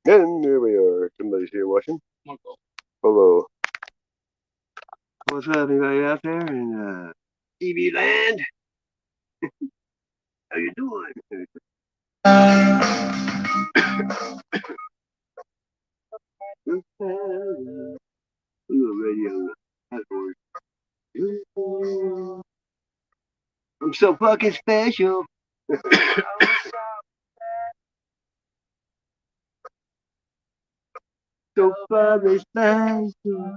And there we are. Somebody's here watching. Hello. What's up, anybody out there in TV land? How you doing? Radio. I'm so fucking special. So fucking special.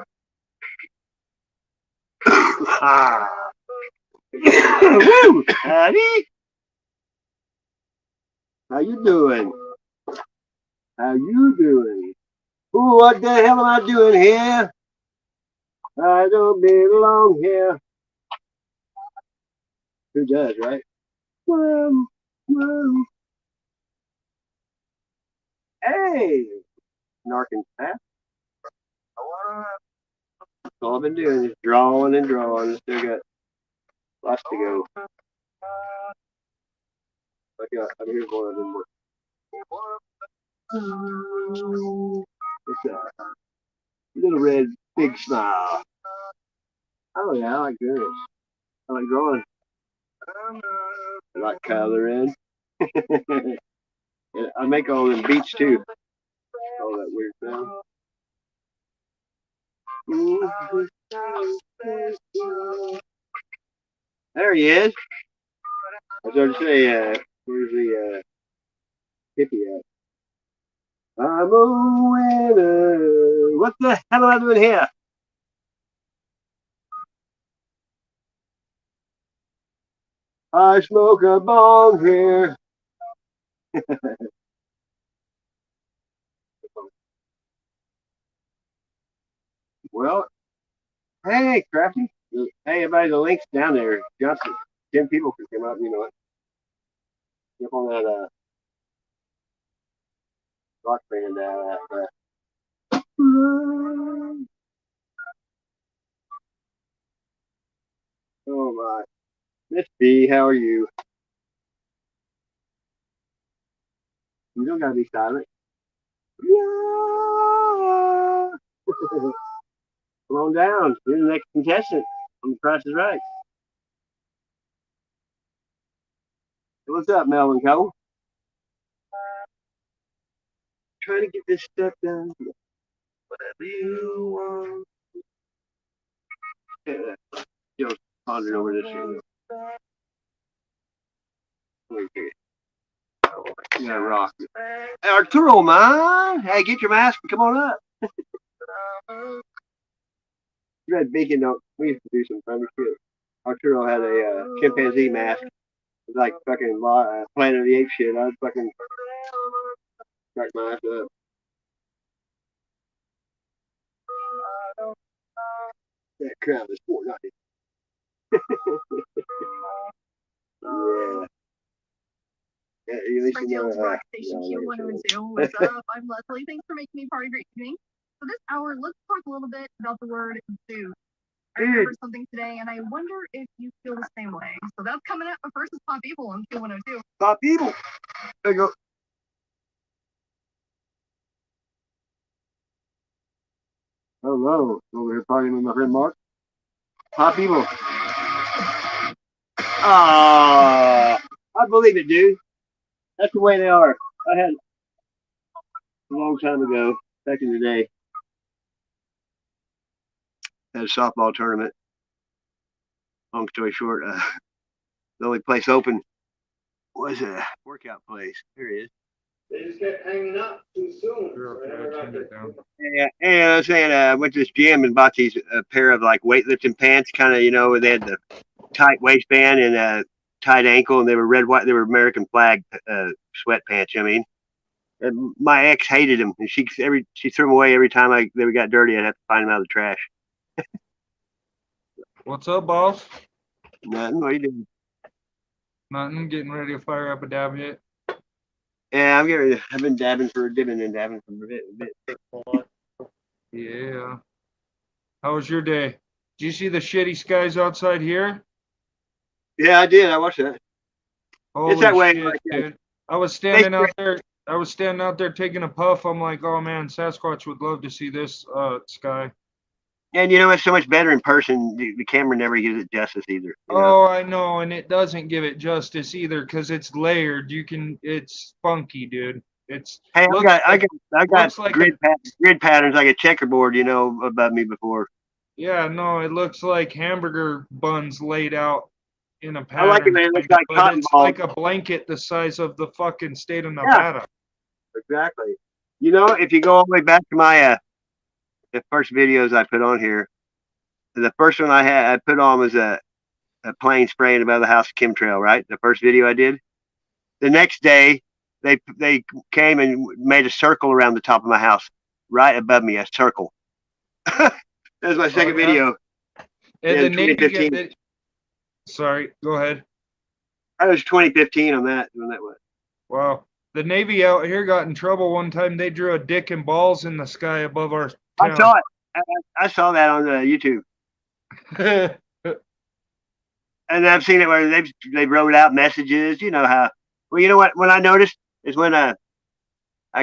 Woo! Howdy. How you doing? How you doing? Ooh, what the hell am I doing here? I don't belong here. Who does, right? Whoa, whoa. Hey, narking fast. That's all I've been doing is drawing and drawing. Still got lots to go. I'm here for them more. It's a little red big smile. Oh yeah, I like doing it. I like drawing. I like coloring. Yeah, I make all them beats too. All that weird sound. There he is. I was going to say, where's the hippie at? I'm a winner. What the hell am I doing here? I smoke a bong here. Well, hey, Crafty. Hey, everybody, the link's down there. Johnson, 10 people can come up, you know what? Jump on that rock band. Oh, my. Miss B, how are you? You don't gotta be silent. Yeah. Come on down. You're the next contestant on The Price is Right. What's up, Melvin Cole? Trying to get this stuff done. Whatever you want. Yeah, Joe's pondering over this here. Okay. Yeah, rock. Hey, Arturo, man. Hey, get your mask and come on up. You had Beacon, don't we used to do some funny shit. Arturo had a chimpanzee mask. It was like fucking Planet of the Apes shit. I was fucking cracked my ass up. That crown is $4.90. Yeah. Yeah, at least you know, Rock Station Q102. What's up? I'm Leslie. Thanks for making me part of your evening. So this hour, let's talk a little bit about the word zoo. I remember something today, and I wonder if you feel the same way. So that's coming up. But first is Pop Evil on Q102. Pop Evil. There you go. Hello. Over here partying with my friend Mark. Pop Evil. Ah, I believe it, dude. That's the way they are. I had a long time ago, back in the day, had a softball tournament. Long story short, the only place open was a workout place. Here it is. They just kept hanging up too soon. Yeah, and I was saying, I went to this gym and bought these pair of like weightlifting pants, kind of, you know, they had the tight waistband and tight ankle, and they were red, white. They were American flag sweatpants. I mean, and my ex hated them, and she threw them away every time they got dirty. I'd have to find them out of the trash. What's up, boss? Nothing. What are you doing? Nothing. Getting ready to fire up a dab yet? Yeah, I've been dibbing for a bit. Yeah. How was your day? Did you see the shitty skies outside here? Yeah, I did. I watched that. Holy it's that way, shit, like, dude. I was standing out there. I was standing out there taking a puff. I'm like, oh man, Sasquatch would love to see this sky. And you know, it's so much better in person. The camera never gives it justice either. You know? Oh, I know, and it doesn't give it justice either because it's layered. It's funky, dude. It's Hey, looks I like got looks like grid patterns like a checkerboard, you know, above me before. yeah, no, it looks like hamburger buns laid out in a I like it, pattern, man. It looks kinda, like but cotton it's balls. like a blanket the size of the fucking state of Yeah, Nevada. exactly. You know, if you go all the way back to my the first videos I put on here, the first one I put on was a plane spraying above the house chemtrail, right? The first video I did. The next day, they came and made a circle around the top of my house, right above me, a circle. That was my second yeah? video. And Yeah, the Navy 2015. sorry, go ahead. I was 2015 on that when that was. Wow. The Navy out here got in trouble one time. They drew a dick and balls in the sky above our I town. saw it. I saw that on YouTube, and I've seen it where they wrote out messages. You know how? Well, you know what? When I noticed is when I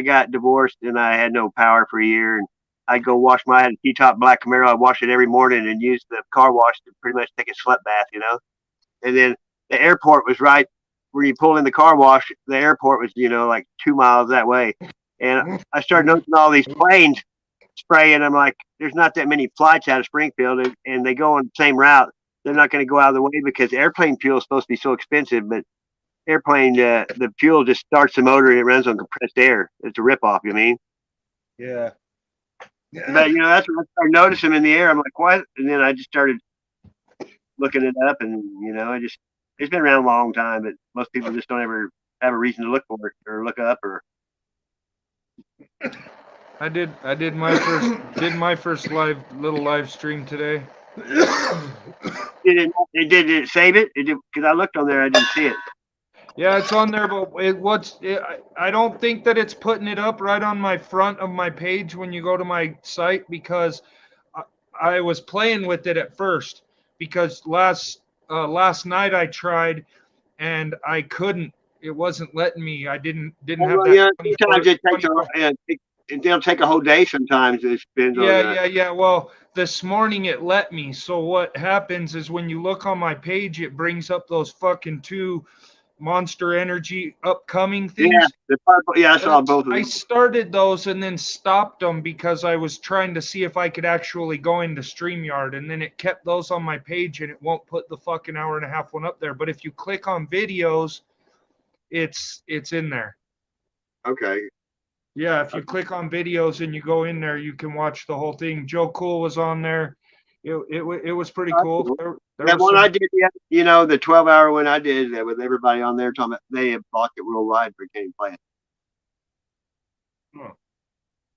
got divorced and I had no power for a year, and I'd go wash my T-top black Camaro. I'd wash it every morning and use the car wash to pretty much take a sweat bath, you know. And then the airport was right where you pull in the car wash. The airport was, you know, like 2 miles that way, and I started noticing all these planes spraying. I'm like, there's not that many flights out of Springfield, and they go on the same route. They're not going to go out of the way because airplane fuel is supposed to be so expensive, but airplane, the fuel just starts the motor and it runs on compressed air. It's a ripoff, you mean? Yeah. But you know, that's when I started noticing them in the air. I'm like, what? And then I just started looking it up, and you know, it's been around a long time, but most people just don't ever have a reason to look for it or look up or. I did my first live stream today. Did it save it? Because I looked on there, I didn't see it. Yeah, it's on there, but I don't think that it's putting it up right on my front of my page when you go to my site because I was playing with it at first because last night I tried and I couldn't. It wasn't letting me. I didn't have that. Yeah, sometimes it takes it'll take a whole day. Sometimes it depends on. Yeah. Well, this morning it let me. So what happens is when you look on my page, it brings up those fucking two Monster Energy upcoming things. Yeah, the purple. Yeah, I saw both of them. I started those and then stopped them because I was trying to see if I could actually go into StreamYard, and then it kept those on my page and it won't put the fucking hour and a half one up there. But if you click on videos, it's in there. Okay. Yeah, if you click on videos and you go in there, you can watch the whole thing. Joe Cool was on there. It was pretty cool. That one I did, you know, the 12-hour one I did with everybody on there talking about they have blocked it worldwide for can't play it. Huh.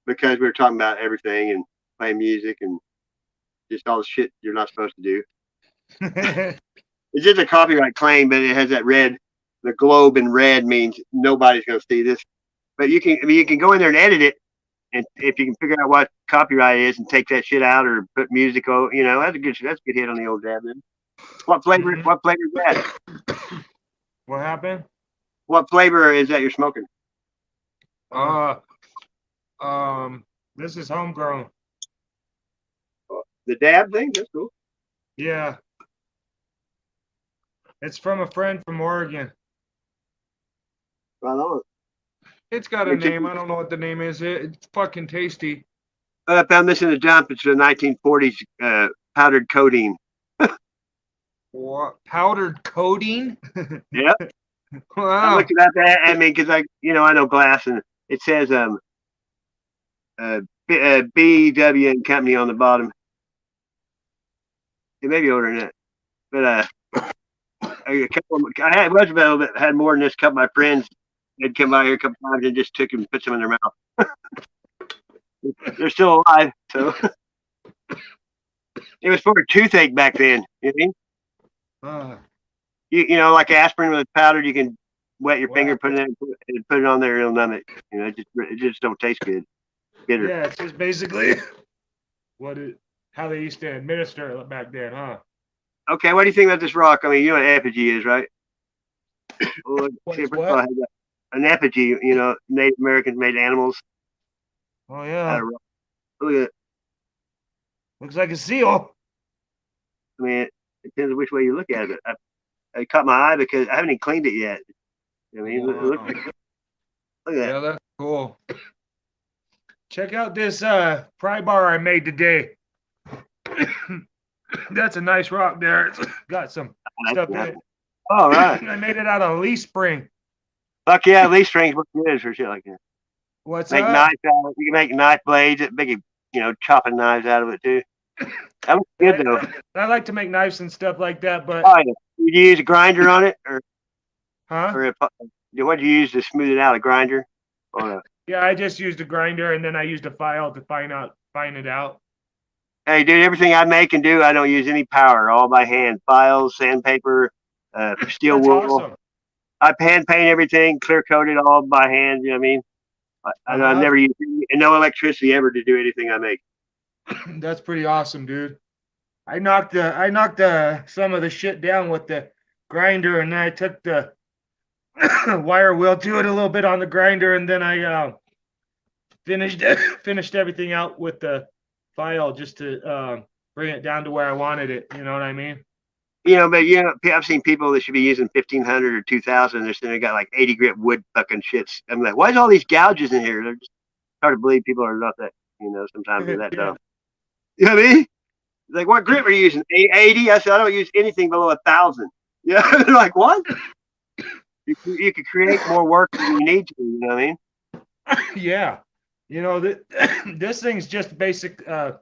Because we were talking about everything and playing music and just all the shit you're not supposed to do. It's just a copyright claim, but it has that red, the globe in red means nobody's going to see this. But you can go in there and edit it, and if you can figure out what copyright is and take that shit out or put music, you know, that's a good hit on the old dab. Then. What flavor? Mm-hmm. What flavor is that? What happened? What flavor is that you're smoking? This is homegrown. The dab thing? That's cool. Yeah. It's from a friend from Oregon. Right on. It's got a name. I don't know what the name is. It's fucking tasty. I found this in the dump. It's the 1940s powdered codeine. What? Powdered codeine? Yeah. Wow. I looked it up. I mean, because I know glass, and it says BW and Company on the bottom. It may be older than that, but I was available that had more than this. A couple of my friends had come by here a couple times and just took and put some in their mouth. They're still alive, so it was for a toothache back then. You know? You know, like aspirin with powdered, you can wet your finger, put it on there, it'll numb it. You know, it just don't taste good. Bitter. Yeah, it's just basically how they used to administer it back then, huh? Okay, what do you think about this rock? I mean, you know what effigy is, right? Well, What is what? an effigy. You know, Native Americans made animals Oh out yeah, of rock. Look at it. looks like a seal. I mean, it depends on which way you look at it. I caught my eye because I haven't even cleaned it yet. I mean, look Wow. at that. Yeah, that's cool. Check out this pry bar I made today. That's a nice rock there. It's got some stuff in it. All right. I made it out of leaf spring. Fuck yeah, leaf strings look good for shit like that. What's Make up? knives out of it. You can make knife blades, big, chopping knives out of it too. That looks good though. I like to make knives and stuff like that, but Oh yeah. Did you use a grinder on it, huh? What did you use to smooth it out? A grinder? Or Yeah, I just used a grinder and then I used a file to find it out. Hey, dude, everything I make and do, I don't use any power. All by hand. Files, sandpaper, steel That's wool. awesome. I hand paint everything, clear coat it all by hand. You know what I mean? I've Uh-huh. never used no electricity ever to do anything I make. That's pretty awesome, dude. I knocked some of the shit down with the grinder, and then I took the wire wheel to it a little bit on the grinder, and then I finished everything out with the file just to bring it down to where I wanted it. You know what I mean? But I've seen people that should be using 1500 or 2000. They're sitting there got like 80 grit wood fucking shits. I'm like, why is all these gouges in here? They're just hard to believe people are not that. Sometimes they're that dumb. You know what I mean? Like, what grit were you using? 80? I said, I don't use anything below 1,000. Yeah, they're like, what? You could create more work than you need to. You know what I mean? Yeah. This thing's just basic, a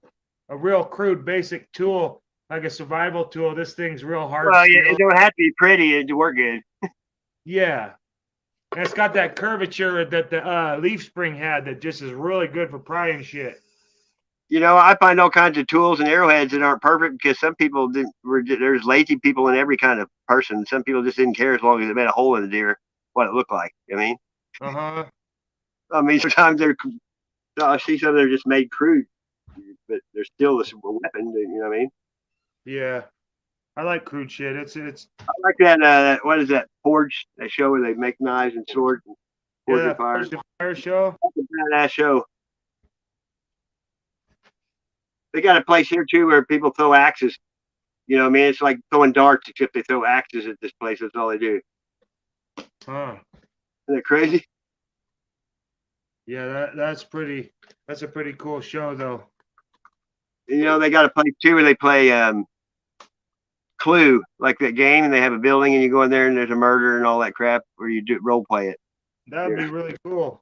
real crude basic tool, like a survival tool. This thing's real hard. Well, yeah, it don't have to be pretty to work good. Yeah. And it's got that curvature that the leaf spring had that just is really good for prying shit. I find all kinds of tools and arrowheads that aren't perfect because some people there's lazy people in every kind of person. Some people just didn't care as long as it made a hole in the deer, what it looked like. Uh-huh. Sometimes I see some that are just made crude, but they're still a weapon. You know what I mean? Yeah. I like crude shit. It's I like that. What is that forge? That show where they make knives and swords and forge and fire. Forge and Fire show. That's a badass show. They got a place here too where people throw axes. You know what I mean? It's like throwing darts, except they throw axes at this place. That's all they do. Huh. Isn't that crazy? Yeah, that's a pretty cool show though. They got a place too where they play Clue, like that game, and they have a building, and you go in there, and there's a murder and all that crap, where you do role play it. That'd be really cool.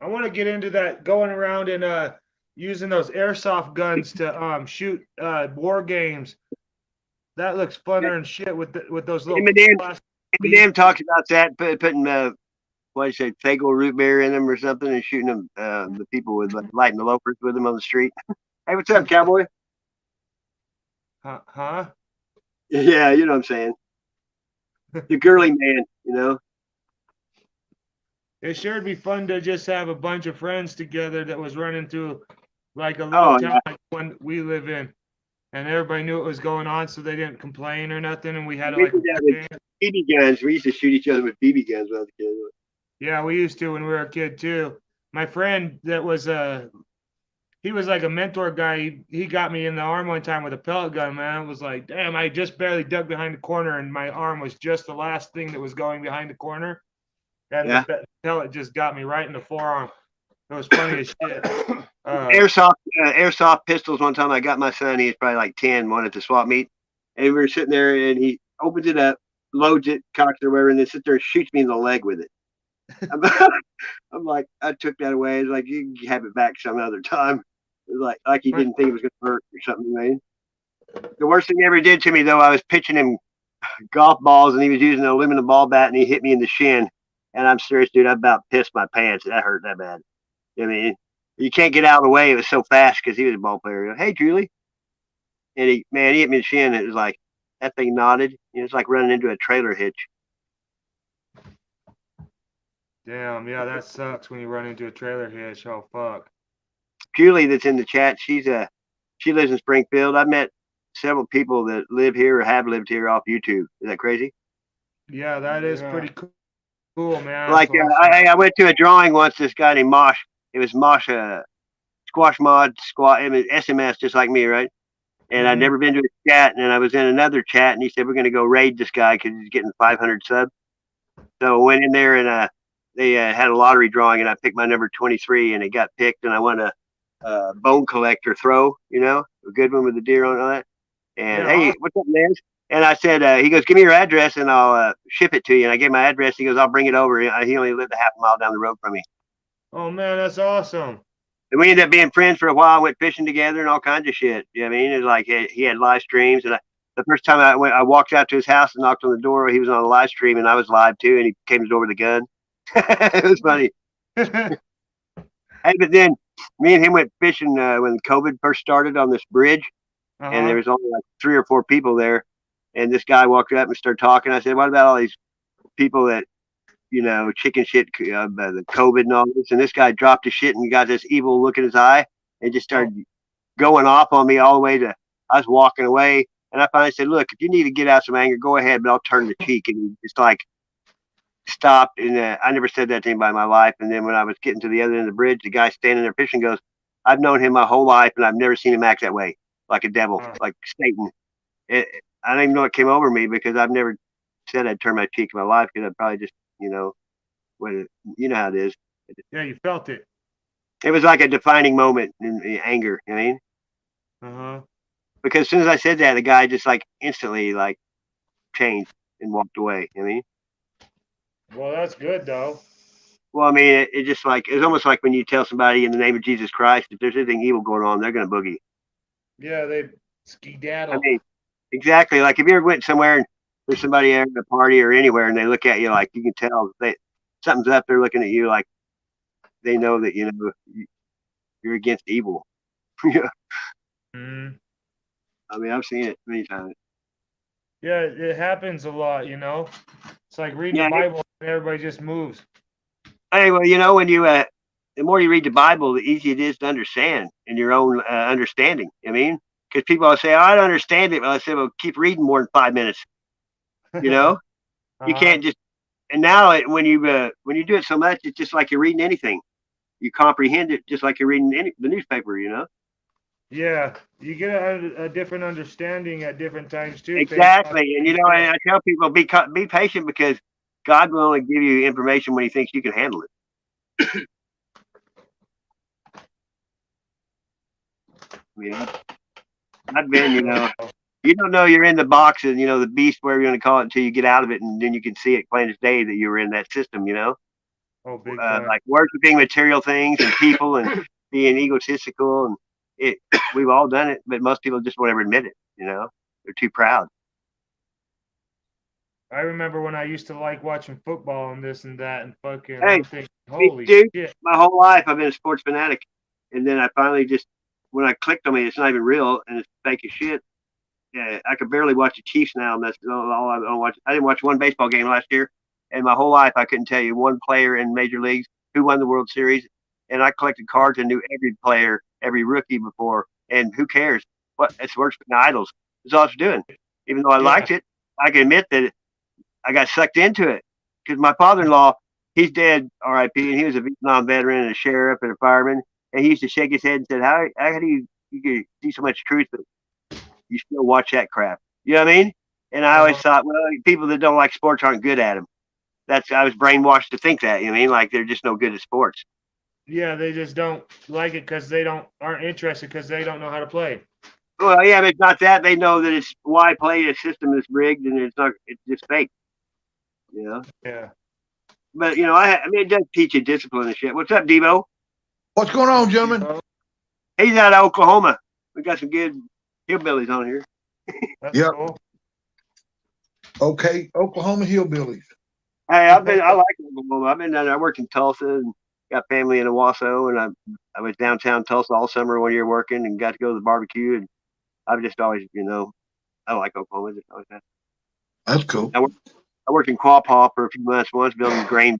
I want to get into that, going around and using those airsoft guns to shoot war games. That looks funner and shit with those little. Eminem talks about that, putting what do you say, Fagel root beer in them or something, and shooting them the people with lighting the loafers with them on the street. Hey, what's up, cowboy? Huh? Yeah, you know what I'm saying. The girly man. It sure would be fun to just have a bunch of friends together that was running through like a little town like one we live in, and everybody knew what was going on, so they didn't complain or nothing, and we had like BB guns. We used to shoot each other with BB guns when I was a kid. Yeah, we used to when we were a kid too. My friend that was he was like a mentor guy. He got me in the arm one time with a pellet gun, man. It was like, damn, I just barely dug behind the corner and my arm was just the last thing that was going behind the corner. And the pellet just got me right in the forearm. It was funny as shit. Airsoft pistols. One time I got my son, he was probably like 10, one at the swap meet. And we were sitting there and he opens it up, loads it, cocks it or whatever, and then sits there and shoots me in the leg with it. I'm like, I took that away. It's like, you can have it back some other time. It was like he didn't think it was going to hurt or something, man. The worst thing he ever did to me, though, I was pitching him golf balls and he was using an aluminum ball bat and he hit me in the shin. And I'm serious, dude, I about pissed my pants. That hurt that bad. I mean, you can't get out of the way. It was so fast because he was a ball player. Hey, Julie. And he hit me in the shin. It was like, that thing nodded. It's like running into a trailer hitch. Damn, yeah, that sucks when you run into a trailer hitch. Oh, fuck. Julie that's in the chat, she lives in Springfield. I've met several people that live here or have lived here off YouTube. Is that crazy? Yeah, that is pretty cool. Cool, man. Like That's awesome. I went to a drawing once. This guy named Mosh. It was Mosh, Squash Mod Squat. It was SMS, just like me, right? And I'd Mhm. never been to a chat, and then I was in another chat, and he said we're going to go raid this guy because he's getting 500 subs. So I went in there, and they had a lottery drawing, and I picked my number 23, and it got picked, and I won a bone collector throw, a good one with the deer on it. And Yeah. hey, what's up, man? And I said, he goes, give me your address, and I'll ship it to you. And I gave my address. He goes, I'll bring it over. He only lived a half a mile down the road from me. Oh man, that's awesome. And we ended up being friends for a while. Went fishing together and all kinds of shit. You know what I mean? It's like he had live streams, and the first time I walked out to his house and knocked on the door. He was on a live stream, and I was live too. And he came to the door with a gun. It was funny. Hey, but then me and him went fishing when COVID first started on this bridge, and there was only like 3 or 4 people there. And this guy walked up and started talking. I said, "What about all these people that chicken shit, the COVID and all this?" And this guy dropped his shit and got this evil look in his eye and just started going off on me all the way to. I was walking away, and I finally said, "Look, if you need to get out some anger, go ahead, but I'll turn the cheek." And he just like stopped, and I never said that to anybody in my life. And then when I was getting to the other end of the bridge, the guy standing there fishing goes, "I've known him my whole life, and I've never seen him act that way, like a devil, like Satan." I don't even know what came over me because I've never said I'd turn my cheek in my life because I'd probably just, how it is. Yeah, you felt it. It was like a defining moment in anger, you know what I mean? Because as soon as I said that, the guy just like instantly like changed and walked away, you know what I mean? Well, that's good though. Well, I mean, it just like, it's almost like when you tell somebody in the name of Jesus Christ, if there's anything evil going on, they're going to boogie. Yeah, they I skedaddle. mean, exactly. Like if you ever went somewhere and there's somebody at a party or anywhere and they look at you like you can tell something's up, they're looking at you like they know that you're against evil. Yeah. Mhm. I mean, I've seen it many times. Yeah, it happens a lot, It's like reading Yeah. the Bible and everybody just moves. Hey, well, when you the more you read the Bible, the easier it is to understand in your own understanding. I mean, because people will say, "Oh, I don't understand it." Well, I say, "Well, keep reading more than 5 minutes." You can't just. And now, when you do it so much, it's just like you're reading anything. You comprehend it just like you're reading the newspaper. Yeah, you get a different understanding at different times too. Exactly, and I tell people be patient because God will only give you information when He thinks you can handle it. Yeah, I've been, you don't know you're in the box and the beast, whatever you're going to call it, until you get out of it, and then you can see it plain as day that you were in that system. Oh, big time. Like worshiping material things and people and being egotistical, and we've all done it, but most people just won't ever admit it. They're too proud. I remember when I used to like watching football and this and that and fucking. Hey, I'm thinking, holy dude, shit! my whole life I've been a sports fanatic, and then I finally just when I clicked on it, it's not even real and it's fake as shit. Yeah, I could barely watch the Chiefs now, and that's all I don't watch. I didn't watch one baseball game last year, and my whole life I couldn't tell you one player in major leagues who won the World Series, and I collected cards and knew every player, every rookie before, and who cares? What it's worse than idols. That's all I was doing. Even though I liked it, I can admit that I got sucked into it because my father-in-law, he's dead, R.I.P., and he was a Vietnam veteran and a sheriff and a fireman, and he used to shake his head and said, "How do you see so much truth, but you still watch that crap?" You know what I mean? And I always thought, well, people that don't like sports aren't good at them. I was brainwashed to think that. You know what I mean? Like they're just no good at sports. Yeah, they just don't like it because they aren't interested because they don't know how to play. Well, yeah, but it's not that. They know that it's why play a system that's rigged and it's just fake. Yeah. But I mean, it does teach you discipline and shit. What's up, Devo? What's going on, gentlemen? He's out of Oklahoma. We got some good hillbillies on here. That's cool. Okay, Oklahoma hillbillies. Hey, I like Oklahoma. I've been down there. I worked in Tulsa and got family in Owasso, and I was downtown Tulsa all summer one year working and got to go to the barbecue. And I've just always, I like Oklahoma. Just always have. That's cool. I worked in Quapaw for a few months once, building grain.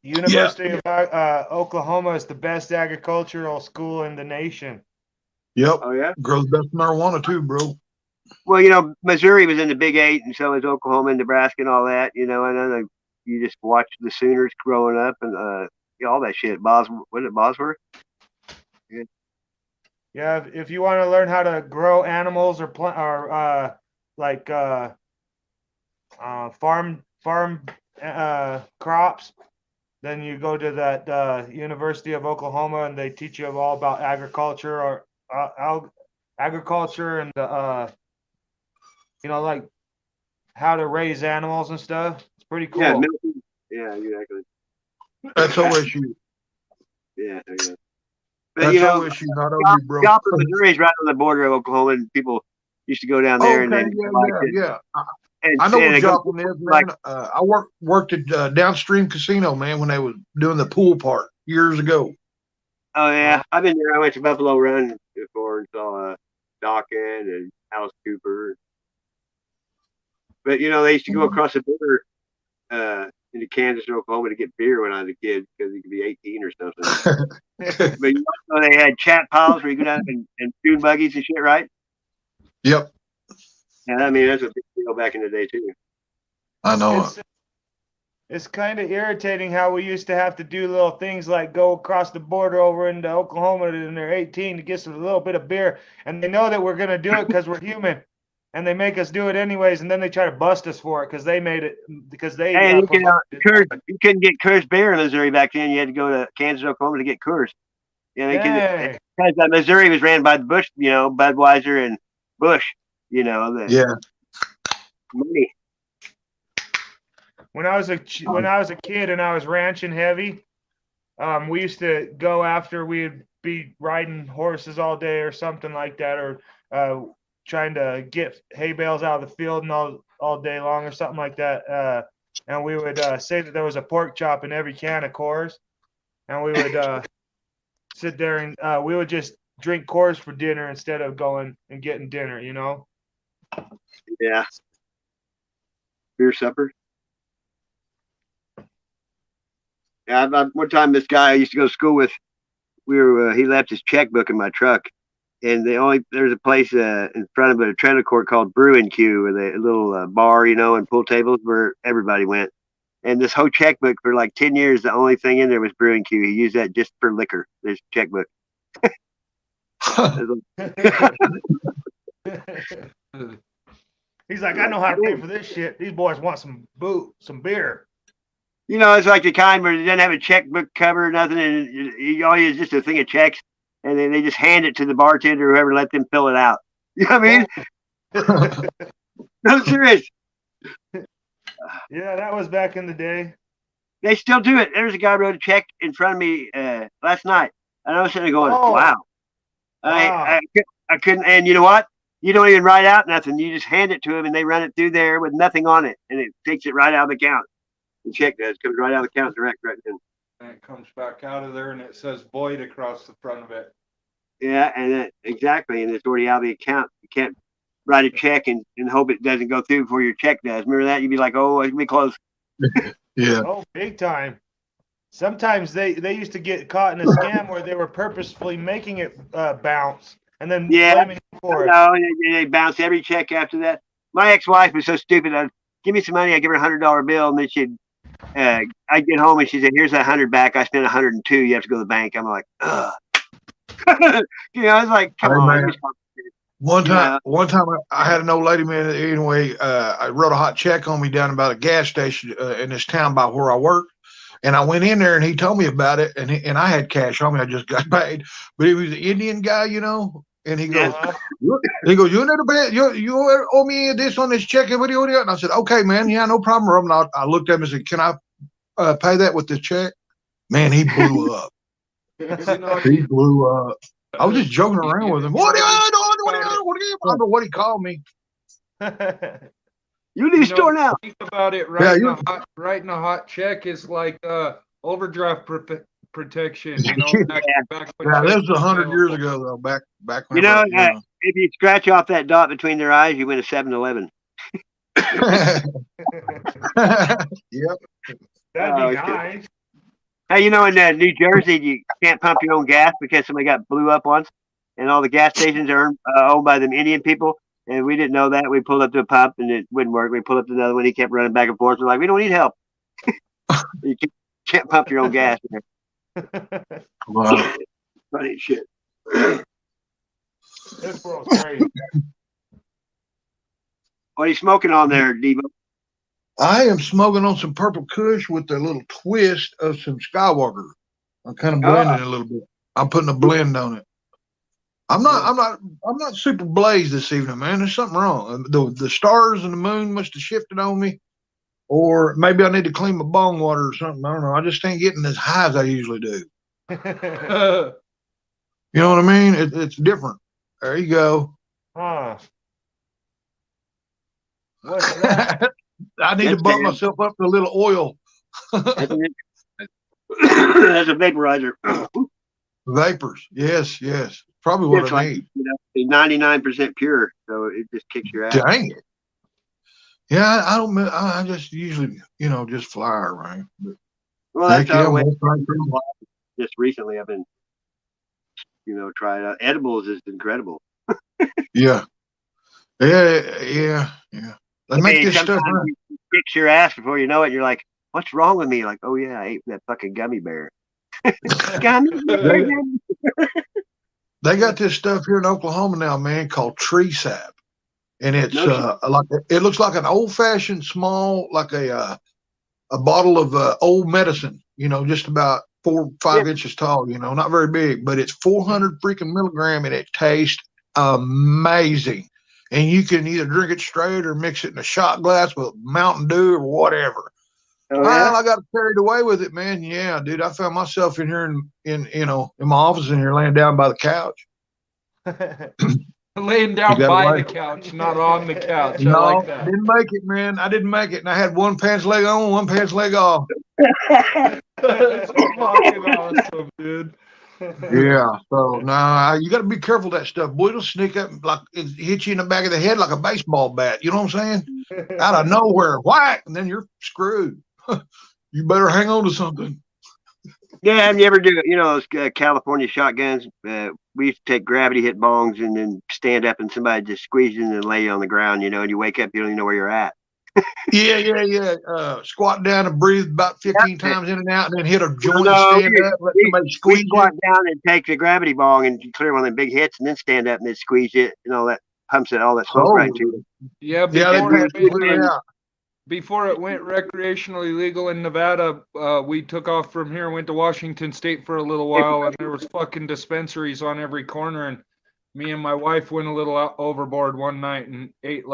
University of Oklahoma is the best agricultural school in the nation. Yep. Oh yeah. Grows best marijuana too, bro. Well, Missouri was in the Big 8, and so was Oklahoma and Nebraska and all that. And then you just watch the Sooners growing up and all that shit. Was it Bosworth? Yeah, if you want to learn how to grow animals or farm crops, then you go to that University of Oklahoma and they teach you all about agriculture or agriculture and like how to raise animals and stuff. It's pretty cool. Yeah, yeah, exactly. That's OSU. Yeah. But That's you know, OSU, not OU, bro. Joplin, Missouri is right on the border of Oklahoma, and people used to go down there and Okay, then yeah. And, I know and what they go- Joplin is, man. like, I worked at Downstream Casino, man, when they was doing the pool part years ago. oh yeah, I've been there. I went to Buffalo Run before and saw Dawkins and Alice Cooper. But they used to go across the border into Kansas and Oklahoma to get beer when I was a kid because you could be 18 or something. But they had chat piles where you go down and dune buggies and shit, right? Yep, And I mean that's a big deal back in the day too. I know. It's kind of irritating how we used to have to do little things like go across the border over into Oklahoma and they're 18 to get a little bit of beer, and they know that we're going to do it because we're human, and they make us do it anyways, and then they try to bust us for it because they made it because they. And you couldn't get Coors beer in Missouri back then. You had to go to Kansas, Oklahoma to get Coors. Because Missouri was ran by the Bush, Budweiser and Bush. Yeah. Money. When I was a kid and I was ranching heavy, we used to go after we'd be riding horses all day or something like that, or trying to get hay bales out of the field and all day long or something like that. And we would say that there was a pork chop in every can of Coors, and we would sit there and we would just drink Coors for dinner instead of going and getting dinner. Yeah. Beer supper. Yeah, one time this guy I used to go to school with, he left his checkbook in my truck, and there's a place in front of a trailer court called Brew and Q, with a little bar, and pool tables where everybody went. And this whole checkbook for like 10 years, the only thing in there was Brew and Q. He used that just for liquor. This checkbook. He's like, I know how to pay for this shit. These boys want some beer. It's like the kind where it doesn't have a checkbook cover or nothing, and all you is just a thing of checks, and then they just hand it to the bartender or whoever, let them fill it out. You know what I mean? No, serious. Yeah, that was back in the day. They still do it. There's a guy wrote a check in front of me last night, and I was sitting there going, wow. I couldn't, and you know what? You don't even write out nothing. You just hand it to them, and they run it through there with nothing on it, and it takes it right out of the account. The check comes right out of the account direct right then. And it comes back out of there, and it says void across the front of it. Yeah, and exactly, and it's already out of the account. You can't write a check and hope it doesn't go through before your check does. Remember that? You'd be like, oh, it's gonna be close. Yeah. Oh, big time. Sometimes they used to get caught in a scam where they were purposefully making it bounce and then blaming you for it. No, they bounce every check after that. My ex-wife was so stupid. I'd give me some money. I give her $100 bill, and then I'd get home and she said, "Here's $100 back. I spent 102. You have to go to the bank." I'm like, ugh. I was like, come on. Man. One time I had an old lady, man. Anyway, I wrote a hot check on me down about a gas station in this town by where I work. And I went in there and he told me about it, and I had cash on me. I just got paid, but he was an Indian guy, And he goes, you need a bit, you owe me this on this check. And I said, okay, man, yeah, no problem. And I looked at him and said, can I pay that with the check? Man, he blew up. He blew up. I was just joking around with him. What do you doing? I don't know what he called me. You need to store now. Think about it. Writing a hot check is like overdraft protection. Back Yeah, this was 100 years ago, though. Back when. If you scratch off that dot between their eyes, you win a 7-Eleven. Yep. That'd be nice. Hey, in New Jersey, you can't pump your own gas because somebody got blew up once, and all the gas stations are owned by them Indian people. And we didn't know that. We pulled up to a pump and it wouldn't work. We pulled up to another one. He kept running back and forth. We're like, we don't need help. You can't pump your own gas. Wow. Funny as shit. This world's crazy. What are you smoking on there, Devo? I am smoking on some purple kush with a little twist of some Skywalker. I'm kind of blending it a little bit. I'm putting a blend on it. I'm not super blazed this evening, man. There's something wrong. The stars and the moon must have shifted on me, or maybe I need to clean my bong water or something. I don't know. I just ain't getting as high as I usually do. You know what I mean? It's different. There you go. Huh. What's that? I need to bump myself up to a little oil. That's a vaporizer. Vapors. Yes. Probably what It's I like, need. 99% pure, so it just kicks your ass. Dang it. Yeah, I don't. I just usually, just fly around. But Well, that's heck yeah, our way. I'm Just recently, I've been, trying out. Edibles is incredible. yeah. They make this stuff. Sometimes it kicks your ass before you know it. You're like, what's wrong with me? Like, oh yeah, I ate that fucking gummy bear. Gummy bear. They got this stuff here in Oklahoma now, man, called tree sap, and it's it looks like an old fashioned small, like a bottle of old medicine. Just about 4 or 5 inches tall. Not very big, but it's 400 freaking milligram, and it tastes amazing. And you can either drink it straight or mix it in a shot glass with Mountain Dew or whatever. Oh, Well, I got carried away with it, man. Yeah, dude, I found myself in here in my office in here, laying down by the couch. Laying down by the couch, not on the couch. No, I like that. didn't make it, man. I didn't make it, and I had one pants leg on, one pants leg off. That's fucking awesome, dude. Yeah, so you got to be careful of that stuff. Boy, it'll sneak up like it hit you in the back of the head like a baseball bat. You know what I'm saying? Out of nowhere, whack, and then you're screwed. You better hang on to something. Yeah, have you ever do those California shotguns? We used to take gravity hit bongs and then stand up and somebody just squeeze you and lay you on the ground, and you wake up, you don't even know where you're at. Yeah. Squat down and breathe about 15 times in and out, and then hit a joint No, and stand up. Let somebody We squeeze squat you. down and take the gravity bong and clear one of them big hits, and then stand up and then squeeze it. That pumps all that smoke right into it. Yeah, Yeah, before it went recreationally legal in Nevada, we took off from here and went to Washington State for a little while, and there was fucking dispensaries on every corner. And me and my wife went a little overboard one night and ate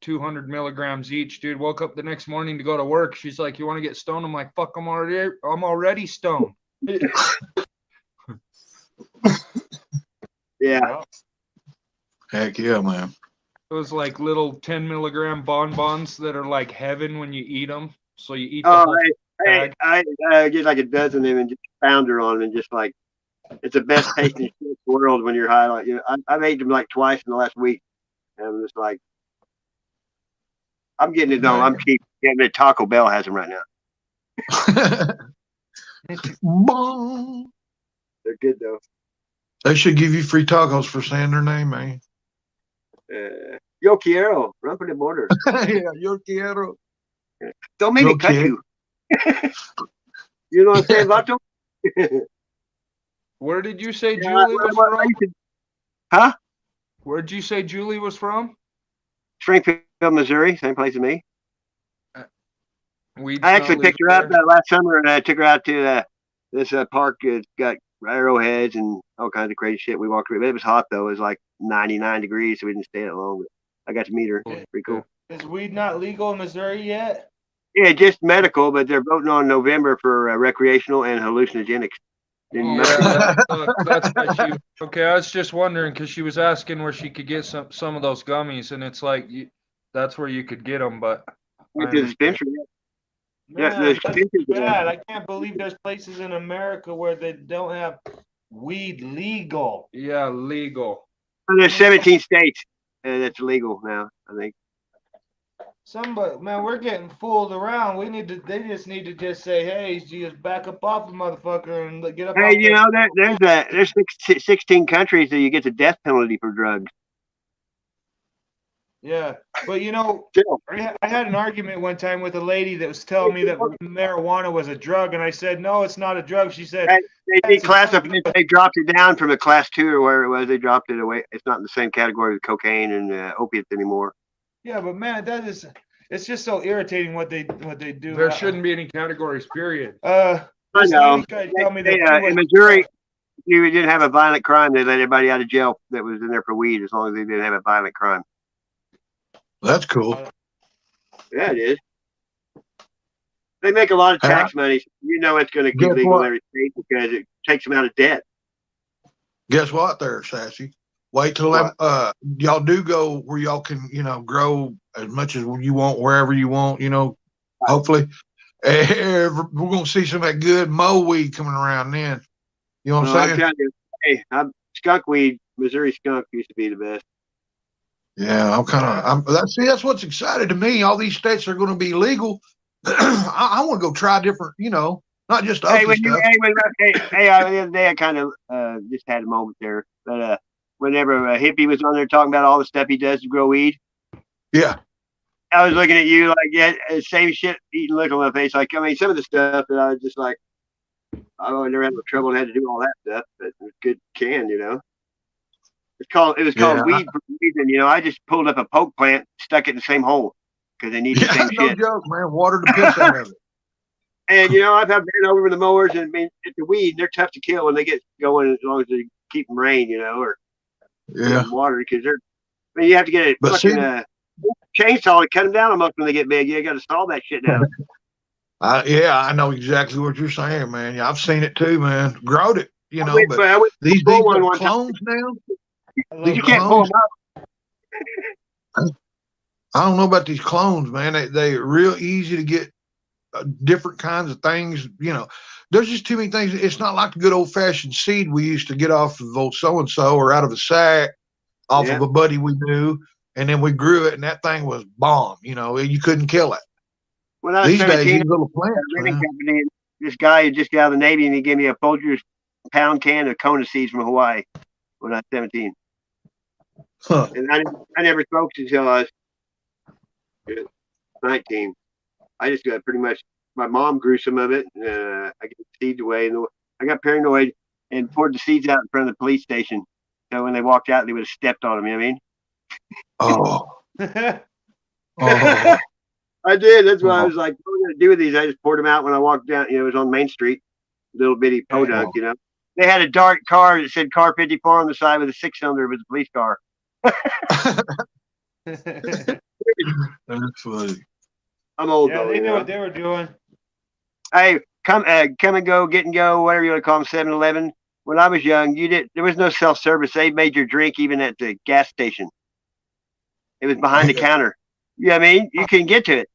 200 milligrams each, dude. Woke up the next morning to go to work. She's like, "You want to get stoned?" I'm like, "Fuck, I'm already stoned." Yeah. Heck yeah, man. Those little 10 milligram bonbons that are like heaven when you eat them. So you eat the whole bag. I get like a dozen of them and just pounder on them, and just it's the best tasting shit in the world when you're high. I've ate them twice in the last week, and I'm just like, I'm getting it though. I'm cheap. Yeah, Taco Bell has them right now. They're good though. They should give you free tacos for saying their name, man. Yo quiero, run for the border. Yeah, yo quiero. Don't make me cut you. You know what I'm saying, Vato? Where did you say Julie was from? Huh? Where'd you say Julie was from? Springfield, Missouri, same place as me. I Weed actually smell picked her is up there. last summer, and I took her out to this park. It's got arrowheads and all kinds of crazy shit. We walked around. It was hot though. It was like 99 degrees, so we didn't stay that long. But I got to meet her. Pretty cool. Is weed not legal in Missouri yet? Yeah, just medical, but they're voting on November for recreational and hallucinogenics. That's why okay, I was just wondering because she was asking where she could get some of those gummies, and it's like that's where you could get them, but At the dispensary. Man, Yeah, the that's bad. I can't believe there's places in America where they don't have weed legal. Yeah, legal. There's 17 states that's legal now, I think. Somebody, man, we're getting fooled around. They just need to just say, hey, you just back up off the motherfucker and get up. Hey, there's 16 countries that you get the death penalty for drugs. Yeah. But you know, Chill. I had an argument one time with a lady that was telling me that marijuana was a drug, and I said, no, it's not a drug. She said, They declassified. They dropped it down from a class 2 or where it was. They dropped it away. It's not in the same category with cocaine and opiates anymore. yeah, but man, it's just so irritating what they do. There shouldn't be any categories, period. I This know. lady tried to tell me that In Missouri, if you didn't have a violent crime, they let everybody out of jail that was in there for weed as long as they didn't have a violent crime. That's cool. Yeah, it is. They make a lot of tax money. So you know it's going to be Guess legal what? in every state because it takes them out of debt. Guess what there, Sassy? Wait till y'all do go where y'all can, grow as much as you want, wherever you want, hopefully. We're going to see some of that good mow weed coming around then. You know what I'm I'm saying? telling you, hey, skunk weed, Missouri skunk used to be the best. Yeah, that's what's excited to me. All these states are going to be legal. I want to go try different, not just Hey, ugly stuff. the other day I kind of just had a moment there. But whenever a hippie was on there talking about all the stuff he does to grow weed, Yeah. I was looking at you like, yeah, same shit, eating look on my face. Like, I mean, some of the stuff that I was just like, I never had no trouble and had to do all that stuff, but it was good can, It was called weed for a reason, I just pulled up a poke plant, stuck it in the same hole because they need the same no shit. joke, man. Water the piss out of it. And I've been over with the mowers, and I mean, the weed, they're tough to kill when they get going as long as they keep them rain, or water because you have to get a fucking chainsaw to cut them down almost when they get big. You got to saw that shit down. I know exactly what you're saying, man. Yeah, I've seen it too, man. Growed it, but these clones now. You can't pull them up. I don't know about these clones, man. They're real easy to get different kinds of things. There's just too many things. It's not like the good old fashioned seed we used to get off of old so and so or out of a sack off of a buddy we knew, and then we grew it, and that thing was bomb. You couldn't kill it. When I was These 17, days, these little plants, company, this guy had just got out of the Navy, and he gave me a Folgers pound can of Kona seeds from Hawaii when I was 17. Huh. And I never smoked until I was 19. I just got pretty much, my mom grew some of it. I gave the seeds away, and I got paranoid and poured the seeds out in front of the police station. So when they walked out, they would have stepped on them. You know what I mean? Oh. I did. That's why I was like, what am I going to do with these? I just poured them out when I walked down. It was on Main Street, little bitty podunk, They had a dark car that said car 54 on the side with a 6-cylinder. It was a police car. That's funny. I'm old yeah, though. they knew what they were doing. Hey, come and go, get and go, whatever you want to call them, 7-Eleven. When I was young, there was no self-service. They made your drink even at the gas station. It was behind the counter. You know what I mean? You couldn't get to it.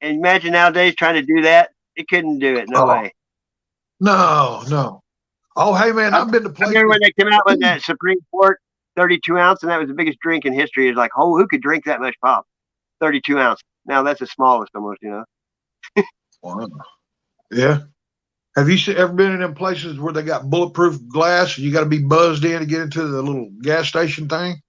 And imagine nowadays trying to do that. It couldn't do it. No way. No. Oh, hey, man, I've been to places. I remember when they came out with that Supreme Court 32 ounce, and that was the biggest drink in history. It's like, who could drink that much pop? 32 ounce. Now that's the smallest almost, Wow. Yeah. Have you ever been in them places where they got bulletproof glass? You got to be buzzed in to get into the little gas station thing?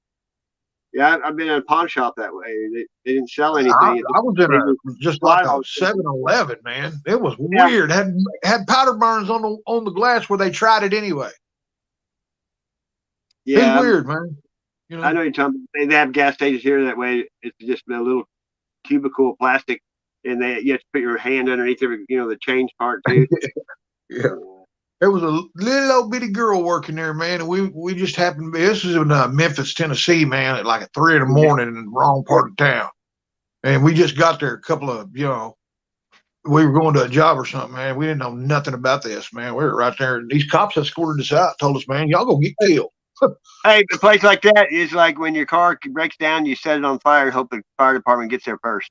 Yeah, I've been in a pawn shop that way. They didn't sell anything. I was in just like a 7-Eleven, man. It was weird. Had powder burns on the glass where they tried it anyway. Yeah, it's weird, man. I know you're talking. They have gas stations here that way. It's just a little cubicle of plastic, and you have to put your hand underneath the change part too. Yeah. There was a little old bitty girl working there, man, and we just happened to be. This was in Memphis, Tennessee, man, at like 3 in the morning in the wrong part of town, and we just got there. A couple of we were going to a job or something, man. We didn't know nothing about this, man. We were right there, and these cops escorted us out, told us, man, y'all go get killed. Hey, a place like that is like when your car breaks down, you set it on fire and hope the fire department gets there first.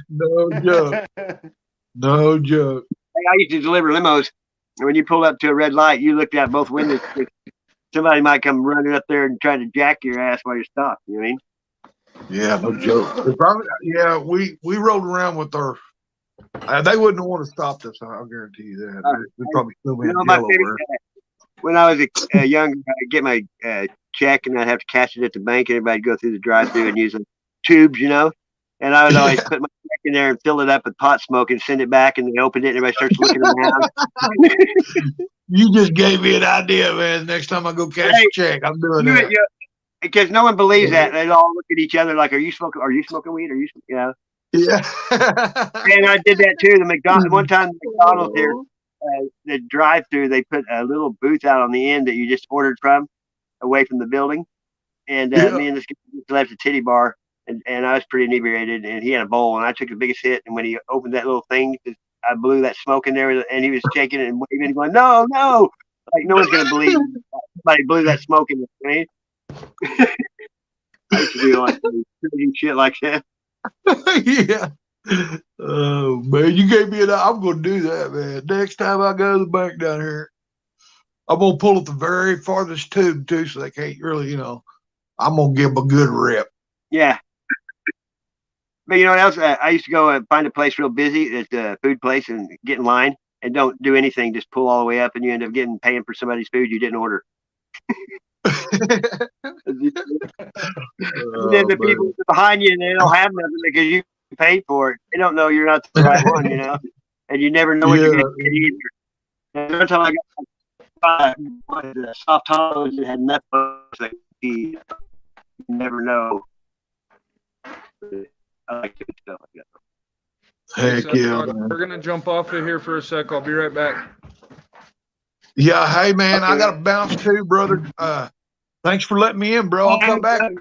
No joke. No joke. I used to deliver limos, and when you pulled up to a red light, you looked out both windows. Somebody might come running up there and try to jack your ass while you're stopped. You know what I mean? Yeah, no joke. We rode around with our. They wouldn't want to stop us. I'll guarantee you that. We'd probably still be in jail over. When I was a young, I'd get my check, and I'd have to cash it at the bank. And everybody'd go through the drive-through and use the tubes, you know. And I would always put my check in there and fill it up with pot smoke and send it back. And they opened it, and everybody starts looking around. You just gave me an idea, man. Next time I go cash a check, I'm doing that. Because no one believes that. They all look at each other like, "Are you smoking? Are you smoking weed? Are you?" You know. Yeah. And I did that too. The McDonald's one time, the McDonald's here, the drive-through, they put a little booth out on the end that you just ordered from, away from the building. And me and this guy left a titty bar, and I was pretty inebriated, and he had a bowl, and I took the biggest hit. And when he opened that little thing, I blew that smoke in there, and he was shaking it and waving, going, "No, no!" Like no one's gonna believe somebody blew that smoke in there. Right? I used to do like crazy shit like that. Yeah. Oh man, you gave me I'm gonna do that, man. Next time I go to the bank down here, I'm gonna pull at the very farthest tube too, so they can't really, I'm gonna give them a good rip. Yeah. But you know what else? I used to go and find a place real busy. It's a food place and get in line and don't do anything. Just pull all the way up, and you end up paying for somebody's food you didn't order. And then the people behind you, they don't have nothing because you paid for it. They don't know you're not the right one, and you never know what you're going to get either. And one time I got soft toes that had nothing. Like, you never know. I like doing stuff like that. Heck yeah. We're going to jump off of here for a sec. I'll be right back. Yeah, hey man, I got to bounce too, brother. Thanks for letting me in, bro. I'll come back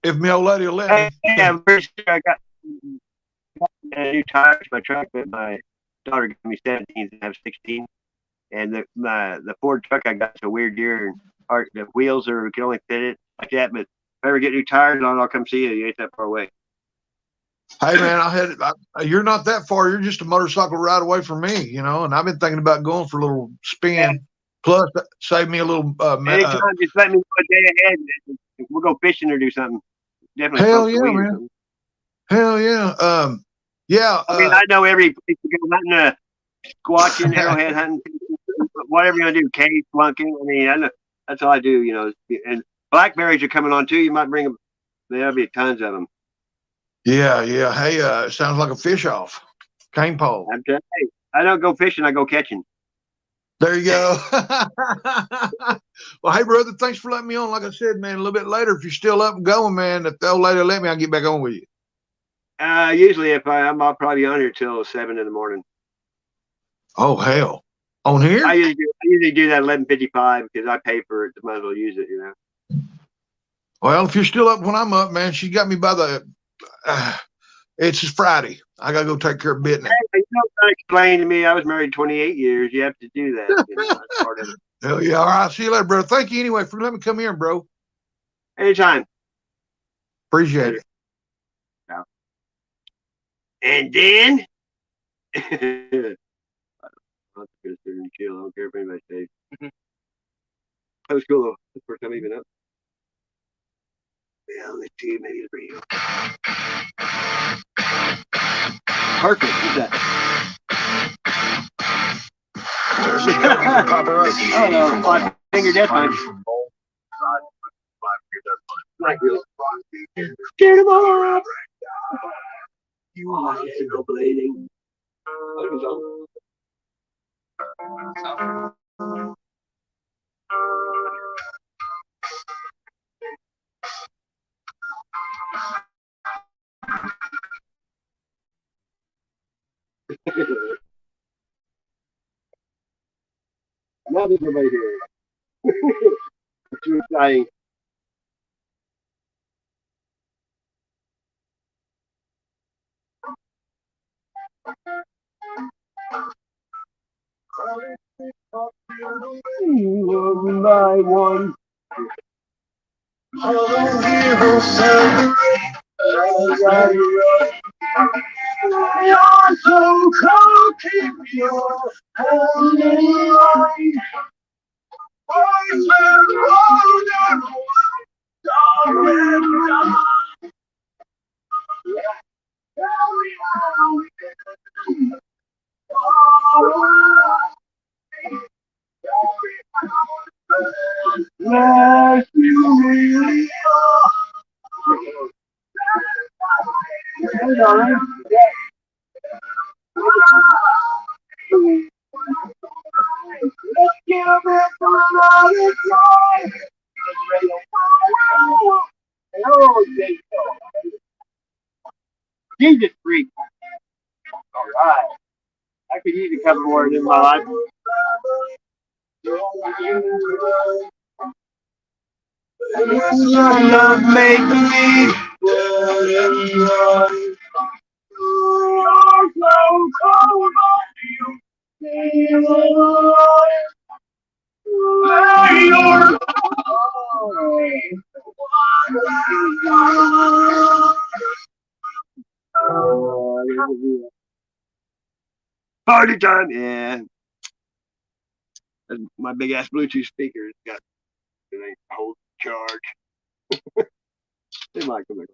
if my old lady will let me. Yeah, I'm pretty sure I got new tires for my truck, but my daughter gave me 17s and I have 16. And the Ford truck I got is a weird year, and the wheels can only fit it like that. But if I ever get new tires on, I'll come see you. You ain't that far away. Hey man, you're not that far. You're just a motorcycle ride away from me, and I've been thinking about going for a little spin. Yeah. Plus, save me a little. Anytime, just let me know a day ahead. We'll go fishing or do something. Definitely. Hell yeah, man. Hell yeah. Yeah. I mean, I know every place to go hunting, squatching, arrowhead hunting, whatever you're gonna do, cave flunking. I mean, I know that's all I do. And blackberries are coming on too. You might bring them. There'll be tons of them. Yeah, yeah. Hey, sounds like a fish off. Cane pole. I'm telling you, I don't go fishing. I go catching. There you go. Well, hey, brother, thanks for letting me on. Like I said, man, a little bit later, if you're still up and going, man, if the old lady will let me, I'll get back on with you. Usually, if I'll probably be on here till 7 in the morning. Oh, hell. On here? I usually do that 11:55 because I pay for it. So might as well use it, Well, if you're still up when I'm up, man, she got me by the. It's Friday. I gotta go take care of business. Hey, you don't explain to me. I was married 28 years. You have to do that. That's part of it. Hell yeah! All right, see you later, bro. Thank you anyway for letting me come here, bro. Anytime. Appreciate it. Yeah. And then, I don't care if anybody stays. That was cool though. That's the first time even up. Yeah, let's see, maybe it's for you. Perfect. Who's that? I don't know. 5-finger death punch. Get him up. You want to go blading. Now there's nobody here. It's too exciting. One by one. You're so cold, keep your hand in line. Boys will roll down, darling. Yeah. Jesus freak. All right. I could use a couple more in my life. Love make me. Party time, yeah. That's my big ass Bluetooth speaker. It's got it ain't hold charge. It might come back.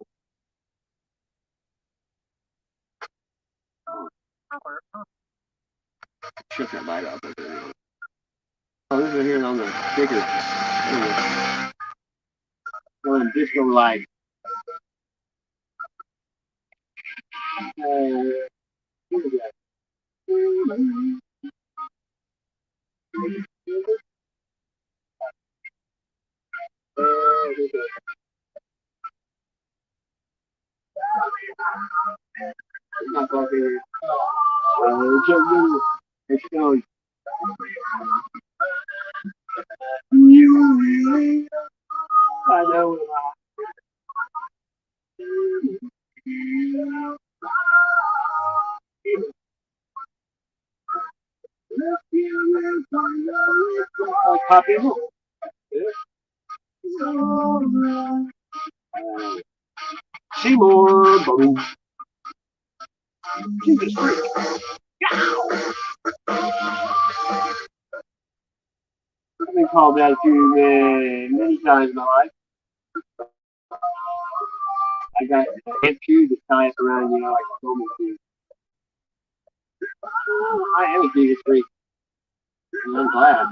Shut that light off. Oh, this is here on the speaker. On disco light. Not talking. It's going. I know. Copy. Seymour. Boom. Jesus Christ. I've been called that a few many times in my life. I got hip shoes that tie up around, like a foamy shoe. I am a Jesus freak. And I'm glad.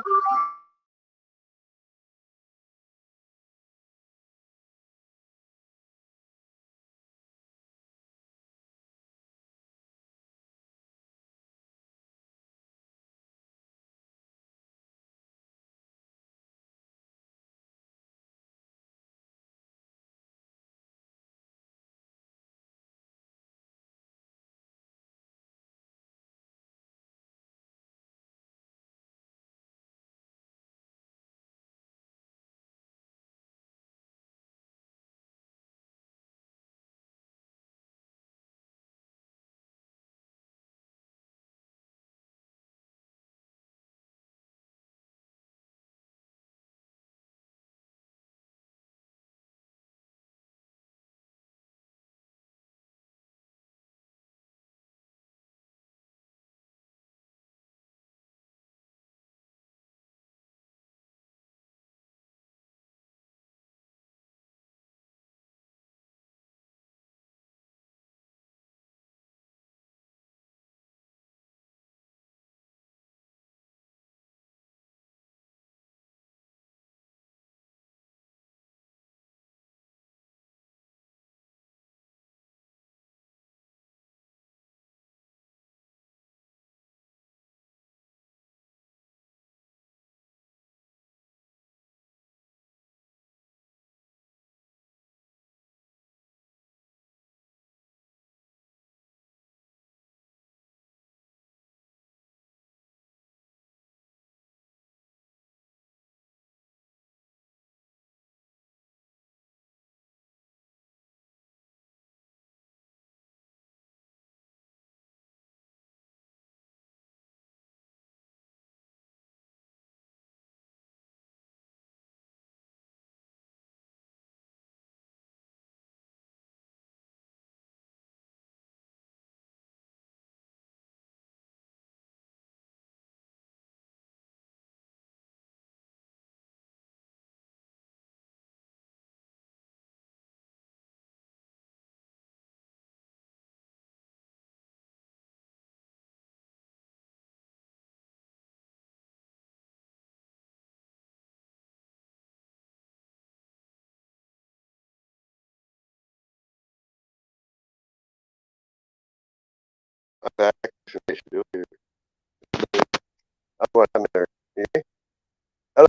I'm there. Yeah. Hello.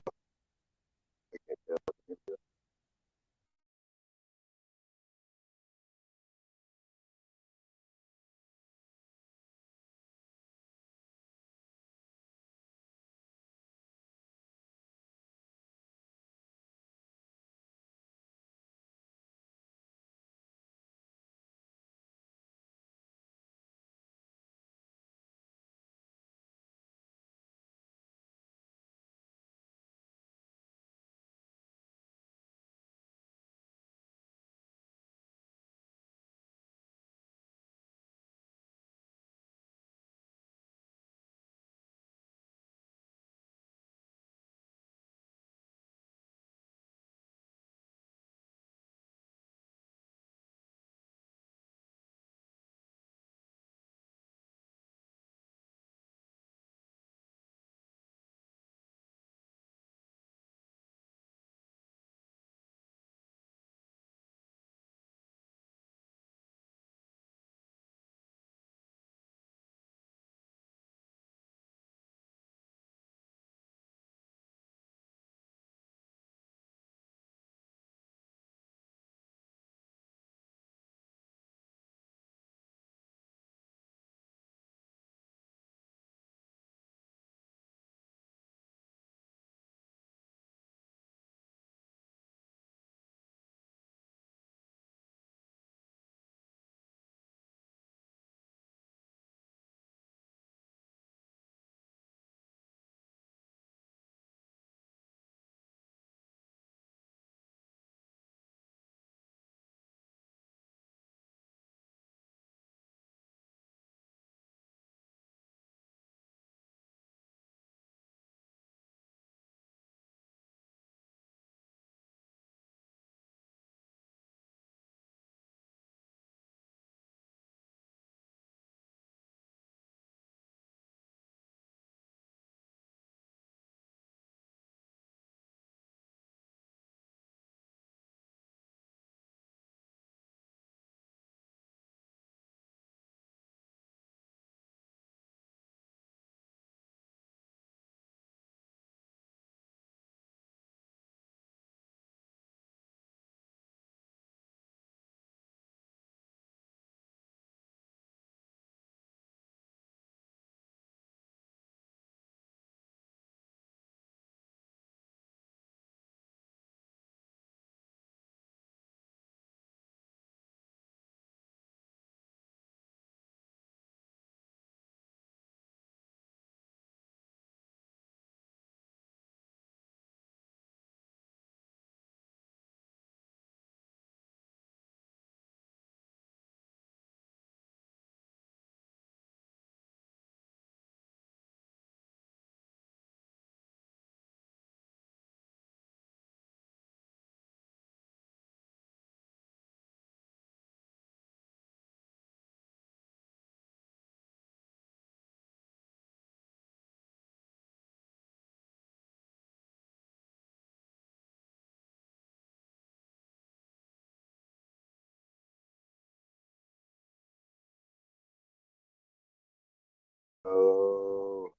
Oh,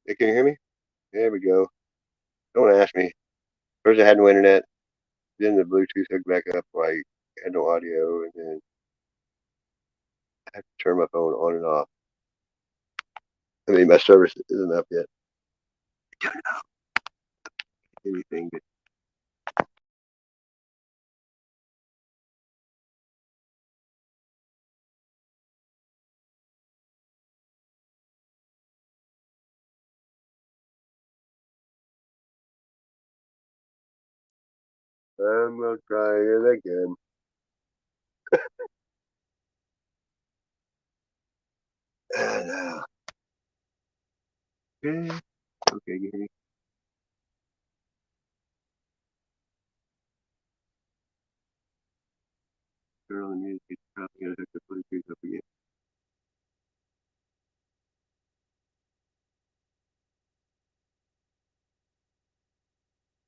hey, can you hear me? There we go. Don't ask me. First, I had no internet. Then the Bluetooth hooked back up. I had no audio, and then I had to turn my phone on and off. I mean, my service isn't up yet. Anything. I'm gonna try it again. And, okay. Okay, you hear me? Turn on the music. It's probably gonna hook the Bluetooth up again.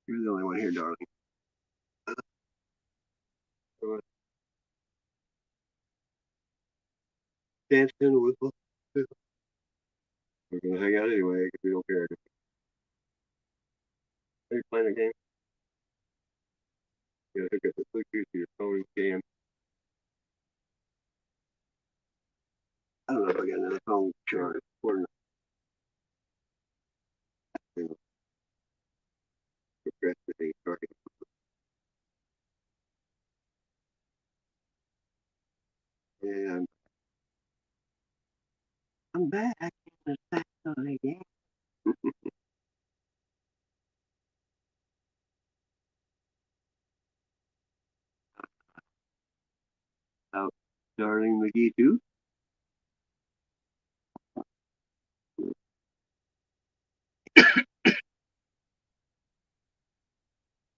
You're the only one here, darling. dancing with us. We're gonna hang out anyway because we don't care. Are you playing a game? You gotta hook up the Bluetooth to your phone cam. I don't know if I got another phone charge or not. Progress the thing starting. And I'm back in the Saturday again. Out, darling McGee too.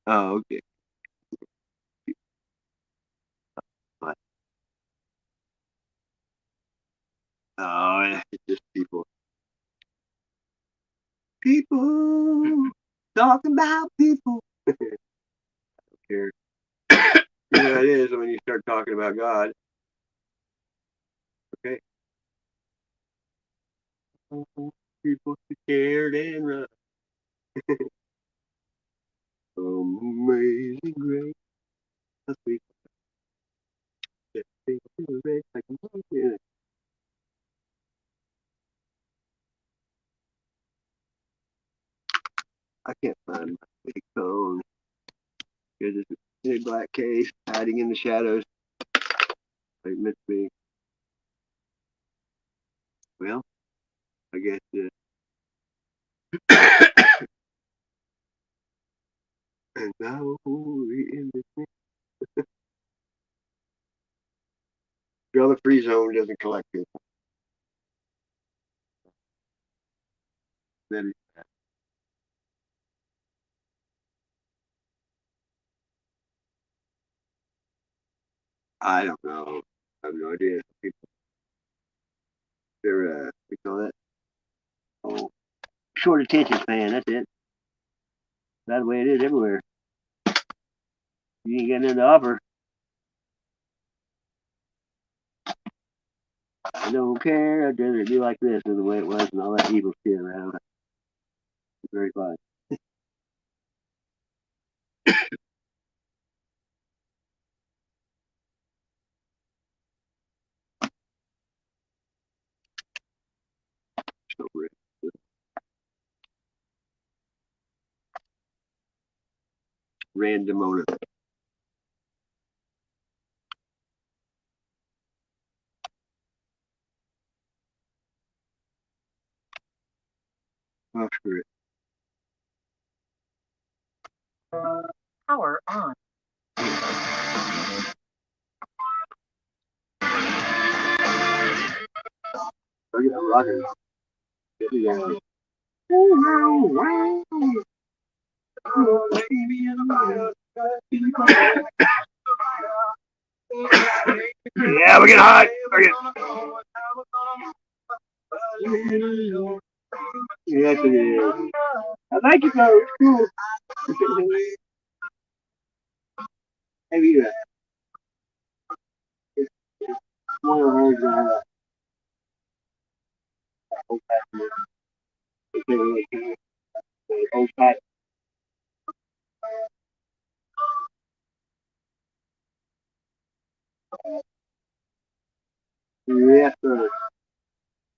Oh, okay. But, oh, yeah, it's just people. People talking about people. Care. You know, it is when you start talking about God. Okay. People scared and run. Amazing grace. That's sweet. I can't find my big phone. Because it's in a black case, hiding in the shadows. They missed me. Well, I guess and now we in the free zone doesn't collect people. Then I don't know. I have no idea. People, they're we call that short attention span. That's it. That's the way it is everywhere. You ain't got nothing to offer. I don't care. I'd rather be like this than the way it was and all that evil shit around. It's very fun. So random owner. Oh, screw it. Power on. Look at the rockers. Yeah. Yeah, we get hot. Yes, it is. I like it though. It's cool. Maybe one of hers old fashioned. Old fashioned. Yes, sir.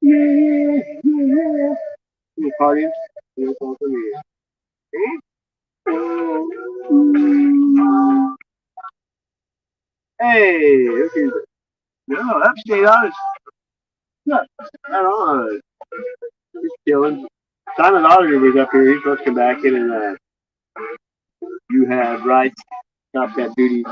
Yeah, yeah. You partying? You talking to me? Hey, okay. No, upstate honest. Not on. Just chilling. Silent auditor was up here. He's supposed to come back in and you have rights. Stop that duty.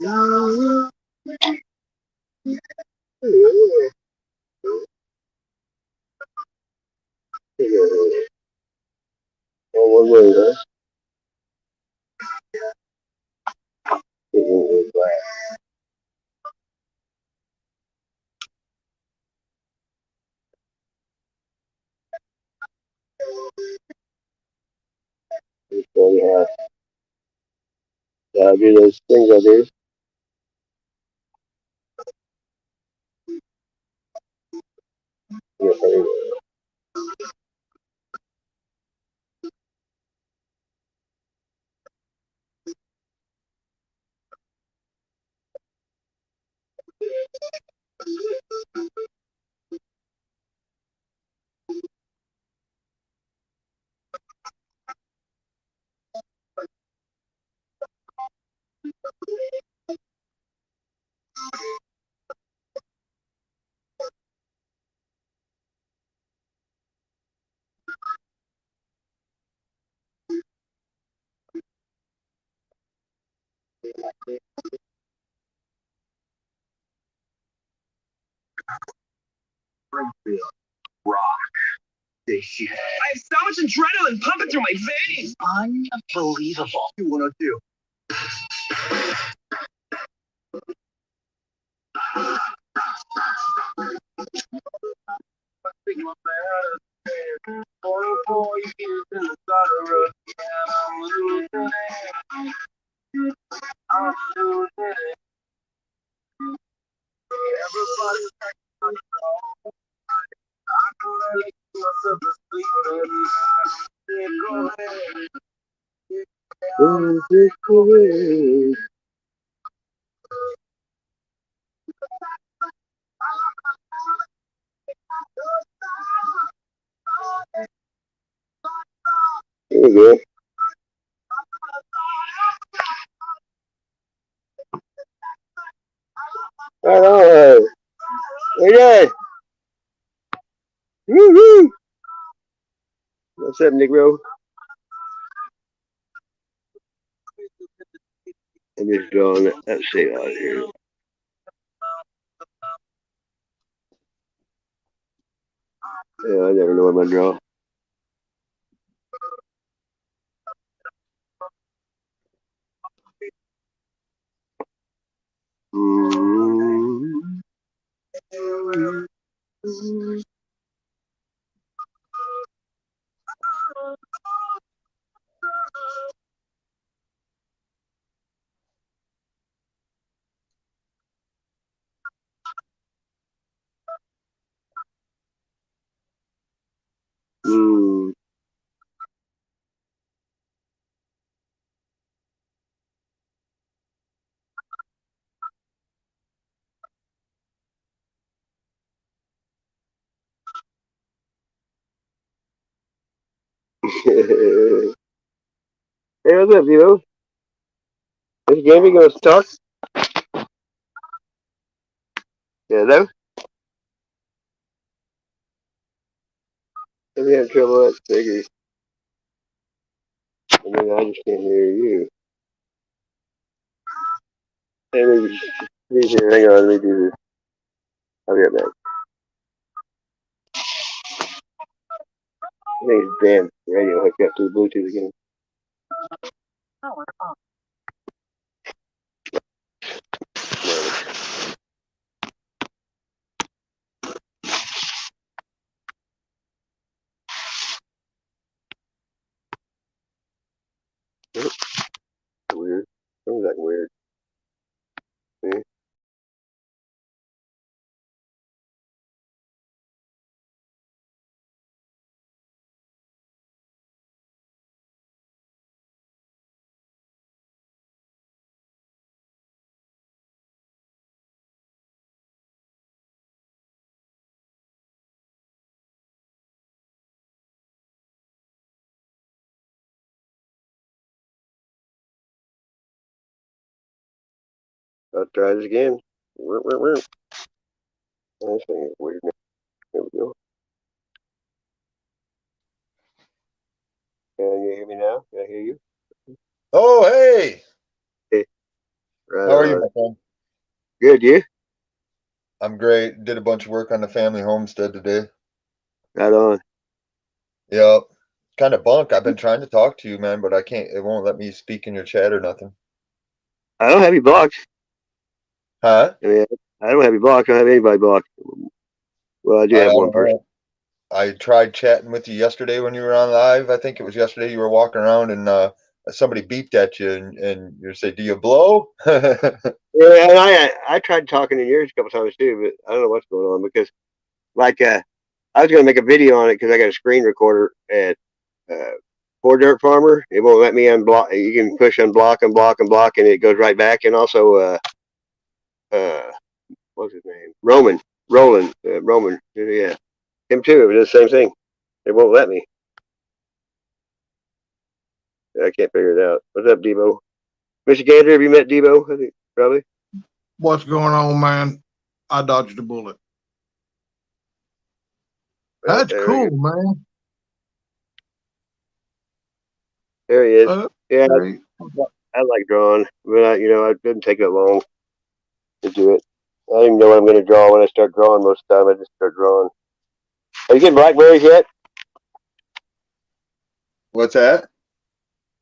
Oh, one word, huh? So yeah, I'll do those things I do. Yeah, I have so much adrenaline pumping through my veins. Unbelievable. 102. Here we go. All right. Okay. Woo-hoo. What's up, Negro? I'm just drawing that shit out here. Yeah, I never know what I'm gonna draw. Hey, what's up, Vito? Is Gammy gonna talk? Hello? I'm having trouble with that figure. I mean, I just can't hear you. Hey, hang on, let me do this. I'll be right back. I think it's damn radio hooked up to the Bluetooth again. Weird. Sounds like weird. See? I'll try this again. This thing is weird. There we go. Can you hear me now? Can I hear you? Oh, hey. Hey. Right How are you, on. my friend? Good, you? I'm great. Did a bunch of work on the family homestead today. Right on. Yep. Kind of bunk. I've been trying to talk to you, man, but I can't. It won't let me speak in your chat or nothing. I don't have you blocked. Huh? I mean, I don't have you blocked. I don't have anybody blocked. Well, I do I have one don't person. know. I tried chatting with you yesterday when you were on live. I think it was yesterday. You were walking around and somebody beeped at you and you say, "Do you blow?" Yeah, and I tried talking to yours a couple times too, but I don't know what's going on because like I was gonna make a video on it because I got a screen recorder at uh, Poor Dirt Farmer. It won't let me unblock. You can push unblock, unblock, unblock, and it goes right back. And also uh what's his name? Roman. Yeah, him too. It does the same thing. It won't let me. I can't figure it out. What's up, Debo? Michigander, have you met Debo? I think probably. What's going on, man? I dodged a bullet. That's There we cool, go. man. There he is. Yeah, Great. I like drawing, but it doesn't take that long to do it. I don't even know what I'm going to draw when I start drawing. Most of the time, I just start drawing. Are you getting blackberries yet? What's that?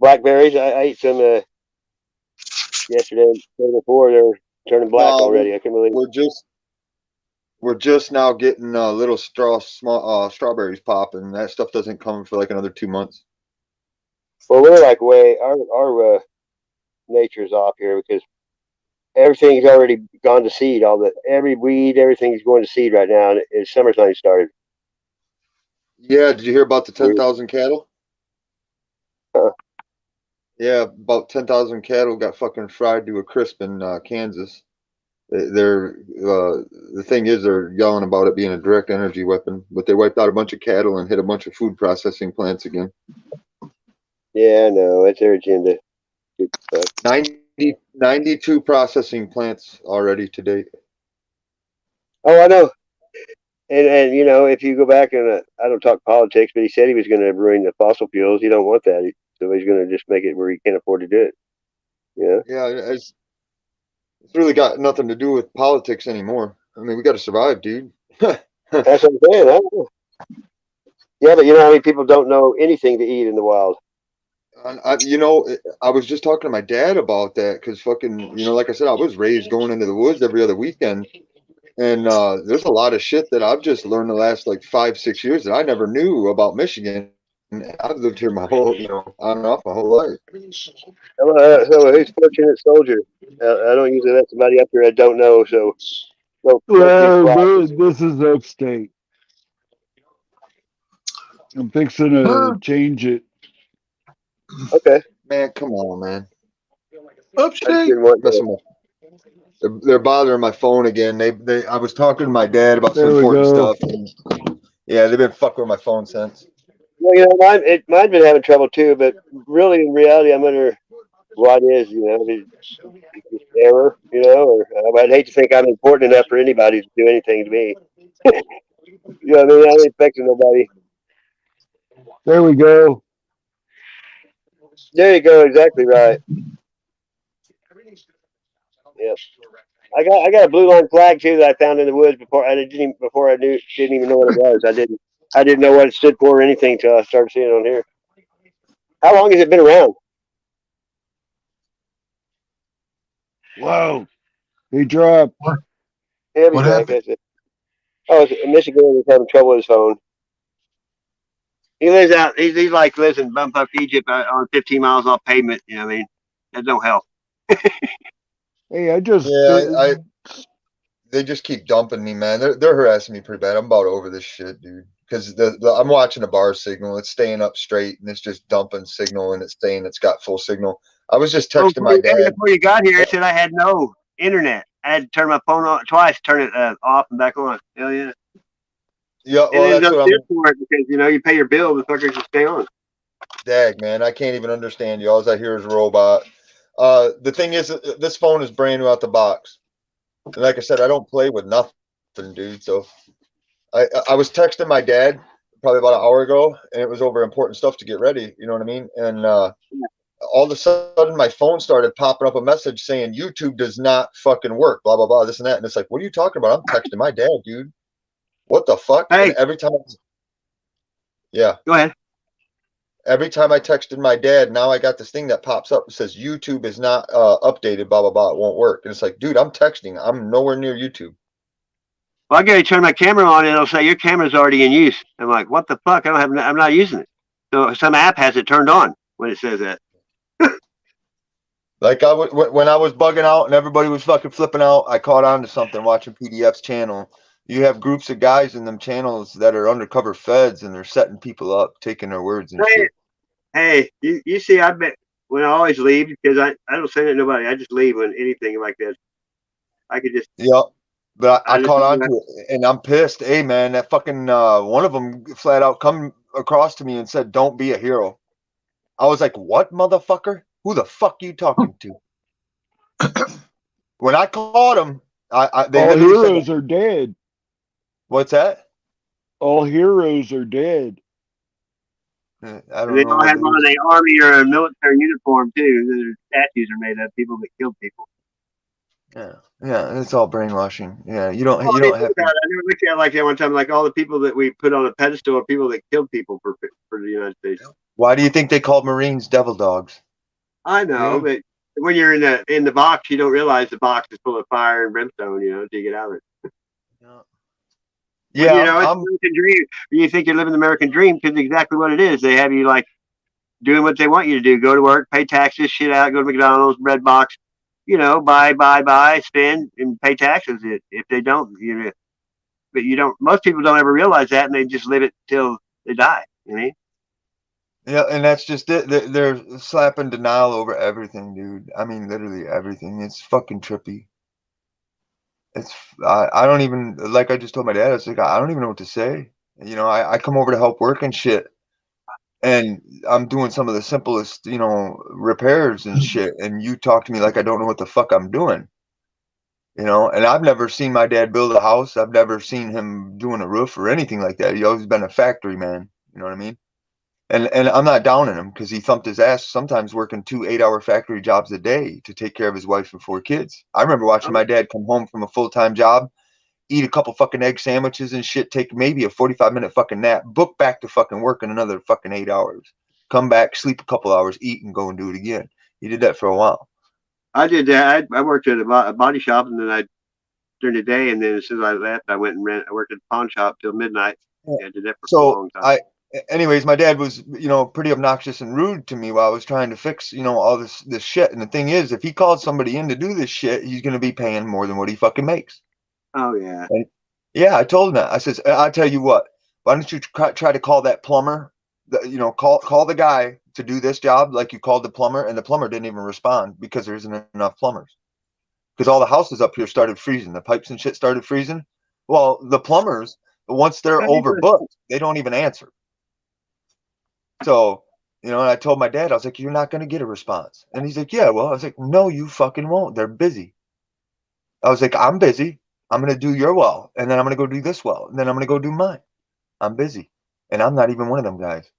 Blackberries? I ate some yesterday, the day before. They're turning black No, already. I can't believe it. we're just we're just now getting little small strawberries popping. That stuff doesn't come for like another 2 months. Well, we're like way our nature's off here because everything's already gone to seed. Every weed, everything's going to seed right now, and it's summertime started. Yeah, did you hear about the Weird. 10,000 cattle? Huh. Yeah, about 10,000 cattle got fucking fried to a crisp in Kansas. They're the thing is they're yelling about it being a direct energy weapon, but they wiped out a bunch of cattle and hit a bunch of food processing plants again. Yeah, I know. It's their agenda. Stupid fuck. 92 processing plants already to date. Oh, I know. And if you go back and I don't talk politics, but he said he was going to ruin the fossil fuels. You don't want that, so he's going to just make it where he can't afford to do it. Yeah, Yeah, it's really got nothing to do with politics anymore. I mean, we got to survive, dude. that's what I'm saying. I don't know. Yeah, but how many people don't know anything to eat in the wild? I was just talking to my dad about that because fucking, like I said, I was raised going into the woods every other weekend. And there's a lot of shit that I've just learned the last like 5, 6 years that I never knew about Michigan. I've lived here my whole, on and off my whole life. So who's fortunate soldier? I don't usually let somebody up here I don't know. So don't get sloppy. This is upstate. I'm fixing to Huh? change it. Okay, Man, come on, man. I just Upstate. didn't want to. Messing with, they're bothering my phone again. I was talking to my dad about some There we important go. stuff. And yeah, they've been fucking with my phone since. Well, mine's been having trouble too. But really, in reality, I'm under what is it's just error. Or I'd hate to think I'm important enough for anybody to do anything to me. I mean, I ain't expecting nobody. There we go. There you go. Exactly right. Yep. I got a blue line flag too that I found in the woods before I didn't even know what it was. I didn't know what it stood for or anything until I started seeing it on here. How long has it been around? Whoa. He dropped. He'll be What back. happened? That's it. Oh, Michigan is having trouble with his phone. He lives out. He's like lives in bumfuck Egypt on 15 miles off pavement. You know what I mean? That don't help. Hey, I just Yeah, they just keep dumping me, man. They're harassing me pretty bad. I'm about over this shit, dude. Because I'm watching a bar signal. It's staying up straight and it's just dumping signal and it's saying it's got full signal. I was just Oh, texting my dad. before you got here, it said I had no internet. I had to turn my phone on twice, turn it off and back on. Hell yeah. Yeah, And well, then that's I'm what I'm. there for it because you pay your bill, the fuckers just stay on. Dag, man, I can't even understand you. All I hear is robot. The thing is, this phone is brand new out the box. And like I said, I don't play with nothing, dude. So I was texting my dad probably about an hour ago, and it was over important stuff to get ready. You know what I mean? And all of a sudden my phone started popping up a message saying YouTube does not fucking work, blah blah blah, this and that. And it's like, what are you talking about? I'm texting my dad, dude. What the fuck? And Hey, yeah, go ahead. every time I texted my dad, now I got this thing that pops up that says YouTube is not updated, blah blah blah, it won't work. And it's like, dude, I'm texting, I'm nowhere near YouTube. Well, I gotta turn my camera on, and it'll say your camera's already in use. I'm like, what the fuck? I'm not using it. So some app has it turned on when it says that. Like when I was bugging out and everybody was fucking flipping out, I caught on to something watching PDF's channel. You have groups of guys in them channels that are undercover feds and they're setting people up, taking their words and shit. Hey, you see, I bet when I always leave because I don't send it to nobody. I just leave when anything like this. I could just. Yep. But I I just caught on to it and I'm pissed. Hey man, that fucking one of them flat out come across to me and said, "Don't be a hero." I was like, "What, motherfucker? Who the fuck you talking to?" When I caught him, they All literally said, heroes are dead. "What's that?" All heroes are dead. I They don't know all what have it on is. an army or a military uniform too. Their statues are made of people that killed people. Yeah, yeah, it's all brainwashing. Yeah, you Well, don't I you mean, don't think have about to. it. I never looked at it like that one time. Like all the people that we put on a pedestal are people that killed people for the United States. Why do you think they called Marines devil dogs? I know, Yeah. but when you're in the box, you don't realize the box is full of fire and brimstone. You know, until you get out of it. When Yeah, you know it's I'm American dream. You think you're living the American dream because exactly what it is. They have you like doing what they want you to do. Go to work, pay taxes, shit out, go to McDonald's, bread box. You know, buy, spend, and pay taxes. If they don't, you know, but you don't. Most people don't ever realize that, and they just live it till they die. You know. yeah, and that's just it. They're slapping denial over everything, dude. I mean, literally everything. It's fucking trippy. It's I don't even like I just told my dad. I was like, I don't even know what to say. You know, I come over to help work and shit, and I'm doing some of the simplest, repairs and shit, and you talk to me like I don't know what the fuck I'm doing. And I've never seen my dad build a house. I've never seen him doing a roof or anything like that. He's always been a factory man. You know what I mean? And I'm not downing him because he thumped his ass sometimes working 2 8-hour factory jobs a day to take care of his wife and 4 kids. I remember watching my dad come home from a full-time job, eat a couple fucking egg sandwiches and shit, take maybe a 45-minute fucking nap, book back to fucking work in another fucking 8 hours, come back, sleep a couple hours, eat, and go and do it again. He did that for a while. I did that. I worked at a body shop, and then I during the day, and then as soon as I left, I went and I worked at the pawn shop till midnight. Yeah, I did that for a So long time. anyways, my dad was, pretty obnoxious and rude to me while I was trying to fix, all this shit. And the thing is, if he called somebody in to do this shit, he's going to be paying more than what he fucking makes. Oh yeah. And yeah, I told him that. I says, I'll tell you what, why don't you try to call that plumber, call the guy to do this job like you called the plumber, and the plumber didn't even respond because there isn't enough plumbers. Because all the houses up here started freezing. The pipes and shit started freezing. Well, the plumbers, once they're overbooked, they don't even answer. So, and I told my dad, I was like, you're not going to get a response. And he's like, yeah, well, I was like, no, you fucking won't. They're busy. I was like, I'm busy. I'm going to do your well. And then I'm going to go do this well. And then I'm going to go do mine. I'm busy. And I'm not even one of them guys.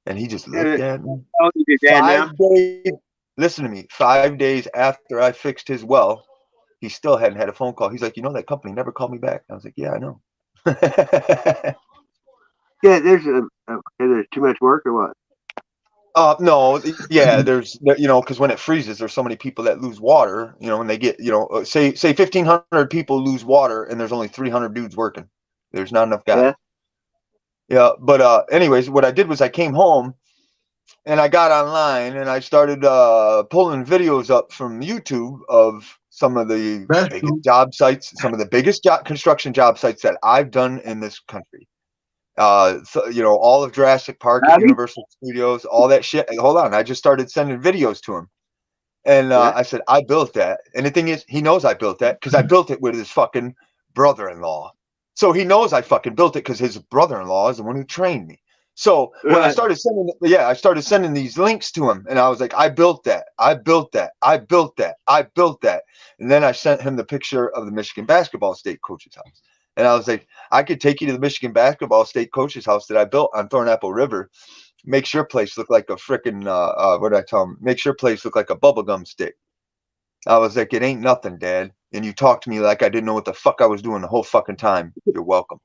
And he just looked at me. Oh, your dad now? 5 days, listen to me, 5 days after I fixed his well, he still hadn't had a phone call. He's like, that company never called me back. I was like, yeah, I know. Yeah, there's too much work or what? No, yeah, there's, because when it freezes, there's so many people that lose water, when they get, say 1,500 people lose water and there's only 300 dudes working. There's not enough guys. Yeah. But anyways, what I did was I came home and I got online and I started pulling videos up from YouTube of some of the biggest job sites, some of the biggest construction job sites that I've done in this country. So, all of Jurassic Park at Universal Studios, all that shit. Hold on, I just started sending videos to him, and I said I built that. And the thing is, he knows I built that because I built it with his fucking brother-in-law. So he knows I fucking built it because his brother-in-law is the one who trained me. So when I started sending these links to him, and I was like, I built that, I built that, I built that, I built that, and then I sent him the picture of the Michigan basketball state coach's house. And I was like, I could take you to the Michigan basketball state coach's house that I built on Thornapple River. makes your place look like a frickin' what did I tell him? Makes your place look like a bubblegum stick. I was like, it ain't nothing, Dad. And you talked to me like I didn't know what the fuck I was doing the whole fucking time. You're welcome.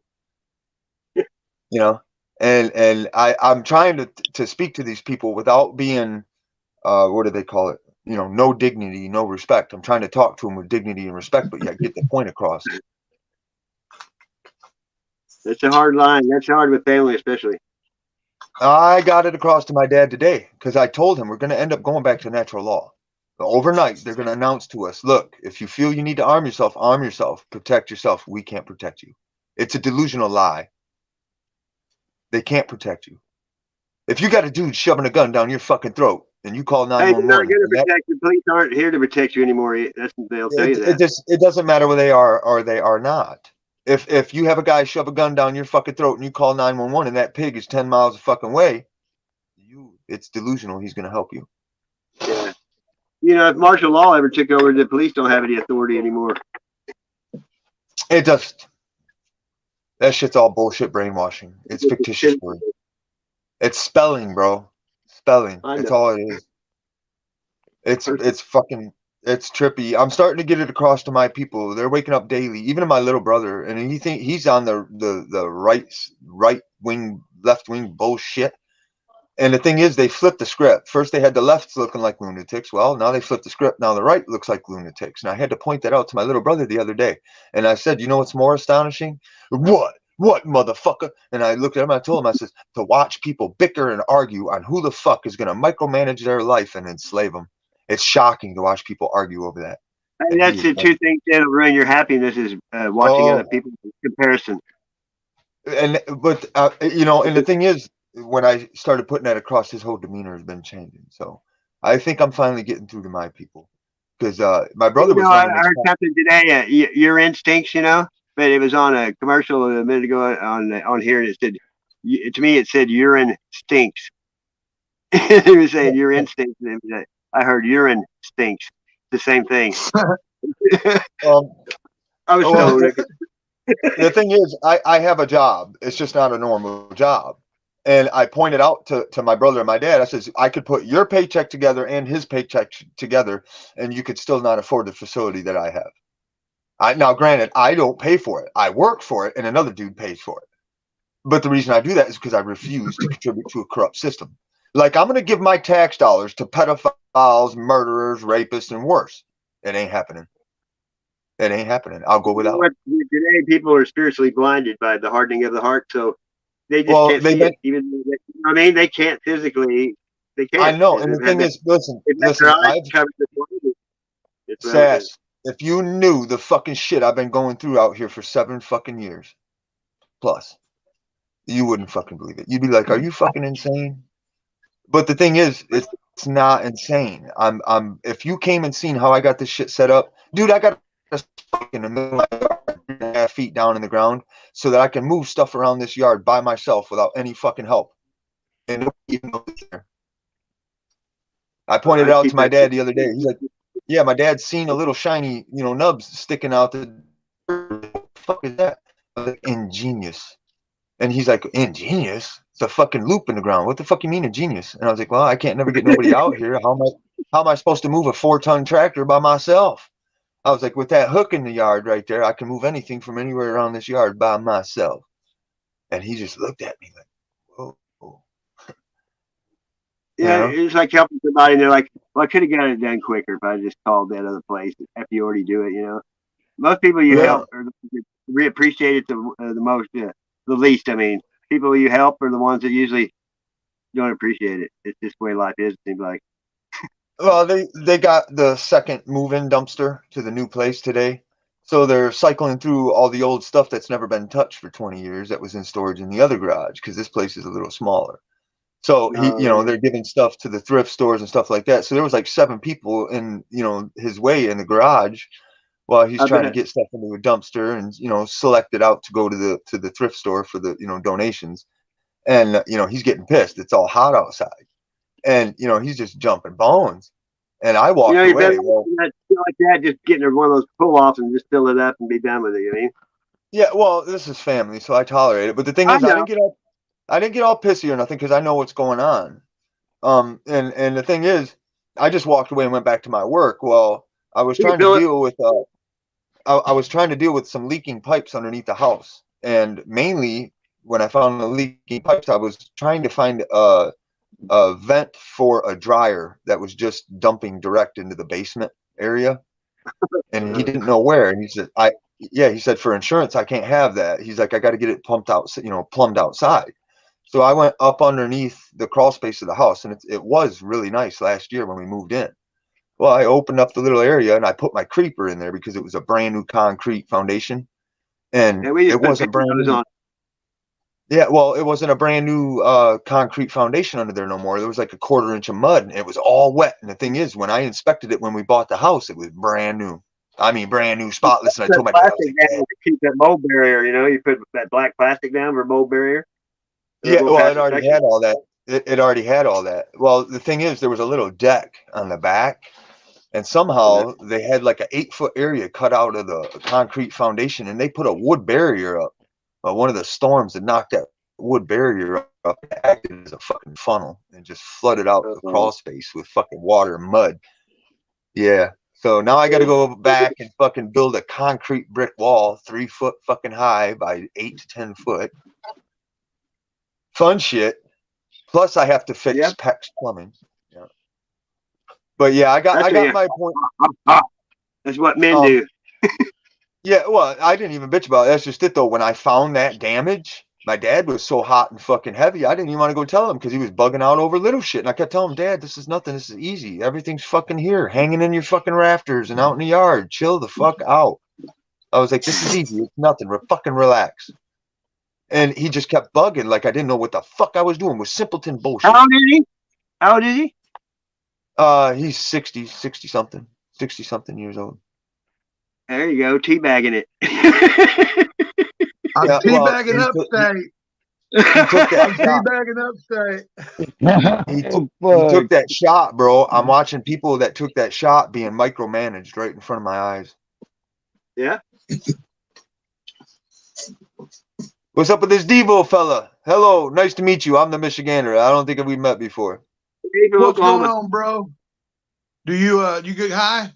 You know, and I'm trying to speak to these people without being what do they call it? You know, no dignity, no respect. I'm trying to talk to them with dignity and respect, but yet get the point across. That's a hard line. That's hard with family, especially. I got it across to my dad today because I told him we're going to end up going back to natural law. Overnight, they're going to announce to us, look, if you feel you need to arm yourself, protect yourself. We can't protect you. It's a delusional lie. They can't protect you. If you got a dude shoving a gun down your fucking throat and you call Hey, they're not 911, going to protect you. Police aren't here to protect you anymore. They'll tell you that. it doesn't matter where they are or they are not. If you have a guy shove a gun down your fucking throat and you call 911 and that pig is 10 miles a fucking way, it's delusional. He's going to help you. Yeah. You know, if martial law ever took over, the police don't have any authority anymore. It just, that shit's all bullshit brainwashing. It's fictitious word. It's spelling, bro. Spelling. That's all it is. It's fucking, it's trippy. I'm starting to get it across to my people. They're waking up daily, even to my little brother, and he's on the right wing, left wing bullshit. And the thing is, they flipped the script. First, they had the lefts looking like lunatics. Well, now they flipped the script. Now the right looks like lunatics. And I had to point that out to my little brother the other day. And I said, you know what's more astonishing? What, motherfucker? And I looked at him. I told him, I said, to watch people bicker and argue on who the fuck is going to micromanage their life and enslave them. It's shocking to watch people argue over that. And that's the two things that'll ruin your happiness is watching other people's comparison. But you know, and the thing is, when I started putting that across, his whole demeanor has been changing. So I think I'm finally getting through to my people because my brother was. I heard something today. Your instincts, you know, but it was on a commercial a minute ago on here, and it said, to me, it said urine stinks. He was saying your instincts. I heard urine stinks. The same thing. I was told. The thing is, I have a job. It's just not a normal job. And I pointed out to my brother and my dad, I says, I could put your paycheck together and his paycheck together, and you could still not afford the facility that I have. Now, granted, I don't pay for it. I work for it, and another dude pays for it. But the reason I do that is because I refuse to contribute to a corrupt system. Like, I'm going to give my tax dollars to pedophiles, murderers, rapists, and worse. It ain't happening. It ain't happening. I'll go without. Today, people are spiritually blinded by the hardening of the heart, so they just can't see it. Even you know what I mean, they can't physically. They can't. I know, and the thing is, listen. Sass, if you knew the fucking shit I've been going through out here for 7 fucking years, plus, you wouldn't fucking believe it. You'd be like, "Are you fucking insane?" But the thing is, it's not insane. If you came and seen how I got this shit set up, dude, I got in the middle of my yard, 3.5 feet down in the ground, so that I can move stuff around this yard by myself without any fucking help. And nobody even knows it's there. I pointed it out to my dad the other day. He's like, "Yeah, my dad's seen a little shiny, nubs sticking out the. What the fuck is that?" I was like, "Ingenious." And he's like, "Ingenious? It's a fucking loop in the ground. What the fuck you mean ingenious?" And I was like, "Well, I can't never get nobody out here. How am I supposed to move a 4-ton tractor by myself?" I was like, "With that hook in the yard right there, I can move anything from anywhere around this yard by myself." And he just looked at me like, "Whoa." Yeah, it's like helping somebody. And they're like, "Well, I could have got it done quicker if I just called that other place after you already do it." You know, most people you help are appreciate it the most, the least. I mean, people you help are the ones that usually don't appreciate it. It's just the way life is. It seems like. Well, they got the second move-in dumpster to the new place today. So they're cycling through all the old stuff that's never been touched for 20 years that was in storage in the other garage because this place is a little smaller. So they're giving stuff to the thrift stores and stuff like that. So there was like 7 people in, his way in the garage while he's trying to get stuff into a dumpster and, select it out to go to the thrift store for the, donations. And, he's getting pissed. It's all hot outside. And, he's just jumping bones. And I walked away. Like that, just getting one of those pull-offs and just fill it up and be done with it, you mean? Yeah, well, this is family, so I tolerate it. But the thing is, I didn't get up. I didn't get all pissy or nothing because I know what's going on. And the thing is, I just walked away and went back to my work. Well, I was trying to deal with I was trying to deal with some leaking pipes underneath the house, and mainly when I found the leaking pipes, I was trying to find a vent for a dryer that was just dumping direct into the basement area, and he didn't know where. And he said, he said, for insurance, I can't have that. He's like, I got to get it pumped out, plumbed outside. So I went up underneath the crawl space of the house, and it was really nice last year when we moved in. Well, I opened up the little area and I put my creeper in there because it was a brand new concrete foundation, and Yeah, we just it put wasn't brand pictures new. on. Yeah, well, it wasn't a brand new concrete foundation under there no more. There was like a 1/4 inch of mud, and it was all wet. And the thing is, when I inspected it when we bought the house, it was brand new. I mean, brand new, spotless. And I That told my dad, I was plastic like, down Dad, to keep that mold barrier. You know, you put that black plastic down for mold barrier. yeah, Little well, pass it already protection. had all that. It already had all that. Well, the thing is, there was a little deck on the back, and somehow they had like an 8-foot area cut out of the concrete foundation, and they put a wood barrier up. One of the storms had knocked that wood barrier up, and acted as a fucking funnel, and just flooded out the crawl space with fucking water and mud. Yeah. So now I got to go back and fucking build a concrete brick wall, 3 foot fucking high by 8 to 10 foot. Fun shit. Plus, I have to fix PEX plumbing. Yeah. But yeah, I got my point. That's what men do. Yeah, well, I didn't even bitch about it. That's just it, though. When I found that damage, my dad was so hot and fucking heavy, I didn't even want to go tell him because he was bugging out over little shit. And I kept telling him, Dad, this is nothing. This is easy. Everything's fucking here, hanging in your fucking rafters and out in the yard. Chill the fuck out. I was like, this is easy. It's nothing. Fucking relax. And he just kept bugging like I didn't know what the fuck I was doing with simpleton bullshit. How old is he? How old is he? He's 60 something years old. There you go, teabagging it. I'm teabagging upstate. I'm teabagging upstate. He took that shot, bro. I'm watching people that took that shot being micromanaged right in front of my eyes. Yeah. What's up with this Devo fella? Hello, nice to meet you. I'm the Michigander. I don't think we've met before. What's going on, bro? Do you get high?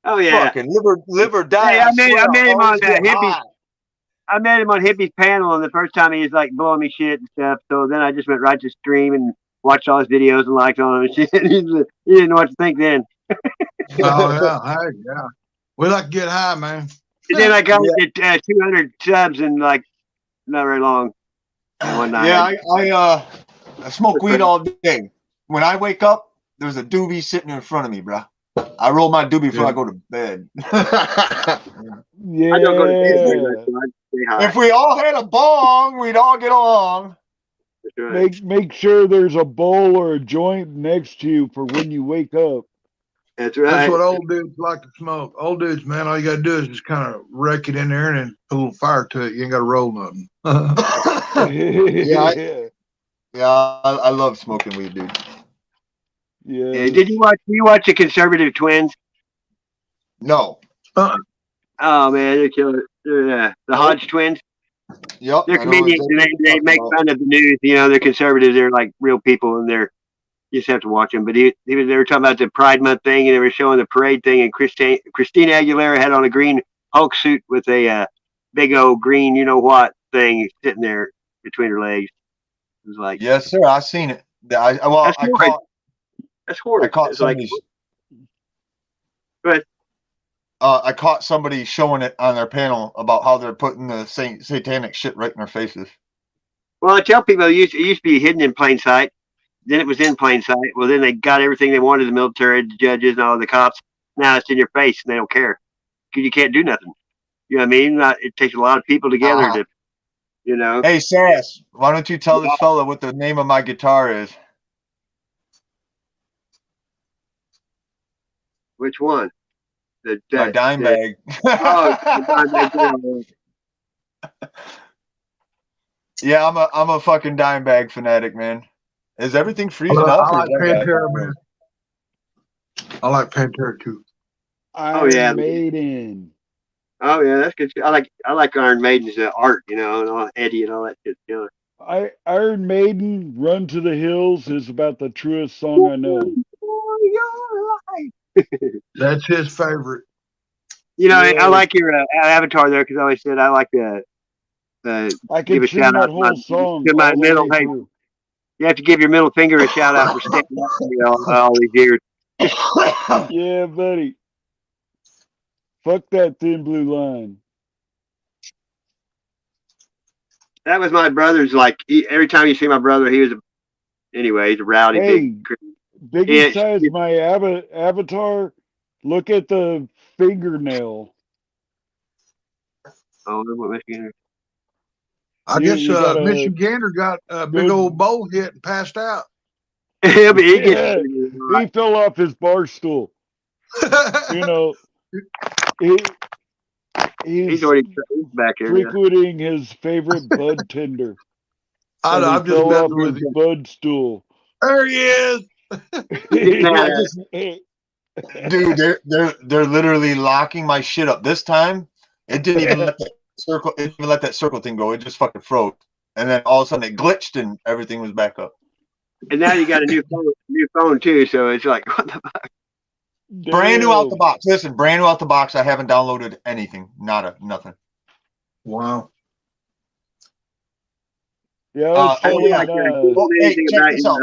Oh yeah. Fucking liver die. Hey, I met him on that hippie. I met him on Hippie's panel, and the first time he was like blowing me shit and stuff. So then I just went right to stream and watched all his videos and liked on him and shit. He didn't know what to think then. Oh yeah, hey, yeah. We like to get high, man. And then I got 200 subs in like not very long. One night. Yeah, I smoke weed all day. When I wake up, there's a doobie sitting in front of me, bro. I roll my doobie before I go to bed. Yeah. I don't go to bed very much, so I stay high. If we all had a bong, we'd all get along. That's right. Make sure there's a bowl or a joint next to you for when you wake up. That's right. That's what old dudes like to smoke. Old dudes, man, all you gotta do is just kind of wreck it in there and then put a little fire to it. You ain't gotta roll nothing. I love smoking weed, dude. Yeah. Did you watch the Conservative Twins? No. Oh man, they're killer. They're the Hodge twins. Yep. They're comedians and they make fun of the news. You know, they're conservatives. They're like real people, and you just have to watch them. But they were talking about the Pride Month thing, and they were showing the parade thing. And Christina Aguilera had on a green Hulk suit with a big old green, you know what thing sitting there between her legs. It was like, yes, sir. I seen it. That's horrid. I caught somebody. Go ahead. I caught somebody showing it on their panel about how they're putting the satanic shit right in their faces. Well, I tell people it used to be hidden in plain sight. Then it was in plain sight. Well, then they got everything they wanted, the military, the judges, and all the cops. Now it's in your face, and they don't care because you can't do nothing. You know what I mean? It takes a lot of people together to, you know. Hey, Sass, why don't you tell this fella what the name of my guitar is? Which one? My dime bag. Yeah, I'm a fucking dime bag fanatic, man. Is everything freezing up? I like Pantera, man. I like Pantera too. Iron Maiden. Oh yeah, that's good. I like Iron Maiden's art, you know, and all Eddie and all that shit. You know. Iron Maiden, "Run to the Hills" is about the truest song I know. That's his favorite. You know, I Yeah, like your avatar there because I always said I like to I give could a sing shout out that whole song to my all the middle. way Hey, through. you have to give your middle finger a shout out for sticking up for me all these years. Yeah, buddy. Fuck that thin blue line. That was my brother's. Like every time you see my brother, he was anyway. He's a rowdy big. Hey, biggest It's, size my avatar. Look at the fingernail. oh, what Michigan? I You guess you got a Mission Gander got a big good. old bowl hit and passed out. He gets. Yeah, he fell off his bar stool. You know, he He's he's already back there. Yeah. frequenting his favorite bud tender, I, and he I'm just fell off messing his with you. bud stool. There he is. He's mad I at just, dude, they're literally locking my shit up. This time, it didn't even let that circle. It didn't even let that circle thing go. It just fucking froze, and then all of a sudden it glitched and everything was back up. and now you got a new phone too. So it's like, what the fuck? Brand new out the Damn. box. Listen, brand new out the box. I haven't downloaded anything. Nothing. Wow. Yeah, I was I don't Oh yeah. like telling Oh, hey, anything check about this out.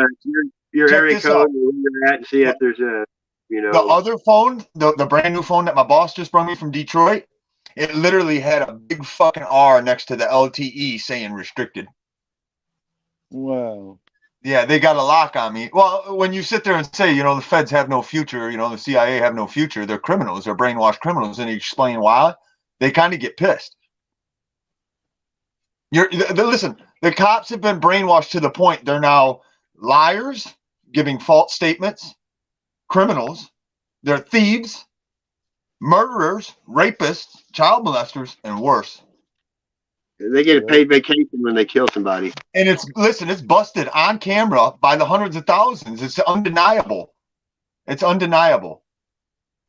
your Check area this code out. and where you're at and see if there's a The other phone, the brand new phone that my boss just brought me from Detroit, it literally had a big fucking R next to the LTE saying restricted. wow. Yeah, they got a lock on me. Well, when you sit there and say, the feds have no future, the CIA have no future, they're criminals, they're brainwashed criminals, and you explain why, they kind of get pissed. Listen, the cops have been brainwashed to the point they're now liars, giving false statements, criminals, they're thieves, murderers, rapists, child molesters, and worse. they get a paid vacation when they kill somebody. And it's busted on camera by the hundreds of thousands. It's undeniable. It's undeniable.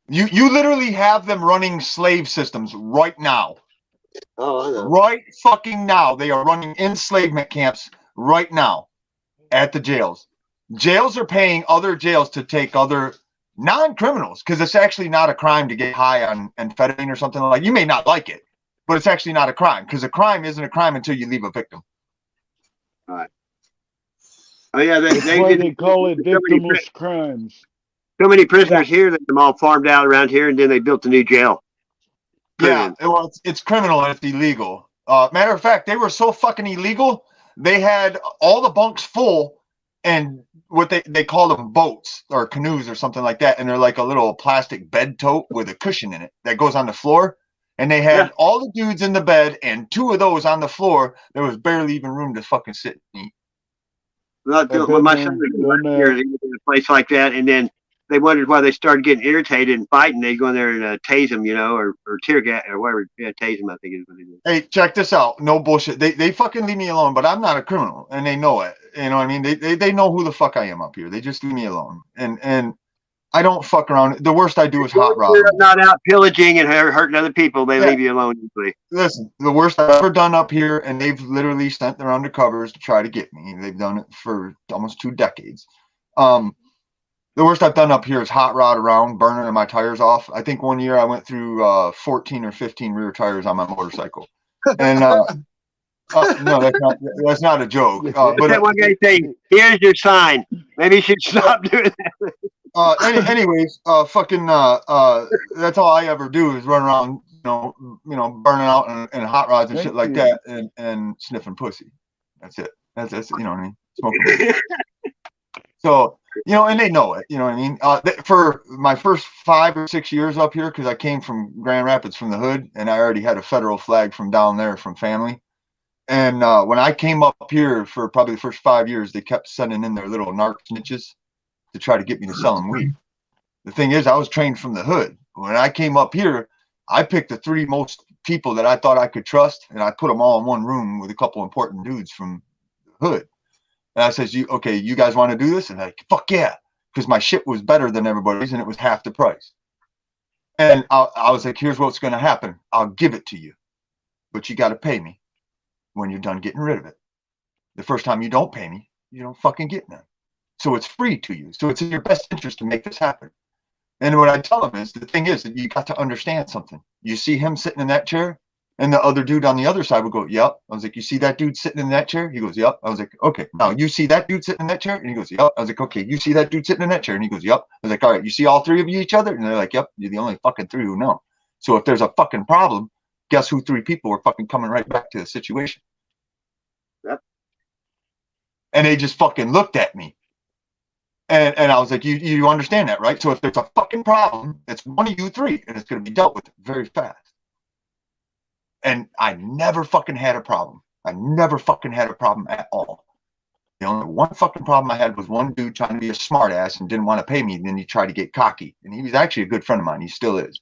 You literally have them running slave systems right now. Oh, I know. Right fucking now. They are running enslavement camps right now at the jails. Jails are paying other jails to take other non-criminals because it's actually not a crime to get high on amphetamine or something like that. You may not like it, but it's actually not a crime because a crime isn't a crime until you leave a victim. All right. Oh yeah, That's why they call it victimless crimes. so many prisoners here that them all farmed out around here, and then they built a new jail. Yeah, well, it's criminal and it's illegal. Matter of fact, they were so fucking illegal, they had all the bunks full and what they call them boats or canoes or something like that. And they're like a little plastic bed tote with a cushion in it that goes on the floor. And they had all the dudes in the bed and two of those on the floor. There was barely even room to fucking sit and eat. When my son was here, he was in a place like that, and then they wondered why they started getting irritated and fighting. They'd go in there and tase them, or tear gas or whatever. Yeah, tase them, I think is what it is. Hey, check this out. No bullshit. They fucking leave me alone, but I'm not a criminal, and they know it. You know what I mean? They know who the fuck I am up here. They just leave me alone, and I don't fuck around. The worst I do is hot rod. You're not out pillaging and hurting other people. They leave you alone usually. Listen, the worst I've ever done up here, and they've literally sent their undercovers to try to get me. They've done it for almost 2 decades. The worst I've done up here is hot rod around, burning my tires off. I think one year I went through 14 or 15 rear tires on my motorcycle. And no, that's not a joke. But that one guy saying, "Here's your sign. Maybe you should stop doing that." Anyways, that's all I ever do is run around, burning out and hot rods and shit like that, and sniffing pussy. That's it. That's you know what I mean? Smoking. So, and they know it, you know what I mean? For my first 5 or 6 years up here, because I came from Grand Rapids from the hood, and I already had a federal flag from down there from family. And when I came up here for probably the first 5 years, they kept sending in their little narc snitches to try to get me to sell them weed. The thing is, I was trained from the hood. When I came up here, I picked the 3 most people that I thought I could trust, and I put them all in one room with a couple important dudes from the hood. And I says, you guys want to do this? And they're like, fuck yeah. Because my shit was better than everybody's and it was half the price. And I was like, here's what's going to happen. I'll give it to you. But you got to pay me when you're done getting rid of it. The first time you don't pay me, you don't fucking get none. So it's free to you. So it's in your best interest to make this happen. And what I tell him is, the thing is that you got to understand something. You see him sitting in that chair, and the other dude on the other side would go, yep. I was like, you see that dude sitting in that chair? He goes, yep. I was like, okay. Now you see that dude sitting in that chair? And he goes, yep. I was like, okay. You see that dude sitting in that chair? And he goes, yep. I was like, all right. You see all three of you each other? And they're like, yep. You're the only fucking three who know. So if there's a fucking problem, guess who three people are fucking coming right back to the situation? Yep. And they just fucking looked at me. And I was like, you understand that, right? So if there's a fucking problem, it's one of you three, and it's going to be dealt with very fast. And I never fucking had a problem. I never fucking had a problem at all. The only one fucking problem I had was one dude trying to be a smart ass and didn't want to pay me. And then he tried to get cocky. And he was actually a good friend of mine. He still is.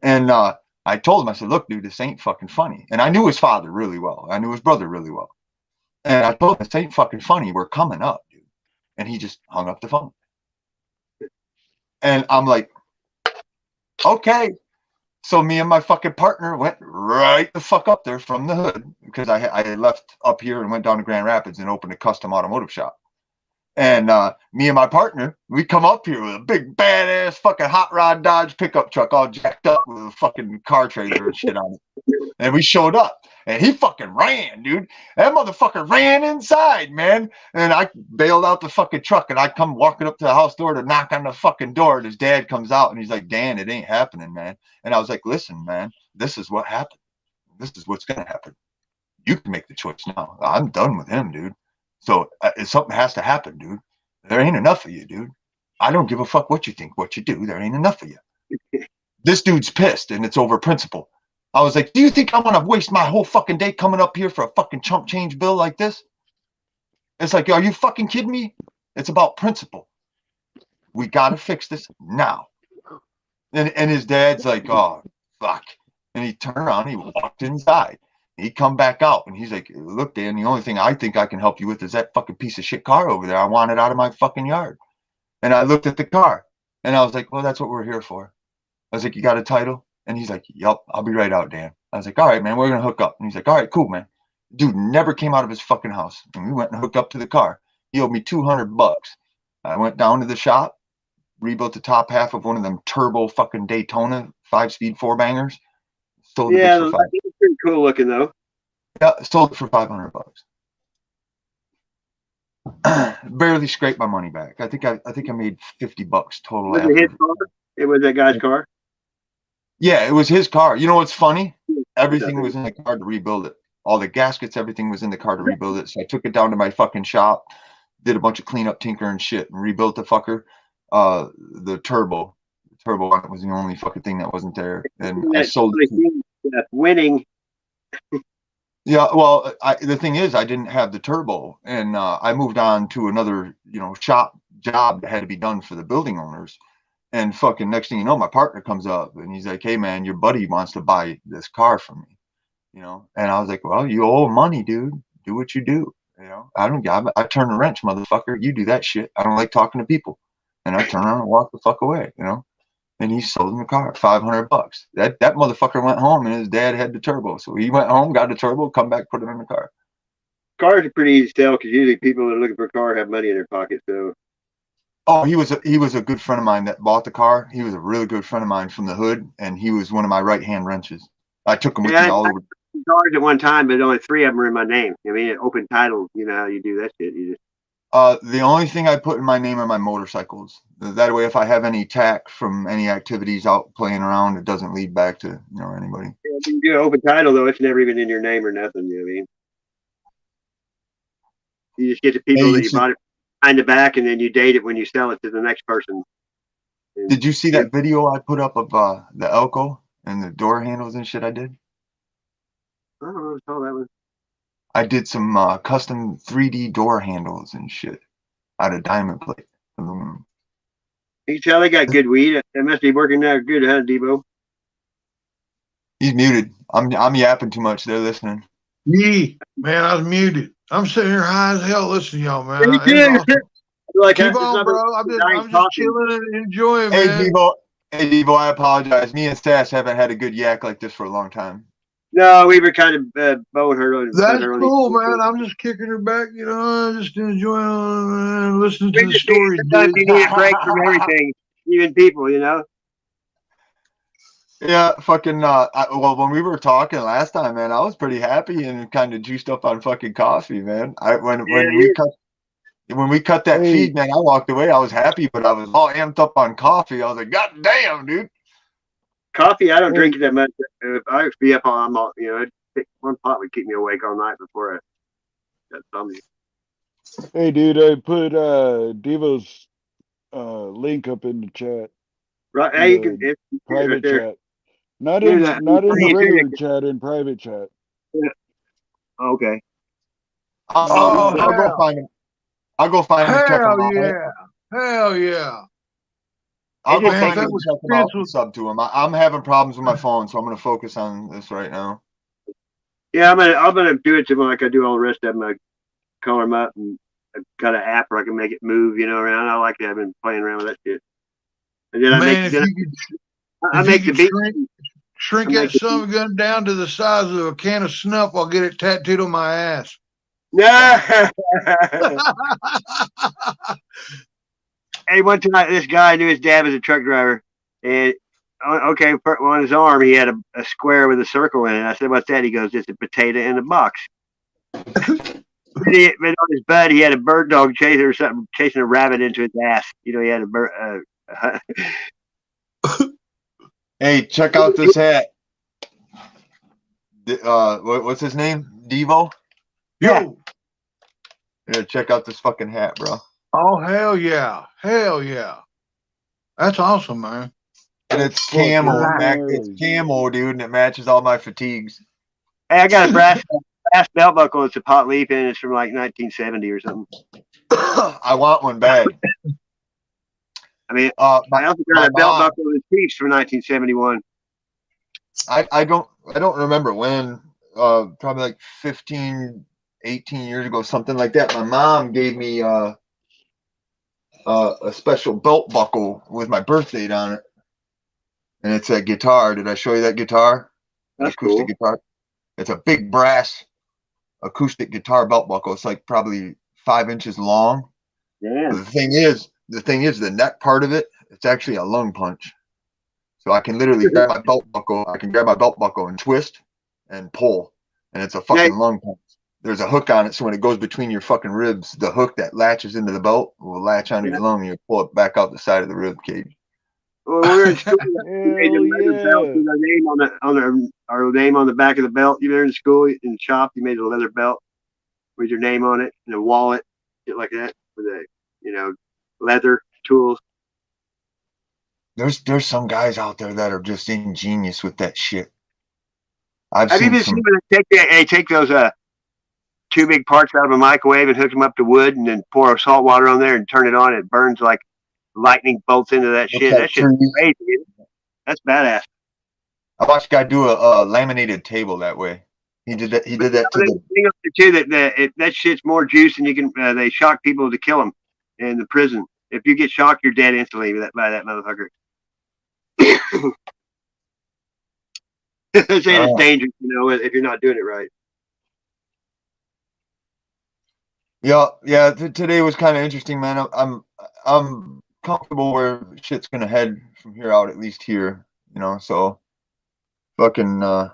And I told him, I said, look, dude, this ain't fucking funny. And I knew his father really well. I knew his brother really well. And I told him, this ain't fucking funny. We're coming up, dude. And he just hung up the phone. And I'm like, okay. So me and my fucking partner went right the fuck up there from the hood, because I had left up here and went down to Grand Rapids and opened a custom automotive shop. And me and my partner, we come up here with a big badass fucking hot rod Dodge pickup truck all jacked up with a fucking car trailer and shit on it. And we showed up. And he fucking ran, dude. That motherfucker ran inside, man. And I bailed out the fucking truck, and I come walking up to the house door to knock on the fucking door. And his dad comes out, and he's like, Dan, it ain't happening, man. And I was like, listen, man, this is what happened. This is what's going to happen. You can make the choice now. I'm done with him, dude. So something has to happen, dude. There ain't enough of you, dude. I don't give a fuck what you think, what you do. There ain't enough of you. This dude's pissed, and it's over principle. I was like, do you think I'm going to waste my whole fucking day coming up here for a fucking chump change bill like this? It's like, are you fucking kidding me? It's about principle. We got to fix this now. And his dad's like, oh, fuck. And he turned around, he walked inside. He come back out, and he's like, look, Dan, the only thing I think I can help you with is that fucking piece of shit car over there. I want it out of my fucking yard. And I looked at the car, and I was like, well, that's what we're here for. I was like, you got a title? And he's like, yup, I'll be right out, Dan. I was like, all right, man, we're going to hook up. And he's like, all right, cool, man. Dude never came out of his fucking house. And we went and hooked up to the car. He owed me $200. I went down to the shop, rebuilt the top half of one of them turbo fucking Daytona 5-speed 4-bangers. Sold Yeah, it for it's pretty cool looking, though. Yeah, sold it for $500. Barely scraped my money back. I think I made $50 total. Was it his car? It was that guy's car? Yeah, it was his car. You know what's funny? Everything was in the car to rebuild it. All the gaskets, everything was in the car to rebuild it. So I took it down to my fucking shop, did a bunch of cleanup, tinker, and shit, and rebuilt the fucker. The turbo on it was the only fucking thing that wasn't there, and I sold it. Winning. Yeah, well, the thing is, I didn't have the turbo, and I moved on to another, shop job that had to be done for the building owners. And fucking next thing you know, my partner comes up and he's like, hey man, your buddy wants to buy this car from me, And I was like, well, you owe money, dude. Do what you do. I turn the wrench, motherfucker. You do that shit. I don't like talking to people. And I turn around and walk the fuck away, And he sold him the car, $500. That motherfucker went home, and his dad had the turbo. So he went home, got the turbo, come back, put it in the car. Cars are pretty easy to sell, because usually people that are looking for a car have money in their pocket. So. Oh, he was a good friend of mine that bought the car. He was a really good friend of mine from the hood, and he was one of my right-hand wrenches. I took him with me all over. Cars at one time, but only 3 of them were in my name. I mean, open title. You know how you do that shit. You just. The only thing I put in my name are my motorcycles. That way, if I have any tack from any activities out playing around, it doesn't lead back to anybody. Yeah, if you do an open title, though, it's never even in your name or nothing. You know what I mean? You just get the people that you bought it behind the back, and then you date it when you sell it to the next person. And, did you see that video I put up of the Elko and the door handles and shit I did? I don't know. I saw that one. I did some custom 3D door handles and shit out of diamond plate. You can tell they got good weed. It must be working out good, huh, Debo? He's muted. I'm yapping too much. They're listening. Yeah, man, I was muted. I'm sitting here high as hell listening to y'all, man. Like, keep on, bro. I'm just chilling and enjoying, hey, man. Debo, I apologize. Me and Stash haven't had a good yak like this for a long time. No, we were kind of bowing her on. That's her on cool, each man. I'm just kicking her back, just enjoying listening to We the just need, stories, sometimes dude. you need a break from everything, even people, Yeah, fucking. Well, when we were talking last time, man, I was pretty happy and kind of juiced up on fucking coffee, man. Yeah, When we cut that Hey, feed, man, I walked away. I was happy, but I was all amped up on coffee. I was like, God damn, dude. coffee. I don't drink hey, it that much. If I would be up all, I'm all, one pot would keep me awake all night before I got something. hey, dude, I put Devo's link up in the chat, Right, in hey, you can, the it's right private there. chat. Not Here's in that. not in the You too. regular chat, in private chat. Okay. Oh, I'll go find him. I'll go find him and check him hell out. yeah. Hell yeah. I'll It go just Man, takes. find him that and was check him out and Spencer. sub to him. I'm having problems with my phone, so I'm going to focus on this right now. Yeah, I'm gonna do it to them like I do all the rest of them. I call them up and I've got an app where I can make it move, around. I like it. I've been playing around with that shit. And then Man, I if you make the could beat. shrink I that make the son of a gun down to the size of a can of snuff, I'll get it tattooed on my ass. No. Hey, one time this guy knew his dad was a truck driver, and okay, on his arm he had a square with a circle in it. I said, "What's that?" He goes, "It's a potato in a box." But on his butt, he had a bird dog chasing or something, chasing a rabbit into his ass. He had a bird. Hey, check out this hat. What's his name? Devo? Yo. Yeah, check out this fucking hat, bro. Oh, hell yeah. Hell yeah. That's awesome, man. And That's it's fucking camo. It's gnarly. camo, dude, and it matches all my fatigues. Hey, I got a brass belt buckle. It's a pot leaf, and it's from like 1970 or something. I want one bad. I mean, My I also got a belt mom, buckle with Peeps from 1971. I don't remember when, probably like 15, 18 years ago, something like that. My mom gave me a special belt buckle with my birth date on it. And it's a guitar. Did I show you that guitar? An That's acoustic cool. guitar. It's a big brass acoustic guitar belt buckle. It's like probably 5 inches long. Yeah. But the thing is, the neck part of it, it's actually a lung punch. So I can literally grab my belt buckle. I can grab my belt buckle and twist and pull, and it's a Hey, fucking lung punch. There's a hook on it, so when it goes between your fucking ribs, the hook that latches into the belt will latch onto your lung, and you pull it back out the side of the rib cage. when we were in school, we made a Hell leather belt yeah. with our name our name on the back of the belt. You were in school in the shop, you made a leather belt with your name on it and a wallet, shit like that, with leather tools. There's some guys out there that are just ingenious with that shit. I've Have you seen been some. seeing when they take those two big parts out of a microwave and hook them up to wood and then pour salt water on there and turn it on? It burns like lightning bolts into that Looks shit. like That shit's trees. crazy. Isn't it? That's badass. I watched a guy do a laminated table that way. He did that. He But did that to the the. thing up there too that shit's more juice and you can they shock people to kill them in the prison. If you get shocked, you're dead instantly by that motherfucker. They're saying it's dangerous, if you're not doing it right. Yeah. Today was kind of interesting, man. I'm comfortable where shit's gonna head from here out, at least here. So fucking now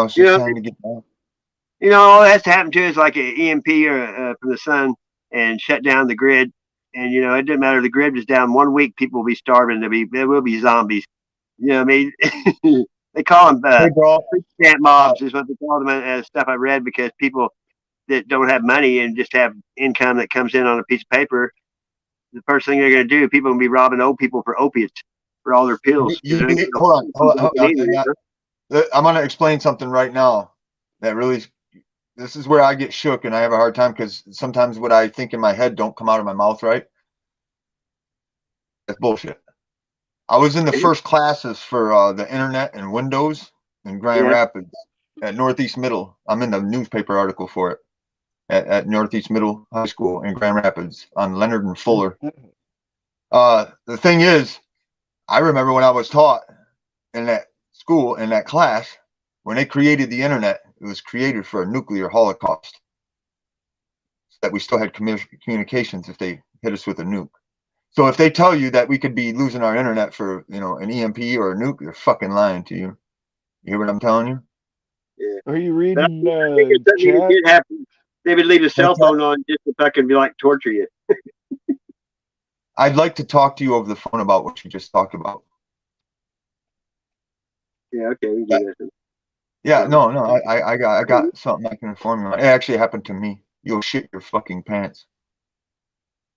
it's You just know, time to get down. all that's happened to us like an EMP or from the sun and shut down the grid. And it didn't matter. The grid was down 1 week. People will be starving. There will be zombies. I mean, they call them Hey, bro. stamp mobs is what they call them. Stuff I read because people that don't have money and just have income that comes in on a piece of paper, the first thing they're going to do, people will be robbing old people for opiates for all their pills. Hold on. I'm gonna explain something right now that really. This is where I get shook and I have a hard time because sometimes what I think in my head don't come out of my mouth right. That's bullshit. I was in the first classes for the internet and Windows in Grand Rapids at Northeast Middle. I'm in the newspaper article for it at Northeast Middle High School in Grand Rapids on Leonard and Fuller. The thing is, I remember when I was taught in that school in that class, when they created the internet, it was created for a nuclear holocaust. So that we still had communications if they hit us with a nuke. So if they tell you that we could be losing our internet for, you know, an EMP or a nuke, they're fucking lying to you. You hear what I'm telling you? Yeah. Are you But I reading think it's something chat? you did happen. They would leave a cell What's that? phone on just to fucking be like torture you. I'd like to talk to you over the phone about what you just talked about. Yeah, okay, we can do that. Yeah, no, I got something I can inform you on. It actually happened to me. You'll shit your fucking pants.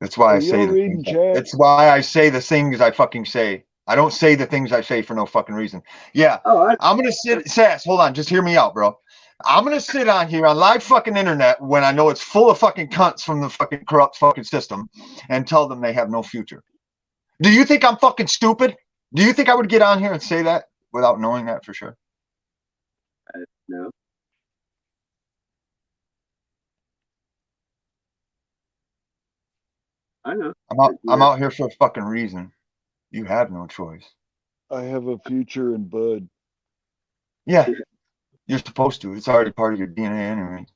That's why Are I say y'all the reading things. chat? That's why I say the things I fucking say. I don't say the things I say for no fucking reason. Yeah, Oh, I'm gonna sit. Sass, hold on, just hear me out, bro. I'm gonna sit on here on live fucking internet when I know it's full of fucking cunts from the fucking corrupt fucking system and tell them they have no future. Do you think I'm fucking stupid? Do you think I would get on here and say that without knowing that for sure? no. I know. I'm out here for a fucking reason. You have no choice. I have a future in bud. Yeah, you're supposed to. It's already part of your DNA anyway.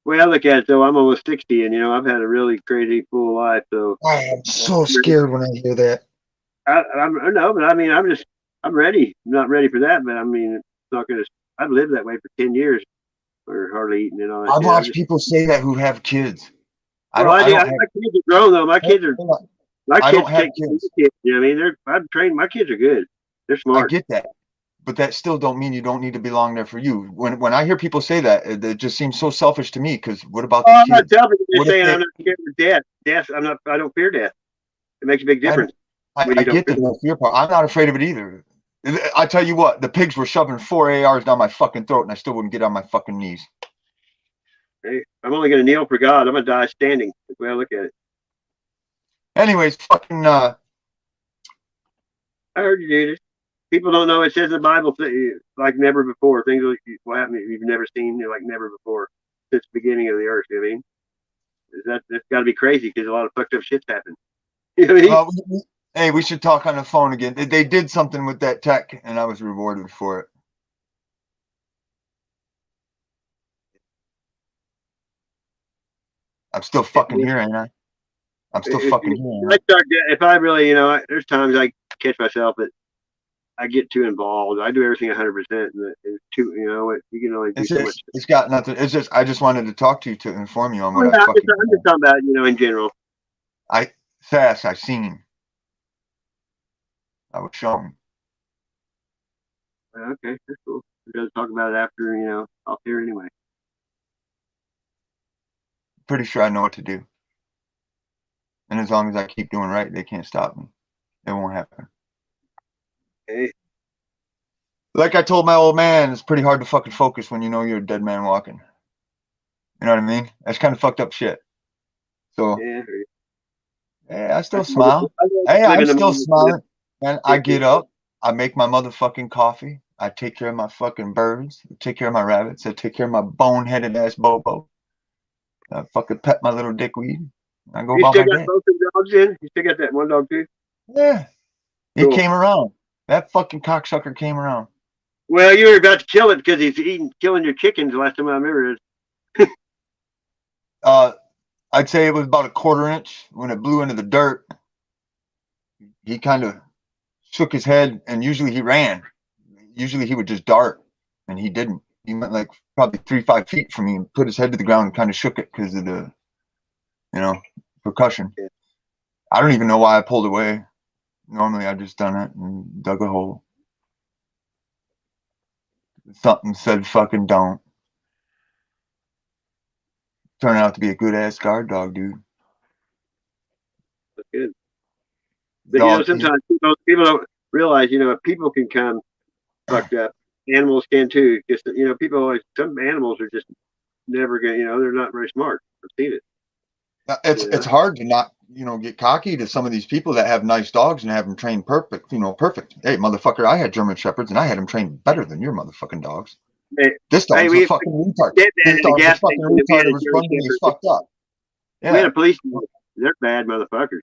Way I look at it, though, I'm almost 60, and, you know, I've had a really crazy, full life, so. I'm so scared when I hear that. I know, but I mean, I'm ready. I'm not ready for that, but I mean, it's not going to, I've lived that way for 10 years. We're hardly eating and all that. I've watched people say that who have kids. My kids are grown, though. My kids take kids. You know what I mean? I'm trained. My kids are good. They're smart. I get that. But that still don't mean you don't need to belong there for you. When I hear people say that, it just seems so selfish to me. Because what about the I'm not kids? selfish. I'm just saying I'm not scared of death. Death. I don't fear death. It makes a big difference. I get the no fear part. I'm not afraid of it either. I tell you what, the pigs were shoving 4 ARs down my fucking throat, and I still wouldn't get on my fucking knees. Hey, I'm only going to kneel for God. I'm going to die standing. That's the way I look at it. Anyways, fucking. I heard you, dude. People don't know. It says in the Bible, like never before. Things will happen you've never seen, like never before since the beginning of the earth. You know what I mean? That's got to be crazy because a lot of fucked up shit's happened. You know what I mean? Hey, we should talk on the phone again. They did something with that tech, and I was rewarded for it. I'm still fucking here, ain't I? I'm still fucking here. If I really, you know, there's times I catch myself that I get too involved. I do everything 100%, and it's too, you know, you can only do so much. It's got nothing. It's just I just wanted to talk to you to inform you on what I'm just talking about, you know, in general. I seen. I was shown. Okay, that's cool. We're gonna talk about it after, you know, off here anyway. Pretty sure I know what to do. And as long as I keep doing right, they can't stop me. It won't happen. Okay. Like I told my old man, it's pretty hard to fucking focus when you know you're a dead man walking. You know what I mean? That's kind of fucked up shit. So yeah, I still smile. Hey, I'm still smiling. And I get up, I make my motherfucking coffee, I take care of my fucking birds, I take care of my rabbits, I take care of my boneheaded ass Bobo. I fucking pet my little dickweed. I go about my day. You still got both the dogs in? You still got that one dog too? Yeah. He came around. That fucking cocksucker came around. Well, you were about to kill it because he's killing your chickens the last time I remember it. I'd say it was about a 1/4 inch when it blew into the dirt. He kind of shook his head, and usually he ran. Usually he would just dart, and he didn't. He went like probably 3-5 feet from me and put his head to the ground and kind of shook it because of the, you know, percussion. I don't even know why I pulled away. Normally I've just done it and dug a hole. Something said fucking don't. Turned out to be a good ass guard dog, dude. That's good. But you know, sometimes people don't realize, you know, if people can come fucked up, animals can too. Just, you know, people always, some animals are just never gonna, you know, they're not very smart. I've seen it. It's hard to not, you know, get cocky to some of these people that have nice dogs and have them trained perfect, you know, perfect. Hey, motherfucker, I had German Shepherds and I had them trained better than your motherfucking dogs. Hey, this dog's a fucking retard. This dog's a fucking retard. It was running me fucked up. Yeah. We had a police. They're bad motherfuckers.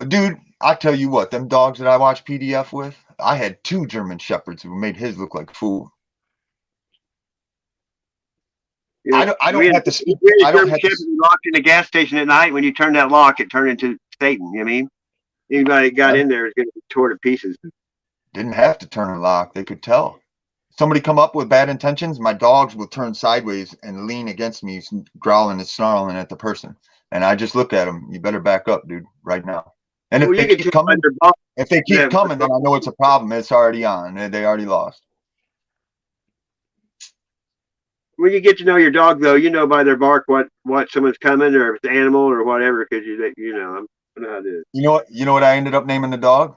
Dude, I tell you what, them dogs that I watch PDF with, I had 2 German Shepherds who made his look like food. You know, I don't have to speak. we had I a don't German have to. Shepherd locked in the gas station at night. When you turn that lock, it turned into Satan. You know what I mean? Anybody that got in there is going to be torn to pieces. Didn't have to turn a lock. They could tell. Somebody come up with bad intentions, my dogs will turn sideways and lean against me, growling and snarling at the person. And I just look at them. You better back up, dude, right now. And Well, if you they can keep tell by coming, their bark. if they keep coming, then I know it's a problem. It's already on. They already lost. When you get to know your dog, though, you know by their bark what someone's coming or if it's an animal or whatever, because you know I know how to. You know what I ended up naming the dog?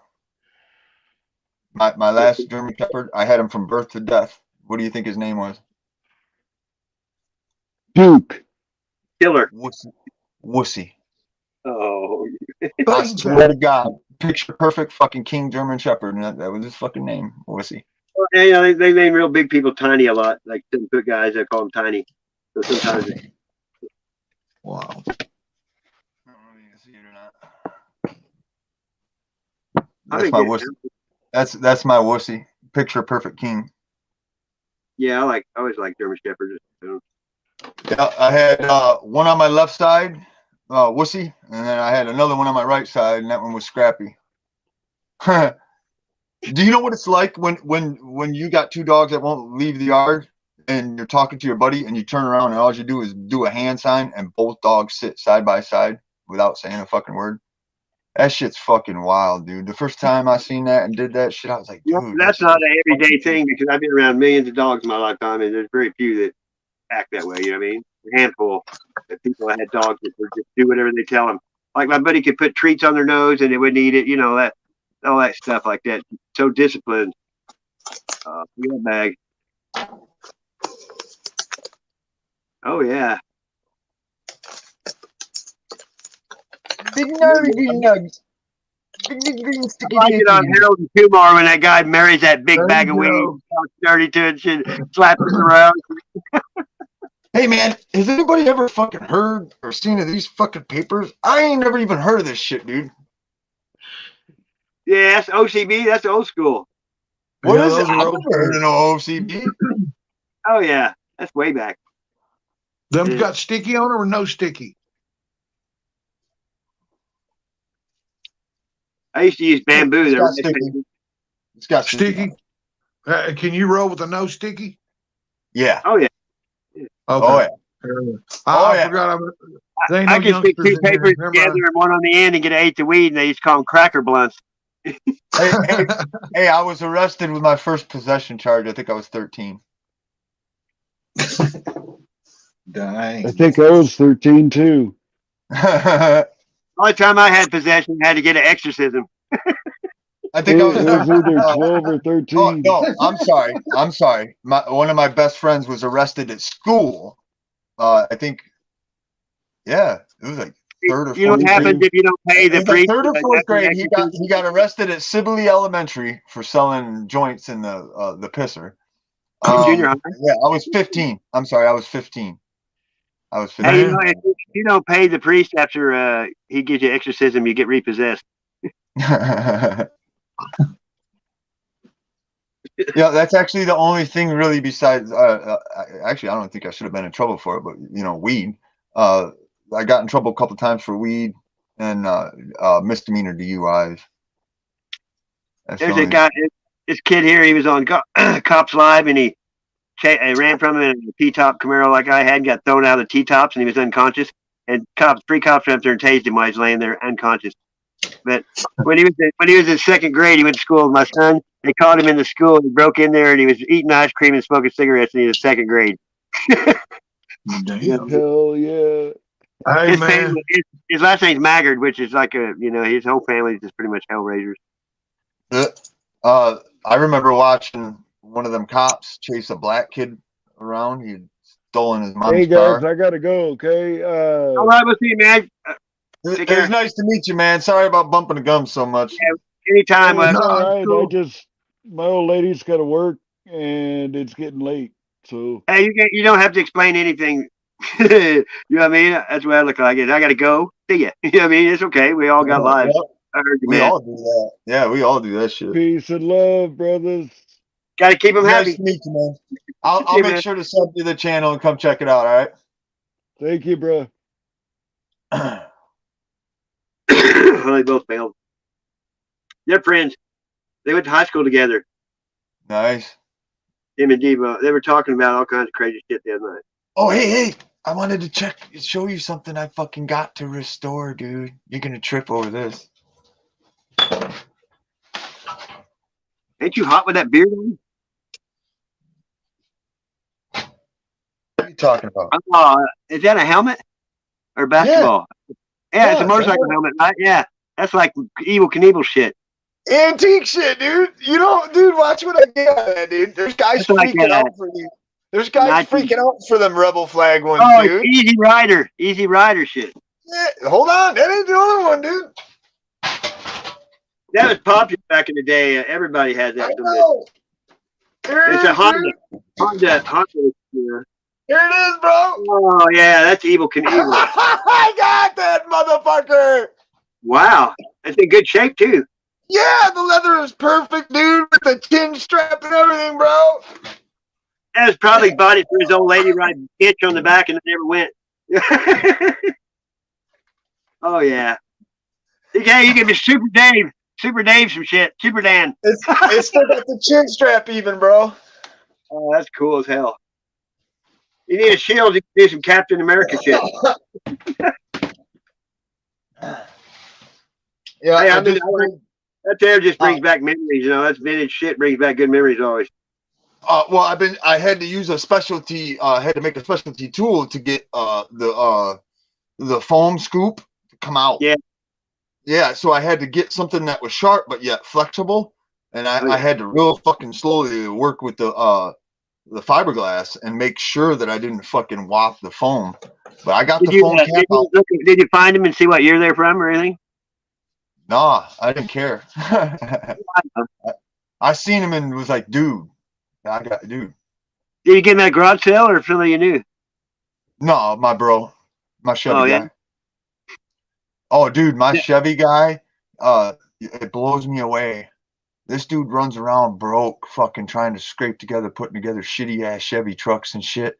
My last German Shepherd, I had him from birth to death. What do you think his name was? Duke. Killer. Wussy. Oh. I swear to God, picture perfect fucking King German Shepherd, and that was his fucking name, Wussy. Well, yeah, they name real big people tiny a lot, like 10-foot guys. They call them tiny. So sometimes. Wow. I don't know if you can see it or not. That's my Wussy. That's my Wussy. Picture perfect King. Yeah, I always like German Shepherds. So. Yeah, I had one on my left side, Wussy, and then I had another one on my right side, and that one was Scrappy. Do you know what it's like when you got 2 dogs that won't leave the yard and you're talking to your buddy and you turn around and all you do is do a hand sign and both dogs sit side by side without saying a fucking word? That shit's fucking wild, dude. The first time I seen that and did that shit, I was like, dude. Well, that's not an everyday thing because I've been around millions of dogs in my lifetime, and there's very few that act that way. You know what I mean? A handful of people that had dogs that would just do whatever they tell them. Like my buddy could put treats on their nose and they wouldn't eat it. You know that. All that stuff like that. So disciplined. Yeah, bag. Oh yeah. Big nugs. Big green sticky. I like it on Harold and Kumar when that guy marries that big bag of weed, dirty to it, shit, slaps it around. Hey man, has anybody ever fucking heard or seen of these fucking papers? I ain't never even heard of this shit, dude. Yeah, that's OCB. That's old school. What is it? I've never heard of no OCB. Oh yeah, that's way back. Them got sticky on them or no sticky? I used to use bamboo. It's got sticky. It's got sticky. Can you roll with a no sticky? Yeah. Oh yeah. Okay. Oh yeah. I forgot. I could stick 2 papers together and one on the end and get an 1/8 of weed, and they used to call them cracker blunts. Hey, I was arrested with my first possession charge. I think I was 13. Dang. I think I was 13 too. Only time I had possession, I had to get an exorcism. I think I was either 12 or 13. Oh, no, I'm sorry. One of my best friends was arrested at school. I think, yeah, it was like 3rd or 4th grade. You know what happens if you don't pay the priest? 3rd or 4th grade, he got arrested at Sibley Elementary for selling joints in the pisser. Junior high? Yeah, I was 15. I'm sorry, I was 15. Hey, you know, if you don't pay the priest after he gives you exorcism, you get repossessed. Yeah, that's actually the only thing really besides actually I don't think I should have been in trouble for it, but you know, weed. I got in trouble a couple times for weed and misdemeanor DUIs. There's a guy, this kid here, he was on Cops Live and he ran from him in a T-top Camaro like I had and got thrown out of the T-tops and he was unconscious. And 3 cops went up there and tased him while he was laying there unconscious. But when he was in 2nd grade, he went to school with my son. They caught him in the school. He broke in there and he was eating ice cream and smoking cigarettes, and he was 2nd grade. Damn. Hell yeah. Hey, man. His last name's Maggard, which is like his whole family is just pretty much hellraisers. I remember watching one of them cops chase a black kid around. He'd stolen his mom's car. Hey guys, I gotta go. Okay. All right, we'll see you, man. It was nice to meet you, man. Sorry about bumping the gums so much. Yeah, anytime. All right. Cool. My old lady's got to work, and it's getting late. So hey, you don't have to explain anything. You know what I mean? That's what I look like. I got to go. See ya. You know what I mean? It's okay. We all got lives. I heard you, We man. all do that. Yeah, we all do that shit. Peace and love, brothers. Got to keep them Nice happy. to meet you, man. I'll too, make man. sure to sub to the channel and come check it out. All Thank you, bro. right. Well, they both failed. They're friends. They went to high school together. Nice. Him and Devo. They were talking about all kinds of crazy shit the other night. Oh, hey. I wanted to show you something I fucking got to restore, dude. You're gonna trip over this. Ain't you hot with that beard on? What are you talking about? Is that a helmet or basketball? Yeah, it's a Yeah, motorcycle it's a helmet, right? Yeah, that's like Evil Knievel shit. Antique shit, dude. You know, dude, watch what I get on that, dude. There's guys That's like, freaking out for you. There's guys 19 freaking out for them rebel flag ones, Oh, dude. it's Easy Rider shit. Yeah, hold on, that ain't the only one, dude. That was popular back in the day. Everybody had that. I know. There it It's is, a Honda. dude. Honda. Yeah. Here it is, bro. Oh yeah, that's Evil Knievel. I got that motherfucker. Wow, that's in good shape too. Yeah, the leather is perfect, dude, with the chin strap and everything, bro. That was probably bought it for his old lady riding bitch on the back and it never went. Oh yeah. Yeah, you can be Super Dave some shit. Super Dan. It's still got the chin strap even, bro. Oh, that's cool as hell. You need a shield, you can do some Captain America shit. Yeah, Hey, that there just brings back memories, you know. That's vintage shit, brings back good memories always. well, I had to use a specialty, had to make a specialty tool to get the foam scoop to come out. Yeah. Yeah, so I had to get something that was sharp but yet flexible, and I had to real fucking slowly work with the fiberglass and make sure that I didn't fucking whop the foam. But I got the foam cap out. Did you find them and see what year they're from or anything? Nah, I didn't care. I seen him and was like, dude. Dude. Did you get them at a garage sale or somebody you knew? No, my bro. My Chevy Oh, guy. yeah? Oh, dude, my Chevy guy, it blows me away. This dude runs around broke, fucking trying to scrape together, putting together shitty ass Chevy trucks and shit.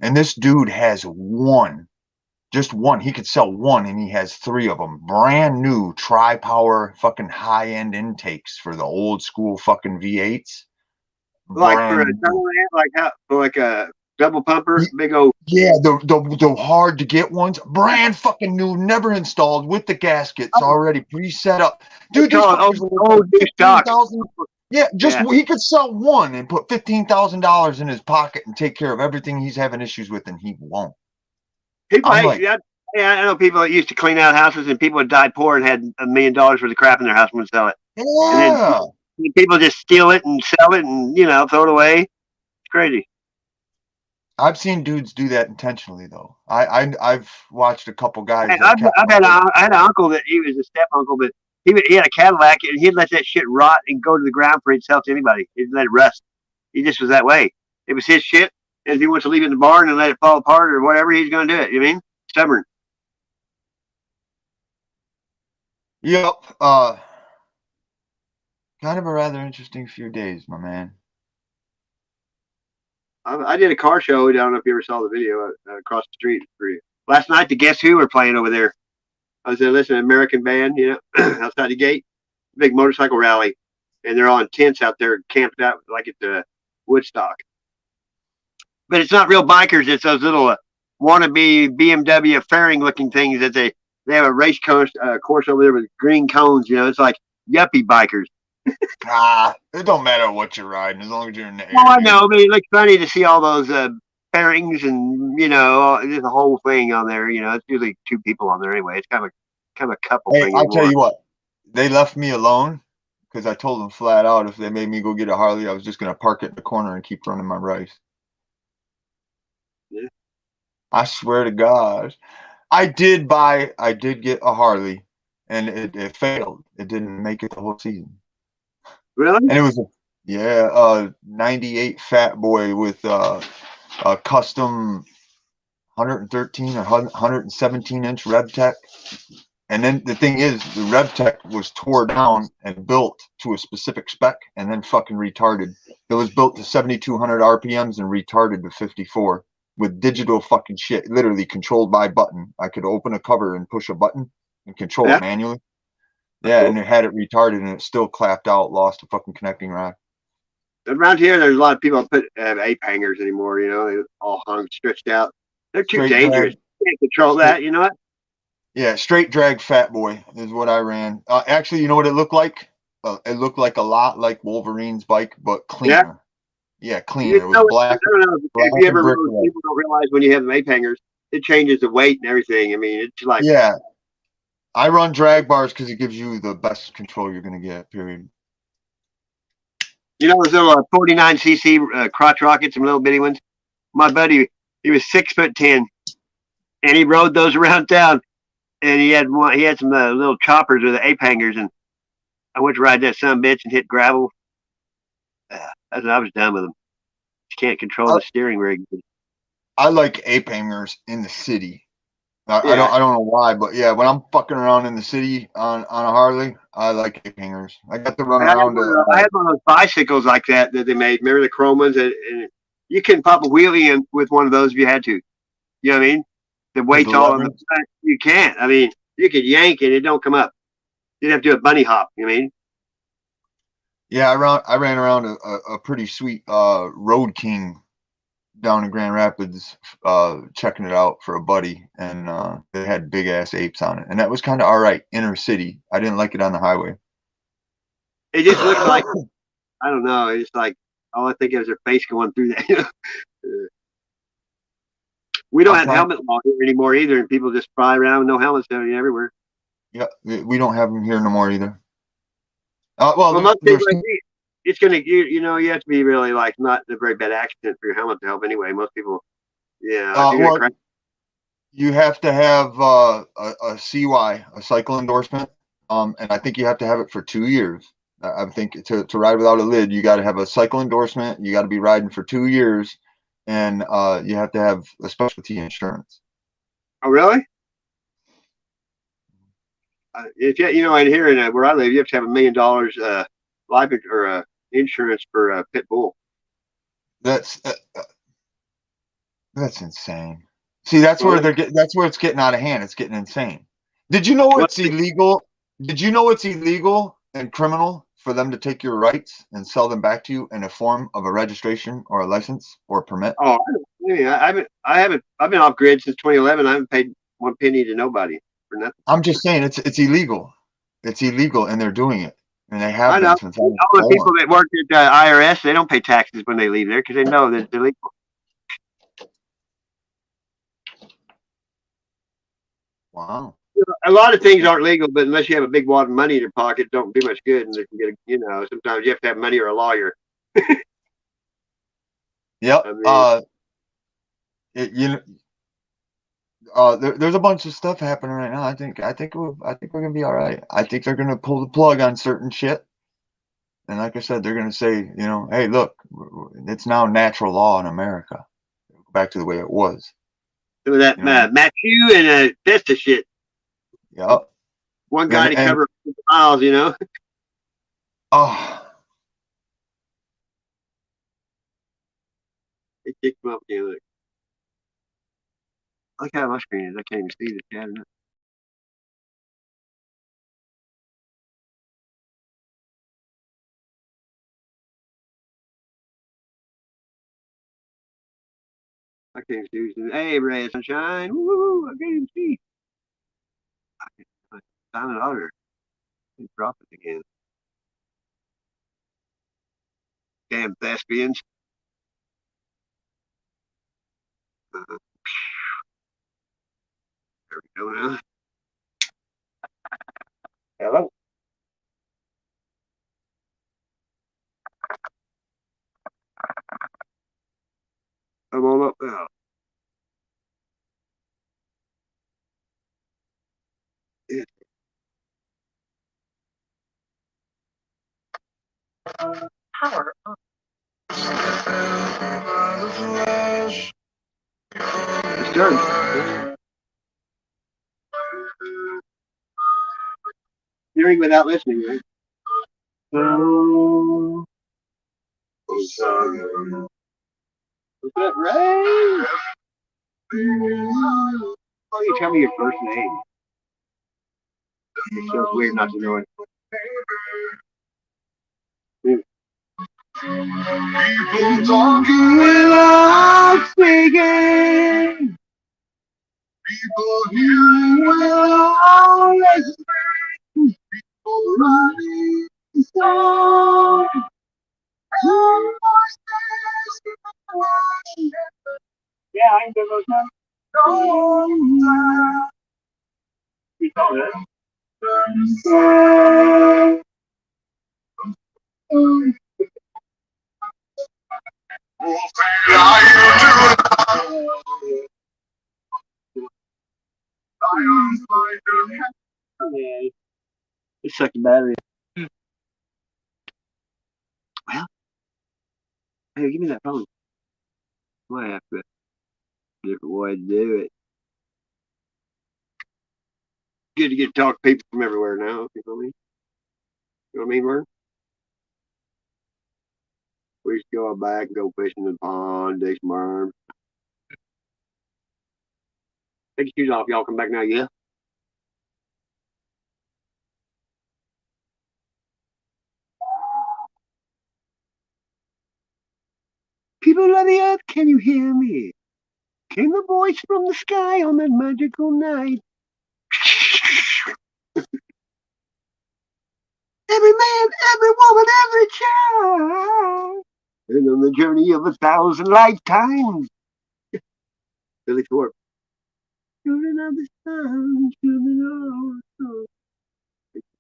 And this dude has just one. He could sell one, and he has 3 of them. Brand new tri-power fucking high-end intakes for the old school fucking V8s. Like for a double amp, like a double pumper, big old. Yeah, the hard to get ones, brand fucking new, never installed, with the gaskets already pre-set up. Dude, these old new stock. Yeah, he could sell one and put $15,000 in his pocket and take care of everything he's having issues with, and he won't. People, I know people that used to clean out houses, and people would die poor and had $1 million worth of crap in their house and would sell it. Yeah. And then people just steal it and sell it and throw it away. It's crazy. I've seen dudes do that intentionally, though. I've watched a couple guys. I had an uncle that he was a step uncle, but he had a Cadillac and he'd let that shit rot and go to the ground for itself to anybody. He'd let it rust. He just was that way. It was his shit, and if he wants to leave it in the barn and let it fall apart or whatever, he's going to do it. You know what I mean? Stubborn. Yep. Kind of a rather interesting few days, my man. I did a car show. I don't know if you ever saw the video across the street for you. Last night, the Guess Who were playing over there. I was there listening to an American band, outside the gate. Big motorcycle rally. And they're all in tents out there camped out like at Woodstock. But it's not real bikers. It's those little wannabe BMW fairing looking things that they have a race course over there with green cones. It's like yuppie bikers. It don't matter what you're riding as long as you're in the air. Oh, I know, but it looks funny to see all those fairings and there's a whole thing on there. It's usually 2 people on there anyway. It's kind of a couple thing. I'll tell you what, they left me alone because I told them flat out if they made me go get a Harley, I was just gonna park it in the corner and keep running my race. Yeah. I swear to God, I did get a Harley, and it failed. It didn't make it the whole season. Really? And it was a 98 Fat Boy with a custom 113 or 117 inch rev tech, And then the thing is, the RevTech was tore down and built to a specific spec, and then fucking retarded. It was built to 7,200 RPMs and retarded to 54 with digital fucking shit, literally controlled by button. I could open a cover and push a button and control Yeah. it manually. Yeah, and it had it retarded, and it still clapped out, lost a fucking connecting rod. Around here, there's a lot of people that put ape hangers anymore. You know, they all hung, stretched out. They're too Straight dangerous. drag. You can't control that. You know what? Yeah, straight drag Fat Boy is what I ran. Actually, you know what it looked like? It looked like a lot like Wolverine's bike, but cleaner. Yeah, cleaner. You It know, was black. I don't know if you black ever and brick rode, red. people don't realize when you have the ape hangers, it changes the weight and everything. I mean, it's like, Yeah, I run drag bars because it gives you the best control you're gonna get. Period. you know, those little 49cc crotch rockets, some little bitty ones. My buddy, he was 6'10", and he rode those around town. And he had one. He had some little choppers with the ape hangers, and I went to ride that son of a bitch and hit gravel. I was done with them. You can't control the steering rig. I like ape hangers in the city. I Yeah. don't know why, but yeah, when I'm fucking around in the city on a Harley, I like ape hangers. I got to run I had around. one of those bicycles like that they made. Remember the chrome ones? And you can pop a wheelie in with one of those if you had to. You know what I mean? The weight's all on the front. You can't. I mean, you could yank it. It don't come up. You'd have to do a bunny hop. You know what I mean? Yeah, I ran around a pretty sweet Road King down in Grand Rapids, checking it out for a buddy, and they had big ass apes on it, and that was kind of all right inner city. I didn't like it on the highway. It just looked like, I don't know. It's like all I think of is their face going through that. We don't have helmet law here anymore either, and people just fly around with no helmets everywhere. Yeah, we don't have them here no more either. Well, Most people, it's gonna, you know, you have to be really like not in a very bad accident for your helmet to help anyway. Most people, yeah. Well, you have to have a CY, a cycle endorsement, and I think you have to have it for 2 years. I think to ride without a lid, you got to have a cycle endorsement. You got to be riding for 2 years, and you have to have a specialty insurance. Oh, really? If you know, and here in where I live, you have to have $1 million life or insurance for a pit bull. That's insane. See, that's where that's where it's getting out of hand. It's getting insane. Did you know it's illegal? Did you know it's illegal and criminal for them to take your rights and sell them back to you in a form of a registration or a license or a permit? Oh, I've been off grid since 2011. I haven't paid one penny to nobody for nothing. I'm just saying it's illegal. It's illegal, and they're doing it, and they have. I know. All the people that work at IRS, they don't pay taxes when they leave there because they know that it's illegal. Wow. A lot of things aren't legal, but unless you have a big wad of money in your pocket, it don't do much good. And they can get, you know, sometimes you have to have money or a lawyer. Yep. I mean, there's a bunch of stuff happening right now. I think we're gonna be all right. I think they're gonna pull the plug on certain shit, and like I said, they're gonna say, you know, hey, look, it's now natural law in America. Back to the way it was. So that Matthew and Vista shit. Yep. One guy to cover miles, you know. Oh. It kicked him up, you know. Look how my screen is. I can't even see the chat. I can't even see. Hey, Ray Sunshine. Woo! I can't even see. Silent auditor. Drop it again. Damn thespians. There we go now. Hello. Come on up now. Yeah. Power on. It's done. drink without listening, right? Oh, sorry. What's up, Ray? Why you tell me your first name? It's so weird not to know it. People talking without speaking. People hearing without listening. People running so. Yeah, I can do those now. You saw that? Yeah, it sucked the battery. Well, hey, give me that phone. Might have to different way to do it. Good to get to talk to people from everywhere now. You know what I mean? You know what I mean, Vern? We used to go out back and go fishing in the pond, dig some worms. Take your shoes off, y'all come back now, yeah? People of the earth, can you hear me? Came the voice from the sky on that magical night. Every man, every woman, every child. And on the journey of 1,000 lifetimes. Billy Thorpe. Children of the sun, children of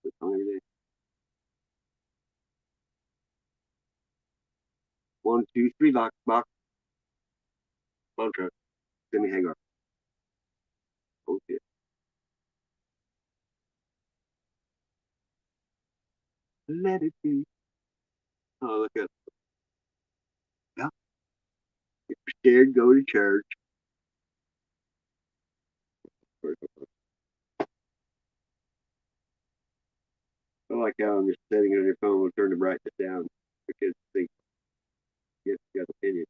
the sun. 1, 2, 3, box. Mantra. Semi Hagar. Oh shit. Let it be. Oh, look at. Yeah. If you're scared, go to church. I like how I'm just setting it on your phone. We'll turn the brightness down because they get got opinion.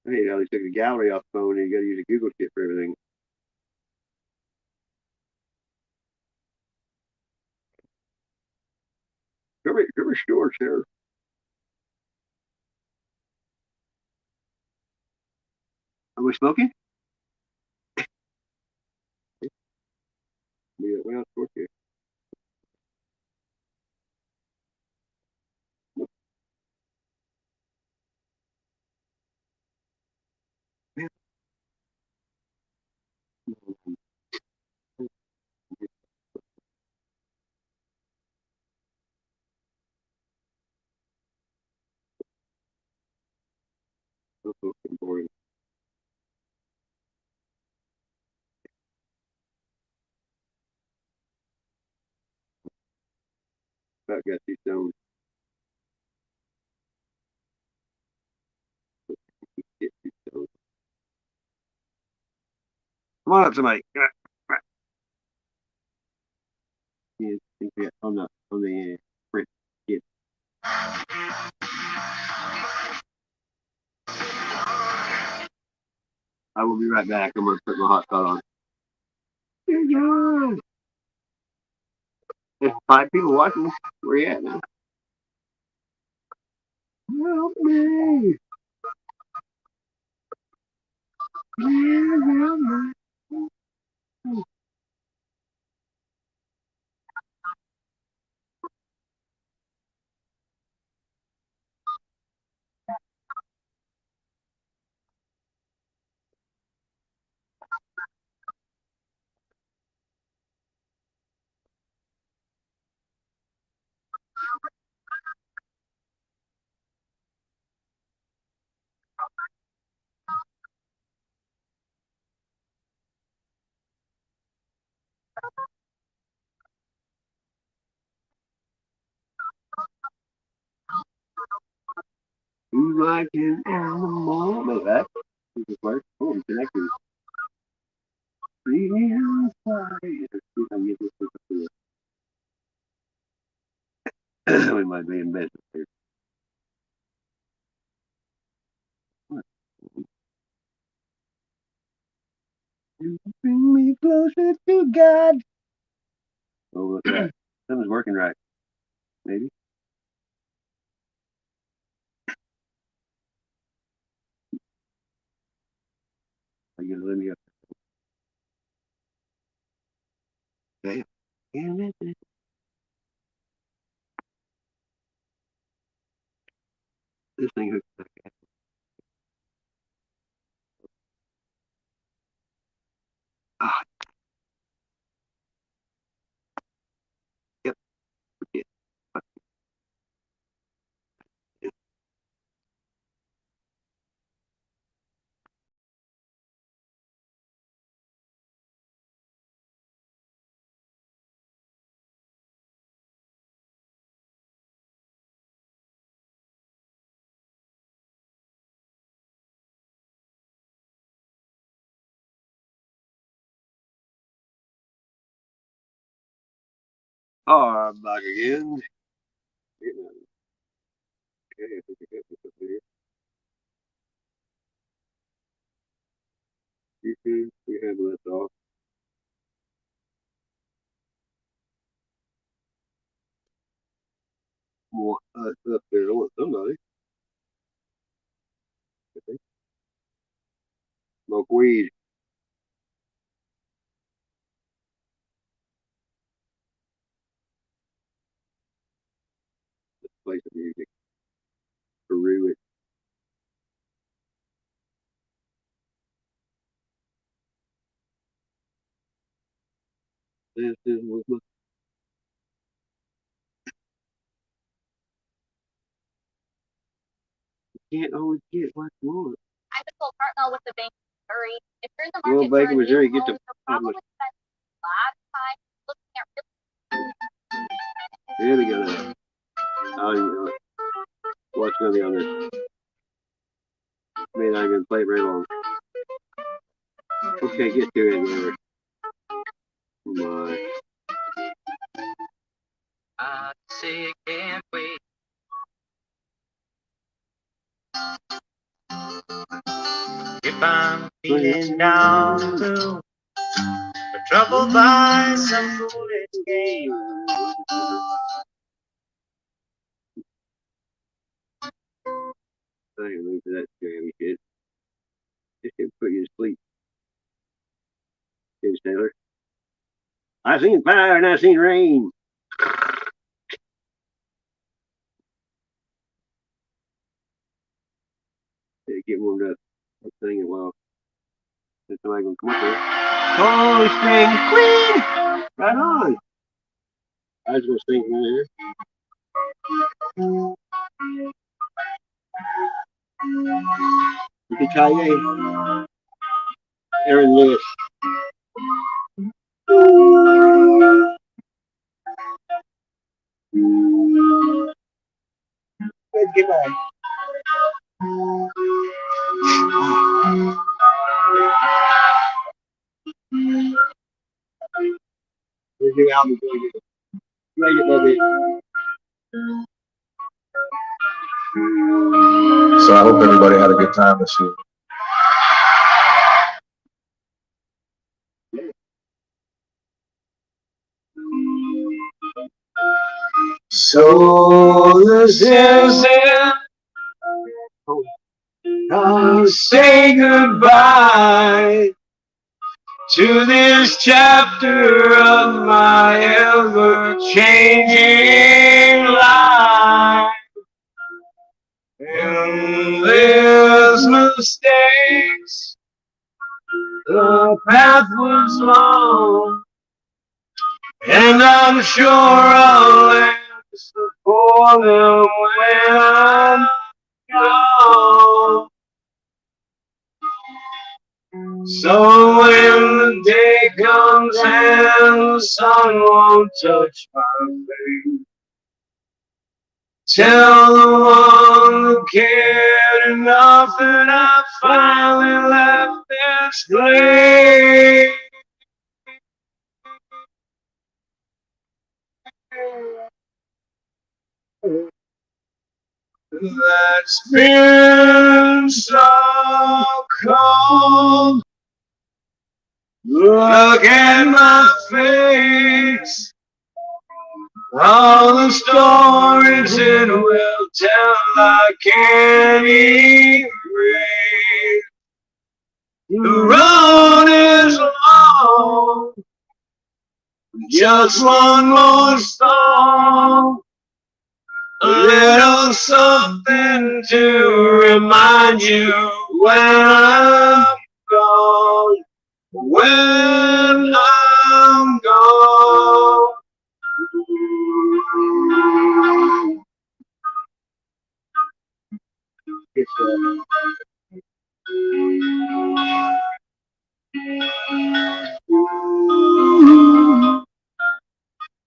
I hate how they took the gallery off the phone and you got to use a Google shit for everything. Come restore, sir. Are we smoking? Yeah, well, of course, yeah. That's so boring. About got these stones. Get these stones. Come on up, somebody. Yeah, on the print. Yeah. I will be right back. I'm gonna put my hotspot on. Yeah. There's 5 people watching. Where you at now? Help me. Please help me. Who's like an animal? No, that. This is like, oh, I'm connected. Real fire. Let's see if I can get this up here. We might be in business here. You bring me closer to God. Oh, look at that. Something's working right. Maybe. Are you gonna let me up? Damn. Damn it. This thing hooks back. Ah, yep. Yeah. Oh, I'm back again. Okay, I think I got this up here. We have left off. More up there. I want somebody. Okay. Smoke weed. Let's play some music. Peru it. This is what my can't always get what you want. I just told Hartnell with the bank Missouri. If you're in the Well, market for Bank a of Missouri, new get home, the you're probably spend a lot of time looking at Here we go now. I don't even know it. What's gonna be on this? May not even play it very long. Okay, get to it there. Come on. I say can't wait. If I'm feeling down blue, or troubled by some foolish game, I ain't looking for that scary shit. This should put you to sleep. James Taylor. I seen fire and I seen rain. Yeah, get warmed up. I'm singing well. Is somebody gonna come up there? Holy string queen! Right on. I was gonna sing from here. Yippee-ki-yay. Aaron Lewis. Good, goodbye. Here's your album. Play it, baby. So I hope everybody had a good time this year. So this is it. I'll say goodbye to this chapter of my ever-changing life. Endless mistakes, the path was long, and I'm sure I'll answer for them when I'm gone. So when the day comes and the sun won't touch my face, tell the one who cared enough that I finally left this place. that's been so cold. Look at my face. All the stories it will tell I can't erase. The road is long, just one more song. A little something to remind you when I'm gone. When I'm gone.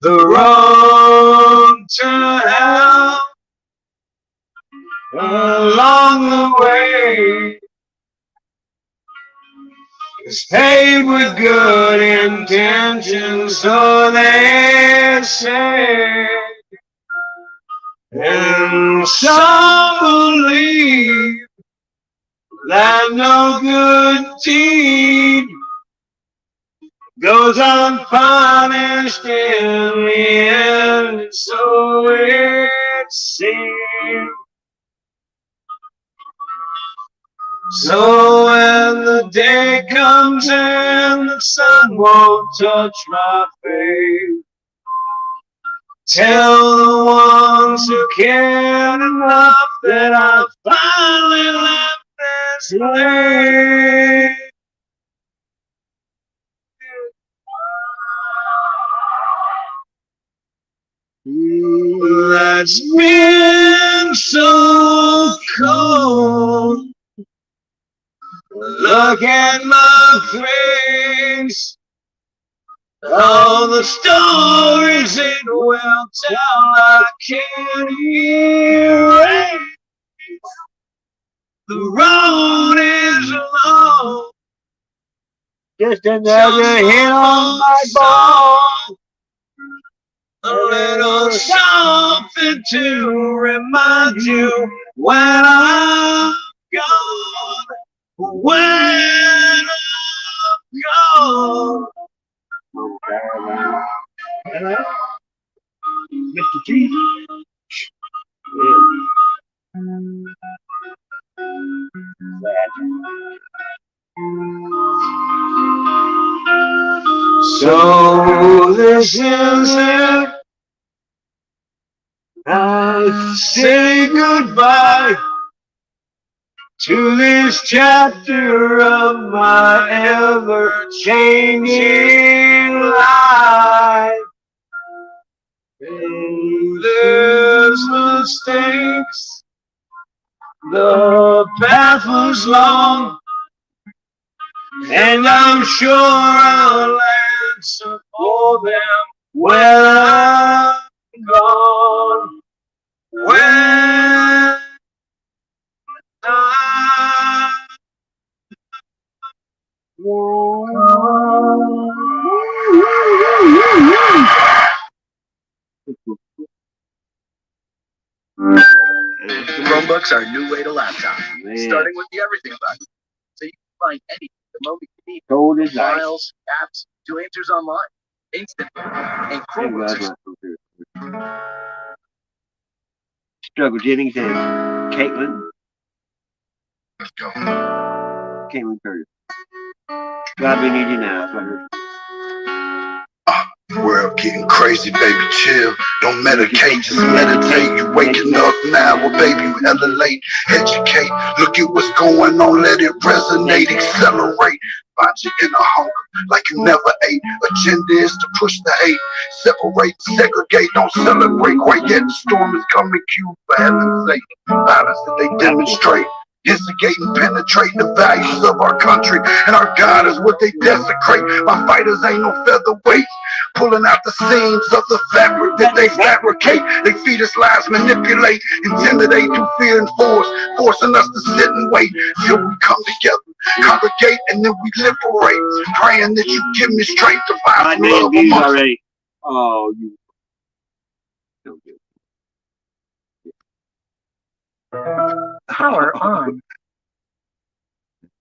The road to hell along the way is paved with good intentions, so they say. And some believe that no good deed goes unpunished in the end, so it seems. So when the day comes and the sun won't touch my face, tell the ones who cared enough that I finally left this place. That's been so cold. Look at my face. All the stories it will tell I can't erase. The road is long. Just another hit on my ball. A little something to remind you when I'm gone. When I'm gone. Mr. T. So this is it. I say goodbye to this chapter of my ever-changing life. There's mistakes, the path was long, and I'm sure I'll answer for them when I'm gone. When I'm Chromebooks are a new way to laptop, starting with the everything button. So you can find any the moment you need. Files, apps, to answers online, instantly. And Chromebooks Struggle Jennings and Caitlin. Let's go. Caitlin Curtis. God, we need you now. World getting crazy, baby, chill. Don't medicate, just meditate. You waking up now, well, baby, you hella late. Educate, look at what's going on, let it resonate, accelerate. Find you in a hunger like you never ate. Agenda is to push the hate, separate, segregate, don't celebrate. Quite yet the storm is coming, Q, for heaven's sake. Violence that they demonstrate. Instigate and penetrate the values of our country, and our God is what they desecrate. My fighters ain't no featherweight, pulling out the seams of the fabric that they fabricate. They feed us lies, manipulate, intimidate through fear and force, forcing us to sit and wait till we come together, congregate, and then we liberate. Praying that you give me strength to find love amongst. Already. Oh, you. So good. Power on.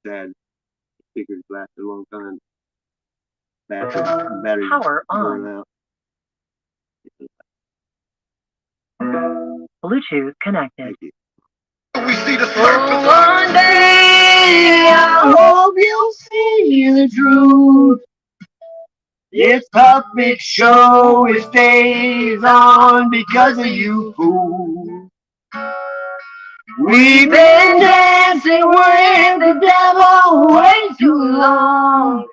Sad. Speakers last a long time. Battery Power going on. out. Bluetooth connected. Thank you. We see the surface. One day I hope you'll see the truth. This puppet show it stays on because of you fools. We've been dancing with the devil way too long.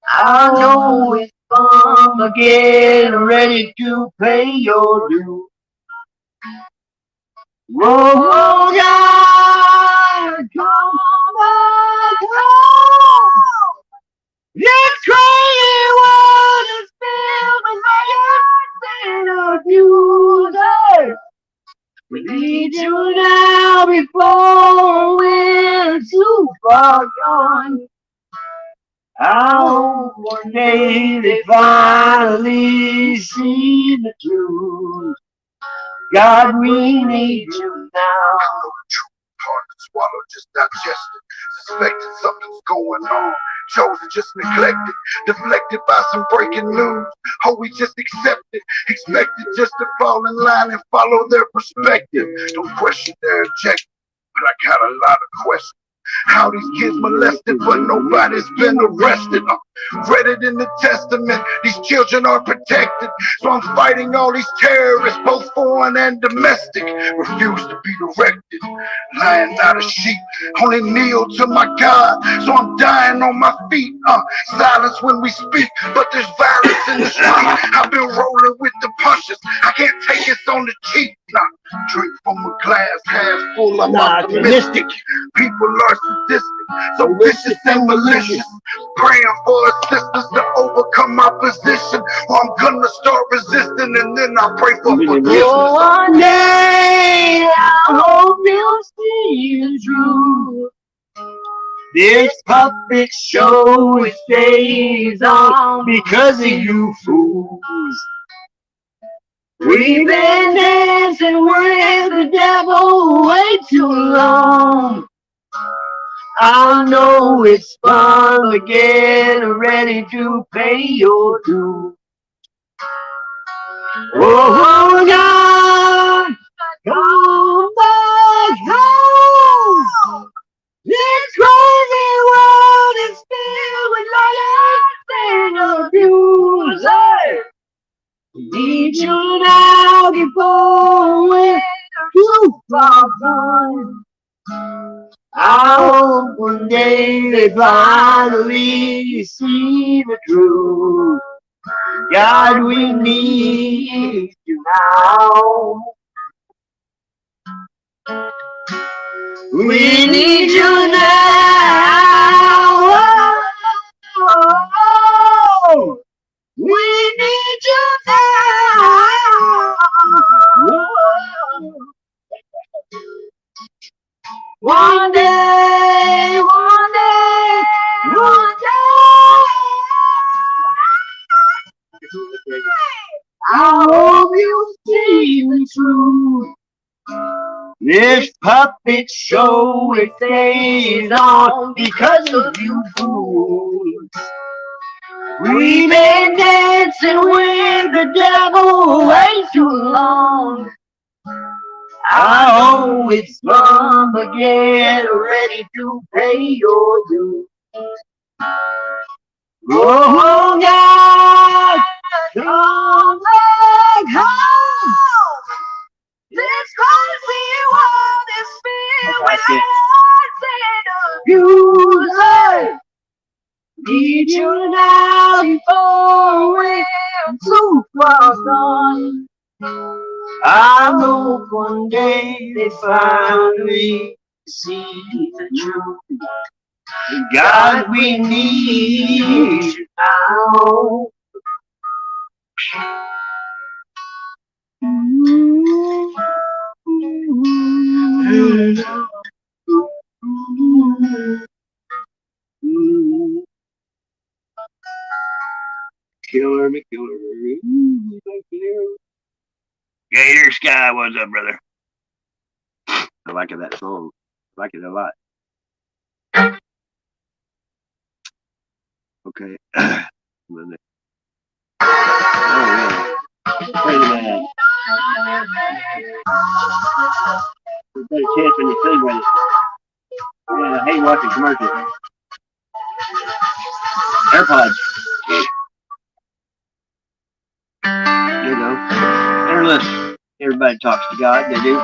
I know it's fun, but get ready to pay your dues. Whoa, God, come back home. This crazy world is filled with liars and abusers. We need you now before we're too far gone. I hope one day they finally see the truth. God, we need you now. Hard to swallow, just digest it. Suspected something's going on. Chosen, just neglected. Deflected by some breaking news. Oh, we just accept it. Expected just to fall in line and follow their perspective. Don't question their objective, but I got a lot of questions. How these kids molested, but nobody's been arrested. Read it in the testament, these children are protected. So I'm fighting all these terrorists, both foreign and domestic. Refuse to be directed, lying not a sheep. Only kneel to my God, so I'm dying on my feet. Silence when we speak, but there's violence in the street. I've been rolling with the punches, I can't take it on the cheap. Drink from a glass half full, I'm optimistic. People are sadistic, so vicious and malicious. Praying for assistance to overcome opposition, or I'm gonna start resisting, and then I pray for forgiveness. One day I hope you'll see the truth. This puppet show it stays on because of you fools. We've been dancing with the devil way too long. I know it's fun, but get ready to pay your dues. Oh, God, come back home. This crazy world is filled with liars and abusers. We need you now before we're too far gone. I hope one day they finally see the truth. God, we need you now. We need you now. Oh, we need you now. One day, one day, one day. I hope you see the truth. This puppet show it stays on because of you fools. We've been dancing with the devil way too long. I hope it's fun, but get ready to pay your dues. Oh, God, come back home. This crazy world is filled with lies and abusers. Need you now before we're too far gone. I hope one day they finally see the truth. God, we need you now. Killer me, killer me. Gator Sky, what's up, brother? I like that song. I like it a lot. Okay. Oh, yeah. Wait a minute. There's a chance when you sing with it. Yeah, I hate watching commercials. AirPods. You know. They're listening. Everybody talks to God. They do.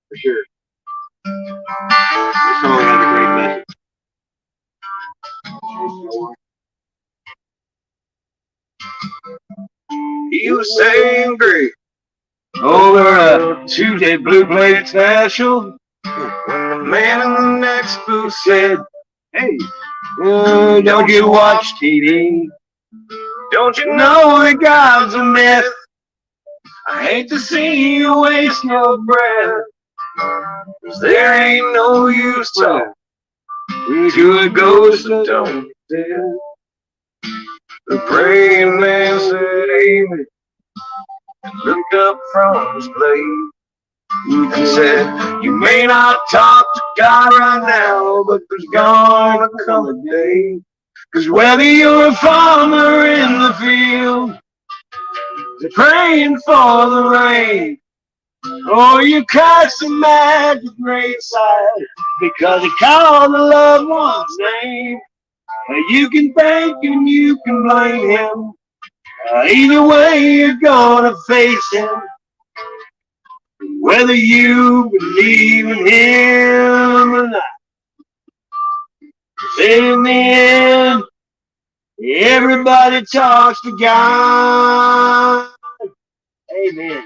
For sure. This song has a great message. He was saying great over a Tuesday Blue Plate special when the man in the next booth said, Hey, don't you watch TV? Don't you know that God's a myth? I hate to see you waste no breath, 'cause there ain't no use talking to a ghost that don't exist. The praying man said amen and looked up from his blade and said, you may not talk to God right now, but there's gonna come a day. 'Cause whether you're a farmer in the field, they're praying for the rain, or you catch him at the graveside because he called the loved one's name. You can thank him, you can blame him. Either way, you're gonna face him. Whether you believe in him or not. 'Cause in the end, everybody talks to God. Amen.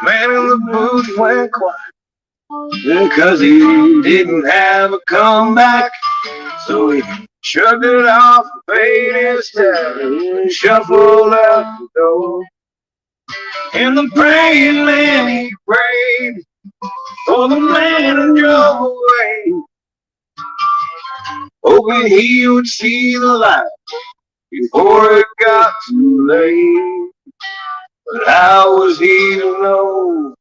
Man in the booth went quiet because he didn't have a comeback. So he shrugged it off and paid his tab and shuffled out the door. And the praying man, he prayed for the man and drove away, hoping he would see the light before it got too late. But how was he to know?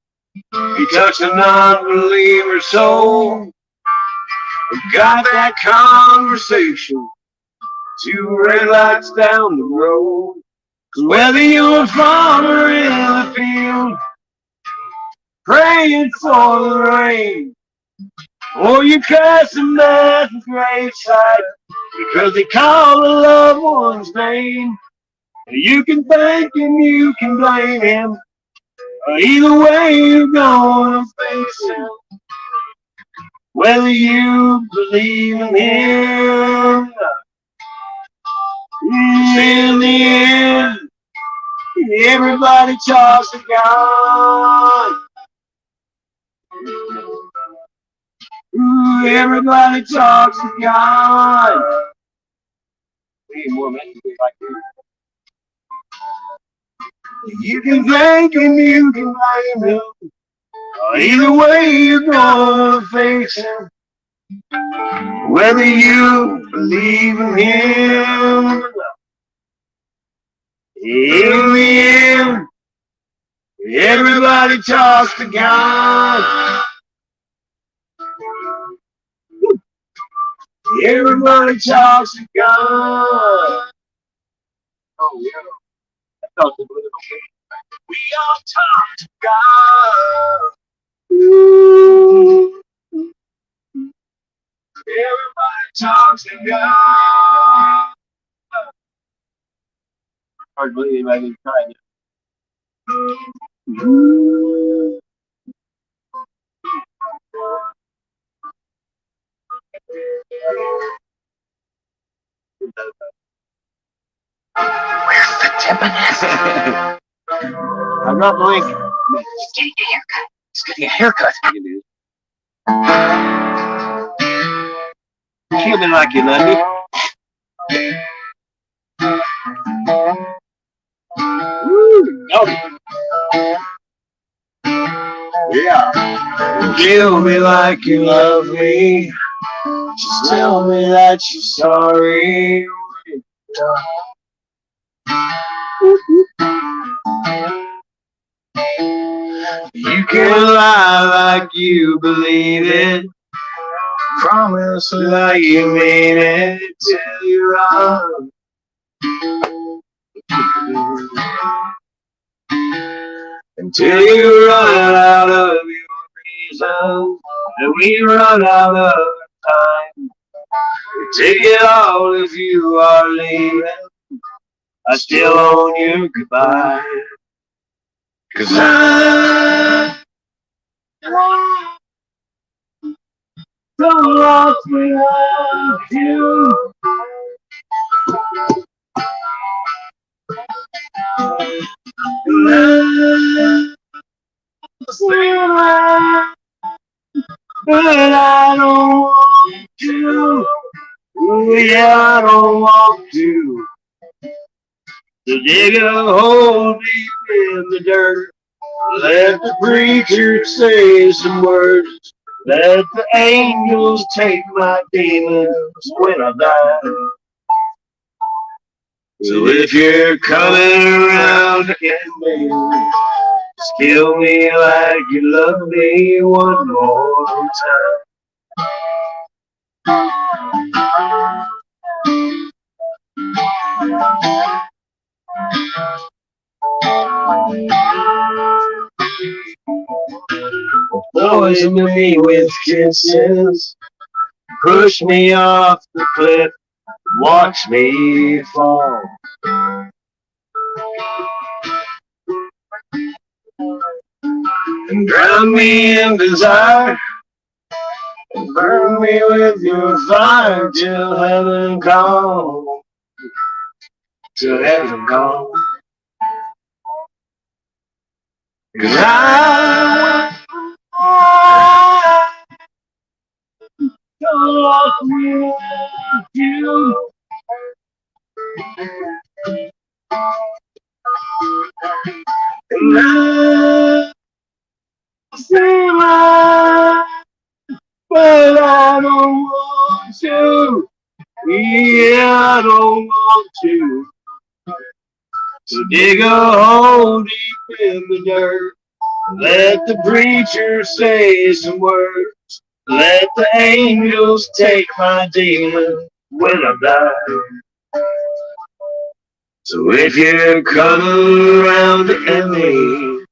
He touched a non-believer's soul. We got that conversation 2 red lights down the road. 'Cause whether you're a farmer in the field, praying for the rain, or you cussing at the graveside because they call the loved one's name, you can thank him, you can blame him. Either way, you're gonna face him. Whether you believe in him, in the end, everybody talks to God. Everybody talks to God. We need more messages like this. You can thank him, you can blame him. Either way, you're gonna face him. Whether you believe in him or not. In the end, everybody talks to God. Everybody talks to God. Oh, yeah. We all talk to God. Everybody talks to God. Hard to believe I didn't try it. Where's the tippiness? I'm not blank. Just getting a haircut. Just getting a haircut. Kill me like you love me. Woo! Oh. Yeah. kill me like you love me. Just tell me that you're sorry. You can lie like you believe it. Promise like you mean it till you're wrong. Until you run out of your reason, and we run out of time. Take it all if you are leaving. I still own your goodbye. 'Cause I don't love me like you. But I don't want to. Yeah, I don't want to. So dig a hole deep in the dirt. Let the preacher say some words. Let the angels take my demons when I die. So if you're coming around to get me, just kill me like you love me one more time. Poison me with kisses, push me off the cliff, watch me fall. And drown me in desire, and burn me with your fire till heaven comes, till heaven comes. 'Cause I don't love me like you. And I say my, but I don't want to. Yeah, I don't want to. So dig a hole deep in the dirt. Let the preacher say some words. Let the angels take my demons when I die. So if you're coming around to end me,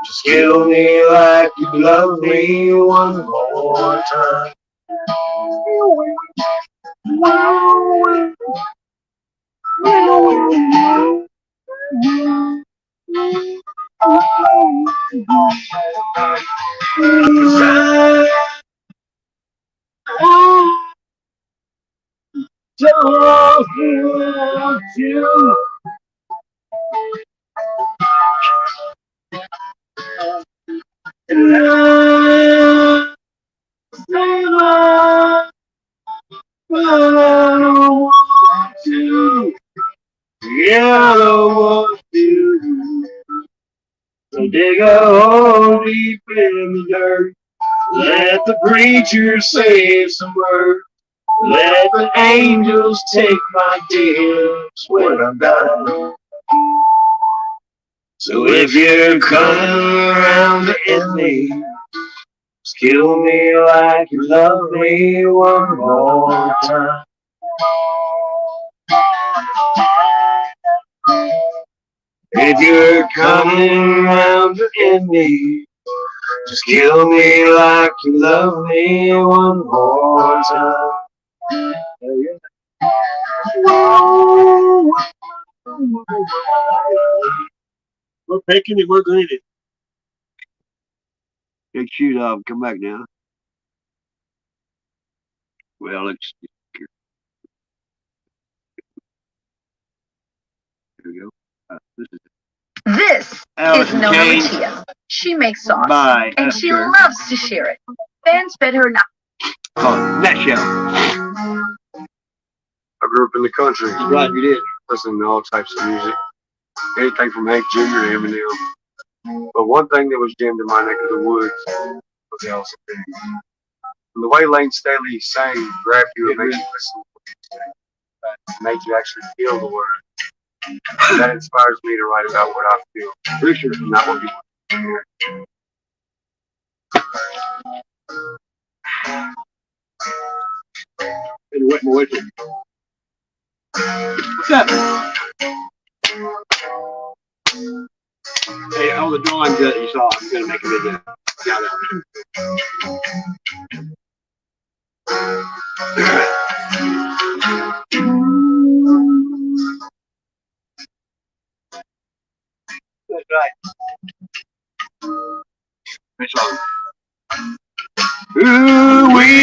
just kill me like you love me one more time. Don't love you without you. And I say love, but I don't want to. Yeah, I don't want to. So dig a hole deep in the dirt. Let the preacher say some words. Let the angels take my tears when I'm done. So if you're coming around to end me, just kill me like you love me one more time. If you're coming around to end me, just kill me like you love me one more time. We're picking it, we're cleaning. Take shoes off, come back now. Well, it's here we go. This is Allison Nona Kane. Lucia. She makes sauce, Bye. and she Sure. loves to share it. Fans fed her not. Oh, that show. I grew up in the country. Right, you did. Listening to all types of music. Anything from Hank Jr. to Eminem. But one thing that was jammed in my neck of the woods was the LCD. And the way Lane Staley sang grab you and make you listen to what you say, make you actually feel the word. And that inspires me to write about what I feel. For sure. Not what people hear. And wet my whistle. What's up? Hey, all the drawings that you saw, I'm gonna make them into shout out. That's right. Which song? Ooh-wee.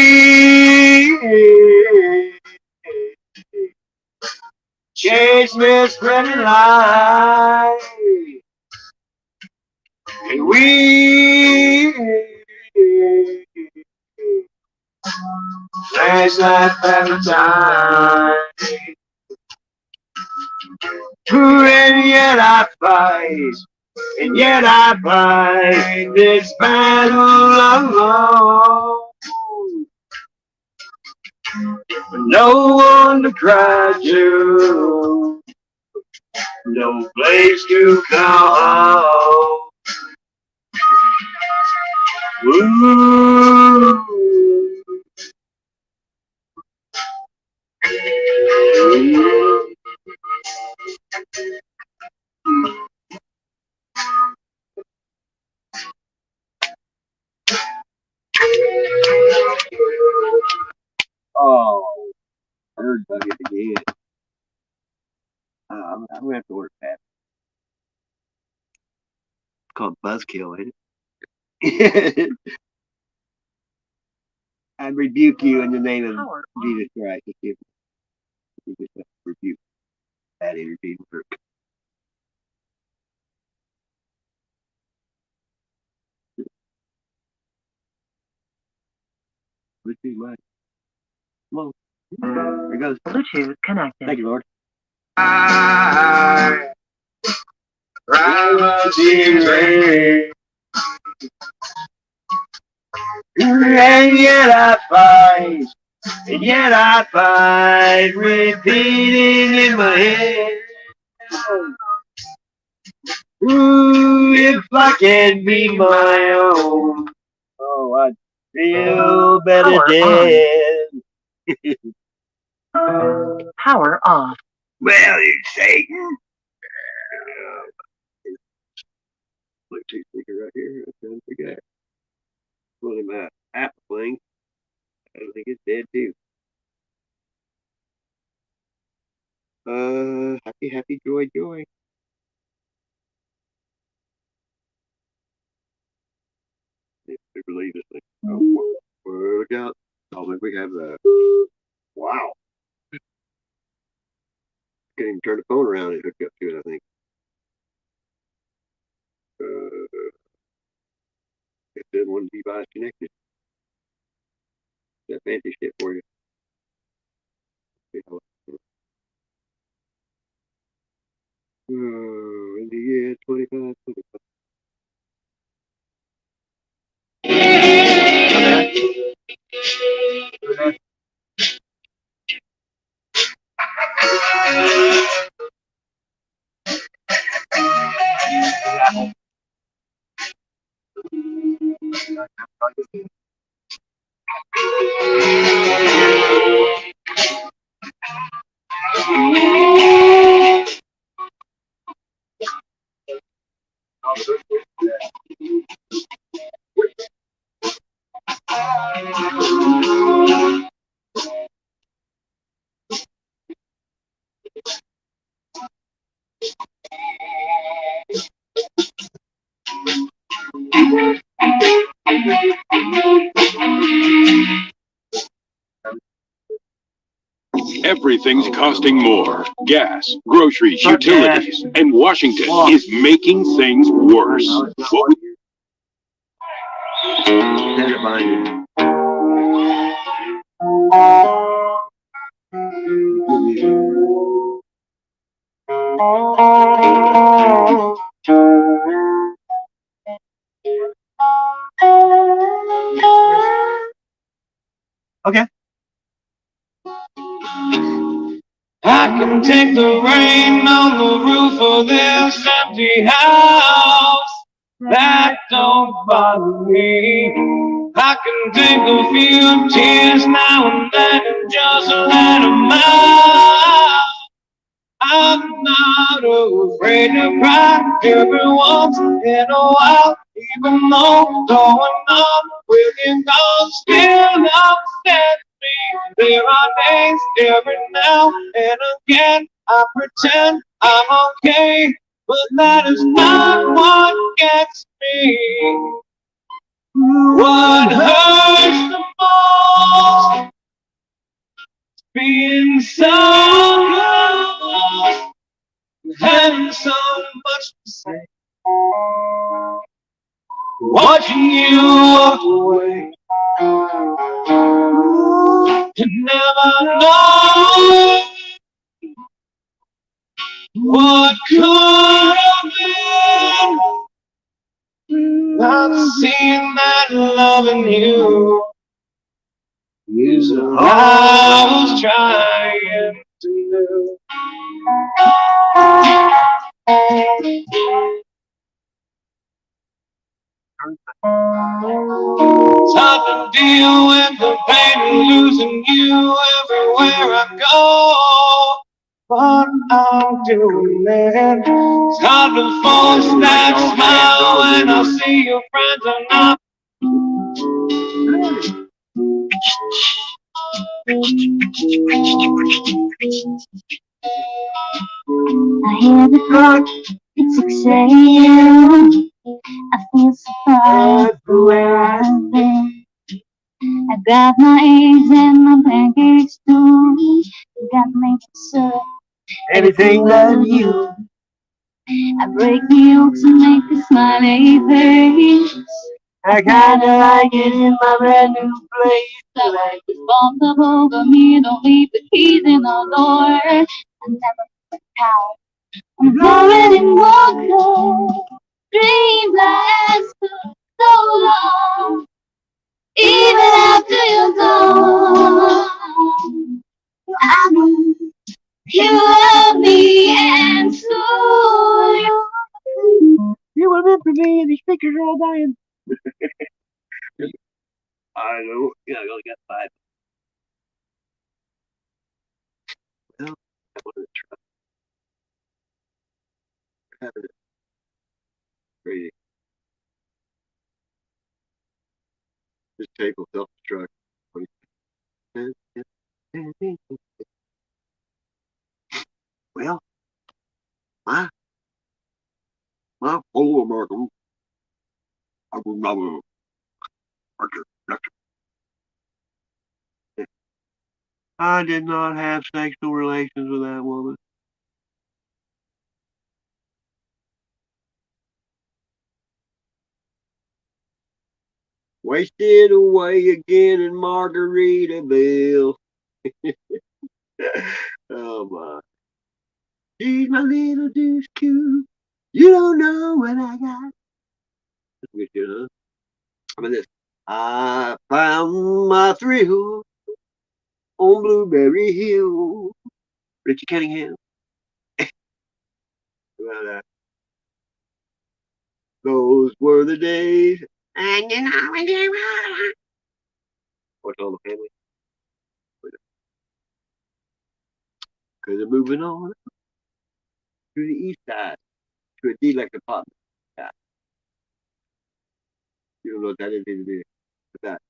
Chase me spreading light. And we last night Valentine. And yet I fight, and yet I fight this battle alone. No one to cry to, no place to call home. Ooh. Oh, bird bucket again. I'm gonna have to order that. It's called Buzzkill, ain't it? I rebuke you in the name of Jesus Christ. You just have to rebuke that energy. Bluetooth mic. Come on. There it goes. Bluetooth connected. Thank you, Lord. I and yet I fight, and yet I fight, repeating in my head. Ooh, if I can be my own, oh, I'd feel better dead. Power off. Well, you Satan. Bluetooth speaker right here. I'm trying to figure out. One of my Apple things. I don't think it's dead too. Happy, happy, joy, joy. They believe this thing. Oh, look out. Oh, look, we have wow. Can't even turn the phone around and hook up to it, I think. It said one device connected. That fancy shit for you. Oh, in the year 25. Everything's costing more. Gas, groceries, utilities, and Washington is making things worse. What Okay. I can take the rain on the roof of this empty house. That don't bother me. I can take a few tears now and then and just let them out. I'm not afraid to cry every once in a while, even though going on with you gone still upsets me. There are days every now and again I pretend I'm okay, but that is not what gets me. What hurts the most, being so close, having so much to say, watching you walk away. You never know what could have been. Not seeing that loving you is what I was trying to do. It's hard to deal with the pain of losing you everywhere I go, but I'm doing it. It's hard to force that smile when I see your friends are not. I hear the clock, it's 6 a.m. I feel so far from where I've been. I got my eggs and my pancakes too. You got me so Anything but you. I break the yolk to make a smiley face. I kinda like it in my brand new place. So like responsible for me, don't leave the keys in the door. I never put out. I'm blowing in water. Dreams last so long. Even after you're gone, I know you love me and so You were meant for me, and these pictures are all dying. I know. Yeah, I only got 5. Well, I wanted to try it. Great. Just take will self-destruct. Well, my full American. I did not have sexual relations with that woman. Wasted away again in Margaritaville. Oh my. She's my little douche cube. You don't know what I got. That's good shit, huh? How about this? I found my thrill on Blueberry Hill. Richie Cunningham. Well, those were the days. And you know when you were. What's all the family? Because I'm moving on to the east side to a deluxe apartment. Yeah. You don't know what that is, do you? What's that?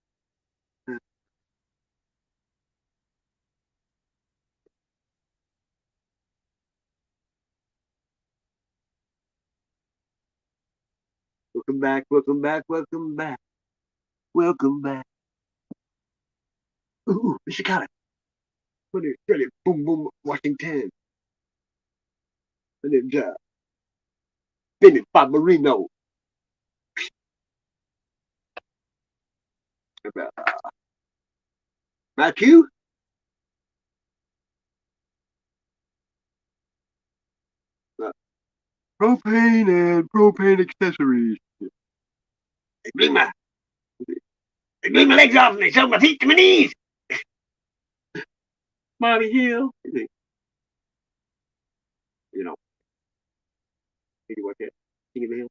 Welcome back, welcome back, welcome back, welcome back. Ooh, Mr. Collins. Put it, boom, boom, Washington. And then, Benny Barbarino. About Matthew. Propane and propane accessories. They blew my legs off and they sewed my feet to my knees. Bobby Hill. You know, did you watch that? King of the Hill.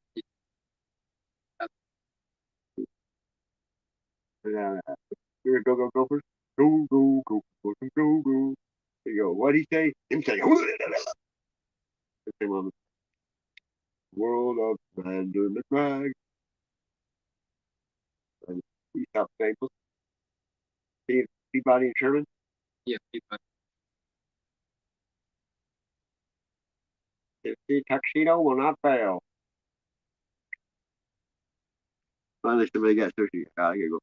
You're a go Gophers. Go go go go go go. There you go. What'd he say? Him say. World of Vander McBride. And he's South Staples. Peabody and Sherman. Yeah, Peabody. The tuxedo will not fail. Finally, somebody got sushi. Oh, I gotta go.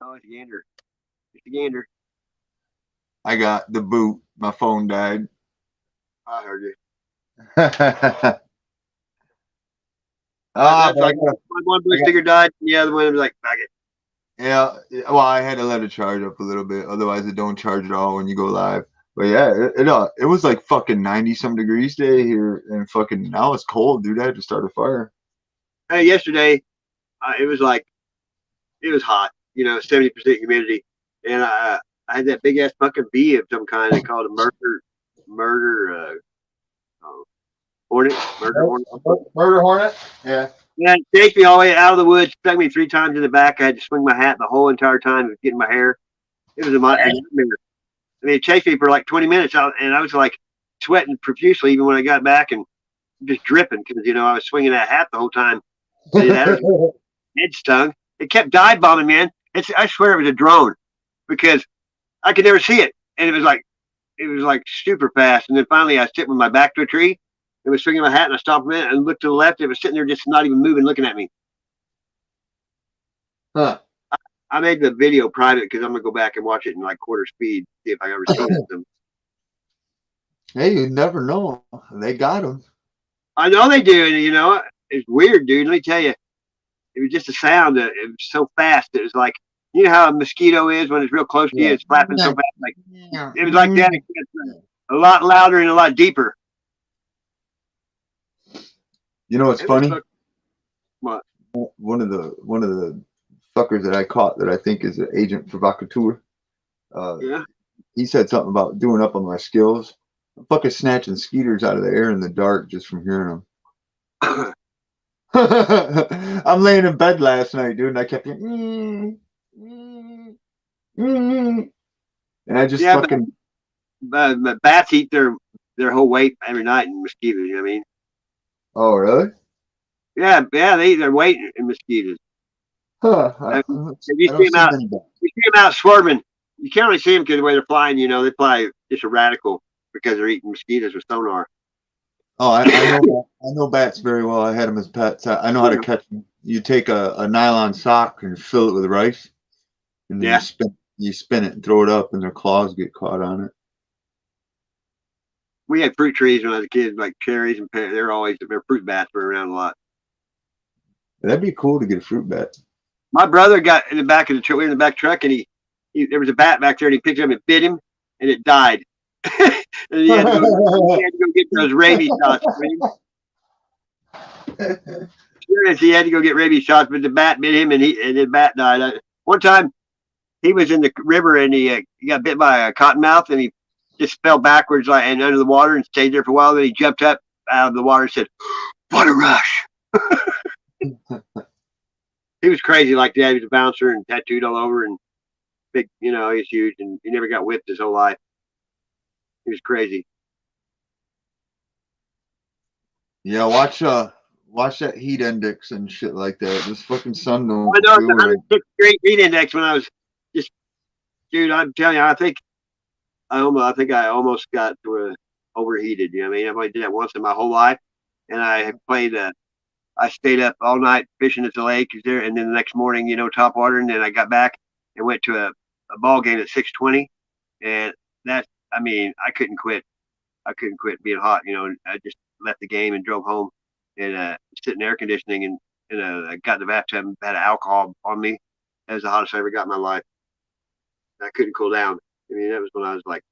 Oh, it's a gander. It's a gander. I got the boot. My phone died. I heard you. Ah, That's like one blue sticker died, and the other one was like, fuck it. yeah. Well, I had to let it charge up a little bit. Otherwise, it don't charge at all when you go live. But yeah, it was like fucking 90 some degrees day here, and fucking now it's cold, dude. I had to start a fire. Hey, yesterday, it was hot, 70% humidity, and I had that big ass fucking bee of some kind. They called it murder hornet, Murder hornet. Yeah. Yeah, it chased me all the way out of the woods, stuck me 3 times in the back. I had to swing my hat the whole entire time of getting my hair. It was a nightmare. I mean, it chased me for like 20 minutes, and I was like sweating profusely even when I got back and just dripping because I was swinging that hat the whole time. Head stung. It kept dive bombing, man. I swear it was a drone because I could never see it, and it was like super fast. And then finally, I was sitting with my back to a tree. It was swinging my hat, and I stopped a minute and looked to the left. It was sitting there just not even moving, looking at me. Huh. I made the video private because I'm gonna go back and watch it in like quarter speed, see if I ever see them. Hey, you never know. They got him. I know they do, and it's weird, dude. Let me tell you, it was just a sound. It was so fast. It was like how a mosquito is when it's real close to you. It's flapping so fast. Like it was like that. It's a lot louder and a lot deeper. You know what's funny? What? One of the fuckers that I caught that I think is an agent provocateur. Yeah. He said something about doing up on my skills. I'm fucking snatching skeeters out of the air in the dark just from hearing them. I'm laying in bed last night, dude, and I kept hearing, and I just fucking. But bats eat their whole weight every night in mosquitoes. You know what I mean? Oh, really? Yeah, they eat their weight in mosquitoes. Huh. You see them out swerving. You can't really see them because the way they're flying. They fly just a radical because they're eating mosquitoes with sonar. Oh, I know bats very well. I had them as pets. I know how to catch them. You take a nylon sock and fill it with rice, and then you spin it and throw it up, and their claws get caught on it. We had fruit trees when I was a kid, like cherries and pears. Their fruit bats were around a lot. That'd be cool to get a fruit bat. My brother got in the back of the truck. We were in the back truck, and there was a bat back there, and he picked it up and bit him, and it died. And he had to go get those rabies shots. He had to go get rabies shots, but the bat bit him, and the bat died. One time, he was in the river, and he got bit by a cottonmouth, and he just fell backwards and under the water and stayed there for a while. Then he jumped up out of the water and said, "What a rush!" He was crazy like that. He was a bouncer and tattooed all over and big. He was huge, and he never got whipped his whole life. He was crazy. Yeah, watch that heat index and shit like that. This fucking sun don't. I know it's 106 great heat index when I was just, dude. I'm telling you, I think I almost got overheated. You know what I mean? I've only did that once in my whole life, and I stayed up all night fishing at the lake there, and then the next morning, top water, and then I got back and went to a ball game at 6:20, and I couldn't quit. I couldn't quit being hot. I just left the game and drove home and sit in air conditioning and I got in the bathtub and had alcohol on me. That was the hottest I ever got in my life. I couldn't cool down. I mean, that was when I was like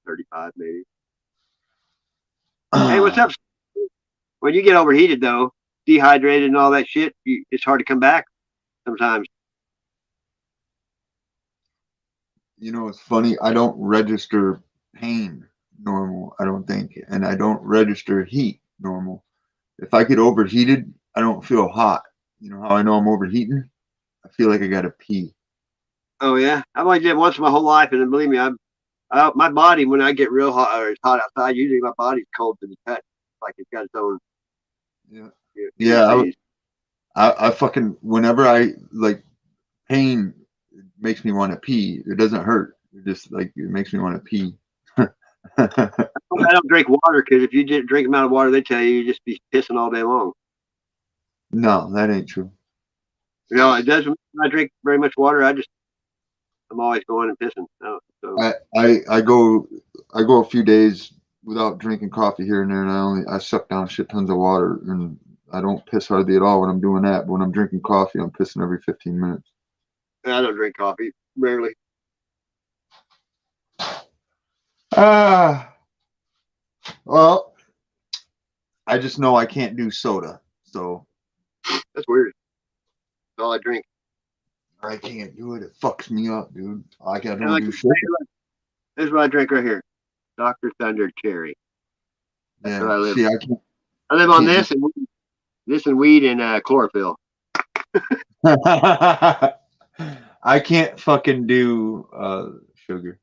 35, maybe. Hey, what's up? When you get overheated, though, dehydrated and all that shit, it's hard to come back sometimes. You know, it's funny. I don't register pain normal, I don't think. And I don't register heat normal. If I get overheated, I don't feel hot. You know how I know I'm overheating? I feel like I gotta pee. Oh yeah, I've only did it once my whole life, and then believe me, my body when I get real hot or it's hot outside, usually my body's cold to the touch, like it's got its own. Yeah. You know, Yeah, phase. I fucking whenever I like pain makes me want to pee. It doesn't hurt. It just like it makes me want to pee. I don't drink water because if you didn't drink the amount of water they tell you, you just be pissing all day long. No, that ain't true. You know, it does. When I drink very much water, I'm always going and pissing. So I go a few days without drinking coffee here and there, and I suck down shit tons of water, and I don't piss hardly at all when I'm doing that. But when I'm drinking coffee, I'm pissing every 15 minutes. I don't drink coffee, rarely. Well, I just know I can't do soda, so That's weird. That's all I drink. I can't do it. It fucks me up, dude. I can't And like, do shit. this is what I drink right here, Dr. Thunder Cherry. That's what I live. See, I can't. I live on this and weed and chlorophyll. I can't fucking do sugar.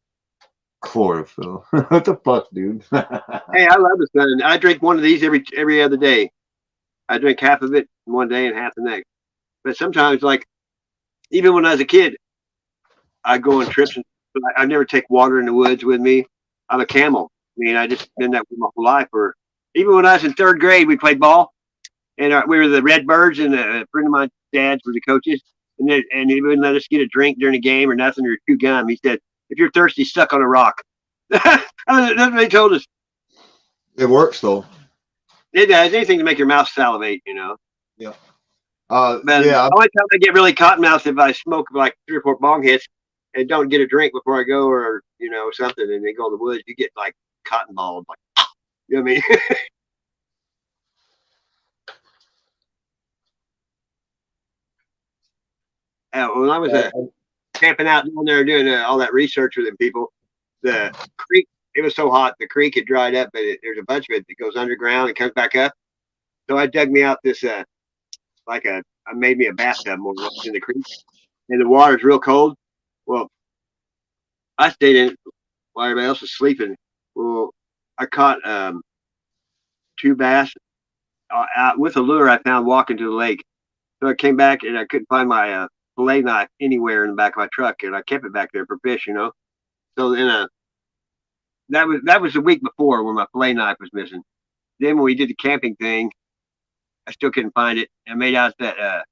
Chlorophyll. What the fuck, dude? Hey, I love the sun. I drink one of these every other day. I drink half of it one day and half the next. But sometimes, like even when I was a kid, I go on trips and I never take water in the woods with me. I'm a camel. I mean, I just been that way my whole life. Or even when I was in third grade, we played ball, and we were the Redbirds, and a friend of my dad's were the coaches, and he wouldn't let us get a drink during the game or nothing or chew gum. He said, "If you're thirsty, suck on a rock." That's what they told us. It works though. It does anything to make your mouth salivate, you know. Yeah. But Yeah. the only time I get really cotton mouth if I smoke like 3 or 4 bong hits and don't get a drink before I go, or you know something, and they go in the woods, you get like cotton balled, like you know what I mean. When I was camping out down there doing all that research with them people, the creek, it was so hot, the creek had dried up, but there's a bunch of it that goes underground and comes back up. So I dug me out this, I made me a bathtub more or less in the creek, and the water's real cold. Well, I stayed in it while everybody else was sleeping. Well, I caught 2 bass out with a lure I found walking to the lake. So I came back and I couldn't find my fillet knife anywhere in the back of my truck, and I kept it back there for fish, you know. So then that was the week before when my fillet knife was missing. Then when we did the camping thing, I still couldn't find it. I made out that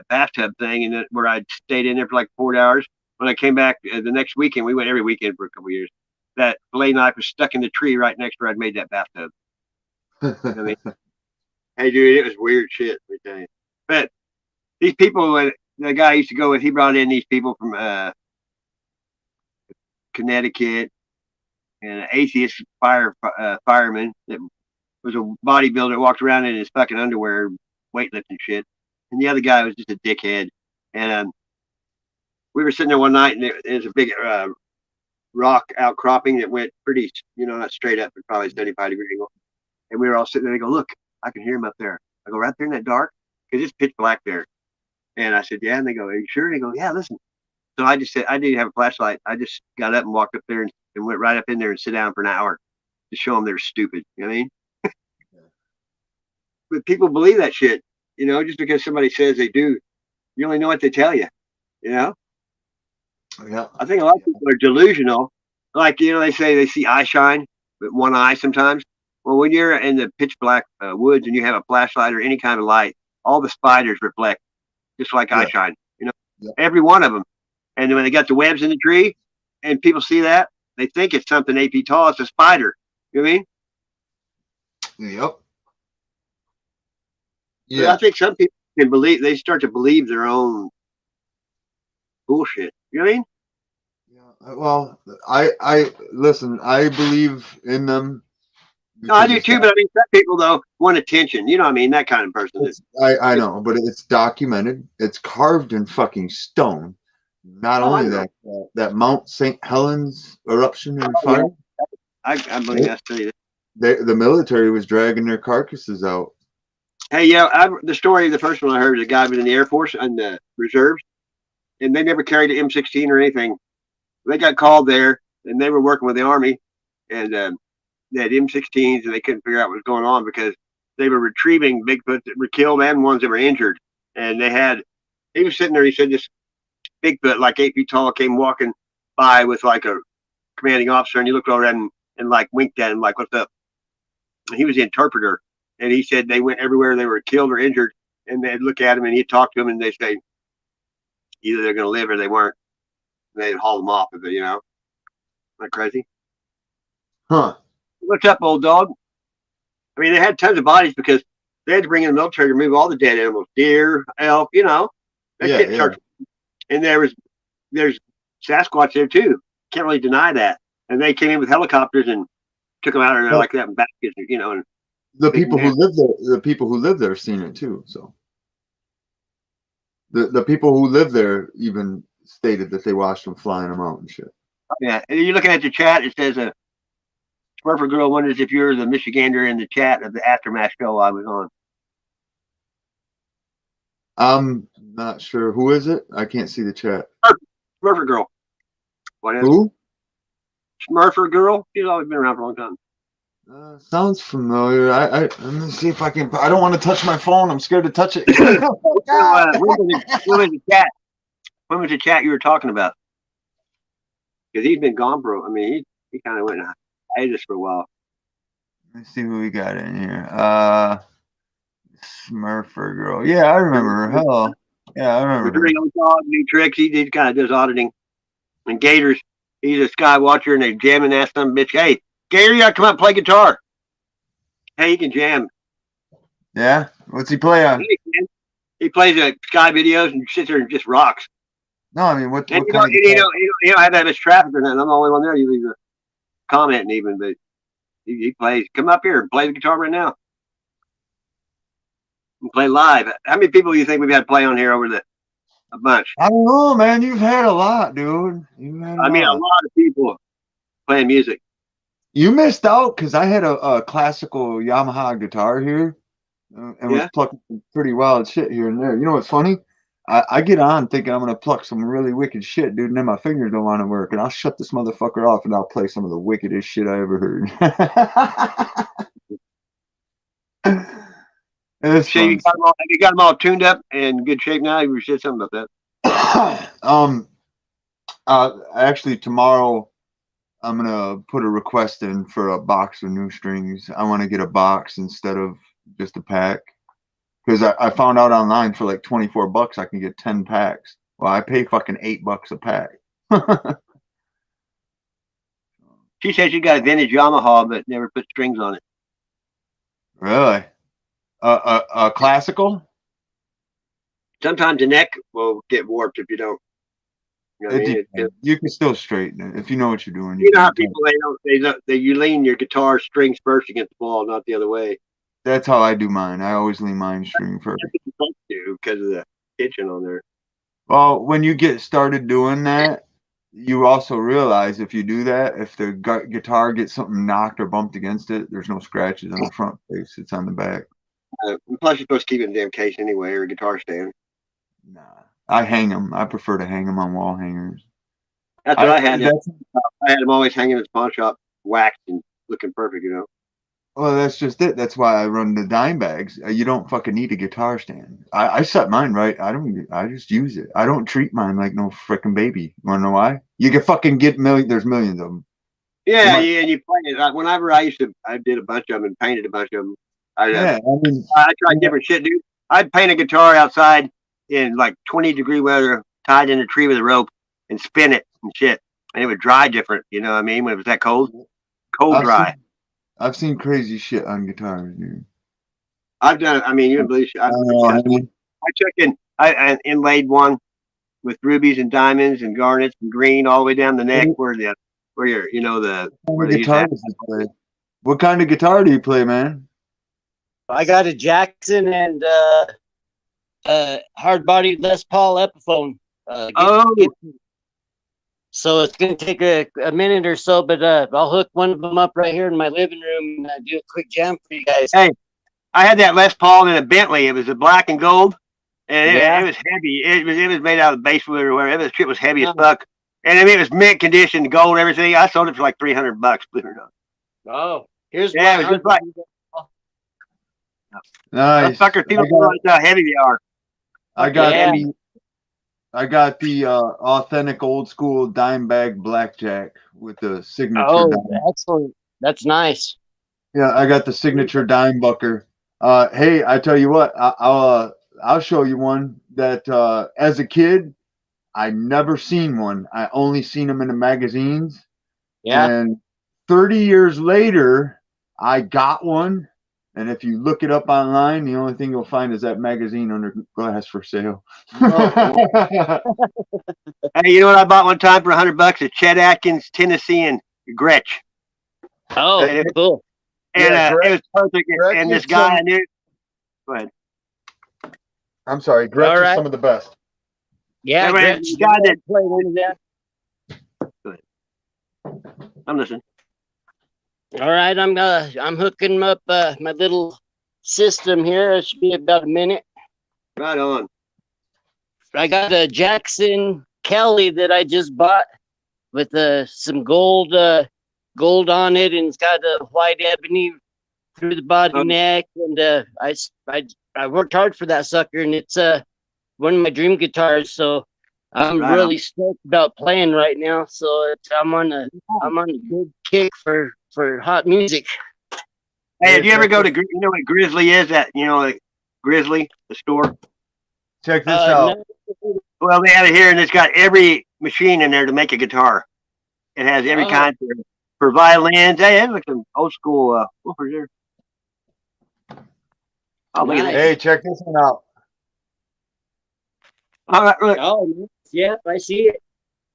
bathtub thing, and then where I stayed in there for like 4 hours. When I came back the next weekend, we went every weekend for a couple of years. That fillet knife was stuck in the tree right next where I'd made that bathtub. I mean, hey, dude, it was weird shit. Let me tell you. But these people, the guy I used to go with, he brought in these people from Connecticut, and an atheist fireman that was a bodybuilder, walked around in his fucking underwear, weightlifting shit. And the other guy was just a dickhead. And we were sitting there one night, and there's a big rock outcropping that went pretty, you know, not straight up, but probably 75-degree angle. And we were all sitting there. They go, "Look, I can hear him up there." I go, "Right there in that dark?" Because it's pitch black there. And I said, "Yeah." And they go, "Are you sure?" And they go, "Yeah, listen." So I just said, I didn't have a flashlight. I just got up and walked up there and went right up in there and sit down for an hour to show them they're stupid. You know what I mean? But people believe that shit, you know, just because somebody says they do. You only know what they tell you, you know? Yeah. I think a lot of people are delusional. Like, you know, they say they see eye shine with one eye sometimes. Well, when you're in the pitch black woods and you have a flashlight or any kind of light, all the spiders reflect just like eye shine, you know, every one of them. And when they got the webs in the tree and people see that, they think it's something 8 feet tall. It's a spider. You know what I mean? Yep. Yeah. But I think some people can believe, they start to believe their own bullshit. You know what I mean? Well, I listen. I believe in them. No, I do too. But I mean, some people though want attention. You know what I mean? That kind of person. I know, but it's documented. It's carved in fucking stone Not only that, that Mount St. Helens eruption and fire. I believe that's true. The military was dragging their carcasses out. Hey, yeah, the story, the first one I heard, is a guy was in the Air Force and the reserves, and they never carried an M16 or anything. They got called there, and they were working with the Army, and they had M16s, and they couldn't figure out what was going on because they were retrieving Bigfoot that were killed and ones that were injured. And he was sitting there, he said this Bigfoot, like 8 feet tall, came walking by with like a commanding officer, and he looked over at him and like winked at him, like, what's up? And he was the interpreter. And he said they went everywhere they were killed or injured, and they'd look at him and he'd talk to them, and they'd say either they're going to live or they weren't. And they'd haul them off, you know. Isn't that crazy? Huh. What's up, old dog? I mean, they had tons of bodies because they had to bring in the military to remove all the dead animals, deer, elk, you know. That shit starts. And there's Sasquatch there too. Can't really deny that. And they came in with helicopters and took them out of there like that in baskets, you know. And the people who live there seen it too. So the people who live there even stated that they watched them flying them out and shit. Yeah, and you're looking at the chat. It says Smurfer Girl wonders if you're the Michigander in the chat of the Aftermath show I was on. I'm not sure. Who is it? I can't see the chat. Smurfer Girl. What is Who? Smurfer Girl. She's always been around for a long time. Sounds familiar. Let me see if I can. I don't want to touch my phone. I'm scared to touch it. When was the chat you were talking about? Because he's been gone, bro. I mean, he kind of went in hiatus for a while. Let's see who we got in here. Smurfer Girl. Yeah, I remember her. Hello. Yeah, I remember her. Dog, new tricks. He kind of does auditing. And Gators, he's a sky watcher, and they jamming that son of a bitch. Hey, Gator, you got to come out and play guitar. Hey, he can jam. Yeah? What's he play on? He plays sky videos and sits there and just rocks. No, I mean, what kind of you don't have that much traffic or nothing. I'm the only one there. You leave a comment even, but he plays. Come up here and play the guitar right now. And play live. How many people do you think we've had play on here over a bunch? I don't know, man. You've had a lot, dude. A lot of people playing music. You missed out because I had a classical Yamaha guitar here and was plucking some pretty wild shit here and there. You know what's funny? I get on thinking I'm going to pluck some really wicked shit, dude, and then my fingers don't want to work, and I'll shut this motherfucker off, and I'll play some of the wickedest shit I ever heard. So you got them all tuned up and good shape now? You said something about that. Actually, tomorrow I'm going to put a request in for a box of new strings. I want to get a box instead of just a pack. Because I found out online for like $24 I can get 10 packs. Well, I pay fucking $8 a pack. She said she got a vintage Yamaha, but never put strings on it. Really? A classical? Sometimes the neck will get warped if you don't. You know what I mean? You can still straighten it if you know what you're doing. You know how people you lean your guitar strings first against the wall, not the other way. That's how I do mine. I always lean mine string first. Because of the kitchen on there. Well, when you get started doing that, you also realize if you do that, if the guitar gets something knocked or bumped against it, there's no scratches on the front face. It's on the back. Plus, you're supposed to keep it in a damn case anyway, or a guitar stand. Nah, I hang them. I prefer to hang them on wall hangers. That's what I had. I had them always hanging in the pawn shop, waxed and looking perfect, you know. Well, that's just it. That's why I run the dime bags. You don't fucking need a guitar stand. I set mine right. I just use it. I don't treat mine like no freaking baby. You wanna know why? You can fucking get there's millions of them. Yeah, and you play it. Whenever I did a bunch of them and painted a bunch of them. I tried different shit, dude. I'd paint a guitar outside in like 20-degree weather, tied in a tree with a rope, and spin it and shit. And it would dry different, you know what I mean? When it was that cold dry. I've seen crazy shit on guitars, dude. I've done it. I mean, you don't believe shit. I inlaid one with rubies and diamonds and garnets and green all the way down the neck where you're, you know, what kind of guitar do you play, man? I got a Jackson and hard-bodied Les Paul Epiphone. Get, so it's going to take a minute or so, but I'll hook one of them up right here in my living room and do a quick jam for you guys. Hey, I had that Les Paul in a Bentley. It was a black and gold, and it was heavy. It was made out of basswood or whatever. It shit was heavy as fuck. And I mean, it was mint condition, gold, everything. I sold it for like $300, believe it or not. Oh, here's it was just like nice. Fuckers, people don't realize how heavy they are. I got the authentic old school dime bag blackjack with the signature. Oh, dime. excellent! That's nice. Yeah, I got the signature dime bucker. Hey, I tell you what, I'll show you one that as a kid I never seen one. I only seen them in the magazines. Yeah. And 30 years later, I got one. And if you look it up online, the only thing you'll find is that magazine under glass for sale. Hey, you know what I bought one time for $100? A Chet Atkins Tennessean Gretsch. Oh, cool. And Yeah, it was perfect. Gretsch and this is guy some- I knew. Go ahead. I'm sorry, Gretsch right. is some of the best. Yeah, Anyway, Gretsch, guy that played into that. Go ahead. I'm listening. All right, I'm hooking up my little system here. It should be about a minute. Right on. I got a Jackson Kelly that I just bought with some gold on it, and it's got a white ebony through the body neck. And I worked hard for that sucker, and it's one of my dream guitars. So I'm really stoked about playing right now. So I'm on a good kick for hot music. Hey, did you ever go to, you know what Grizzly is? That, you know, like Grizzly, the store? Check this out. No. Well, they have it here, and it's got every machine in there to make a guitar. It has every kind for violins. Hey, it looks some old school woofers there. Oh, look at that. Hey, check this one out. All right, look. Oh, yeah, I see it.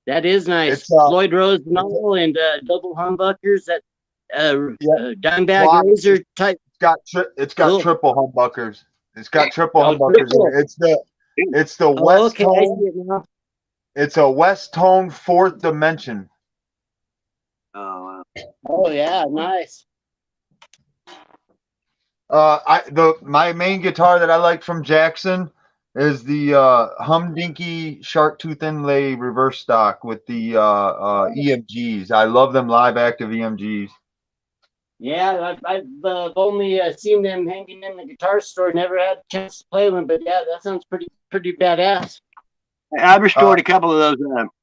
That is nice. Floyd Rose Noel and double humbuckers. That Dimebag Wow. Razor type. It's got triple humbuckers. It's got triple humbuckers. Triple. It's the West okay, I see Tone. it now. It's a West Tone fourth dimension. Oh, yeah, nice. My main guitar that I like from Jackson is the Humdinky Shark Tooth Inlay reverse stock with the EMGs. I love them live active EMGs. Yeah, I've only seen them hanging in the guitar store. Never had a chance to play one, but yeah, that sounds pretty badass. I've restored a couple of those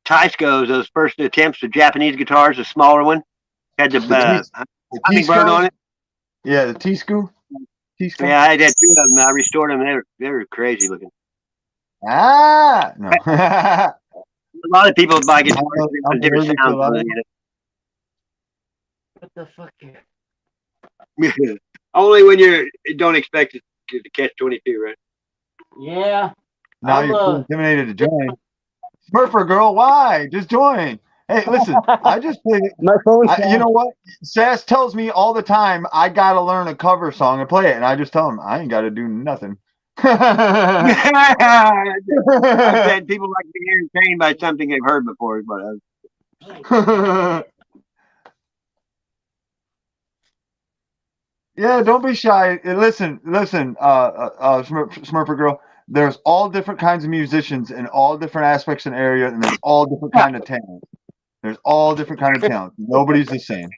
Tyscos, those first attempts at Japanese guitars, the smaller one. Had the hummingbird on it. Yeah, the T-Screw. Yeah, I had two of them. I restored them. They were crazy looking. No. A lot of people buy guitars with different sounds. What the fuck here? Only when you don't expect it to catch 22, right? Yeah. Now you're too intimidated to join. Smurfer girl, why? Just join. Hey, listen, I just played it. My phone. You know what? Sass tells me all the time I gotta learn a cover song and play it, and I just tell him I ain't gotta do nothing. I said people like to be entertained by something they've heard before, but yeah, don't be shy. Listen, Smurfer girl. There's all different kinds of musicians in all different aspects and areas, and there's all different kind of talent. There's all different kind of talent. Nobody's the same.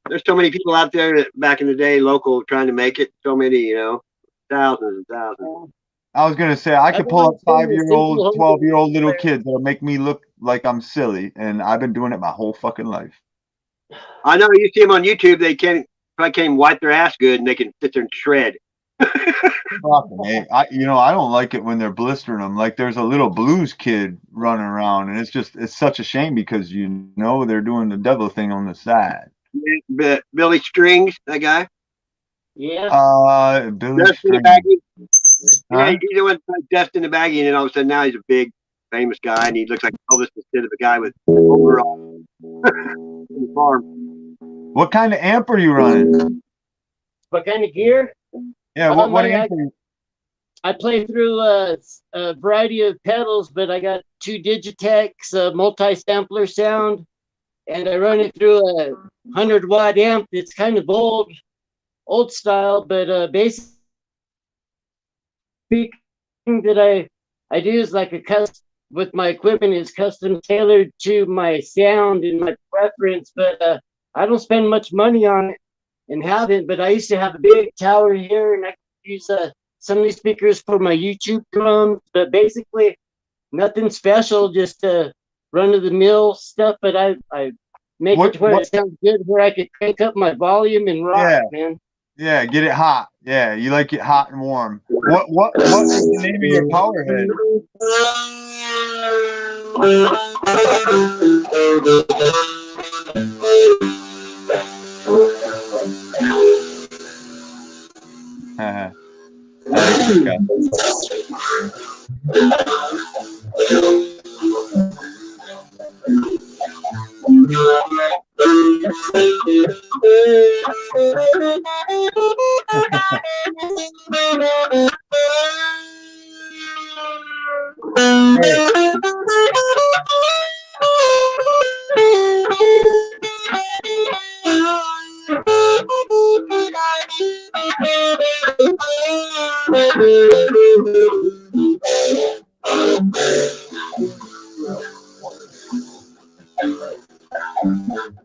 There's so many people out there that back in the day, local, trying to make it. So many, thousands and thousands. I was gonna say I could pull up 5-year-old, 12-year-old little kids that'll make me look like I'm silly, and I've been doing it my whole fucking life. I know you see them on YouTube. They can't wipe their ass good, and they can sit there and shred. Hey, I don't like it when they're blistering them. Like there's a little blues kid running around, and it's such a shame because they're doing the devil thing on the side. Billy Strings, that guy. Yeah. Billy Dustin the Strings. Baggy. Yeah, he's the one Dustin the Baggy, and then all of a sudden now he's a big, famous guy, and he looks like Elvis instead of a guy with overalls. What kind of amp are you running? What kind of gear? Yeah, what amp are you? I play through a variety of pedals, but I got 2 Digitex, multi-sampler sound, and I run it through a 100-watt amp. It's kind of old style, but basically that I do is like a custom with my equipment is custom tailored to my sound and my preference, but I don't spend much money on it and haven't. But I used to have a big tower here, and I use some of these speakers for my YouTube drums, but basically nothing special, just run of the mill stuff. But I make it to where it sounds good, where I could crank up my volume and rock, man. Yeah, get it hot. Yeah, you like it hot and warm. What is the name of your power head?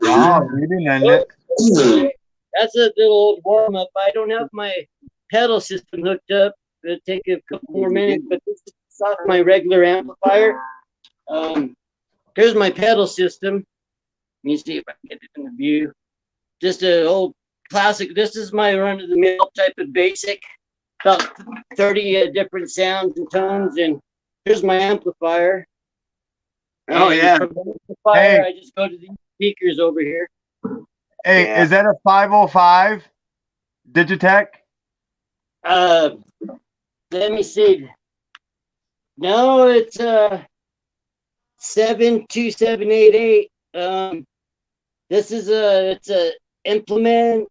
Oh, you didn't end it. That's a little old warm up. I don't have my pedal system hooked up. It'll take a couple more minutes, but this is off my regular amplifier. Here's my pedal system. Let me see if I can get it in the view. Just an old classic. This is my run-of-the-mill type of basic. About 30 different sounds and tones. And here's my amplifier. Oh, and yeah. From the amplifier, I just go to these speakers over here. Hey, Yeah. is that a 505 Digitech? Let me see. No, it's 72788. This is it's a implement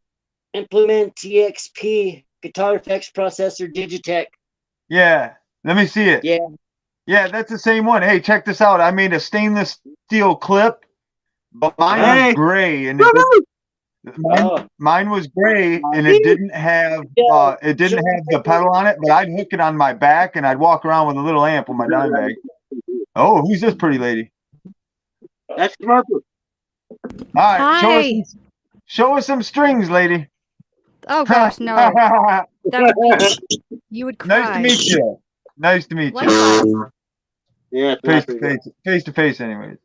TXP guitar effects processor Digitech. Yeah, let me see it. Yeah. Yeah, that's the same one. Hey, check this out. I made a stainless steel clip, but mine was gray, and mine was gray, and it didn't have the pedal on it. But I'd hook it on my back, and I'd walk around with a little amp on my dime bag. Oh, who's this pretty lady? That's Marco. All right, Hi. show us some strings, lady. Oh gosh, no. That would be, you would cry. Nice to meet you. Nice to meet you. Likewise. Yeah, Face to face, anyways.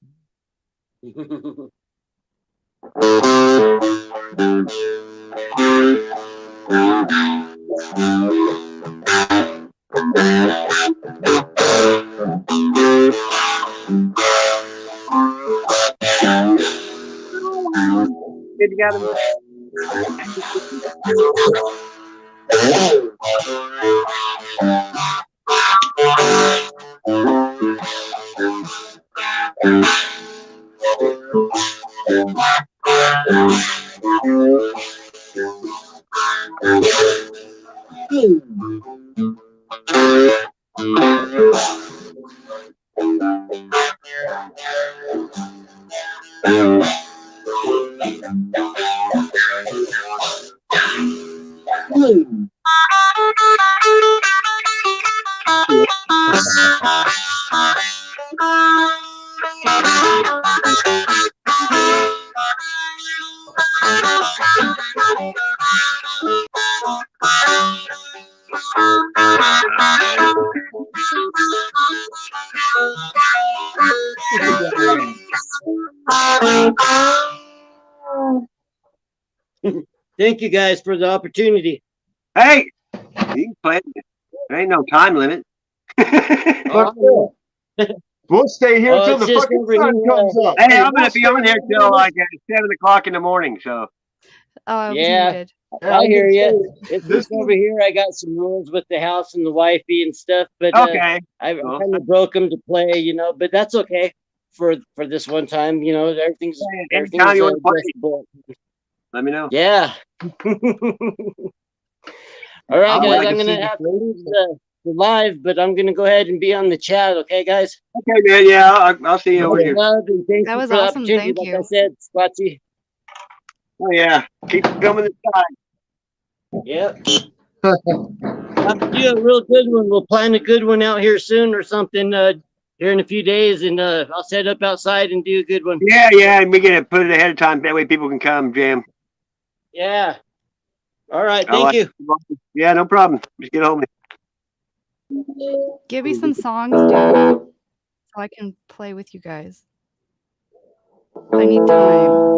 Good, you got him. Thank you guys for the opportunity. Hey, you can play. There ain't no time limit. We'll stay here till the fucking sun comes up. Hey, I'm gonna be on here till like 7 o'clock in the morning. So. Yeah, I hear you. It's just over here. I got some rules with the house and the wifey and stuff, but Okay. I kind of broke them to play, you know. But that's okay for this one time. You know, everything's Anytime you want to play, adjustable. let me know. Yeah. All right, guys. like I'm to gonna see have to leave live, but I'm gonna go ahead and be on the chat. Okay, guys. Okay, man. Yeah, I'll see you over here. Love and thank That you was for the awesome. opportunity. Thank Like I you. said, Spotsy. Oh yeah, keep filming the sky. Yep. Have to do a real good one. We'll plan a good one out here soon or something here in a few days, and I'll set up outside and do a good one. Yeah, and we gotta put it ahead of time. That way people can come jam. Yeah. All right. I Thank like you. it. Yeah, no problem. Just get home. Give me some songs, dude, so I can play with you guys. I need time.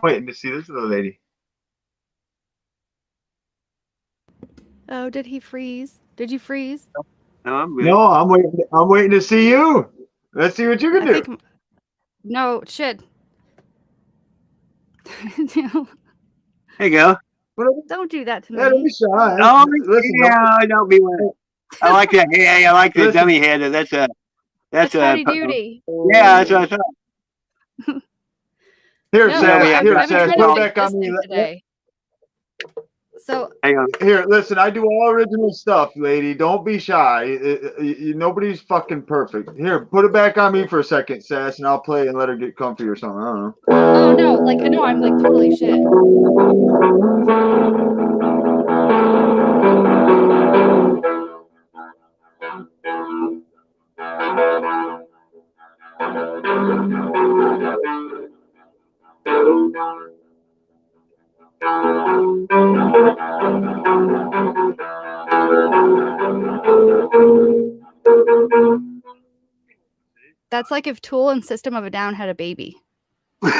Waiting to see this little lady. Oh, did he freeze? Did you freeze? No, I'm good. No, I'm waiting. I'm waiting to see you. Let's see what you can I do. think. No, shit. There you go. Don't do that to Yeah, don't me. be shy. Oh, Listen, yeah, don't be one. I like that. Hey, I like the Listen. dummy head. That's It's howdy doody. Yeah, that's what I thought. Here, No, Sash. I've Here, been Sash. trying Put to it fix back on this me. thing today. So Hang on. Here, listen. I do all original stuff, lady. Don't be shy. Nobody's fucking perfect. Here, put it back on me for a second, Sash, and I'll play and let her get comfy or something. I don't know. oh no, like I know I'm like totally shit. That's like if Tool and System of a Down had a baby. It's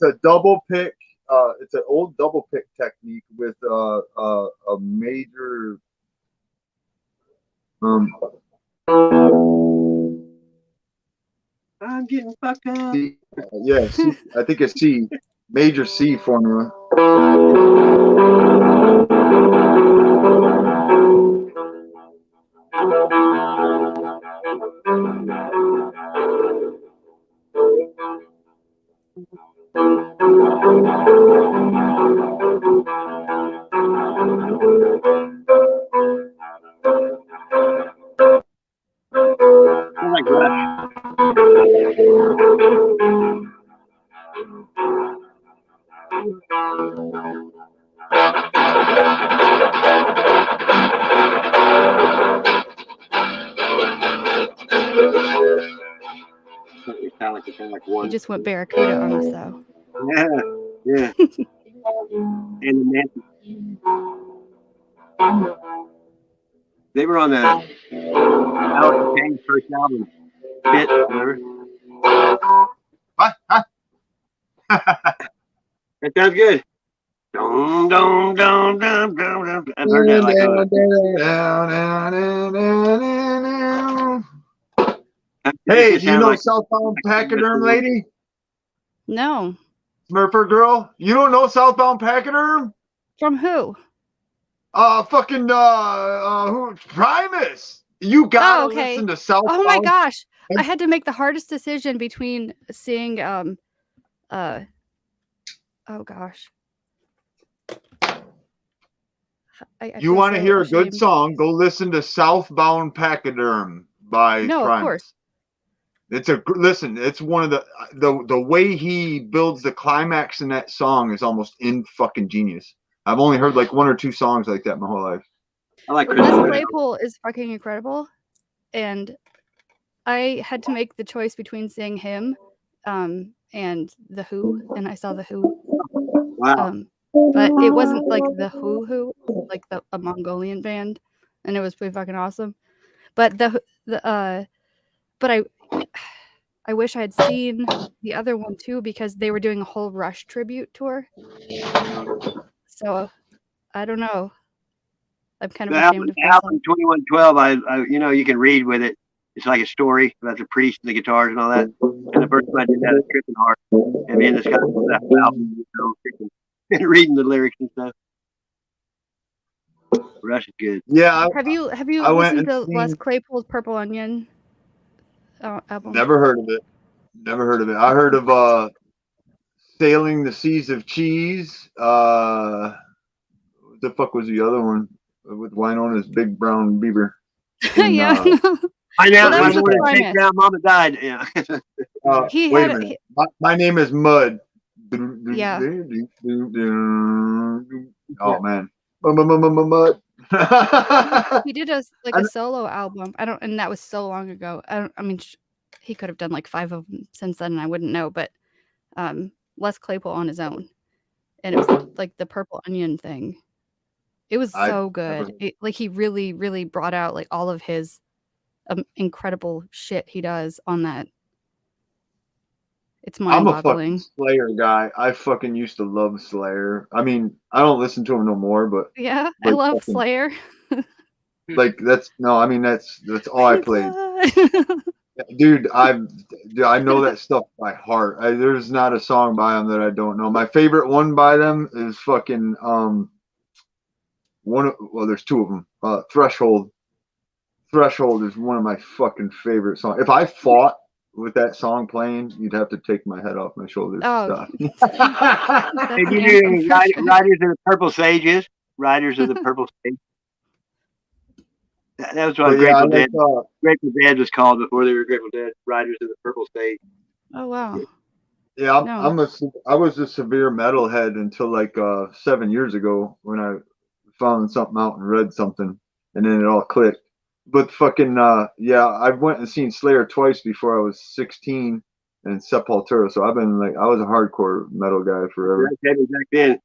a double pick. It's an old double pick technique with a major. I'm getting fucked up. C, yeah, C, I think it's C, major C formula. I like Rush. You sound like He one. just went Barracuda on us though. Yeah. And the man, they were on the Alex Kang's first album. Fit, whatever. That sounds good. Dum, dum, dum, dum, dum, dum. I've heard that like Hey, do you know Southbound Pachyderm, lady? No. Smurfer girl? You don't know Southbound Pachyderm? From who? Fucking who? Primus. You gotta okay. listen to Southbound. Oh my gosh. I had to make the hardest decision between seeing oh gosh. You want to hear a good song? Go listen to Southbound Pachyderm by No, Primus. of course. It's listen. It's one of the way he builds the climax in that song is almost in fucking genius. I've only heard like one or two songs like that my whole life. I like Les Claypool is fucking incredible, and I had to make the choice between seeing him and The Who, and I saw The Who. Wow. But it wasn't like The Who, like a Mongolian band, and it was pretty fucking awesome. But but I wish I had seen the other one too, because they were doing a whole Rush tribute tour. So I don't know. I'm kind of The ashamed of myself. album 2112, I you know, you can read with it. It's like a story about the priest and the guitars and all that. And the first one I did that is Tripping Heart. And me and this guy left the album, you know, and reading the lyrics and stuff. Rush is good. Yeah, Have you I went listened and to Les seen- Claypool's Purple Onion album? Never heard of it. Never heard of it. I heard of Sailing the Seas of Cheese. What the fuck was the other one with Winona's Big Brown Beaver? And, yeah. I know. Well, that was I with know Primus. down, Mama died. Yeah. He wait had a a- minute. My name is Mud. Yeah. Oh man. Mud. He did a solo album. And that was so long ago. I mean, he could have done like 5 of them since then, and I wouldn't know. But Les Claypool on his own, and it was like the Purple Onion thing. It was so good. He really, really brought out like all of his incredible shit he does on that. It's I'm a mind-boggling. fucking Slayer guy. I fucking used to love Slayer. I mean, I don't listen to him no more, but Yeah, I like, love fucking- Slayer. that's all I played. Dude, I know that stuff by heart. There's not a song by them that I don't know. My favorite one by them is fucking there's 2 of them. Threshold. Threshold is one of my fucking favorite songs. If I fought with that song playing, you'd have to take my head off my shoulders. Oh. Did you do Riders of the Purple Sages? Riders of the Purple Sage. That was what Grateful Dead. Grateful Dead was called before they were Grateful Dead. Riders of the Purple Sage. Oh wow. Yeah, No. I was a severe metalhead until like 7 years ago when I found something out and read something, and then it all clicked. But fucking I went and seen Slayer twice before I was 16 and Sepultura. So I've been like, I was a hardcore metal guy forever. That's heavy back then.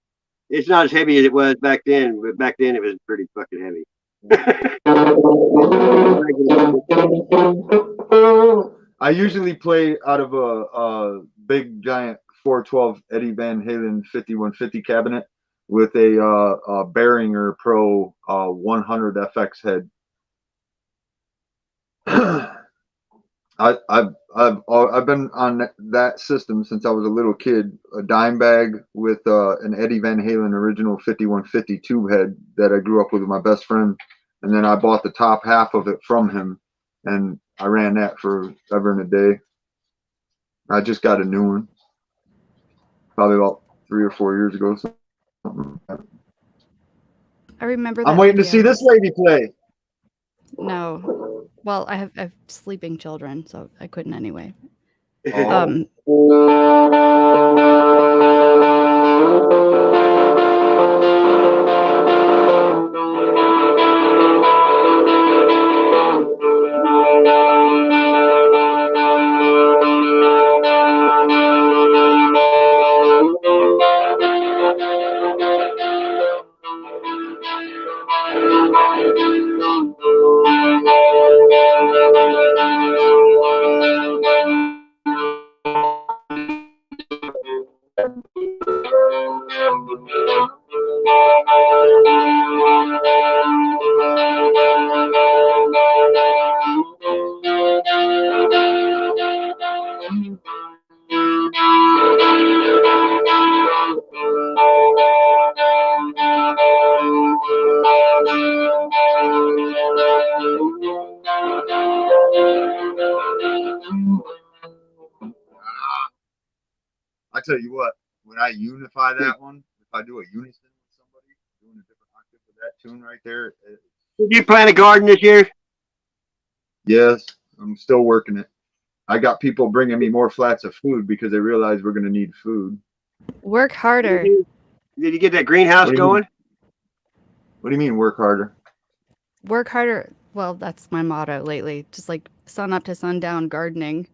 It's not as heavy as it was back then, but back then it was pretty fucking heavy. I usually play out of a big giant 412 Eddie Van Halen 5150 cabinet with a Behringer Pro 100 FX head. I've been on that system since I was a little kid. A dime bag with an Eddie Van Halen original 5150 tube head that I grew up with my best friend, and then I bought the top half of it from him, and I ran that for ever and a day. I just got a new one, probably about 3 or 4 years ago. Something like that. I remember that. I'm waiting to see this lady play. No. Well, I have sleeping children, so I couldn't anyway. I tell you what, when I unify that one, if I do a unison with somebody, doing a different octave with that tune right there. Did you plant a garden this year? Yes, I'm still working it. I got people bringing me more flats of food because they realize we're going to need food. Work harder. Did you get that greenhouse going? What do you mean work harder? Work harder. Well, that's my motto lately. Just like sun up to sundown gardening.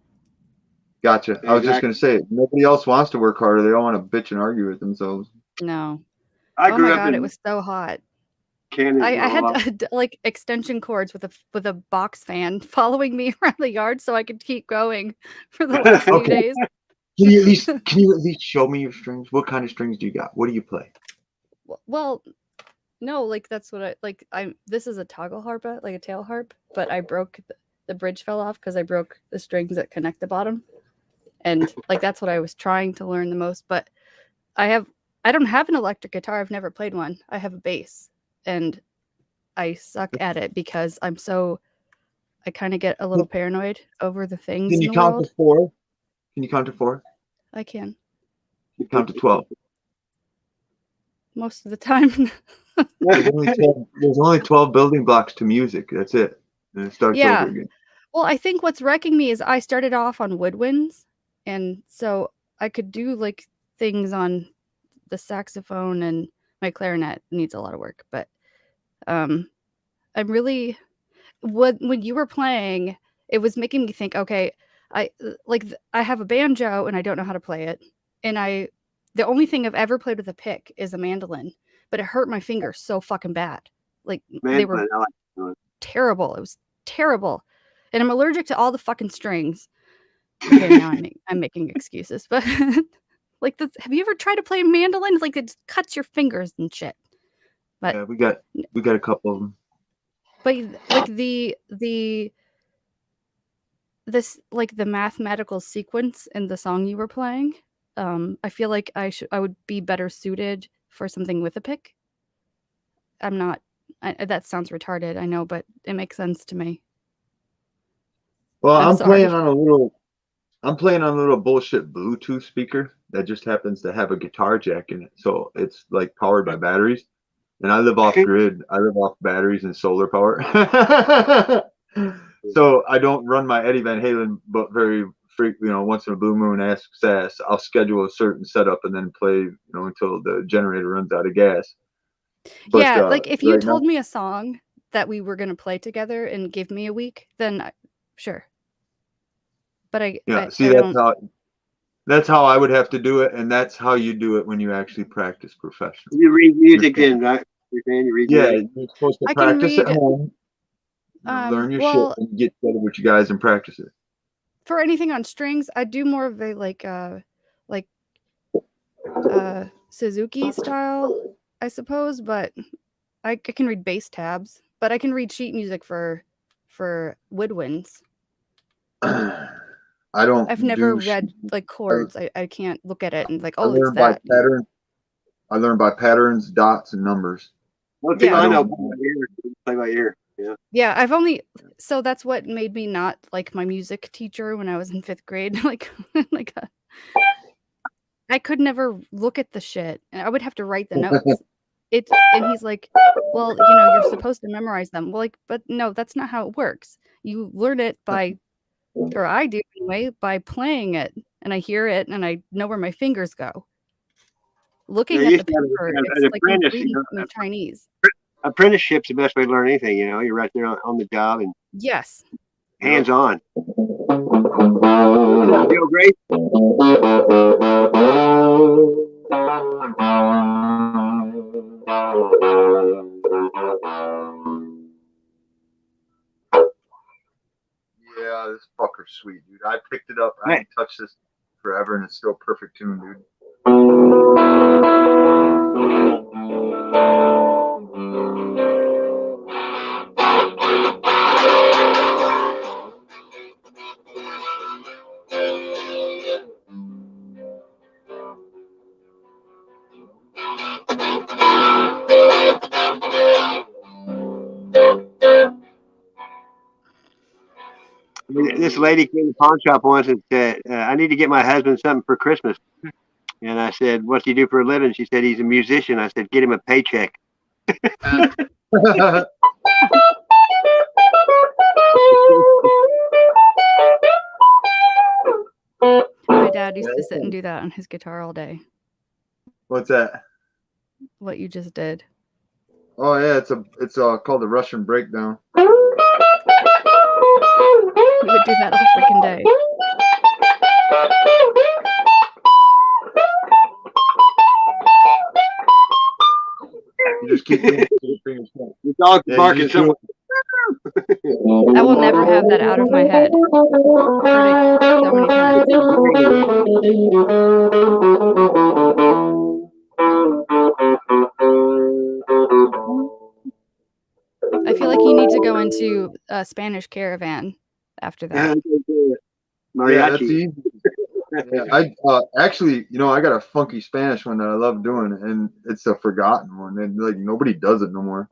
Gotcha. I was just going to say, nobody else wants to work harder. They all want to bitch and argue with themselves. No. I grew oh my up God, in it was so hot. Canada. I had like extension cords with a box fan following me around the yard so I could keep going for the last few days. Can you at least show me your strings? What kind of strings do you got? What do you play? Well, No, like that's what this is a toggle harpa, like a tail harp, but I broke the bridge fell off because I broke the strings that connect the bottom. And like that's what I was trying to learn the most, but I don't have an electric guitar. I've never played one. I have a bass and I suck at it because I kind of get a little paranoid over the things Can in you the count world. to 4? Can you count to 4? I can. You count to 12. Most of the time. There's only 12 building blocks to music. That's it. And it starts Yeah. over again. Well, I think what's wrecking me is I started off on woodwinds, and so I could do like things on the saxophone, and my clarinet needs a lot of work. But I'm really when you were playing, it was making me think. Okay, I have a banjo and I don't know how to play it, and the only thing I've ever played with a pick is a mandolin, but it hurt my fingers so fucking bad. Like they were Mandolin, I like it. terrible. It was terrible. And I'm allergic to all the fucking strings. Okay, now I'm making excuses, but like have you ever tried to play a mandolin? It's like it just cuts your fingers and shit. But Yeah, we got a couple of them. But like this like the mathematical sequence in the song you were playing, I feel like I would be better suited for something with a pick. I'm not. That sounds retarded, I know, but it makes sense to me. Well, I'm sorry. playing on a little bullshit Bluetooth speaker that just happens to have a guitar jack in it. So it's like powered by batteries. And I live off grid. I live off batteries and solar power. So I don't run my Eddie Van Halen, but once in a blue moon, asks ass, I'll schedule a certain setup and then play, until the generator runs out of gas. But, yeah, like if you right told now, me a song that we were going to play together and give me a week, then sure. But that's how I would have to do it, and that's how you do it when you actually practice professionally. You read music then, right? You're saying you read music? You're supposed to practice at home. Learn your shit and get together with you guys and practice it. For anything on strings, I do more of a Suzuki style, I suppose, but I can read bass tabs, but I can read sheet music for woodwinds. I've never read like chords. I can't look at it and like, oh, it's that. I learn by patterns, dots, and numbers. One thing I know, play by ear. Yeah. Yeah, so that's what made me not like my music teacher when I was in 5th grade. I could never look at the shit, and I would have to write the notes. And he's like, well, you're supposed to memorize them. Well, but no, that's not how it works. You learn it or I do anyway, by playing it, and I hear it, and I know where my fingers go. Looking at the paper, it's like you're reading something in Chinese. Apprenticeship's the best way to learn anything. You're right there on the job and yes, hands on. Feel great. Yeah, this fucker's sweet, dude. I picked it up. I ain't touched this forever, and it's still perfect tune, dude. This lady came to the pawn shop once and said, I need to get my husband something for Christmas. And I said, what do you do for a living? She said, he's a musician. I said, get him a paycheck. My dad used to sit and do that on his guitar all day. What's that? What you just did. Oh yeah, it's called the Russian breakdown. We would do that all freaking day. You just keep doing it. The dog's barking somewhere. I will never have that out of my head. I've heard it so many times. Spanish Caravan after Yeah, that. Yeah, that's mariachi. easy. Yeah, I actually, I got a funky Spanish one that I love doing, and it's a forgotten one, and like nobody does it no more.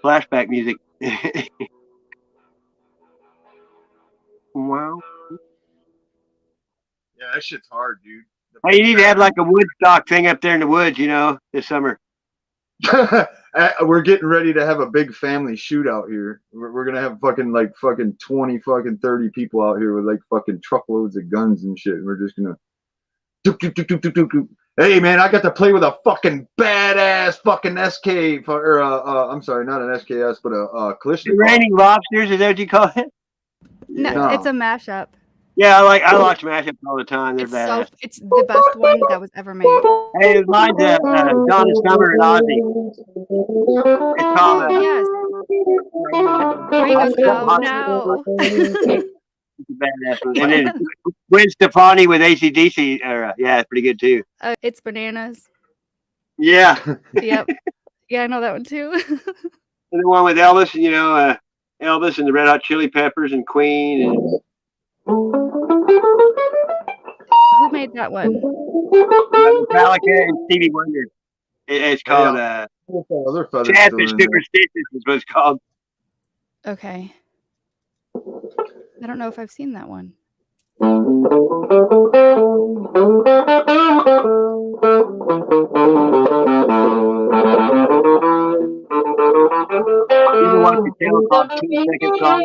Flashback music. Wow. Yeah, that shit's hard, dude. Hey, you need to have like a Woodstock thing up there in the woods, this summer. We're getting ready to have a big family shootout here. We're gonna have fucking 20 fucking 30 people out here with like fucking truckloads of guns and shit. We're just gonna doop, doop, doop, doop, doop, doop, doop. Hey man, I got to play with a fucking badass fucking SK or I'm sorry, not an SKS, but a Kalashnikov. Raining lobsters, is that what you call it? No, it's a mashup. Yeah, I watch mashups all the time. They're badass. It's the best one that was ever made. Hey, mine's Donna Summer and Ozzy. It's called Yes. Ring goes, oh no. It's a badass one. And then Gwen Stefani with AC/DC. Yeah, it's pretty good too. It's Bananas. Yeah. Yep. Yeah, I know that one too. And the one with Elvis, Elvis and the Red Hot Chili Peppers and Queen. And Who made that one? Metallica and Stevie Wonder. It's called Sadness Superstitious is what it's called. Okay. I don't know if I've seen that one. You ever watch the Taylor Bob 2-second song?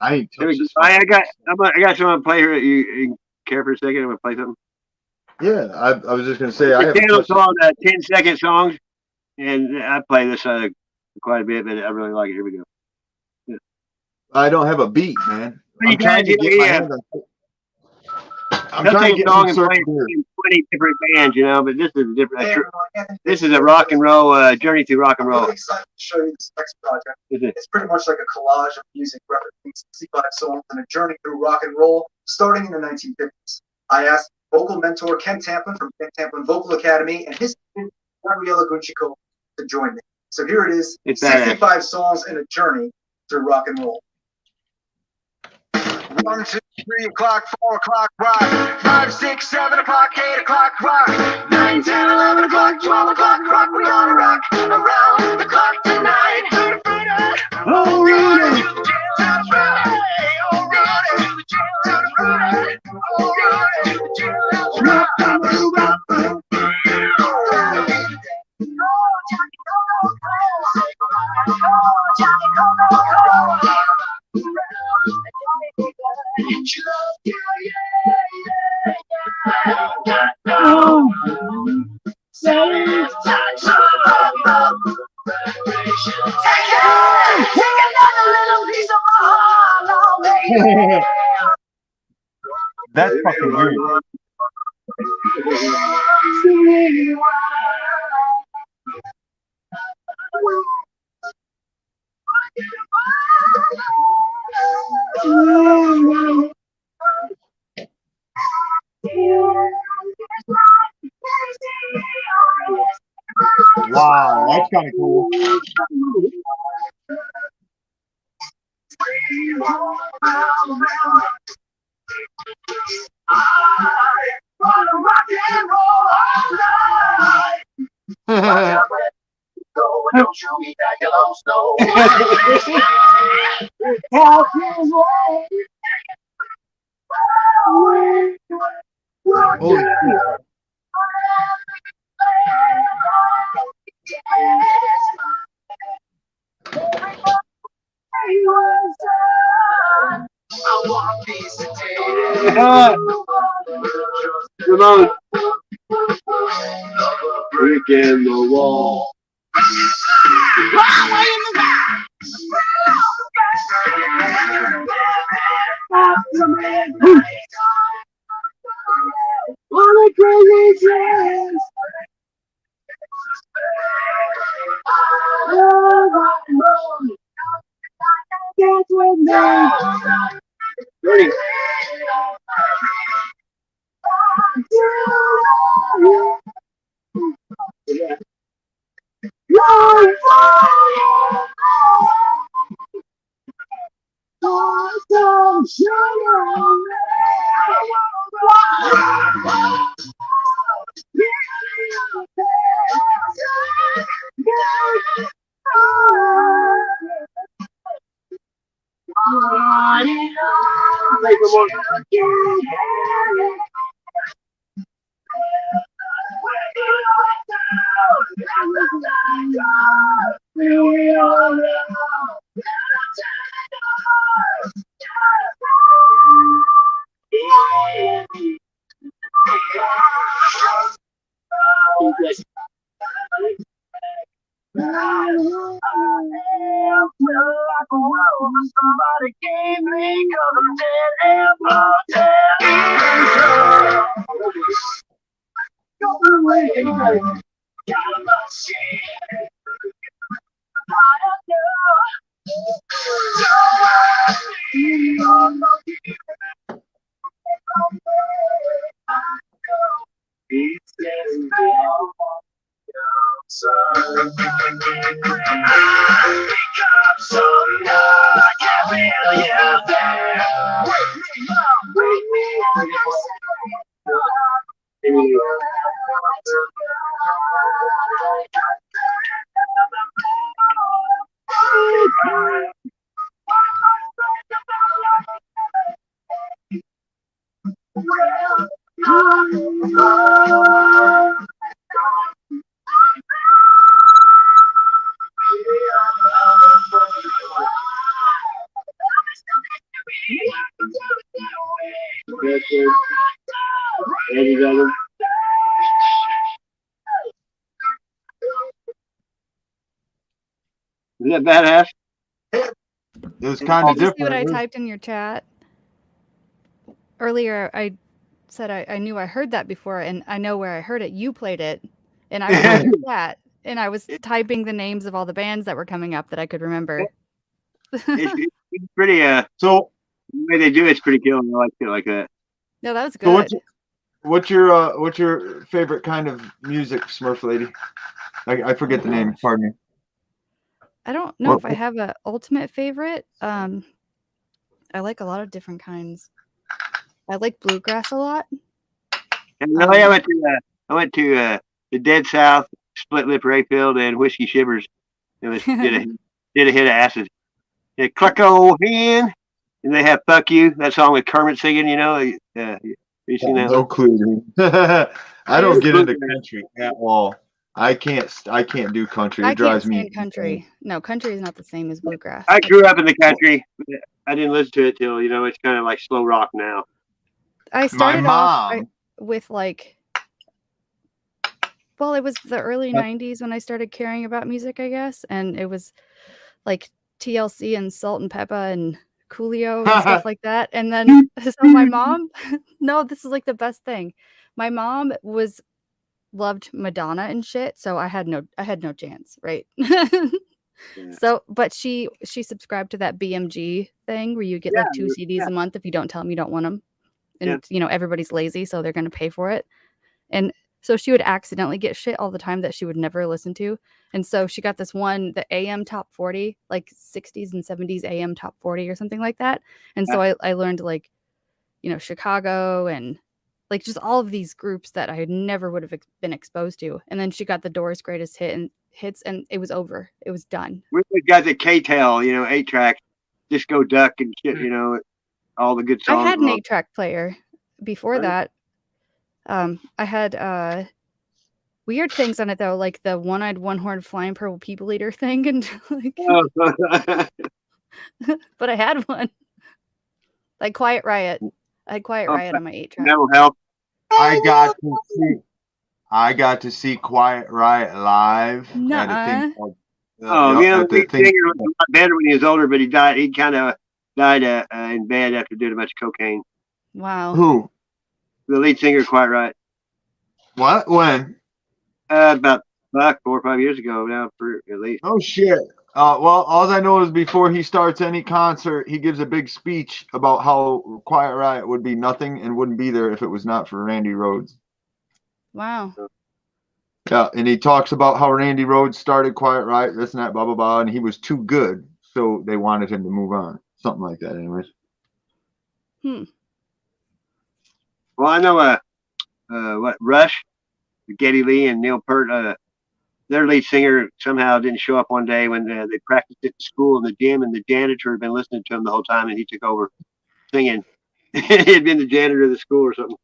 I got someone to play here. You care for a second? I'm gonna play something. Yeah, I was just gonna say I have a channel called 10-second songs, and I play this quite a bit, but I really like it. Here we go. Yeah. I don't have a beat, man. I'm trying to get my hands on. I'm trying to get some song and play 20 different bands, but this is a different. This is a rock and roll journey through rock and roll. I'm really excited to show you this next project. It's pretty much like a collage of music referencing 65 songs and a journey through rock and roll starting in the 1950s. I asked vocal mentor Ken Tamplin from Ken Tamplin Vocal Academy and his student Gabriella Gunchiko to join me. So here it is, 65 songs and a journey through rock and roll. 1, 2, 3 o'clock, 4 o'clock, rock. 5, 6, 7 o'clock, 8 o'clock, rock. 9, 10, 11 o'clock, 12 o'clock, rock. We're gonna rock around the clock tonight. Oh, really? That's right. Oh, right. That's right. Oh, right. That's fucking weird. that's kind of cool. Don't you eat that yellow snow. Holy shit. Come on. Breaking the wall. On a crazy train. Dance with me. Ready? Somebody gave me 'cause I'm dead and bloated. Go away. Got my shit. I don't Is that badass? It was kind of Did you see what I different. typed in your chat? Earlier, I said I knew I heard that before, and I know where I heard it. You played it, and I was in your chat, and I was typing the names of all the bands that were coming up that I could remember. It's pretty, So the way they do it's pretty cool. I like it like that. No, that was So good. what's your favorite kind of music, Smurf lady? I forget the name. Pardon me. I don't know if I have a ultimate favorite. I like a lot of different kinds. I like bluegrass a lot. And I went to the Dead South, Split Lip Rayfield, and Whiskey Shivers. It was did a hit of acid. Yeah, Clucko Hen, and they have "Fuck You," that song with Kermit singing. You know, you seen that? No one? clue. I don't get into country at all. I can't do country. I It drives can't me stand country. No, country is not the same as bluegrass. I grew up in the country. I didn't listen to it till it's kind of like slow rock now. I started off with like, well, it was the early 90s when I started caring about music, I guess. And it was like TLC and Salt and Peppa and Coolio and stuff like that. And then, so my mom, no, this is like the best thing. My mom loved Madonna and shit. So I had no chance. Right. So, but she subscribed to that BMG thing where you get like 2 CDs a month if you don't tell them you don't want them. And, everybody's lazy, so they're going to pay for it. And So she would accidentally get shit all the time that she would never listen to. And so she got this one, the AM Top 40, like 60s and 70s AM Top 40 or something like that. And so I learned like, you know, Chicago and like just all of these groups that I never would have been exposed to. And then she got the Doors' greatest hits, and it was over. It was done. We got the K-Tel, you know, 8-track, Disco Duck and shit, you know, all the good I songs. had an 8-track player before that. I had weird things on it though, like the one-eyed, one-horned flying purple people eater thing, and like, but I had one. Like Quiet Riot. I had Quiet Riot on my 8-track. Mental health. I got to see Quiet Riot live at a thing called, you know, the singer was a lot better when he was older, but he died. He kind of died in bed after doing a bunch of cocaine. Wow. Who? The lead singer, Quite Right. What? When? About 4 or 5 years ago now, at least. Oh shit. Well, all I know is before he starts any concert, he gives a big speech about how Quiet Riot would be nothing and wouldn't be there if it was not for Randy Rhoads. Wow. Yeah, and he talks about how Randy Rhoads started Quiet Riot, this and that, blah, blah, blah, and he was too good, so they wanted him to move on. Something like that, anyways. Well, I know what Rush, Geddy Lee, and Neil Peart, their lead singer somehow didn't show up one day when they practiced at the school in the gym, and the janitor had been listening to him the whole time, and he took over singing. He had been the janitor of the school or something.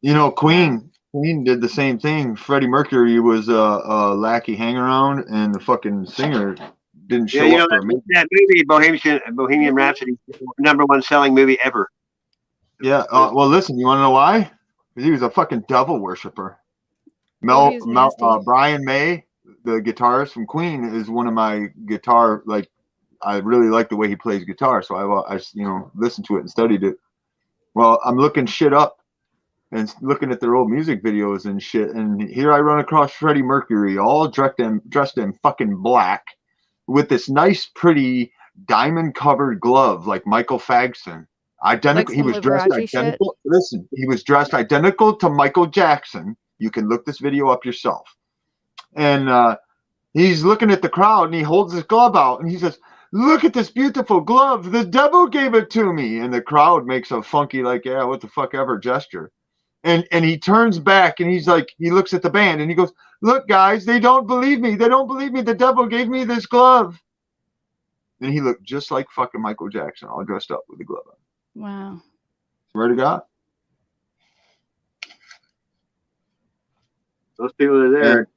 You know, Queen did the same thing. Freddie Mercury was a lackey hang around, and the fucking singer didn't show up for a minute. That movie, Bohemian Rhapsody, #1 selling movie ever. Yeah. Well, listen, you want to know why? Because he was a fucking devil worshiper. Brian May, the guitarist from Queen, is one of my guitar, like, I really like the way he plays guitar, so I you know, listened to it and studied it. Well, I'm looking shit up and looking at their old music videos and shit, and here I run across Freddie Mercury all dressed in fucking black with this nice, pretty diamond-covered glove like Michael Fagson. Identical. Like he was dressed identical. Shit. Listen, he was dressed identical to Michael Jackson. You can look this video up yourself. And he's looking at the crowd, and he holds his glove out, and he says, "Look at this beautiful glove. The devil gave it to me." And the crowd makes a funky, like, yeah, what the fuck ever gesture. And he turns back, and he's like, he looks at the band, and he goes, "Look, guys, they don't believe me. They don't believe me. The devil gave me this glove." And he looked just like fucking Michael Jackson, all dressed up with the glove on. Wow. Swear to God. Those people are there.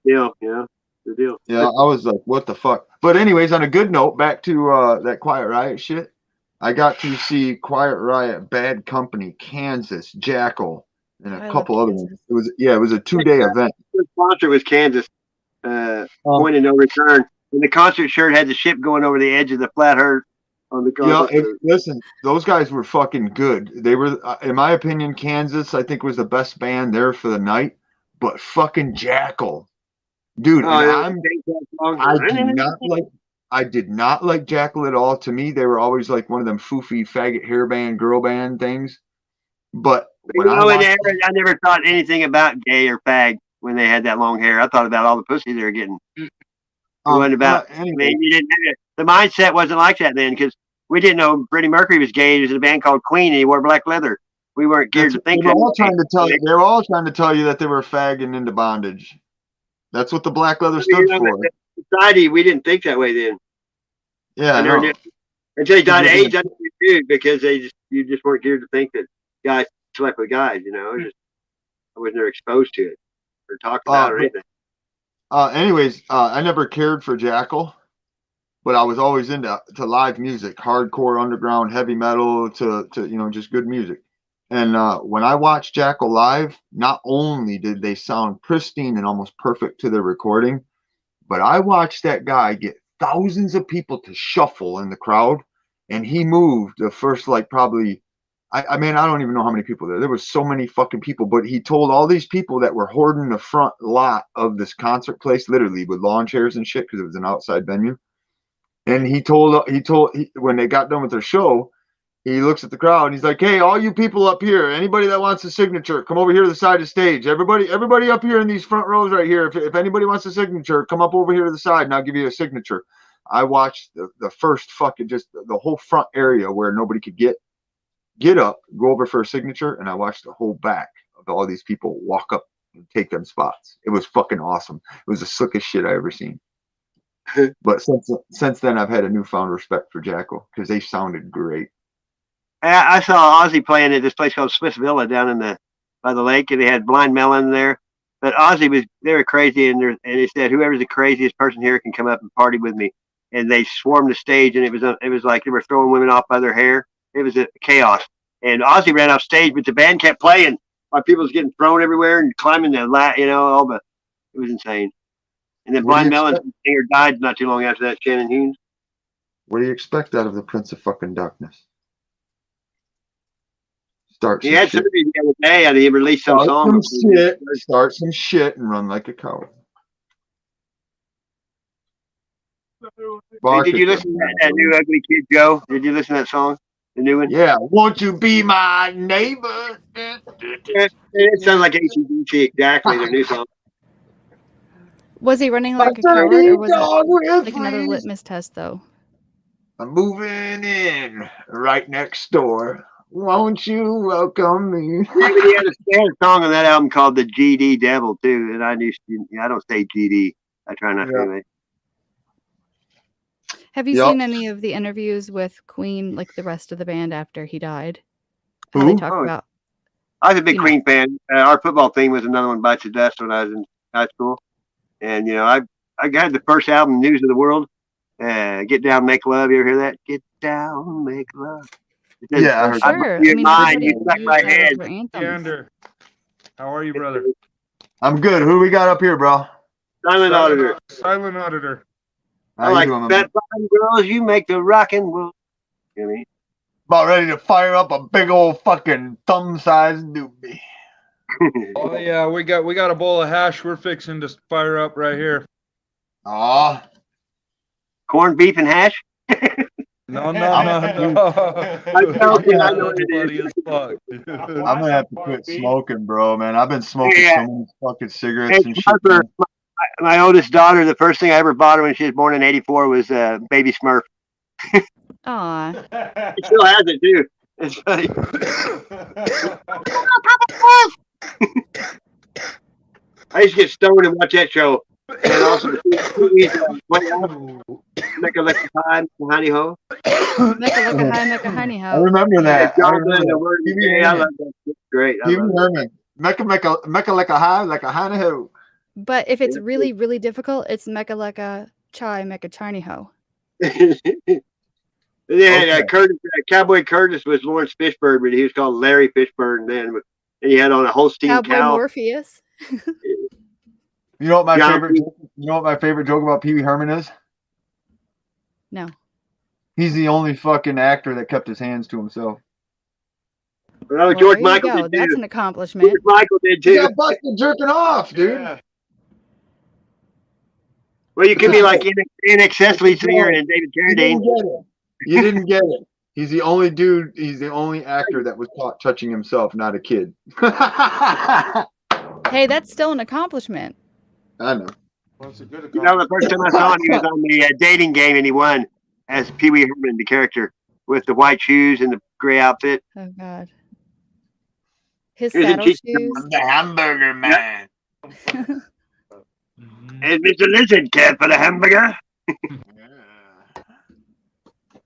Deal, you know, the deal. Yeah, I was like, what the fuck? But anyways, on a good note, back to that Quiet Riot shit. I got to see Quiet Riot, Bad Company, Kansas, Jackal, and a couple other ones. It was a 2-day event. The sponsor was Kansas, Point of No Return. And the concert shirt had the ship going over the edge of the flat earth on the concert. Yeah, listen, those guys were fucking good. They were, in my opinion, Kansas, I think, was the best band there for the night. But fucking Jackal, dude, I did not like Jackal at all. To me, they were always like one of them foofy faggot hair band, girl band things. But when I never thought anything about gay or fag when they had that long hair. I thought about all the pussy they were getting. Anyway. I mean, you didn't have it. The mindset wasn't like that then, because we didn't know Freddie Mercury was gay. He was in a band called Queen, and he wore black leather. We weren't geared to think. They were all trying to tell you that they were fagging into bondage. That's what the black leather stood for. Society, we didn't think that way then. Yeah, until he died of age, I did, because you just weren't geared to think that guys slept with guys. You know, I was never exposed to it or talked about it or anything. Anyways, I never cared for Jackal, but I was always into live music, hardcore, underground, heavy metal, to you know, just good music. And when I watched Jackal live, not only did they sound pristine and almost perfect to their recording, but I watched that guy get thousands of people to shuffle in the crowd, and he moved the first, like, probably, I mean, I don't even know how many people there was so many fucking people, but he told all these people that were hoarding the front lot of this concert place, literally with lawn chairs and shit, because it was an outside venue. And he told when they got done with their show, he looks at the crowd and he's like, "Hey, all you people up here, anybody that wants a signature, come over here to the side of the stage. Everybody up here in these front rows right here. If anybody wants a signature, come up over here to the side and I'll give you a signature." I watched the first fucking just the whole front area where nobody could get up, go over for a signature, and I watched the whole back of all these people walk up and take them spots. It was fucking awesome. It was the slickest shit I ever seen. But since then, I've had a newfound respect for Jackal because they sounded great. I saw Ozzy playing at this place called Swiss Villa down by the lake, and they had Blind Melon there. But they were crazy, and they said whoever's the craziest person here can come up and party with me. And they swarmed the stage, and it was like they were throwing women off by their hair. It was a chaos. And Ozzy ran off stage, but the band kept playing while people was getting thrown everywhere and climbing it was insane. And then Blind Melon singer died not too long after that, Shannon Hughes. What do you expect out of the Prince of fucking Darkness? He had surgery the other day, and he released some song. Start some shit and run like a coward. Hey, did you listen to that new Ugly Kid Joe? Did you listen to that song? The new one? Yeah. Won't you be my neighbor? It sounds like AC/DC exactly, their new song. Was he running like a coward, or was it like another litmus test, though? I'm moving in right next door. Won't you welcome me? He had a song on that album called The GD Devil, too. And I don't say GD. I try not to anyway. Have you seen any of the interviews with Queen, like the rest of the band after he died? How Who? they talk about. I was a big Queen fan. Our football team was another one, Bites of Dust, when I was in high school. And, I got the first album, News of the World. Get Down, Make Love. You ever hear that? Get Down, Make Love. Yeah, I heard sure. Your mind, you stuck my head. Gander. How are you, brother? I'm good. Who we got up here, bro? Silent Auditor. Silent Auditor. I like Fat Bottom Girls. You make the rockin' world. You know what I mean? About ready to fire up a big old fucking thumb-sized doobie. Oh yeah, we got a bowl of hash we're fixing to fire up right here. Aw. Corned beef and hash? No. I'm joking. I know what it is. I'm gonna have to quit smoking, bro, man. I've been smoking so many fucking cigarettes and shit. My oldest daughter, the first thing I ever bought her when she was born in '84 was Baby Smurf. Aw. She still has it too. It's funny. I used to get stoned and watch that show. And also Make a Lick High, Honey Ho. Make a look at honey ho. I remember that. I love that. It's great. Herman. Make a like a high, like a honey ho. But if it's really, really difficult, it's Mecca Lecca Chai Mecca Chiny Ho. Yeah, Curtis, Cowboy Curtis was Lawrence Fishburne, but he was called Larry Fishburne then. And he had on a Holstein Cowboy cow. Morpheus. You know what my favorite joke about Pee Wee Herman is? No. He's the only fucking actor that kept his hands to himself. Well, George Michael did too. That's an accomplishment. George Michael did too. He got busted jerking off, dude. Yeah. Well, you could be like in excess lead singer and David Carradine. You didn't get it. He's the only dude. He's the only actor that was caught touching himself, not a kid. Hey, that's still an accomplishment. I know. Well, the first time I saw him, he was on the dating game, and he won as Pee Wee Herman, the character, with the white shoes and the gray outfit. Oh God. His saddle shoes. The hamburger man. And Mr. Lizard care for the hamburger?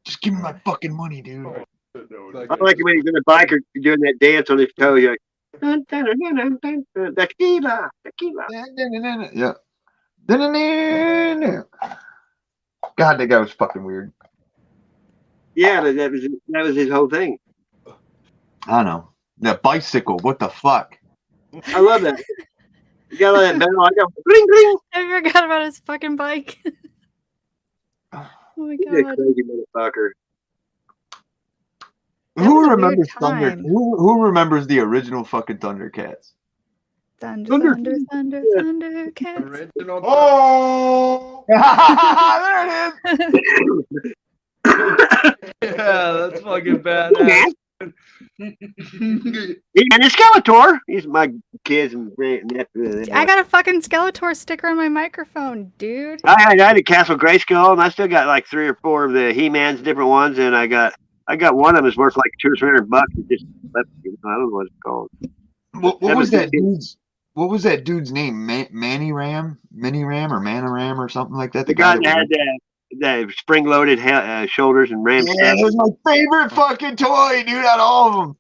Just give me my fucking money, dude. I like it when he's in the biker doing that dance on his toe. You're like, tequila. Yeah. God, that guy was fucking weird. Yeah, but that was his whole thing. I know. That bicycle, what the fuck? I love that. You got that bell. I go bling bling. I forgot about his fucking bike. Oh my God. He's a crazy motherfucker. Who remembers Who remembers the original fucking Thundercats? Thundercats. Original. Oh, there it is. Yeah, That's fucking badass. And the Skeletor. He's my kids and nephew. I got a fucking Skeletor sticker on my microphone, dude. I had a Castle Grayskull, and I still got like 3 or 4 of the He-Mans, different ones, and I got one of them is worth like $200 or $300. It just left, I don't know what it's called. What was that dude's? What was that dude's name? Mini Ram, or Manoram, or something like that. The guy that had the spring-loaded shoulders and ram Yeah, stuff. it was my favorite fucking toy, dude, out of all of them.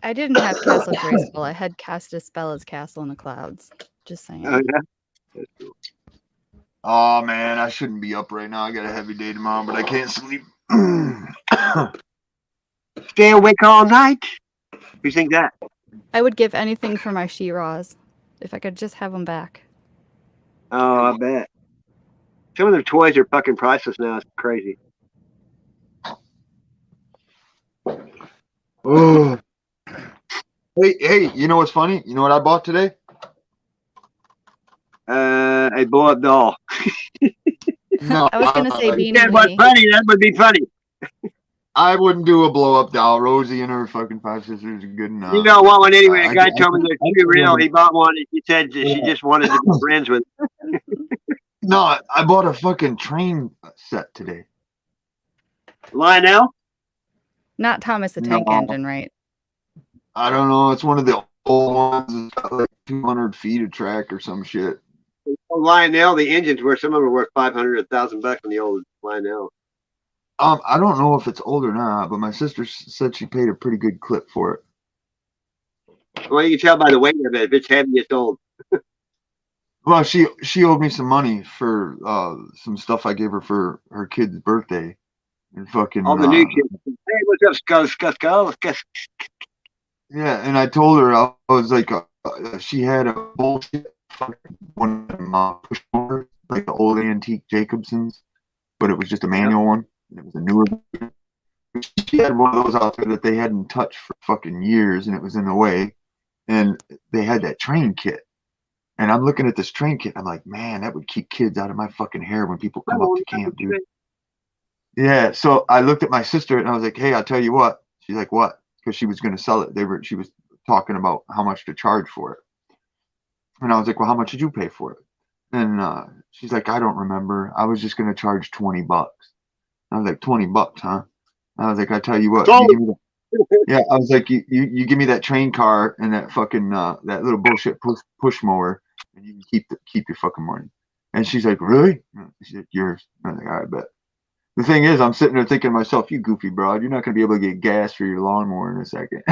I didn't have Castle Grayskull. I had Castaspella's Castle in the Clouds. Just saying. Oh, yeah? Oh man, I shouldn't be up right now. I got a heavy day tomorrow, but I can't sleep. Stay awake all night. Who think that? I would give anything for my She-Raws. If I could just have them back. Oh, I bet. Some of their toys are fucking priceless now. It's crazy. Oh. Hey, you know what's funny? You know what I bought today? A blow-up doll. No, I was gonna say Beanie That was Weenie. funny. That would be funny. I wouldn't do a blow-up doll. Rosie and her fucking 5 sisters are good enough. You don't want one anyway. A I guy can- told me they're too real. He bought one. And he said she just wanted to be friends with. No, I bought a fucking train set today. Lionel? Not Thomas the Tank No. Engine, right? I don't know. It's one of the old ones. It's got like 200 feet of track or some shit. Lionel, the engines were some of them were worth $500, $1,000 on the old Lionel. I don't know if it's old or not, but my sister said she paid a pretty good clip for it. Well, you can tell by the weight of it. If it's heavy, it's old. Well, she owed me some money for some stuff I gave her for her kid's birthday, and fucking All the new shit. Hey, what's up, Skull? yeah. And I told her I was like, she had a bullshit fucking one of them, push over, like the old antique Jacobsons, but it was just a manual one. It was a newer one. She had one of those out there that they hadn't touched for fucking years, and it was in the way. And they had that train kit. And I'm looking at this train kit. I'm like, man, that would keep kids out of my fucking hair when people come up to camp, dude. Yeah. So I looked at my sister and I was like, hey, I'll tell you what. She's like, what? Because she was going to sell it. She was talking about how much to charge for it. And I was like, well, how much did you pay for it? And she's like, I don't remember. I was just going to charge $20. I was like, $20, huh? I was like, I tell you what. You give me yeah, I was like, you give me that train car and that fucking that little bullshit push mower, and you can keep your fucking money. And she's like, really? She's like, yours. I was like, all right, bet. The thing is, I'm sitting there thinking to myself, you goofy broad, you're not gonna be able to get gas for your lawnmower in a second.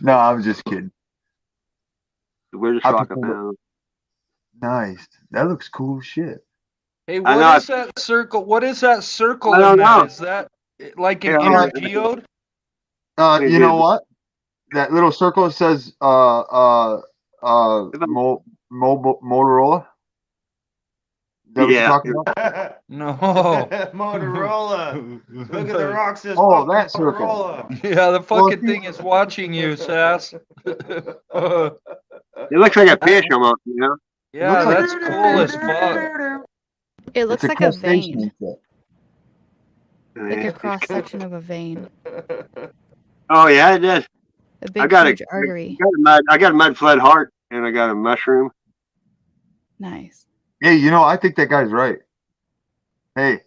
No, I'm just kidding. Where's the shock about? Nice. That looks cool as shit. Hey, what is that circle? What is that circle I don't in that? know. Is that like an Yeah, inner geode? You know what? That little circle says Motorola. Is that what you're talking about? No. Motorola. Look at the rock says Oh, that circle. Motorola. Yeah, the fucking thing is watching you, Sass. It looks like a fish almost, you know? Yeah, that's cool as fuck. It looks It's like a crustacean vein. set. Like a cross section of a vein. Oh yeah, it does. A big, I got huge artery. I got a mud flood heart, and I got a mushroom. Nice. Hey, you know, I think that guy's right. Hey,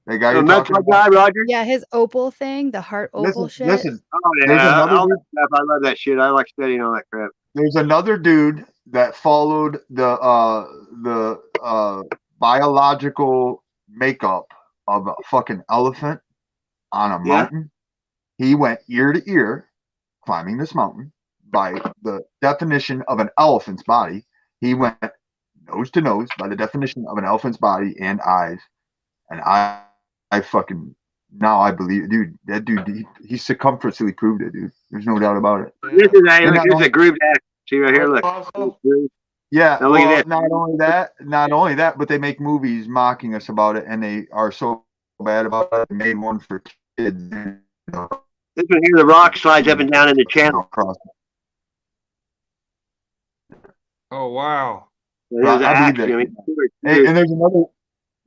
that guy The you're mud talking flood about. guy, Roger. Yeah, his opal thing, the heart opal shit. Listen, Oh There's yeah, another all dude- that stuff. I love that shit. I like studying all that crap. there's another dude that followed the biological makeup of a fucking elephant on a Yeah. mountain. He went ear to ear climbing this mountain by the definition of an elephant's body. He went nose to nose by the definition of an elephant's body and eyes. And I fucking now I believe, dude. That dude, he circumferentially proved it, dude. There's no doubt about it. This is And not this is only- a groove act. See right here, look. Yeah, Now look at well, this. not only that, but they make movies mocking us about it, and they are so bad about it. They made one for kids. You know, This one here, the rock slides up and down in the channel. across. Oh wow. It was an I axe. believe that. I mean, Hey, and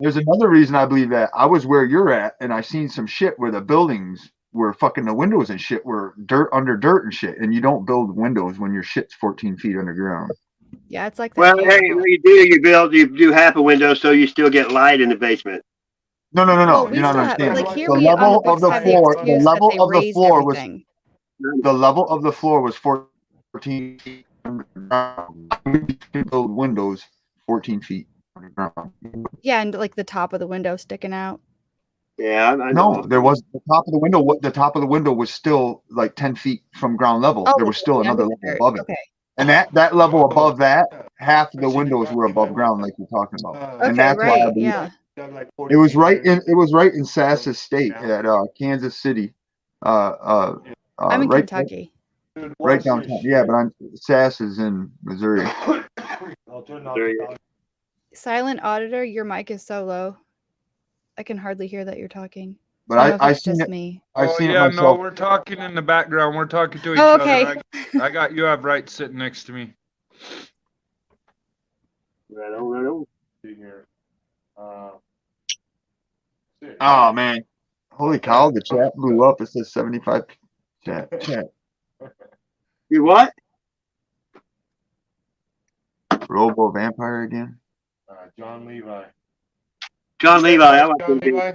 there's another reason I believe that. I was where you're at, and I seen some shit where the buildings were fucking the windows and shit were dirt under dirt and shit, and you don't build windows when your shit's 14 feet underground. Yeah, it's like that well, here. hey, what you do half a window so you still get light in the basement. No. Well, we You're not still have understanding. like here The we on the level of books the have the floor, the excuse that level they of the raised floor was everything. the level of the floor was 14 feet underground. You can build windows 14 feet underground. Yeah, and like the top of the window sticking out. Yeah, I No, know. there was the top of the window. What the top of the window was still like 10 feet from ground level. Oh, There was still another level under. above it. Okay. And that level above that, half the windows were above ground, like you're talking about. And Okay, that's why I right. believe Yeah. it was right in Sassus State at Kansas City. I'm in Right Kentucky. right downtown. Yeah, but I'm Sassus in Missouri. Silent auditor, your mic is so low. I can hardly hear that you're talking. But I don't know if I it's seen just it. me. I've Oh seen it yeah, no, myself. we're talking in the background. We're talking to each Oh, other. okay. I got you have right sitting next to me. Right on. See here. Oh man. Holy cow, the chat blew up. It says 75 chat. You what? Robo Vampire again. John Levi. John Levi. I like John him. Levi?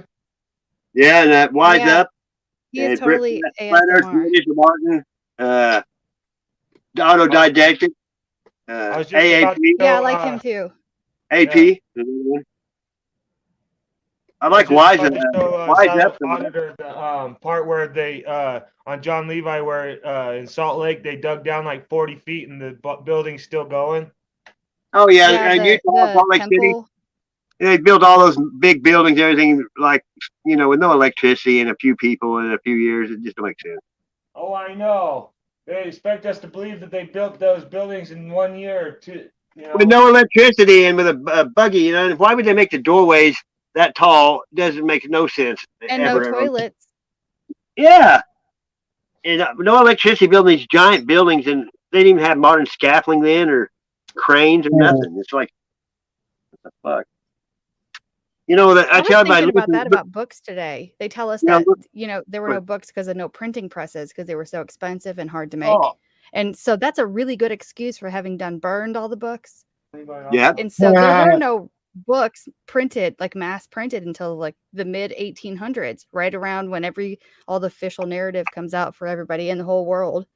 Yeah, and that Wise Yeah. Up. He is and totally Flat Earth, ASMR. British Martin. Autodidactic. I was just AAP. about to Yeah, I go, like him too. AP. I like Wise Up. Wise Silent Up. Auditor, the part where they on John Levi, where in Salt Lake they dug down like 40 feet and the building's still going. Oh yeah, Yeah, and Utah, the Salt Lake City. temple. They built all those big buildings, everything like with no electricity and a few people in a few years. It just don't make sense. Oh, I know. They expect us to believe that they built those buildings in 1 year or two. With no electricity and with a buggy, why would they make the doorways that tall? Doesn't make no sense. And no toilets. Yeah, and no electricity building these giant buildings, and they didn't even have modern scaffolding then or cranes or nothing. It's like, what the fuck? That I was thinking about that about books today. They tell us that there were no books because of no printing presses because they were so expensive and hard to make. Oh. And so that's a really good excuse for having done burned all the books. Yeah. And so there were no books printed, like mass printed, until like the mid 1800s, right around when all the official narrative comes out for everybody in the whole world.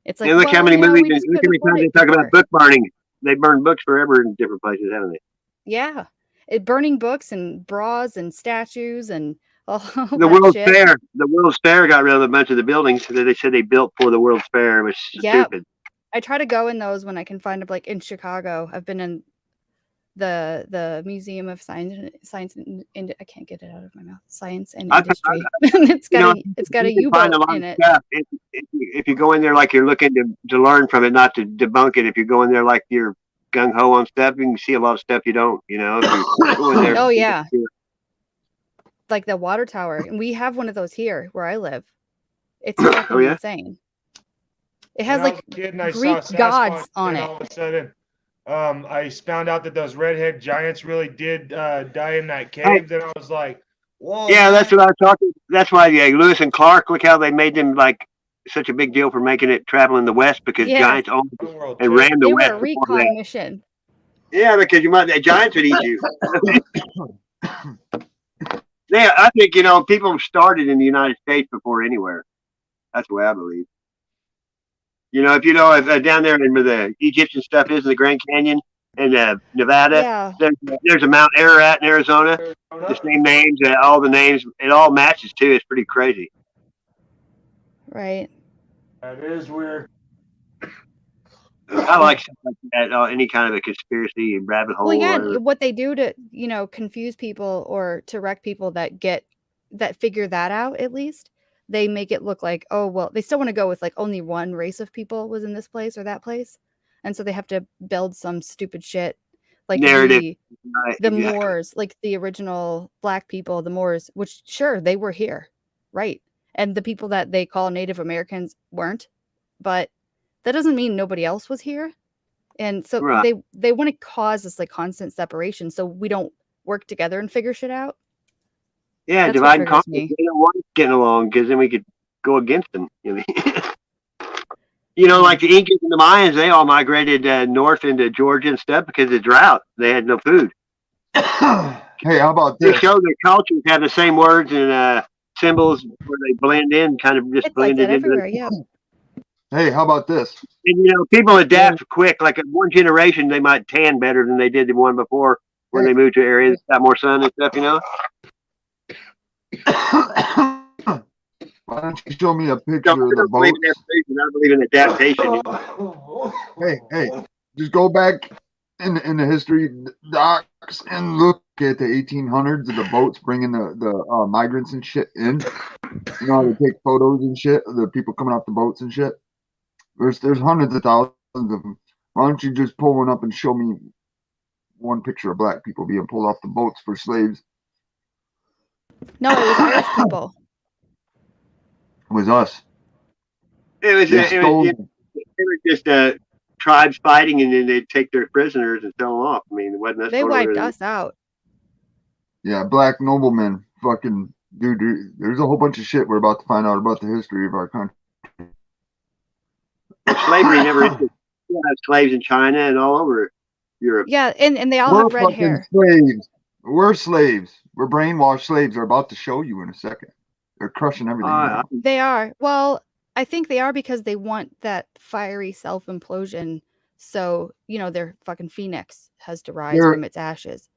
It's like, and look how many movies, we just look how couldn't many afford times they it talk about before. book burning. They burn books forever in different places, haven't they? Yeah, burning books and bras and statues and all The that World's shit. Fair. The World's Fair got rid of a bunch of the buildings that they said they built for the World's Fair. It was stupid. I try to go in those when I can find them. Like in Chicago, I've been in the Museum of Science and I can't get it out of my mouth. Science and Industry. It's got a U-boat in it. If you go in there like you're looking to learn from it, not to debunk it. If you go in there like you're gung ho on stuff, you can see a lot of stuff you don't. If you go in there, oh yeah, like the water tower, and we have one of those here where I live. It's fucking insane. It has like Greek gods on it. All of a sudden, I found out that those redhead giants really did die in that cave. Then I was like, whoa. Yeah, that's what I was talking. That's why Lewis and Clark. Look how they made them like such a big deal for making it travel in the West because giants owned and ran the West. They were a recon mission. Yeah, because the giants would eat you. Yeah, I think people started in the United States before anywhere. That's the way I believe. If down there where the Egyptian stuff is in the Grand Canyon and Nevada, there's a Mount Ararat in Arizona. The same names, all the names, it all matches too. It's pretty crazy. Right. That is weird. I like stuff like that. Any kind of a conspiracy and rabbit hole. Well, yeah, what they do to confuse people or to wreck people that figure that out, at least they make it look like, oh well, they still want to go with like only one race of people was in this place or that place, and so they have to build some stupid shit like narrative. The Moors, like the original black people, the Moors, which sure they were here, right, and the people that they call Native Americans weren't, but that doesn't mean nobody else was here. And so Right. they want to cause this like constant separation so we don't work together and figure shit out. Yeah, That's what divide and triggers conquer. me. They don't want us getting along because then we could go against them. You know, you know, like the Incas and the Mayans, they all migrated north into Georgia and stuff because of drought. They had no food. Hey, how about They this? show their cultures have the same words and symbols where they blend in, kind of just It's like blended that into everywhere, the. yeah. Hey, how about this? And you know, people adapt quick. Like in one generation, they might tan better than they did the one before when they moved to areas that got more sun and stuff. You know. Why don't you show me a So picture I of the don't believe in boats? evolution. I believe in adaptation. Hey, just go back in the history docs and look at the 1800s of the boats bringing the migrants and shit in. You know how they take photos and shit of the people coming off the boats and shit. There's hundreds of thousands of them. Why don't you just pull one up and show me one picture of black people being pulled off the boats for slaves? No, it was Irish people. It was us. It was They stole they were just tribes fighting, and then they'd take their prisoners and sell them off. I mean, it wasn't us They going over wiped there. us out. Yeah, black noblemen. Fucking dude, there's a whole bunch of shit we're about to find out about the history of our country. Slavery never ended. You have slaves in China and all over Europe. Yeah, and they all We're have red fucking hair. slaves. We're slaves. We're brainwashed slaves. They're about to show you in a second. They're crushing everything now. They are. Well, I think they are because they want that fiery self-implosion. So, you know, their fucking phoenix has to rise They're- from its ashes.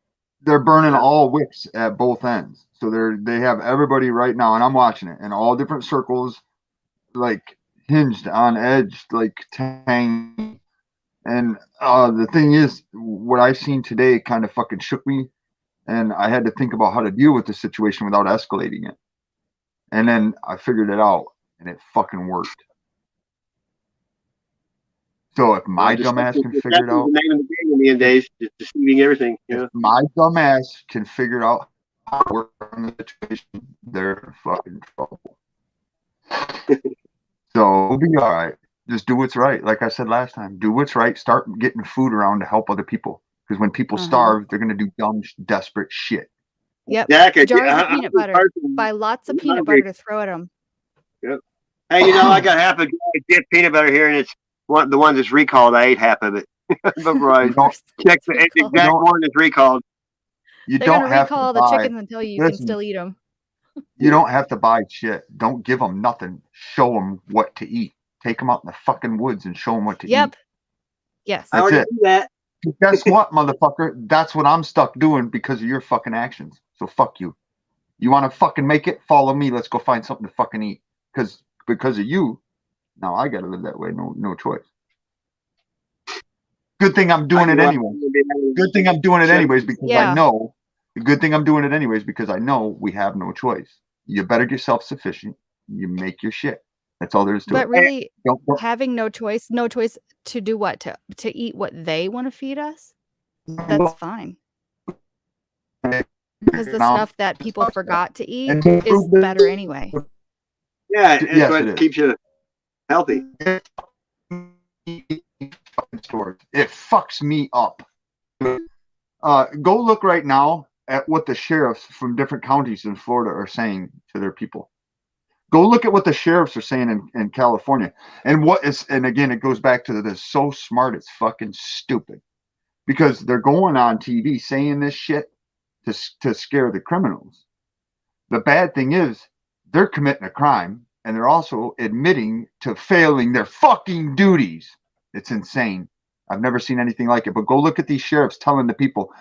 They're burning all wicks at both ends. So they have everybody right now, and I'm watching it in all different circles, like hinged on edge, like tang. And the thing is, what I seen today kind of fucking shook me, and I had to think about how to deal with the situation without escalating it. And then I figured it out, and it fucking worked. So if my dumbass can figure it out, the name of the game in the end days, just deceiving everything. You know? if my dumbass can figure out how to work on the situation, they're in fucking trouble. So we'll be all right. Just do what's right. Like I said last time, do what's right. Start getting food around to help other people. Because when people starve, they're going to do dumb, desperate shit. Yep. Exactly. Jars of peanut butter. Buy lots of peanut butter to throw at them. Yep. Hey, you know, I got half a jar of dip peanut butter here, and it's the one that's recalled. I ate half of it before I checked the exact one that's recalled. You They're don't gonna have recall to the buy. chickens until you Listen, can still eat them. You don't have to buy shit. Don't give them nothing. Show them what to eat. Take them out in the fucking woods and show them what to eat. Yes. That's it. Do that. Guess what, motherfucker? That's what I'm stuck doing because of your fucking actions. So fuck you. You want to fucking make it? Follow me. Let's go find something to fucking eat. Because of you, now I gotta live that way. No choice. Good thing I'm doing it anyway. Good thing I'm doing it anyways because I know. The good thing I'm doing it anyways because I know we have no choice. You better get self-sufficient. You make your shit. That's all there is to it. But really, Don't- having no choice to do what? To eat what they want to feed us? That's fine. Because the stuff that people forgot to eat is better anyway. Yeah, it's Yes, what it is. keeps you healthy. It fucks me up. Go look right now at what the sheriffs from different counties in Florida are saying to their people. Go look at what the sheriffs are saying in California. And again, it goes back to this so smart, it's fucking stupid. Because they're going on TV saying this shit to scare the criminals. The bad thing is they're committing a crime and they're also admitting to failing their fucking duties. It's insane. I've never seen anything like it. But go look at these sheriffs telling the people,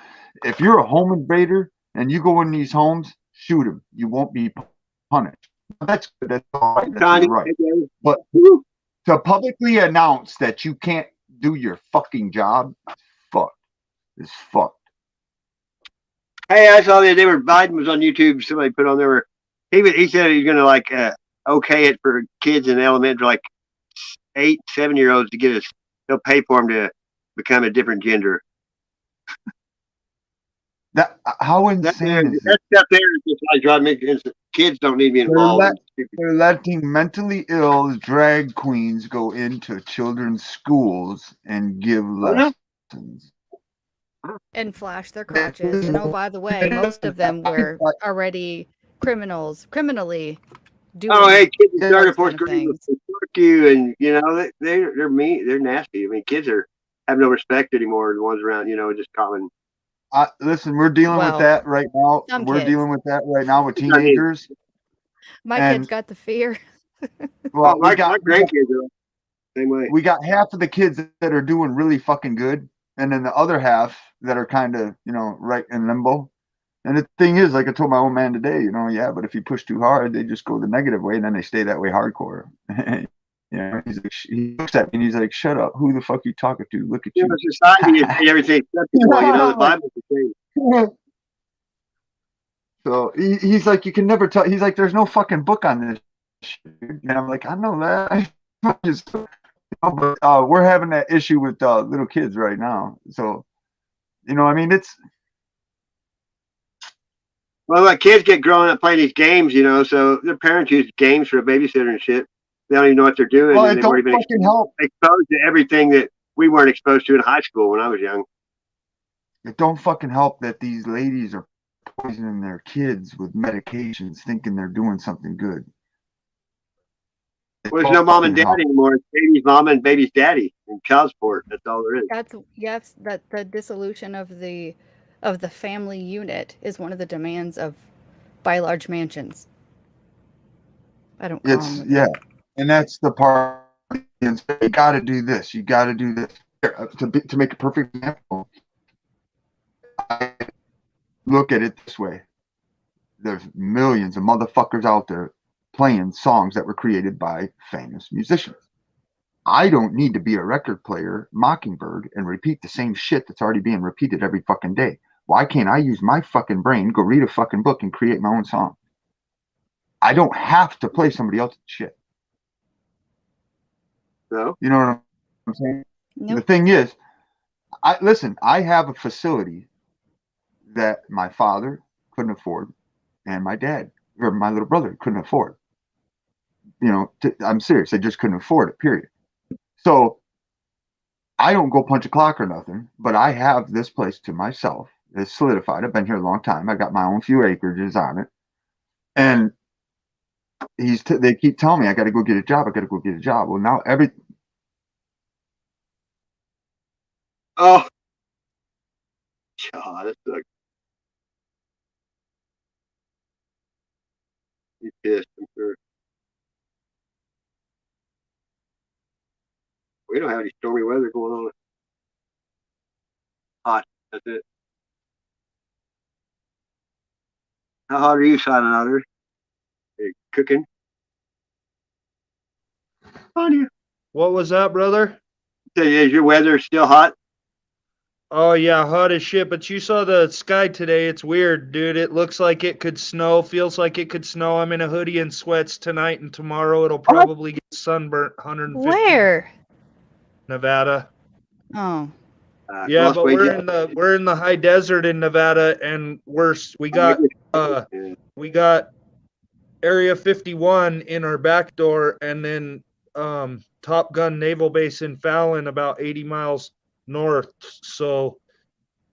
if you're a home invader and you go in these homes, shoot them. You won't be punished. That's good. That's all right. That's right. But to publicly announce that you can't do your fucking job, it's fucked. Hey, I saw the other day where Biden was on YouTube. Somebody put on there. He said he's gonna like okay it for kids in elementary, like 8-7-year-olds to get us. They'll pay for them to become a different gender. How insane is that stuff there is just like driving me. Kids don't need to be involved. They're letting mentally ill drag queens go into children's schools and give no. lessons. And flash their crotches. And oh, by the way, most of them were already criminally doing. Oh, hey, kids who started those fourth kind of grade will things. fuck you, and you know they're mean, they're nasty. I mean, kids have no respect anymore. The ones around, just common. Listen, we're dealing with Well, that right now. some We're kids. dealing with that right now with I mean, teenagers. My And- kids got the fear. Well, my grandkids are same way. we got half of the kids that are doing really fucking good, and then the other half that are kind of, right in limbo. And the thing is, like I told my old man today, yeah, but if you push too hard, they just go the negative way, and then they stay that way hardcore. He looks at me and he's like, "Shut up! Who the fuck you talking to? Look at you." Society is everything acceptable. The Bible's the same. So he's like, "You can never tell." He's like, "There's no fucking book on this shit." And I'm like, "I know that." But we're having that issue with little kids right now. So, I mean, it's. Well, like kids get growing up playing these games, so their parents use games for a babysitter and shit. They don't even know what they're doing. Well, and it they weren't don't even fucking help. exposed to everything that we weren't exposed to in high school when I was young. It don't fucking help that these ladies are poisoning their kids with medications, thinking they're doing something good. Well, there's no mom and dad anymore. It's baby's mama and baby's daddy and child support. That's all there is. That the dissolution of the family unit is one of the demands of by large mansions. I don't call them Yeah, and that's the part. You got to do this. You got to do this. To make a perfect example, I look at it this way: there's millions of motherfuckers out there playing songs that were created by famous musicians. I don't need to be a record player, Mockingbird, and repeat the same shit that's already being repeated every fucking day. Why can't I use my fucking brain, go read a fucking book, and create my own song? I don't have to play somebody else's shit. No. You know what I'm saying? Nope. The thing is, I have a facility that my father couldn't afford, and my dad or my little brother couldn't afford. I'm serious. They just couldn't afford it, period. So I don't go punch a clock or nothing, but I have this place to myself. It's solidified. I've been here a long time. I got my own few acreages on it. And they keep telling me I got to go get a job. I got to go get a job. Well, now Oh, God, that's like he's pissed. I'm sure. We don't have any stormy weather going on. Hot. That's it. How hot are you, Silent Auditor? Are you cooking? On you. What was that, brother? Is your weather still hot? Oh yeah, hot as shit. But you saw the sky today. It's weird, dude. It looks like it could snow. Feels like it could snow. I'm in a hoodie and sweats tonight, and tomorrow it'll probably get sunburnt. 150. Where? Nevada. Oh. Yeah, but we're in the high desert in Nevada, and we got Area 51 in our back door, and then Top Gun Naval Base in Fallon, about 80 miles north. So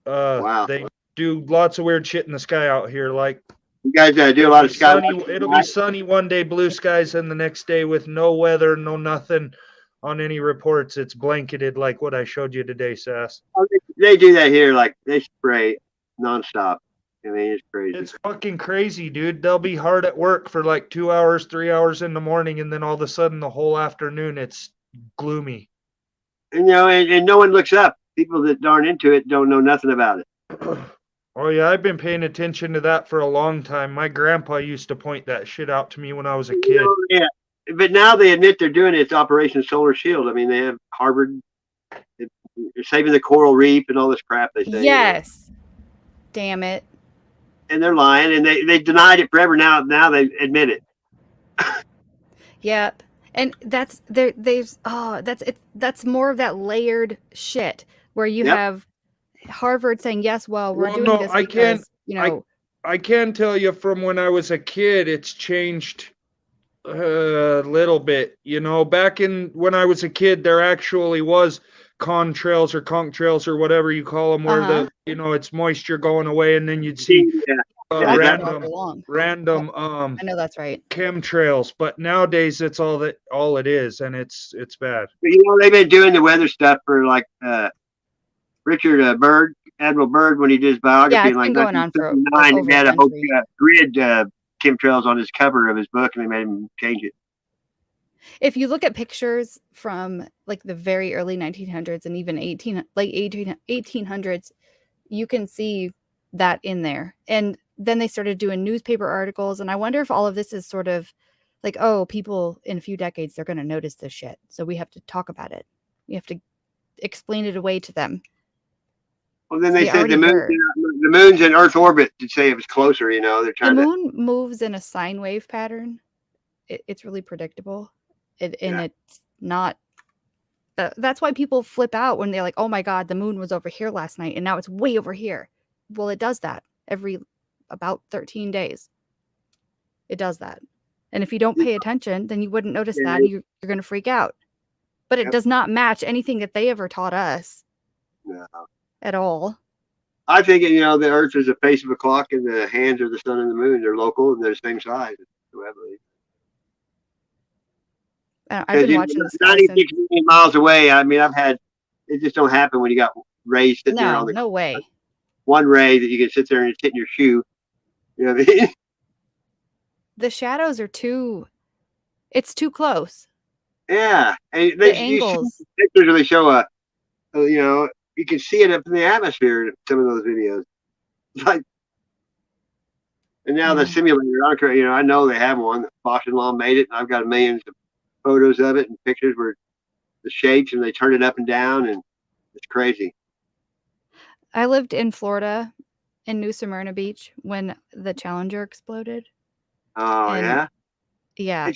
they do lots of weird shit in the sky out here. Like you guys do a lot of sky. It'll be sunny one day, blue skies, and the next day with no weather, no nothing on any reports. It's blanketed like what I showed you today, Sass. Oh, they do that here. Like they spray nonstop. I mean, it's crazy. It's fucking crazy, dude. They'll be hard at work for like 2 hours, 3 hours in the morning, and then all of a sudden the whole afternoon it's gloomy. And, and no one looks up. People that aren't into it don't know nothing about it. Oh yeah, I've been paying attention to that for a long time. My grandpa used to point that shit out to me when I was a kid. Yeah, but now they admit they're doing it. It's Operation Solar Shield. I mean, they have Harvard saving the coral reef and all this crap they say. Yes. Damn it. And they're lying, and they denied it forever. Now they admit it. Yep. And that's more of that layered shit where you have Harvard saying yes, well, we're doing this because, I can tell you from when I was a kid, it's changed A little bit, back in when I was a kid, there actually was contrails or conch trails or whatever you call them, where Uh-huh. it's moisture going away, and then you'd see That's been all along. random I know that's right. chemtrails. But nowadays, it's all it is, and it's bad. But, they've been doing the weather stuff for like Richard Byrd, Admiral Byrd, when he did his biography Yeah, in it's like been going on for 1959. over He a had a whole century. grid chemtrails on his cover of his book, and they made him change it. If you look at pictures from like the very early 1900s and even 1800s, you can see that in there. And then they started doing newspaper articles, and I wonder if all of this is sort of like, oh, people in a few decades, they're going to notice this shit, so we have to talk about it. We have to explain it away to them. Well, then they said the moon's in Earth orbit to say it was closer. They're trying the to. moon moves in a sine wave pattern. It's really predictable, and it's not. That's why people flip out when they're like, "Oh my god, the moon was over here last night, and now it's way over here." Well, it does that every about 13 days. It does that, and if you don't pay attention, then you wouldn't notice that, and you're going to freak out. But it does not match anything that they ever taught us. No. At all. I think the Earth is the face of a clock, and the hands are the sun and the moon. They're local and they're the same size. I've been watching the sky 96 million miles away. I mean, it just don't happen when you got rays sitting there on the. No way. One ray that you can sit there and it's hitting your shoe. You know what I mean? The shadows are it's too close. Yeah, and the angles. Pictures really show you can see it up in the atmosphere in some of those videos. Like, and now the simulator, I know they have one. Bosch and Law made it, and I've got millions of photos of it and pictures where the shapes, and they turn it up and down, and it's crazy. I lived in Florida, in New Smyrna Beach, when the Challenger exploded. Oh, yeah? Yeah,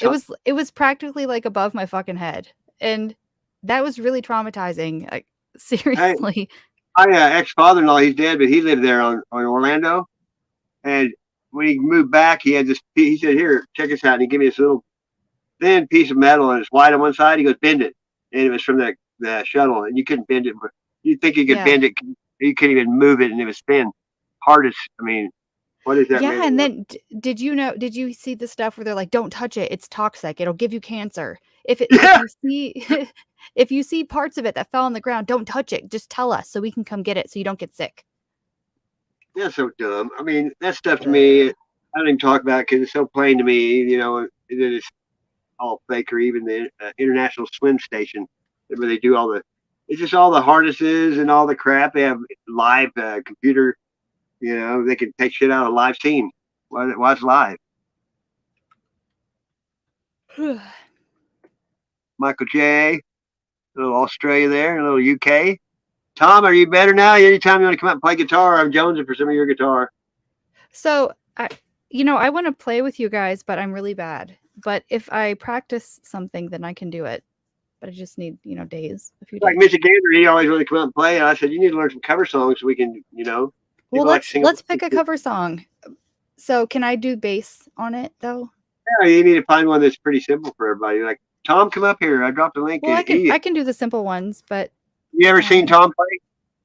it was practically like above my fucking head, and that was really traumatizing. Like, seriously. My ex-father-in-law, he's dead, but he lived there on Orlando, and when he moved back, he had this. He said, "Here, check this out," and he gave me this little thin piece of metal, and it's white on one side. He goes, "Bend it," and it was from the shuttle, and you couldn't bend it. But you'd think you could bend it. You couldn't even move it, and it was thin. Hardest. I mean, what is that? Yeah, and then did you see the stuff where they're like, "Don't touch it; it's toxic. It'll give you cancer." If you see parts of it that fell on the ground, don't touch it. Just tell us so we can come get it, so you don't get sick. Yeah, so dumb. I mean, that stuff to me, I don't even talk about it because it's so plain to me. That it's all fake, or even the International Swim Station where they do it's just all the harnesses and all the crap. They have live computer. They can take shit out of live scene. Watch live. Michael J. A little Australia there, a little UK. Tom, are you better now? Anytime you want to come out and play guitar, I'm jonesing for some of your guitar. So, I want to play with you guys, but I'm really bad. But if I practice something, then I can do it. But I just need, days, a few days. Like Mr. Gander, he always wanted to come out and play, and I said, you need to learn some cover songs so we can, Well, let's pick a cover song. So, can I do bass on it though? Yeah, you need to find one that's pretty simple for everybody. Like, Tom, come up here. I dropped a link. Well, I can do the simple ones, but you ever seen Tom play?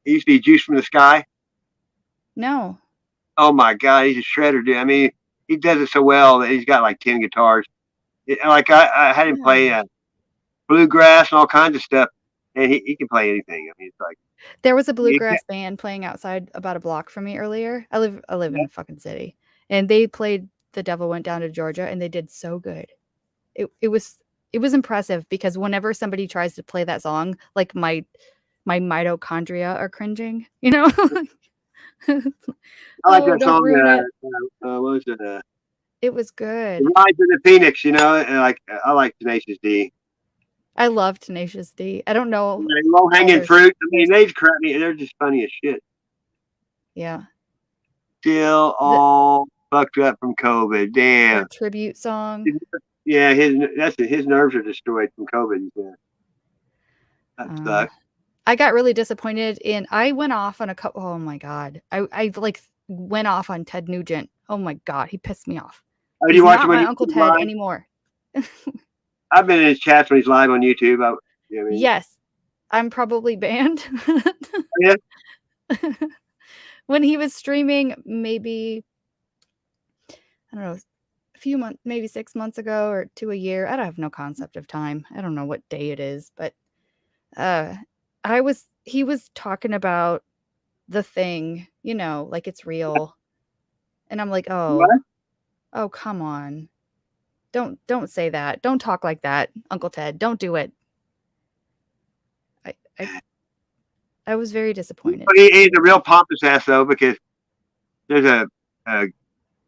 He used to be Juice from the Sky. No. Oh my God, he's a shredder, dude. I mean, he does it so well that he's got like 10 guitars. I had him play bluegrass and all kinds of stuff, and he can play anything. I mean, it's like there was a bluegrass band playing outside about a block from me earlier. I live in a fucking city, and they played "The Devil Went Down to Georgia," and they did so good. It was impressive because whenever somebody tries to play that song, like my mitochondria are cringing. I like that song. What was it? It was good. Rise of the Phoenix. I like Tenacious D. I love Tenacious D. I don't know. Low hanging fruit. I mean, they crap me. They're just funny as shit. Yeah. Still all fucked up from COVID. Damn. That tribute song. Yeah, his nerves are destroyed from COVID. Yeah. That sucks. I got really disappointed I went off on a couple. Oh my God. I went off on Ted Nugent. Oh my God. He pissed me off. Did you watch not my Uncle Ted anymore. I've been in his chats when he's live on YouTube. You know what I mean? Yes, I'm probably banned. Yeah. When he was streaming, maybe, I don't know, a few months, maybe 6 months ago or to a year. I don't have no concept of time. I don't know what day it is, but he was talking about the thing, you know, like it's real. And I'm like, What? oh, come on. Don't say that. Don't talk like that, Uncle Ted. Don't do it. I was very disappointed. But he's a real pompous ass though, because there's a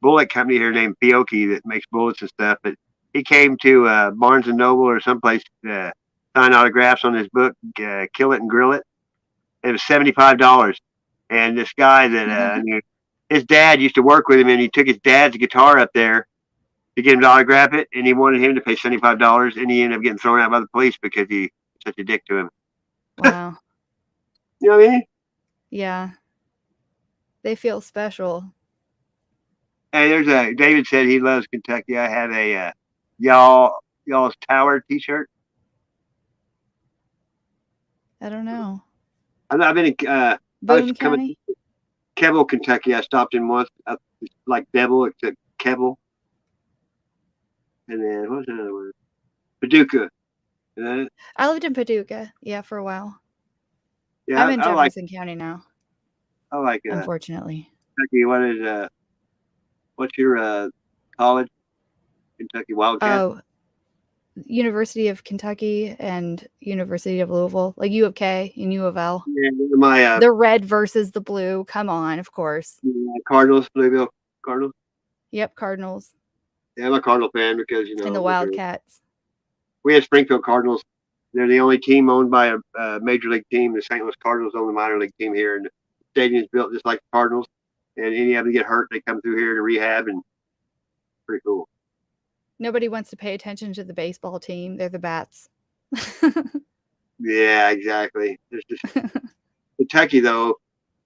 bullet company here named Fiocchi that makes bullets and stuff. But he came to Barnes and Noble or someplace to sign autographs on his book, Kill It and Grill It. It was $75. And this guy that I knew, his dad used to work with him, and he took his dad's guitar up there to get him to autograph it, and he wanted him to pay $75, and he ended up getting thrown out by the police because he was such a dick to him. Wow. You know what I mean? Yeah. They feel special. Hey, David said he loves Kentucky. I have a y'all's Tower T-shirt. I don't know. I've been in Boone County? Keble, Kentucky. I stopped in once, like Devil, except Keble. And then what was another word? Paducah. I lived in Paducah, yeah, for a while. Yeah, I'm in Jefferson County now. I like unfortunately. Kentucky. What's your college? Kentucky Wildcat. Oh, University of Kentucky and University of Louisville, like U of K and U of L. Yeah, the red versus the blue. Come on, of course. Cardinals, Louisville Cardinals. Yep, Cardinals. Yeah, I'm a Cardinal fan because and the Wildcats. We have Springfield Cardinals. They're the only team owned by a major league team. The St. Louis Cardinals own the minor league team here, and the stadium is built just like the Cardinals. And any of them get hurt, they come through here to rehab, and pretty cool. Nobody wants to pay attention to the baseball team. They're the bats. Yeah, exactly. There's just Kentucky though.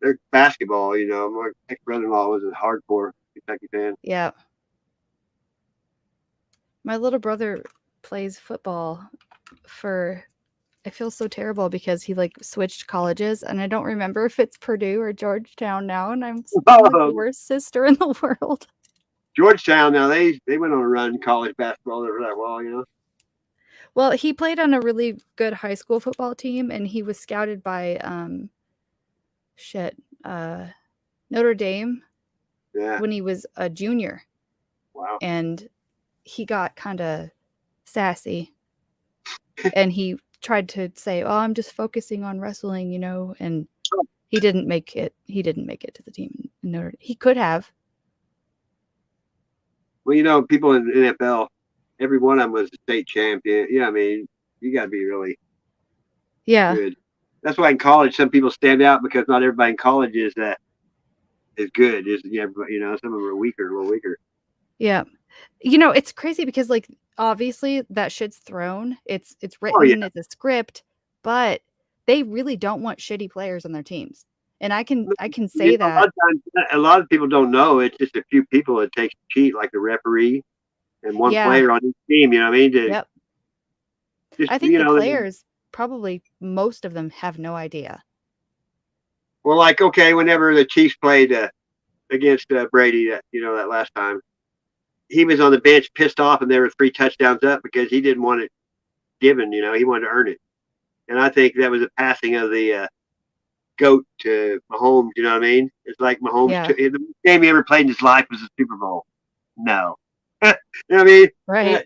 They're basketball. You know, my ex-brother-in-law was a hardcore Kentucky fan. Yeah. My little brother plays football for. I feel so terrible because he like switched colleges, and I don't remember if it's Purdue or Georgetown now, and I'm like the worst sister in the world. Georgetown now they went on a run in college basketball for that while, you know. Well, he played on a really good high school football team, and he was scouted by Notre Dame when he was a junior. Wow. And he got kind of sassy, and he tried to say, "Oh, I'm just focusing on wrestling," you know, and he didn't make it. He didn't make it to the team. He could have. Well, you know, people in the NFL, every one of them was a state champion. You know what I mean? You got to be really good. That's why in college, some people stand out because not everybody in college is good. You know, some of them are a little weaker. Yeah. You know, it's crazy because, like, obviously that shit's thrown. It's written, it's a script, but they really don't want shitty players on their teams. And I can say that. A lot of people don't know. It's just a few people that take to cheat, like the referee and one player on each team. You know what I mean? Yep. I think the players, probably most of them, have no idea. Well, like, okay, whenever the Chiefs played against Brady, that last time, he was on the bench pissed off, and there were 3 touchdowns up because he didn't want it given. You know, he wanted to earn it. And I think that was a passing of the GOAT to Mahomes. You know what I mean? It's like Mahomes. The game he ever played in his life was the Super Bowl. No. You know what I mean? Right.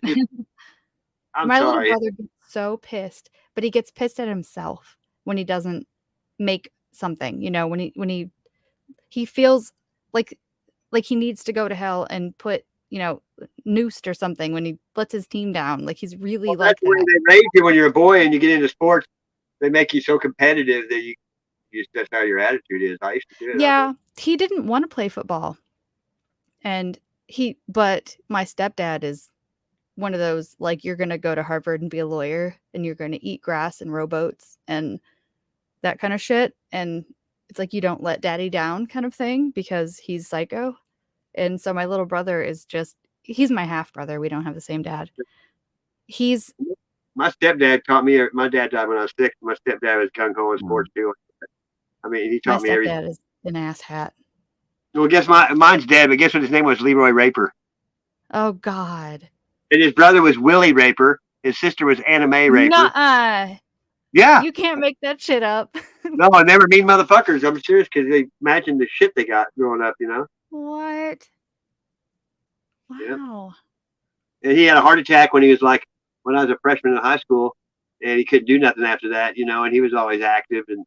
My little brother gets so pissed, but he gets pissed at himself when he doesn't make something. You know, when he feels like he needs to go to hell and put, you know, noosed or something when he lets his team down. Like, he's really like that's that. The way they raise you when you're a boy and you get into sports. They make you so competitive that that's how your attitude is. I used to do it. Yeah, he didn't want to play football, but my stepdad is one of those, like, you're gonna go to Harvard and be a lawyer, and you're gonna eat grass and rowboats and that kind of shit, and it's like, you don't let daddy down kind of thing, because he's psycho. And so my little brother is he's my half brother. We don't have the same dad, he's My stepdad taught me. My dad died when I was 6. My stepdad was gung ho in sports too. I mean, he my taught me everything. stepdad is an asshat. Well, guess mine's dead, but guess what his name was? Leroy Raper. Oh God. And his brother was Willie Raper. His sister was Anna Mae Raper. Nuh-uh. Yeah. You can't make that shit up. No, I never mean motherfuckers. I'm serious because they imagine the shit they got growing up, you know? What? Wow. And he had a heart attack when I was a freshman in high school, and he couldn't do nothing after that, you know, and he was always active. And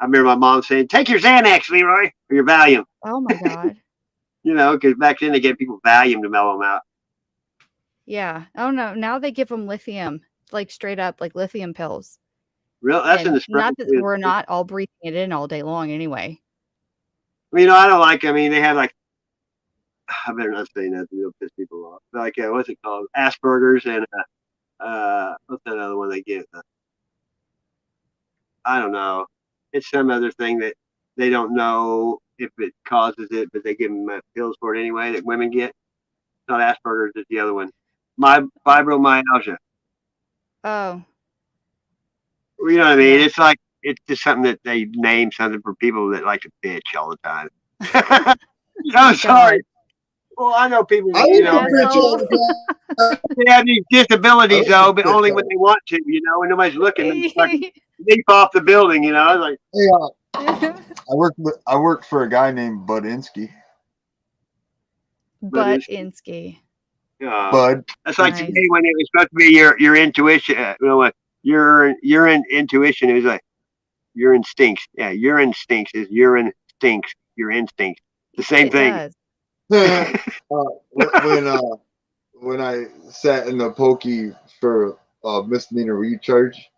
I remember my mom saying, "Take your Xanax, Leroy, or your Valium." Oh my God. You know, because back then they gave people Valium to mellow them out. Yeah. Oh no. Now they give them lithium, like straight up, like lithium pills. Real? That's in the spring. Not that we're not all breathing it in all day long, anyway. Well, you know, I don't like. I mean, they have like. I better not say that. It'll piss people off. Like, what's it called? Asperger's and what's that other one they get? I don't know. It's some other thing that they don't know if it causes it, but they give them pills for it anyway that women get. It's not Asperger's, it's the other one. Fibromyalgia. Oh. You know what I mean? Yeah. It's like, it's just something that they name something for people that like to bitch all the time. I'm sorry. Well, I know people, you know, they have these disabilities though, but only when they want to, you know, and nobody's looking. Like, leap off the building, you know. I was like, I worked for a guy named Budinsky. Budinsky. Bud. That's like today when it was supposed to be your intuition. You know what? Your intuition. It was like your instincts. Yeah, your instincts is urine stinks. Your instincts. The same thing. When I sat in the pokey for misdemeanor recharge,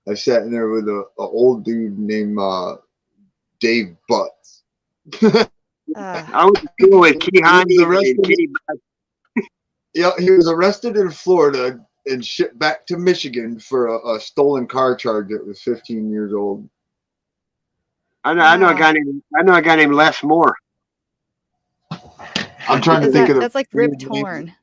I sat in there with a old dude named Dave Butts. I was cool with Key Honey. Yeah, he was arrested in Florida and shipped back to Michigan for a stolen car charge that was 15 years old. I know a guy named Les Moore. I'm trying to think of that's like Rip Torn.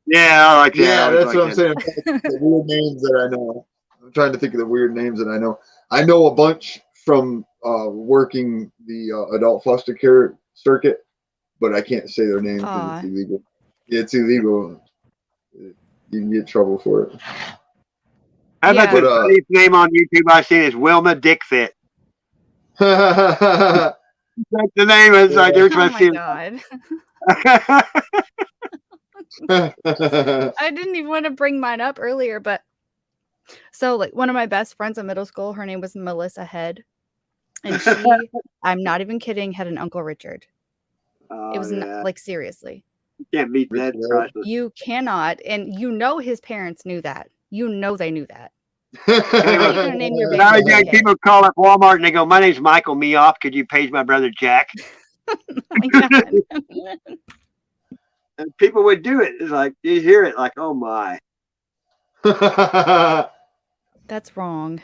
Yeah, I like that. Yeah, that's what I'm saying. The weird names that I know. I'm trying to think of the weird names that I know. I know a bunch from working the adult foster care circuit, but I can't say their names because it's illegal. Yeah, it's illegal. You can get in trouble for it. How about the funniest name on YouTube I've seen is Wilma Dickfit. That's the name. Is like every time I see God. I didn't even want to bring mine up earlier, but so like one of my best friends in middle school, her name was Melissa Head, and she, I'm not even kidding, had an Uncle Richard. It was like seriously. You can't beat that. You cannot, and you know his parents knew that. You know they knew that. People call up Walmart and they go, "My name's Michael Meoff. Could you page my brother Jack?" And people would do it. It's like you hear it, like, "Oh my." That's wrong.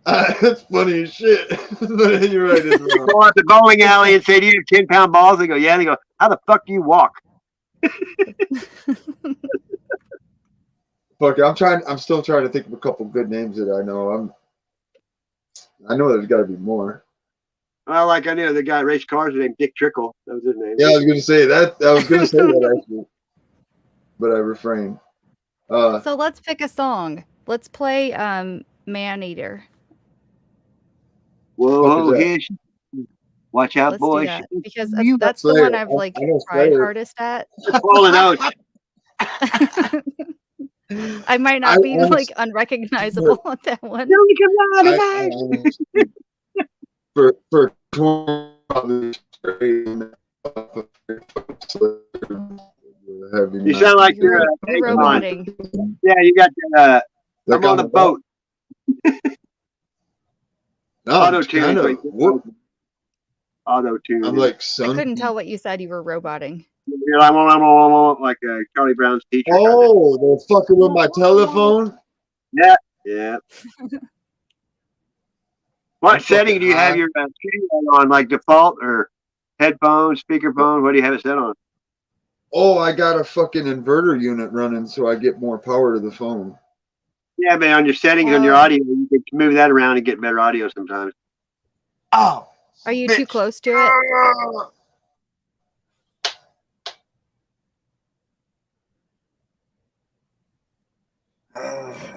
That's funny as shit. You're right. It's wrong. Go out the bowling alley and say, "Do you have 10-pound balls?" They go, "Yeah." They go, "How the fuck do you walk?" Fuck, I'm still trying to think of a couple good names that I know. I know there's got to be more. Well, like I knew the guy raced cars named Dick Trickle. That was his name. Yeah, I was going to say that. I was going to say that actually, but I refrained. So let's pick a song. Let's play Man Eater. Whoa, watch out, boys! Because that's the one I've like tried hardest at. Fallen out. I might not be like unrecognizable on that one. For you sound like you're roboting. Yeah, you got I'm on the boat. Auto tune. Auto tune. I'm like, I couldn't tell what you said. You were roboting. I'm like Charlie Brown's teacher. Oh, they're fucking with my telephone? Yeah. What setting do you have your studio on? Like default or headphones, speakerphone? What do you have it set on? Oh, I got a fucking inverter unit running so I get more power to the phone. Yeah, but on your settings on your audio, you can move that around and get better audio sometimes. Oh, Are you too close to it?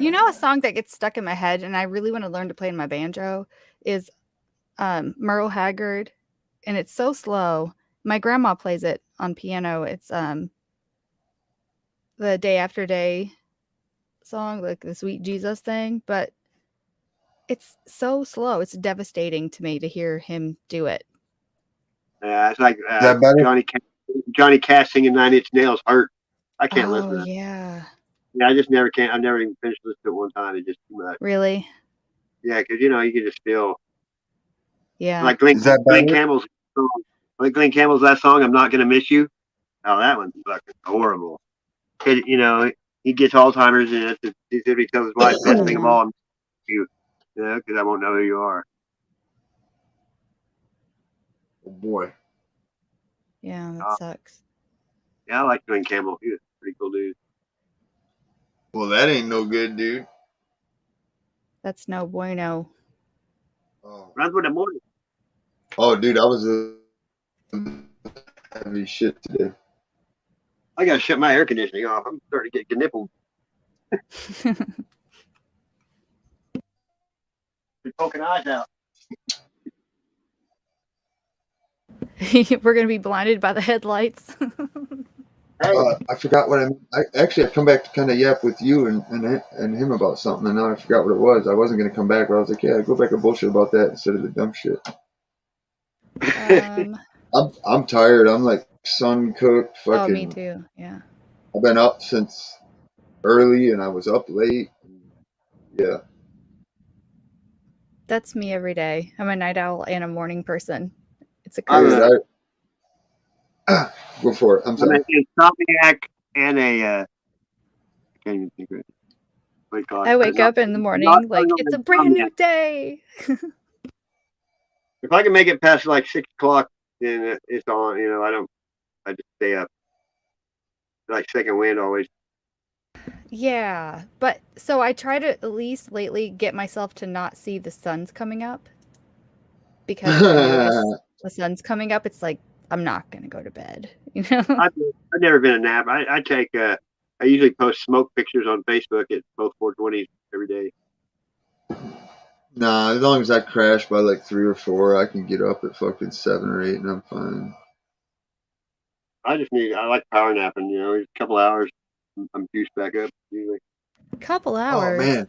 You know, a song that gets stuck in my head and I really want to learn to play in my banjo is Merle Haggard, and it's so slow. My grandma plays it on piano. It's the Day After Day song, like the Sweet Jesus thing, but it's so slow. It's devastating to me to hear him do it. Yeah, it's like Is that better? Johnny Cash singing Nine Inch Nails hurt. I can't listen Oh, to that. yeah. Yeah, I just never can. I've never even finished listening to it one time. It's just too much. Really? Yeah, because you know you can just feel Yeah. like Glenn Is that Glenn better? Campbell's song. Like Glenn Campbell's that song, "I'm Not Gonna Miss You." Oh, that one's fucking horrible. You know, he gets Alzheimer's, and he said he tells his wife, "Best thing of all, I'm you." You know, because I won't know who you are. Oh boy. Yeah, that sucks. Yeah, I like Glenn Campbell. He was a pretty cool dude. Well, that ain't no good, dude. That's no bueno. Oh, Runs with the morning. oh dude, I was heavy shit today. I gotta shut my air conditioning off. I'm starting to get nippled. Been poking eyes out. We're gonna be blinded by the headlights. I forgot what I come back to kind of yap with you and him about something, and now I forgot what it was. I wasn't gonna come back, but I was like, yeah, go back and bullshit about that instead of the dumb shit. I'm tired. I'm like sun cooked. Oh, me Fucking. too. Yeah. I've been up since early, and I was up late. Yeah. That's me every day. I'm a night owl and a morning person. It's a I'm curse. Go for it. I'm I'm sorry. an insomniac and a I can't even think of it. What do you call it? I wake up in the morning like it's a brand new day. If I can make it past like 6 o'clock, then it's on. You know, I just stay up. Like second wind always. Yeah, but so I try to at least lately get myself to not see the sun's coming up, because if I notice the sun's coming up, it's like I'm not gonna go to bed. You know? I've never been a nap. I take I usually post smoke pictures on Facebook at both 420s every day. Nah, as long as I crash by like 3 or 4, I can get up at fucking 7 or 8, and I'm fine. I like power napping. You know, a couple hours, I'm juiced back up usually. Couple Oh hours. man.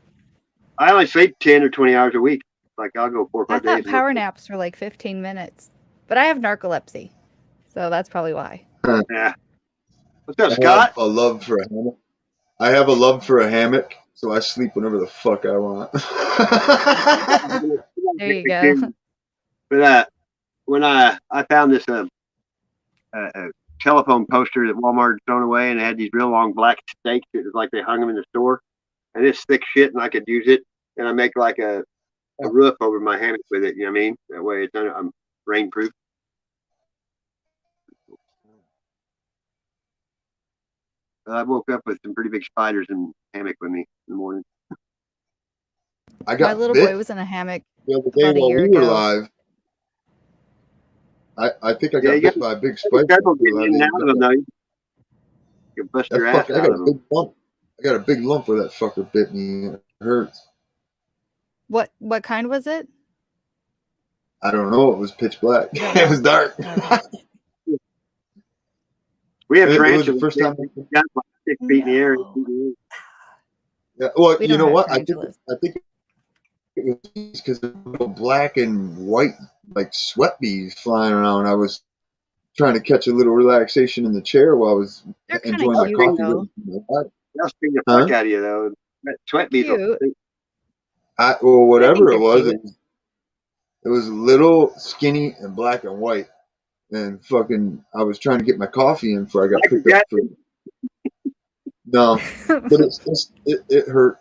I only sleep 10 or 20 hours a week. Like I'll go 4 or 5 I thought days. power naps were like 15 minutes, but I have narcolepsy, so that's probably why. Yeah. What's up, I Scott? have a love for a hammock. I have a love for a hammock, so I sleep whenever the fuck I want. There you go. But when I found this telephone poster that Walmart had thrown away, and it had these real long black stakes. It was like they hung them in the store, and it's thick shit, and I could use it, and I make like a roof over my hammock with it. You know what I mean? That way it's I'm rain proof. I woke up with some pretty big spiders in the hammock with me in the morning. I My got little bit boy was in a hammock the other day about a while year we were ago. live. I think I Yeah, got you bit got by a big spider. careful getting in and out of them, though. You can bust your ass I out got of a them. big lump. I got a big lump where that fucker bit me. It hurts. What kind was it? I don't know. It was pitch black. You don't It know? was dark. We have It was the tarantulas. first time. Got like 6 feet in the air. Yeah, well, We you don't know have what? tarantulas. I think it was because there were black and white like sweat bees flying around. I was trying to catch a little relaxation in the chair while I was They're kind of enjoying my cute coffee. though. They'll sting the Huh? fuck out of you, though. That sweat bees will Cute. stink. Well, I think whatever it they're was, cute. it was little, skinny, and black and white. And fucking, I was trying to get my coffee in before I got Michael picked up for. Jackson. No, but it hurt.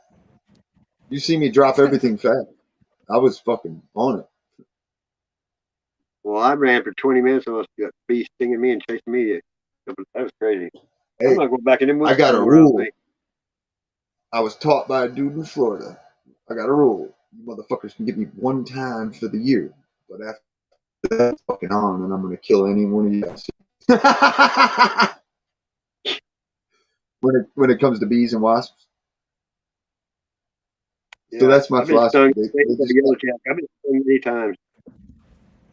You see me drop everything fast. I was fucking on it. Well, I ran for 20 minutes and got bees stinging me and chasing me. That was crazy. I'm Hey, not going back in them I woods got a anymore, I don't rule. think. I was taught by a dude in Florida. I got a rule. You motherfuckers can get me one time for the year, but after that, it's fucking on, and I'm gonna kill any one of you guys. when it comes to bees and wasps. Yeah, So that's my I've been stung. philosophy. I've been stung many times.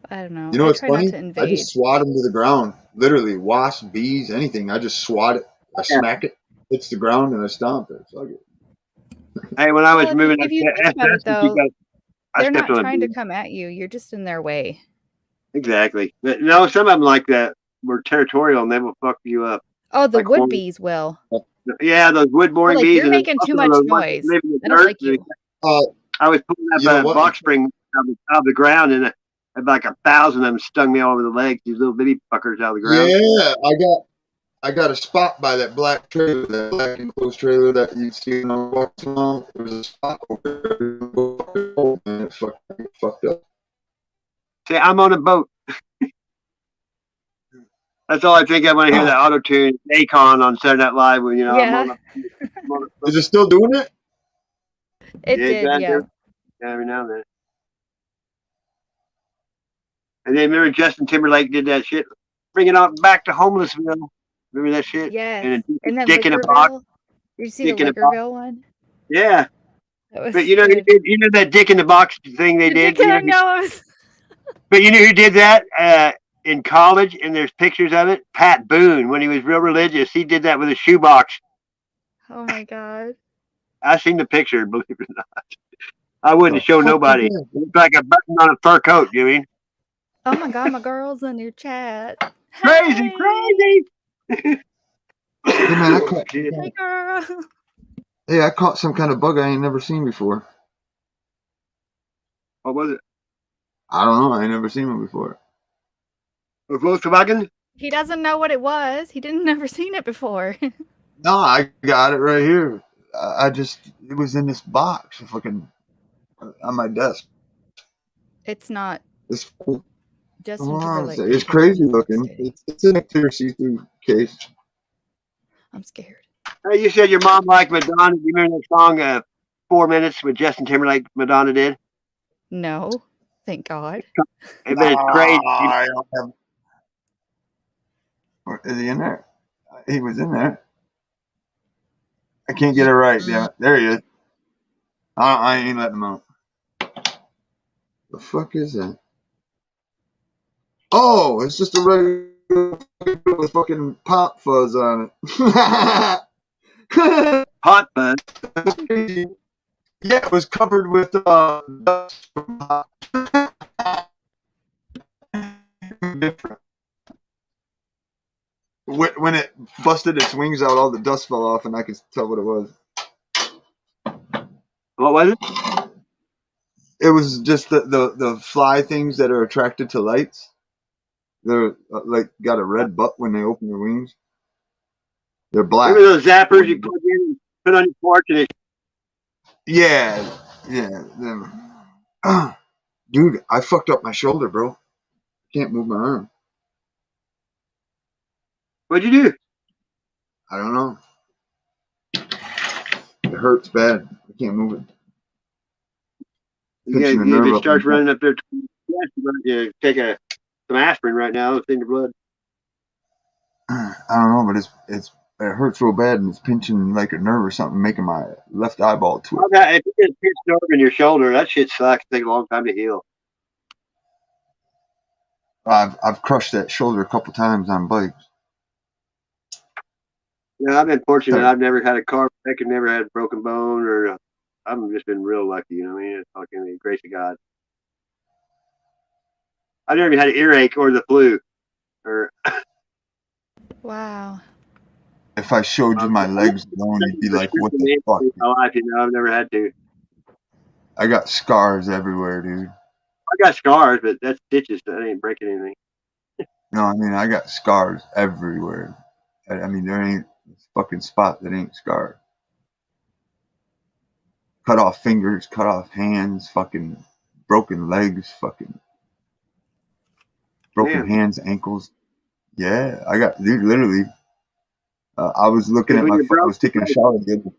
I don't know. You know I what's try not funny? to I invade. just swat them to the ground. Literally, wasps, bees, anything. I just swat it. I Yeah. smack it, hits the ground, and I stomp it. Fuck it. Hey, when I was Well, moving if you think about it, asbestos, though, I they're stepped not on a trying to bee. come at you. You're just in their way. Exactly. But no, some of them like that were territorial and they will fuck you up. Oh, the Like wood hornets. bees will. Yeah, those wood They're boring like, bees, you're and then making too also much those ones that noise. live in the I don't dirt. like you. I was pulling up You know a what? box spring out of the ground, and like 1,000 of them stung me all over the legs. These little bitty fuckers out of the ground. Yeah, I got a spot by that black trailer, that black enclosed trailer that you see on the walks around. There was a spot over there, and it fucked up. Say, I'm on a boat. That's all I think. I want to hear that auto tune Akon on Saturday Night Live. When I'm on a boat. Is it still doing it? It Yeah, did, exactly. yeah. Every now and then. And then remember Justin Timberlake did that shit, bringing it back to homelessville. Remember that shit? Yes. And a And then dick in a box. Lickerville. Did you see the Dick in a box. Lickerville one? Yeah. That was But you know, good. you know that dick in the box thing they The did. dick in the nose. But you know who did that in college? And there's pictures of it. Pat Boone, when he was real religious, he did that with a shoebox. Oh my god. I seen the picture, believe it or not. I wouldn't show fuck nobody. is It looked like a button on a fur coat, you mean? Oh my god, my girl's in your chat. Crazy, crazy. Hey man, Hey girl. I caught some kind of bug I ain't never seen before. What was it? I don't know. I ain't never seen one before. A Volkswagen? He doesn't know what it was. He didn't never seen it before. No, I got it right here. It was in this box, fucking on my desk. It's not. It's cool. Justin Timberlake. It's crazy looking. It's in a clear see-through case. I'm scared. Hey, you said your mom liked Madonna. Do you remember that song, 4 Minutes with Justin Timberlake, Madonna did? No. Thank God. But it's crazy. I don't have... Is he in there? He was in there. I can't get it right. Damn it. There he is. I ain't letting him out. The fuck is that? Oh, it's just a regular with fucking pop fuzz on it. Hot fuzz? Yeah, it was covered with dust from hot. Different. When it busted its wings out, all the dust fell off, and I could tell what it was. What was it? It was just the fly things that are attracted to lights. They're like got a red butt when they open their wings. They're black. Remember those zappers you plug in and put on your porch and Yeah. Them. Dude, I fucked up my shoulder, bro. Can't move my arm. What'd you do? I don't know. It hurts bad. I can't move it. If it starts running up there, you take some aspirin right now. It's in your blood. I don't know, but it hurts real bad, and it's pinching like a nerve or something, making my left eyeball twitch. Okay, if you get a pinch nerve in your shoulder, that shit sucks. It takes a long time to heal. I've crushed that shoulder a couple times on bikes. Yeah, I've been fortunate. I've never had a car wreck and never had a broken bone, or I've just been real lucky. You know what I mean? It's fucking the grace of God. I've never even had an earache or the flu. Or wow. If I showed you my legs alone, you'd be like, "What the fuck?" My life, I've never had to. I got scars everywhere, dude. I got scars, but that's stitches. That ain't breaking anything. No, I mean I got scars everywhere. I mean there ain't a fucking spot that ain't scarred. Cut off fingers, cut off hands, fucking broken legs, fucking broken hands, ankles. Yeah, I got, dude, literally. I was looking at my phone. I was taking a shower the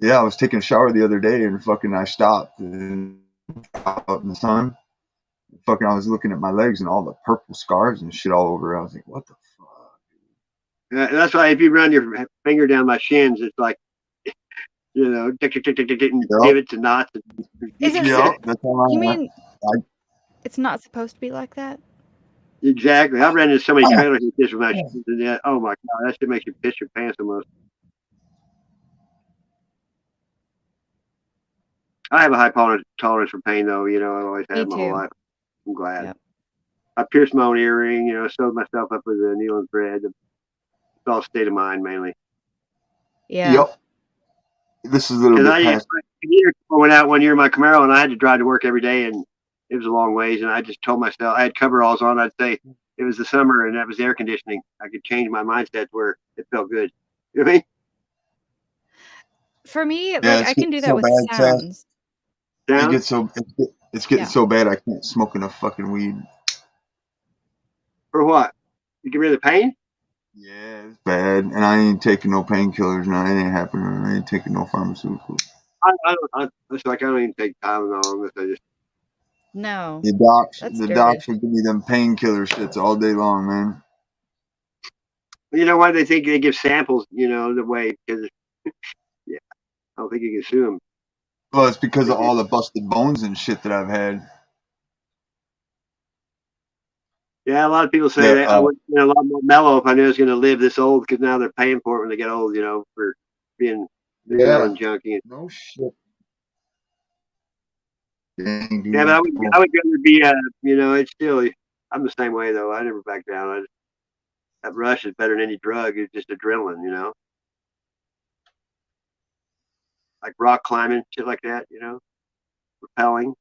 Yeah, I was taking a shower the other day and fucking I stopped and out in the sun. Fucking I was looking at my legs and all the purple scars and shit all over. I was like, what the fuck? That's why if you run your finger down my shins, it's like, you know, divots and knots. Is it? Yeah, that's all You I mean it's not supposed to be like that? Exactly. I've ran into so many trailers just with my shins and that. Oh my god, that shit makes you piss your pants almost. I have a high tolerance for pain, though. You know, I've always Me had my whole too. life. I'm glad. Yep. I pierced my own earring. You know, sewed myself up with a needle and thread. It's all state of mind mainly. Yeah. Yep. This is a little Because bit I past. went out one year in my Camaro and I had to drive to work every day, and it was a long ways. And I just told myself I had coveralls on. I'd say it was the summer and that was air conditioning. I could change my mindset where it felt good. You know what I mean? For me, Yeah, like it's I can getting do that so with bad, Seth. sounds. It gets so it's getting Yeah. so bad. I can't smoke enough fucking weed. For what? You get rid of the pain? Yeah, it's bad, and I ain't taking no painkillers now. It ain't happening. I ain't taking no pharmaceuticals. It's like I don't even take Tylenol unless I just. No. The That's docs will give me them painkiller shits all day long, man. You know why they think they give samples? You know the way because yeah, I don't think you can sue them. Well, it's because of all the busted bones and shit that I've had. Yeah, a lot of people say Yeah, that I would be a lot more mellow if I knew I was going to live this old because now they're paying for it when they get old. You know, for being yeah. and junkie. No shit. Yeah, but I would rather be. You know, it's still. I'm the same way though. I never back down. That rush is better than any drug. It's just adrenaline. You know, like rock climbing, shit like that. You know, rappelling.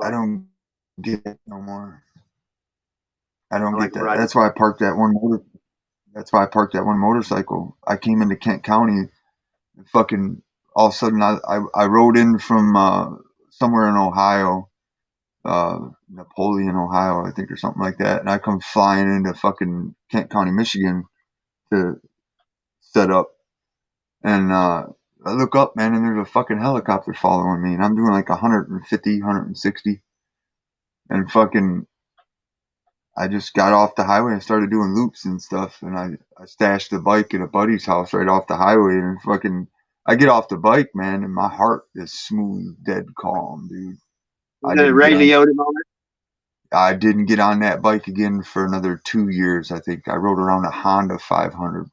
I don't get it no more. I don't like get that. riding. That's why I parked that one motorcycle. I came into Kent County and fucking all of a sudden I rode in from somewhere in Ohio, Napoleon, Ohio, I think, or something like that. And I come flying into fucking Kent County, Michigan to set up. And I look up, man, and there's a fucking helicopter following me. And I'm doing like 150, 160. And fucking I just got off the highway and started doing loops and stuff. And I stashed the bike at a buddy's house right off the highway. And fucking, I get off the bike, man, and my heart is smooth, dead calm, dude. Was it a Ray Liotta moment? I didn't get on that bike again for another 2 years, I think. I rode around a Honda 500.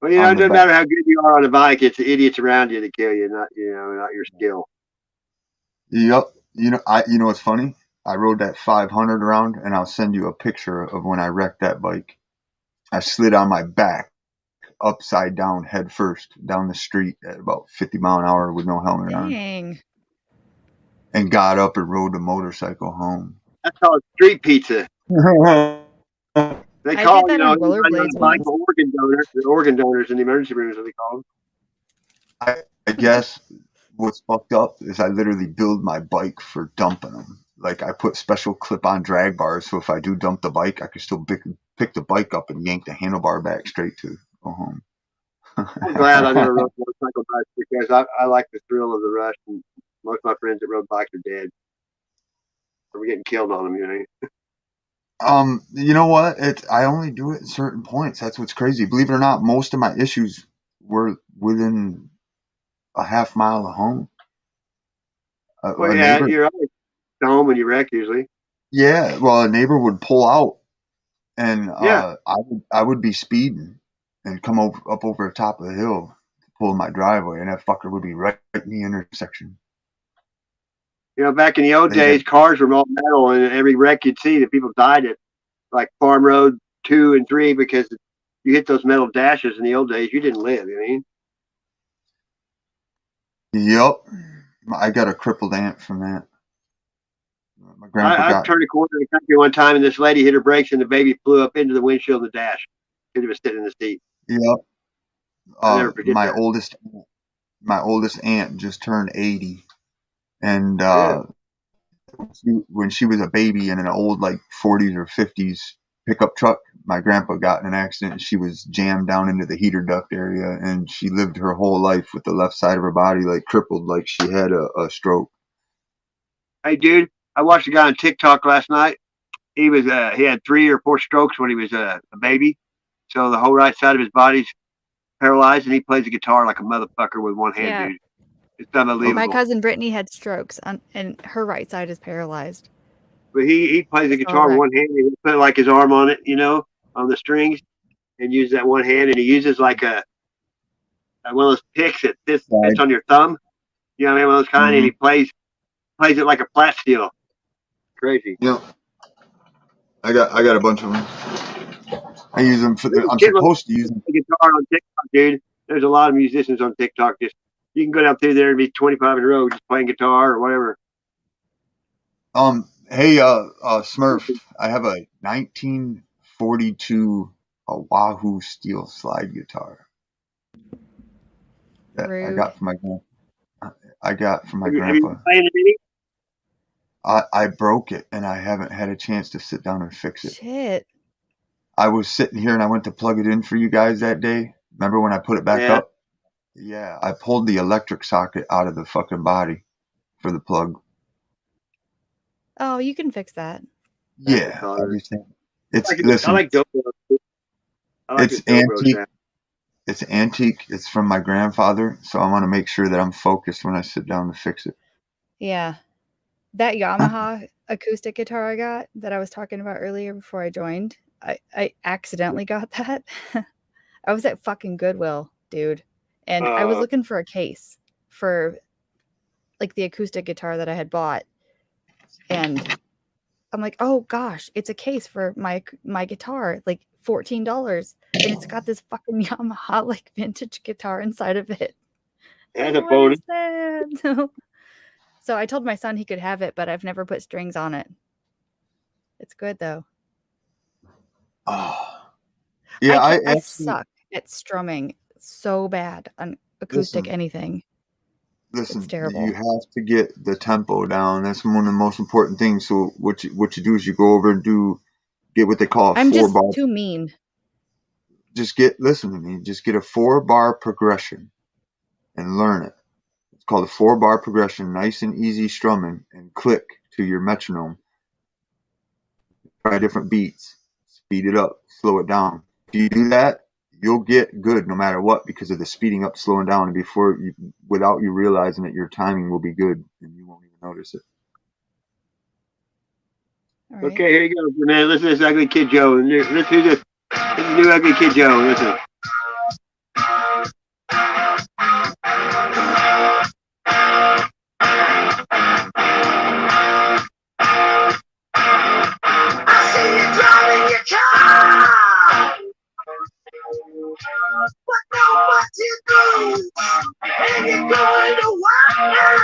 Well, you know, it doesn't matter how good you are on a bike. It's the idiots around you that kill you, not not your skill. Yep. You know what's funny? I rode that 500 around, and I'll send you a picture of when I wrecked that bike. I slid on my back, upside down, head first, down the street at about 50 mile an hour with no helmet on, Dang. and got up and rode the motorcycle home. That's called street pizza. They I call, did that on rollerblades like once. organ donors. The organ donors in the emergency rooms, what they call them. I guess what's fucked up is I literally build my bike for dumping them. Like I put special clip-on drag bars, so if I do dump the bike, I can still pick the bike up and yank the handlebar back straight to go home. I'm glad I never rode motorcycle bikes because I like the thrill of the rush. And most of my friends that rode bikes are dead. Or we're getting killed on them, you know. You know what? I only do it at certain points. That's what's crazy. Believe it or not, most of my issues were within a half mile of home. Well, yeah, you're always home when you wreck usually. Yeah, well, a neighbor would pull out, and I would be speeding and come up over the top of the hill, pull my driveway, and that fucker would be right in the intersection. You know, back in the old days, cars were all metal, and every wreck you'd see, the people died at like Farm Road 2 and 3 because you hit those metal dashes in the old days, you didn't live. You know what I mean? Yep, I got a crippled aunt from that. My grandpa I turned a corner in the country one time, and this lady hit her brakes, and the baby flew up into the windshield of the dash because it was sitting in the seat. Yep. I'll never forget that. My oldest aunt just turned 80, and when she was a baby in an old like 40s or 50s pickup truck, my grandpa got in an accident and she was jammed down into the heater duct area, and she lived her whole life with the left side of her body like crippled, like she had a stroke. Hey, dude, I watched a guy on TikTok last night. He had 3 or 4 strokes when he was a baby, so the whole right side of his body's paralyzed, and he plays the guitar like a motherfucker with one hand, Yeah. dude. It's unbelievable. My cousin Brittany had strokes, and her right side is paralyzed. But he plays the So guitar with that- one hand, and he put like his arm on it, on the strings, and use that one hand, and he uses like a one of those picks that fits on your thumb. You know what I mean? One of those kind, and he plays it like a flat steel. Crazy. Yep. I got a bunch of them. I use them I'm supposed to use them. Guitar on TikTok, dude. There's a lot of musicians on TikTok. You can go down through there and be 25 in a row just playing guitar or whatever. Hey, Smurf, I have a 1942 Wahoo steel slide guitar that I got from my grandpa. I broke it and I haven't had a chance to sit down and fix it. Shit. I was sitting here and I went to plug it in for you guys that day. Remember when I put it back up? Yeah, I pulled the electric socket out of the fucking body for the plug. Oh, you can fix that. Yeah, everything. Listen. I like dobro. It's antique. It's antique. It's from my grandfather, so I want to make sure that I'm focused when I sit down to fix it. Yeah. That Yamaha acoustic guitar I got that I was talking about earlier before I joined, I accidentally got that. I was at fucking Goodwill, dude. And I was looking for a case for like the acoustic guitar that I had bought. And I'm like, oh gosh, it's a case for my guitar, like $14. And it's got this fucking Yamaha like vintage guitar inside of it. And a bonus. So I told my son he could have it, but I've never put strings on it. It's good though. Oh. Yeah, I suck at strumming so bad on acoustic anything. Listen, it's terrible. You have to get the tempo down. That's one of the most important things. So what you do is you go over and get what they call a I'm 4-bar. just too mean. Listen to me. Just get a 4-bar progression and learn it. It's called a 4-bar progression, nice and easy strumming, and click to your metronome. Try different beats, speed it up, slow it down. If you do that, you'll get good no matter what because of the speeding up, slowing down, and without you realizing it, your timing will be good and you won't even notice it. Right. Okay, here you go, man. Listen to this Ugly Kid Joe. Listen to this. This is new Ugly Kid Joe. Listen. I see you driving your car, but know what you do, and you're going to work now.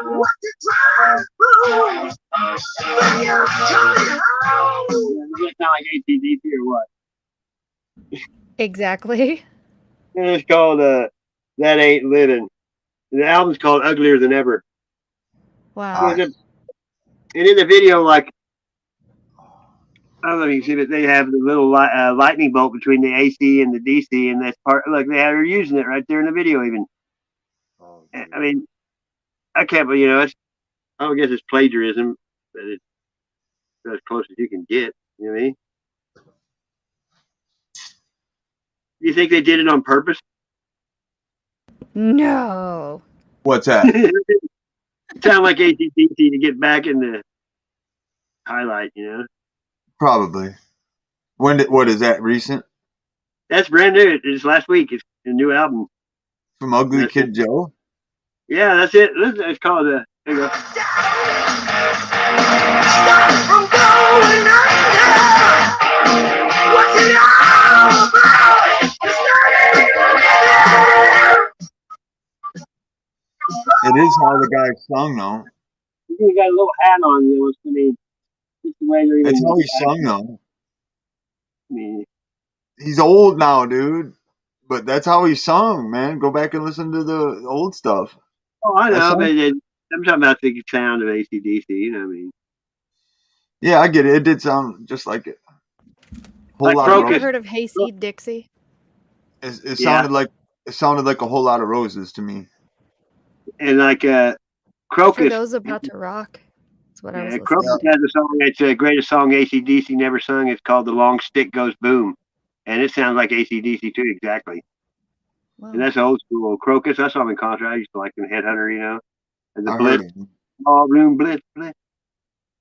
What you trying to prove when you're coming home? It's not like ACDC or what? Exactly. And it's called That Ain't Living. The album's called Uglier Than Ever. Wow. And in the video, like, I don't know if you can see, but they have the little lightning bolt between the AC and the DC, and that's part. Look, they're using it right there in the video, even. I mean, I can't, but I don't guess it's plagiarism, but it's as close as you can get. You know what I mean? You think they did it on purpose? No. What's that? Sound like ACDC to get back in the highlight, Probably. What is that, recent? That's brand new. It's last week. It's a new album. From Ugly Kid Joe? Yeah, that's it. It's called there you go. Stop from going under. What's it all about? It's not even It is how the guy sung, though. You got a little hat on, which I mean, just the way you're even. It's how he sung, though. I mean, he's old now, dude. But that's how he sung, man. Go back and listen to the old stuff. Oh, I know, but I'm talking about the sound of ACDC. You know what I mean? Yeah, I get it. It did sound just like it. Whole Like lot Have of you ever Crocus. heard of Hayseed Dixie? It Yeah, sounded like a whole lot of roses to me. and like For Crocus. those about to rock. That's what I was Yeah, listening Crocus to. has a song. It's the greatest song AC/DC never sung. It's called "The Long Stick Goes Boom," and it sounds like AC/DC too, exactly. And Wow. that's old school. Crocus. I saw him in concert. I used to like him. Headhunter, you know, and the I heard Blitz, him. Ballroom Blitz, Blitz.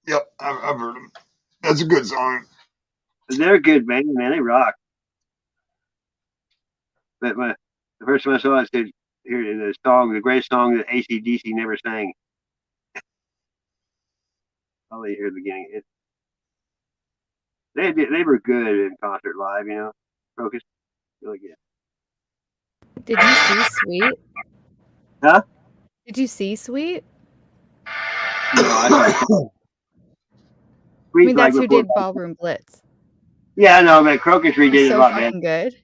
Yep, I've heard him. That's a good song. They're good, man. Man, they rock. But the first time I saw it, I said, "Here, the song, the greatest song that AC/DC never sang." I'll let you hear the beginning. They were good in concert live, you know. Crocus, really good. Did you see Sweet? Huh? Did you see Sweet? No, I I mean, like that's who before. did Ballroom Blitz. Yeah, I know, man. Crocus It was redid it a so lot, man. fucking good.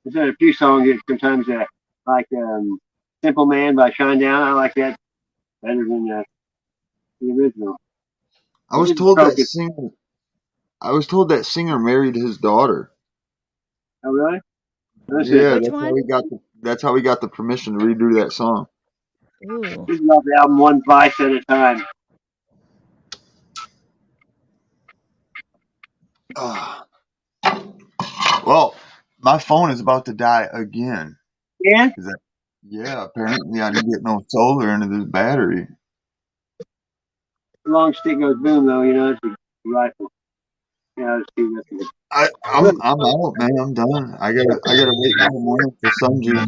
There's a few songs that sometimes like "Simple Man" by Shinedown. I like that better than the original. I was This is told that Crocus. singer. I was told that singer married his daughter. Oh, really? This is Yeah, Which one? that's how we got the permission to redo that song. Ooh. this is off the album "One Vice at a Time." Well, my phone is about to die again. Yeah. Yeah, apparently I didn't get no solar into this battery. The long stick goes boom, though. You know, it's a rifle. Yeah, let's see that. I'm out, man. I'm done. I gotta wait until morning for sun juice.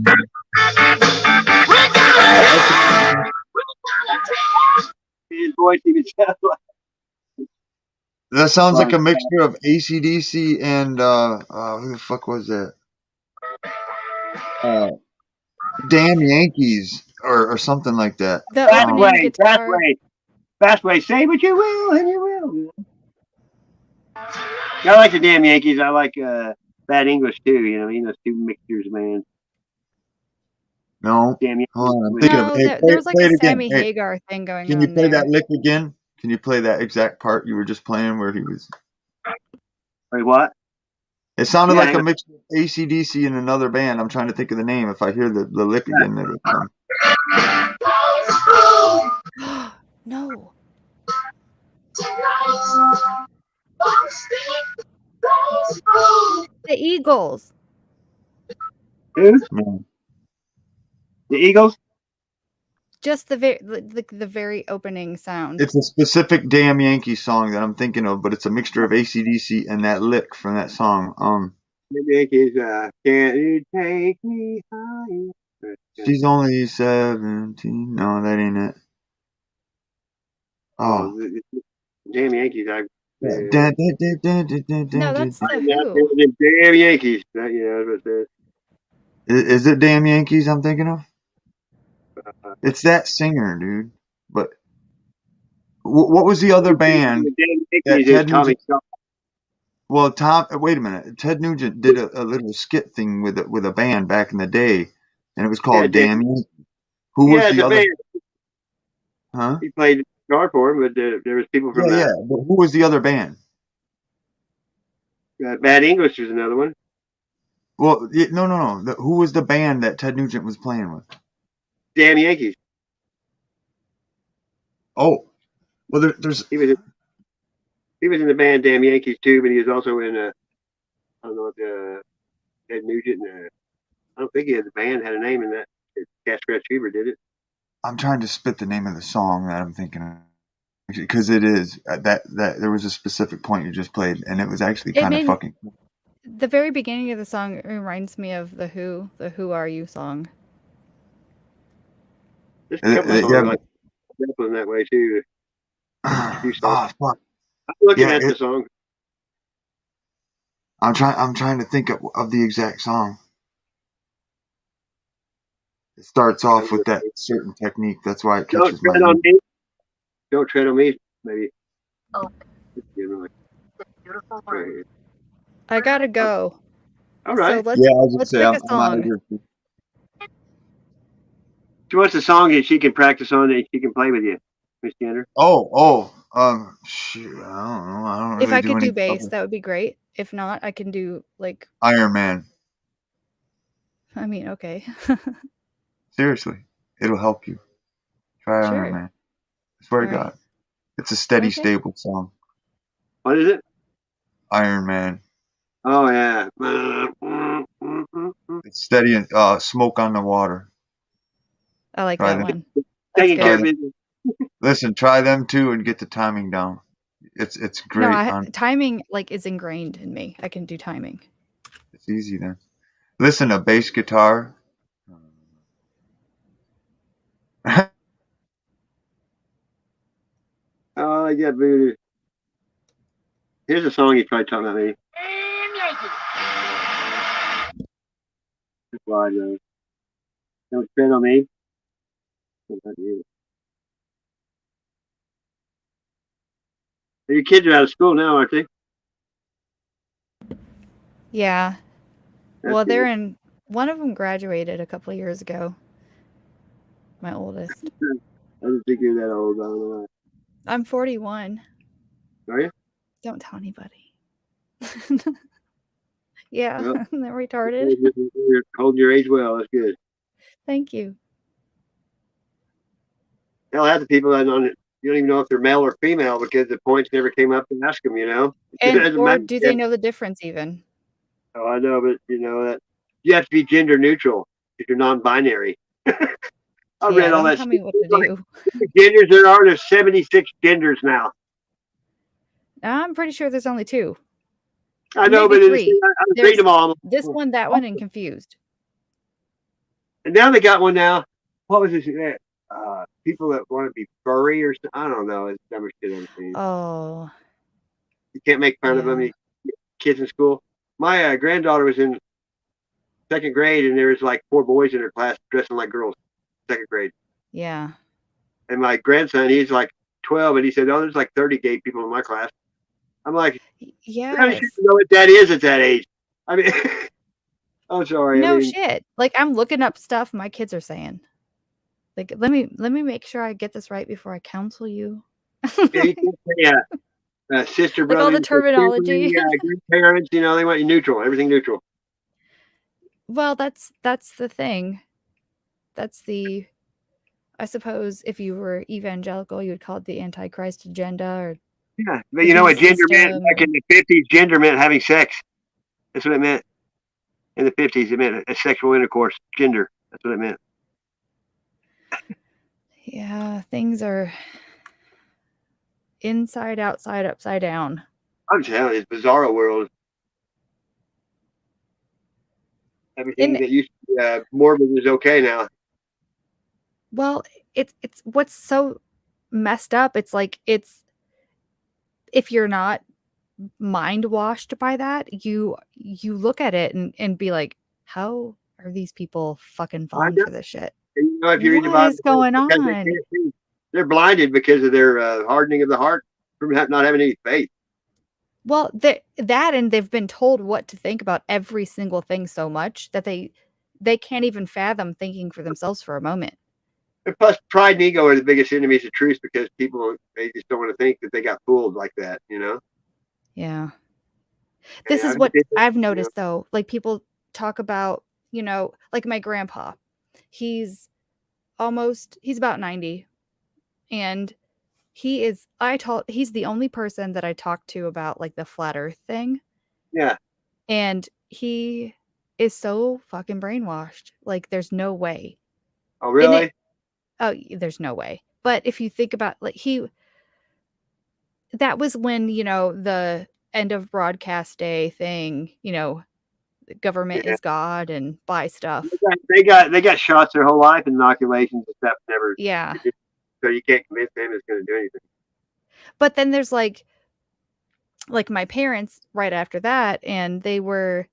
His voice even sounds like. That sounds like a mixture of AC/DC and who the fuck was that? Damn Yankees or something like that. The Fast opening way, fast guitar. way, fast way. Say what you will, and you will. I like the damn Yankees. I like Bad English too. You know, those two mixtures, man. No, Damn hold on. I'm Yankees. thinking of. No, Hey, there was like play a it again. Sammy Hey, Hagar thing going can you on play that there. lick again? Can you play that exact part you were just playing where he was? Wait, what? It sounded Yeah, like hang a on. mix of AC/DC and another band. I'm trying to think of the name. If I hear the lick again, it'll come. No. The Eagles. Who? No. The Eagles? Just the very opening sound. It's a specific damn Yankee song that I'm thinking of, but it's a mixture of AC/DC and that lick from that song. The Yankees. Can you take me higher? She's only 17. No, that ain't it. Oh. The damn Yankees. No, that's the Who. The damn Yankees. Yeah, that's what it Is it Damn Yankees I'm thinking of? It's that singer, dude. But what was the other band The damn that Yankees is Ted Tommy Nugent? Shaw. Well, wait a minute. Ted Nugent did a little skit thing with a band back in the day, and it was called Yeah, Damn Yankees. Who was Yeah, it's the a other? band. Huh? He played guitar for him, but there was people from Yeah. But who was the other band? Bad English is another one. Well, no. Who was the band that Ted Nugent was playing with? Damn Yankees. Oh, well, there's. He was in the band Damn Yankees too, but he was also in I don't know if Ted Nugent. I don't think he had the band had a name in that. Cat Scratch Fever did it. I'm trying to spit the name of the song that I'm thinking of. Because it is that there was a specific point you just played, and it was actually kind of fucking. The very beginning of the song reminds me of the Who Are You song. There's a couple of songs like in that way too. Fuck. I'm looking at the song. I'm trying to think of the exact song. It starts off with that certain technique. That's why it catches my on ear. me. Don't tread on me, maybe. Oh. I gotta go. All right. So let's, Yeah, I was gonna let's say pick a I'm out of song. here too. She wants a song that she can practice on that she can play with you, Miss Gander. Oh. Shoot, I don't know. I don't If really I do could any do bass, other- that would be great. If not, I can do like, Iron Man. I mean, okay. Seriously, it'll help you. Try Iron Sure. Man. I swear to All right. God, it's a steady, Okay. stable song. What is it? Iron Man. Oh yeah. It's steady and smoke on the water. I like Try that them. one. That's Taking care good. of business. Listen, try them too and get the timing down. It's No, great. timing like is ingrained in me. I can do timing. It's easy then. Listen, a bass guitar. Oh yeah, voodoo. Here's a song you probably talking about me. That's why I know. Don't spend on me. What about you? Your kids are out of school now, aren't they? Yeah. That's Well, they're good. in. One of them graduated a couple of years ago. My oldest. I didn't think you were that old. I don't know. I'm 41. Are you? Don't tell anybody. Yeah, Well, they're retarded. you're holding your age well. That's good. Thank you. Hell, half the people that on it, you don't even know if they're male or female because the points never came up to ask them. You know. It And doesn't or matter. do they know the difference even? Oh, I know, but you know that you have to be gender neutral if you're non-binary. I read Yeah, all don't that. tell Shit. me what to Like, do. genders there are. There's 76 genders now. I'm pretty sure there's only 2. I know, Maybe but it's, 3. I was There's reading them all. this one, that one, and confused. And now they got one now. What was this? People that want to be furry or something. I don't know. It's dumber shit I've seen. Oh, You can't make fun of them. yeah. Kids in school. My granddaughter was in 2nd grade, and there was like 4 boys in her class dressing like girls. 2nd grade. Yeah. And my grandson, he's like 12, and he said, "Oh, there's like 30 gay people in my class." I'm like, "How should Yes. you know what that is at that age?" I mean, I'm sorry. No I mean, shit. Like I'm looking up stuff my kids are saying. Like let me make sure I get this right before I counsel you. yeah, you can't say sister, Like all brother, the terminology. grandparents. You know, they want you neutral. Everything neutral. Well, that's the thing. That's the, I suppose if you were evangelical, you would call it the Antichrist agenda or Yeah, but the you know what beast gender meant system. back in the 50s? Gender meant having sex. That's what it meant. In the 50s, it meant a sexual intercourse. Gender. That's what it meant. Yeah, things are inside, outside, upside down. I'm telling you, it's bizarro world. Everything And that used to be morbid is okay now. well, it's what's so messed up. It's like it's if you're not mind washed by that, you look at it and be like, how are these people fucking I falling know. for this shit? And you know, if you read What about is going because they on? can't see. They're blinded because of their hardening of the heart from not having any faith. Well, that and they've been told what to think about every single thing so much that they can't even fathom thinking for themselves for a moment. And plus, pride and ego are the biggest enemies of truth because people they just don't want to think that they got fooled like that. You know. Yeah. This And is what I've noticed though. Like people talk about, like my grandpa. He's about 90 and he's the only person that I talk to about like the flat earth thing. Yeah. And he is so fucking brainwashed. Like there's no way. Oh, really? There's no way. But if you think about like that was when, the end of broadcast day thing, government is God and buy stuff. They got shots their whole life, inoculations and stuff. Never. Yeah. So you can't convince them it's going to do anything. But then there's like my parents right after that, and they were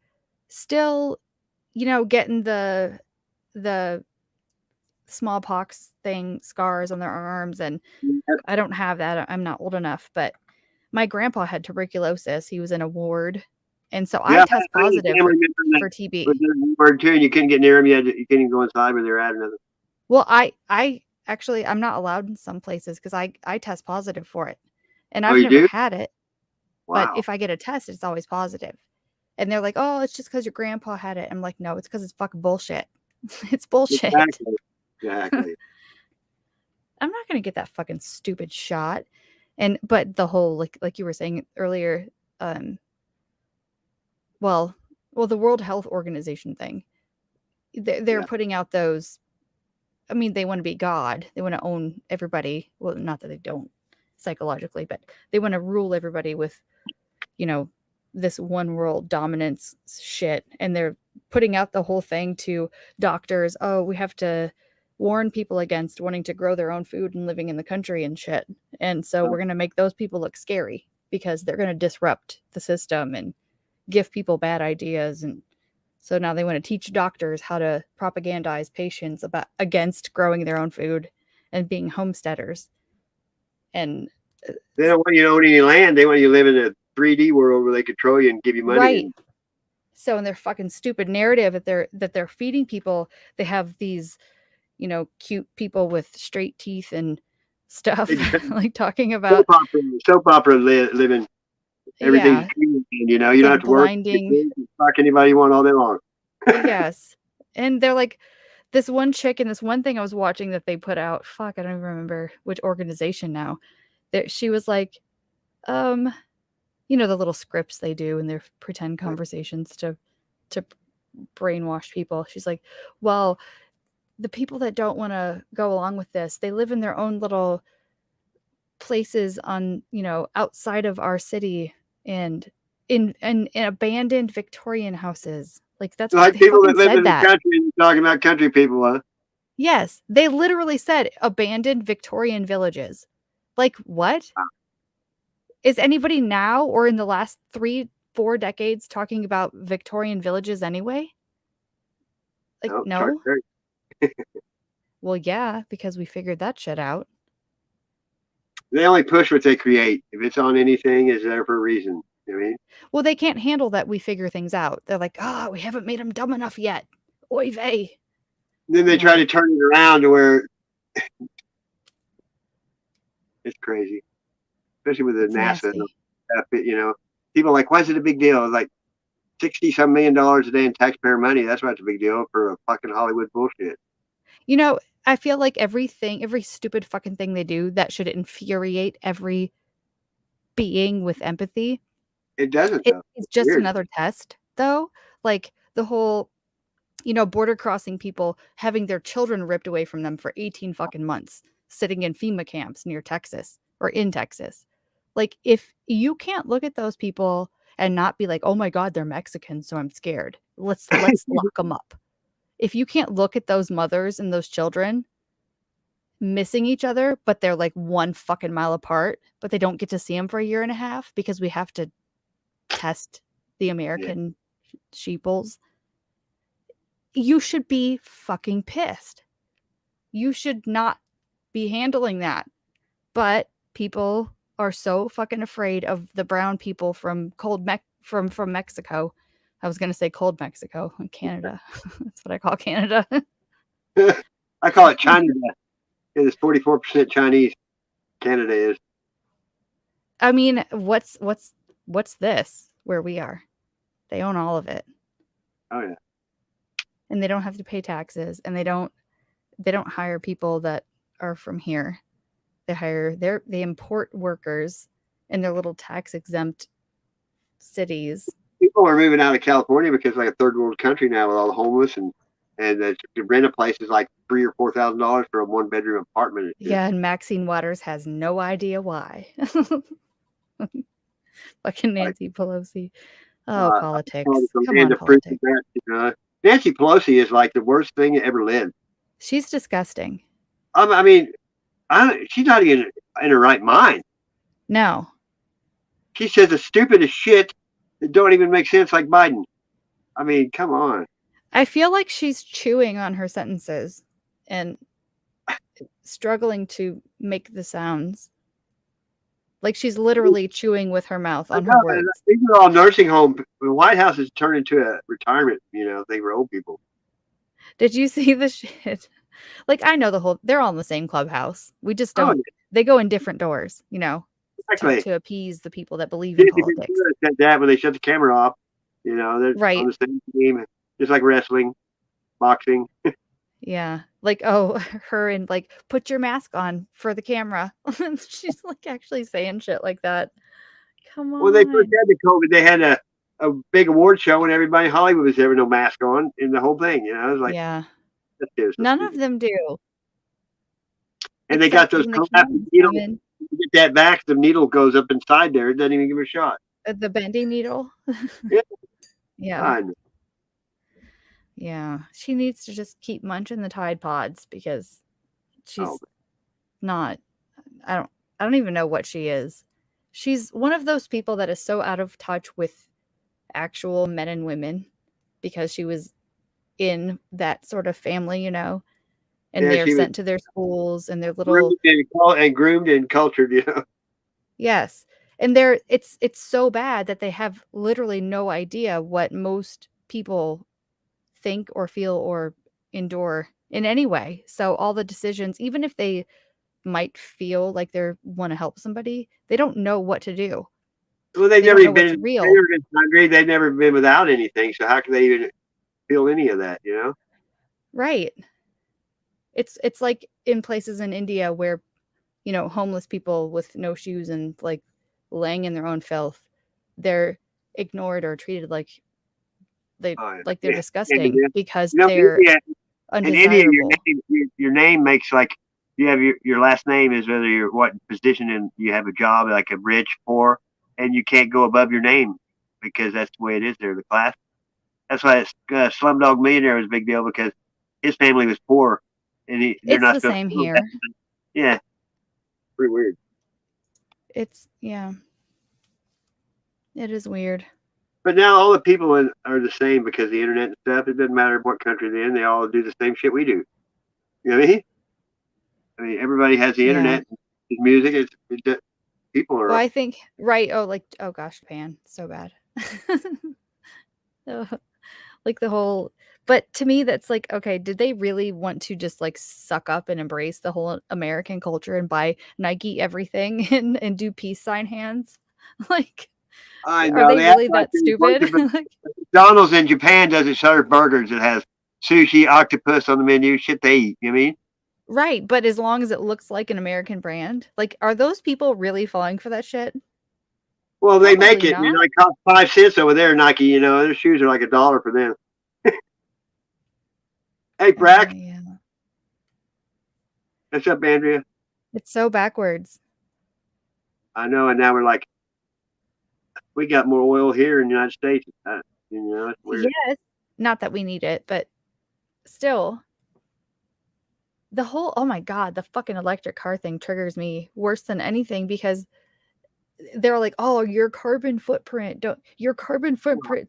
still, getting the smallpox thing, scars on their arms, and I don't have that. I'm not old enough, but my grandpa had tuberculosis. He was in a ward, and so I test positive for TB. Word too, and you couldn't get near them. You couldn't even go inside where they're at. Another. Well, I actually I'm not allowed in some places because I test positive for it. And Oh, I've you never do? had it, but if I get a test, it's always positive. And they're like, "Oh, it's just because your grandpa had it." I'm like, "No, it's because it's fucking bullshit. It's bullshit. Exactly. Exactly. I'm not gonna get that fucking stupid shot." But the whole like you were saying earlier, well, the World Health Organization thing, they're Yeah. putting out those. I mean, they want to be God. They want to own everybody. Well, not that they don't psychologically, but they want to rule everybody with, you know, this one world dominance shit. And they're putting out the whole thing to doctors. Oh, we have to warn people against wanting to grow their own food and living in the country and shit. And so we're going to make those people look scary because they're going to disrupt the system and give people bad ideas. And so now they want to teach doctors how to propagandize patients against growing their own food and being homesteaders. And They don't want you to own any land. They want you to live in a 3D world where they control you and give you money. right. So in their fucking stupid narrative that they're feeding people, they have these, cute people with straight teeth and stuff like talking about soap opera living. Everything's yeah, clean, you don't the have to work. blinding. Fuck anybody you want all day long. Yes. And they're like, this one chick in this one thing I was watching that they put out, fuck, I don't even remember which organization now. That she was like, the little scripts they do in their pretend conversations to brainwash people. She's like, well, the people that don't want to go along with this, they live in their own little places on, outside of our city and in abandoned Victorian houses. Like that's Like what they people that fucking live said in the that. country and talking about country people, huh? Yes, they literally said abandoned Victorian villages. Like what? Is anybody now or in the last 3-4 decades talking about Victorian villages anyway? Like no? Well, yeah, because we figured that shit out. They only push what they create. If it's on anything, it's there for a reason. You know what I mean? Well, they can't handle that we figure things out. They're like, "Oh, we haven't made them dumb enough yet." Oy vey. Then they try to turn it around to where it's crazy, especially with the It's NASA. nasty. People are like, why is it a big deal? It's like $60-some million a day in taxpayer money. That's why it's a big deal for a fucking Hollywood bullshit. I feel like every stupid fucking thing they do that should infuriate every being with empathy. It doesn't though. It's just Weird. another test, though. Like the whole, border crossing people having their children ripped away from them for 18 fucking months, sitting in FEMA camps near Texas or in Texas. Like, if you can't look at those people and not be like, oh my God, they're Mexican, so I'm scared. Let's lock them up. If you can't look at those mothers and those children missing each other, but they're like 1 fucking mile apart, but they don't get to see them for a year and a half because we have to test the American sheeples. You should be fucking pissed. You should not be handling that. But people are so fucking afraid of the brown people from from Mexico. I was going to say cold Mexico, Canada. That's what I call Canada. I call it China. It is 44% Chinese. Canada is. I mean, what's this where we are? They own all of it. Oh yeah. And they don't have to pay taxes, and they don't hire people that are from here. They import workers in their little tax exempt cities. People are moving out of California because it's like a third world country now with all the homeless and to rent a place is like $3,000 or $4,000 for a 1-bedroom apartment. Yeah, and Maxine Waters has no idea why. Fucking Nancy Pelosi. Oh, politics. Come on, politics. Nancy Pelosi is like the worst thing that ever lived. She's disgusting. I mean, she's not even in her right mind. No. She says the stupidest shit that don't even make sense, like Biden. I mean, come on. I feel like she's chewing on her sentences and struggling to make the sounds. Like she's literally chewing with her mouth on her words. These are all nursing home. The White House has turned into a retirement, thing for old people. Did you see the shit? Like, I know they're all in the same clubhouse. We just don't, they go in different doors, Exactly. to appease the people that believe in Disney politics. said that when they shut the camera off. You know, they're Right. on the same team, just like wrestling, boxing. Yeah. Like, oh, her and like, put your mask on for the camera. She's like actually saying shit like that. Come on. When they first had the COVID, they had a big award show and everybody in Hollywood was having no mask on in the whole thing. You know, it was like, yeah. that's just so None stupid. of them do. And they got Except those when the collapsing Karens needles. come in. You get that back, the needle goes up inside there. It doesn't even give a shot. The bending needle. Yeah. Yeah. I know. Yeah. She needs to just keep munching the Tide Pods because she's not I don't even know what she is. She's one of those people that is so out of touch with actual men and women because she was in that sort of family, you know, and Yeah, they're she was sent to their schools and their little groomed and cultured, you know. yes. And it's so bad that they have literally no idea what most people think or feel or endure in any way. So all the decisions, even if they might feel like they want to help somebody, they don't know what to do. Well, they've They never don't know even what's been real. hungry. They've never been without anything. So how can they even feel any of that, you know? Right. It's like in places in India where, you know, homeless people with no shoes and like laying in their own filth, they're ignored or treated like they're Yeah. disgusting Yeah. because You know, they're India, in India, undesirable. your name makes like you have your last name is whether you're what position and you have a job like a rich, poor, and you can't go above your name because that's the way it is there. The class. That's why Slumdog Millionaire was a big deal because his family was poor and they're It's not the supposed same to know here. that. Yeah, pretty weird. It's it is weird. But now all the people are the same because of the internet and stuff. It doesn't matter what country they're in; they all do the same shit we do. You know what I mean? I mean, everybody has the Yeah. internet, music. People Well, are. I think right. Oh, like oh gosh, Japan, so bad. Ugh. Like the whole. But to me, that's like okay. Did they really want to just like suck up and embrace the whole American culture and buy Nike everything and do peace sign hands? Like, I are know they they act really like that they're stupid? working, but McDonald's in Japan doesn't serve burgers. It has sushi, octopus on the menu. Shit they eat. You know what I mean? Right, but as long as it looks like an American brand, like, are those people really falling for that shit? Well, they make Probably it. You know, not. it costs 5 cents over there. Nike. You know, their shoes are like $1 for them. Hey, Brack. Yeah. What's up, Andrea? It's so backwards. I know, and now we're like, we got more oil here in the United States. You know, it's weird. Yes. Not that we need it, but still. The whole oh my god, the fucking electric car thing triggers me worse than anything because they're like, "Oh, your carbon footprint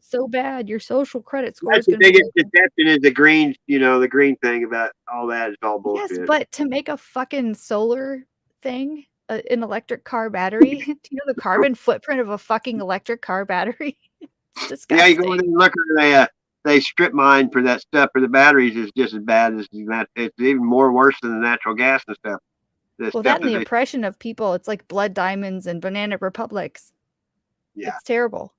so bad. Your social credit score That's is the going to be biggest like deception is the green. You know, the green thing about all that is all Yes, bullshit. but to make a fucking solar thing, an electric car battery, do you know the carbon footprint of a fucking electric car battery? It's disgusting. Yeah, you go in and look at they strip mine for that stuff for the batteries is just as bad as that. It's even more worse than the natural gas and stuff. The Well, stuff that and that the they oppression of people, it's like blood diamonds and banana republics. yeah. It's terrible.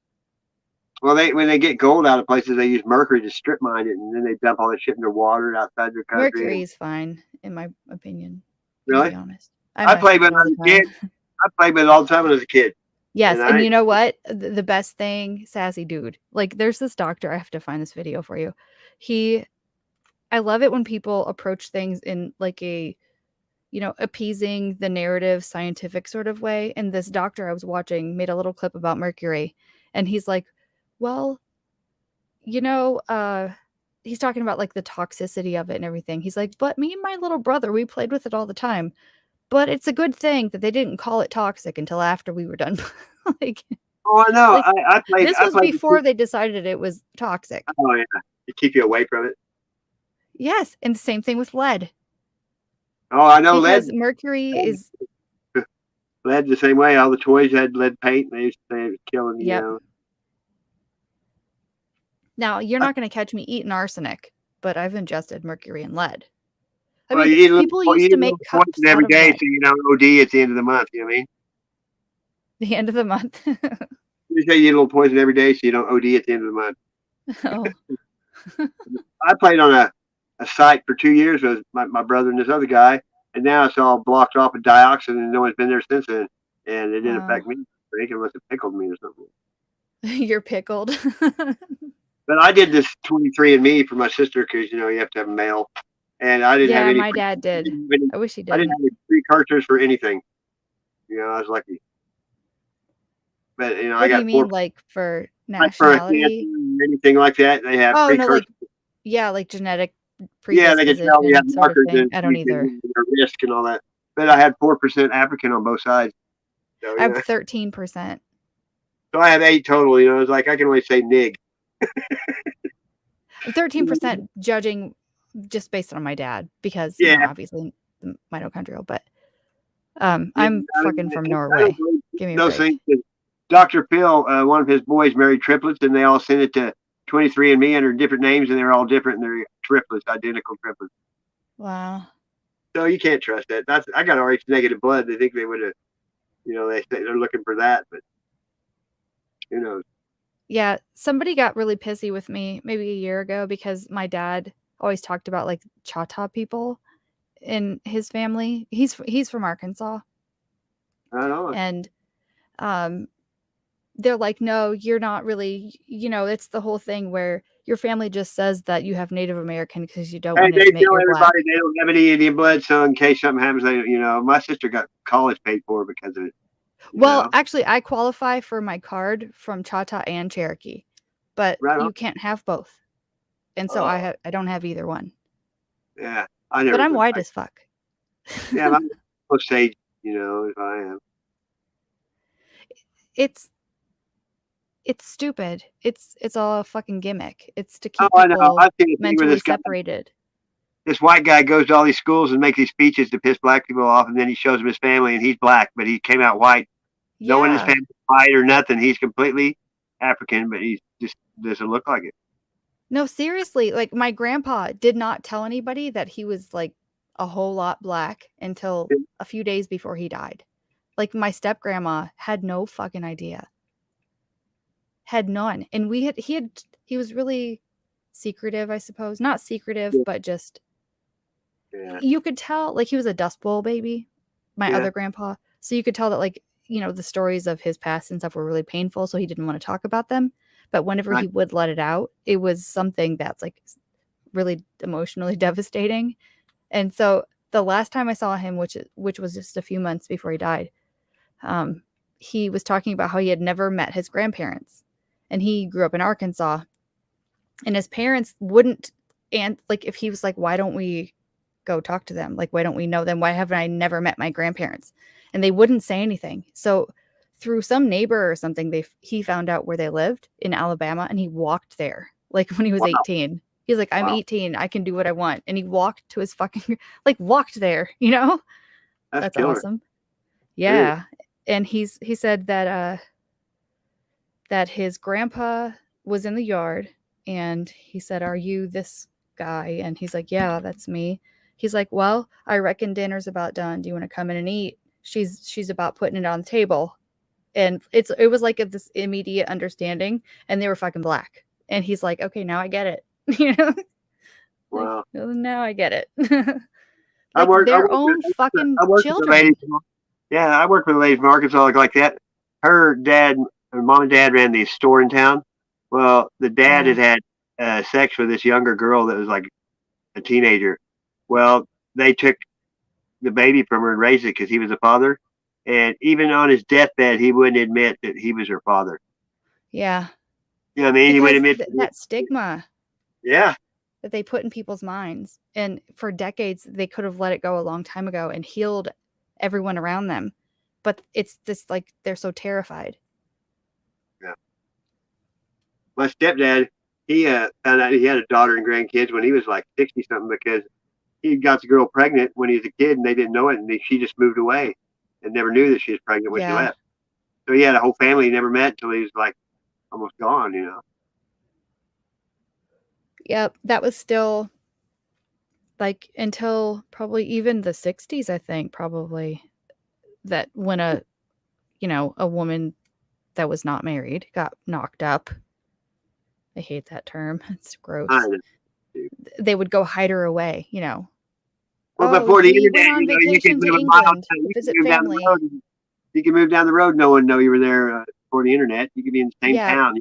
Well, when they get gold out of places, they use mercury to strip mine it, and then they dump all that shit in their water outside their country. Mercury is fine, in my opinion. Really? To be honest, I played with it all as the a kid. time. I played with it all the time when I was a kid. Yes, And and you know what? The best thing, sassy dude. Like, there's this doctor. I have to find this video for you. I love it when people approach things in like a, you know, appeasing the narrative, scientific sort of way. And this doctor I was watching made a little clip about mercury, and he's like, "Well, you know, he's talking about like the toxicity of it and everything. He's like, but me and my little brother, we played with it all the time. But it's a good thing that they didn't call it toxic until after we were done." Like, oh, I know. like I played. this I was played. before they decided it was toxic. Oh yeah, to keep you away from it. Yes, and the same thing with lead. Oh, I know Because lead. mercury is Lead the same way. All the toys had lead paint. And they used to say it was killing. You Yep. know. Now, you're not going to catch me eating arsenic, but I've ingested mercury and lead. I Well, mean, you eat people used to make cups poison every out of day, lead. so you know OD at the end of the month. You know what I mean? The end of the month. You say you eat a little poison every day so you don't OD at the end of the month. Oh. I played on a site for 2 years with my brother and this other guy, and now it's all blocked off with dioxin, and no one's been there since then. And it didn't affect me. I think it must have pickled me or something. You're pickled. But I did this 23andMe for my sister because you have to have a male, and I didn't have Yeah, any. my dad did. I wish he I didn't didn't. have any precursors for anything. I was lucky. But I What do got you mean, like for like for a cancer nationality? or anything like that. They have Oh no, precursors. like yeah, like genetic Yeah, they can tell you have predisposition sort of markers thing. and I don't either. your risk and all that. But I had 4% African on both sides. So, I have 13%. So I have 8 total. It's like I can only say nig. 13% judging just based on my dad because obviously mitochondrial, but I'm fucking from Norway. Give me a those break. things. Dr. Phil, one of his boys married triplets, and they all sent it to 23andMe under different names, and they're all different, and they're triplets, identical triplets. Wow. So you can't trust that. I got RH negative blood. They think they would have, they're looking for that, but who knows? Yeah, somebody got really pissy with me maybe a year ago because my dad always talked about like Choctaw people in his family. He's from Arkansas. I know. And they're like, no, you're not really, it's the whole thing where your family just says that you have Native American because you don't want to They admit tell you're black. everybody they don't have any Indian blood, so in case something happens, my sister got college paid for because of it. Well, actually, I qualify for my card from Choctaw and Cherokee, but Right on. you can't have both, and so I don't have either one. Yeah, I never. But I'm white as fuck. Yeah, I'm Osage. If I am. It's stupid. It's all a fucking gimmick. It's to keep Oh, I know. people I've seen a thing where mentally this guy, separated. this white guy goes to all these schools and makes these speeches to piss black people off, and then he shows them his family, and he's black, but he came out white. No one in his family is white or nothing. He's completely African, but he just doesn't look like it. No, seriously, like my grandpa did not tell anybody that he was like a whole lot black until a few days before he died. Like my step grandma had no fucking idea. Had none. And he was really secretive, I suppose. Not secretive, but just you could tell like he was a Dust Bowl baby, my other grandpa. So you could tell that like, the stories of his past and stuff were really painful, so he didn't want to talk about them. But whenever he would let it out, it was something that's like really emotionally devastating. And so the last time I saw him, which was just a few months before he died, he was talking about how he had never met his grandparents, and he grew up in Arkansas, and his parents wouldn't. And like, if he was like, why don't we go talk to them? Like, why don't we know them? Why haven't I never met my grandparents? And they wouldn't say anything. So through some neighbor or something, he found out where they lived in Alabama, and he walked there. Like when he was 18, he's like, I'm 18, I can do what I want. And he walked to his fucking, like walked there, That's awesome. Yeah. And he said that, that his grandpa was in the yard, and he said, are you this guy? And he's like, yeah, that's me. He's like, well, I reckon dinner's about done. Do you want to come in and eat? She's about putting it on the table. And it was like this immediate understanding, and they were fucking black. And he's like, okay, now I get it. Wow. Like, now I get it. I like their own fucking children. I worked with a lady from Arkansas like that. Her mom and dad ran the store in town. Well, the dad had sex with this younger girl that was like a teenager. Well, they took the baby from her and raised it because he was a father. And even on his deathbed, he wouldn't admit that he was her father. Yeah. You know what I mean? He wouldn't admit that stigma. Yeah. That they put in people's minds. And for decades, they could have let it go a long time ago and healed everyone around them. But it's this, like, they're so terrified. Yeah. My stepdad, he found out he had a daughter and grandkids when he was like 60-something because he got the girl pregnant when he was a kid, and they didn't know it, and she just moved away and never knew that she was pregnant when she left. So he had a whole family he never met until he was like almost gone, Yep, that was still like until probably even the 60s, I think, probably, that when a a woman that was not married got knocked up. I hate that term. It's gross. I know. They would go hide her away, Well, Oh, before the we went internet, on you vacation could to live a mile. England to You could visit move down the family. road. You could move down the road. No one know you were there before the internet. You could be in the same Yeah. town.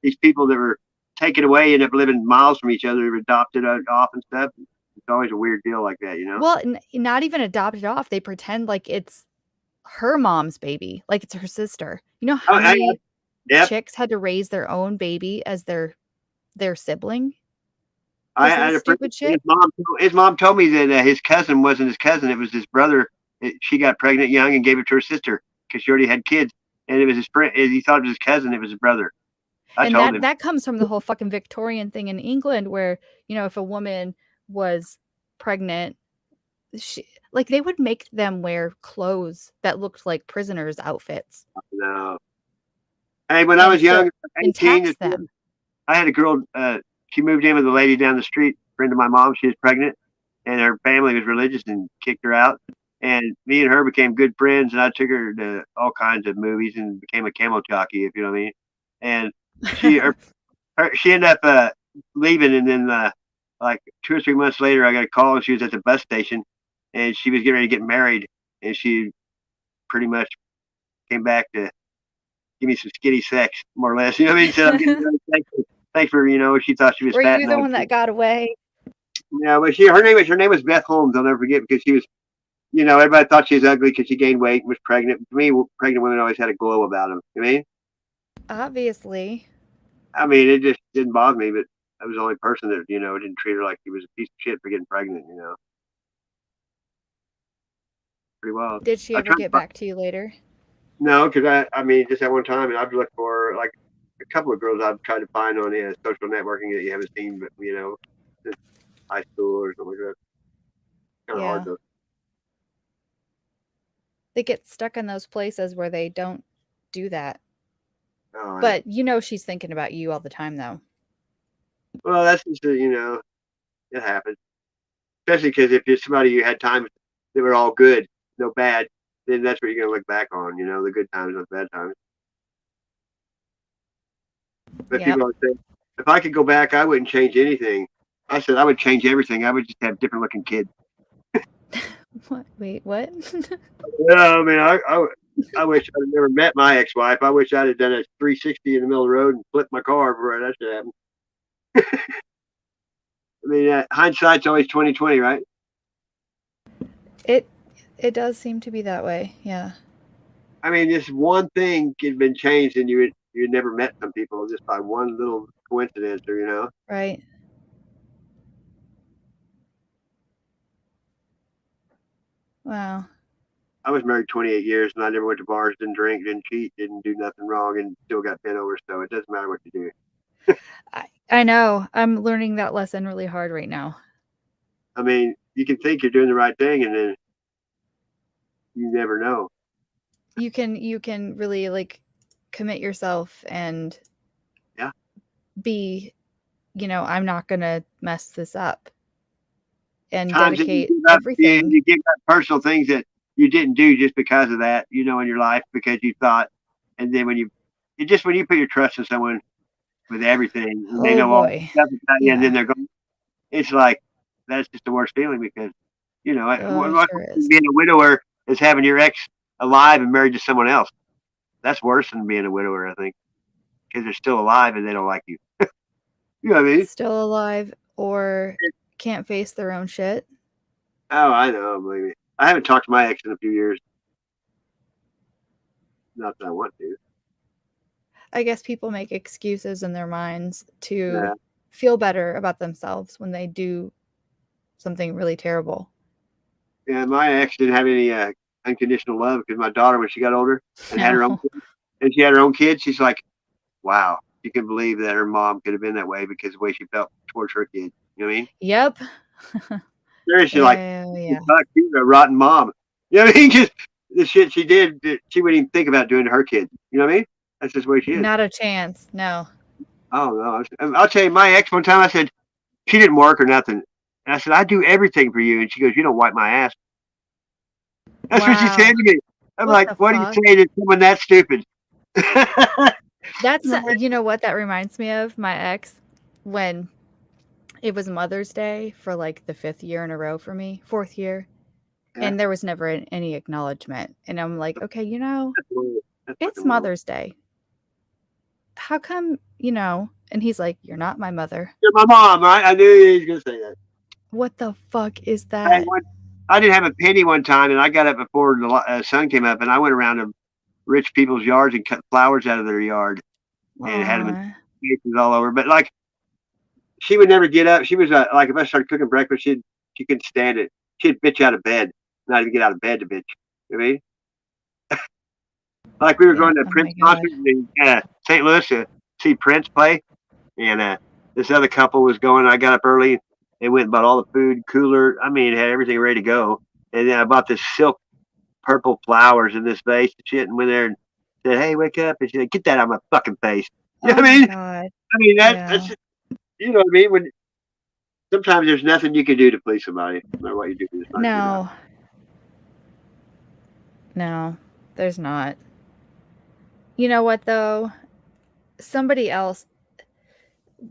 These people that were taken away end up living miles from each other, adopted off and stuff. It's always a weird deal like that, Well, not even adopted off. They pretend like it's her mom's baby, like it's her sister. You know how Oh, many yep. chicks had to raise their own baby as their sibling? I Because of had this a friend. stupid shit. His mom told me that his cousin wasn't his cousin. It was his brother. She got pregnant young and gave it to her sister because she already had kids, and it was his friend. He thought it was his cousin. It was his brother. I And told him. that comes from the whole fucking Victorian thing in England, where if a woman was pregnant, like they would make them wear clothes that looked like prisoners' outfits. No. Hey, when I was young, and 18, tax them. I had a girl. She moved in with a lady down the street, friend of my mom. She was pregnant, and her family was religious and kicked her out. And me and her became good friends, and I took her to all kinds of movies and became a camel jockey, if you know what I mean. And she ended up leaving, and then like 2 or 3 months later, I got a call, and she was at the bus station, and she was getting ready to get married, and she pretty much came back to give me some skitty sex, more or less. You know what I mean? So I'm getting really thanks for, she thought she was Were fat. you the one that got away? Yeah, but her name was Beth Holmes. I'll never forget because she was, everybody thought she was ugly because she gained weight and was pregnant. To me, pregnant women always had a glow about them. You know what I mean? Obviously. I mean, it just didn't bother me, but I was the only person that, didn't treat her like she was a piece of shit for getting pregnant, Pretty wild. Did she ever get back to you later? No, because I mean, just at one time, and I've looked for like a couple of girls I've tried to find on social networking that you haven't seen, but since high school or something like that. Kind of hard though. They get stuck in those places where they don't do that. Oh, but she's thinking about you all the time, though. Well, that's just it happens. Especially because if you're somebody you had times that were all good, no bad, then that's what you're gonna look back on. The good times, not the bad times. But people always say, if I could go back, I wouldn't change anything. I said I would change everything. I would just have different looking kids. What? Wait, what? Yeah, I mean, I wish I'd never met my ex-wife. I wish I'd have done a 360 in the middle of the road and flipped my car before that should happen. I mean, hindsight's always 20/20, right? It does seem to be that way, yeah. I mean, just one thing could have been changed, and you'd never met some people just by one little coincidence, or Right. Wow. I was married 28 years, and I never went to bars, didn't drink, didn't cheat, didn't do nothing wrong, and still got bent over. So it doesn't matter what you do. I know. I'm learning that lesson really hard right now. I mean, you can think you're doing the right thing, and then you never know. You can really like commit yourself and be, I'm not gonna mess this up, and dedicate everything. You give up personal things that you didn't do just because of that, in your life because you thought, and then when you put your trust in someone with everything, and they know all the stuff about you, and then they're going, it's like that's just the worst feeling because being a widower is having your ex alive and married to someone else. That's worse than being a widower, I think, because they're still alive and they don't like you. You know what I mean? Still alive or can't face their own shit. Oh, I know, believe me. I haven't talked to my ex in a few years. Not that I want to. I guess people make excuses in their minds to feel better about themselves when they do something really terrible. Yeah, my ex didn't have any unconditional love because my daughter, when she got older and had her own kids, and she had her own kids, she's like, wow, you can believe that her mom could have been that way because the way she felt towards her kids. You know what I mean? Yep. Seriously, fuck, she's a rotten mom. You know what I mean? Just the shit she did, she wouldn't even think about doing to her kids. You know what I mean? That's just the way she is. Not a chance. No. Oh, no. I'll tell you, my ex one time, I said, she didn't work or nothing. And I said, I do everything for you. And she goes, you don't wipe my ass. That's what she said to me. I'm What like, the what do you fuck? say to someone that stupid? That's you know what that reminds me of? My ex, when it was Mother's Day for like the 5th year in a row for me, 4th year, Yeah. and there was never any acknowledgement. And I'm like, okay, you know, That's it's fucking wrong. Mother's Day. How come, you know? And he's like, you're not my mother. You're my mom, right? I knew he was gonna say that. What the fuck is Hey, that? I didn't have a penny one time, and I got up before the sun came up, and I went around to rich people's yards and cut flowers out of their yard and had them in Aw. cases all over. But like, she would never get up. She was like, if I started cooking breakfast, she couldn't stand it. She'd bitch out of bed, not even get out of bed to bitch. You know what I mean? Like we were Yeah, going to oh Prince my god. concert in St. Louis to see Prince play, and this other couple was going. I got up early. They went and bought all the food, cooler. I mean, had everything ready to go. And then I bought this silk purple flowers in this vase and shit, and went there and said, "Hey, wake up!" And she said, "Get that out of my fucking face." You know Oh what I my mean? god. I mean Yeah. that's just, you know what I mean. When sometimes there's nothing you can do to please somebody, no matter what you do. It's not good enough. No, there's not. You know what though? Somebody else.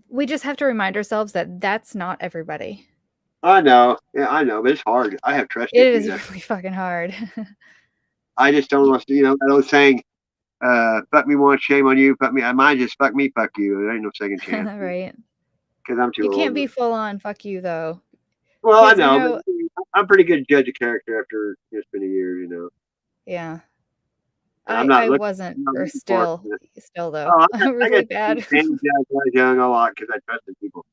We just have to remind ourselves that that's not everybody. I know, yeah, I know, but it's hard. I have trust It issues. is really fucking hard. I just don't want to, that old saying, "Fuck me once, shame on you. Fuck me." Mine just fuck me, fuck you. There ain't no second chance. Right. Because I'm too You old. can't be full on fuck you though. Well, I 'Cause, you know, know, but I'm pretty good judge of character after it's been a year. yeah. And I'm not I looking. wasn't, I'm not or looking for it. still though. Oh, I Really got bad. things when I was young a lot because I trusted people.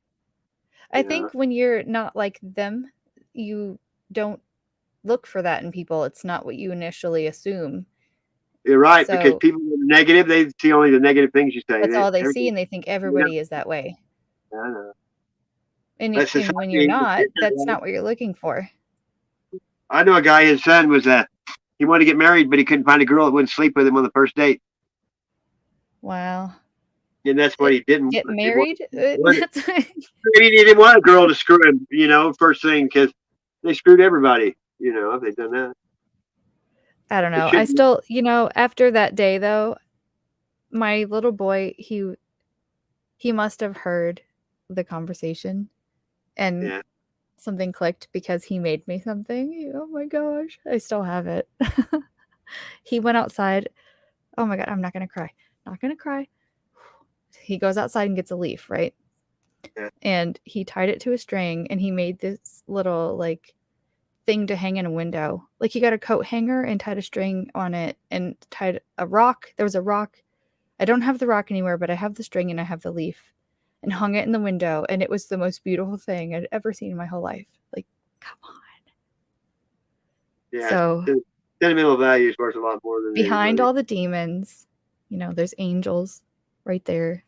I think when you're not like them, you don't look for that in people. It's not what you initially assume. You're right, because So people that are negative, they see only the negative things you say. that's all they see, Everything, and they think yeah, everybody is that way. I know. And But and when you're society, not, that's not what you're looking for. I know a guy. His son was he wanted to get married, but he couldn't find a girl that wouldn't sleep with him on the first date, Wow. and that's what he didn't Get want. married? That's- Maybe he didn't want a girl to screw him, first thing, because they screwed everybody, if they'd done that. I don't know. It I should still, after that day though, my little boy, he must have heard the conversation and yeah. something clicked because he made me something. Oh my gosh, I still have it. He went outside. Oh my god, I'm not gonna cry. Not gonna cry. He goes outside and gets a leaf, right? Yeah. And he tied it to a string and he made this little like thing to hang in a window. Like he got a coat hanger and tied a string on it and tied a rock. There was a rock. I don't have the rock anywhere, but I have the string and I have the leaf and hung it in the window. And it was the most beautiful thing I'd ever seen in my whole life. Like, come on. Yeah. So sentimental value is worth a lot more than behind money. all the demons, there's angels right there.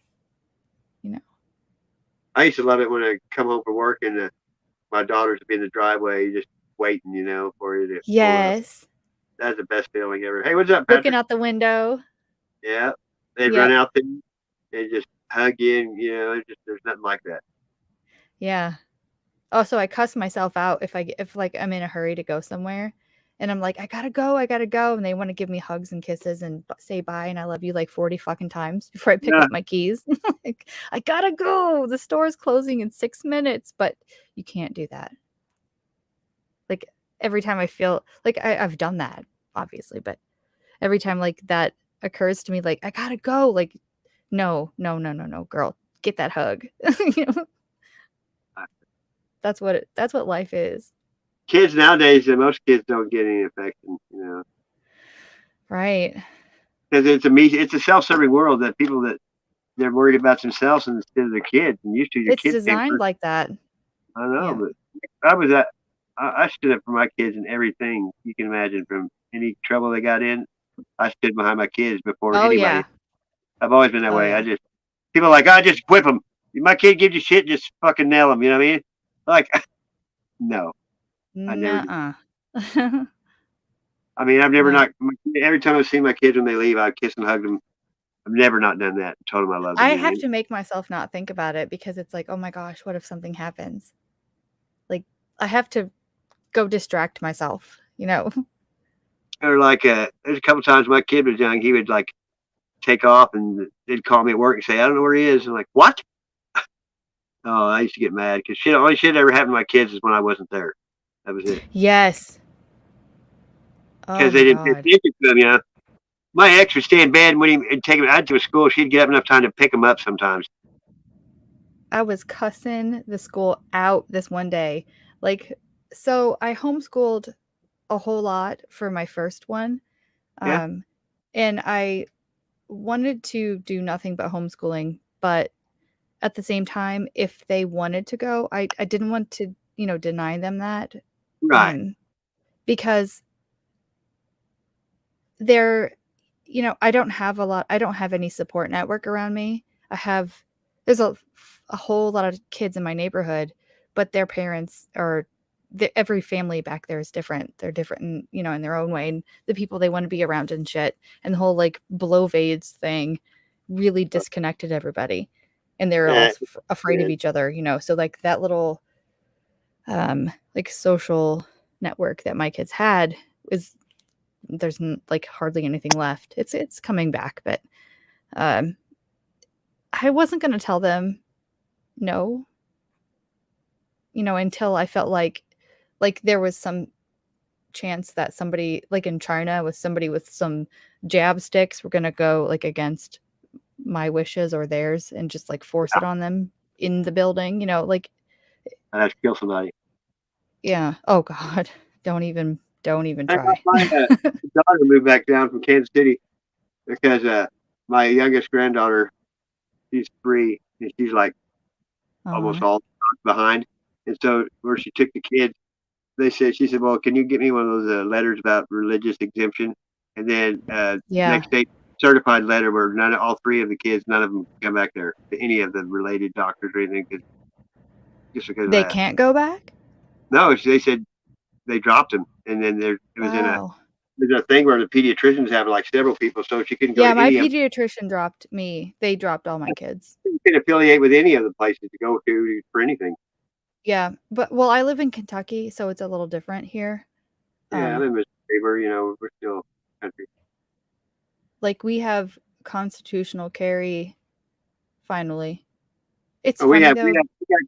I used to love it when I come home from work and my daughters would be in the driveway just waiting, for you to pull up. Yes. That's the best feeling ever. Hey, what's up, Patrick? Looking out the window. Yeah. They'd Yep. run out there and just hug you, and there's nothing like that. Yeah. Also, I cuss myself out if I'm in a hurry to go somewhere and I'm like, I gotta go. And they want to give me hugs and kisses and say bye and I love you like 40 fucking times before I pick up my keys. Like, I gotta go. The store's closing in 6 minutes, but you can't do that. Like every time I feel like I've done that, obviously, but every time like that occurs to me, like, I gotta go. Like, no, girl, get that hug. That's what life is. Kids nowadays, most kids don't get any affection, Right. because it's a self-serving world that people that they're worried about themselves instead of their kids. And used to your It's kids came designed first. like that. I know, Yeah. but I stood up for my kids in everything you can imagine. From any trouble they got in, I stood behind my kids before Oh anybody. yeah. I've always been that Oh way. yeah. People are like, I just whip them. If my kid gives you shit, just fucking nail him. You know what I mean? Like, no, I never do. Nuh-uh. I mean, I've never No. every time I've seen my kids when they leave, I kiss and hug them. I've never not done that. Told them I love them. I you know what I have mean? to make myself not think about it because it's like, oh my gosh, what if something happens? Like, I have to go distract myself, Or like, there's a couple times my kid was young, he would like take off and they'd call me at work and say, I don't know where he is. I'm like, what? Oh, I used to get mad because shit, only shit that ever happened to my kids is when I wasn't there. That was it. Yes. Oh Because my they didn't pay God. attention to him, you know. My ex would stay in bed and when he'd take him out to school, she'd get up enough time to pick him up sometimes. I was cussing the school out this one day. Like, so I homeschooled a whole lot for my first one. Yeah. And I wanted to do nothing but homeschooling, but at the same time, if they wanted to go, I didn't want to, deny them that. Right. Because they're, I don't have any support network around me. There's a whole lot of kids in my neighborhood, but their parents every family back there is different. They're different in their own way. And the people they want to be around and shit. And the whole like Blovades thing really disconnected everybody. And they're all afraid of each other, So like that little like social network that my kids had there's like hardly anything left. It's coming back, but I wasn't going to tell them no, until I felt like there was some chance that somebody like in China with somebody with some jab sticks were going to go like against my wishes or theirs and just like force it on them in the building, like I'd have to kill somebody. Yeah. Oh God. Don't even try. My daughter moved back down from Kansas City because my youngest granddaughter, she's 3 and she's like almost all behind. And so where she took the kids, she said, well, can you get me one of those letters about religious exemption? And then next day, certified letter where all 3 of the kids, none of them come back there to any of the related doctors or anything. Just because they of that. Can't go back? No, they said they dropped him. And then there's a thing where the pediatricians have like several people, so she couldn't go to my any of them. pediatrician dropped me. They dropped all my kids. You can affiliate with any of the places to go to for anything. Yeah, but I live in Kentucky, so it's a little different here. Yeah, I'm in Mississippi. We're still country. Like we have constitutional carry. Finally, it's we funny got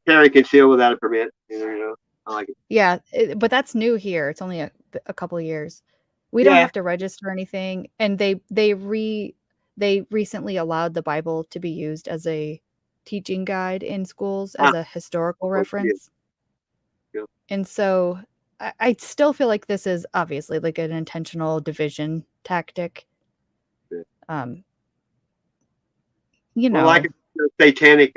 carry conceal without a permit. I like it. Yeah, but that's new here. It's only a couple of years. We don't have to register anything, and they recently allowed the Bible to be used as a teaching guide in schools as a historical reference. Yeah. And so I still feel like this is obviously like an intentional division tactic. Yeah. Like the satanic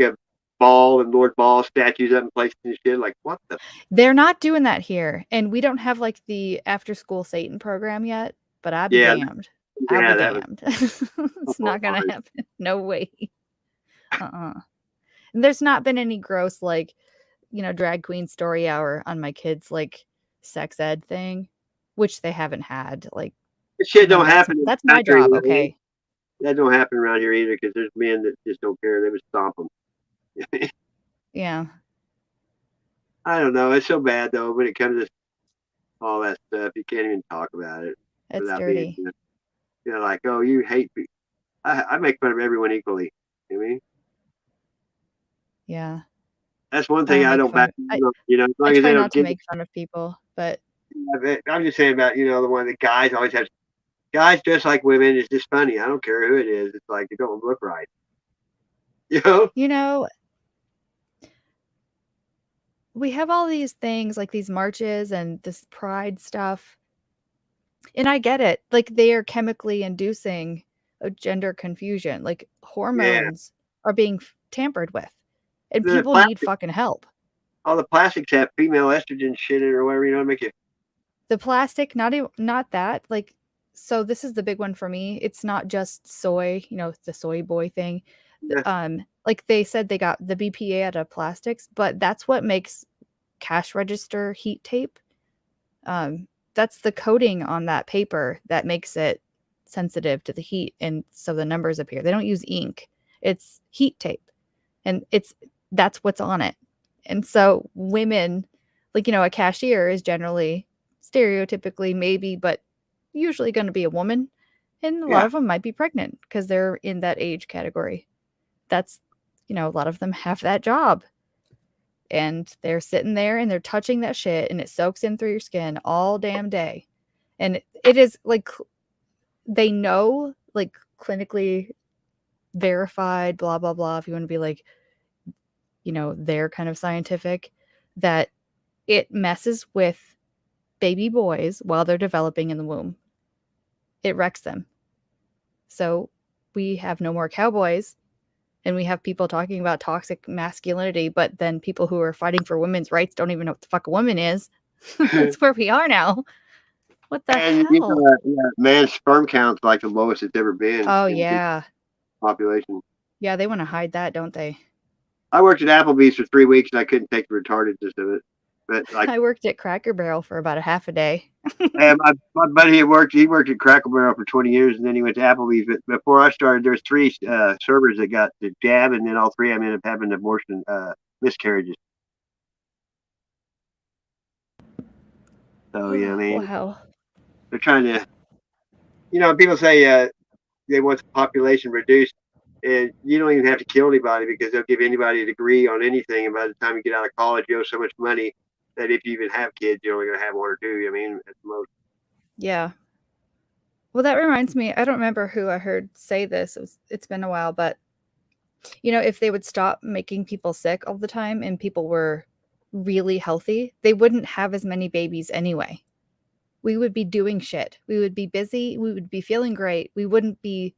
Baal and Lord Baal statues up in places and shit. Like, what the? They're not doing that here, and we don't have like the after-school Satan program yet. But I'd be damned. I'd be damned. It's not gonna happen. No way. And there's not been any gross like, drag queen story hour on my kids like sex ed thing, which they haven't had. Like, this shit don't happen. That's my job. Okay. That don't happen around here either because there's men that just don't care. They would stomp them. Yeah. I don't know. It's so bad though when it comes to all that stuff. You can't even talk about it. It's dirty. Being, like, oh, you hate me. I make fun of everyone equally. You know what I mean? Yeah. That's one thing I don't back. I try not to make fun of people, but I'm just saying about the one that guys always have. Guys dress like women. It's just funny. I don't care who it is. It's like it don't look right. We have all these things like these marches and this pride stuff. And I get it. Like they are chemically inducing a gender confusion. Like hormones are being tampered with. And people need fucking help. All the plastics have female estrogen shit in it or whatever, make it. The plastic, not that. Like, so this is the big one for me. It's not just soy, the soy boy thing. Yeah. Like they said they got the BPA out of plastics, but that's what makes cash register heat tape. That's the coating on that paper that makes it sensitive to the heat, and so the numbers appear. They don't use ink. It's heat tape, and that's what's on it. And so women, like, a cashier is generally stereotypically maybe, but usually going to be a woman, and a lot of them might be pregnant because they're in that age category. That's, a lot of them have that job. And they're sitting there and they're touching that shit and it soaks in through your skin all damn day. And it is like, they know, like, clinically verified, blah, blah, blah, if you want to be like, they're kind of scientific, that it messes with baby boys while they're developing in the womb. It wrecks them. So we have no more cowboys, and we have people talking about toxic masculinity, but then people who are fighting for women's rights don't even know what the fuck a woman is. That's where we are now. What the hell? Man's sperm count's like the lowest it's ever been. Oh, yeah. Population. Yeah, they want to hide that, don't they? I worked at Applebee's for 3 weeks and I couldn't take the retardedness of it. But like, I worked at Cracker Barrel for about a half a day. and my buddy he worked at Cracker Barrel for 20 years and then he went to Applebee's. But before I started, there was 3 servers that got the jab, and then all 3 of them ended up having abortion miscarriages. So yeah, I mean, wow. They're trying to, people say they want the population reduced, and you don't even have to kill anybody because they'll give anybody a degree on anything. And by the time you get out of college, you owe so much money that if you even have kids, you're only going to have 1 or 2. I mean, at the most. Yeah. Well, that reminds me, I don't remember who I heard say this. It's been a while, but if they would stop making people sick all the time and people were really healthy, they wouldn't have as many babies anyway. We would be doing shit. We would be busy. We would be feeling great. We wouldn't be,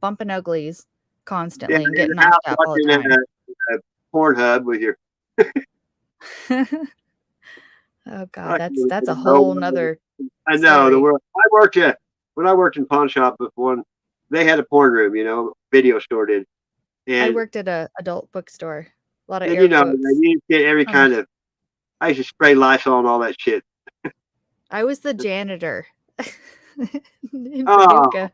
bumping uglies constantly and getting knocked out all the time. A Pornhub with your. Oh God, that's a whole nother. I know the world. When I worked in pawn shop before, they had a porn room, video store did. And I worked at a adult bookstore. A lot of you get every kind of. I used to spray Lysol and all that shit. I was the janitor in Oh, Paducah.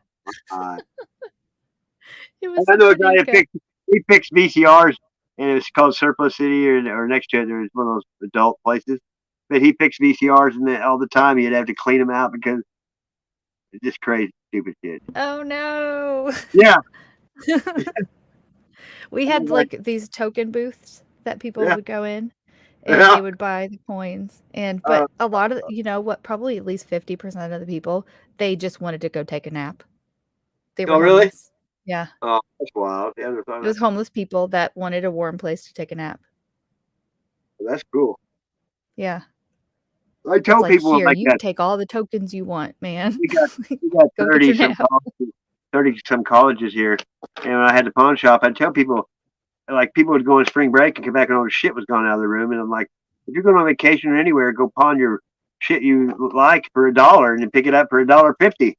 It was I know a guy Paducah. he fixed VCRs, and it was called Surplus City, or next to it there was one of those adult places. But he fixed VCRs, and then all the time he'd have to clean them out because it's just crazy, stupid shit. Oh no! Yeah. We had like these token booths that people would go in, and they would buy the coins. But a lot of probably at least 50% of the people, they just wanted to go take a nap. They were really? homeless. Yeah. Oh, that's wild. Yeah, It was homeless people that wanted a warm place to take a nap. That's cool. Yeah. I tell people here, like you that. can take all the tokens you want, man. We got 30 some colleges here, and when I had the pawn shop, I'd tell people, like, people would go on spring break and come back and all the shit was gone out of the room, and I'm like, if you're going on vacation or anywhere, go pawn your shit you like for $1 and then pick it up for $1.50.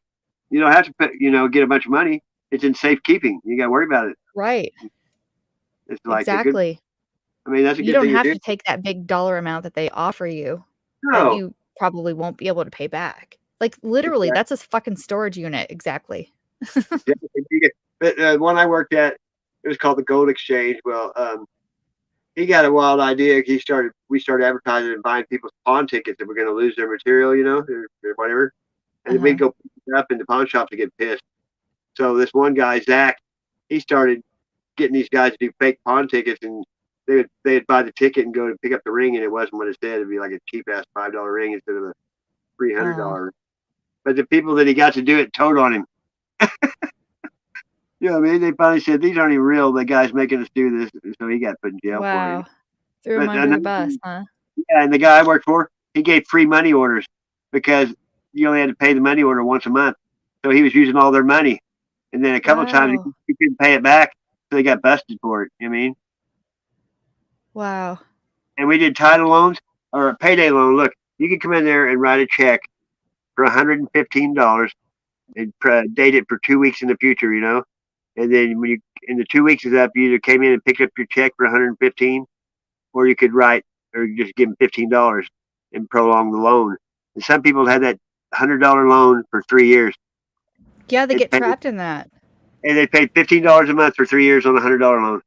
You don't have to put, get a bunch of money. It's in safekeeping. You got to worry about it. Right. It's like exactly. That's a good thing. You don't have to take that big dollar amount that they offer you. No. That you probably won't be able to pay back. Like literally, that's a fucking storage unit. Exactly. But one I worked at, it was called the Gold Exchange. Well, he got a wild idea. We started advertising and buying people's pawn tickets that were going to lose their material, or whatever. And then we'd go pick it up in the pawn shop to get pissed. So this one guy, Zach, he started getting these guys to do fake pawn tickets, and they'd buy the ticket and go to pick up the ring, and it wasn't what it said. It'd be like a cheap ass $5 ring instead of a $300 ring. But the people that he got to do it told on him. You know what I mean? They finally said, these aren't even real. The guy's making us do this. So he got put in jail for it. Threw him under the bus, huh? Yeah, and the guy I worked for, he gave free money orders because you only had to pay the money order once a month. So he was using all their money. And then a couple of times he couldn't pay it back. So they got busted for it. You know what I mean? Wow. And we did title loans or a payday loan. Look, you can come in there and write a check for $115 and date it for 2 weeks in the future, And then when the 2 weeks is up, you either came in and picked up your check for $115, or you could write or just give them $15 and prolong the loan. And some people had that $100 loan for 3 years. Yeah, they get trapped in that. And they paid $15 a month for 3 years on a $100 loan.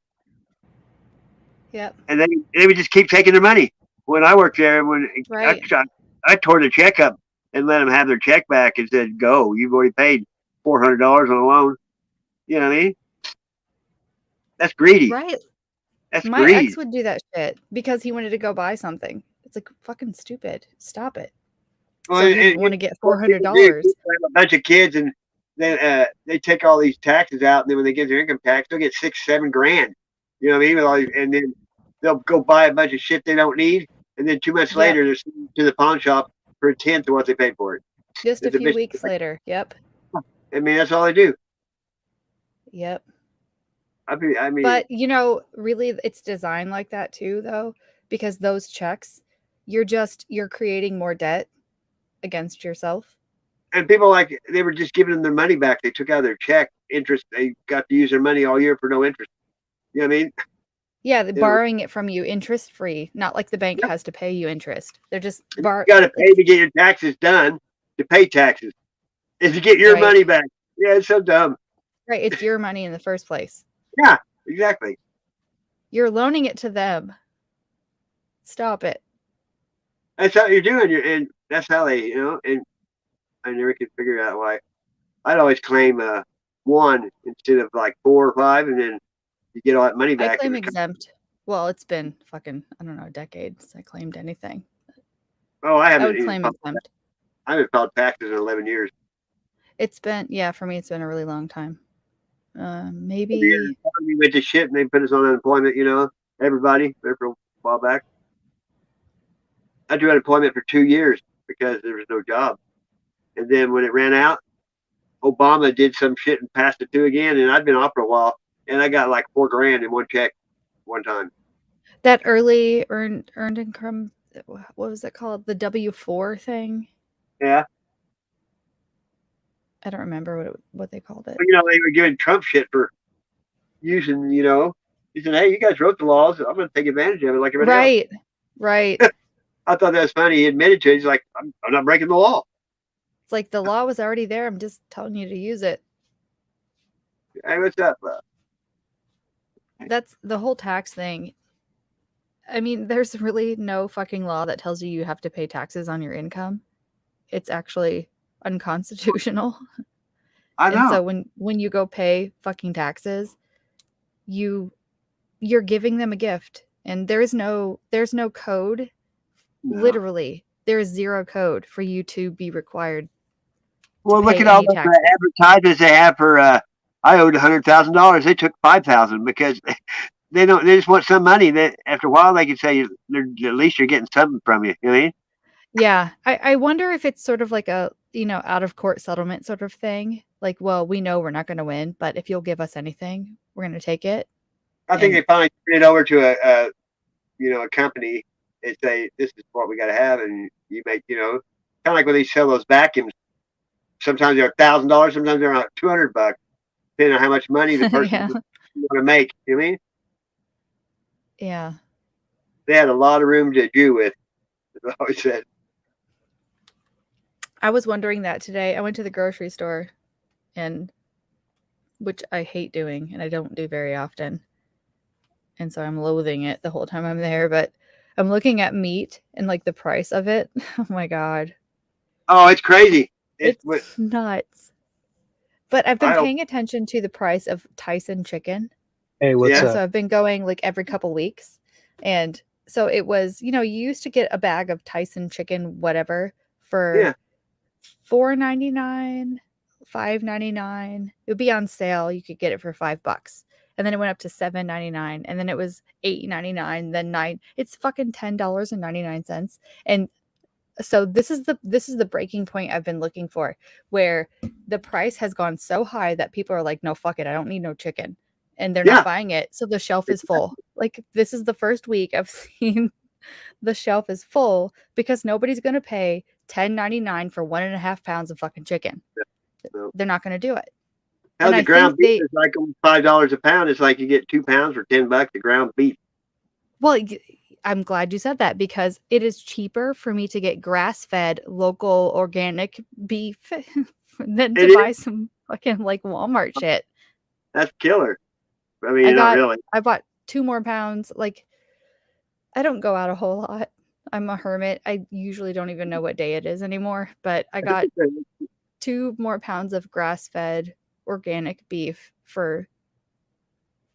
Yep. And they would just keep taking their money. When I worked there, I tore the check up and let them have their check back and said, "Go, you've already paid $400 on a loan." You know what I mean? That's greedy. Right. That's My greed. ex would do that shit because he wanted to go buy something. It's like fucking stupid. Stop it. Well, So he didn't want to get $400. A bunch of kids, and then they take all these taxes out, and then when they get their income tax, they'll get $6-7 grand. You know what I mean? With all these, and then they'll go buy a bunch of shit they don't need, and then 2 months later, they're sending it to the pawn shop for a tenth of what they paid for it. Just a It's few weeks later. Yep. I mean, that's all they do. Yep. I mean, But really, it's designed like that too, though, because those checks, you're creating more debt against yourself. and people they were just giving them their money back. They took out their check interest. They got to use their money all year for no interest. You know what I mean? Yeah, they're borrowing it from you interest free, not like the bank has to pay you interest. They're just You got to pay to get your taxes done to pay taxes. If you get your money back, yeah, it's so dumb. Right, it's your money in the first place. Yeah, exactly. You're loaning it to them. Stop it. That's how you're doing. And that's how they, and I never could figure out why. I'd always claim 1 instead of like 4 or 5, and then you get all that money back. I claim exempt. Well, it's been fucking, I don't know, a decade since I claimed anything. Oh, I haven't. I would claim exempt. I haven't filed taxes in 11 years. It's been, for me, it's been a really long time. Maybe. We went to shit and they put us on unemployment, everybody, there for a while back. I drew unemployment for 2 years because there was no job. And then when it ran out, Obama did some shit and passed it through again. And I'd been off for a while, and I got like $4 grand in one check one time. That early earned income, what was it called? The W-4 thing? Yeah. I don't remember what they called it. But, they were giving Trump shit for using, he said, "Hey, you guys wrote the laws. I'm going to take advantage of it like everybody else." Right. I thought that was funny. He admitted to it. He's like, I'm not breaking the law. It's like the law was already there. I'm just telling you to use it. Hey, what's up? That's the whole tax thing. I mean, there's really no fucking law that tells you have to pay taxes on your income. It's actually unconstitutional. I know. And so when you go pay fucking taxes, you're giving them a gift, and there's no code. No. Literally, there is zero code for you to be required. Well, look at all the advertisements they have for. I owed $100,000. They took $5,000 because they just want some money. That after a while they can say at least you're getting something from you. You know what I mean? Yeah, I wonder if it's sort of like a out of court settlement sort of thing. Like, well, we know we're not going to win, but if you'll give us anything, we're going to take it. I think they finally turn it over to a company and say, "This is what we got to have," and you make kind of like when they sell those vacuums. Sometimes they're $1,000, sometimes they're like $200, depending on how much money the person want to make. You know what I mean? Yeah. They had a lot of room to do with. As I always said. I was wondering that today. I went to the grocery store, which I hate doing, and I don't do very often. And so I'm loathing it the whole time I'm there. But I'm looking at meat and like the price of it. Oh my God. Oh, it's crazy. It's nuts. But I've been paying attention to the price of Tyson chicken. Hey, what's up? So I've been going like every couple weeks. And so it was, you used to get a bag of Tyson chicken, whatever, for $4.99, $5.99. It would be on sale. You could get it for $5. And then it went up to $7.99. And then it was $8.99. Then $9. It's fucking $10.99. And so this is the breaking point I've been looking for, where the price has gone so high that people are like, no, fuck it. I don't need no chicken. And they're not buying it. So the shelf is full. Like, this is the first week I've seen the shelf is full because nobody's going to pay $10.99 for 1.5 pounds of fucking chicken. They're not going to do it. How's the ground beef is like $5 a pound. It's like you get 2 pounds for $10, the ground beef. Well, I'm glad you said that because it is cheaper for me to get grass-fed, local, organic beef than to buy some fucking like Walmart shit. That's killer. I mean, not really. I bought 2 more pounds. Like, I don't go out a whole lot. I'm a hermit. I usually don't even know what day it is anymore, but I got 2 more pounds of grass-fed organic beef for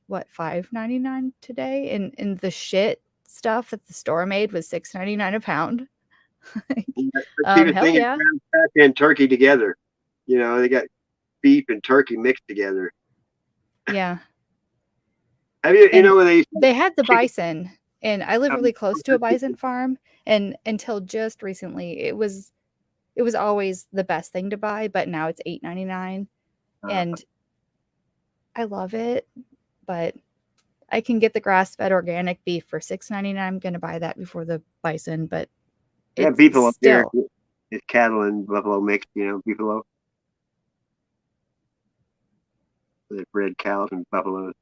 what, $5.99 today? And the shit stuff that the store made was $6.99 a pound. Hell yeah. And turkey together. You know, they got beef and turkey mixed together. Yeah. Have you, you know, where they had the bison, and I live really close to a bison farm, and until just recently, it was always the best thing to buy, but now it's $8.99, and I love it, but I can get the grass-fed organic beef for $6.99. I'm gonna buy that before the bison, but yeah, it's beefalo still. Here. It's cattle and buffalo mixed, you know, beefalo. They bred cows and buffaloes.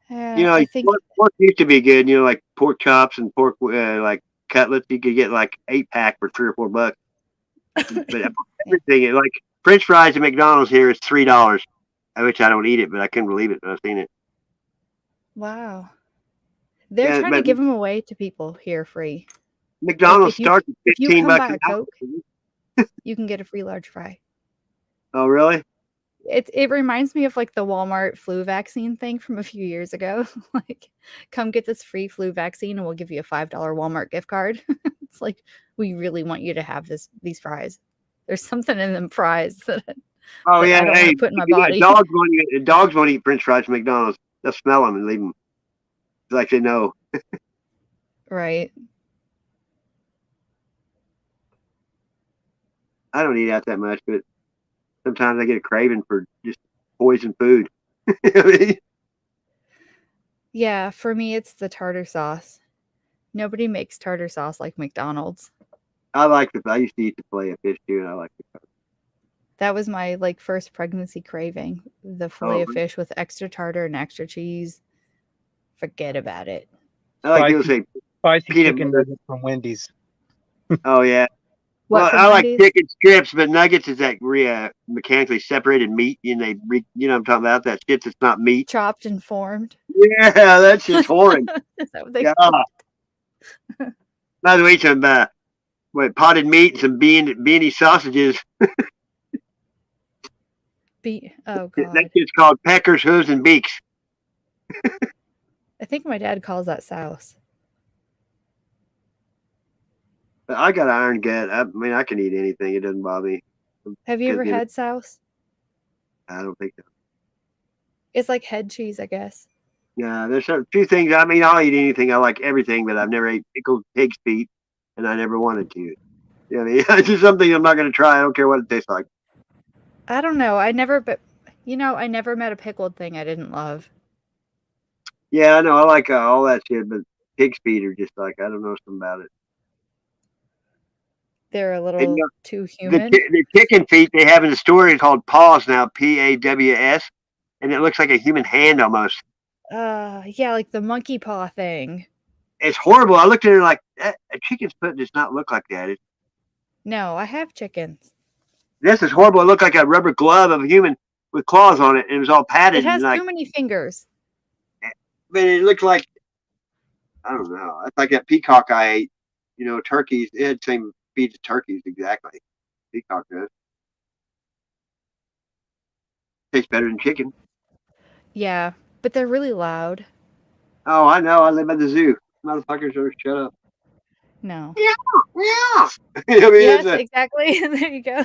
You know, I think pork used to be good. You know, like pork chops and pork like cutlets. You could get like 8-pack for $3 or $4. But everything, like French fries at McDonald's here is $3. Which I don't eat it, but I couldn't believe it when I've seen it. Wow. They're trying to give them away to people here free. McDonald's like starts at if you $15 come buy an a hour. Coke, you can get a free large fry. Oh, really? It reminds me of like the Walmart flu vaccine thing from a few years ago. Like, come get this free flu vaccine and we'll give you a $5 Walmart gift card. It's like, we really want you to have these fries. There's something in them fries that, Oh, that yeah. I don't want to put in my body. Dogs won't eat French fries from McDonald's. They'll smell them and leave them. It's like they know. Right. I don't eat out that much, but sometimes I get a craving for just poison food. Yeah, for me, it's the tartar sauce. Nobody makes tartar sauce like McDonald's. I used to eat the fillet of fish too, and I like the. That was my like first pregnancy craving. The fillet of fish with extra tartar and extra cheese. Forget about it. I like people say spicy peanut chicken butter. nuggets from Wendy's. Oh yeah. What, well, from I like Wendy's? chicken strips, but nuggets is that mechanically separated meat, and you know what I'm talking about? That shit that's not meat. Chopped and formed. Yeah, that shit's horrid. Is that what they Yeah. call it? By the way, some potted meat and some beanie sausages. Oh god. That shit's called peckers, hooves, and beaks. I think my dad calls that souse. But I got an iron gut. I mean, I can eat anything. It doesn't bother me. Have you ever had souse? I don't think so. It's like head cheese, I guess. Yeah, there's a few things. I mean, I'll eat anything. I like everything, but I've never ate pickled pig's feet, and I never wanted to. Yeah, I mean, it's just something I'm not going to try. I don't care what it tastes like. I don't know. I never met a pickled thing I didn't love. Yeah, I know. I like all that shit, but pig's feet are just like, I don't know something about it. They're a little too human. The chicken feet they have in the store is called paws now, Paws, and it looks like a human hand almost. Yeah, like the monkey paw thing. It's horrible. I looked at it like, a chicken's foot does not look like that. No, I have chickens. This is horrible. It looked like a rubber glove of a human with claws on it, and it was all padded. It has and too many fingers. But it looked like, I don't know. It's like that peacock I ate. You know, turkeys. It had the same feet as turkeys exactly. Peacock does. Tastes better than chicken. Yeah, but they're really loud. Oh, I know. I live at the zoo. Motherfuckers are shut up. No. Yeah. I mean, yes, exactly. There you go.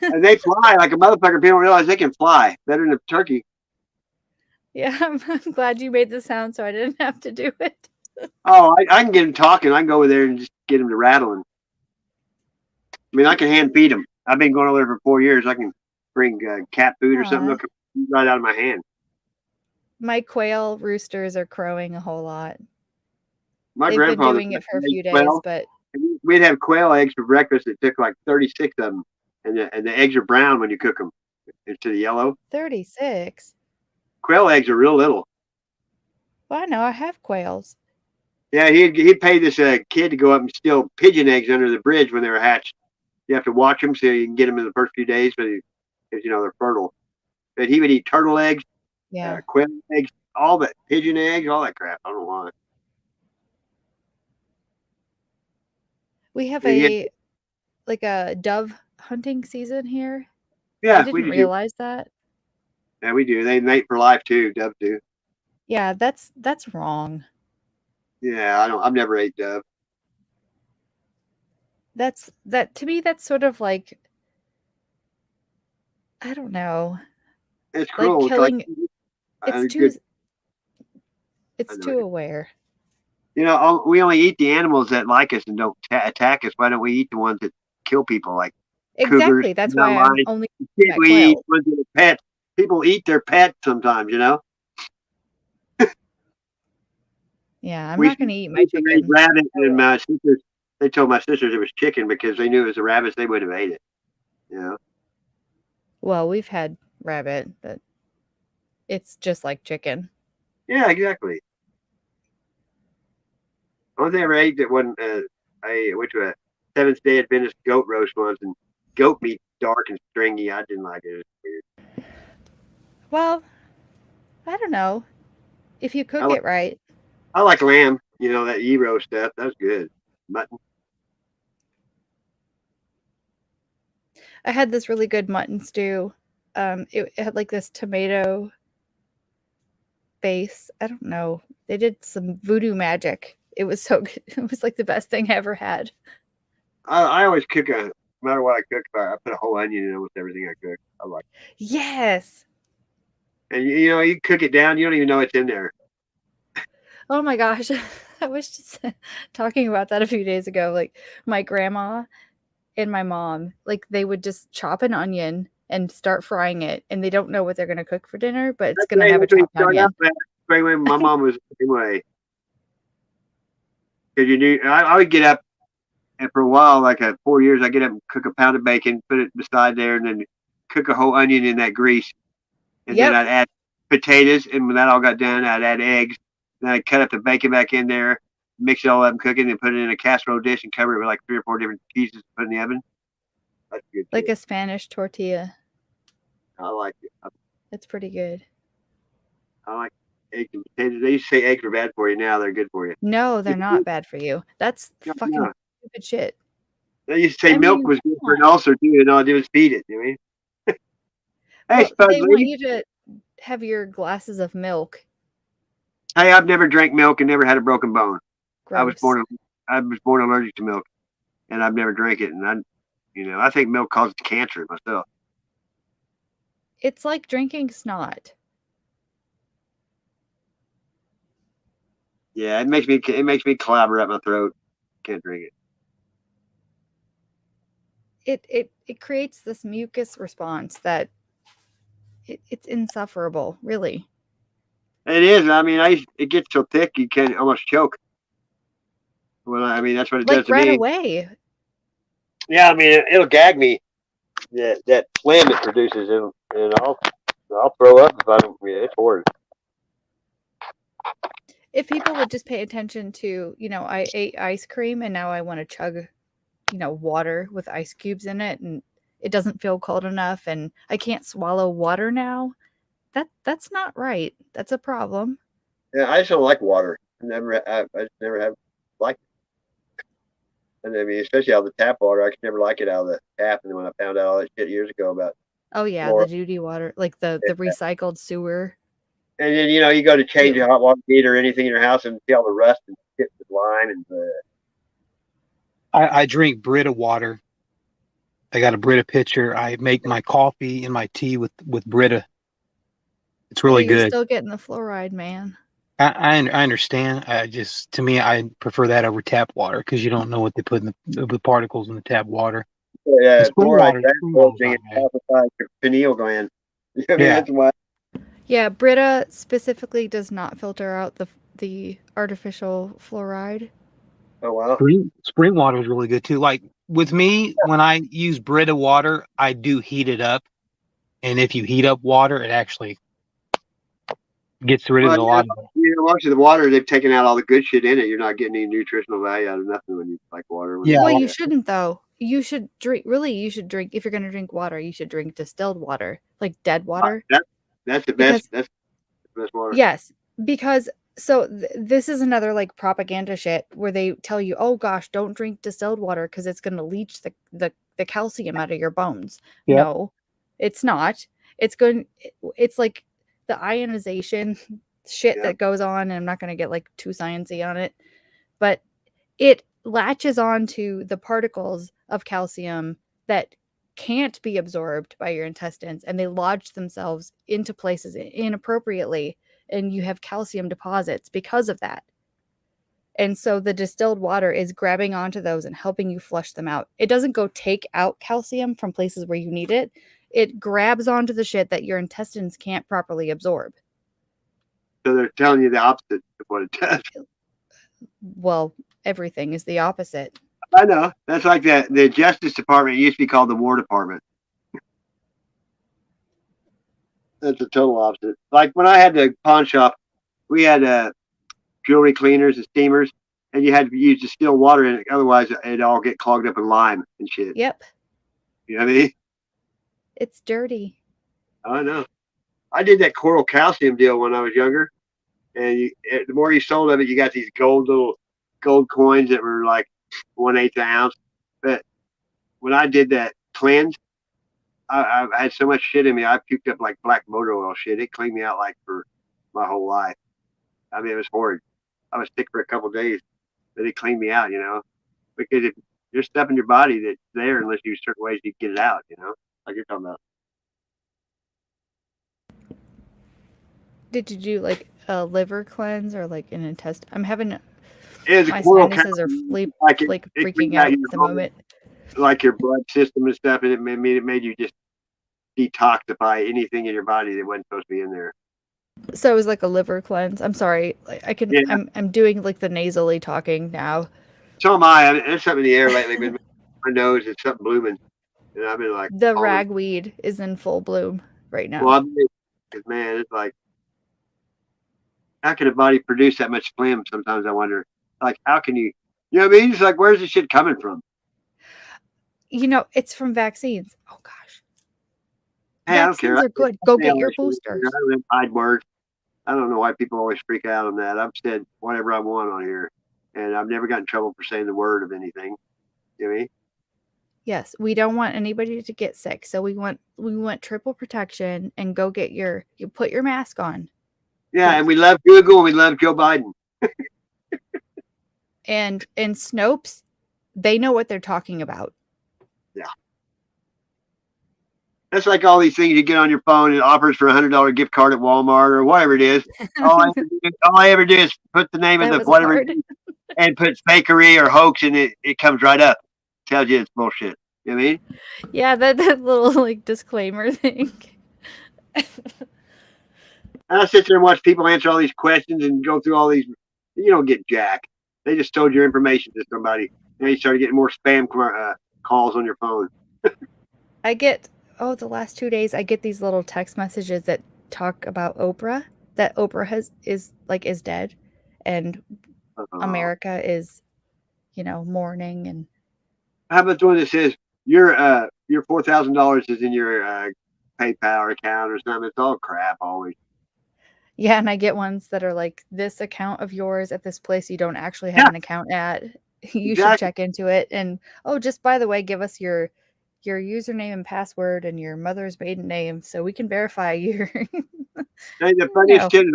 And they fly like a motherfucker. People realize they can fly better than a turkey. Yeah, I'm glad you made the sound so I didn't have to do it. Oh, I can get them talking. I can go over there and just get them to rattling. I mean, I can hand feed them. I've been going over there for 4 years. I can bring cat food or something. They'll come right out of my hand. My quail roosters are crowing a whole lot. My They've been grandfather doing it for a few days, quail, but we'd have quail eggs for breakfast. It took like 36 of them, and the eggs are brown when you cook them instead of yellow. 36. Quail eggs are real little. Well, I know I have quails. Yeah, he'd pay this kid to go up and steal pigeon eggs under the bridge when they were hatched. You have to watch them so you can get them in the first few days, because they're fertile. But he would eat turtle eggs, Yeah, quail eggs, all that pigeon eggs, all that crap. I don't know why. We have Yeah, a dove hunting season here. I yeah, we didn't do. realize that. Yeah, we do. They mate for life too. Doves do. Yeah, that's wrong. Yeah, I've never ate dove. That to me that's sort of like, I don't know, It's like cruel. killing. Uh, It's too good. I it's know. too aware. You know, we only eat the animals that like us and don't attack us. Why don't we eat the ones that kill people, like cougars, Exactly. That's mountain why I'm lions? only Shit, at we eat quail. ones that are pets. People eat their pets sometimes. You know, Yeah, I'm we not going to eat my used to eat chicken. rabbit, and my sisters. They told my sisters it was chicken because they knew it was a rabbit. They would have ate it. You know. Well, we've had rabbit, but it's just like chicken. Yeah, exactly. Only thing I ever ate that one, I went to a Seventh Day Adventist goat roast once, and goat meat dark and stringy. I didn't like it. It was weird. Well, I don't know. If you I cook like it right. I like lamb. You know that gyro stuff. That's good. Mutton. I had this really good mutton stew. It had like this tomato base. I don't know. They did some voodoo magic. It was so good. It was like the best thing I ever had. I always cook no matter what I cook. I put a whole onion in almost everything I cook. I like. Yes. And you know, you cook it down. You don't even know it's in there. Oh my gosh. I was just talking about that a few days ago. Like my grandma and my mom, like they would just chop an onion and start frying it, and they don't know what they're going to cook for dinner, but it's That's going the to way have a that's when you chopped start onion. out. Man. That's the way my mom was the same way. Because you knew I would get up, and for a while, like 4 years, I get up and cook a pound of bacon, put it beside there, and then cook a whole onion in that grease. And then Yep. I'd add potatoes, and when that all got done, I'd add eggs. Then I'd cut up the bacon back in there, mix it all up and cook it, and put it in a casserole dish and cover it with like 3 or 4 different cheeses to put in the oven. That's good Like shit. a Spanish tortilla. I like it. It's pretty good. I like eggs and potatoes. They used to say eggs are bad for you. Now they're good for you. No, they're not bad for you. That's fucking No. stupid shit. They used to say I milk mean, was good come for an on. ulcer too, and all I did was feed it. You know what I mean? Hey, Well, they want Spudley. you to have your glasses of milk. Hey, I've never drank milk and never had a broken bone. I was Gross. born allergic to milk, and I've never drank it. And I think milk causes cancer myself. It's like drinking snot. Yeah, it makes me clabber up my throat. Can't drink it. It creates this mucus response that it's insufferable, really. It is. I mean, it gets so thick you can almost choke. Well, I mean, that's what it does Like to right me. away. Yeah, I mean, it'll gag me. That phlegm it produces, and I'll throw up if I don't. Yeah, it's horrid. If people would just pay attention to, I ate ice cream and now I want to chug, water with ice cubes in it, and it doesn't feel cold enough and I can't swallow water now. That's not right. That's a problem. Yeah, I just don't like water. I just never have liked it. And I mean, especially out of the tap water, I could never like it out of the tap. And then when I found out all that shit years ago about Oh yeah, fluoride, the duty water, like the recycled sewer. and then you go to change Ew. a hot water heater or anything in your house and see all the rust and shit with lime and I drink Brita water. I got a Brita pitcher. I make my coffee and my tea with Brita. It's really Hey, you're good. still getting the fluoride, man. I understand. To me, I prefer that over tap water because you don't know what they put in the particles in the tap water. yeah, The spring fluoride. water, That's spring the whole water's thing. not It bad. calcifies your pineal gland. I mean, Yeah. that's why. Yeah, Brita specifically does not filter out the artificial fluoride. Oh wow. Spring water is really good too. Like with me, when I use Brita water, I do heat it up, and if you heat up water, it actually gets rid of Well, a lot of it. most of the water they've taken out all the good shit in it. You're not getting any nutritional value out of nothing when you like water. When Yeah, Well, you you do that. shouldn't though. You should drink. Really, you should drink. If you're going to drink water, you should drink distilled water, like dead water. That's the Because best. That's the best water. yes, because So this is another like propaganda shit where they tell you, oh gosh, don't drink distilled water because it's going to leach the calcium out of your bones. Yep. No, it's not. It's like the ionization shit that goes on, and I'm not going to get like too sciencey on it, but it latches onto the particles of calcium that can't be absorbed by your intestines, and they lodge themselves into places inappropriately, and you have calcium deposits because of that. And so the distilled water is grabbing onto those and helping you flush them out. It doesn't go take out calcium from places where you need it. It grabs onto the shit that your intestines can't properly absorb. So they're telling you the opposite of what it does. Well, everything is the opposite. I know. That's like the Justice Department used to be called the War Department. That's the total opposite. Like when I had the pawn shop, we had jewelry cleaners and steamers, and you had to use distilled water in it. Otherwise, it'd all get clogged up with lime and shit. Yep. You know what I mean? It's dirty. I know. I did that coral calcium deal when I was younger, and the more you sold of it, you got these little gold coins that were like 1/8 an ounce. But when I did that cleanse, I had so much shit in me, I puked up like black motor oil shit. It cleaned me out like for my whole life. I mean, it was horrid. I was sick for a couple of days, but it cleaned me out, because if there's stuff in your body that's there unless you use certain ways to get it out, like you're talking about. Did you do like a liver cleanse or like an intestine? I'm having my sinuses are freaking out at the moment. Like your blood system and stuff, and it made you just detoxify anything in your body that wasn't supposed to be in there. So it was like a liver cleanse. I'm sorry. I can. Yeah. I'm doing like the nasally talking now. So am I. There's something in the air lately. Been my nose is something blooming, and I've been like the ragweed is in full bloom right now. Well, man, it's like, how can a body produce that much phlegm? Sometimes I wonder, like, how can you? You know what I mean? It's like, where's this shit coming from? It's from vaccines. Oh gosh. Hey, vaccines are good. Go get your boosters. I don't know why people always freak out on that. I've said whatever I want on here, and I've never gotten in trouble for saying the word of anything. You know what I mean? Yes, we don't want anybody to get sick, so we want triple protection, and go get you put your mask on. Yeah, and we love Google and we love Joe Biden. and Snopes, they know what they're talking about. Yeah. That's like all these things you get on your phone. It offers for $100 gift card at Walmart or whatever it is. All I ever do is put the name of the whatever and put fakery or hoax, and it comes right up. Tells you it's bullshit. You know what I mean? Yeah, that little like disclaimer thing. I sit there and watch people answer all these questions and go through all these. You don't get jack. They just told your information to somebody. And you started getting more spam calls on your phone. I get the last 2 days I get these little text messages that talk about Oprah. That Oprah is dead, and America is, mourning. And how about the one that says your $4,000 is in your PayPal account or something? It's all crap always. Yeah, and I get ones that are like, this account of yours at this place you don't actually have an account at. You should check into it. And just by the way, give us your username and password and your mother's maiden name so we can verify your. Hey, the funniest shit is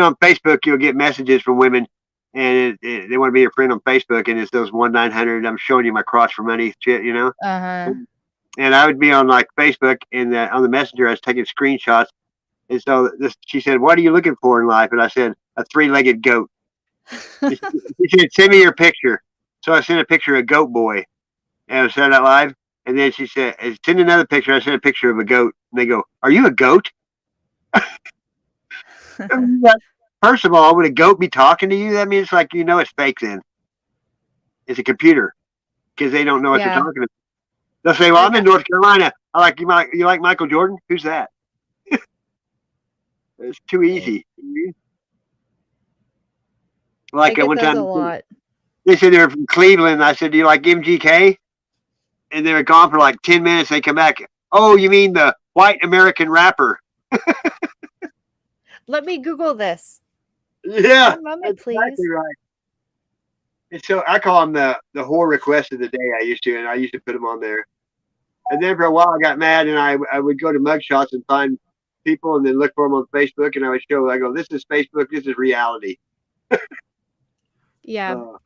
on Facebook, you'll get messages from women, and they want to be your friend on Facebook, and it's those 1-900 I'm showing you my cross for money shit, Uh-huh. And I would be on like Facebook, and on the messenger I was taking screenshots. And so she said, "What are you looking for in life?" And I said, "A 3-legged goat." She said, "Send me your picture." So I sent a picture of a goat boy, and I said that live. And then she said, "Send another picture." I sent a picture of a goat, and they go, "Are you a goat?" First of all, would a goat be talking to you? That means it's fake. Then it's a computer, because they don't know what they're talking about. They'll say, "Well, I'm in North Carolina. I like you. You like Michael Jordan? Who's that?" It's too easy. Like at one time, they said they were from Cleveland. I said, "Do you like MGK?" And they were gone for like 10 minutes. They come back. "Oh, you mean the white American rapper?" Let me Google this. Yeah, One moment, that's please. exactly right. And so I call them the whore request of the day. I used to put them on there. And then for a while I got mad, and I would go to mugshots and find people, and then look for them on Facebook, and I would show. I go, this is Facebook. This is reality. Yeah. Uh,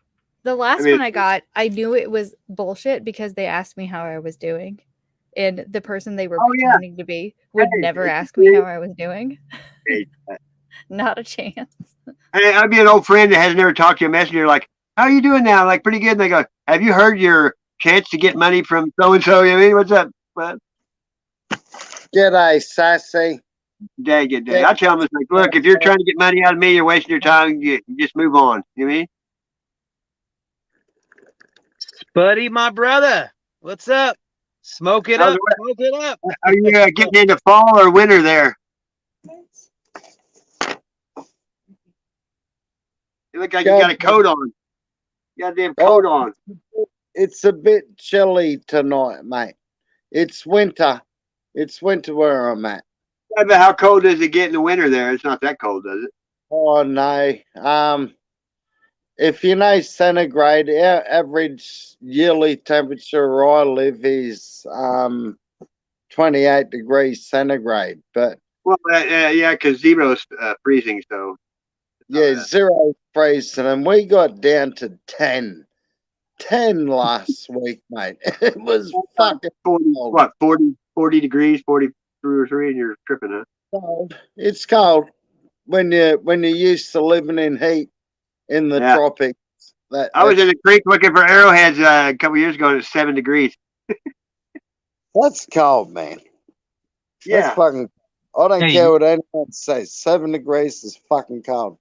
The last mean, one I got, I knew it was bullshit because they asked me how I was doing. And the person they were Oh, yeah. pretending to be would Hey, never hey, ask me how I was doing. hey, Not a chance. I'd be an old friend that has never talked to you, a messenger, like, how are you doing now? Like, pretty good. And they go, have you heard your chance to get money from so and so? I mean, what's up? What? G'day, sassy. Day, good day. I tell them, it's like, look, if you're trying to get money out of me, you're wasting your time. You just move on. You know what I mean? Buddy, my brother, what's up? Smoke it up. Smoke it up. Are you getting into fall or winter there? You look like you got a coat on. You got a damn coat on. It's a bit chilly tonight, mate. It's winter. It's winter where I'm at. Yeah, but how cold does it get in the winter there? It's not that cold, does it? Oh no. If you know centigrade, our average yearly temperature where I live is 28 degrees centigrade. But well, yeah, because zero's freezing, so yeah, zero freezing, and we got down to 10 last week, mate. It was fucking 40, cold. what 40 degrees, 42 or 3, and you're tripping, huh? Cold. It's cold when you're used to living in heat in the tropics. I was in the creek looking for arrowheads a couple years ago, and it's 7 degrees. That's cold, man. Yeah. That's fucking. I don't care what anyone says. 7 degrees is fucking cold.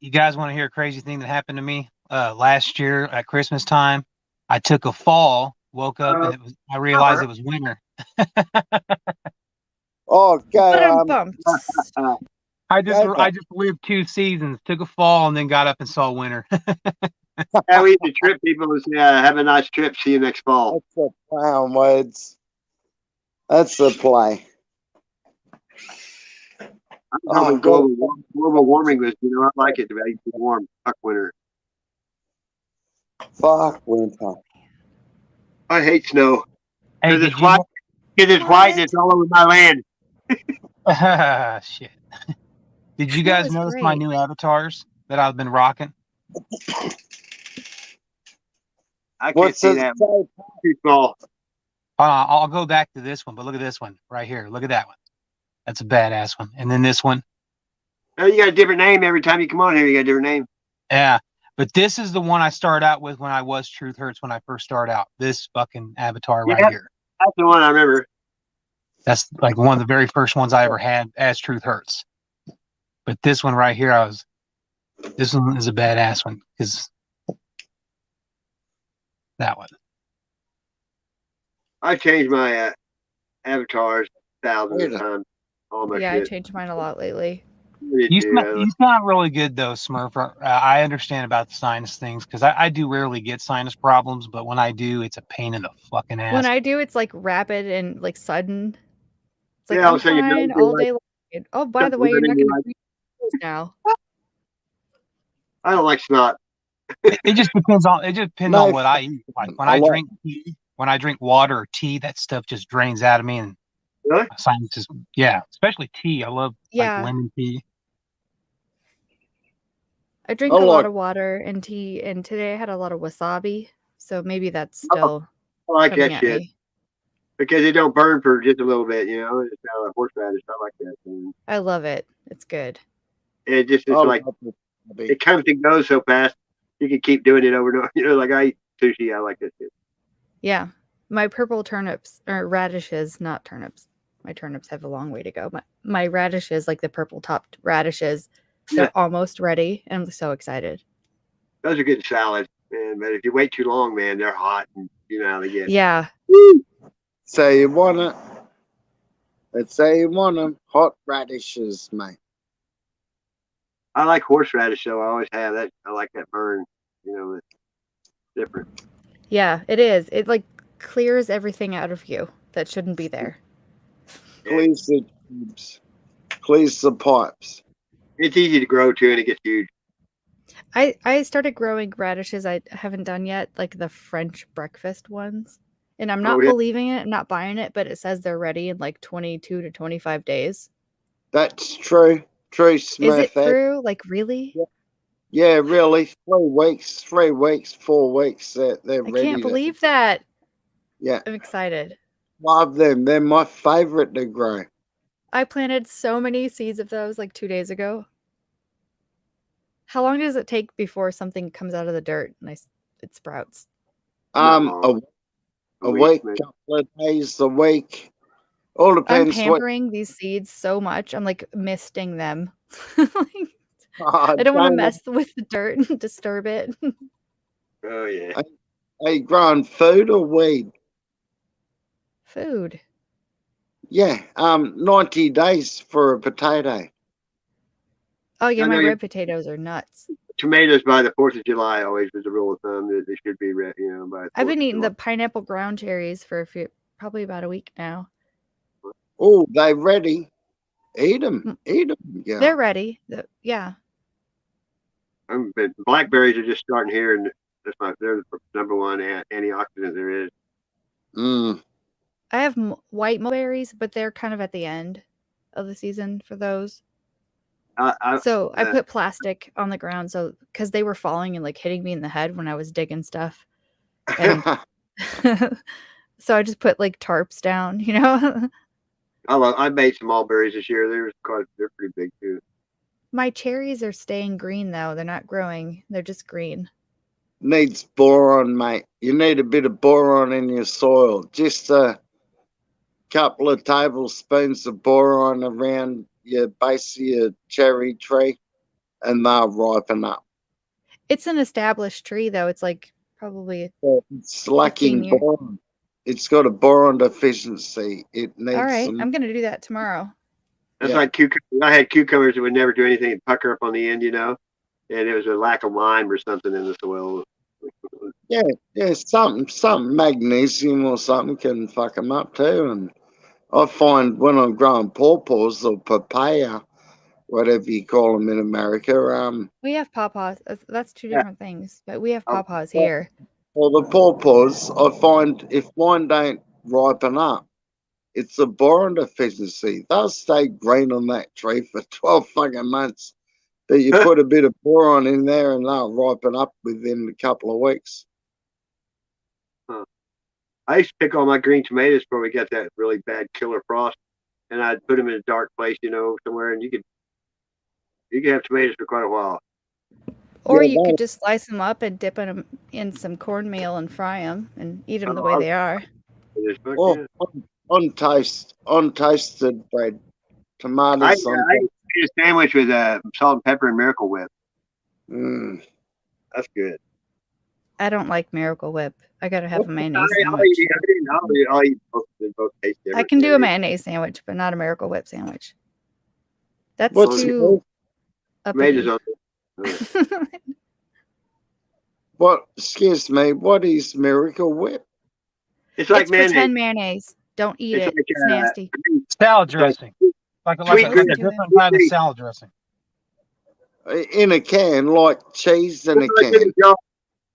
You guys want to hear a crazy thing that happened to me last year at Christmas time? I took a fall, woke up, and I realized it was winter. Oh, God. I just lived 2 seasons, took a fall, and then got up and saw winter. Yeah, we used to trip people and say, have a nice trip. See you next fall. That's a play on words. That's the play. I'm global warming was, I like it to be warm. Fuck winter. Fuck winter. I hate snow. Hey, Because it's white. Because it's white and it's all over my land. Shit. Did you guys notice my new avatars that I've been rocking? I can't see that. Too small. I'll go back to this one, but look at this one right here. Look at that one. That's a badass one. And then this one. Oh, you got a different name every time you come on here. You got a different name. Yeah. But this is the one I started out with when I was Truth Hurts when I first started out. This fucking avatar right here. That's the one I remember. That's like one of the very first ones I ever had as Truth Hurts. But this one right here, this one is a badass one because that one. I changed my avatars thousands of times. Yeah, I changed mine a lot lately. You sound really good though, Smurf. I understand about the sinus things because I do rarely get sinus problems, but when I do, it's a pain in the fucking ass. When I do, it's like rapid and like sudden. It's like Yeah, I'm fine all day long. Oh, by the way, you're not going to breathe now. I don't like snot. It just depends on what I eat. Like when I drink tea, when I drink water or tea, that stuff just drains out of me and really? Sinuses. Yeah, especially tea. I love like lemon tea. I drink a lot of water and tea, and today I had a lot of wasabi, so maybe that's still. I like that shit because it don't burn for just a little bit. It's kind of like horseradish. I like that. I love it. It's good. It just it's like it comes and goes so fast. You can keep doing it over and over. Like I eat sushi. I like that shit. Yeah, my purple turnips or radishes, not turnips. My turnips have a long way to go. My radishes, like the purple topped radishes, they're almost ready, and I'm so excited. Those are good salads, man. But if you wait too long, man, they're hot, and you know how they get. Yeah. Say you want it. Let's say you want them hot radishes, mate. I like horseradish, though. I always have that. I like that burn. It's different. Yeah, it is. It like clears everything out of you that shouldn't be there. Cleans the tubes. Cleans the pipes. It's easy to grow too, and it gets huge. I started growing radishes I haven't done yet, like the French breakfast ones. And I'm not Oh, yeah. believing it, I'm not buying it, but it says they're ready in like 22 to 25 days. That's true. True, Is it Smurf. true? Like, really? Yeah, really. 3 weeks, 4 weeks. They're I ready. can't believe that. Yeah. I'm excited. Love them. They're my favorite to grow. I planted so many seeds of those like 2 days ago. How long does it take before something comes out of the dirt and it sprouts? A week, maybe. couple of days, a week. All I'm depends what. pampering these seeds so much. I'm like misting them. Oh, I don't want to don't- mess with the dirt and disturb it. Oh yeah. Are you growing food or weed? Food. Yeah. 90 days for a potato. Oh yeah, I my know red potatoes are nuts. Tomatoes by the 4th of July always was a rule of thumb that they should be, by the I've 4th been of eating July. the pineapple ground cherries for probably about a week now. Oh, they ready. Eat them. Eat them. Yeah. They're ready. Yeah. But blackberries are just starting here, and they're the number one antioxidant there is. I have white mulberries, but they're kind of at the end of the season for those. So I put plastic on the ground because they were falling and like hitting me in the head when I was digging stuff. And so I just put like tarps down, you know? I made some mulberries this year. They're pretty big too. My cherries are staying green though. They're not growing. They're just green. Needs boron, mate. You need a bit of boron in your soil. Just a couple of tablespoons of boron around your base of your cherry tree, and they'll ripen up. It's an established tree though. It's like probably It's lacking 15 years. boron. It's got a boron deficiency. It needs All right, some. I'm gonna do that tomorrow. That's like cucumbers. I had cucumbers that would never do anything and pucker up on the end, and it was a lack of lime or something in the soil. Yeah, something magnesium or something can fuck them up too. And I find when I'm growing pawpaws or papaya, whatever you call them in America, We have pawpaws. That's two different things, but we have pawpaws here. well, the pawpaws, I find if mine don't ripen up, it's a boron deficiency. They'll stay green on that tree for 12 fucking months. But you put a bit of boron in there and they'll ripen up within a couple of weeks. I used to pick all my green tomatoes before we got that really bad killer frost, and I'd put them in a dark place, somewhere, and you could have tomatoes for quite a while. Or you could just slice them up and dip them in some cornmeal and fry them and eat them the way they are. Or untoasted bread, tomatoes. I made a sandwich with salt and pepper and Miracle Whip. That's good. I don't like Miracle Whip. I gotta have a mayonnaise I'll sandwich. eat both taste different. I can do a mayonnaise sandwich, but not a Miracle Whip sandwich. That's too uppity. What? Excuse me. What is Miracle Whip? It's like pretend mayonnaise. Don't eat it. It's nasty. Salad dressing. Like a different kind of salad dressing. In a can, like cheese in a can.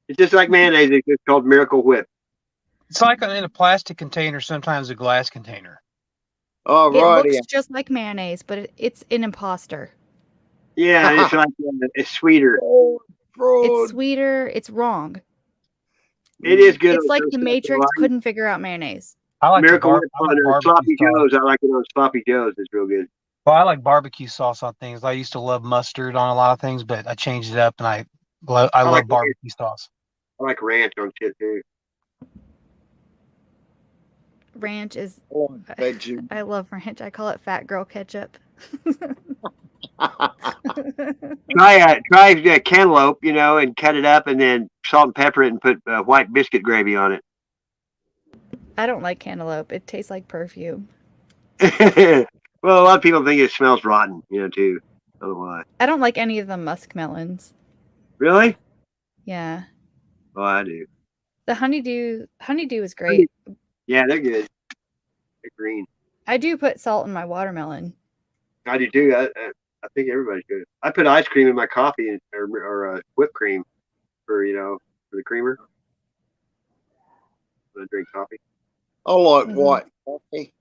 It's just like mayonnaise. It's just called Miracle Whip. It's like in a plastic container, sometimes a glass container. Oh, right. It looks just like mayonnaise, but it's an imposter. Yeah, it's like it's sweeter. It's sweeter. It's wrong. It is good. It's like the Matrix couldn't figure out mayonnaise. I like Miracle Whip like on Sloppy Joe's. I like it on Sloppy Joe's. It's real good. Well, I like barbecue sauce on things. I used to love mustard on a lot of things, but I changed it up, and I love barbecue sauce. I like ranch on shit too. Ranch is. I love ranch. I call it fat girl ketchup. Try cantaloupe, and cut it up, and then salt and pepper it, and put white biscuit gravy on it. I don't like cantaloupe. It tastes like perfume. Well, a lot of people think it smells rotten, too. I don't know why. I don't like any of the muskmelons. Really? Yeah. Oh, I do. The honeydew is great. Yeah, they're good. They're green. I do put salt in my watermelon. I do too. I think everybody should. I put ice cream in my coffee or whipped cream for for the creamer when I drink coffee. I like white coffee.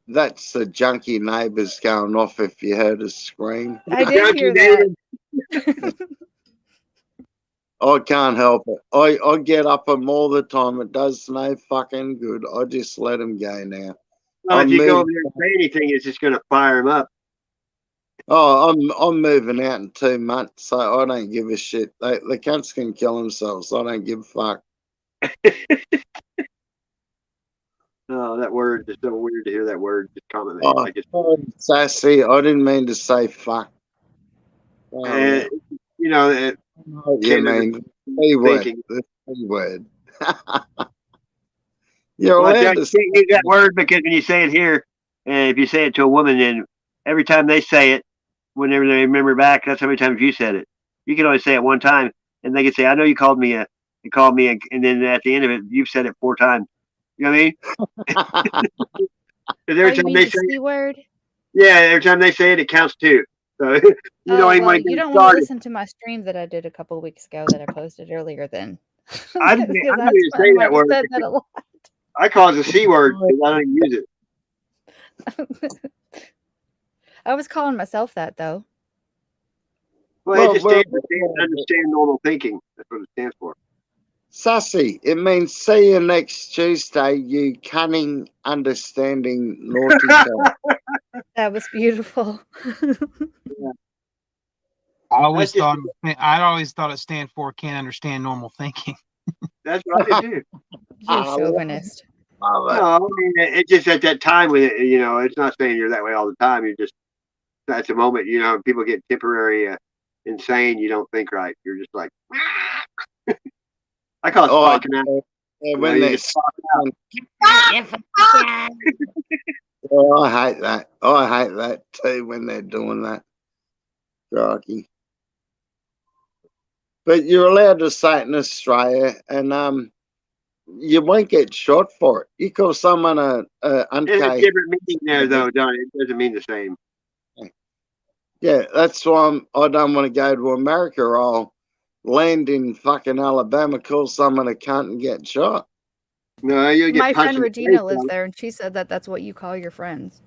That's the junkie neighbours going off if you heard a scream. I did hear that. I can't help it. I get up them all the time. It does no fucking good. I just let them go now. Well, if you go over there and say anything, it's just going to fire them up. Oh, I'm moving out in 2 months, so I don't give a shit. The cunts can kill themselves. I don't give a fuck. Oh, that word is so weird to hear that word. Just comment. Oh, sassy. I didn't mean to say fuck. You know, you mean C word. The C word. You're well, allowed you to can't use that word because when you say it here, and if you say it to a woman, then every time they say it, whenever they remember back, that's how many times you said it. You can only say it one time, and they can say, "I know you called me and then at the end of it, you've said it 4 times. You know what I mean? Every time they say C word? Yeah, every time they say it, it counts 2. So you don't even want to you get don't want to started. listen to my stream that I did a couple of weeks ago that I posted earlier. Then I didn't even say that word. Said that a lot. I call it the C word because I don't even use it. I was calling myself that though. Well, it just stands for understand normal thinking. That's what it stands for. Sassy, it means see you next Tuesday, you cunning, understanding, naughty child. That was beautiful. I always thought it stand for can't understand normal thinking. That's what I do. You chauvinist. No, I mean, it's just at that time when it's not saying you're that way all the time. You're just that's a moment. People get temporary insane. You don't think right. You're just like. I call it spocking out. When they oh, I hate that. I hate that too when they're doing that. Rocky. But you're allowed to say it in Australia, and you won't get shot for it. You call someone a There's a different meaning there, though, Don. It doesn't mean the same. Yeah, that's why I don't want to go to America. Or I'll land in fucking Alabama, call someone a cunt, and get shot. No, you get my punched friend in the Regina face, lives though. there, and she said that that's what you call your friends.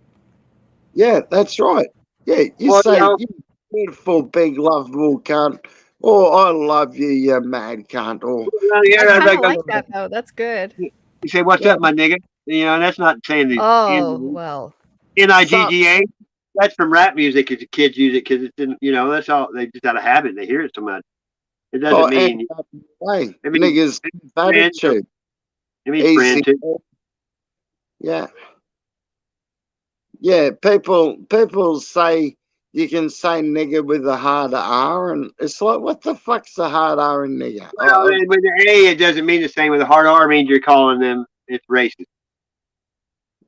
Yeah, that's right. Yeah, you say you beautiful, big, lovable cunt, or I love you, you mad cunt, or I kind of like that though. That's good. You say, "What's up, my nigga?" That's not saying the Oh well. Nigga. That's from rap music. As the kids use it because it's in, that's all they just out of habit. They hear it so much. It doesn't mean. Hey, It means niggas attitude. It means friend too. Yeah. Yeah, people say you can say nigger with a hard R, and it's like, what the fuck's a hard R in nigger? Well, with the A, it doesn't mean the same. With a hard R, means you're calling them. It's racist.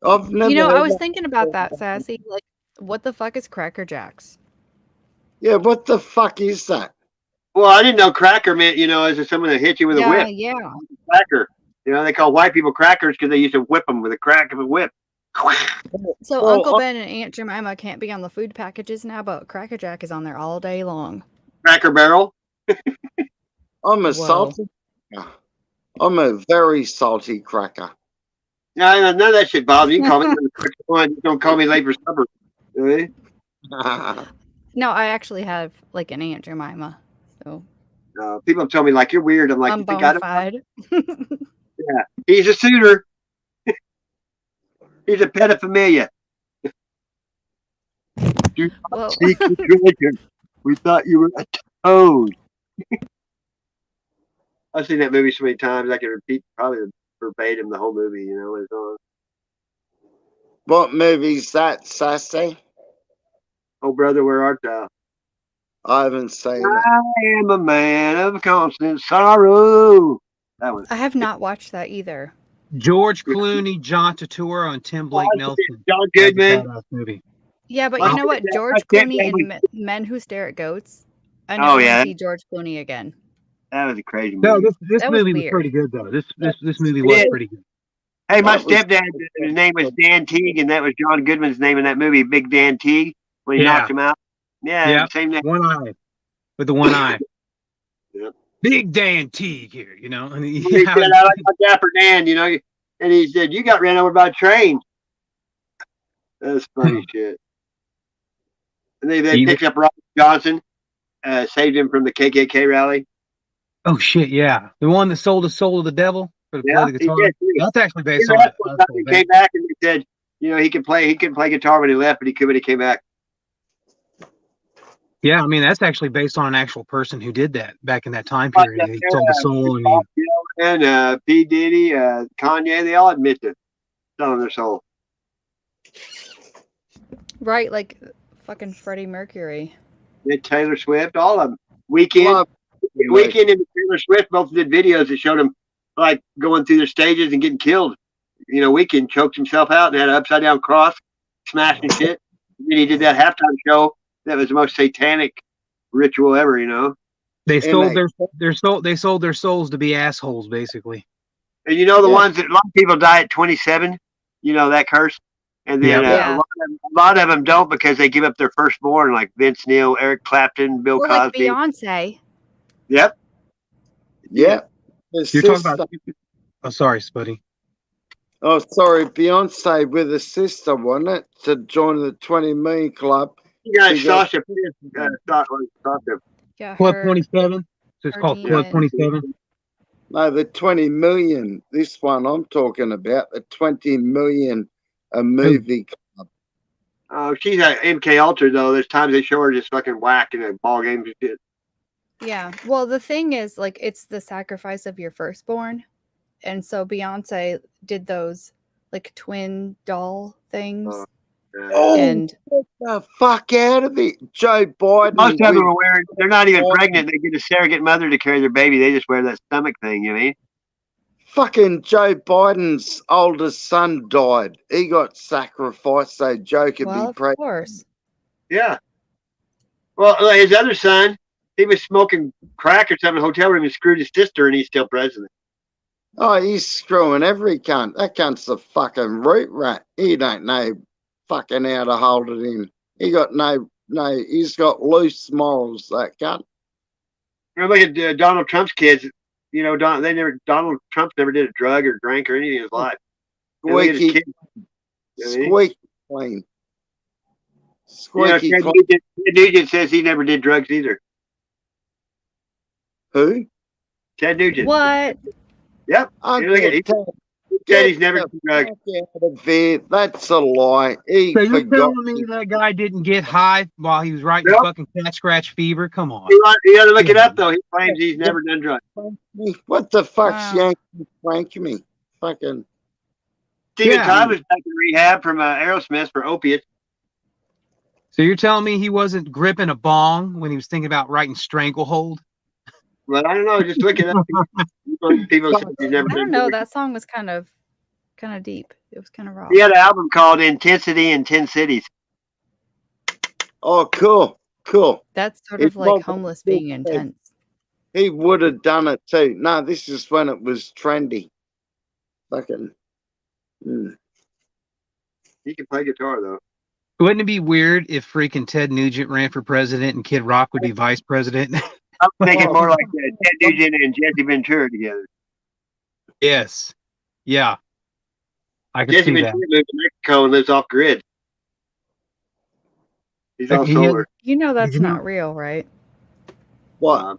I've never. I was thinking about that, Sassy. Like, what the fuck is Cracker Jacks? Yeah, what the fuck is that? Well, I didn't know cracker meant, as someone that hit you with a whip. Yeah. Cracker. They call white people crackers because they used to whip them with a crack of a whip. So Uncle Ben and Aunt Jemima can't be on the food packages now, but Cracker Jack is on there all day long. Cracker Barrel. I'm a salty. I'm a very salty cracker. No, none of that shit bothers me. You can call me. Don't call me late for supper. Really? No, I actually have like an Aunt Jemima. So people tell me like you're weird. I'm like, I'm you think I don't? bonafide. Yeah, he's a suitor. He's a pedophilia. We thought you were a toad. I've seen that movie so many times I can repeat probably verbatim the whole movie. When it's on. What movie's that, Sassy? Oh, brother, where art thou? I haven't seen it. I am a man of constant sorrow. That one. I have not watched that either. George Clooney, John Turturro, and Tim Blake Nelson. John Goodman. Movie. Yeah, but you know what? George Clooney in Men Who Stare at Goats. I never want to see George Clooney again. That was a crazy movie. No, this That movie was was pretty good though. This movie was pretty good. Hey, my That was stepdad, his name was Dan Teague, and that was John Goodman's name in that movie, Big Dan Teague, when he knocked him out. Yeah, Yeah. same name. One eye. With the one eye. Yep. Big Dan Teague here, you know. And He said, I like my Dapper Dan, you know. And he said, you got ran over by a train. That's funny shit. And they picked up Robert Johnson, saved him from the KKK rally. Oh shit, yeah. The one that sold his soul to the devil for to Yeah, play the he guitar. did, too. That's actually He based on left it. one time. He came back and they said, you know, he couldn't play guitar when he left, but he could when he came back. Yeah, I mean that's actually based on an actual person who did that back in that time period. He sold the soul and he And P. Diddy, Kanye, they all admit to selling their soul. Right, like fucking Freddie Mercury. And Taylor Swift, all of them. Weekend and Taylor Swift both did videos that showed him like going through their stages and getting killed. You know, Weekend choked himself out and had an upside down cross, smashing shit. And then he did that halftime show that was the most satanic ritual ever, you know. they sold they sold their souls to be assholes, basically. And you know the ones that a lot of people die at 27, you know that curse. And then a lot of them don't because they give up their firstborn, like Vince Neil, Eric Clapton, Bill Or like Cosby. Beyonce. Yep. Yeah. You're talking about. Oh, sorry, Spuddy. Oh, sorry, Beyonce with a sister, wasn't it? To join the 20 million club. You guys, She got- Sasha, Sasha. Yeah, Club 27. So it's called Club 27. No, the 20 million. This one I'm talking about, the 20 million a movie club. Oh, she's at MK Ultra though. There's times they show her just fucking whacking at ball games and shit. Yeah. Well, the thing is, like, it's the sacrifice of your firstborn. And so Beyonce did those, like, twin doll things. Oh, and get the fuck out of it. Joe Biden. Most of them are wearing, they're not even pregnant. They get a surrogate mother to carry their baby. They just wear that stomach thing, you know what I mean? Fucking Joe Biden's oldest son died. He got sacrificed so Joe could well, be of pregnant. course. Yeah. Well, his other son, he was smoking crack or something in a hotel room and screwed his sister, and he's still president. Oh, he's screwing every cunt. That cunt's a fucking root rat. He don't know fucking how to hold it in. He got he's got loose morals, that cunt. You know, look at Donald Trump's kids. You know, Donald Trump never did a drug or drank or anything in his life. And look at his Squeaky, kids. You know what I mean? squeaky clean. You know, Squeaky Ted clean. Nugent says he never did drugs either. Who? Ted Nugent. What? Yep. I'm You know, look at, he said he's never done drugs. Out of there. That's a lie. He So you're forgot. telling me that guy didn't get high while he was writing Nope. fucking Cat Scratch Fever? Come on. You got to look it up though. He claims he's never done drugs. What the fuck's Wow. yanking pranking me? Fucking. Steven Yeah. Todd was back in rehab from Aerosmith for opiates. So you're telling me he wasn't gripping a bong when he was thinking about writing Stranglehold? But I don't know. Just look it up. People say he's never I done don't know. drugs. That song was kind of deep. It was kind of raw. He had an album called Intensity in 10 Cities. Oh, cool. That's sort It of like was- homeless being intense. He would have done it too. No, this is when it was trendy. Fucking. He can play guitar though. Wouldn't it be weird if freaking Ted Nugent ran for president and Kid Rock would be vice president? I'm thinking more like Ted Nugent and Jesse Ventura together. Yes. Yeah. I can Jesse see Ventura that. lives in Mexico and lives off grid. He's all He has- solar. You know that's Mhm. not real, right? What?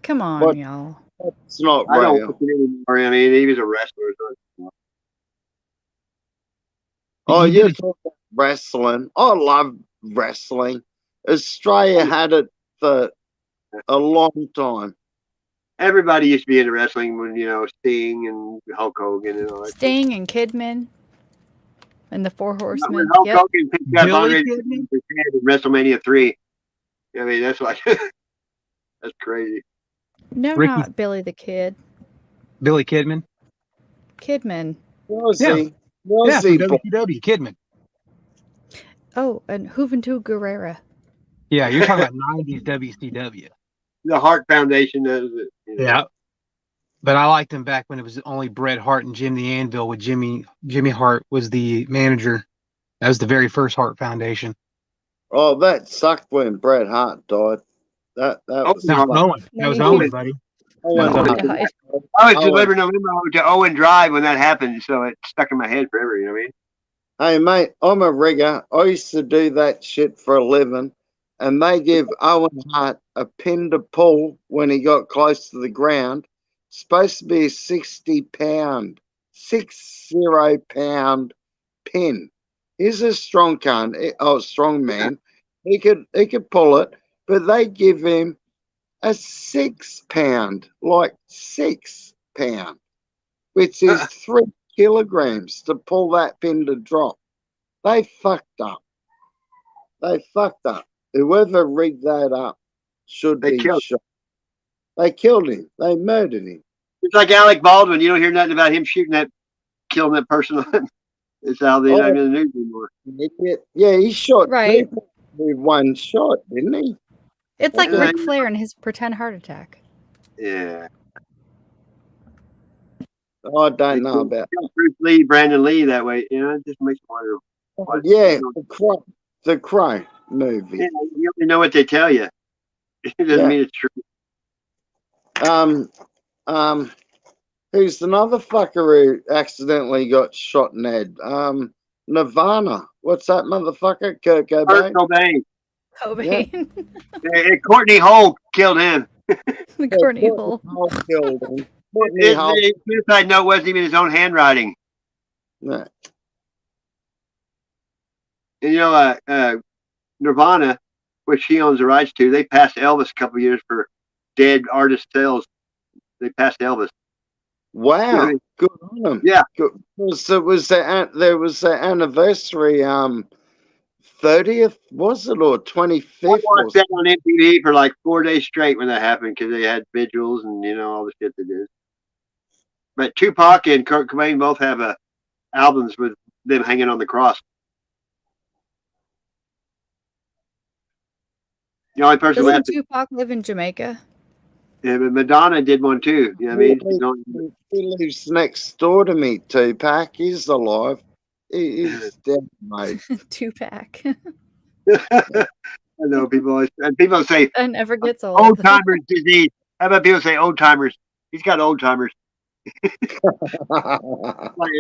Come on, What? y'all. It's not I don't real. watch it anymore. I mean, he was a wrestler. So Oh, He you're did- talking about wrestling. I love wrestling. Australia had it for a long time. everybody used to be into wrestling when, you know, Sting and Hulk Hogan and all that. Sting and Kidman and the Four When Horsemen. Hulk Yep. Hogan picked up Billy Andre Kidman? in WrestleMania 3. I mean, that's like, that's crazy. No, Ricky- not Billy the Kid. Billy Kidman? Kidman. Was Yeah. he? Yeah, Was from he? WCW. Kidman. Oh, and Juventud Guerrera. Yeah, you're talking about 90s WCW. The Hart Foundation does it. You know. Yeah. But I liked him back when it was only Bret Hart and Jim the Anvil, with Jimmy Hart was the manager. That was the very first Hart Foundation. Oh, that sucked when Bret Hart died. That was No, fucked. Owen. That was Owen, buddy. Owen That was Hart. Owen. I was Owen. delivering November to Owen Drive when that happened, so it stuck in my head forever. You know what I mean? Hey, mate, I'm a rigger. I used to do that shit for a living, and they give Owen Hart a pin to pull when he got close to the ground. Supposed to be a 60-pound pin. He's a strong cunt. Strong man. He could pull it, but they give him a 6 pound, like 6 pound, which is 3 kilograms to pull that pin to drop. They fucked up. Whoever rigged that up should be shot. They killed him. They murdered him. It's like Alec Baldwin. You don't hear nothing about him killing that person. It's how they're not in the news anymore. Yeah, he shot Right. people with one shot, didn't he? It's like Ric Flair and his pretend heart attack. Yeah. I don't know about Bruce Lee, Brandon Lee that way. You know, it just makes me wonder. Yeah, the Crow movie. Yeah, you only know what they tell you. It doesn't mean it's true. Who's another fucker who accidentally got shot in the head? Nirvana. What's that motherfucker? Kurt Kurt Cobain. Cobain. And Courtney Hole killed him. Courtney Hole. Killed him. The suicide note wasn't even his own handwriting. No. And you know, Nirvana, which he owns the rights to, they passed Elvis a couple of years for dead artist sales. They passed Elvis. Wow, good on them. Yeah. Good. There was the anniversary 30th, was it, or 25th? I watched that on MTV for like 4 days straight when that happened because they had vigils and you know all the shit they did. But Tupac and Kurt Cobain both have albums with them hanging on the cross. The only person Doesn't left. Tupac live in Jamaica? Yeah, but Madonna did one too. You know what I mean? He lives next door to me, Tupac. He's alive. He's dead, mate. Tupac. I know people say That never gets old. old timers disease. How about people say old timers? He's got old timers. Like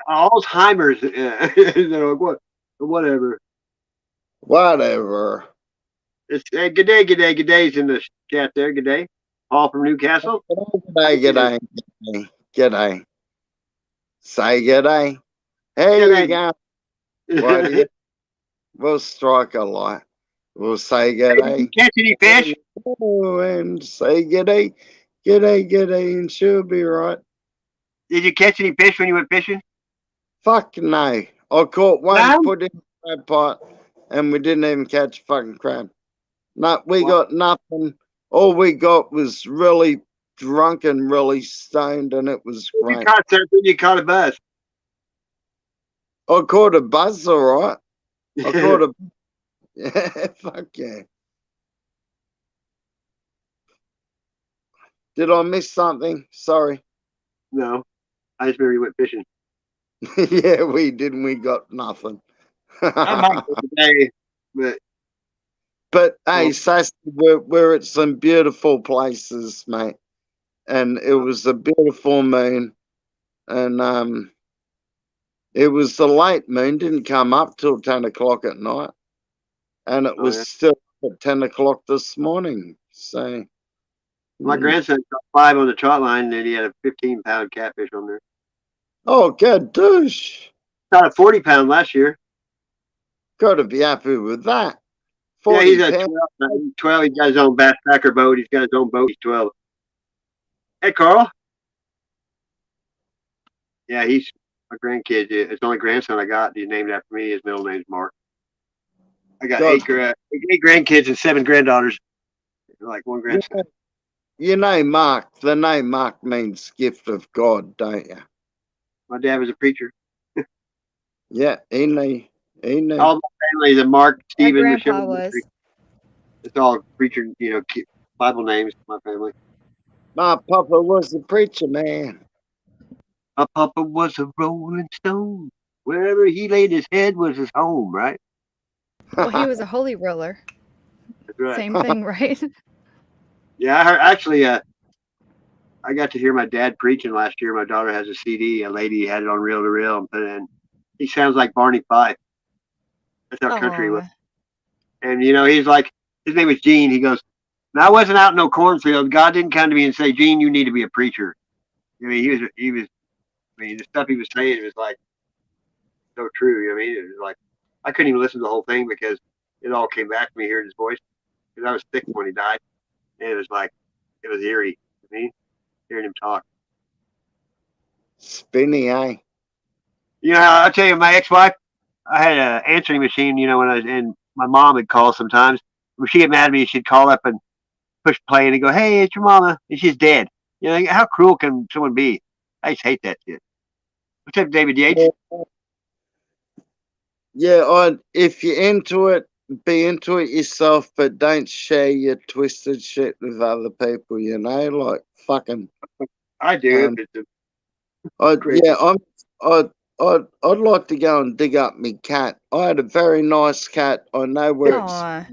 Alzheimer's. You know, whatever. Whatever. It's good day. Good day's in the chat there. Good day. Paul from Newcastle. G'day. Say g'day. Hey, you go. What we'll strike a light. We'll say g'day. Did you catch any fish? And say g'day. G'day, and she'll be right. Did you catch any fish when you went fishing? Fuck no. I caught one, put in a crab pot, and we didn't even catch a fucking crab. No, we got nothing. All we got was really drunk and really stoned, and it was great. You caught something, you caught a buzz. I caught a buzz, all right. I caught a... Yeah, fuck yeah. Did I miss something? Sorry. No, I just remember you went fishing. Yeah, we didn't. We got nothing. I might go today, but hey, Sassy, we're at some beautiful places, mate, and it was a beautiful moon, and it was the late moon, didn't come up till 10 o'clock at night, and it was still at 10 o'clock this morning. So my grandson caught 5 on the trot line, and he had a 15-pound catfish on there. Oh, good douche! Caught a 40-pound last year. Got to be happy with that. Yeah, he's at 12. He's got his own backpacker boat. He's got his own boat. He's 12. Hey, Carl. Yeah, he's my grandkid. It's the only grandson I got. He's named after me. His middle name's Mark. I got 8 grandkids and 7 granddaughters. Like one grandson. You know, Mark. The name Mark means gift of God, don't you? My dad was a preacher. Yeah, he knew. All my family is a Mark, Stephen, My Michelle. grandpa was. It's all preacher, Bible names. My family. My papa was a preacher man. My papa was a rolling stone. Wherever he laid his head was his home, right? Well, he was a holy roller. That's right. Same thing, right? Yeah, I heard actually. I got to hear my dad preaching last year. My daughter has a CD. A lady had it on reel to reel and put it in. He sounds like Barney Fife. That's how country he was. Aw. And he's like, his name was Gene. He goes, "Now I wasn't out in no cornfield. God didn't come to me and say, Gene, you need to be a preacher." I mean, he was. I mean, the stuff he was saying was like so true. I mean, it was like I couldn't even listen to the whole thing because it all came back to me hearing his voice because I was sick when he died, and it was like it was eerie to me hearing him talk. Spinny, eh? I'll tell you, my ex-wife, I had an answering machine. When and my mom would call sometimes. When she'd get mad at me, she'd call up and push play and go, "Hey, it's your mama," and she's dead. How cruel can someone be? I just hate that shit. What's up, David Yates? Yeah, if you're into it, be into it yourself, but don't share your twisted shit with other people. Like fucking. I do. I'd like to go and dig up my cat. I had a very nice cat. I know where it's. Aw.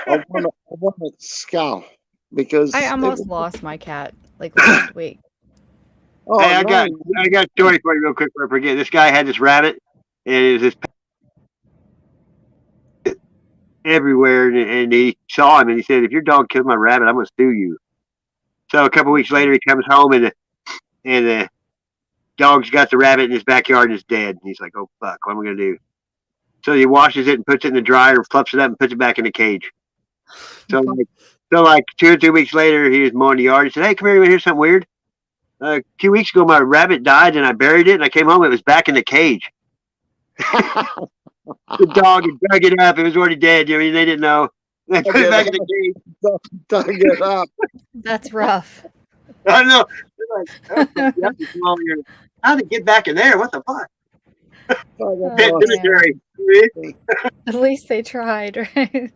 I want its skull because I almost lost my cat like last week. Oh, Hey, I no. got a story for you real quick before I forget. This guy had this rabbit, and it was everywhere, and he saw him, and he said, "If your dog killed my rabbit, I'm going to sue you." So a couple weeks later, he comes home, and the dog's got the rabbit in his backyard, and it's dead. And he's like, "Oh fuck, what am I going to do?" So he washes it and puts it in the dryer, fluffs it up, and puts it back in the cage. So like 2 or 3 weeks later, he was mowing the yard. He said, "Hey, come here, you want to hear something weird? 2 weeks ago, my rabbit died, and I buried it, and I came home, it was back in the cage." The dog had dug it up. It was already dead. I mean, they didn't know. They put it back in the cage. Dug it up. That's rough. I know. Like, how'd it get back in there? What the fuck? Pet cemetery. At least they tried, right?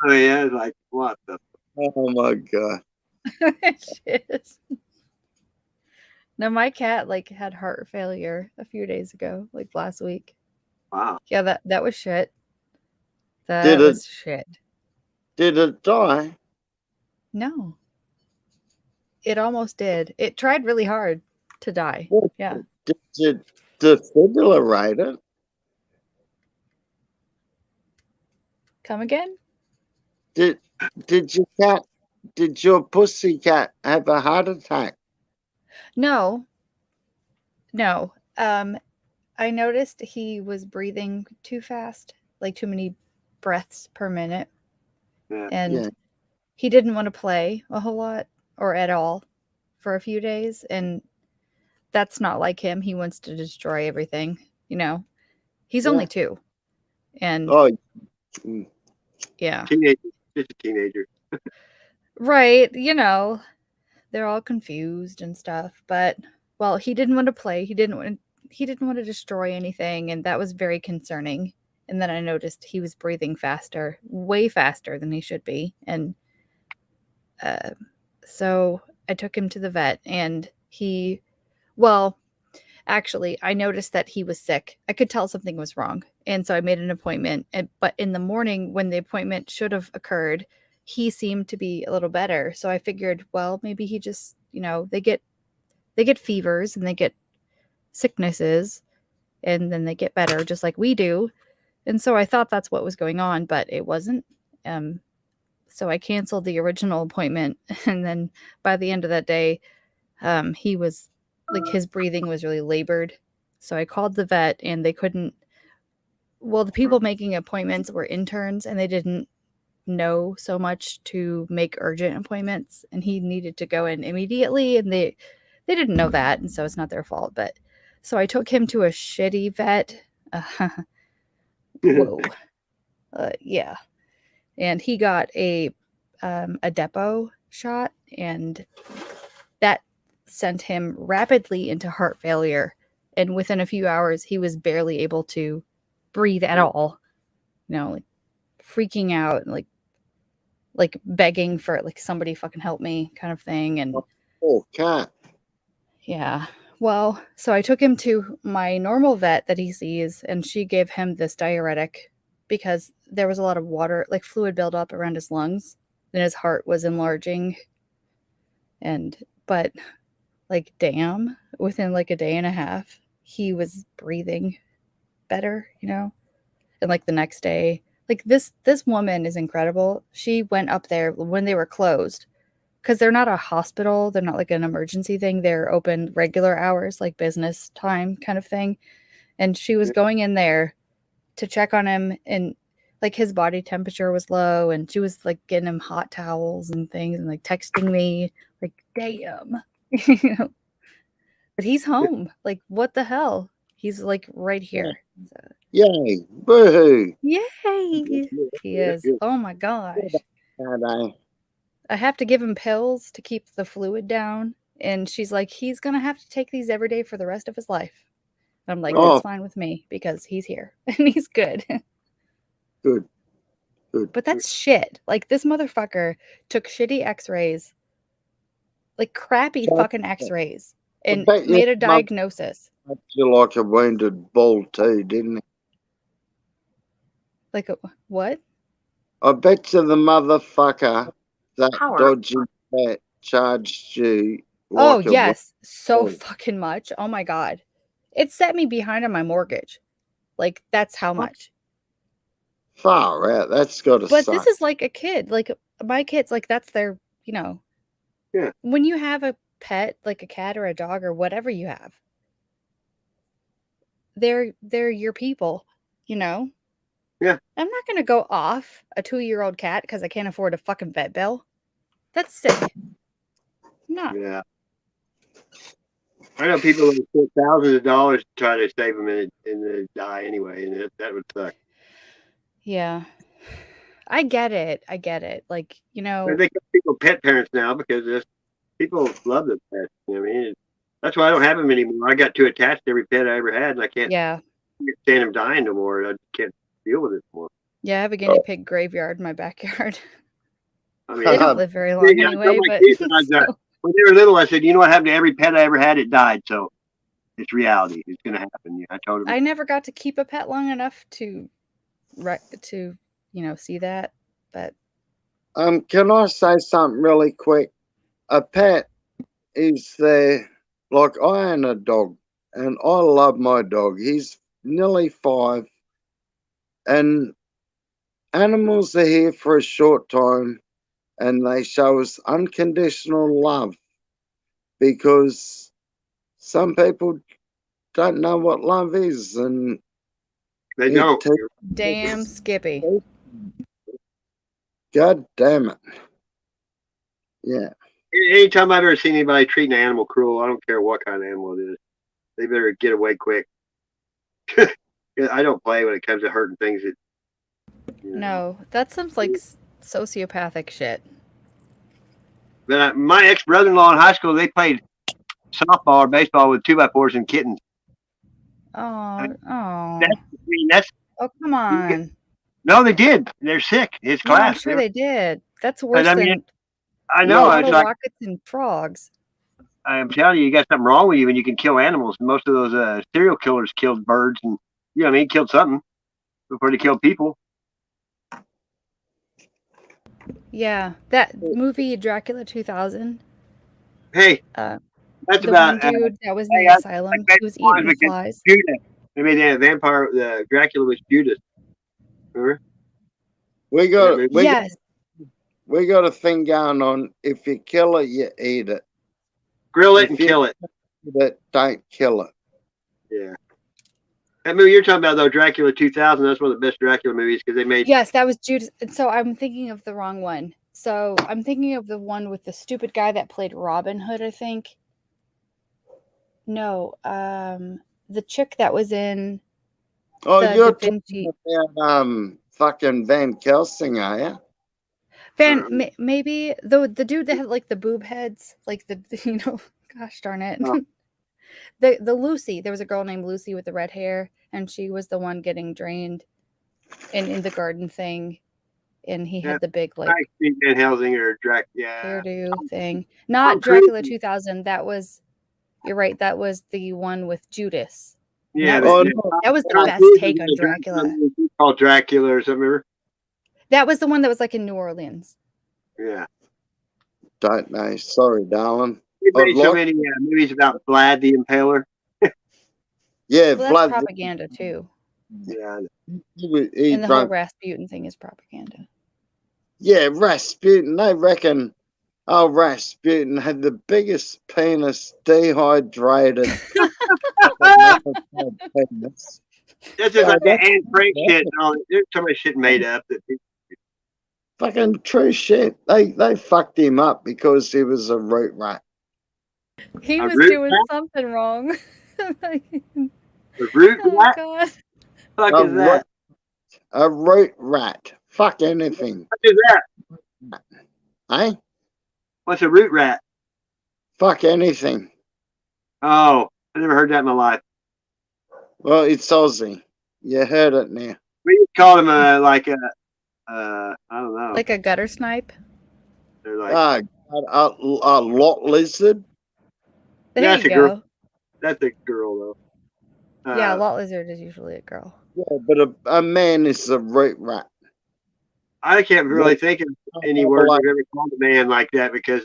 Oh yeah, it's like what the? Oh my god. Shit. No, my cat had heart failure a few days ago, like last week. Wow. Yeah, that was shit. That Did was it- shit. Did it die? No. It almost did. It tried really hard to die. Yeah. Did you defibrillate it? Come again? Did your pussy cat have a heart attack? No. No. I noticed he was breathing too fast, like too many breaths per minute. Yeah. And Yeah. he didn't want to play a whole lot or at all for a few days. And that's not like him. He wants to destroy everything, He's only 2. And yeah. Teenager. Just a teenager. Right. They're all confused and stuff. But he didn't want to play. He didn't want to destroy anything, and that was very concerning. And then I noticed he was breathing faster, way faster than he should be. And so I took him to the vet, and actually, I noticed that he was sick. I could tell something was wrong. And so I made an appointment. But in the morning, when the appointment should have occurred, he seemed to be a little better. So I figured, well, maybe he just, they get fevers and they get sicknesses, and then they get better just like we do. And so I thought that's what was going on, but it wasn't. So I canceled the original appointment. And then by the end of that day, he was his breathing was really labored. So I called the vet, and they couldn't. Well, the people making appointments were interns, and they didn't know so much to make urgent appointments, and he needed to go in immediately, and they didn't know that, and so it's not their fault. But so I took him to a shitty vet. Whoa. Yeah. And he got a depot shot, and that sent him rapidly into heart failure. And within a few hours, he was barely able to breathe at all. Freaking out, like begging for like somebody fucking help me kind of thing. And Oh, cat. yeah. Well, so I took him to my normal vet that he sees, and she gave him this diuretic because there was a lot of water, like fluid buildup around his lungs, and his heart was enlarging. But like, damn, within like a day and a half, he was breathing better, you know? And like the next day, like this woman is incredible. She went up there when they were closed, because they're not a hospital, they're not like an emergency thing, they're open regular hours, like business time kind of thing. And she was going in there to check on him, and like his body temperature was low, and she was like getting him hot towels and things and like texting me like, damn. You know? But he's home. Like, what the hell? He's like right here. So. Yay. Boo-hoo. Yay. He is. Oh my gosh. I have to give him pills to keep the fluid down. And she's like, he's going to have to take these every day for the rest of his life. And I'm like, that's fine with me because he's here and he's good. Good. But that's shit. Like, this motherfucker took shitty x-rays, like crappy fucking x-rays, and made a diagnosis. You like a wounded bull too, didn't he? Like, what? I bet you the motherfucker that dodgy vet charged you. Oh, Like a yes. So bull. fucking much. Oh my God. It set me behind on my mortgage. Like, that's how much. Far out. That's got to But suck. this is like a kid. Like, my kids, like, that's their, you know. Yeah. When you have a pet, like a cat or a dog or whatever you have, they're your people, you know? Yeah. I'm not going to go off a 2-year-old cat because I can't afford a fucking vet bill. That's sick. No. Yeah. I know people that spend thousands of dollars to try to save them and they die anyway, and that would suck. Yeah. I get it. Like, you know. They call people pet parents now because people love their pets. You know what I mean? That's why I don't have them anymore. I got too attached to every pet I ever had, and I can't stand them dying no more. I can't deal with it anymore. Yeah, I have a guinea pig graveyard in my backyard. I mean, they don't live very long anyway, but when they were little, I said, you know what happened to every pet I ever had? It died. So it's reality. It's going to happen. Yeah, I told him. I never got to keep a pet long enough to see that. But can I say something really quick? A pet is there. Like, I own a dog, and I love my dog. He's nearly 5, and animals are here for a short time, and they show us unconditional love because some people don't know what love is, and they don't. Damn, Skippy. God damn it. Yeah. Anytime I've ever seen anybody treating an animal cruel, I don't care what kind of animal it is, they better get away quick. I don't play when it comes to hurting things. No, that sounds like sociopathic shit. But my ex-brother-in-law in high school, they played softball or baseball with 2x4s and kittens. Oh. That's oh, come on. No, they did. They're sick. It's No, I'm class. sure they did. That's worse I mean, than I know. It's like rockets and frogs. I'm telling you, you got something wrong with you when you can kill animals. Most of those serial killers killed birds, and you know what I mean, killed something before they killed people. Yeah, that movie Dracula 2000. Hey, that's the about one dude that was in the asylum. He was eating the flies. Judas. They made that vampire. Dracula was Judas. Remember? We got a thing going on. If you kill it, you eat it. Grill it and kill it. Don't kill it. Yeah. That movie you're talking about, though, Dracula 2000, that's one of the best Dracula movies because they made. Yes, that was Judas. So I'm thinking of the wrong one. So I'm thinking of the one with the stupid guy that played Robin Hood, I think. No, the chick that was in. Oh, you're talking about fucking Van Helsing, are you? Maybe the dude that had like the boob heads, like the gosh darn it. Oh. The Lucy, there was a girl named Lucy with the red hair, and she was the one getting drained in the garden thing. and he Yeah, had the big like Frank Van Helsing or yeah. hairdo thing. Not Tom Cruise. Dracula 2000. That was, you're right. That was the one with Judas. And Yeah, that was, yeah. that was the Tom best Cruise take is on the Dracula. movie called Dracula or something. Remember? That was the one that was like in New Orleans. Yeah. Don't know. Sorry, darling. He I'd made so like- many movies about Vlad the Impaler. Yeah, Well, Vlad. that's propaganda too. Yeah. He And the whole drank. Rasputin thing is propaganda. Yeah, Rasputin. They reckon. Oh, Rasputin had the biggest penis, dehydrated. penis. That's just like that that's- Anne Frank shit. And all that. There's so much shit made up that Fucking true shit. They fucked him up because he was a root rat. He A was root doing rat? something wrong. The root Oh rat? god. Fuck A is that? A root rat. Fuck anything. What is that? Eh? What's a root rat? Fuck anything. Oh, I never heard that in my life. Well, it's Aussie. You heard it now. We called him like a I don't know. Like a gutter snipe. They're like A lot lizard. There that's you a go. girl. That's a girl though. Yeah, a lot lizard is usually a girl. Yeah, but a man is a root rat. I can't really think of any Well, word like- I've ever called a man like that because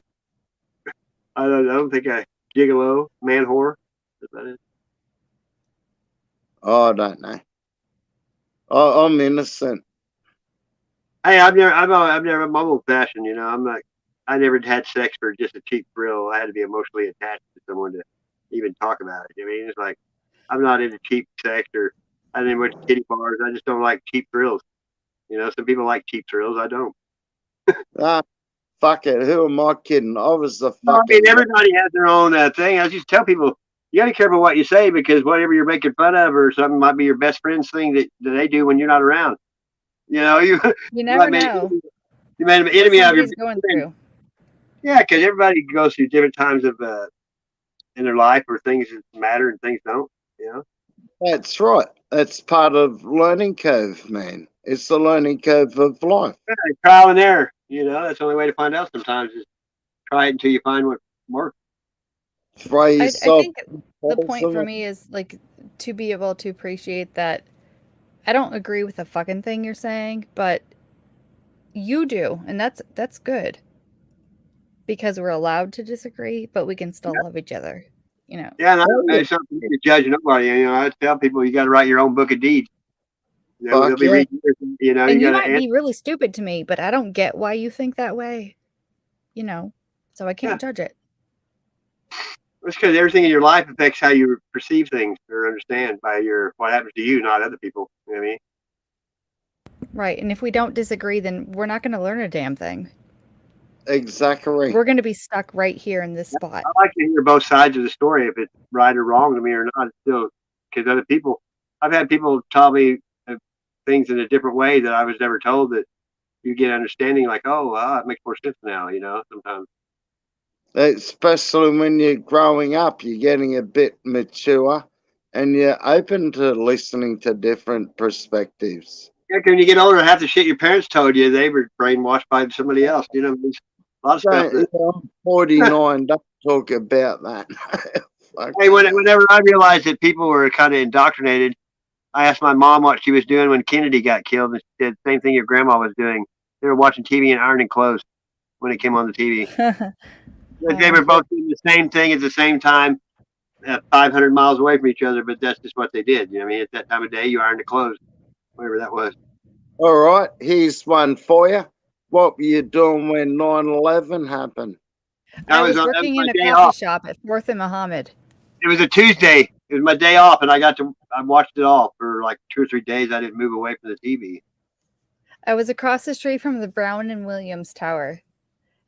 I don't think a gigolo, man whore. Is that it? Oh, I don't know. I'm innocent. Hey, I'm never I'm old fashioned, you know. I'm like I never had sex for just a cheap thrill. I had to be emotionally attached to someone to even talk about it. I mean, it's like I'm not into cheap sex or I didn't went to kitty bars. I just don't like cheap thrills. You know, some people like cheap thrills. I don't. Ah, fuck it. Who am I kidding? I was the No, I fucking. mean, everybody has their own thing. I just tell people you got to be careful what you say because whatever you're making fun of or something might be your best friend's thing that they do when you're not around. You know, you never might make- know You made an what enemy of your somebody's going through. Yeah, because everybody goes through different times of in their life where things matter and things don't. You know. That's right. That's part of learning curve, man. It's the learning curve of life. Yeah, trial and error. You know, that's the only way to find out. Sometimes is try it until you find what works. Throw I yourself. think the point for me is like to be able to appreciate that. I don't agree with the fucking thing you're saying, but you do, and that's good because we're allowed to disagree, but we can still love each other. You know. Yeah, and I don't say something to judge nobody. You know, I tell people you got to write your own book of deeds. You know, they'll be yeah. reading yours, you know, And you you got to might be really stupid to me, but I don't get why you think that way. You know, so I can't judge it. It's because everything in your life affects how you perceive things or understand by what happens to you, not other people. You know what I mean? Right. And if we don't disagree, then we're not going to learn a damn thing. Exactly. We're going to be stuck right here in this spot. I like to hear both sides of the story, if it's right or wrong to me or not. It's still, because other people, I've had people tell me things in a different way that I was never told that you get understanding like, oh, it makes more sense now, you know, sometimes. Especially when you're growing up, you're getting a bit mature and you're open to listening to different perspectives. Yeah, 'cause when you get older, half the shit your parents told you, they were brainwashed by somebody else. You know, there's a lot of stuff. I'm 49, don't talk about that. Hey, whenever I realized that people were kind of indoctrinated, I asked my mom what she was doing when Kennedy got killed, and she said the same thing your grandma was doing. They were watching TV and ironing clothes when it came on the TV. They were both doing the same thing at the same time, 500 miles away from each other, but that's just what they did. You know what I mean? At that time of day, you ironed the clothes, whatever that was. All right, here's one for you. What were you doing when 9/11 happened? I was that working my in a day coffee off. shop at 4th and Muhammad. It was a Tuesday. It was my day off, and I watched it all for like 2 or 3 days. I didn't move away from the TV. I was across the street from the Brown and Williams Tower,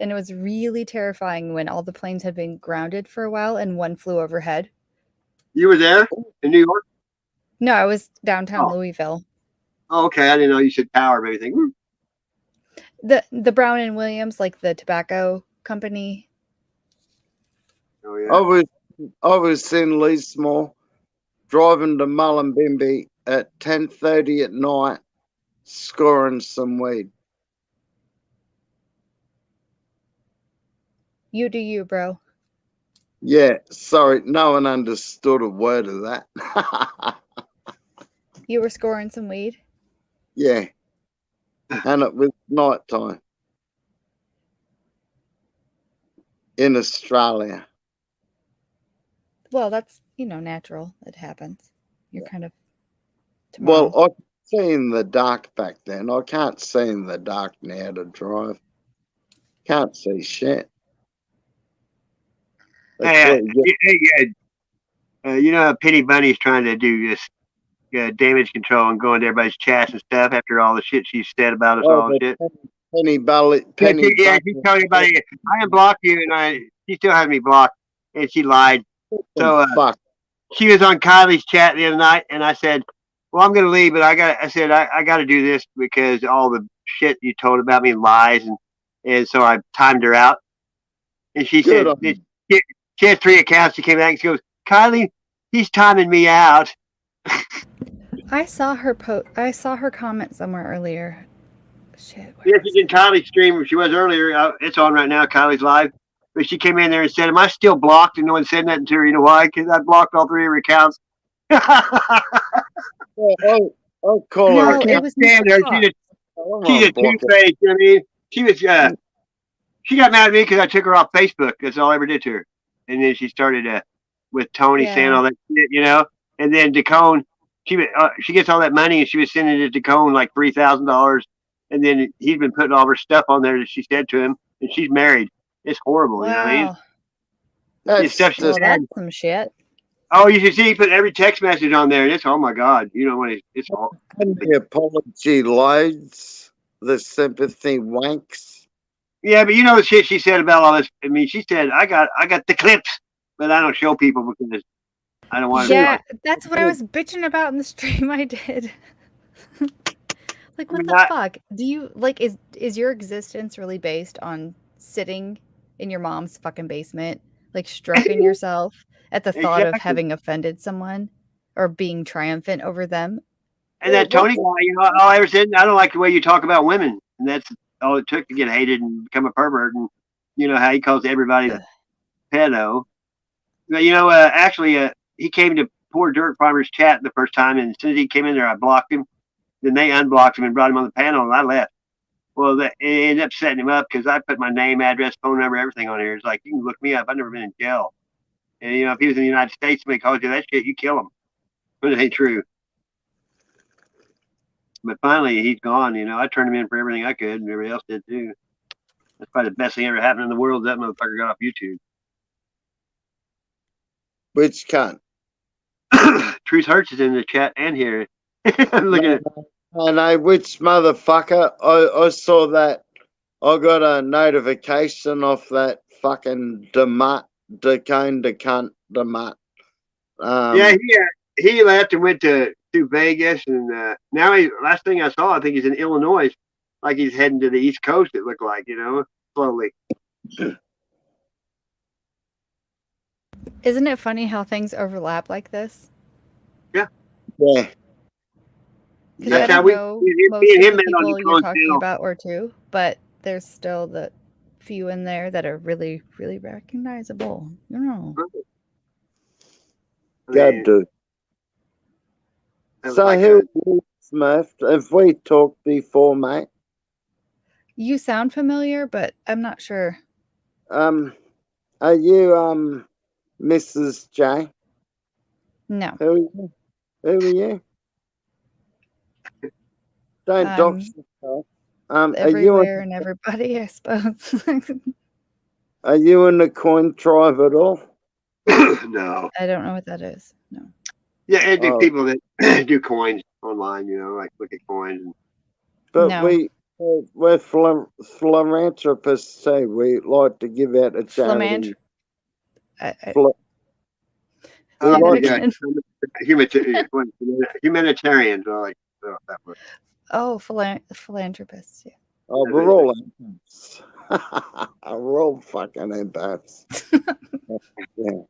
and it was really terrifying when all the planes had been grounded for a while and one flew overhead. You were there in New York? No, I was downtown Louisville. Oh, okay. I didn't know you said tower or anything. The Brown and Williams, like the tobacco company. Oh yeah. I was in Leesmore, driving to Mullumbimby at 10:30 at night, scoring some weed. You do you, bro. Yeah, sorry, no one understood a word of that. You were scoring some weed. Yeah, and it was night time in Australia. Well, that's natural. It happens. You're kind of tomorrow. Well, I could see in the dark back then. I can't see in the dark now to drive. Can't see shit. That's Hey, what you get. you know how Penny Bunny's trying to do this damage control and go into everybody's chats and stuff after all the shit she said about us Oh, all and shit. Penny Bunny. Penny Yeah, she told everybody I unblocked you, and she still had me blocked, and she lied. So fuck. she was on Kylie's chat the other night, and I said, "Well, I'm gonna leave, but I got to do this because all the shit you told about me lies," and so I timed her out, and she Good said she had 3 accounts. She came back and she goes, "Kylie, he's timing me out." I saw her I saw her comment somewhere earlier. Shit. Yeah, she's in Kylie's stream. She was earlier. It's on right now. Kylie's live. But she came in there and said, "Am I still blocked?" And no one said nothing to her. You know why? Because I blocked all 3 of her accounts. I'll call her. I can't stand her. She's a two-faced. You know what I mean? She was. She got mad at me because I took her off Facebook. That's all I ever did to her. And then she started with Tony saying all that shit, And then DeCone, she gets all that money and she was sending it to DeCone like $3,000. And then he's been putting all her stuff on there that she said to him, and she's married. It's horrible, you know what I mean? That's stuff she well, said. that's some shit. Oh, you should see he put every text message on there. And it's, oh my God, when it's all. And the apology loads, the sympathy wanks. Yeah, but you know the shit she said about all this. I mean, she said, I got the clips, but I don't show people because I don't want to. Yeah, that's what I was bitching about in the stream I did. Like, what the fuck? Do you is your existence really based on sitting in your mom's fucking basement, like stroking yourself at the thought of having offended someone or being triumphant over them? And that Tony guy, all I ever said, I don't like the way you talk about women, and that's all it took to get hated and become a pervert. And you know how he calls everybody a pedo. But actually, he came to Poor Dirt Farmers chat the first time, and as soon as he came in there, I blocked him. Then they unblocked him and brought him on the panel, and I left. Well, it ended up setting him up because I put my name, address, phone number, everything on here. It's like, you can look me up. I've never been in jail. And, if he was in the United States, somebody calls you that shit, you kill him. But it ain't true. But finally, he's gone. I turned him in for everything I could, and everybody else did too. That's probably the best thing ever happened in the world. That motherfucker got off YouTube. Which cunt? Truth Hurts is in the chat and here. Look at it. No, which motherfucker? I saw that. I got a notification off that fucking Demut. Yeah, he left and went to Vegas, and now last thing I saw, I think he's in Illinois, like he's heading to the East Coast. It looked like, slowly. Isn't it funny how things overlap like this? Yeah. Yeah. Because I don't know most of the people you're talking about or two, but there's still the few in there that are really, really recognizable. God, dude. So who Smith? Have we talked before, mate? You sound familiar, but I'm not sure. Are you Mrs. J? No. Who are you? Don't dox yourself. Everywhere and everybody, I suppose. Are you in the coin tribe at all? No. I don't know what that is. No. Yeah, and do people that do coins online, like look at coins. But no. we're philanthropists too. We like to give out a charity. Humanitarians. Oh, philanthropists. Yeah. Oh, we're all empaths. We're all fucking empaths. Yeah.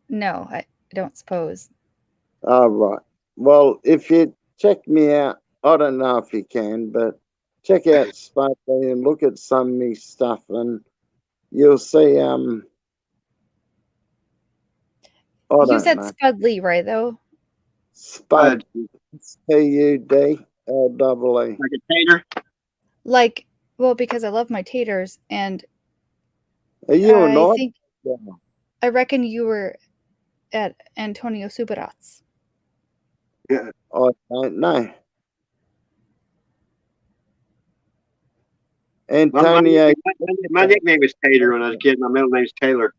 No, I don't suppose. All right. Well, if you check me out, I don't know if you can, but check out Spudley and look at some of me stuff, and you'll see. I You don't said know. Spud Lee, right? Though. Spud. Spudlee. Like a tater. Like, well, because I love my taters, and Are you I not? think Yeah. I reckon you were at Antonio Superat's. Yeah. I don't know. Antonio. My nickname is Tater when I was a kid. My middle name's Taylor,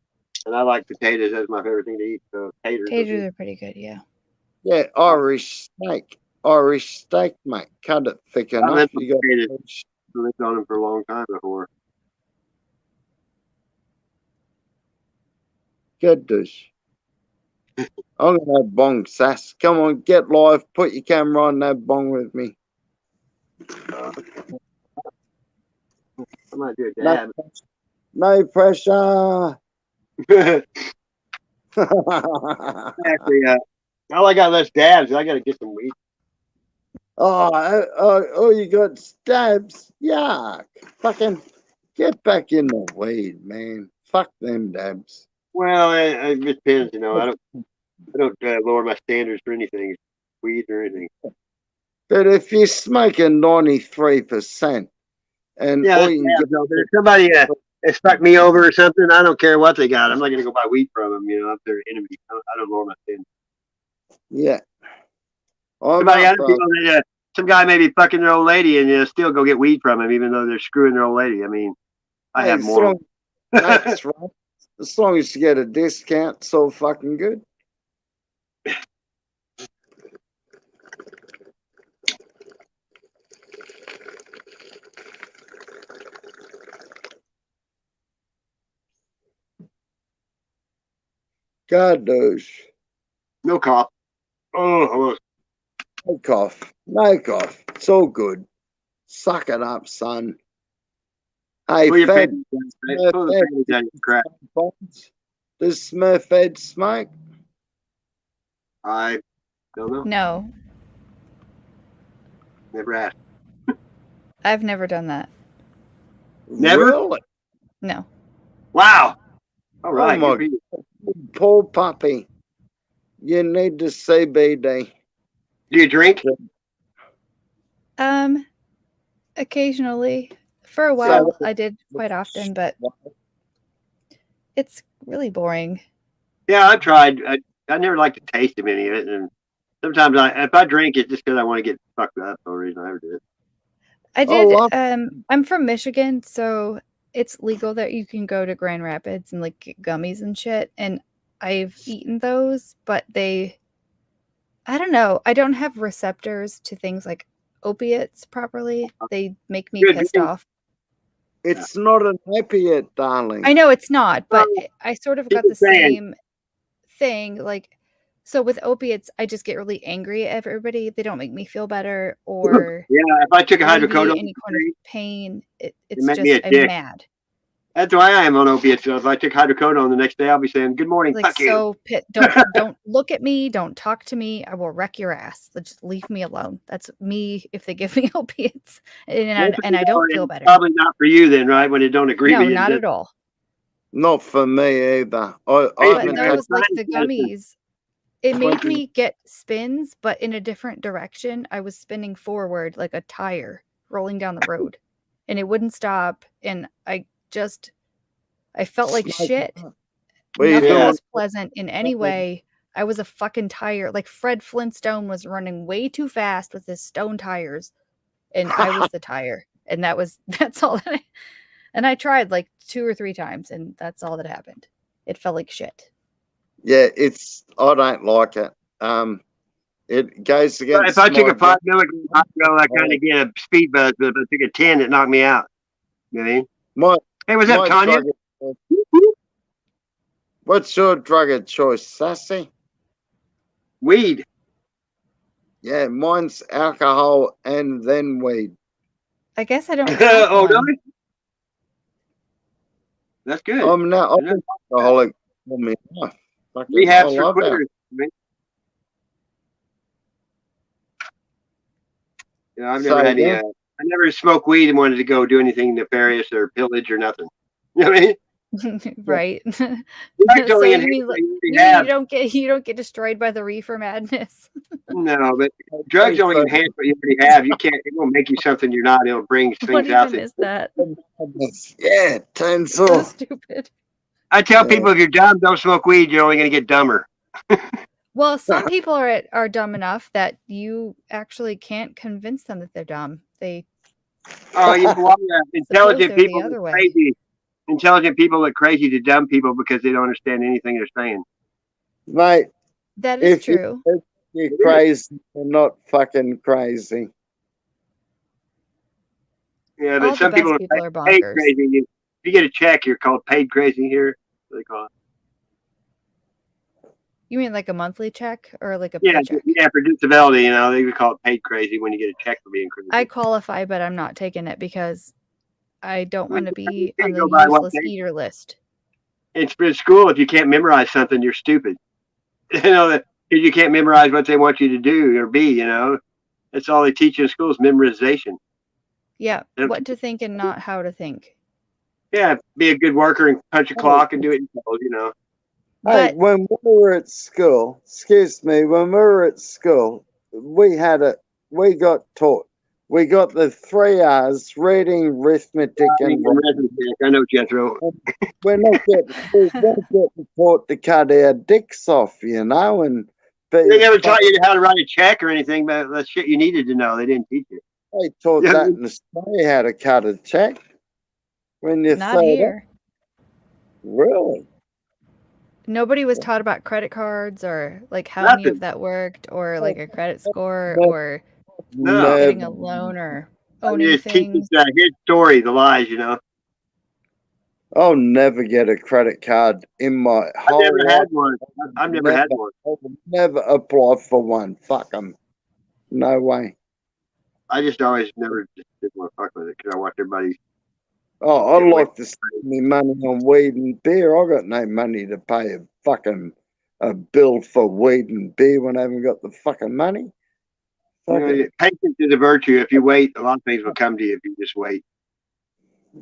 and I like potatoes. That's my favorite thing to eat. So taters. Taters are pretty good, yeah. Yeah, Irish steak. Irish steak, mate. Cut it thick I enough. lived on You got potatoes. I lived on them for a long time before. good dish. I'm gonna have bong sass. Come on, get live. Put your camera on and have bong with me. I might do a No, dab. no pressure. Actually, all I got left dabs. I got to get some weed. Oh, you got stabs? Yuck. Fucking get back in the weed, man. Fuck them dabs. Well, it depends. You know, I don't lower my standards for anything, weed or anything. But if you're smoking 93% and Yeah, all that's you can bad, get though. But if somebody has fucked me over or something, I don't care what they got. I'm not gonna go buy weed from them. You know, if they're enemy, I don't lower my standards. yeah. Somebody, other people, some guy may be fucking their old lady and still go get weed from him, even though they're screwing their old lady. I mean, I have more. That's right. As long as you get a discount, it's all fucking good. God knows. No cough. Oh, no cough. No cough. It's all good. Suck it up, son. Hey, pull your Fed. panties down, right? Pull the panties down, you crap. Does Smurfed smoke? I don't know. No, Never asked. I've never done that. Never? Really? No. Wow. All right. Oh my poor puppy. You need the CBD. Do you drink? Occasionally. For a while, I did quite often, but it's really boring. Yeah, I tried. I never liked the taste of any of it, and sometimes if I drink it just because I want to get fucked up, no reason I ever did it. I did. I'm from Michigan, so it's legal that you can go to Grand Rapids and like get gummies and shit. And I've eaten those, but I don't know. I don't have receptors to things like opiates properly. They make me pissed off. It's not an opiate, darling. I know it's not, but I sort of got the same thing. Like, so with opiates, I just get really angry at everybody. They don't make me feel better, or yeah, if I took a hydrocodone, any kind of pain, it's make just me a I'm dick. mad. That's why I am on opiates. So if I took hydrocodone the next day, I'll be saying, "Good morning, Like, fuck you." so don't look at me. Don't talk to me. I will wreck your ass. Just leave me alone. That's me if they give me opiates, and I don't feel better. Probably not for you then, right? When it don't agree No, with you. not at all. Not for me either. But those, like the gummies, it made me get spins, but in a different direction. I was spinning forward like a tire rolling down the road, and it wouldn't stop. And I felt like shit. Nothing was pleasant in any way. I was a fucking tire. Like Fred Flintstone was running way too fast with his stone tires, and I was the tire. And that's all that and I tried like 2 or 3 times, and that's all that happened. It felt like shit. Yeah, I don't like it. It goes against. If I took a 5 milligram hydro, I kind of get a speed buzz. But if I took a 10, it knocked me out. You know what I mean? Hey, what's up, Tanya? What's your drug of choice, Sassy? Weed. Yeah, mine's alcohol and then weed. I guess I don't. Oh, really? That's good. I'm now an alcoholic for my life. Rehabs for quitters. You know, I've never had any. I never smoked weed and wanted to go do anything nefarious or pillage or nothing. You know what I mean? Right. Drugs only So you enhance mean what you you already mean have. you don't get destroyed by the reefer madness? No, but drugs only enhance what you already have. You can't. It won't make you something you're not. It'll bring What things out even that. is that? Yeah, turns So off. stupid. I tell Yeah. people if you're dumb, don't smoke weed. You're only going to get dumber. Well, some people are dumb enough that you actually can't convince them that they're dumb. They Oh, you know what? suppose Intelligent they're the people look other way. crazy. Intelligent people look crazy to dumb people because they don't understand anything they're saying. Mate, That is if true. you're crazy, you're not fucking crazy. Yeah, All but the some people best are people are paid bonkers. crazy. If you get a check, you're called paid crazy here. What they call it. You mean like a monthly check or like a Yeah, paycheck? yeah, for disability, you know, they would call it paid crazy when you get a check for being crazy. I qualify, but I'm not taking it because I don't want to be on can't the go by what useless they- eater list. It's for school. If you can't memorize something, you're stupid. You know that if you can't memorize what they want you to do or be, you know, that's all they teach you in school is memorization. Yeah, They don't what to think and not how to think. Yeah, be a good worker and punch a clock and do it yourself, you know. Hey, But when we were at school, excuse me, when we were at school, we got taught. We got the 3 R's: reading, arithmetic, and writing. I know, Jethro. We're not getting taught to cut our dicks off, you know, and They be never taught you how to write a check or anything, but that's shit you needed to know. They didn't teach you. They taught Yeah. that in Australia how to cut a check when you not throw it. here. Really? Nobody was taught about credit cards or like how any Nothing. of that worked or like a credit score No. or No. getting a loan or You owning just teach things. his story, the lies, you know. I'll never get a credit card in my I've whole never life. had one. I've never had one. I will never apply for one. Fuck them. No way. I just always never just didn't want to fuck with it because I watched everybody. Oh, I get like away. to spend me money on weed and beer. I got no money to pay a bill for weed and beer when I haven't got the fucking money. You Fuck know, it. patience is a virtue. If you wait, a lot of things will come to you if you just wait.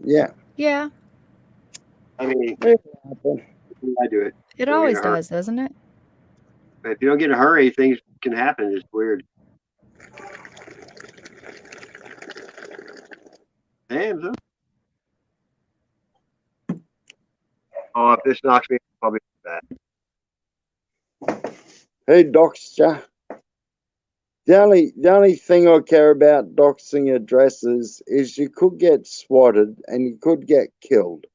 Yeah. Yeah, I mean, It'll happen. I do it. it Don't always get in a hurry. does, doesn't it? But if you don't get in a hurry, things can happen. It's weird. Damn. So. Oh, if this knocks me, I'll be bad. Hey, Doxja. The only thing I care about doxing addresses is you could get swatted and you could get killed.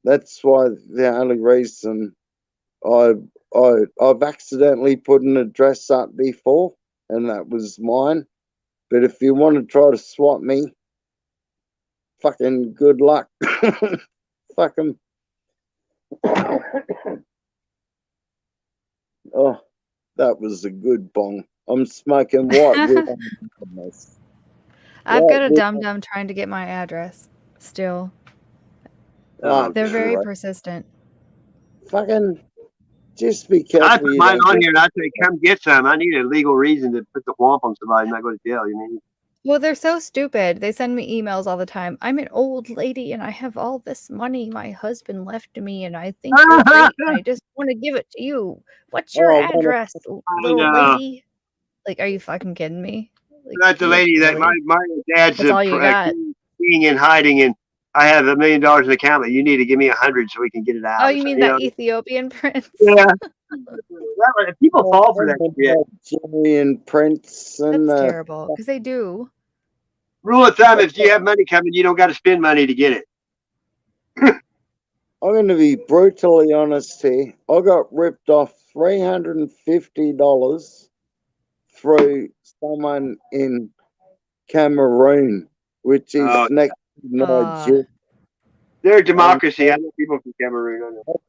That's why the only reason I've accidentally put an address up before, and that was mine. But if you want to try to swat me, fucking good luck. Fuck 'em. Oh, that was a good bong. I'm smoking white wood on this. I've got a White dum wood. dum trying to get my address still. Oh, They're very Christ. persistent. Fucking just be I careful put you mine don't on get. here and I say, come get some. I need a legal reason to put the whomp on somebody and not go to jail. You mean? Well, they're so stupid. They send me emails all the time. I'm an old lady and I have all this money my husband left to me and I think you're great and I just want to give it to you. What's your Oh, what a address, little lady? Like, are you fucking kidding me? Like, That's the lady that really? my dad's That's all you got. king in hiding, and I have $1 million in the account, but you need to give me 100 so we can get it out. Oh, or you something, mean that Ethiopian prince? Yeah. People fall for that shit. Nigerian prince and That's terrible because they do. Rule of thumb: if you have money coming, you don't got to spend money to get it. I'm going to be brutally honest here. I got ripped off $350 through someone in Cameroon, which is Oh, next to Nigeria. they're a democracy. I know people from Cameroon. I know.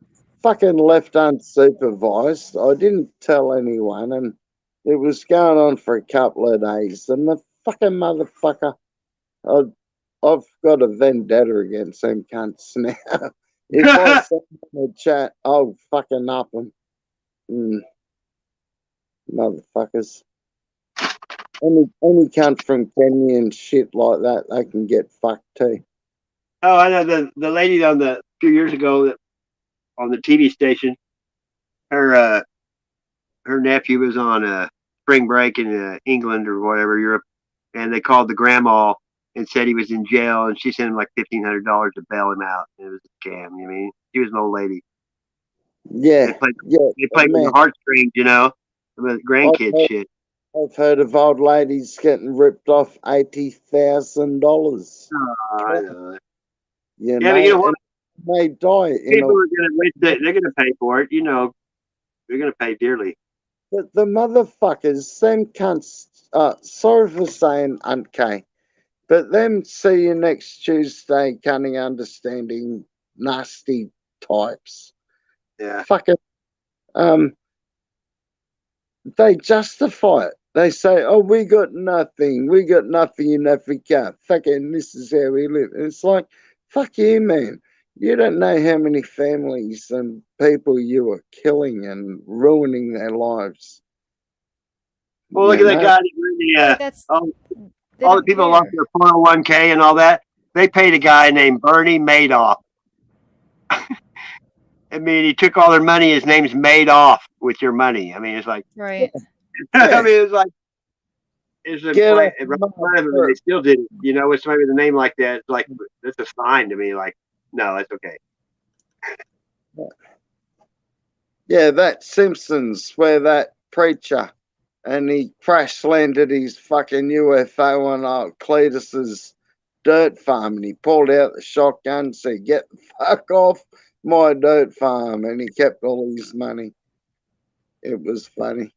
Fucking left unsupervised. I didn't tell anyone, and it was going on for a couple of days. And the fucking motherfucker, I've got a vendetta against them cunts now. If I send them a chat, I'll fucking up them. Motherfuckers. any cunt from Kenya and shit like that, they can get fucked too. Oh, I know the lady on the few years ago that on the TV station. Her her nephew was on spring break in England or whatever Europe, and they called the grandma and said he was in jail, and she sent him like $1,500 to bail him out. And it was a scam. You mean she was an old lady. Yeah, They played yeah, with man. the heartstrings, you know, with grandkids I've shit. I've heard of old ladies getting ripped off $80,000. I know. You Yeah, know, but you know what? and they die in People a. are they're gonna pay for it. You know, they're gonna pay dearly. But the motherfuckers, them cunts. Sorry for saying okay, but them see you next Tuesday, cunning, understanding, nasty types. Yeah. Fucking they justify it. They say, "Oh, we got nothing in Africa. Fucking, this is how we live." And it's like, fuck you, man. You don't know how many families and people you are killing and ruining their lives. Well, look You at that know? guy that really, That's all the people lost their 401k and all that. They paid a guy named Bernie Madoff. I mean, he took all their money. His name's made off with your money. I mean, it's like, right. I mean, it's like, it's a Get play, off right my in front of him, and they still did it. You know, with somebody with a name like that, it's like, that's a sign to me. Like, no, that's okay. Yeah, that Simpsons where that preacher and he crash landed his fucking UFO on Cletus's dirt farm and he pulled out the shotgun and said, "Get the fuck off my dirt farm," and he kept all his money. It was funny.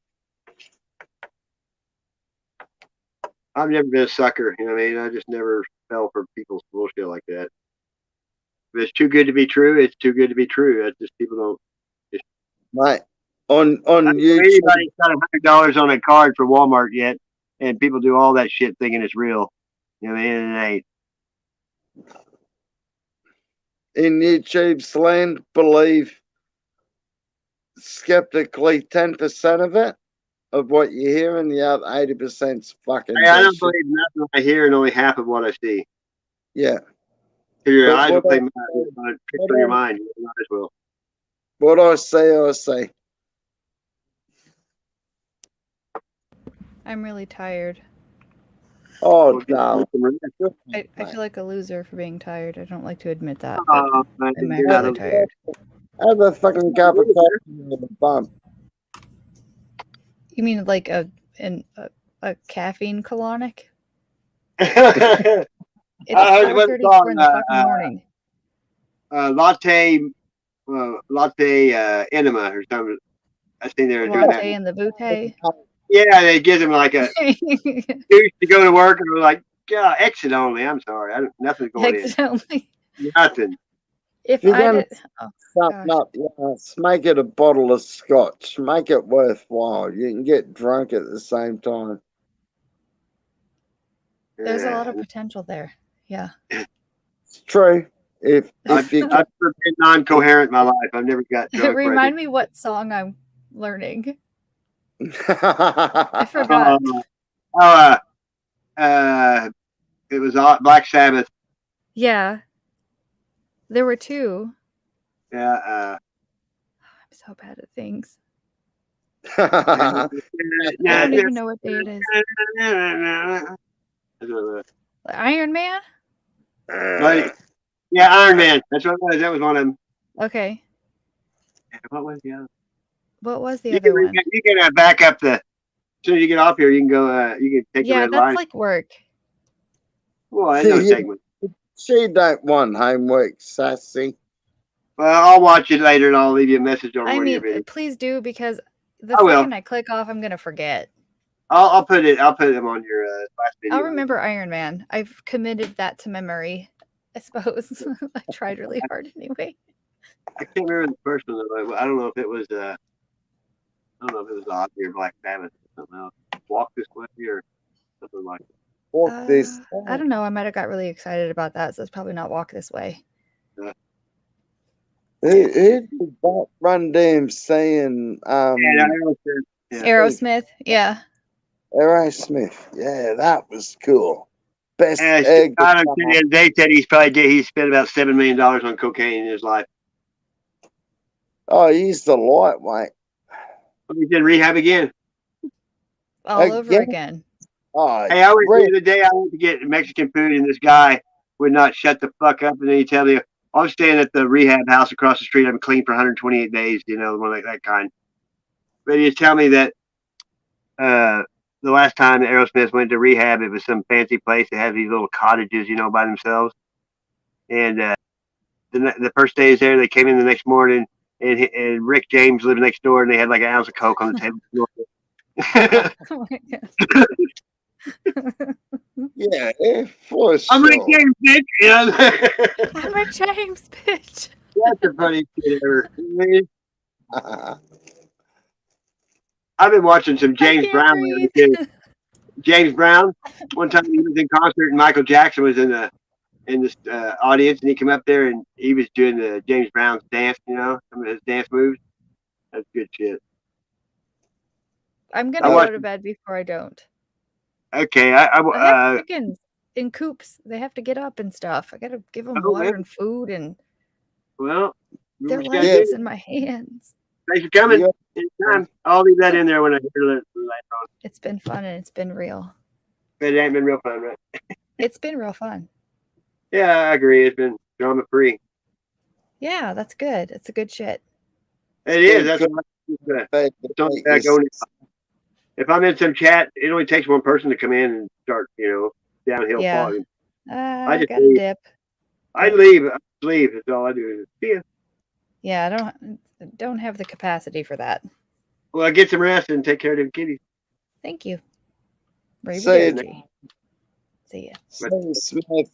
I've never been a sucker. You know what I mean? I just never fell for people's bullshit like that. If it's too good to be true, it's too good to be true. That's just people don't. Mate, on I don't know YouTube, anybody's got $100 on a card for Walmart yet, and people do all that shit thinking it's real. You know what I mean? And it ain't. in YouTube's land, believe skeptically 10% of it, of what you hear, and the other 80%'s fucking I don't bullshit. believe nothing I hear and only half of what I see. Yeah. Your But eyes will what play I- tricks on your mind. Your eyes will. What I say. I'm really tired. Oh, no. I feel like a loser for being tired. I don't like to admit that, Oh, but man, I'm you're not actually okay. tired. Have a fucking cup of coffee with a bump. You mean like a caffeine colonic? It's I heard what 4:34 in the fucking morning. latte enema or something. I think they were doing that. Latte and the butte. Yeah, they give them like a excuse to go to work, and we're like, yeah, exit only. I'm sorry, nothing's going Exit only. in. Nothing. If You're I gonna did, oh, something gosh. up, yes. Make it a bottle of scotch. Make it worthwhile. You can get drunk at the same time. There's a lot of potential there. Yeah. It's true. If I've you been non-coherent in my life. I've never got drunk. Remind me what song I'm learning. I forgot. It was Black Sabbath. Yeah. There were two. Yeah. I'm so bad at things. I I don't even know what day it is. Iron Man? Yeah, Iron Man. That's what it was. That was one of them. Okay. What was the other? What was the other one? You can back up the. As soon as you get off here, you can go. You can take the Yeah, red that's line. like work. Well, I know segment. She don't want homework, sassy. Well, I'll watch it later and I'll leave you a message on I one of your mean, videos. please do, because the I will. second I click off, I'm gonna forget. I'll put them on your last video. I'll remember Iron Man. I've committed that to memory, I suppose. I tried really hard anyway. I can't remember the first one. I don't know if it was Ozzy or Black Sabbath or something else. Walk This Way or something like that. Walk this. I don't know. I might have got really excited about that, so it's probably not Walk This Way. Who did that run damn saying Aerosmith. Aerosmith, yeah. Aerosmith. Yeah, that was cool. Best Steve guitar. Tyler said the other day said he spent about $7 million on cocaine in his life. Oh, he's the lightweight. He's in rehab again. All over again. Oh, Hey, I went the day I went to get Mexican food, and this guy would not shut the fuck up. And then he tell me, I'm staying at the rehab house across the street. I'm clean for 128 days, one like that kind. But he tell me that the last time Aerosmith went to rehab, it was some fancy place that had these little cottages, by themselves. And the first day he's there, they came in the next morning, and Rick James lived next door, and they had like an ounce of coke on the table. Oh my God. Yeah, for sure. I'm Rick James, bitch. I'm Rick James, bitch. That's the funniest shit ever. I've been watching some James Brown lately. James Brown. One time he was in concert, and Michael Jackson was in the audience, and he came up there and he was doing the James Brown dance. Some of his dance moves. That's good shit. I'm gonna go to bed before I don't. Okay, I have chickens in coops. They have to get up and stuff. I gotta give them water and food, and their lives in my hands. Thanks for coming. Anytime. I'll leave that in there when I hear it later on. It's been fun and it's been real. But it ain't been real fun, right? It's been real fun. Yeah, I agree. It's been drama free. Yeah, that's good. It's a good shit. It is. That's what if I'm in some chat, it only takes one person to come in and start, downhill falling. I just gotta dip. I leave. That's all I do. See ya. Yeah, I don't have the capacity for that. Well, get some rest and take care of them kitties. Thank you. See ya. Smith,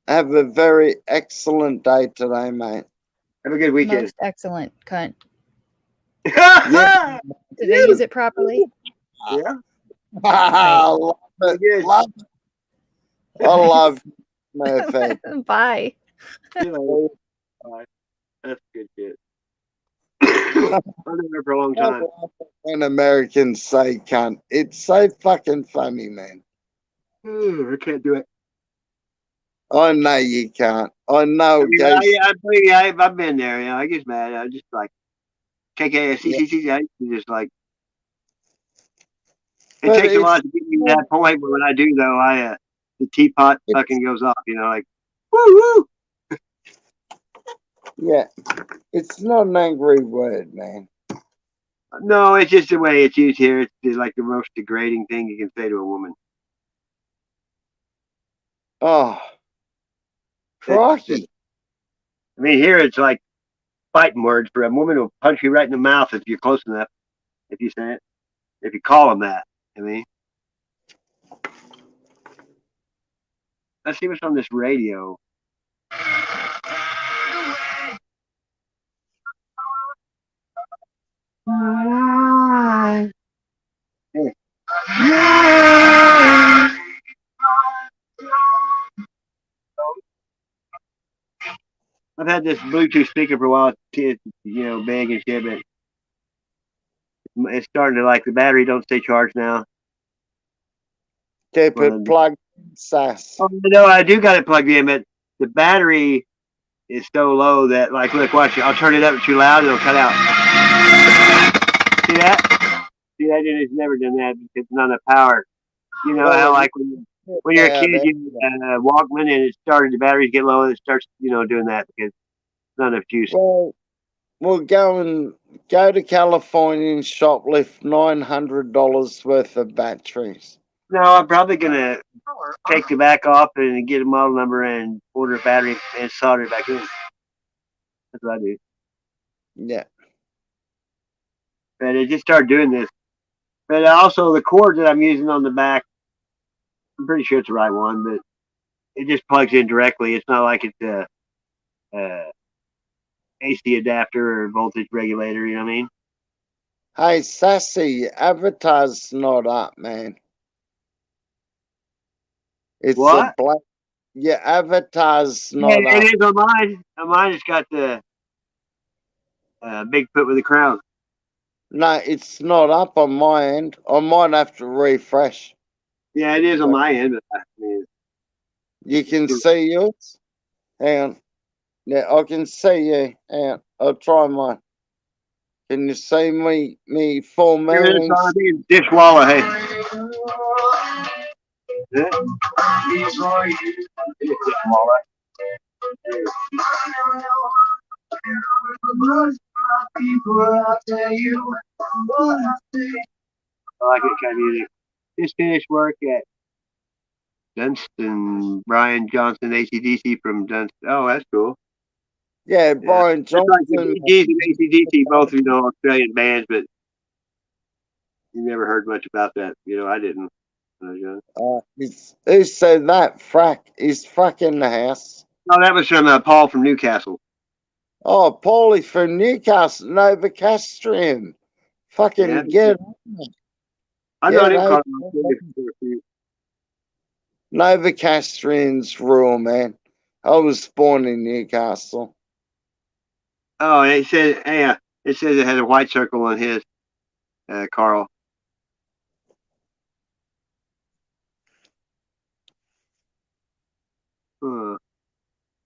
have a very excellent day today, mate. Have a good weekend. Most excellent, cunt. Did I use it properly? Yeah. I love it. Love it. I love it. Bye. That's good shit. I've been there for a long time. When Americans say cunt, it's so fucking funny, man. I can't do it. I know you can't. I know. I've been there. I get mad. I just like KKSCCC. I just like. It takes a lot to get me to that point, but when I do, though, the teapot fucking goes off. Like, woo woo. Yeah, it's not an angry word, man. No, it's just the way it's used here. It's like the most degrading thing you can say to a woman. Oh, crikey. I mean, here it's like fighting words for a woman will punch you right in the mouth if you're close enough. If you say it, if you call them that. I mean, let's see what's on this radio. I've had this Bluetooth speaker for a while. It's big and shit, but it's starting to like the battery don't stay charged now. Keep it plugged in, sass. Oh, no, I do got it plugged in, but the battery is so low that, like, look, watch it. I'll turn it up too loud, it'll cut out. See that? See that? It's never done that because it's not enough power. You know how, like, when you're a kid, you Walkman and it started, the batteries get low and it starts, doing that because it's not enough juice. Well, we'll go to California and shoplift $900 worth of batteries. No, I'm probably gonna take the back off and get a model number and order a battery and solder it back in. That's what I do. Yeah. But it just started doing this. But also the cord that I'm using on the back, I'm pretty sure it's the right one, but it just plugs in directly. It's not like it's a AC adapter or voltage regulator. You know what I mean? Hey, Sassy, avatar's not up, man. It's what? A black. Yeah, avatar's not up. It is on mine. On mine, it's got the Bigfoot with the crown. No, it's not up on my end. I might have to refresh. Yeah, it is on my end, but I mean, You can see yours? Hang on. Yeah, I can see you. Hang on. I'll try mine. Can you see me full 3 minutes moon? on, I think it's dishwalla, hey. Yeah. I like it kind of music. Just finished work at Dunstan, Brian Johnson, AC/DC from Dunstan. Oh, that's cool. Yeah, Brian It's like the Johnson. Bee Gees and AC/DC, both, Australian bands, but you never heard much about that. I didn't. when I was young. Who said that? Frack. Is Frack in the house? No, that was from Paul from Newcastle. Oh, Paulie from Newcastle. Novocastrian. Fucking Yeah. get I know him, Carl. Novocastrian's rule, man. I was born in Newcastle. Oh, it says, it says it has a white circle on his, Carl.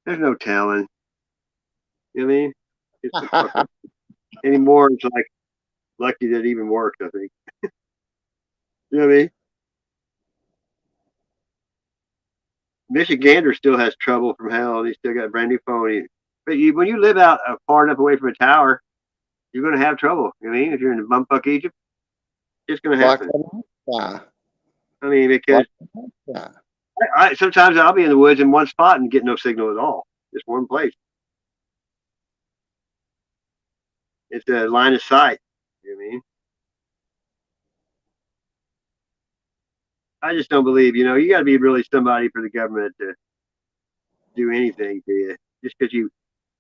There's no telling. You know what I mean? It's anymore, it's like lucky that it even works, I think. You know what I mean? Michigander still has trouble from hell, and he still got a brand new phone. But when you live out far enough away from a tower, you're going to have trouble. You know what I mean? If you're in bumfuck Egypt, it's going to happen. I mean, because I sometimes I'll be in the woods in one spot and get no signal at all. Just one place. It's a line of sight. You know what I mean? I just don't believe, you got to be really somebody for the government to do anything to you. Just because you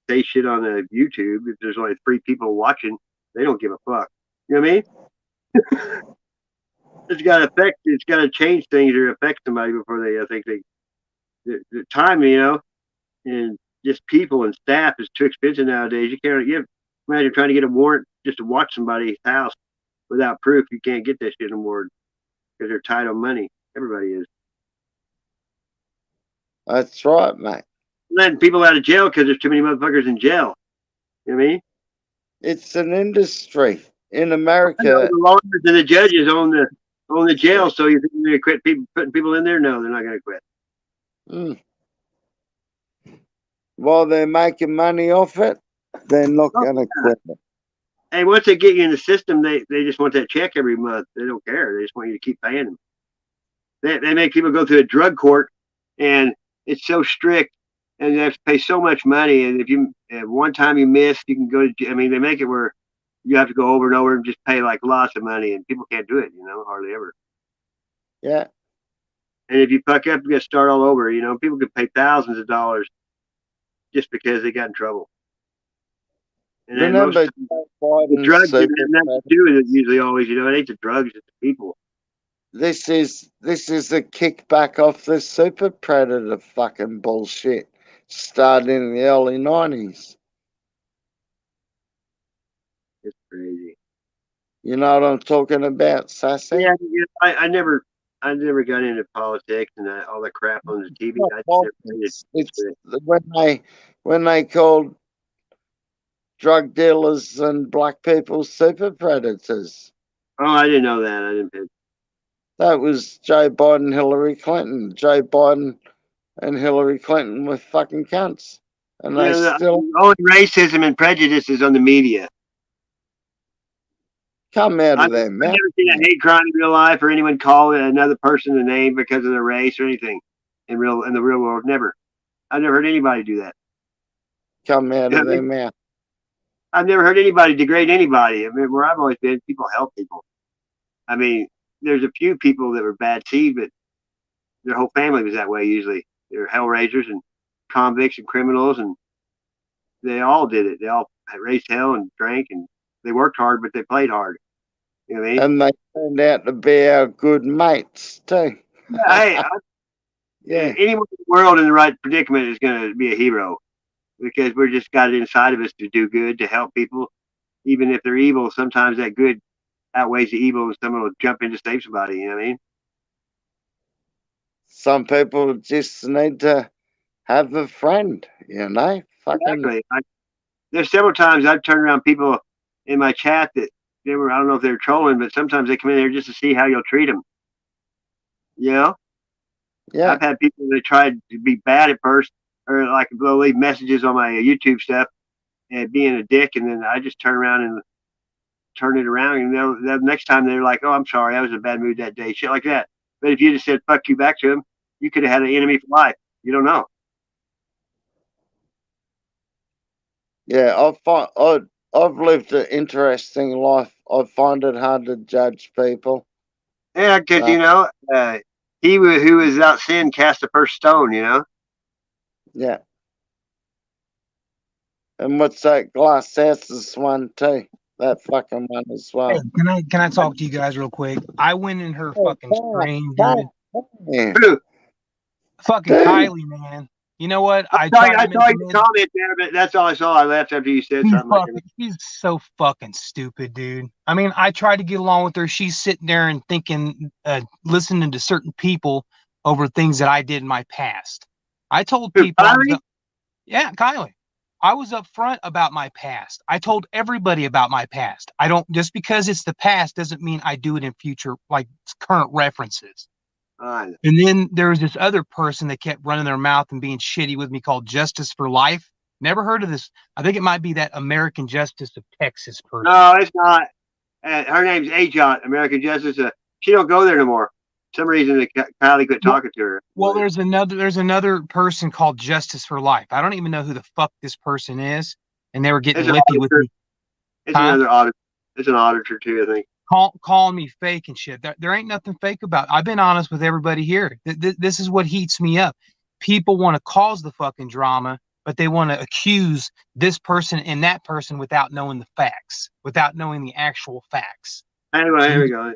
say shit on YouTube, if there's only 3 people watching, they don't give a fuck. You know what I mean? It's got to change things or affect somebody before I think the time, and just people and staff is too expensive nowadays. You can't, imagine trying to get a warrant just to watch somebody's house without proof. You can't get that shit anymore because they're tight on money. Everybody is. That's right, mate. Letting people out of jail because there's too many motherfuckers in jail. You know what I mean? It's an industry in America. The lawyers and the judges own the jail, so you think they're going to quit putting people in there? No, they're not going to quit. While they're making money off it, they're not going to quit it. Hey, once they get you in the system, they just want that check every month. They don't care. They just want you to keep paying them. They make people go through a drug court, and it's so strict, and they have to pay so much money. And if one time you miss, you can go to. I mean, they make it where you have to go over and over and just pay like lots of money, and people can't do it. Hardly ever. Yeah. And if you fuck up, you got to start all over. People can pay thousands of dollars just because they got in trouble. And Remember, the drugs have nothing to do with it. Usually, always, it ain't the drugs; it's the people. This is a kickback off the super predator fucking bullshit started in the early 90s. It's crazy. You know what I'm talking about, Sassy? Yeah, I never got into politics and all the crap on the TV. It's when they called drug dealers and black people super predators. Oh, I didn't know that. I didn't. That was Joe Biden, Hillary Clinton. Joe Biden and Hillary Clinton were fucking cunts, and they still only racism and prejudice is on the media. Come out of there, man. I've never seen a hate crime in real life or anyone call another person a name because of their race or anything in the real world. Never. I've never heard anybody do that. Come out of their mouth. I've never heard anybody degrade anybody. I mean, where I've always been, people help people. I mean, there's a few people that were bad seed, but their whole family was that way usually. They were hellraisers and convicts and criminals, and they all did it. They all raised hell and drank, and they worked hard, but they played hard. You know what I mean? And they turned out to be our good mates too. Hey, anyone in the world in the right predicament is going to be a hero because we're just got it inside of us to do good, to help people. even if they're evil, sometimes that good outweighs the evil, and someone will jump in to save somebody. You know what I mean? Some people just need to have a friend, you know? Fucking Exactly. There's several times I've turned around people in my chat that they were, I don't know if they were trolling, but sometimes they come in there just to see how you'll treat them. You know? yeah. I've had people that tried to be bad at first, or like they'll leave messages on my YouTube stuff and being a dick, and then I just turn around and turn it around, and the next time they're like, "Oh, I'm sorry, I was in a bad mood that day," shit like that. But if you just said "fuck you" back to them, you could have had an enemy for life. You don't know. Yeah, I've lived an interesting life. I find it hard to judge people. Yeah, because you know, he who is without sin cast the first stone. You know. Yeah. And what's that glass houses one too? That fucking one as well. Hey, can I talk to you guys real quick? I went in her fucking stream, dude. Yeah. Fucking Kylie, man. You know what? I saw your comment there, but that's all I saw. I left after you said something. She's so fucking stupid, dude. I mean, I tried to get along with her. She's sitting there and thinking, listening to certain people over things that I did in my past. I told people, yeah, Kylie. I was upfront about my past. I told everybody about my past. I don't, just because it's the past doesn't mean I do it in future, like current references. And then there was this other person that kept running their mouth and being shitty with me called Justice for Life. Never heard of this. I think it might be that American Justice of Texas person. No, it's not. Her name's Ajot, American Justice. She don't go there no more. For some reason, Kylie quit talking to her. Well, there's another person called Justice for Life. I don't even know who the fuck this person is, and they were getting lippy with me. It's another auditor. It's an auditor too, I think. Calling me fake and shit. There ain't nothing fake about it. I've been honest with everybody here. This is what heats me up. People want to cause the fucking drama, but they want to accuse this person and that person without knowing the facts, without knowing the actual facts. Anyway, here we go.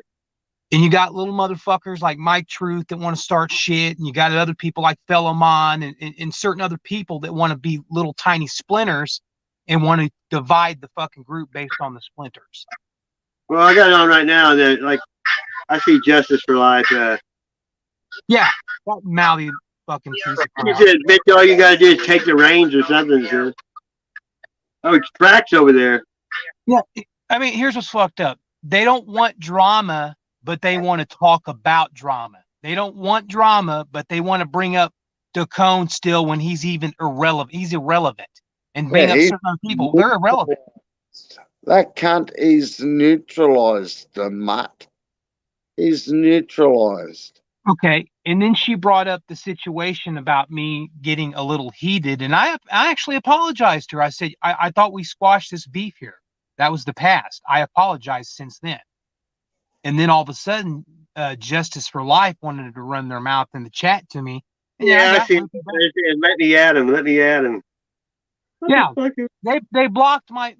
And you got little motherfuckers like Mike Truth that want to start shit, and you got other people like Fellowmon and certain other people that want to be little tiny splinters and want to divide the fucking group based on the splinters. Well, I got it on right now that, like, I see Justice for Life. Yeah, that mouthy fucking piece of He said, "Bitch, all you gotta do is take the reins or something." Sir. Oh, it's Frax over there. Yeah, I mean, here's what's fucked up. They don't want drama, but they want to talk about drama. They don't want drama, but they want to bring up Dacone still when he's even irrelevant. He's irrelevant. And bring up certain other people. They're irrelevant. That cunt is neutralized, the mutt. He's neutralized. Okay, and then she brought up the situation about me getting a little heated, and I actually apologized to her. I said, I thought we squashed this beef here. That was the past. I apologized since then. And then all of a sudden, Justice for Life wanted to run their mouth in the chat to me. And yeah, I see. Let me at him. Let me at him. Yeah, they blocked my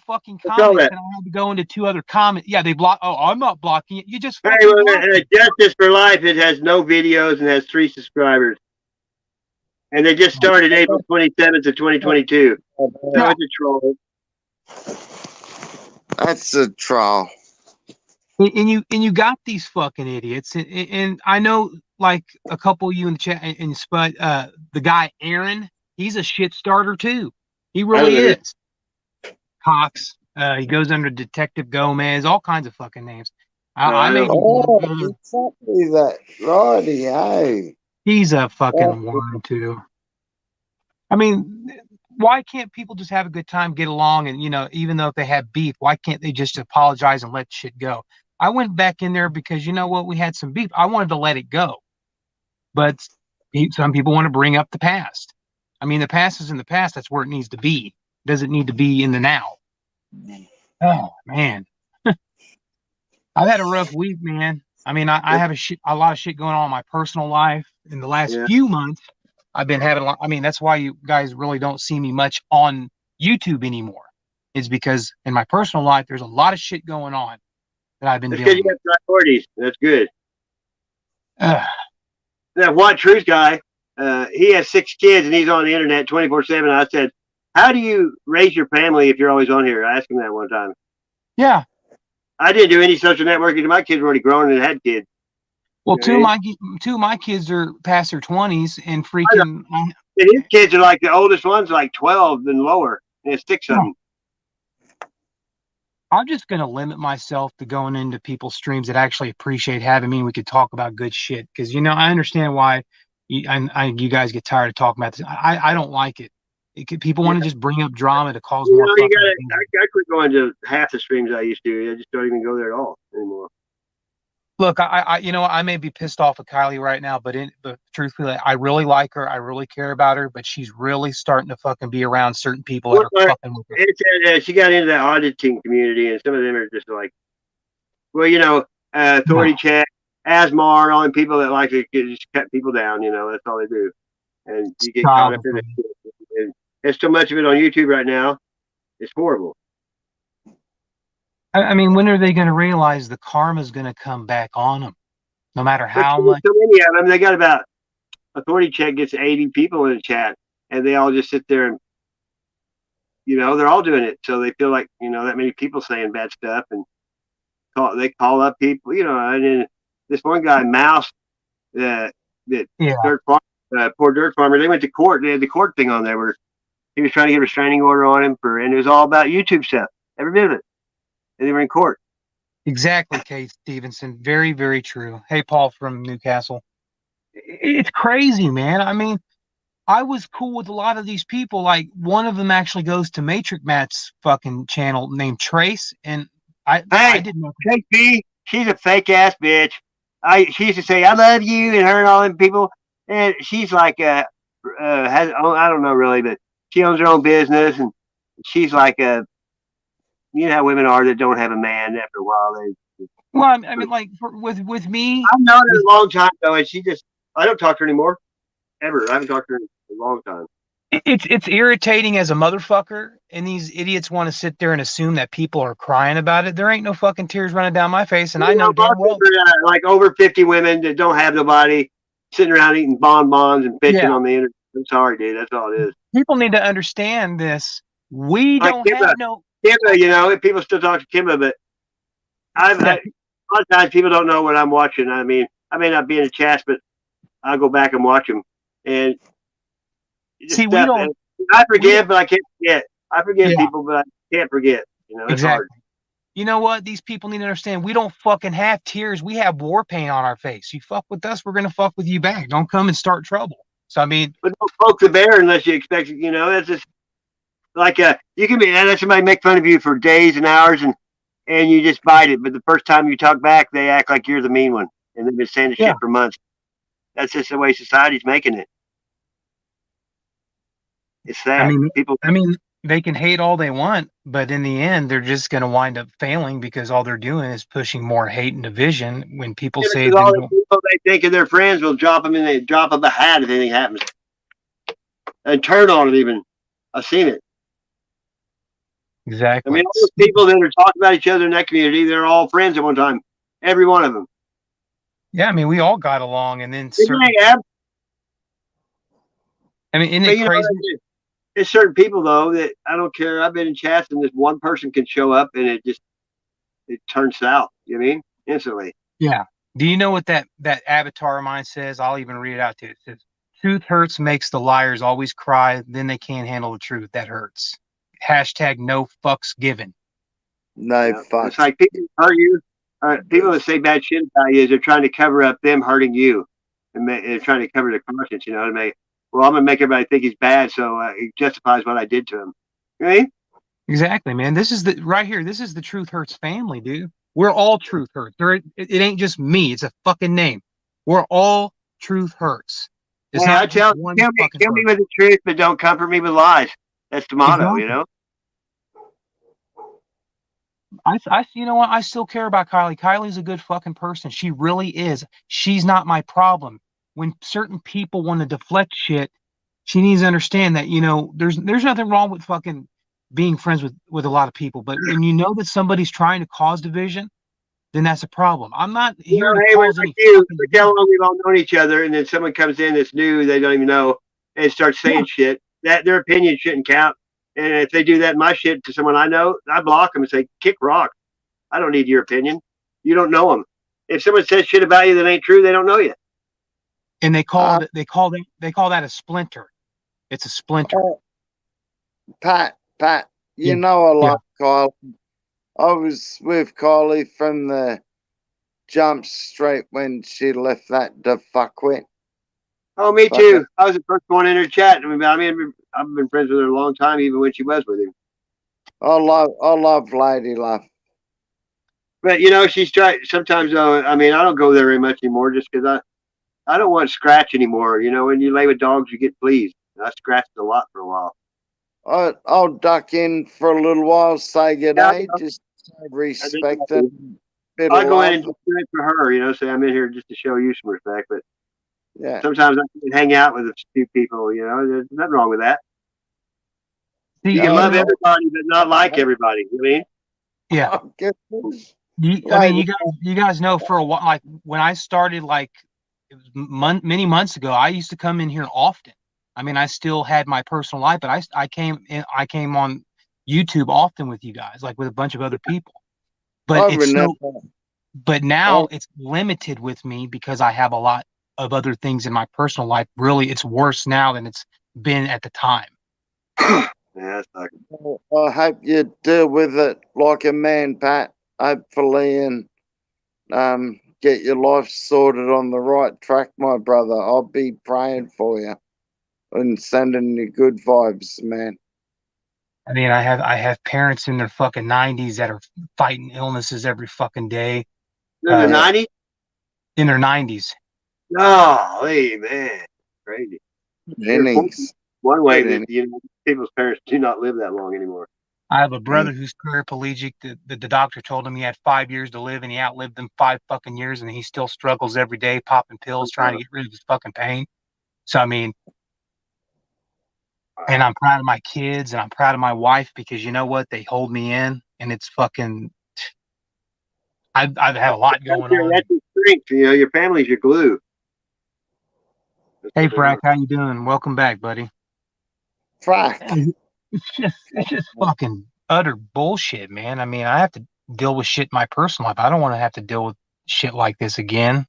fucking comments, and I had to go into 2 other comments. Yeah, they blocked. Oh, I'm not blocking it. You just Justice for Life. It has no videos and has 3 subscribers, and they just started April 27th of 2022. So it's a troll. That's a troll. And you got these fucking idiots, and I know like a couple of you in the chat and Spud, the guy Aaron. He's a shit starter too. He really is. Cox. He goes under Detective Gomez. All kinds of fucking names. I made exactly that. Righty, hey. He's a fucking worm too. I mean, why can't people just have a good time, get along, and even though if they have beef, why can't they just apologize and let shit go? I went back in there because you know what, we had some beef. I wanted to let it go, but some people want to bring up the past. I mean, the past is in the past. That's where it needs to be. It doesn't need to be in the now. Oh, man. I've had a rough week, man. I mean, I have a lot of shit going on in my personal life. In the last few months, I've been having a lot. I mean, that's why you guys really don't see me much on YouTube anymore. Is because in my personal life, there's a lot of shit going on that I've been dealing with. You got priorities. That's good. That What Truth guy, he has 6 kids and he's on the internet 24/7. I said, how do you raise your family if you're always on here? I asked him that one time. Yeah. I didn't do any social networking. My kids were already grown and had kids. Well, You know what I mean? two of my kids are past their 20s and I know. freaking. And his kids are like the oldest one's like 12 and lower, and it's 6 of them. I'm just gonna limit myself to going into people's streams that actually appreciate having me. And we could talk about good shit because I understand why you guys get tired of talking about this. I don't like it. People want to just bring up drama to cause more. You gotta. I quit going to half the streams I used to. I just don't even go there at all anymore. Look, I may be pissed off at Kylie right now, but truthfully, I really like her. I really care about her, but she's really starting to fucking be around certain people that are fucking with her. She got into the auditing community, and some of them are just like, well, authority check, Asmar, all the people that like to just cut people down. That's all they do, and you get caught up in it. And there's so much of it on YouTube right now. It's horrible. I mean, when are they going to realize the karma's going to come back on them? No matter how much. So many of them, they got about authority check gets 80 people in the chat, and they all just sit there and, they're all doing it. So they feel like, that many people saying bad stuff, and they call up people, and then this one guy, Mouse, poor dirt farmer, they went to court. They had the court thing on there where he was trying to get a restraining order on him and it was all about YouTube stuff, every bit of it. And they were in court. Exactly, Kate Stevenson. Very, very true. Hey, Paul from Newcastle. It's crazy, man. I mean, I was cool with a lot of these people. Like, one of them actually goes to Matrix Matt's fucking channel named Trace, and I didn't know. Trace B, she's a fake ass bitch. She used to say I love you and her and all them people, and she's like I don't know really, but she owns her own business, and she's like you know how women are that don't have a man after a while. Well, I mean, like with me, I've known her a long time though, and I don't talk to her anymore, ever. I haven't talked to her in a long time. It's irritating as a motherfucker, and these idiots want to sit there and assume that people are crying about it. There ain't no fucking tears running down my face, and I know damn well. Like over 50 women that don't have nobody, sitting around eating bonbons and bitching on the internet. I'm sorry, dude. That's all it is. People need to understand this. We don't have no. Kimba, people still talk to Kimba, but a lot of times people don't know what I'm watching. I mean, I may not be in the chats, but I'll go back and watch them. And see, we don't. I forgive, but I can't forget. I forgive people, but I can't forget. It's hard. You know what? These people need to understand. We don't fucking have tears. We have war paint on our face. You fuck with us, we're gonna fuck with you back. Don't come and start trouble. So I mean, but don't poke the bear unless you expect it. That's just like you can let somebody make fun of you for days and hours, and you just bite it. But the first time you talk back, they act like you're the mean one, and they've been saying the shit for months. That's just the way society's making it. It's sad. I mean, they can hate all they want, but in the end, they're just going to wind up failing because all they're doing is pushing more hate and division. When people say all the people they think of their friends will drop them in, they drop them a hat if anything happens, and turn on it. Even I've seen it. Exactly. I mean, all those people that are talking about each other in that community, they're all friends at one time. Every one of them. Yeah, I mean, we all got along, and then isn't it crazy? There's certain people though that I don't care. I've been in chats, and this one person can show up, and it turns south. You know what I mean? Instantly. Yeah. Do you know what that avatar of mine says? I'll even read it out to you. It says, "Truth hurts, makes the liars always cry. Then they can't handle the truth. That hurts." Hashtag no fucks given. No fucks. It's like people hurt you. People that say bad shit about you, they're trying to cover up them hurting you, and they're trying to cover their conscience. To make. Well, I'm gonna make everybody think he's bad, so it justifies what I did to him. You know what I mean? Exactly, man. This is right here. This is the Truth Hurts family, dude. We're all Truth Hurts. It ain't just me. It's a fucking name. We're all Truth Hurts. It's not I tell kill me with the truth, but don't comfort me with lies. That's the motto, You know what? I still care about Kylie. Kylie's a good fucking person. She really is. She's not my problem. When certain people want to deflect shit, she needs to understand that, there's nothing wrong with fucking being friends with a lot of people. But when you know that somebody's trying to cause division, then that's a problem. I'm not here to cause any. Look how long we've all known each other, and then someone comes in that's new, they don't even know, and starts saying shit. That their opinion shouldn't count. And if they do that in my shit to someone I know, I block them and say, kick rock. I don't need your opinion. You don't know them. If someone says shit about you that ain't true, they don't know you. And they call that a splinter. It's a splinter. Pat, you Yeah. know I like Kylie. I was with Kylie from the Jump Street when she left that the fuckwit. Oh, me too. I was the first one in her chat. I mean, I've been friends with her a long time, even when she was with him. I love Lady Love. But you know, she's tried sometimes. I mean, I don't go there very much anymore, just because I don't want to scratch anymore. You know, when you lay with dogs, you get fleas. I scratched a lot for a while. I'll duck in for a little while, say good day, just respect and bit I of go in love. and just do it for her. You know, say I'm in here just to show you some respect. But Yeah. sometimes I can hang out with a few people. You know, there's nothing wrong with that. You can love everybody, but not like everybody. You know what I mean? Yeah. I mean, you guys know for a while, like when I started, like it was many months ago, I used to come in here often. I mean, I still had my personal life, but I came on YouTube often with you guys, like with a bunch of other people. But but now it's limited with me because I have a lot of other things in my personal life. Really, it's worse now than it's been at the time. Yeah, that's I hope you deal with it like a man, Pat. Hopefully, and get your life sorted on the right track, my brother. I'll be praying for you and sending you good vibes, man. I mean, I have parents in their fucking 90s that are fighting illnesses every fucking day. In the 90s? In their 90s. No, hey man, crazy. One way that people's parents do not live that long anymore. I have a brother who's paraplegic. The doctor told him he had 5 years to live, and he outlived them 5 fucking years, and he still struggles every day, popping pills, trying to get rid of his fucking pain. So I mean, and I'm proud of my kids, and I'm proud of my wife because you know what? They hold me in, and it's fucking. I've had a lot going on. That's your strength. You know, your family's your glue. Hey, Frack, how you doing? Welcome back, buddy. Frack. It's just fucking utter bullshit, man. I mean, I have to deal with shit in my personal life. I don't want to have to deal with shit like this again.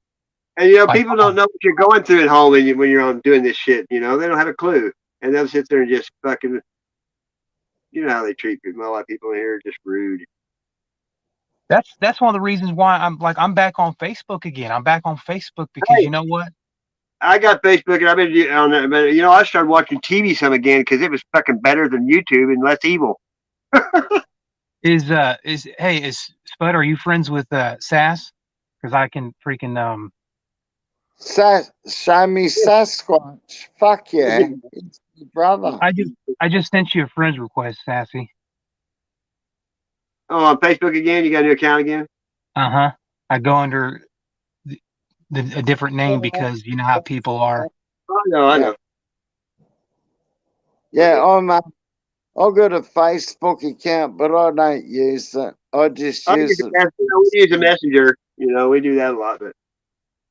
And you know, people don't know what you're going through at home when you're on doing this shit. You know, they don't have a clue, and they'll sit there and just fucking. You know how they treat people. A lot of people in here are just rude. That's one of the reasons why I'm back on Facebook again. I'm back on Facebook because you know what? I got Facebook and I've been on there, but you know, I started watching TV some again because it was fucking better than YouTube and less evil. Is Spud? Are you friends with Sass? Because I can freaking show me Sasquatch. Fuck yeah, it's your brother. I just sent you a friend's request, Sassy. Oh, on Facebook again? You got a new account again? I go under a different name because you know how people are. I know. Yeah, I've got a Facebook account, but I don't use it. I just use it. We use a messenger. You know, we do that a lot, but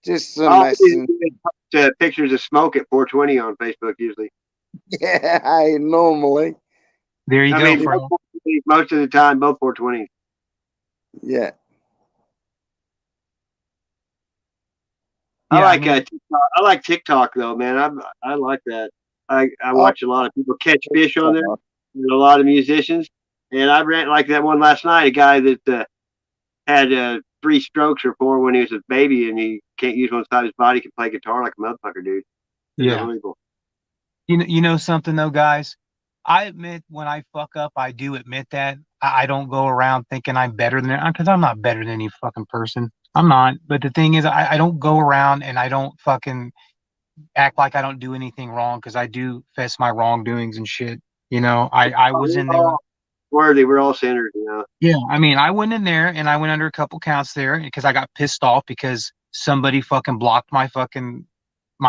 just a messenger. Pictures of smoke at 420 on Facebook usually. Yeah, hey, normally. There you go. Most of the time, both 420s. Yeah. I like TikTok though, man. I like that. I watch a lot of people catch fish on there, and a lot of musicians. And I ran like that one last night. A guy that had 3 strokes or 4 when he was a baby, and he can't use one side of his body. Can play guitar like a motherfucker, dude. Yeah. You know something though, guys. I admit when I fuck up, I do admit that. I don't go around thinking I'm better than it because I'm not better than any fucking person. I'm not. But the thing is, I don't go around and I don't fucking act like I don't do anything wrong because I do fess my wrongdoings and shit. You know, I was in there. Worthy, we're all sinners, you know. Yeah, I mean, I went in there and I went under a couple counts there because I got pissed off because somebody fucking blocked my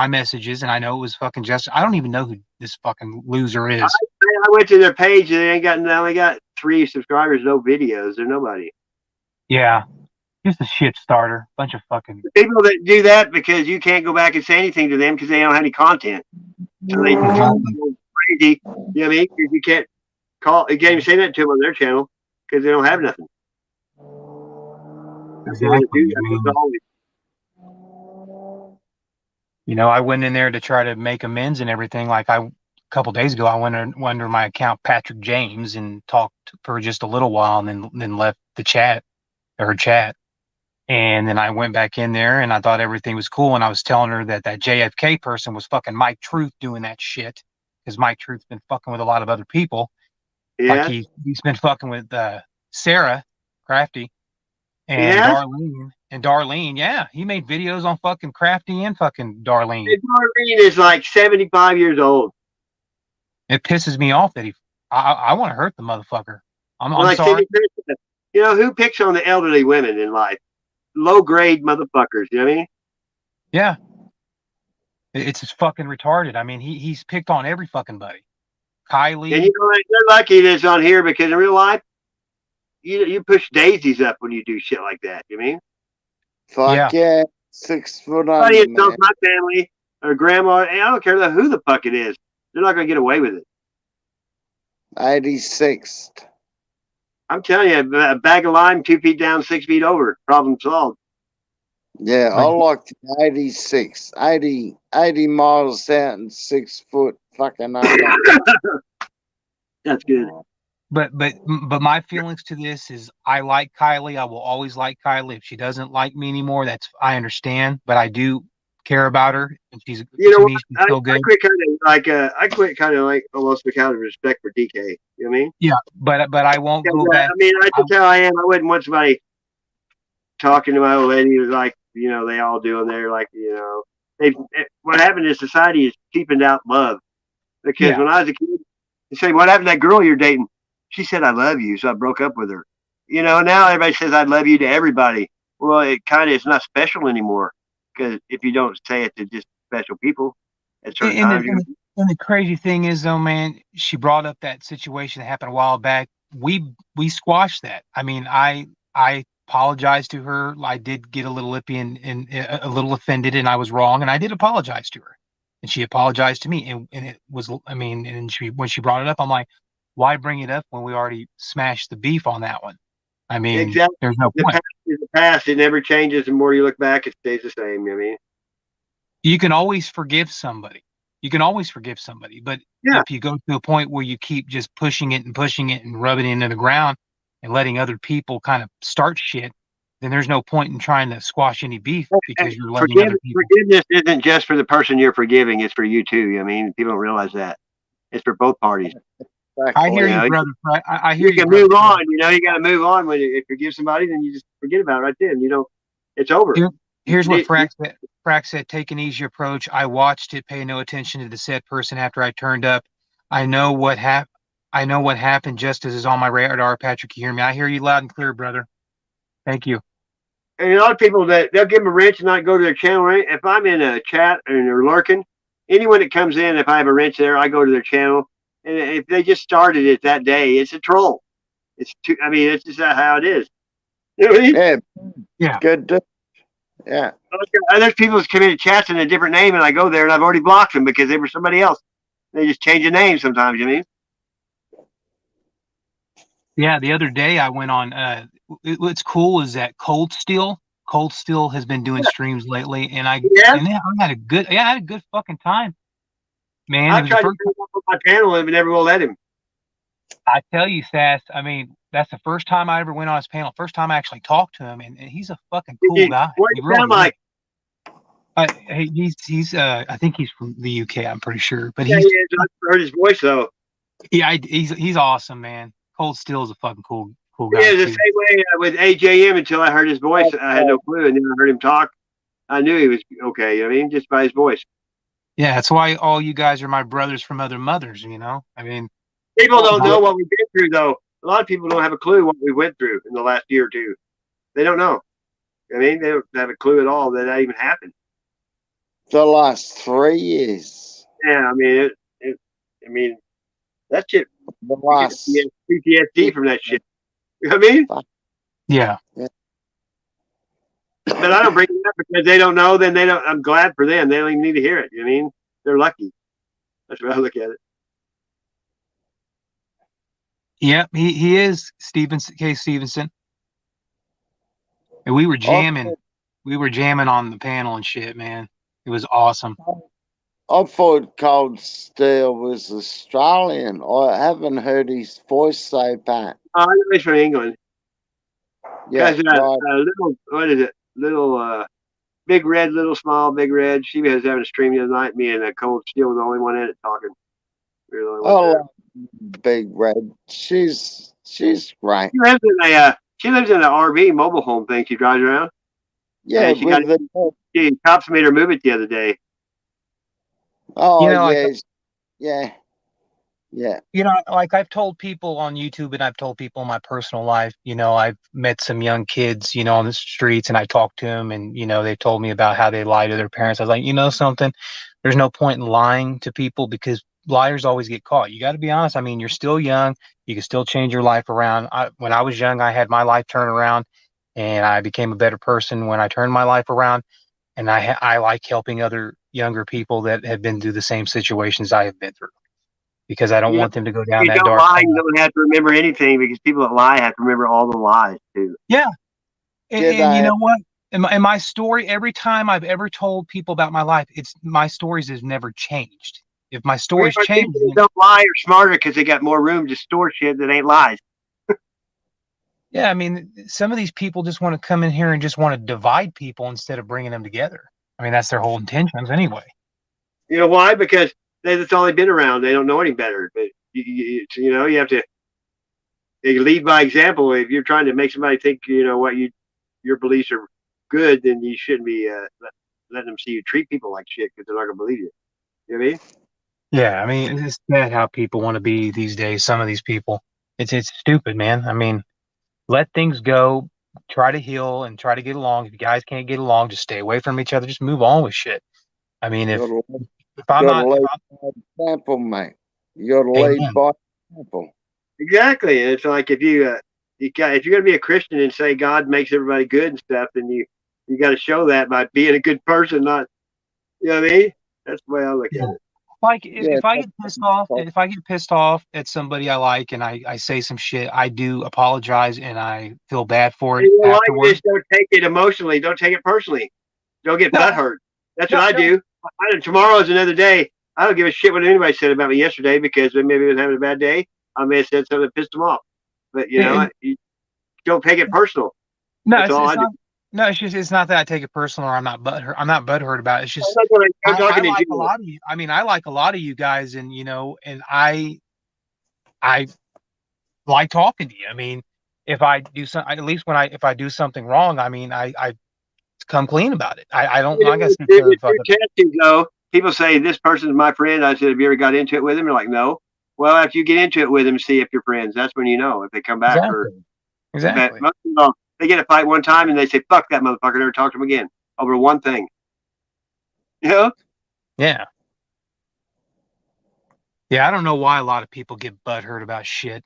messages, and I know it was fucking just. I don't even know who this fucking loser is. I went to their page and they only got 3 subscribers, no videos. They're nobody. Yeah, just a shit starter. Bunch of fucking people that do that because you can't go back and say anything to them because they don't have any content. So they crazy. You know what I mean? Because you can't call. You can't even say that to them on their channel because they don't have nothing. Exactly. I mean, you know, I went in there to try to make amends and everything. Like a couple days ago, I went under my account, Patrick James, and talked for just a little while, and then left the chat, or her chat. And then I went back in there, and I thought everything was cool. And I was telling her that JFK person was fucking Mike Truth doing that shit, because Mike Truth's been fucking with a lot of other people. Yeah. Like he's been fucking with Sarah Crafty and Yeah? Darlene. Yeah, he made videos on fucking Crafty and fucking Darlene. And Darlene is like 75 years old. It pisses me off that I want to hurt the motherfucker. I'm Like sorry. you know, who picks on the elderly women in life? Low grade motherfuckers. You know what I mean? Yeah. It's just fucking retarded. I mean, he's picked on every fucking buddy. Kylie. And you know, they're lucky that's on here because in real life, you push daisies up when you do shit like that. You know what I mean? Fuck yeah. 6 foot Somebody under, tells man. my family or grandma, hey, I don't care who the fuck it is. They're not going to get away with it. 86th. I'm telling you, a bag of lime, 2 feet down, 6 feet over. Problem solved. Yeah, I like the 86. 80 miles out and 6 foot fucking under. That's good. But my feelings to this is I like Kylie. I will always like Kylie. If she doesn't like me anymore, I understand. But I do care about her, and she's to me she's still good. I quit kind of like almost with kind of respect for DK. You know what I mean? Yeah, but I won't go back. I mean, I can tell I am. I wouldn't want somebody talking to my old lady like, you know, they all do, and they're like, you know, what happened is society is keeping out love. Because when I was a kid, they say, what happened to that girl you're dating? She said, I love you, so I broke up with her. You know, now everybody says, I love you to everybody. Well, it's not special anymore. Because if you don't say it to just special people at certain times. And the crazy thing is, though, man, she brought up that situation that happened a while back. We squashed that. I mean, I apologized to her. I did get a little lippy and a little offended, and I was wrong, and I did apologize to her. And she apologized to me, and it was, I mean, and when she brought it up, I'm like, why bring it up when we already smashed the beef on that one? I mean, exactly. There's no point. The past is the past. It never changes. The more you look back, it stays the same. You know what I mean? You can always forgive somebody. But if you go to a point where you keep just pushing it and rubbing it into the ground and letting other people kind of start shit, then there's no point in trying to squash any beef because you're letting other people. Forgiveness isn't just for the person you're forgiving; it's for you too. You know what I mean, people don't realize that it's for both parties. I hear you, brother. I hear you. You can move on. You know, you got to move on. When you forgive somebody, then you just forget about it right then. You know, it's over. Here's what Frack said: take an easy approach. I watched it, pay no attention to the said person after I turned up. I know what happened just as is on my radar. Patrick, you hear me? I hear you loud and clear, brother. Thank you. And a lot of people that they'll give them a wrench and not go to their channel. Right? If I'm in a chat and they're lurking, anyone that comes in, if I have a wrench there, I go to their channel. And if they just started it that day, it's a troll. It's just how it is. You know what I mean? Yeah. Good. Yeah. There's people that come in chats in a different name, and I go there and I've already blocked them because they were somebody else. They just change the name sometimes. You know what I mean? Yeah. The other day I went on. What's cool is that Cold Steel has been doing streams lately, and I had a good fucking time. Man, I tried to put him up on my channel and never will let him. I tell you, Sass, I mean, that's the first time I ever went on his panel. First time I actually talked to him, and he's a fucking cool guy. What do you sound like? He's I think he's from the UK. I'm pretty sure, but he is. I heard his voice though. Yeah, he's awesome, man. Cold Steel is a fucking cool guy. Yeah, the same way with AJM until I heard his voice. I had no clue, and then I heard him talk. I knew he was okay. You know what I mean, just by his voice. Yeah, that's why all you guys are my brothers from other mothers, you know? I mean, people don't know what we've been through, though. A lot of people don't have a clue what we went through in the last year or two. They don't know. I mean, they don't have a clue at all that even happened. The last 3 years. Yeah, I mean, that shit. The last PTSD from that shit. You know what I mean? Yeah. But I don't bring it up because they don't know. Then they don't. I'm glad for them. They don't even need to hear it. You know what I mean? They're lucky. That's what I look at it. Yep, he is Stevenson. And we were jamming. We were jamming on the panel and shit, man. It was awesome. I thought Cold Steel was Australian. I haven't heard his voice so back. Oh, I know he's from England. Yeah, Because right. little, what is it? Little, Big Red, Little Small, Big Red. She was having a stream the other night. Me and Cold Steel was the only one in it talking. We were the only one I there. like Big Red. She's great. She lives in an RV mobile home thing. She drives around. Yeah, And cops made her move it the other day. Oh, You know, yeah. You know, like I've told people on YouTube and I've told people in my personal life, you know, I've met some young kids, you know, on the streets and I talked to them and, you know, they told me about how they lie to their parents. I was like, you know something, there's no point in lying to people because liars always get caught. You got to be honest. I mean, you're still young. You can still change your life around. When I was young, I had my life turn around and I became a better person when I turned my life around. And I like helping other younger people that have been through the same situations I have been through. Because I don't want them to go down You that don't dark lie, path. you don't have to remember anything because people that lie have to remember all the lies too. Yeah. And you know what? In my story, every time I've ever told people about my life, my stories has never changed. If my stories change, People that don't lie are smarter because they got more room to store shit that ain't lies. yeah, I mean, some of these people just want to come in here and just want to divide people instead of bringing them together. I mean, that's their whole intentions anyway. You know why? Because that's all they've been around. They don't know any better. But you know, you have to lead by example. If you're trying to make somebody think, you know, your beliefs are good, then you shouldn't be letting them see you treat people like shit because they're not gonna believe you. You know what I mean? Yeah, I mean, it's sad how people want to be these days. Some of these people, it's stupid, man. I mean, let things go, try to heal and try to get along. If you guys can't get along, just stay away from each other. Just move on with shit. I mean, if I'm not, lead by example, mate. You got to lead Amen. by example. Exactly. And it's like if if you're gonna be a Christian and say God makes everybody good and stuff, then you got to show that by being a good person, not you know what I mean? That's the way I look at it. Like if I get pissed off at somebody I like and I say some shit, I do apologize and I feel bad for it And you know, like afterwards. this, don't take it emotionally. Don't take it personally. Don't get butthurt. That's what I do. Tomorrow is another day. I don't give a shit what anybody said about me yesterday because they maybe was having a bad day. I may have said something that pissed them off. But you know, you don't take it personal. No, That's all I do. No, it's not that I take it personal or I'm not butthurt about it. It's just I'm I talking to like you. a lot of you. I mean, I like a lot of you guys, and you know, and I like talking to you. I mean, if I do at least if I do something wrong, I mean, I come clean about it. I don't. I guess though, people say this person's my friend. I said, have you ever got into it with him? They're like, no. Well, after you get into it with them, see if you're friends. That's when you know if they come back or. Exactly. But most people, they get a fight one time and they say, fuck that motherfucker, never talk to him again over one thing. You know? Yeah. Yeah, I don't know why a lot of people get butthurt about shit.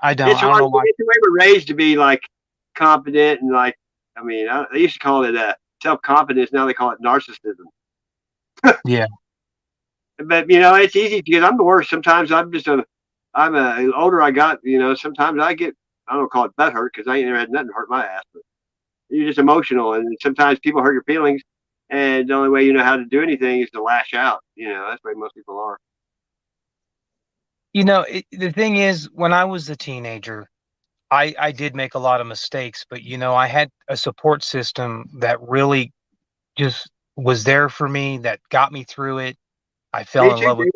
I don't. It's I don't know why. It's the way we're raised to be like confident and like. I mean, they used to call it self-confidence. Now they call it narcissism. Yeah. But you know, it's easy because I'm the worst. Sometimes the older I got, you know, sometimes I don't call it butthurt because I ain't never had nothing hurt my ass. But you're just emotional, and sometimes people hurt your feelings, and the only way you know how to do anything is to lash out. You know, that's the way most people are. You know, the thing is, when I was a teenager, I did make a lot of mistakes, but you know, I had a support system that really just was there for me, that got me through it. I fell in love with.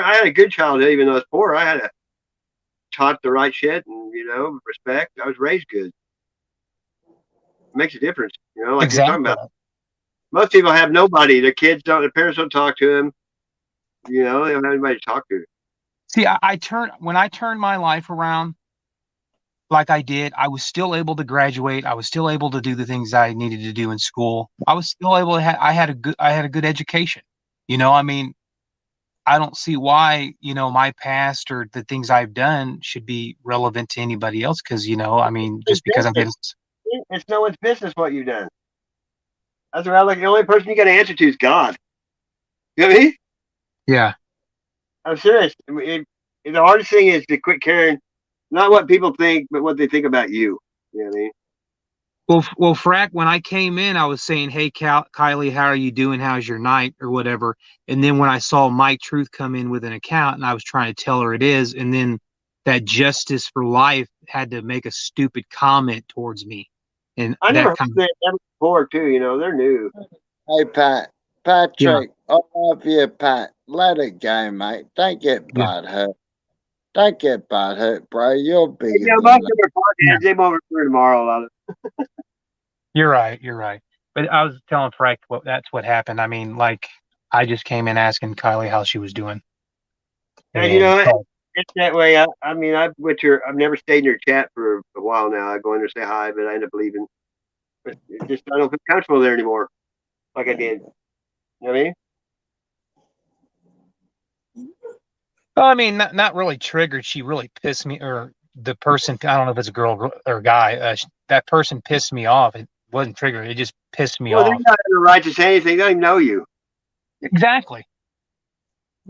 I had a good childhood, even though I was poor. I had taught the right shit, and you know, respect. I was raised good. It makes a difference, you know. Like you're talking about. Most people have nobody. Their kids don't. Their parents don't talk to them. You know, they don't have anybody to talk to. See, when I turned my life around, like I did, I was still able to graduate. I was still able to do the things I needed to do in school. I was still able to I had a good education. You know, I mean, I don't see why, you know, my past or the things I've done should be relevant to anybody else. Cause, you know, I mean, just because it's no one's business what you've done. That's what I look. The only person you got to answer to is God. You know what I mean? Yeah. I'm serious. I mean, the hardest thing is to quit caring Not what people think, but what they think about you. You know what I mean? Well, Frack, when I came in, I was saying, "Hey, Kylie, how are you doing? How's your night or whatever?" And then when I saw Mike Truth come in with an account, and I was trying to tell her it is, and then that Justice for Life had to make a stupid comment towards me, and I never that heard kind of that ever before, too. You know, they're new. Hey, Pat. yeah, Patrick, I love you, Pat. Let it go, mate. Don't get yeah, butthurt. Don't get butthurt, bro. You're Hey, bigger you know, than most that. of our yeah. podcasts, they won't return tomorrow. A lot of You're right. You're right. But I was telling Frack that's what happened. I mean, like, I just came in asking Kylie how she was doing, And you and know, it's that way. I mean, I've never stayed in your chat for a while now. I go in there say hi, but I end up leaving. But it just I don't feel comfortable there anymore, like I did. You know what I mean? well, I mean, not really triggered. She really pissed me, or the person. I don't know if it's a girl or guy. That person pissed me off. It wasn't triggered. It just pissed me Well, they're off. not in the right to say anything. They don't even know you. Exactly.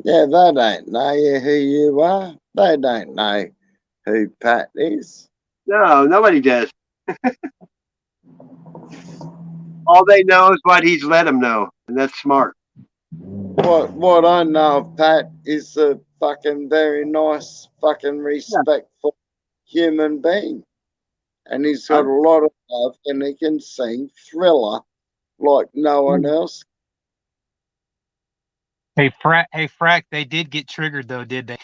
Yeah, they don't know who you are. They don't know who Pat is. No, nobody does. All they know is what he's let them know, and that's smart. What I know of Pat is a fucking very nice, fucking respectful human being. And he's got a lot of love and he can sing Thriller like no one else. Hey, Frack, they did get triggered though, did they?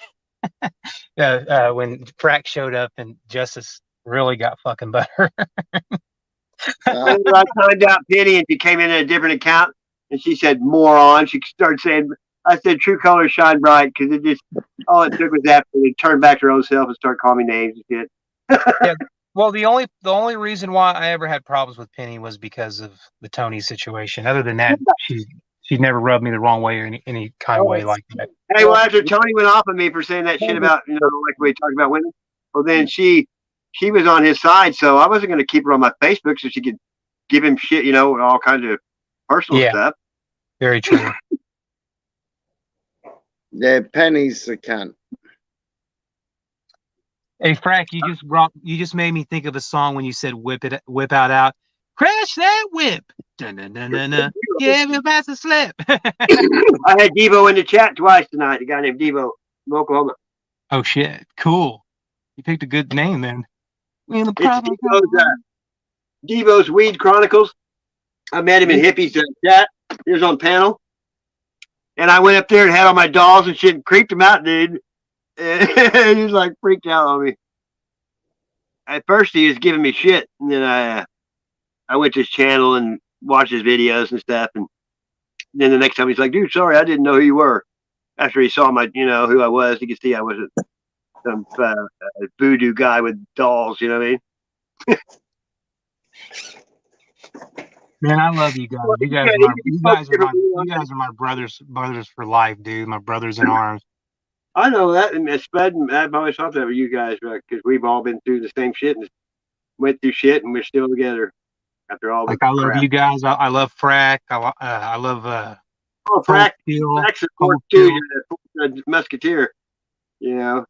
When Frack showed up and Justice really got fucking butter. I timed out Penny, and she came in a different account, and she said moron. She started saying, "I said true colors shine bright," because it just all it took was that to turn back to her own self and start calling me names and shit. Yeah. Well, the only reason why I ever had problems with Penny was because of the Tony situation. Other than that, she never rubbed me the wrong way or any kind of way like that. Hey, well, after Tony went off on me for saying that shit about, you know, like we talked about women, well, then she was on his side, so I wasn't going to keep her on my Facebook so she could give him shit, you know, all kinds of personal Yeah. stuff. Very true. Yeah, Penny's the cunt. Hey, Frack, you just made me think of a song when you said whip out. Crash that whip. Dun, dun, dun, dun, dun. Give me a pass a slip. I had Devo in the chat twice tonight, a guy named Devo from Oklahoma. Oh, shit. Cool. You picked a good name then. It's Devo's Weed Chronicles. I met him in Hippie's chat. He was on panel. And I went up there and had all my dolls and shit and creeped him out, dude. And he was like freaked out on me. At first he was giving me shit, and then I went to his channel and watched his videos and stuff, and then the next time he's like, "Dude, sorry, I didn't know who you were." After he saw my, you know, who I was, he could see I wasn't some voodoo guy with dolls. You know what I mean? Man, I love you guys. You guys are my brothers for life, dude. My brothers in arms. I know that, and Spud, and I've always thought that with you guys, because we've all been through the same shit and went through shit, and we're still together after all the Like, I love crap. you guys. I love Frack. I love Frack's a fourth too, the Musketeer, you know.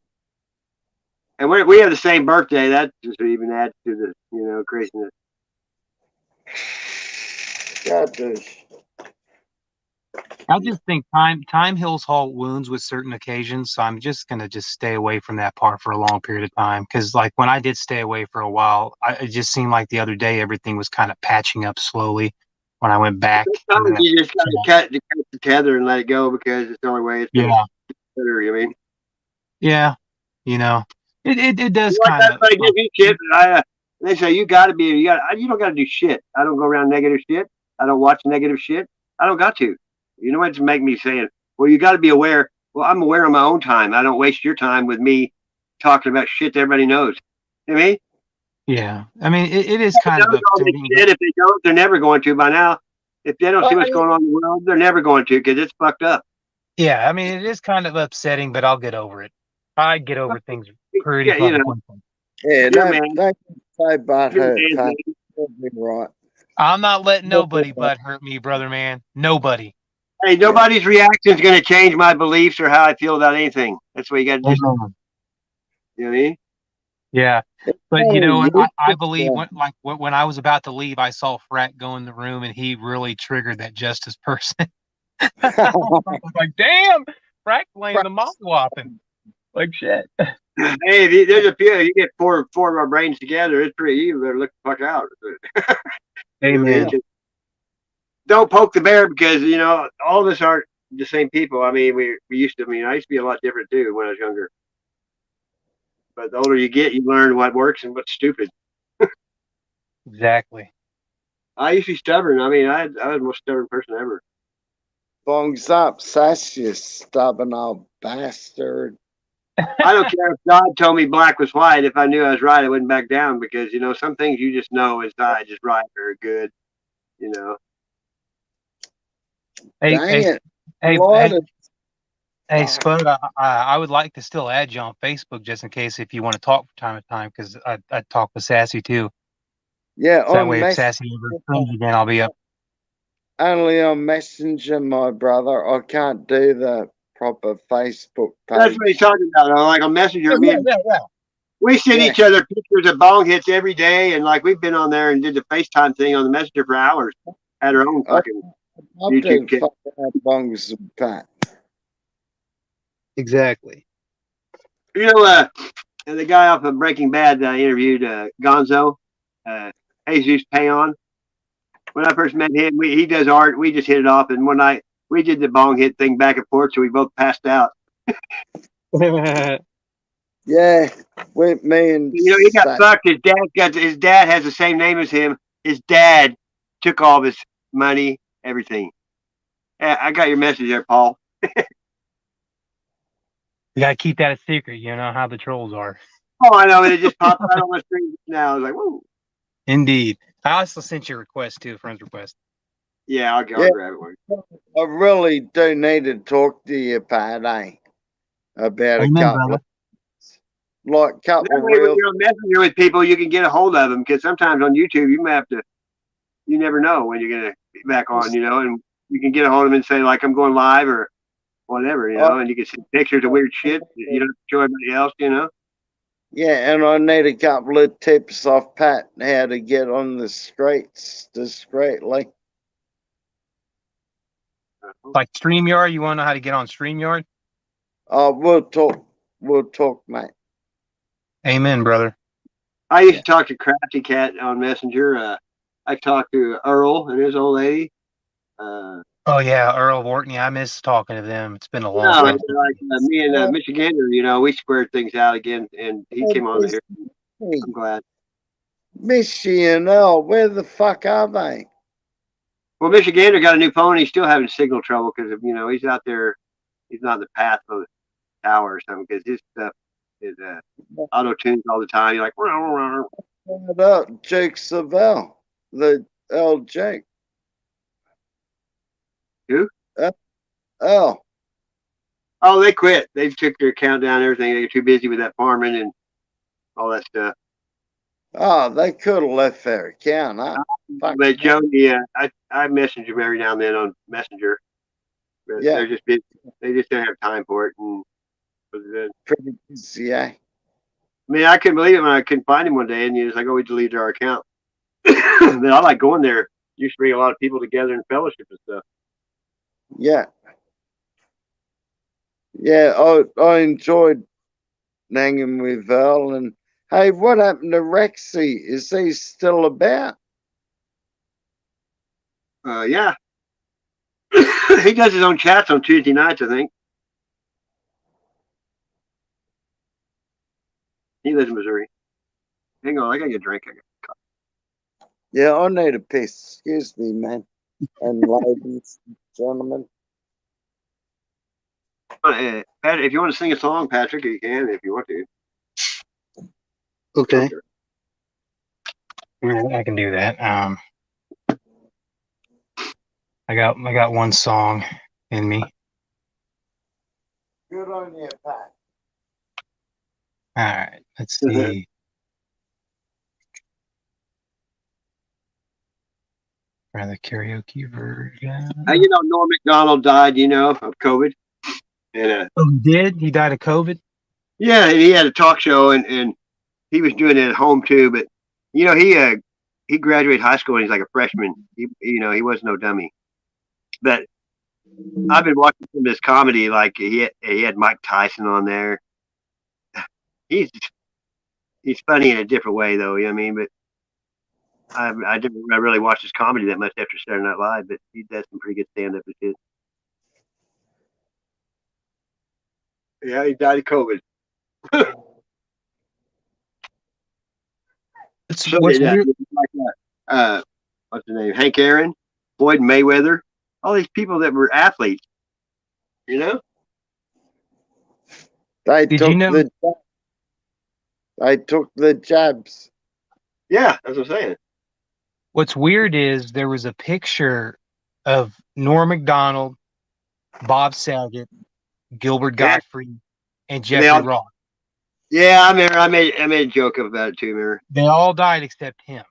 And we have the same birthday. That just even adds to the, you know, craziness. God, dude. I just think time heals all wounds with certain occasions, so I'm just gonna stay away from that part for a long period of time. Because like when I did stay away for a while, it just seemed like the other day everything was kind of patching up slowly. When I went back, Sometimes you just gotta cut the tether and let it go, because it's the only way it's gonna get better. You know what I mean? Yeah, you know, it does Like kind of. I give you shit, but they say you don't gotta do shit. I don't go around negative shit. I don't watch negative shit. I don't got to. You know what's make me saying, well, you got to be aware. Well, I'm aware of my own time. I don't waste your time with me talking about shit that everybody knows. You know what I mean? Yeah, I mean, it is kind of upsetting. Shit, if they don't, they're never going to by now. If they don't see what's going on in the world, they're never going to, because it's fucked up. Yeah, I mean, it is kind of upsetting, but I'll get over it. I get over things pretty fucking quickly. Yeah, don't say butthurt, Pat. You'll be right. I'm not letting nobody butt hurt me, brother, man. Nobody. Hey, nobody's reaction is going to change my beliefs or how I feel about anything. That's what you got to do. You know what I mean? Yeah, but Oh, you know, you I believe when I was about to leave, I saw Frack go in the room, and he really triggered that justice person. I was like, damn, Frack laying the mouth whopping. Like shit. Hey, there's a few. You get four of our brains together. It's pretty. You better look the fuck out. Amen. Don't poke the bear because you know all of us aren't the same people. I mean, we used to. I mean, I used to be a lot different too when I was younger. But the older you get, you learn what works and what's stupid. Exactly. I used to be stubborn. I mean, I was the most stubborn person ever. Bongs up, sass, you stubborn old bastard. I don't care if God told me black was white. If I knew I was right, I wouldn't back down because you know some things you just know inside is right or good. You know. Hey, Dang hey, it. hey, Lord, hey, hey, Spud, I would like to still add you on Facebook just in case if you want to talk from time to time because I talk with Sassy too. yeah, So that on way, if Messenger, Sassy ever comes again, I'll be up. only on Messenger, my brother. I can't do the proper Facebook That's what he's page. talking about. Like on Messenger, Yeah, yeah. we send Yeah. each other pictures of bong hits every day, and like we've been on there and did the FaceTime thing on the Messenger for hours. Had our own fucking I'll YouTube do kit. fucking bongs and pat. Exactly. You know, the guy off of Breaking Bad that I interviewed, Gonzo, Jesus Payon. When I first met him, he does art. We just hit it off, and one night we did the bong hit thing back and forth, so we both passed out. Yeah, with me and You know, he got fucked. His dad has the same name as him. His dad took all of his money, everything. I got your message there, Paul. You gotta keep that a secret. You know how the trolls are. Oh, I know. It just popped right on my screen now. I was like, whoa. Indeed. I also sent you a request too, a friend's request. Yeah, I'll Yeah. grab it. One. I really do need to talk to you, Pat, about a Amen, couple brother. of, like, couple That of way, when real. you're on Messenger with people, you can get a hold of them because sometimes on YouTube, you may have to, you never know when you're going to be back on, you know, and you can get a hold of them and say, like, I'm going live or whatever, you know, and you can see pictures of weird shit. You don't have to show everybody else, you know. Yeah, and I need a couple of tips off Pat how to get on the streets discreetly. Like StreamYard, you want to know how to get on StreamYard? We'll talk, mate. Amen, brother. I used to talk to Crafty Cat on Messenger. I talked to Earl and his old lady. Oh yeah, Earl Wharton. Yeah, I miss talking to them. It's been a long No, time. like me and Michigander, you know, we squared things out again, and he came on here. I'm glad. Missy and Earl, where the fuck are they? Well, Michigander got a new phone. He's still having signal trouble because you know he's out there. He's not in the path of the tower or something because his stuff is auto tunes all the time. You're like, What up, Jake Savell? The L Jake. who? L. Oh, they quit. They took their account down and everything. They were too busy with that farming and all that stuff. Oh, they could have left their account, huh? But Jody, I message them every now and then on Messenger. But Yeah. they're just busy. They just don't have time for it. And pretty busy, eh? I mean, I couldn't believe it when I couldn't find him one day, and he was like, "Oh, we deleted our account." But I like going there. Used to bring a lot of people together in fellowship and stuff. Yeah. Yeah, I enjoyed hanging with Earl. And hey, what happened to Rexy? Is he still about? Yeah. He does his own chats on Tuesday nights, I think. He lives in Missouri. Hang on, I gotta get a drink. Yeah, I need a piss. Excuse me, man. And ladies and gentlemen. Pat, if you want to sing a song, Patrick, you can if you want to. Okay. I can do that. I got one song in me. Good on you, Pat. All right, let's see. Try the karaoke version. You know, Norm Macdonald died, you know, of COVID. And oh, he did? He died of COVID? Yeah, and he had a talk show, and he was doing it at home too. But you know, he graduated high school and he's like a freshman. He was no dummy. But I've been watching some of his comedy. Like he had Mike Tyson on there. He's funny in a different way though. You know what I mean? But I didn't really watch his comedy that much after Saturday Night Live. But he does some pretty good stand up. Yeah, he died of COVID. So What's did weird? what's the name? Hank Aaron, Floyd Mayweather, all these people that were athletes. You know? They Did took you know? They took the jabs. Yeah, that's what I'm saying. What's weird is there was a picture of Norm Macdonald, Bob Saget, Gilbert Yeah. Gottfried, and They Jeffrey all- Ross. Yeah, I remember. I made a joke about it too. Remember? They all died except him,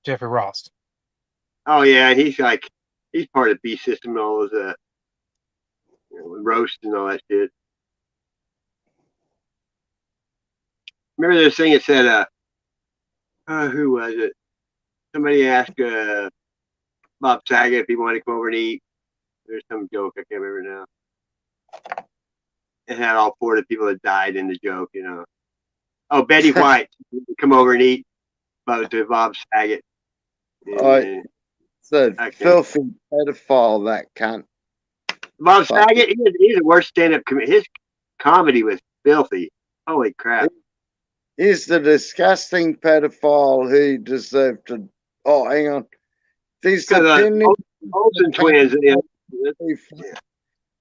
Jeffrey Ross. Oh yeah, he's part of the B system and all those roasts and all that shit. Remember this thing that said who was it? Somebody asked Bob Saget if he wanted to come over and eat. There's some joke I can't remember now. It had all four of the people that died in the joke, you know. Oh, Betty White, come over and eat, to Bob Saget. It's a filthy pedophile, that cunt. Bob Saget, he's the worst stand-up comedian. His comedy was filthy. Holy crap! He's the disgusting pedophile who deserved to. Oh, hang on. These opinions Olsen twins.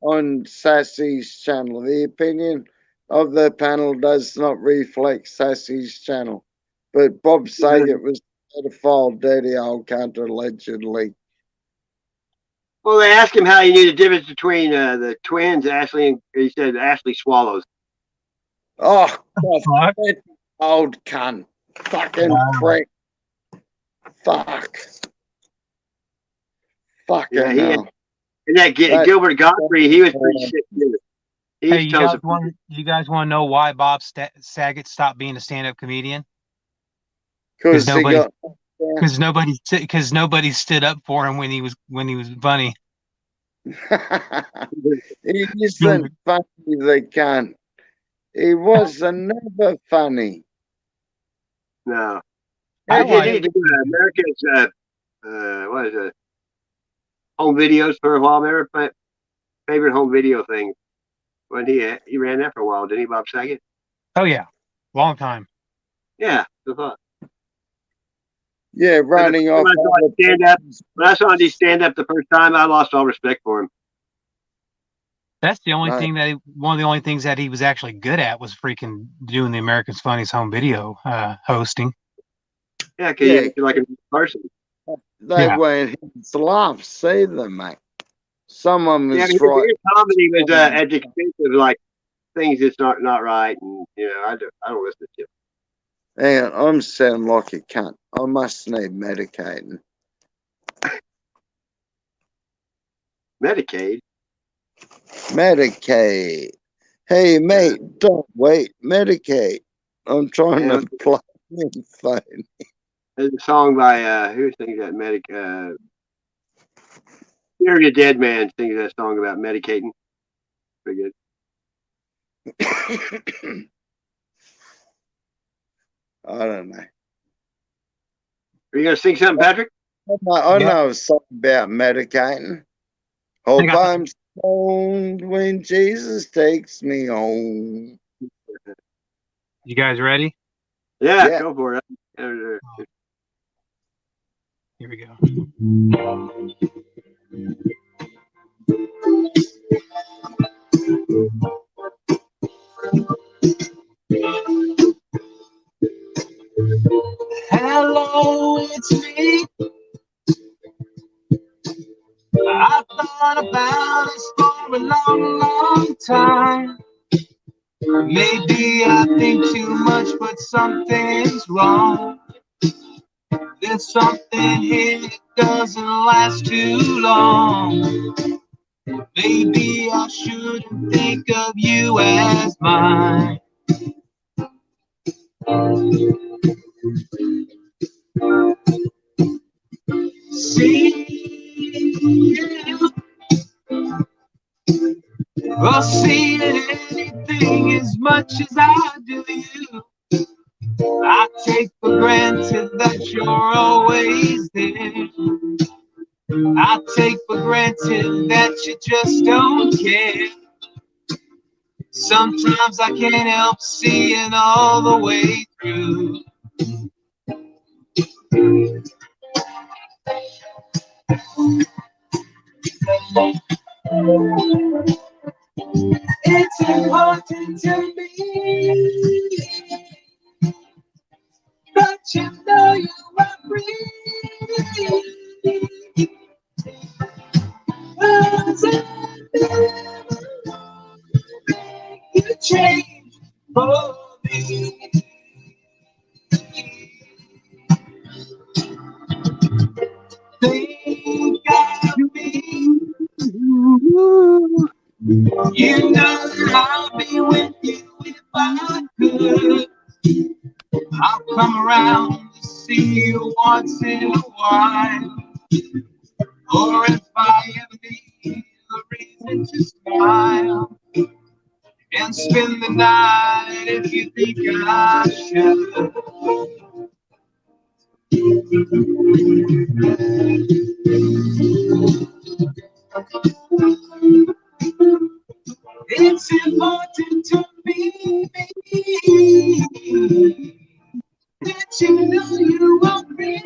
On Sassy's channel. The opinion of the panel does not reflect Sassy's channel. But Bob Saget was a pedophile, dirty old cunt, allegedly. Well, they asked him how he knew the difference between the twins, Ashley, and he said Ashley swallows. Oh, God, old cunt. Fucking prick. Fuck. Fucking hell. And that Gilbert Gottfried, he was pretty sick too. Hey, you guys want to know why Bob Saget stopped being a stand-up comedian? Because nobody stood up for him when he was funny. He isn't funny, they can't. He was never funny. No. I did do America's what is it? Home videos for a while. Remember my favorite home video thing when he ran that for a while, didn't he, Bob Saget? Oh yeah, long time. Yeah, I thought. Yeah, running off. When I saw him do stand up the first time, I lost all respect for him. That's the only thing one of the only things that he was actually good at was freaking doing the America's Funniest Home Video hosting. Yeah, because you're like a person. They weren't his laughs either, mate. Some of them is his right. comedy was at the expense of like things that's not right, and I don't listen to it. And I'm sounding like a cunt. I must need medicating. Medicaid? Medicaid. Hey, mate, don't wait. Medicaid. I'm trying to plug my phone. There's a song by who sings that? Fury the Dead Man sings that song about medicating. Pretty good. I don't know. Are you gonna sing something, Patrick? I know something about medicating. Hope I'm stoned when Jesus takes me home. You guys ready? Yeah. Go for it. Here we go. Hello, it's me. I thought about this for a long, long time. Maybe I think too much, but something's wrong. There's something here that doesn't last too long. Maybe I shouldn't think of you as mine. Well, seeing anything as much as I do you, I take for granted that you're always there. I take for granted that you just don't care. Sometimes I can't help seeing all the way through. It's important to me that you know you are free. Cause I never make you change for me. Think of me. You know that I'll be with you if I could. I'll come around to see you once in a while. Or if I ever need a reason to smile and spend the night if you think I should. It's important to me that you know you are free.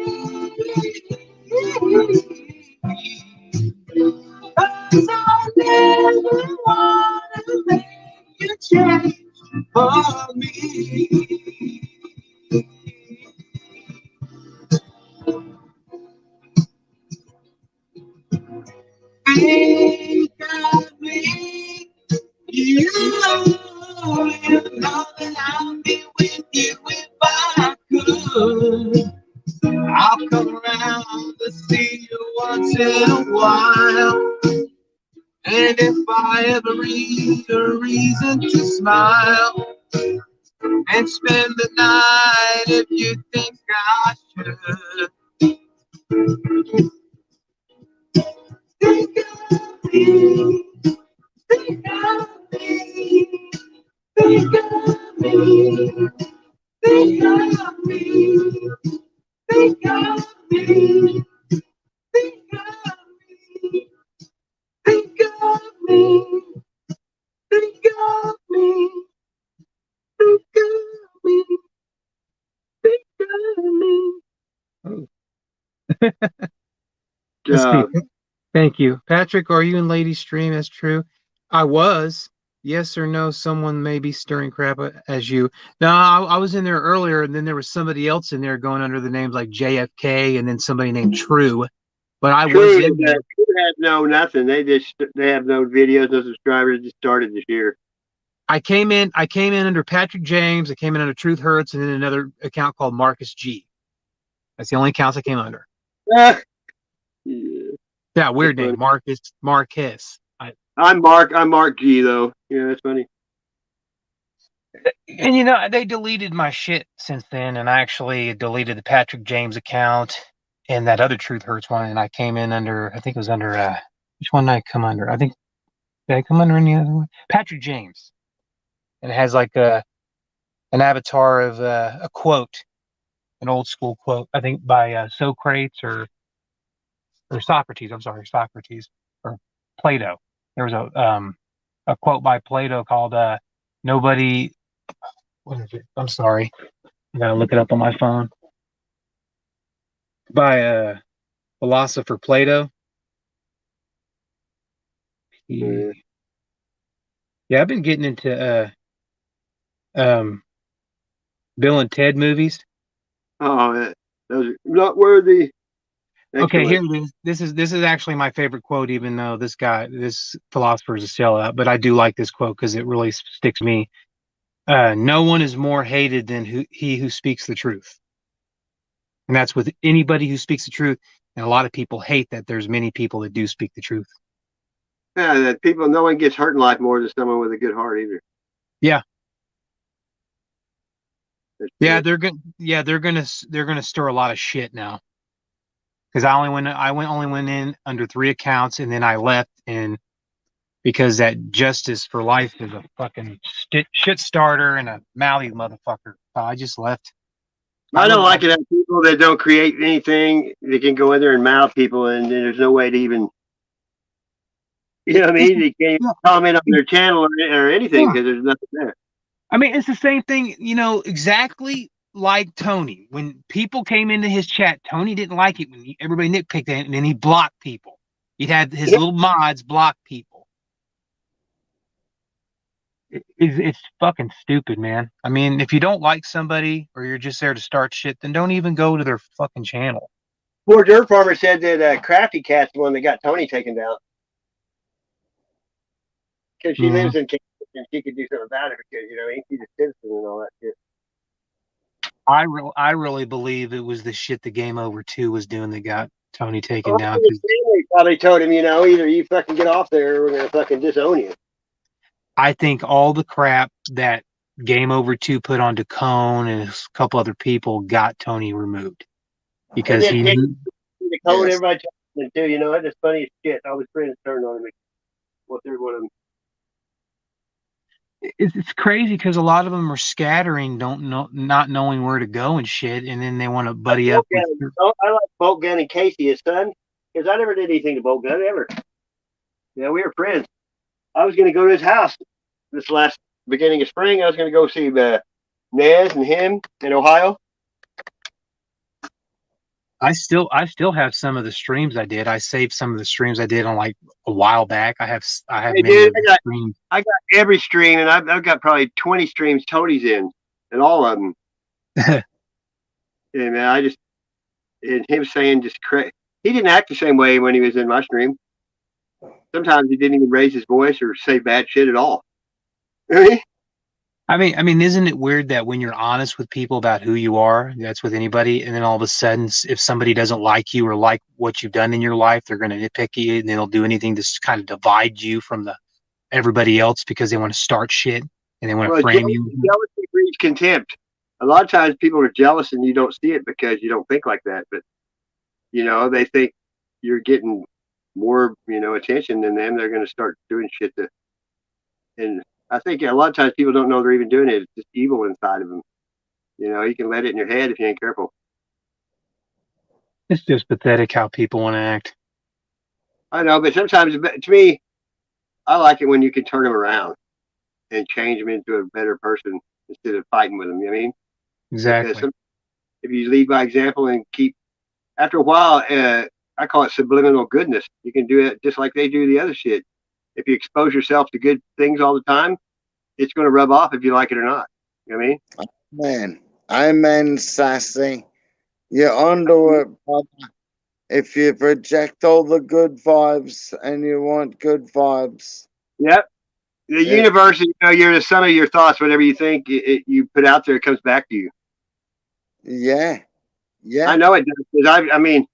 Cause I never wanna make you change for me. Think of me. You know that I'll be with you if I could. I'll come around to see you once in a while. And if I ever need a reason to smile and spend the night if you think I should. Think of me. Think of me. Think of me. Think of me. Think of me. Think of me. Think of me. Think of me. Think of me. Think of me. Let's see. Thank you. Patrick, are you in Lady Stream? That's true. I was. Yes or no, someone may be stirring crap as you. No, I was in there earlier, and then there was somebody else in there going under the names like JFK and then somebody named True. But I was in there. True has no nothing. They have no videos, no subscribers. Just started this year. I came in under Patrick James. I came in under Truth Hurts, and then another account called Marcus G. That's the only accounts I came under. Yeah, weird name, Marcus. I'm Mark G though. Yeah, that's funny. And you know, they deleted my shit since then, and I actually deleted the Patrick James account and that other Truth Hurts one, and I came in under, I think it was under, which one did I come under? I think, did I come under any other one? Patrick James. And it has like an avatar of a quote, an old school quote, I think by Socrates or Socrates. I'm sorry, Socrates or Plato. There was a quote by Plato called "Nobody." What is it? I'm sorry, I gotta look it up on my phone. By philosopher Plato. Yeah, I've been getting into Bill and Ted movies. Oh, those are not worthy. Okay, here it is. This is actually my favorite quote, even though this philosopher is a sellout. But I do like this quote because it really sticks to me. No one is more hated than he who speaks the truth, and that's with anybody who speaks the truth. And a lot of people hate that there's many people that do speak the truth. Yeah, that no one gets hurt in life more than someone with a good heart either. Yeah. Yeah, they're gonna stir a lot of shit now. Because I only went in under 3 accounts, and then I left, and because that Justice for Life is a fucking shit starter and a mouthy motherfucker, so I just left. I don't like it when people that don't create anything, they can go in there and mouth people, and there's no way to even, you know what I mean? They can't even comment on their channel or anything because there's nothing there. I mean, it's the same thing, exactly like Tony. When people came into his chat, Tony didn't like it when everybody nitpicked it, and then he blocked people. He'd have his little mods block people. It's fucking stupid, man. I mean, if you don't like somebody or you're just there to start shit, then don't even go to their fucking channel. Poor Dirt Farmer said that Crafty Cat's the one that got Tony taken down. Because she lives in Kansas and she could do something about it because, she's a citizen and all that shit. I really believe it was the shit the Game Over 2 was doing that got Tony taken down. His family probably told him, either you fucking get off there or we're going to fucking disown you. I think all the crap that Game Over 2 put onto Cone and a couple other people got Tony removed. Because he knew. The code everybody told him too, it's funny as shit. All his friends turned on him. Well, they're one of them. It's crazy because a lot of them are scattering, not knowing where to go and shit, and then they want to buddy up. I like Bolt Gun and Casey, his son, because I never did anything to Bolt Gun ever. We were friends. I was going to go to his house this last beginning of spring. I was going to go see Nez and him in Ohio. I still have some of the streams I did. I saved some of the streams I did on like a while back. I have hey, dude, I got every stream, and I've got probably 20 streams Tony's in, and all of them. Yeah, man, and him saying just he didn't act the same way when he was in my stream. Sometimes he didn't even raise his voice or say bad shit at all. I mean, isn't it weird that when you're honest with people about who you are, that's with anybody, and then all of a sudden, if somebody doesn't like you or like what you've done in your life, they're going to nitpick you, and they'll do anything to kind of divide you from everybody else because they want to start shit and they want to frame you. Jealousy breeds contempt. A lot of times people are jealous and you don't see it because you don't think like that, but they think you're getting more attention than them. They're going to start doing shit and I think a lot of times people don't know they're even doing it. It's just evil inside of them. You can let it in your head if you ain't careful. It's just pathetic how people want to act. I know, but sometimes, to me, I like it when you can turn them around and change them into a better person instead of fighting with them. You know what I mean? Exactly. If you lead by example and after a while, I call it subliminal goodness. You can do it just like they do the other shit. If you expose yourself to good things all the time, it's going to rub off if you like it or not. You know what I mean? Amen, sassy. You're onto it, brother. If you project all the good vibes and you want good vibes. Yep. The universe, you're the sum of your thoughts. Whatever you think you put out there, it comes back to you. Yeah. Yeah. I know it does. Because I mean,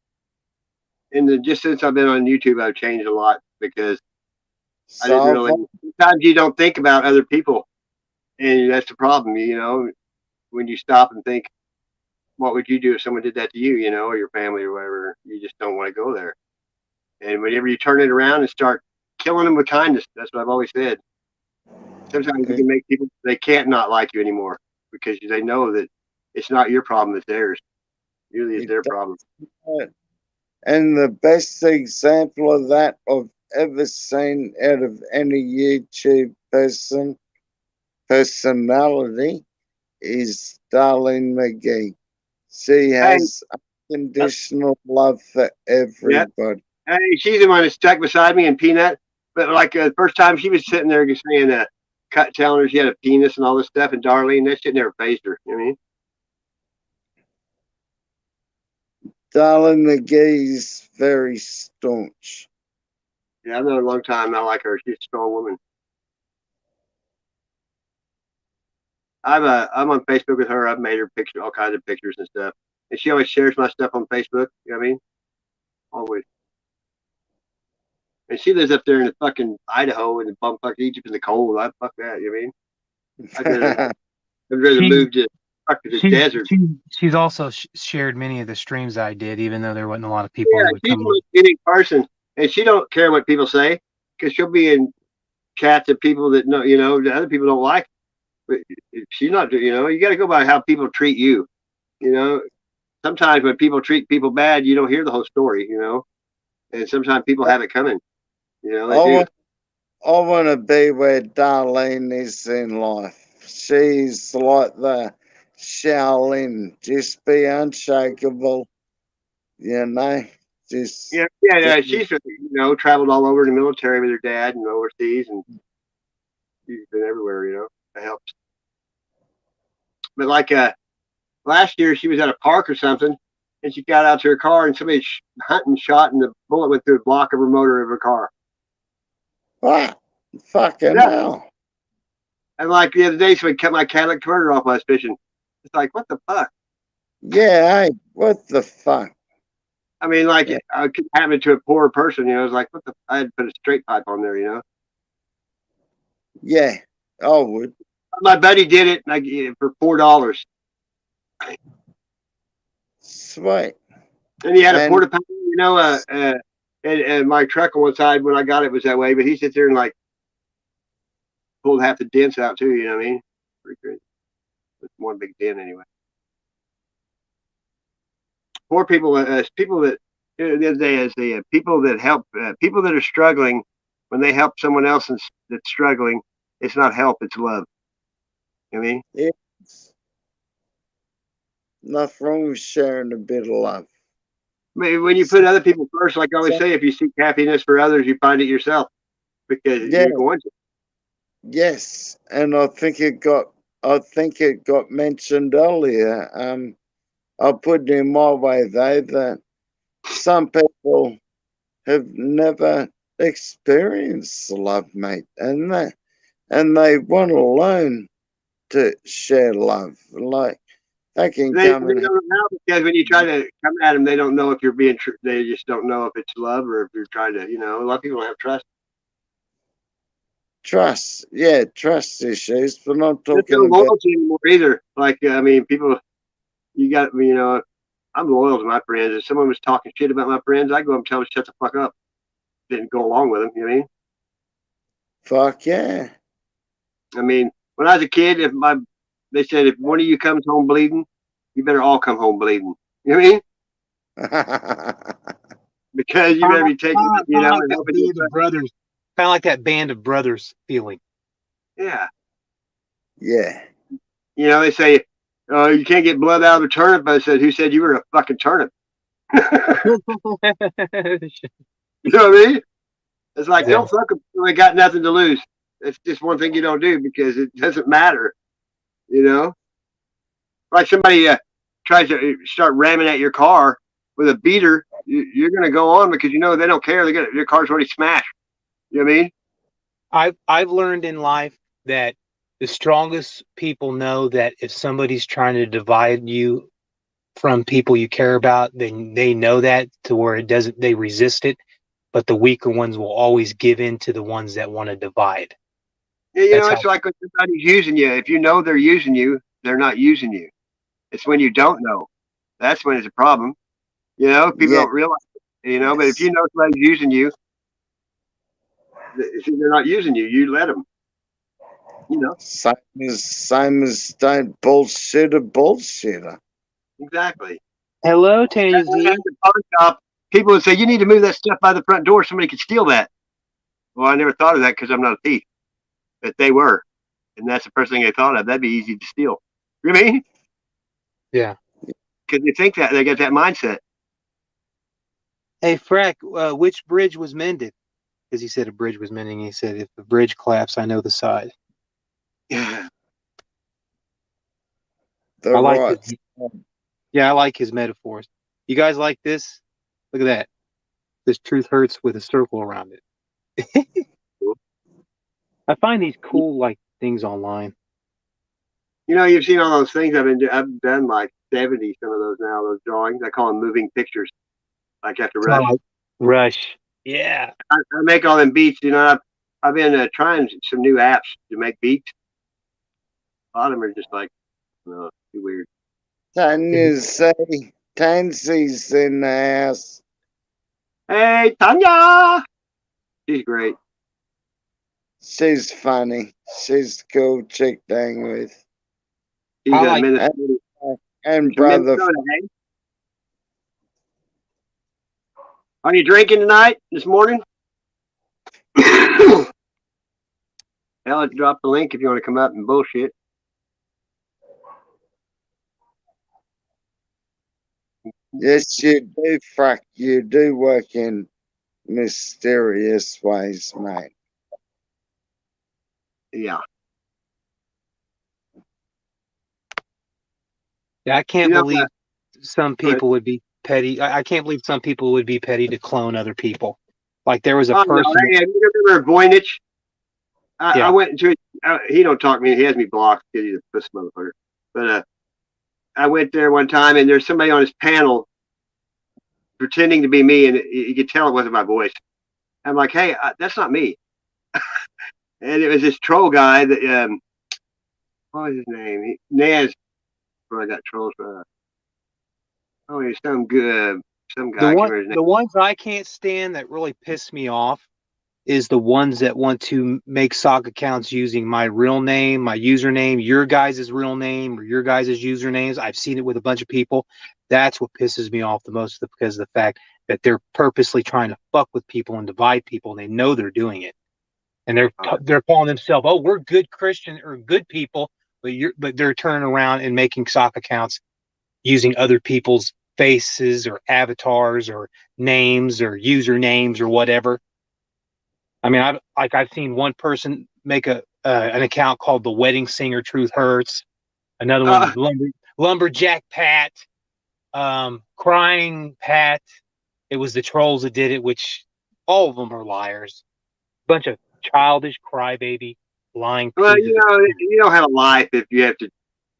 just since I've been on YouTube, I've changed a lot because I didn't really. Sometimes you don't think about other people, and that's the problem. When you stop and think, what would you do if someone did that to you? Or your family or whatever. You just don't want to go there. And whenever you turn it around and start killing them with kindness, that's what I've always said. Sometimes you can make people they can't not like you anymore because they know that it's not your problem; it's theirs. Usually, it's their problem. And the best example of that I've ever seen out of any YouTube personality is Darlene McGee. She has unconditional love for everybody. Hey, she's the one that stuck beside me in Peanut. But like the first time she was sitting there saying, telling her she had a penis and all this stuff, and Darlene, that shit never phased her. You know what I mean? Darlene McGee's very staunch. Yeah, I've known her a long time. I like her. She's a strong woman. I'm on Facebook with her. I've made her picture, all kinds of pictures and stuff, and she always shares my stuff on Facebook. You know what I mean? Always. And she lives up there in the fucking Idaho and bumfuck Egypt in the cold. Fuck that. You know what I mean? I'd rather move to fuck is a desert. She's also shared many of the streams I did, even though there wasn't a lot of people Yeah, that would she's come a on. unique person, and she don't care what people say because she'll be in chats of people that know, the other people don't like. But she's not, you got to go by how people treat you. Sometimes when people treat people bad, you don't hear the whole story. And sometimes people have it coming. They do. I want to be where Darlene is in life. She's like the Shaolin, just be unshakable, just Yeah. She's traveled all over the military with her dad and overseas, and she's been everywhere. It helps. But like last year, she was at a park or something, and she got out to her car, and somebody hunting shot, and the bullet went through the block of her motor of her car. What? Fucking hell. And like the other day, somebody cut my Cadillac converter off while I was fishing. It's like, what the fuck? Yeah, hey, what the fuck? I mean, like, it could happen to a poor person, It's like, what the? I had to put a straight pipe on there, Yeah, I would. My buddy did it, and for $4. Sweet. And he had a porta potty, and my truck on one side when I got it was that way, but he sits there and like pulled half the dents out too. You know what I mean? Pretty good. It's one big dent anyway. Poor people, people that the other day is the people that help people that are struggling. When they help someone else that's struggling, it's not help, it's love. You know what I mean? Yes. Nothing wrong with sharing a bit of love. When you put other people first, like I always say, if you seek happiness for others, you find it yourself because you're going to. Yes, and I think it got mentioned earlier. I put it in my way though that some people have never experienced love, mate, and they want to learn to share love. Like they can They come don't and know how, because when you try to come at them, they don't know if you're being true. They just don't know if it's love or if you're trying to, a lot of people don't have trust. trust. Yeah, trust issues, but I'm There's talking no about loyalty anymore either. Like, I mean, people, you got, I'm loyal to my friends. If someone was talking shit about my friends, I go up and tell them shut the fuck up. Didn't go along with them. You know what I mean? fuck yeah. I mean, when I was a kid, they said if one of you comes home bleeding, you better all come home bleeding. You know what I mean? Because you better be taking, and helping each other. Brothers, kind of like that band of brothers feeling. Yeah. Yeah. They say, you can't get blood out of a turnip. I said, who said you were a fucking turnip? You know what I mean? It's like, don't fuck them. They got nothing to lose. It's just one thing you don't do because it doesn't matter. Like somebody tries to start ramming at your car with a beater, you're going to go on because they don't care. Your car's already smashed. You know what I mean? I've learned in life that the strongest people know that if somebody's trying to divide you from people you care about, then they know that to where they resist it. But the weaker ones will always give in to the ones that want to divide. Yeah, it's like when somebody's using you. If you know they're using you, they're not using you. It's when you don't know. That's when it's a problem. People don't realize it, but if you know somebody's using you, they're not using you. You let them. Same as don't bullshit a bullshitter. Exactly. Hello, Tanya Z. At the pawn shop, people would say, you need to move that stuff by the front door. Somebody could steal that. Well, I never thought of that because I'm not a thief. But they were. And that's the first thing I thought of. That'd be easy to steal. You know what I mean? Yeah. Because they think that. They get that mindset. Hey, Frack, which bridge was mended? Because he said a bridge was mending. He said, if the bridge collapsed, I know the side. Yeah. I like his metaphors. You guys like this? Look at that. This truth hurts with a circle around it. I find these cool things online. You've seen all those things. I've done like 70 some of those now. Those drawings. I call them moving pictures. Like after Rush. Rush. Yeah. I make all them beats. I've been trying some new apps to make beats. A lot of them are just like, Too weird. Tanya say Tansy's in the house. Hey, Tanya! She's great. She's funny. She's a cool chick to hang with. She's I a like Minnesota. And She's from brother, Minnesota, hey? Are you drinking tonight, this morning? Hell, let's drop the link if you want to come up and bullshit. yes, you do, Frack. You do work in mysterious ways, mate. Yeah. Yeah, I can't You know, believe some go ahead. people would be petty. I can't believe some people would be petty to clone other people. Like there was a Oh, no, person. hey, you remember Voynich? I Yeah. went to he don't talk to me. He has me blocked because he's a puss motherfucker. But I went there one time, and there's somebody on his panel pretending to be me, and you could tell it wasn't my voice. I'm like, hey, that's not me. And it was this troll guy that what was his name? Naz. Where I got trolls. Oh, he's some good, some guy. I can't remember his name. The ones I can't stand that really piss me off is the ones that want to make sock accounts using my real name, my username, your guys' real name, or your guys' usernames. I've seen it with a bunch of people. That's what pisses me off the most because of the fact that they're purposely trying to fuck with people and divide people, and they know they're doing it. And they're calling themselves, oh, we're good Christian or good people, but they're turning around and making sock accounts using other people's faces or avatars or names or usernames or whatever. I mean, I've seen one person make an account called the Wedding Singer Truth Hurts, another one Lumberjack Pat, Crying Pat. It was the trolls that did it, which all of them are liars. Bunch of childish crybaby lying. Well, you don't have a life if you have to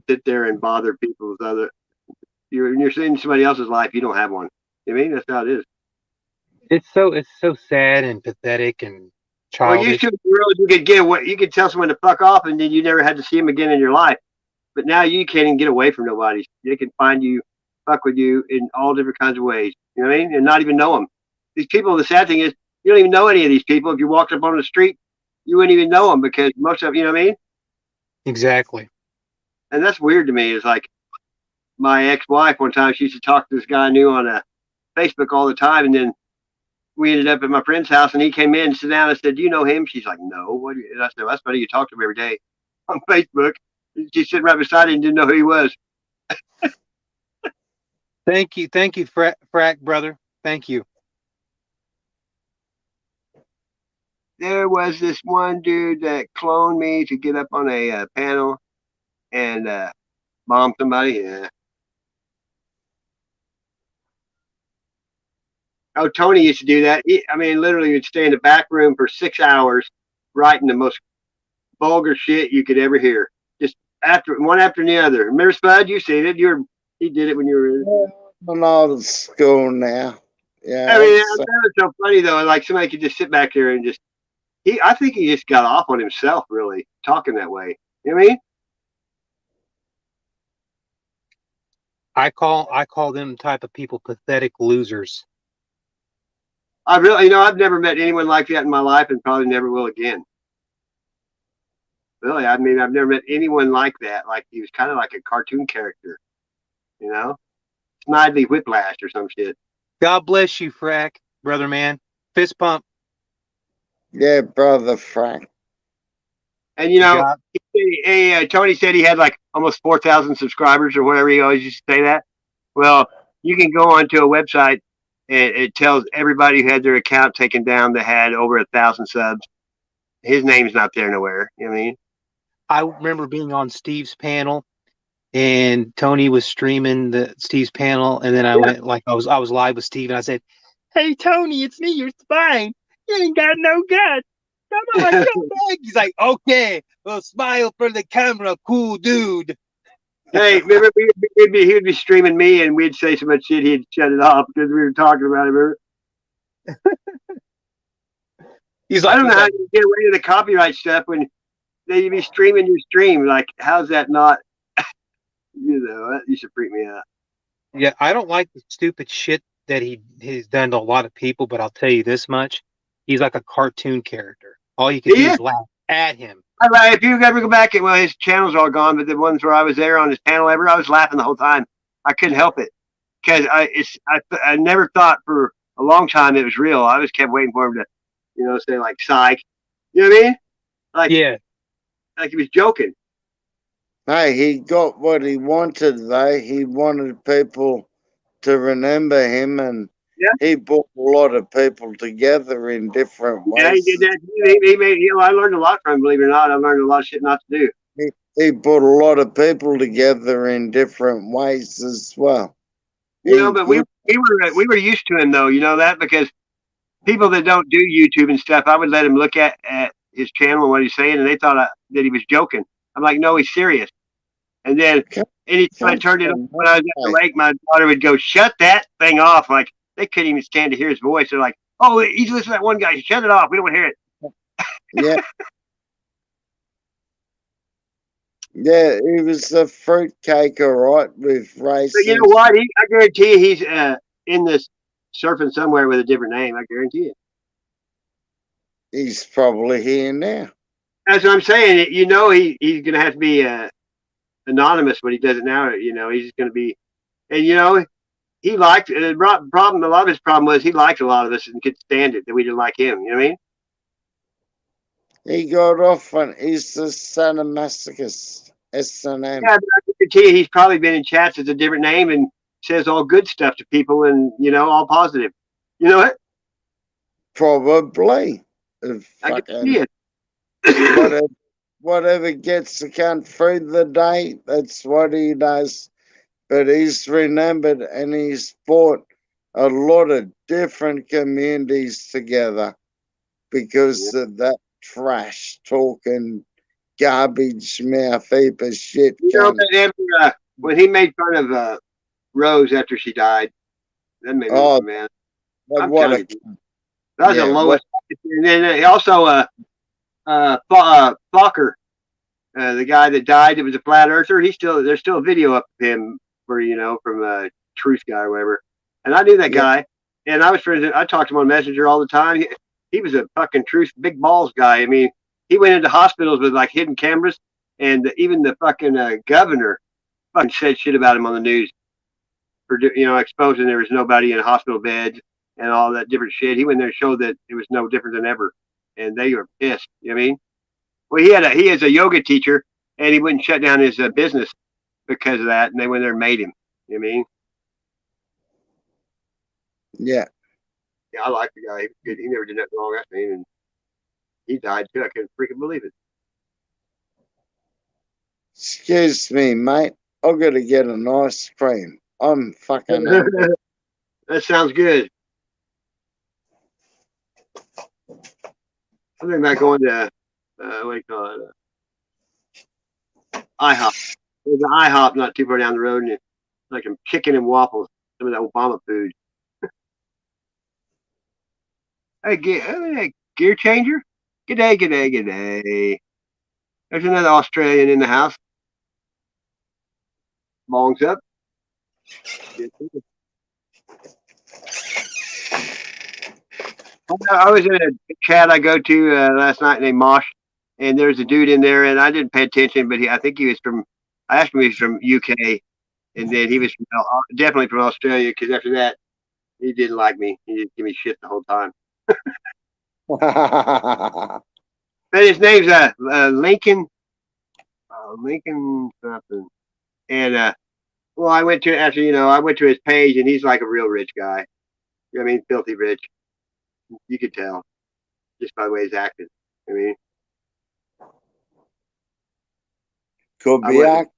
sit there and bother people's other. You're seeing somebody else's life. You don't have one. I mean, that's how it is. It's so sad and pathetic and childish. Well, used to in the world, you could tell someone to fuck off, and then you never had to see them again in your life. But now you can't even get away from nobody. They can find you, fuck with you in all different kinds of ways. You know what I mean? And not even know them. These people. The sad thing is, you don't even know any of these people. If you walked up on the street, you wouldn't even know them because most of you know what I mean. Exactly. And that's weird to me. It's like my ex-wife one time. She used to talk to this guy I knew on Facebook all the time, and then we ended up at my friend's house, and he came in and sat down and said, "Do you know him?" She's like, "No." What? And I said, "That's funny. You talk to him every day on Facebook." She's sitting right beside him and didn't know who he was. Thank you, Frack brother. Thank you. There was this one dude that cloned me to get up on a panel and bomb somebody. Yeah. Oh, Tony used to do that. I mean, literally, you'd stay in the back room for 6 hours writing the most vulgar shit you could ever hear. Just one after the other. Remember Spud? You seen it. He did it when you were I'm out of school now. Yeah. I mean, that was so funny though. Like somebody could just sit back here and just. I think he just got off on himself, really, talking that way. You know what I mean? I call them type of people pathetic losers. I've never met anyone like that in my life, and probably never will again. Really, I mean, I've never met anyone like that. Like he was kind of like a cartoon character, you know, Snidely Whiplash or some shit. God bless you, Frack, brother man. Fist pump. Yeah, brother Frank. And Tony said he had like almost 4,000 subscribers or whatever. He always used to say that. Well, you can go onto a website and it tells everybody who had their account taken down that had over 1,000 subs. His name's not there nowhere. You know what I mean? I remember being on Steve's panel, and Tony was streaming Steve's panel, and then I went like I was live with Steve, and I said, "Hey Tony, it's me, your spine. You ain't got no guts. Come on, come back." He's like, "Okay, well, smile for the camera, cool dude." Hey, remember he would be streaming me, and we'd say so much shit he'd shut it off because we were talking about it. Remember? He's like, I don't know how you get away with the copyright stuff when they be streaming your stream. Like, how's that not? You know, that used to freak me out. Yeah, I don't like the stupid shit that he's done to a lot of people, but I'll tell you this much: he's like a cartoon character. All you can do Yeah. is laugh at him. If you ever go back, well, his channel's all gone, but the ones where I was there on his panel ever, I was laughing the whole time. I couldn't help it because I never thought for a long time it was real. I just kept waiting for him to, you know, say like psych. You know what I mean? Like, yeah, like he was joking. Hey, he got what he wanted, though. He wanted people to remember him, and he brought a lot of people together in different ways. Yeah, he did that. He made. You know, I learned a lot from him. Believe it or not, I learned a lot of shit not to do. He brought a lot of people together in different ways as well. You know, but we were used to him though. You know that because people that don't do YouTube and stuff, I would let him look at his channel and what he's saying, and they thought that he was joking. I'm like, no, he's serious. And then anytime I turned it on when I was at the lake, my daughter would go, "Shut that thing off!" Like they couldn't even stand to hear his voice. They're like, "Oh, he's listening to that one guy. Shut it off. We don't want to hear it." Yeah. Yeah, he was a fruitcake, all right, with race. But you know what? I guarantee you he's in this surfing somewhere with a different name. I guarantee it. He's probably here now. That's what I'm saying. You know, he's going to have to be anonymous when he does it now. You know, he's going to be, and you know, he liked the problem. A lot of his problem was he liked a lot of us and could stand it that we didn't like him. You know what I mean? He got off on he's the son of masochist. S&M. Yeah, but I guarantee you he's probably been in chats as a different name and says all good stuff to people and, you know, all positive. You know what? Probably. I can see it. Whatever gets the cunt through the day, that's what he does. But he's remembered and he's brought a lot of different communities together because of that trash talking, garbage mouth heap of shit. You know, but when he made fun of Rose after she died, that made me mad. I'm telling you, that was the lowest. And then he also Fokker, the guy that died, it was a flat earther. There's still a video up of him for, you know, from Truth Guy or whatever. And I knew that guy, and I was friends. I talked to him on Messenger all the time. He was a fucking truth, big balls guy. I mean, he went into hospitals with like hidden cameras, and even the fucking governor fucking said shit about him on the news for, you know, exposing there was nobody in hospital beds and all that different shit. He went there and showed that it was no different than ever, and they were pissed. You know what I mean? Well, he is a yoga teacher, and he wouldn't shut down his business because of that, and they went there and made him. You know what I mean? Yeah. Yeah, I like the guy. He never did nothing wrong after me, and he died too. I couldn't freaking believe it. Excuse me, mate. I've got to get an ice cream. I'm fucking hungry. That sounds good. I'm thinking about going to what do you call it? IHOP. There's an IHOP not too far down the road, and it's like some chicken and waffles, some of that Obama food. Hey, gear changer. Good day, good day, good day. There's another Australian in the house. Bongs up. I was in a chat I go to last night named Mosh, and there's a dude in there, and I didn't pay attention, but I think he was from. I asked him if he was from UK, and then he was from, definitely from Australia. Because after that, he didn't like me. He didn't give me shit the whole time. But his name's Lincoln. Lincoln something. And well, I went to his page, and he's like a real rich guy. I mean, filthy rich. You could tell just by the way he's acting. I mean, could be act.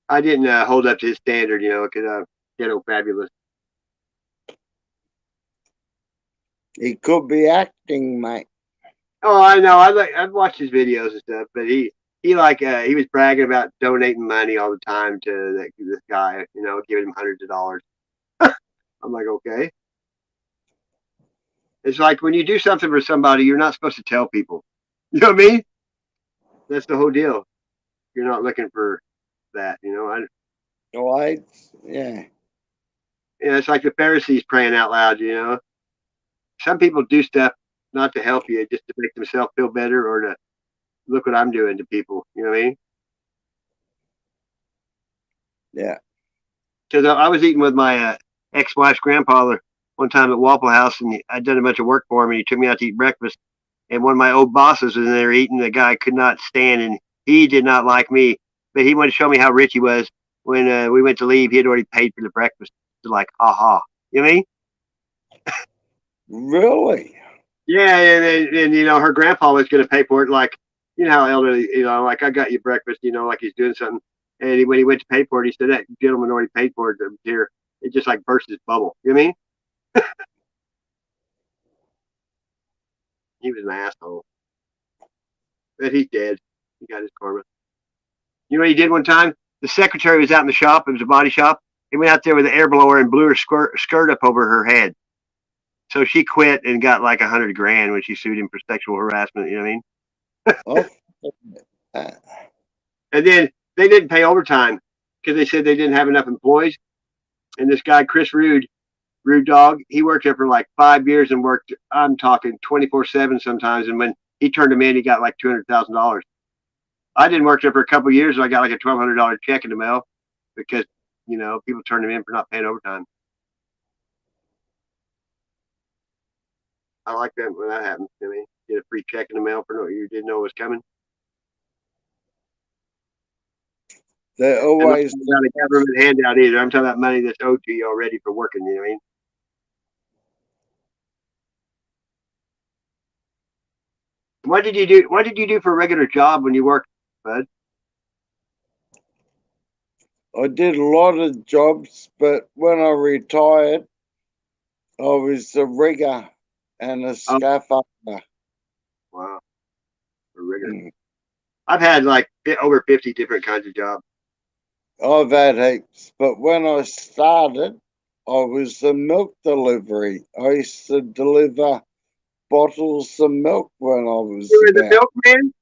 I didn't hold up to his standard, you know, because I'm ghetto fabulous. He could be acting, mate. Oh, I know. I've watched his videos and stuff, but he was bragging about donating money all the time to this guy, you know, giving him hundreds of dollars. I'm like, okay. It's like when you do something for somebody, you're not supposed to tell people. You know what I mean? That's the whole deal. You're not looking for that, you know. Right? Yeah. It's like the Pharisees praying out loud, you know. Some people do stuff not to help you, just to make themselves feel better or to look what I'm doing to people. You know what I mean? Yeah. Because I was eating with my ex-wife's grandfather one time at Waffle House, and I'd done a bunch of work for him, and he took me out to eat breakfast. And one of my old bosses was in there eating. The guy could not stand, and he did not like me. But he wanted to show me how rich he was. When we went to leave, he had already paid for the breakfast. So like, ha ha. You know what I mean? Really? Yeah, and you know, her grandpa was going to pay for it. Like, you know how elderly, you know, like I got you breakfast, you know, like he's doing something. And when he went to pay for it, he said that gentleman already paid for it. Here, it just like burst his bubble. You know what I mean? He was an asshole, but he's dead. He got his karma. You know what he did one time? The secretary was out in the shop. It was a body shop. He went out there with an air blower and blew her skirt up over her head. So she quit and got like $100,000 when she sued him for sexual harassment. You know what I mean? Oh. And then they didn't pay overtime because they said they didn't have enough employees. And this guy, Chris Rude Dog, he worked there for like 5 years and worked, I'm talking 24/7 sometimes. And when he turned him in, he got like $200,000. I didn't work there for a couple of years, and I got like a $1,200 check in the mail because, you know, people turned him in for not paying overtime. I like that when that happens to me. Get a free check in the mail for no you didn't know was coming. They always not a government handout either. I'm talking about money that's owed to you already for working. You know what I mean? What did you do? What did you do for a regular job when you worked, bud? I did a lot of jobs, but when I retired, I was a rigger and a scaffolder. Wow, a rigger. I've had like over 50 different kinds of jobs. I've had heaps, but when I started, I was a milk delivery. I used to deliver bottles of milk when I was You were the milkman?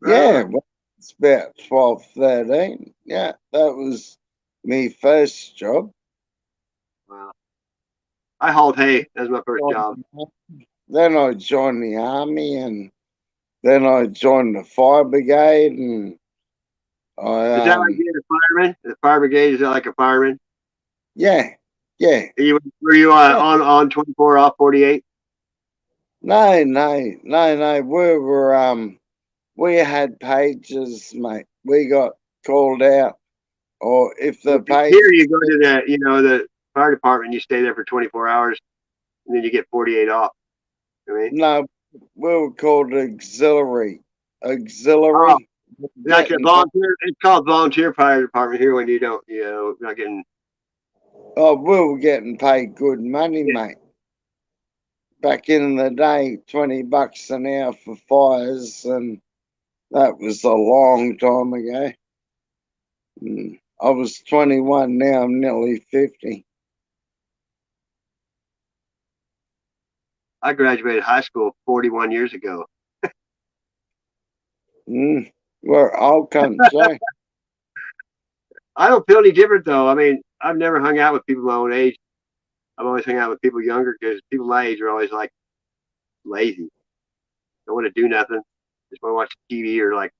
Yeah, well, it's about 12, 13. Yeah, that was me first job. Wow. I hauled hay. That was my first job. Then I joined the army, and then I joined the fire brigade, and I Is that like being a fireman? The fire brigade, is that like a fireman? yeah. Were you on 24 off 48? No. We had pages, mate. We got called out, or if the page Here you go to the fire department. You stay there for 24 hours, and then you get 48 off. I mean, no, we were called auxiliary. Auxiliary. Like a volunteer. It's called volunteer fire department here when you don't, not getting. Oh, we were getting paid good money, mate. Back in the day, $20 an hour for fires, and that was a long time ago. I was 21, now I'm nearly 50. I graduated high school 41 years ago. We're all country. I don't feel any different though. I mean, I've never hung out with people my own age. I've always hung out with people younger because people my age are always like lazy. Don't want to do nothing. Just want to watch TV or like,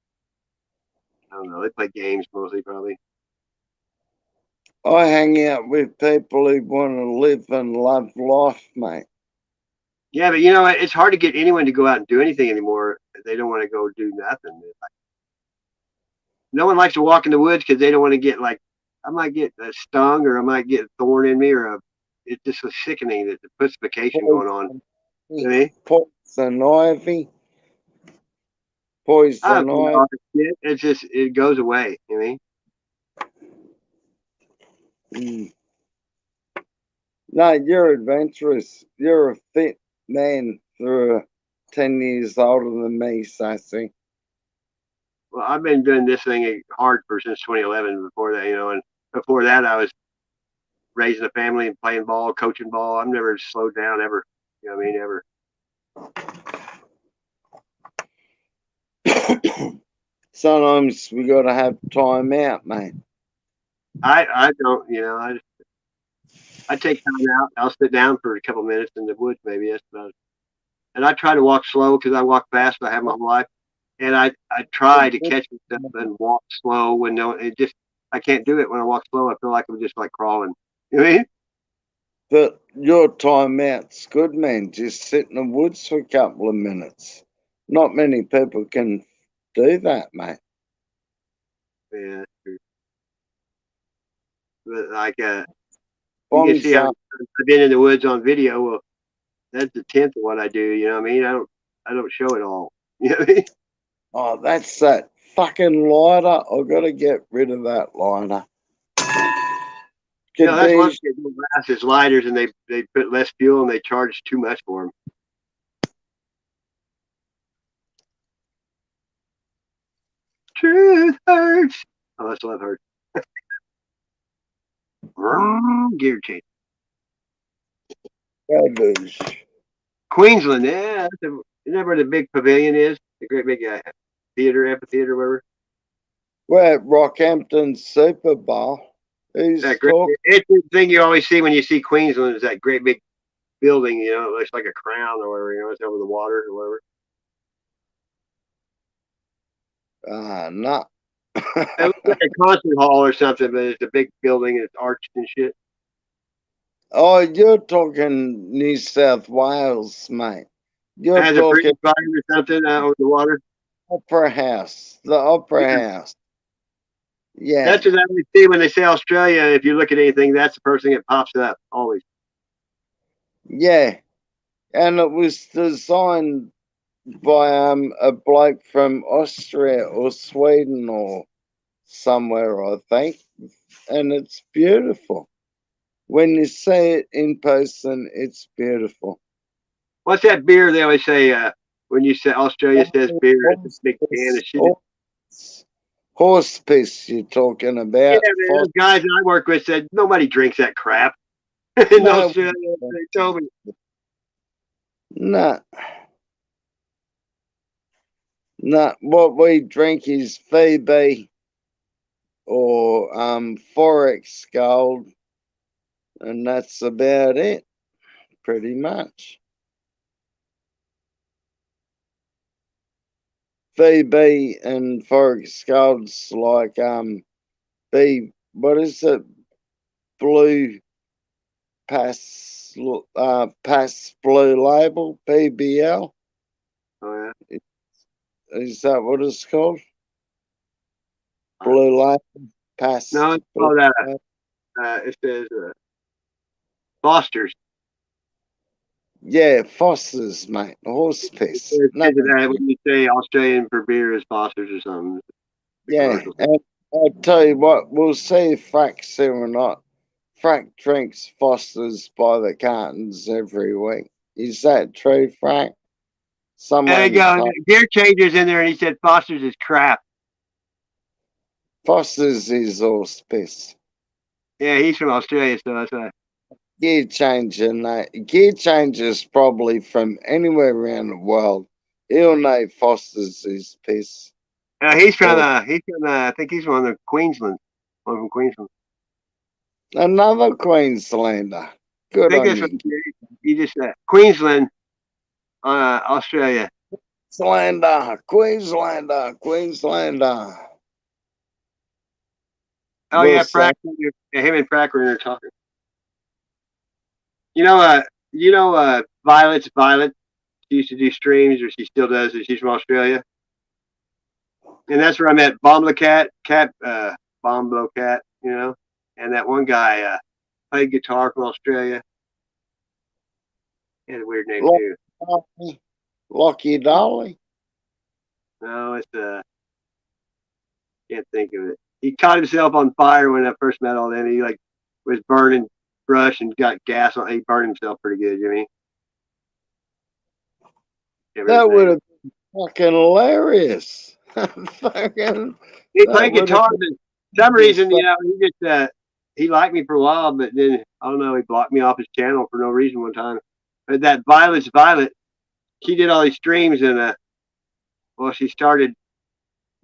I don't know. They play games mostly probably. I hang out with people who want to live and love life, mate. Yeah, but you know, it's hard to get anyone to go out and do anything anymore. They don't want to go do nothing. No one likes to walk in the woods because they don't want to get like, I might get stung or I might get a thorn in me it's just so sickening that the pussification going on. You know what I mean? Poison ivy. Poison ivy. It's just, it goes away. You know what I mean? No, you're adventurous. You're a fit man for 10 years older than me, Sassy. Well, I've been doing this thing hard since 2011. Before that, and before that, I was raising a family and playing ball, coaching ball. I've never slowed down ever. You know what I mean? Ever. Sometimes we got to have time out, mate. I don't, I take time out. I'll sit down for a couple minutes in the woods, maybe. That's about it. And I try to walk slow because I walk fast. I have my whole life, and I try to catch myself and walk slow when I can't do it when I walk slow. I feel like I'm just like crawling. You know what I mean? But your time out's good, man. Just sit in the woods for a couple of minutes. Not many people can do that, mate. Yeah, that's true. But like you can see Bongs I've up. been in the woods on video. Well, that's a tenth of what I do. You know what I mean? I don't show it all. You know what I mean? Oh, that's that fucking lighter. I've got to get rid of that lighter. That's one Kadesh. thing. Glass is lighters, and they put less fuel and they charge too much for them. Truth hurts. Oh, that's love hurts. Gear change. Kadesh. Queensland, yeah. Isn't that where the big pavilion is? The great big amphitheater, whatever. We're at Rockhampton Super Bowl. He's That great, talking. it's the thing you always see when you see Queensland is that great big building. It looks like a crown or whatever. It's over the water or whatever. No. It looks like a concert hall or something, but it's a big building and it's arched and shit. Oh, you're talking New South Wales, mate. You're Has a bridge talking by it or something over the water. Opera House. The Opera Yeah. House. Yeah. That's what I always see when they say Australia. If you look at anything, that's the first thing that pops up always. Yeah. And it was designed by a bloke from Austria or Sweden or somewhere, I think. And it's beautiful. When you see it in person, it's beautiful. What's that beer they always say when you say Australia says beer? It's a big can of shit. Horse piss you're talking Yeah, about. man, those guys I work with said nobody drinks that crap in No. Australia. They told me. No. No, what we drink is Phoebe or Forex Gold, and that's about it, pretty much. Phoebe and Forex Gold's like what is it? Blue pass blue label, PBL. Oh yeah. Is that what it's called? Blue label pass. No, it's called it says Foster's. Yeah, Foster's, mate. Horse piss. When you say Australian for beer is Foster's or something. Yeah, and I'll tell you what, we'll see if Frack's here or not. Frack drinks Foster's by the cartons every week. Is that true, Frack? There you go. Gear changer's in there, and he said Foster's is crap. Foster's is horse piss. Yeah, he's from Australia, so that's why. Gear changer, Gear changer's probably from anywhere around the world. He'll know Foster's is piss. He's from I think he's from Queensland. One from Queensland. Another Queenslander. Good on you. He just said Queensland, Australia. Queenslander. Oh yeah, Frack. Him and Frack were in there talking. Violet. She used to do streams, or she still does. And she's from Australia, and that's where I met Bomblo Cat, Bomblo Cat. And that one guy played guitar from Australia. He had a weird name too. Lucky Dolly. No, it's can't think of it. He caught himself on fire when I first met all them. He was burning brush and got gas on. He burned himself pretty good. You know what I mean? That would have been fucking hilarious. He played guitar, but for some reason, he just he liked me for a while, but then I don't know, he blocked me off his channel for no reason one time. But that Violet, she did all these streams, and she started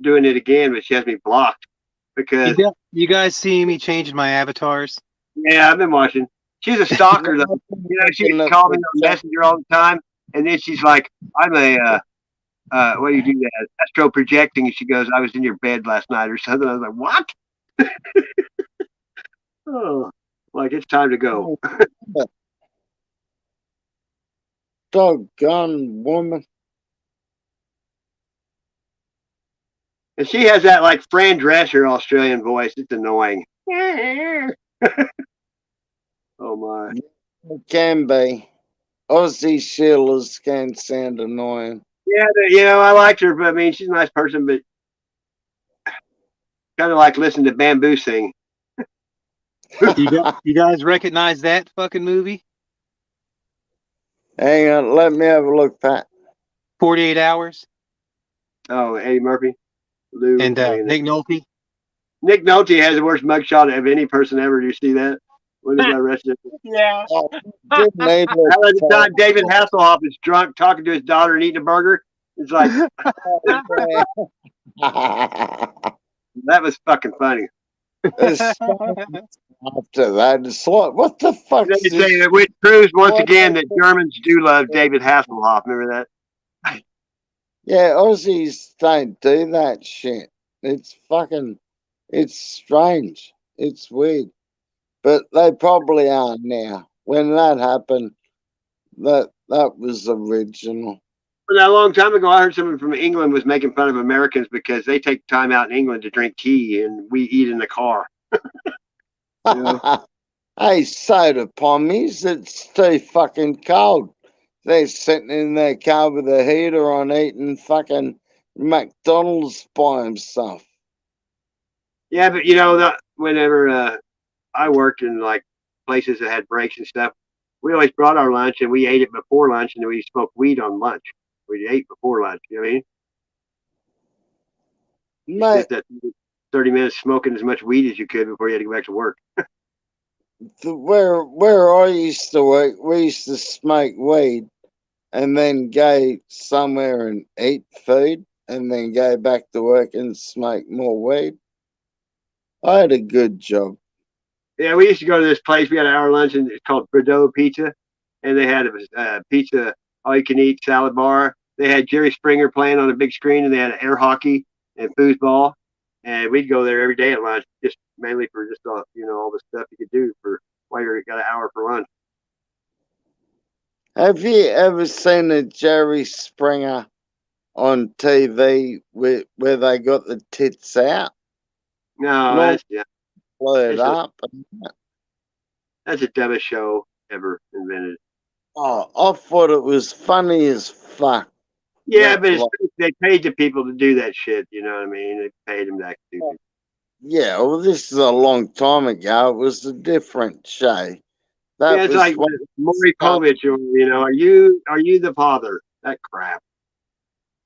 doing it again, but she has me blocked. because You guys see me changing my avatars? yeah, I've been watching. She's a stalker though. You know, she used to call me on Messenger all the time, and then she's like, "I'm a what do you do that? Astro projecting." And she goes, "I was in your bed last night or something." I was like, "What?" Oh, like it's time to go. Doggone woman. And she has that like Fran Drescher Australian voice. It's annoying. Oh my. It can be. Aussie Sheilas can sound annoying. Yeah, you know, I liked her, but I mean, she's a nice person, but kind of like listening to Bamboo sing. You guys recognize that fucking movie? Hang on, let me have a look, Pat. 48 Hours? Oh, Eddie Murphy. Lou. And Nick Nolte? Nick Nolte has the worst mugshot of any person ever. Do you see that? When he got arrested? Yeah. Oh, good name. How about the time David Hasselhoff is drunk talking to his daughter and eating a burger? It's like, that was fucking funny. After that, it's like, what the fuck? They say that which proves once again that Germans do love David Hasselhoff. Remember that? Yeah, Aussies don't do that shit. It's fucking, it's strange. It's weird. But they probably are now. When that happened, that was original. But a long time ago, I heard someone from England was making fun of Americans because they take time out in England to drink tea and we eat in the car. You know? Hey, soda pommies, it's too fucking cold. They're sitting in their car with a heater on eating fucking McDonald's by himself. Yeah, but you know, whenever I worked in like places that had breaks and stuff, we always brought our lunch and we ate it before lunch and then we smoked weed on lunch. We ate before lunch, you know what I mean? Mate, That 30 minutes smoking as much weed as you could before you had to go back to work. where I used to work, we used to smoke weed and then go somewhere and eat food and then go back to work and smoke more weed. I had a good job. Yeah, we used to go to this place. We had our lunch and it's called Bordeaux Pizza. And they had a pizza, all you can eat salad bar. They had Jerry Springer playing on a big screen and they had air hockey and foosball. And we'd go there every day at lunch, just mainly for just you know, all the stuff you could do for while you got an hour for lunch. Have you ever seen a Jerry Springer on TV where they got the tits out? No, Not that's yeah. blurred up. That's the dumbest show ever invented. Oh, I thought it was funny as fuck. Yeah, That, but like, they paid the people to do that shit. You know what I mean? They paid them that stupid. yeah, well, this is a long time ago. It was a different show. That Yeah, it's was like what Maury Povich, or you know, are you the father? That crap.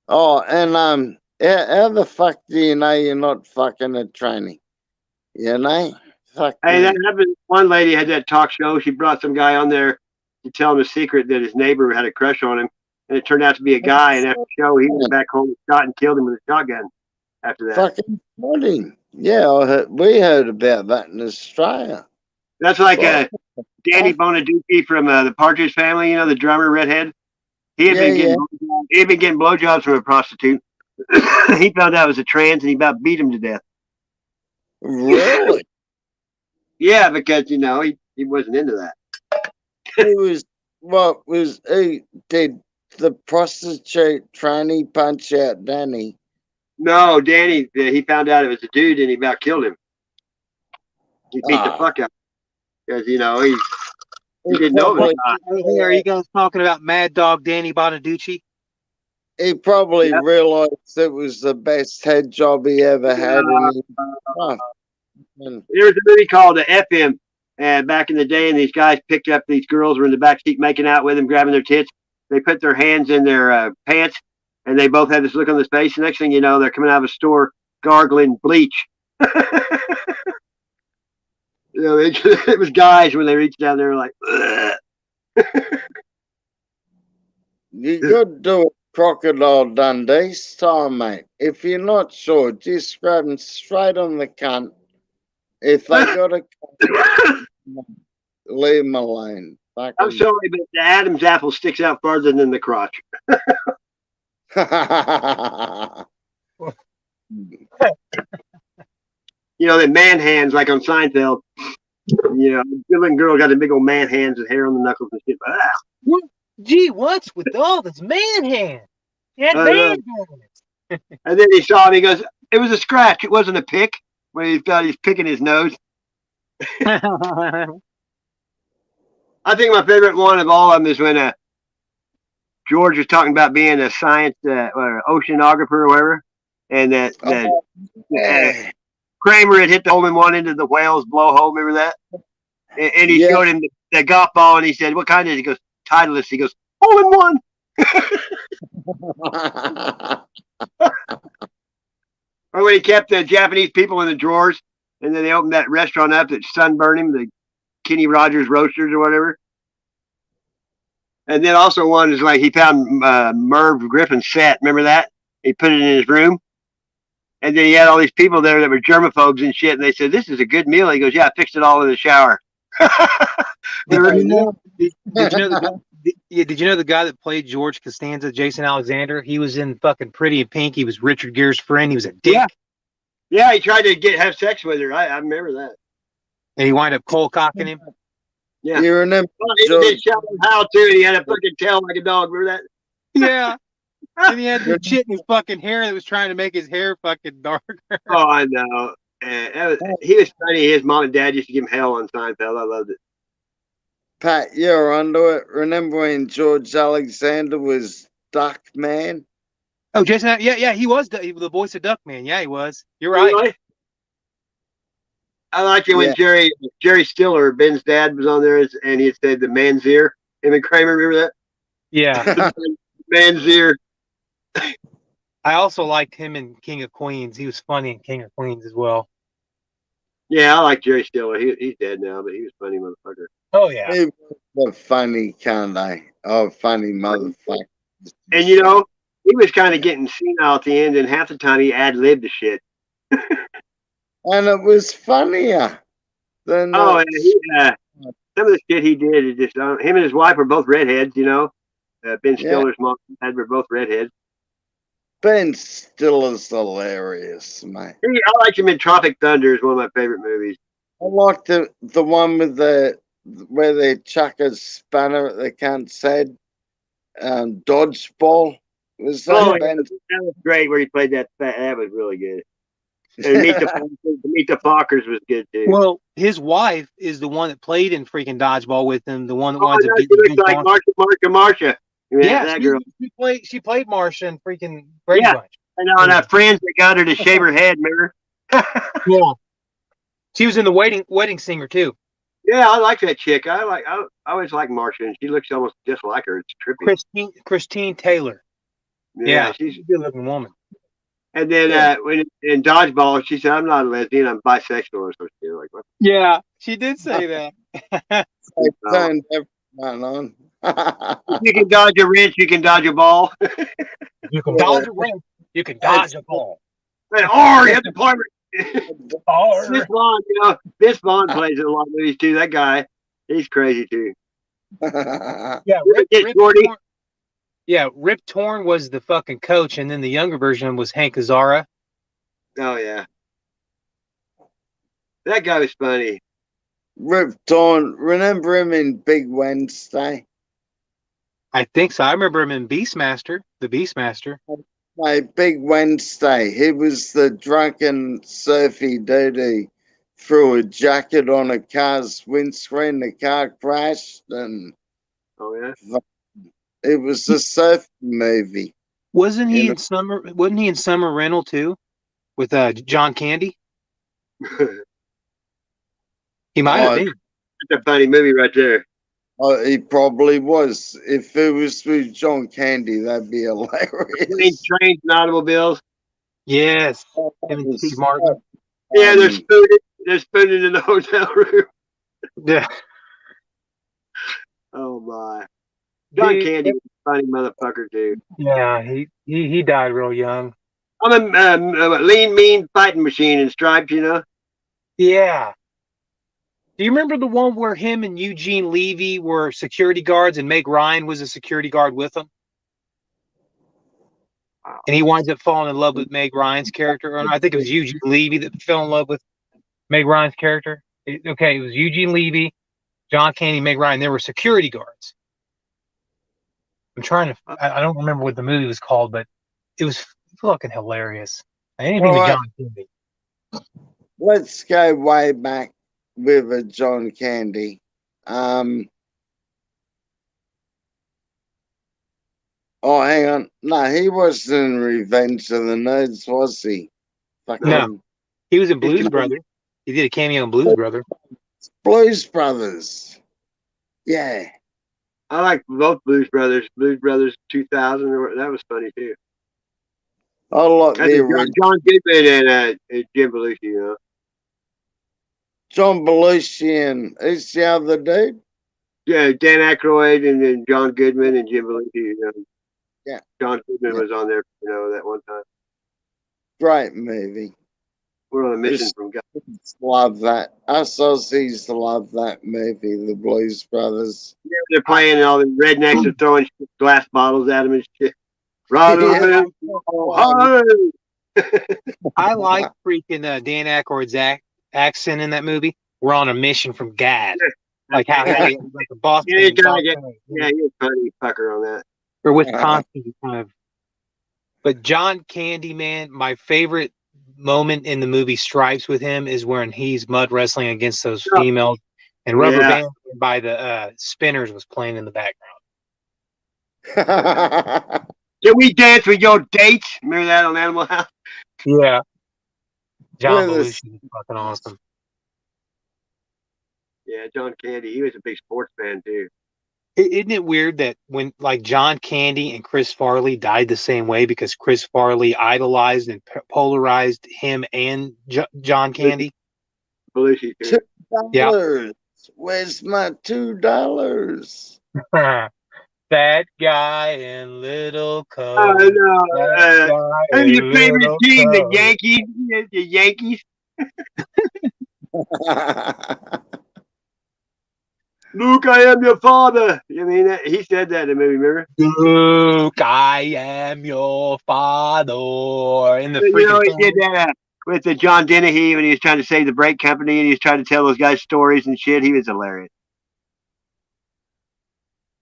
Oh, and how the fuck do you know you're not fucking a tranny? You know? Fuck Hey, that me. happened. One lady had that talk show. She brought some guy on there to tell him a secret that his neighbor had a crush on him, and it turned out to be a guy. And after the show, he went back home and shot and killed him with a shotgun. After that, Fucking funny. Yeah, we heard about that in Australia. that's like Fuck. Danny Bonaduce from the Partridge Family. You know, the drummer, redhead. He had been getting blowjobs from a prostitute. He found out it was a trans, and he about beat him to death. Really? Yeah, because you know he wasn't into that. He did the prostitute tranny punch out Danny? No, Danny, he found out it was a dude, and he about killed him. He beat the fuck out because you know he didn't know it. Hey, are you guys talking about Mad Dog Danny Bonaducci? He probably realized it was the best head job he ever had in his life. There was a movie called the FM, and back in the day, and these guys picked up these girls who were in the back seat making out with them, grabbing their tits. They put their hands in their pants, and they both had this look on their face. The next thing you know, they're coming out of a store gargling bleach. You know, it was guys when they reached down there like, you could do it Crocodile Dundee style, mate. If you're not sure, just grab them straight on the cunt. If they got a cunt, leave them alone. I'm Fucking. sorry, but the Adam's apple sticks out farther than the crotch. You know, the man hands like on Seinfeld. You know, good looking girl got the big old man hands and hair on the knuckles and shit. Ah. What? Gee, what's with all this man hand? He had I man know. hands. And then he saw him. He goes, "It was a scratch. It wasn't a pick." When he thought he's picking his nose. I think my favorite one of all of them is when George was talking about being a science or oceanographer or whatever, and that Kramer had hit the hole-in-one into the whale's blowhole. Remember that? And he showed him the golf ball, and he said, "What kind is it?" He goes, "Titleist." He goes, "Hole-in-one." Or when he kept the Japanese people in the drawers, and then they opened that restaurant up that sunburned him, the Kenny Rogers Roasters or whatever. And then also one is like he found Merv Griffin's set. Remember that? He put it in his room. And then he had all these people there that were germaphobes and shit. And they said, "This is a good meal." He goes, "Yeah, I fixed it all in the shower." Did you know the guy that played George Costanza, Jason Alexander? He was in fucking Pretty in Pink. He was Richard Gere's friend. He was a dick. Yeah, he tried to have sex with her. I remember that. And he wound up cold cocking him. Yeah. You remember? He did show him how to, and he had a fucking tail like a dog. Remember that? Yeah. And he had the shit in his fucking hair that was trying to make his hair fucking darker. Oh, I know. He was funny. His mom and dad used to give him hell on Seinfeld. I loved it. Pat, you're onto it. Remember when George Alexander was Duck Man? Oh, Jason, yeah, he was the voice of Duckman. Yeah, he was. You're right. Really? I liked it when Jerry Stiller, Ben's dad, was on there, and he said the man's ear. Him and Kramer, remember that? Yeah. Man's ear. I also liked him in King of Queens. He was funny in King of Queens as well. Yeah, I like Jerry Stiller. He's dead now, but he was a funny motherfucker. Oh, yeah. He was a funny cunt, Oh, funny motherfucker. And, you know, he was kind of getting senile at the end, and half the time he ad-libbed the shit. And it was funnier than... And some of the shit he did is just... him and his wife were both redheads, you know. Ben Stiller's mom and dad were both redheads. Ben Stiller's hilarious, mate. I liked him in Tropic Thunder. Is one of my favorite movies. I like the one with where they chuck a spanner at the cunt's head. Dodgeball. Was that Ben? That was great where he played that. That was really good. And Meet the Fockers was good too. Well, his wife is the one that played in freaking Dodgeball with him. The one that winds up she getting looks like Marsha. Yeah, that girl. She played Marsha in freaking Brady Bunch. And on our friends that got her to shave her head, remember? Yeah. She was in the Wedding Singer too. Yeah, I like that chick. I always like Marsha, and she looks almost just like her. It's trippy. Christine Taylor. Yeah, she's a good looking woman. And then when in Dodgeball, she said, "I'm not a lesbian. I'm bisexual," or something like that. Yeah, she did say that. If you can dodge a wrench, you can dodge a ball. You can dodge a wrench. You can dodge a ball. And you have to climb it. Vince Vaughn, Vince Vaughn plays in a lot of movies too. That guy, he's crazy too. Yeah, Rip Torn was the fucking coach, and then the younger version was Hank Azaria. Oh yeah, that guy was funny. Rip Torn, remember him in Big Wednesday? I think so. I remember him in Beastmaster, the Beastmaster. No, Big Wednesday. He was the drunken surfy dude who threw a jacket on a car's windscreen. The car crashed, and it was a surf movie. Wasn't he in Summer? Wasn't he in Summer Rental too, with John Candy? He might have been. That's a funny movie right there. Oh, he probably was. If it was with John Candy, that'd be hilarious. Trains and automobiles. Yes. Him and Steve Martin. Yeah, they're spooning in the hotel room. Yeah. Oh my. John Candy was funny motherfucker, dude. Yeah, he died real young. I'm a lean, mean fighting machine in stripes, you know. Yeah. Do you remember the one where him and Eugene Levy were security guards and Meg Ryan was a security guard with them? And he winds up falling in love with Meg Ryan's character. Or I think it was Eugene Levy that fell in love with Meg Ryan's character. It was Eugene Levy, John Candy, Meg Ryan. They were security guards. I'm trying to. I don't remember what the movie was called, but it was fucking hilarious. Anything with John Candy. Let's go way back with a John Candy. Oh, hang on. No, he wasn't in Revenge of the Nerds, was he? No, he was in Blues Brothers. He did a cameo in Blues Brothers. Blues Brothers. Yeah. I like both Blues Brothers. Blues Brothers 2000, that was funny too. I like That's John Goodman and Jim Belushi, you know. John Belushi and who's the other dude? Yeah, Dan Aykroyd and then John Goodman and Jim Belushi. You know. Yeah. John Goodman was on there, you know, that one time. Great movie. We're on a mission from God. Love that. Us Aussies love that movie, The Blues Brothers. Yeah, they're playing and all the rednecks are throwing glass bottles at them and shit. I like freaking Dan Aykroyd's accent in that movie. We're on a mission from God. Like how like the boss. Yeah, he was funny fucker on that. Or Wisconsin kind of. But John Candy, man, my favorite moment in the movie Stripes with him is when he's mud wrestling against those females, and Rubber Band by the Spinners was playing in the background. Can we dance with your dates? Remember that on Animal House? Yeah. John Belushi is fucking awesome. Yeah, John Candy, he was a big sports fan too. Isn't it weird that when like John Candy and Chris Farley died the same way because Chris Farley idolized and polarized him and John Candy? Belushi too. $2. Where's my $2? That guy in little coat. I know. And your favorite team, the Yankees. The Yankees. Luke, I am your father. You mean that? He said that in the movie, remember? Luke, I am your father. In the you know, he did that with the John Dennehy when he was trying to save the brake company and he was trying to tell those guys stories and shit. He was hilarious.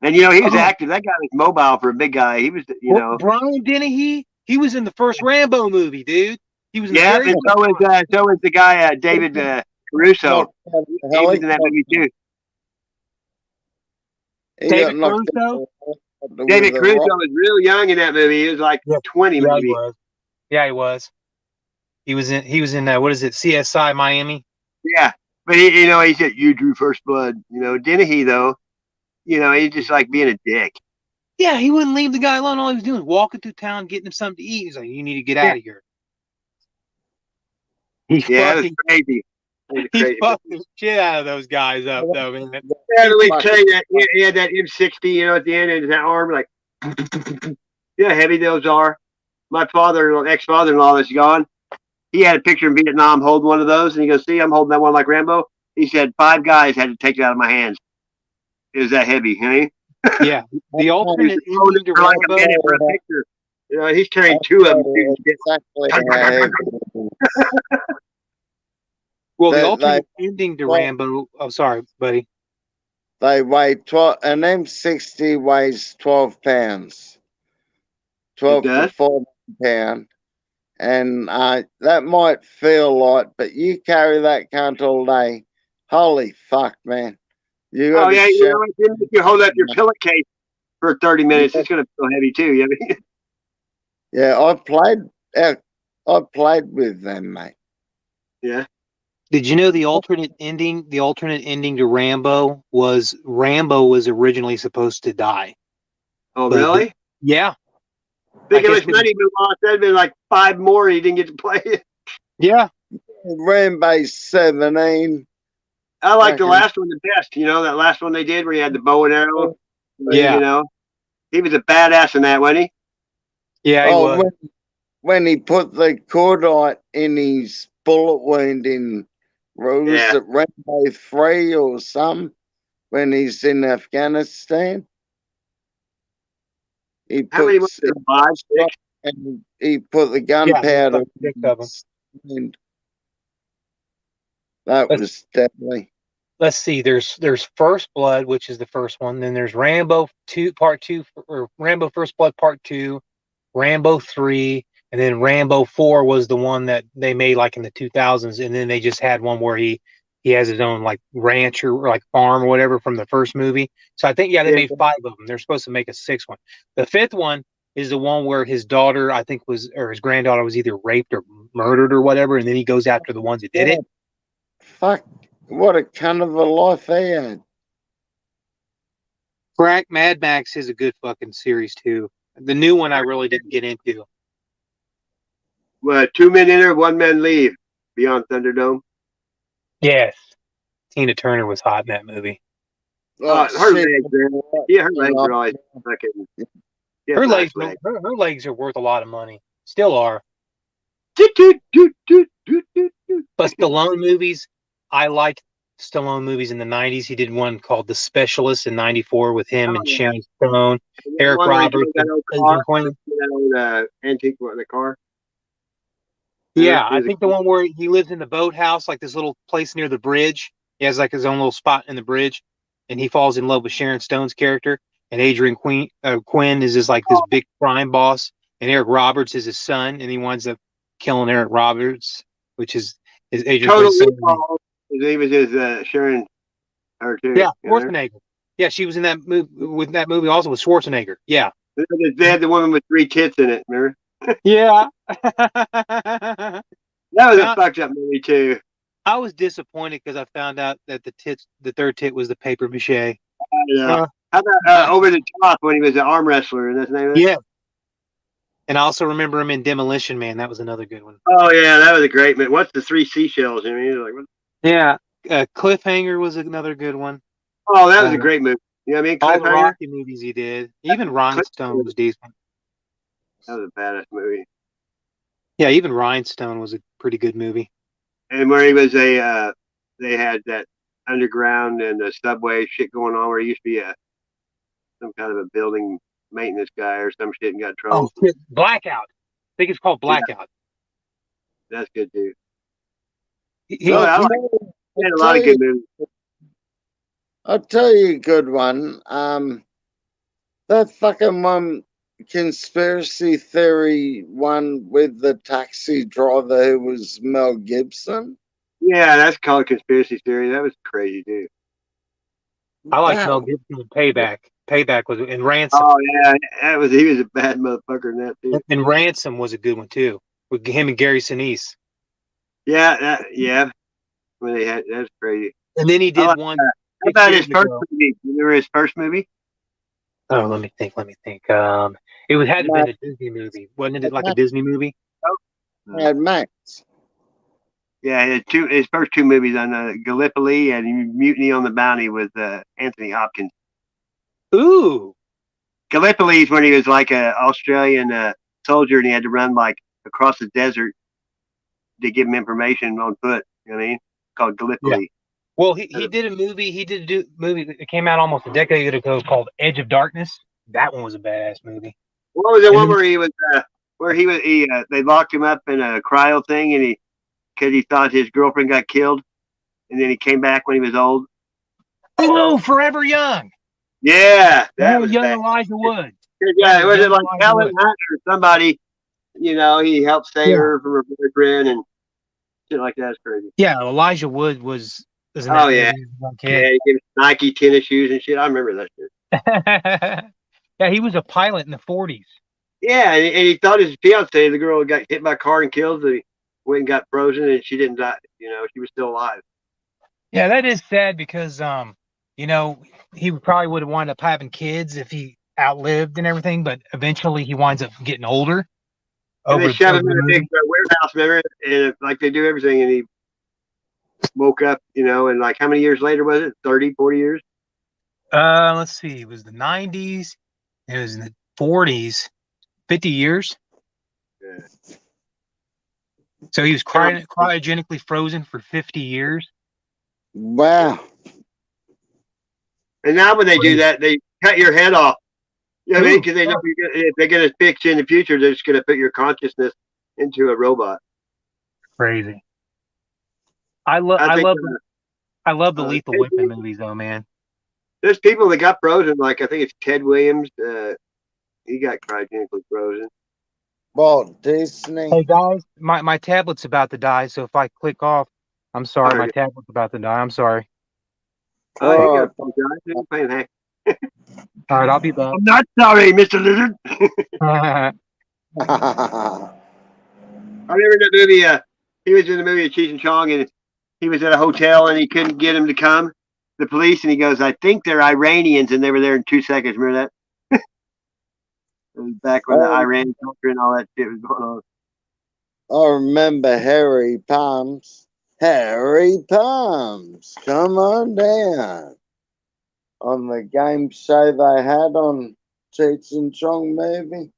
And you know, he was active. That guy was mobile for a big guy. He was, you know. Brian Dennehy, he was in the first Rambo movie, dude. He was in and so was the guy David Caruso. He was in that movie too. David Caruso? David Caruso was real young in that movie. He was like 20 maybe. Yeah, he was. He was in what is it, CSI Miami? Yeah. But he, you know, he said, "You drew first blood." You know, Dennehy though, you know, he's just like being a dick. Yeah, he wouldn't leave the guy alone. All he was doing was walking through town, getting him something to eat. He's like, "You need to get out of here." He was crazy. He fucked the shit out of those guys up, though, man. Yeah, let me tell you that he had that M60, you know, at the end of his arm, like, yeah, heavy those are. My ex-father-in-law that's gone, he had a picture in Vietnam holding one of those, and he goes, "See, I'm holding that one like Rambo." He said 5 guys had to take it out of my hands. It was that heavy, hey? Yeah, the alternate ending to like Rambo. a minute for a picture. You know, he's carrying 2 of them. Well, the alternate ending to Rambo. Oh, sorry, buddy. They weigh 12. An M60 weighs 12 pounds. 12 to 14 pounds. And that might feel light, but you carry that cunt all day. Holy fuck, man. You know, if you hold up your pillowcase for 30 minutes, it's going to feel heavy too. You know what I mean? Yeah, I played with them, mate. Yeah. Did you know the alternate ending to Rambo was originally supposed to die? Oh, really? Yeah. Think how much money been lost. That'd been like 5 more. He didn't get to play it. Yeah. Rambo 17. I like the last one the best. You know, that last one they did where you had the bow and arrow. Yeah. You know. He was a badass in that, wasn't he? Yeah, he was. When he put the cordite in his bullet wound in was Yeah. it Rainbow 3 or some when he's in Afghanistan. He How many was puts there? 5, 6? and he put the Yeah, there's gunpowder like 6 of them. and that was deadly. Let's see. There's First Blood, which is the first one. Then there's Rambo 2 Part 2, or Rambo First Blood Part 2, Rambo 3, and then Rambo 4 was the one that they made like in the 2000s, and then they just had one where he has his own like ranch or like farm or whatever from the first movie. So I think they made 5 of them. They're supposed to make a 6th one. The 5th one is the one where his daughter, I think or his granddaughter was either raped or murdered or whatever, and then he goes after the ones that did it. Fuck, what a kind of a life they had. Crack Mad Max is a good fucking series too. The new one I really didn't get into. Well, 2 men enter, 1 man leave. Beyond Thunderdome. Yes. Tina Turner was hot in that movie. Her legs, man. Yeah, her legs are always fucking. Yeah, Her nice legs, her legs are worth a lot of money. Still are. But Stallone movies, I like Stallone movies in the 90s. He did one called The Specialist in 94 with him and Sharon Stone, Eric Roberts, and Adrian Quinn. Antique the car. Yeah, I think the one where he lives in the boathouse, like this little place near the bridge. He has like his own little spot in the bridge, and he falls in love with Sharon Stone's character. And Adrian Quinn is just like this big crime boss, and Eric Roberts is his son, and he winds up killing Eric Roberts, which is Adrian Quinn's son. His name is Sharon. Her too. Yeah, Schwarzenegger. Yeah, she was in that movie with that movie also with Schwarzenegger. Yeah. They had the woman with 3 tits in it. Remember? Yeah. That was a fucked up movie too. I was disappointed because I found out that the third tit was the paper mache. How about Over the Top when he was an arm wrestler and that's the name of it? Yeah. And I also remember him in Demolition Man. That was another good one. Oh yeah, that was a great man. What's the 3 seashells? I mean, like what? Yeah. Cliffhanger was another good one. Oh, that was a great movie. You know what I mean? All the Rocky movies he did. Even Rhinestone was decent. That was a badass movie. Yeah, even Rhinestone was a pretty good movie. And where he was they had that underground and the subway shit going on where he used to be some kind of a building maintenance guy or some shit and got in trouble. Oh, shit. Blackout. I think it's called Blackout. Yeah. That's good too. He had a lot of good movies. I'll tell you a good one. That fucking one, conspiracy theory one with the taxi driver who was Mel Gibson. Yeah, that's called conspiracy theory. That was crazy, dude. I like Mel Gibson in Payback. Payback was in Ransom. Oh yeah, he was a bad motherfucker in that too. And Ransom was a good one too, with him and Gary Sinise. Yeah, yeah. When they had that's crazy. And then he did one. How about his first movie? You remember his first movie? Oh, let me think. It had to have been a Disney movie, wasn't it? Like a Disney movie. Mad Max. Yeah, his first 2 movies on Gallipoli and Mutiny on the Bounty with Anthony Hopkins. Ooh. Gallipoli is when he was like an Australian soldier and he had to run like across the desert to give him information on foot. You know what I mean? Called Gallipoli. Yeah. Well, he did a movie. He did a movie that came out almost a decade ago called Edge of Darkness. That one was a badass movie. What was the one where he was they locked him up in a cryo thing and because he thought his girlfriend got killed and then he came back when he was old? Oh, Forever Young. Yeah, that was young bad. Elijah Wood. Yeah, was it like Helen Hunt or somebody? You know, he helped save her from her boyfriend and shit like that's crazy. Yeah, Elijah Wood was. Oh yeah, he gave Nike tennis shoes and shit. I remember that shit. Yeah, he was a pilot in the 40s. Yeah, and he thought his fiance, the girl, got hit by a car and killed. So he went and got frozen, and she didn't die. You know, she was still alive. Yeah, that is sad because he probably would have wound up having kids if he outlived and everything, but eventually he winds up getting older. And they shove him in a big warehouse, remember? And like they do everything, and he woke up, and like how many years later was it? 30, 40 years? Let's see. It was the 90s. It was in the 40s, 50 years. Yeah. So he was cryogenically frozen for 50 years. Wow. And now when they do that, they cut your head off. You know what I mean? Because they know if they're going to fix you in the future, they're just going to put your consciousness into a robot. Crazy. I love the Lethal Weapon movies, though, man. There's people that got frozen. Like I think it's Ted Williams. He got cryogenically frozen. Walt Disney. Hey guys, my tablet's about to die. So if I click off, I'm sorry. All My right. tablet's about to die. I'm sorry. Oh, you got to apologize. All right, I'll be back. I'm not sorry, Mr. Lizard. I remember that movie. He was in the movie of Cheech and Chong, and he was at a hotel, and he couldn't get him to come. The police, and he goes, "I think they're Iranians," and they were there in 2 seconds. Remember that? It was back when the Iran culture and all that shit was going on. I remember Harry Palms. Harry Palms, come on down. On the game show they had on Cheech and Chong movie.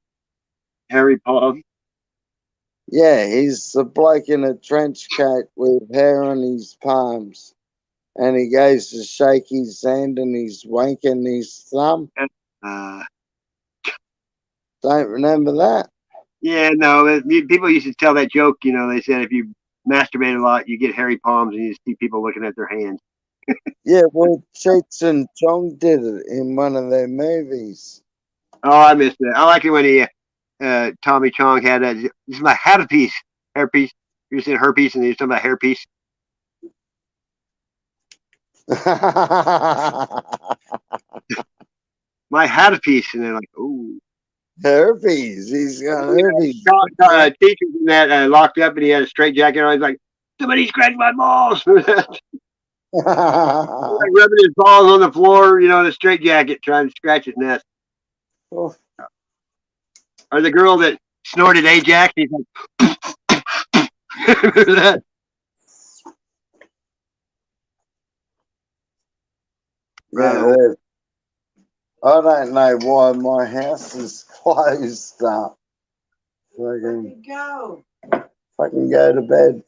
Harry Palms. Yeah, he's the bloke in a trench coat with hair on his palms. And he goes to shake his hand and he's wanking his thumb. Don't remember that? Yeah, no. People used to tell that joke. You know, they said if you masturbate a lot, you get hairy palms, and you see people looking at their hands. Yeah, well, Cheech and Chong did it in one of their movies. Oh, I missed it. I like it when he, Tommy Chong had that. This is my hairpiece. Hairpiece. You're saying herpes, and you're talking about hairpiece. My hairpiece, and they're like, "Ooh, herpes." He's got herpes. Teachers in that locked up, and he had a straight jacket on. He's like, "Somebody scratched my balls." Like rubbing his balls on the floor, you know, in a straight jacket, trying to scratch his nest. Oh. Or the girl that snorted Ajax, he's like, remember that? Yeah, I don't know why my house is closed up. Fucking go to bed.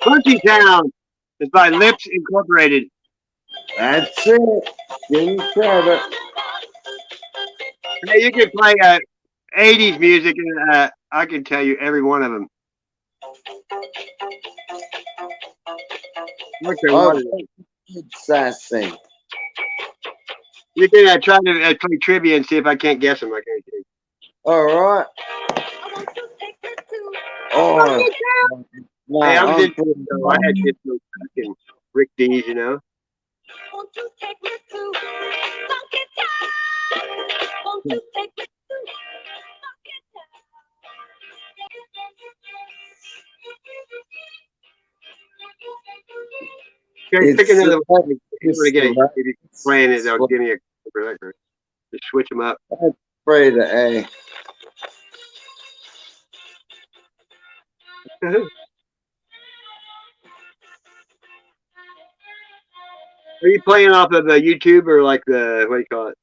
Country Town is by Lips Incorporated. That's it. Give me credit. Hey, you can play 80s music, and I can tell you every one of them. Sassy. You can try to play trivia and see if I can't guess them. Like anything. All right. Oh, no, hey, I was I'm in, I had this fucking Rick Dees, you know. Okay, pick another one. If you're playing it, they'll give me a record. Just switch them up. Pray to A. Are you playing off of YouTube or like the, what do you call it?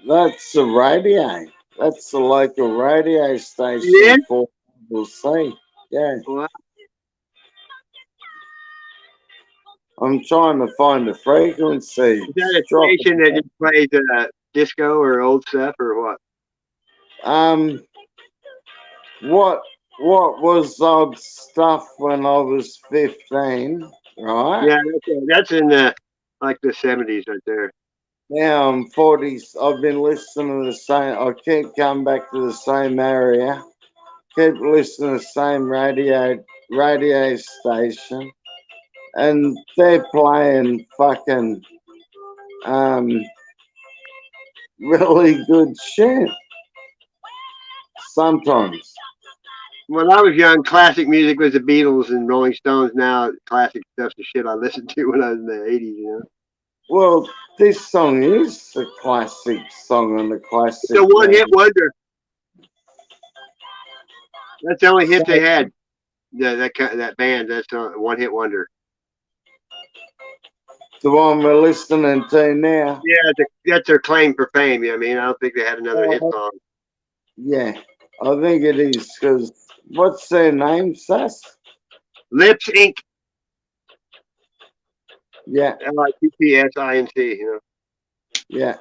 That's the radio. That's the local radio station for people see. Yeah. Wow. I'm trying to find the frequency. Is that a station that just plays disco or old stuff or what? What was old stuff when I was 15, right? Yeah, that's in the like the 70s right there. Now I'm 40. I've been listening to the same. I keep coming back to the same area. Keep listening to the same radio station, and they're playing fucking really good shit. Sometimes. When I was young, classic music was the Beatles and Rolling Stones. Now, classic stuff's the shit I listened to when I was in the 80s, you know? Well, this song is a classic song and a classic. It's a one-hit wonder. That's the only hit they had. That band, that's a one-hit wonder. The one we're listening to now. Yeah, that's their claim for fame. You know what I mean? I don't think they had another hit song. Yeah, I think it is, because what's their name, Sass? Lips Inc. Yeah. Lipsinc, you know? Yeah.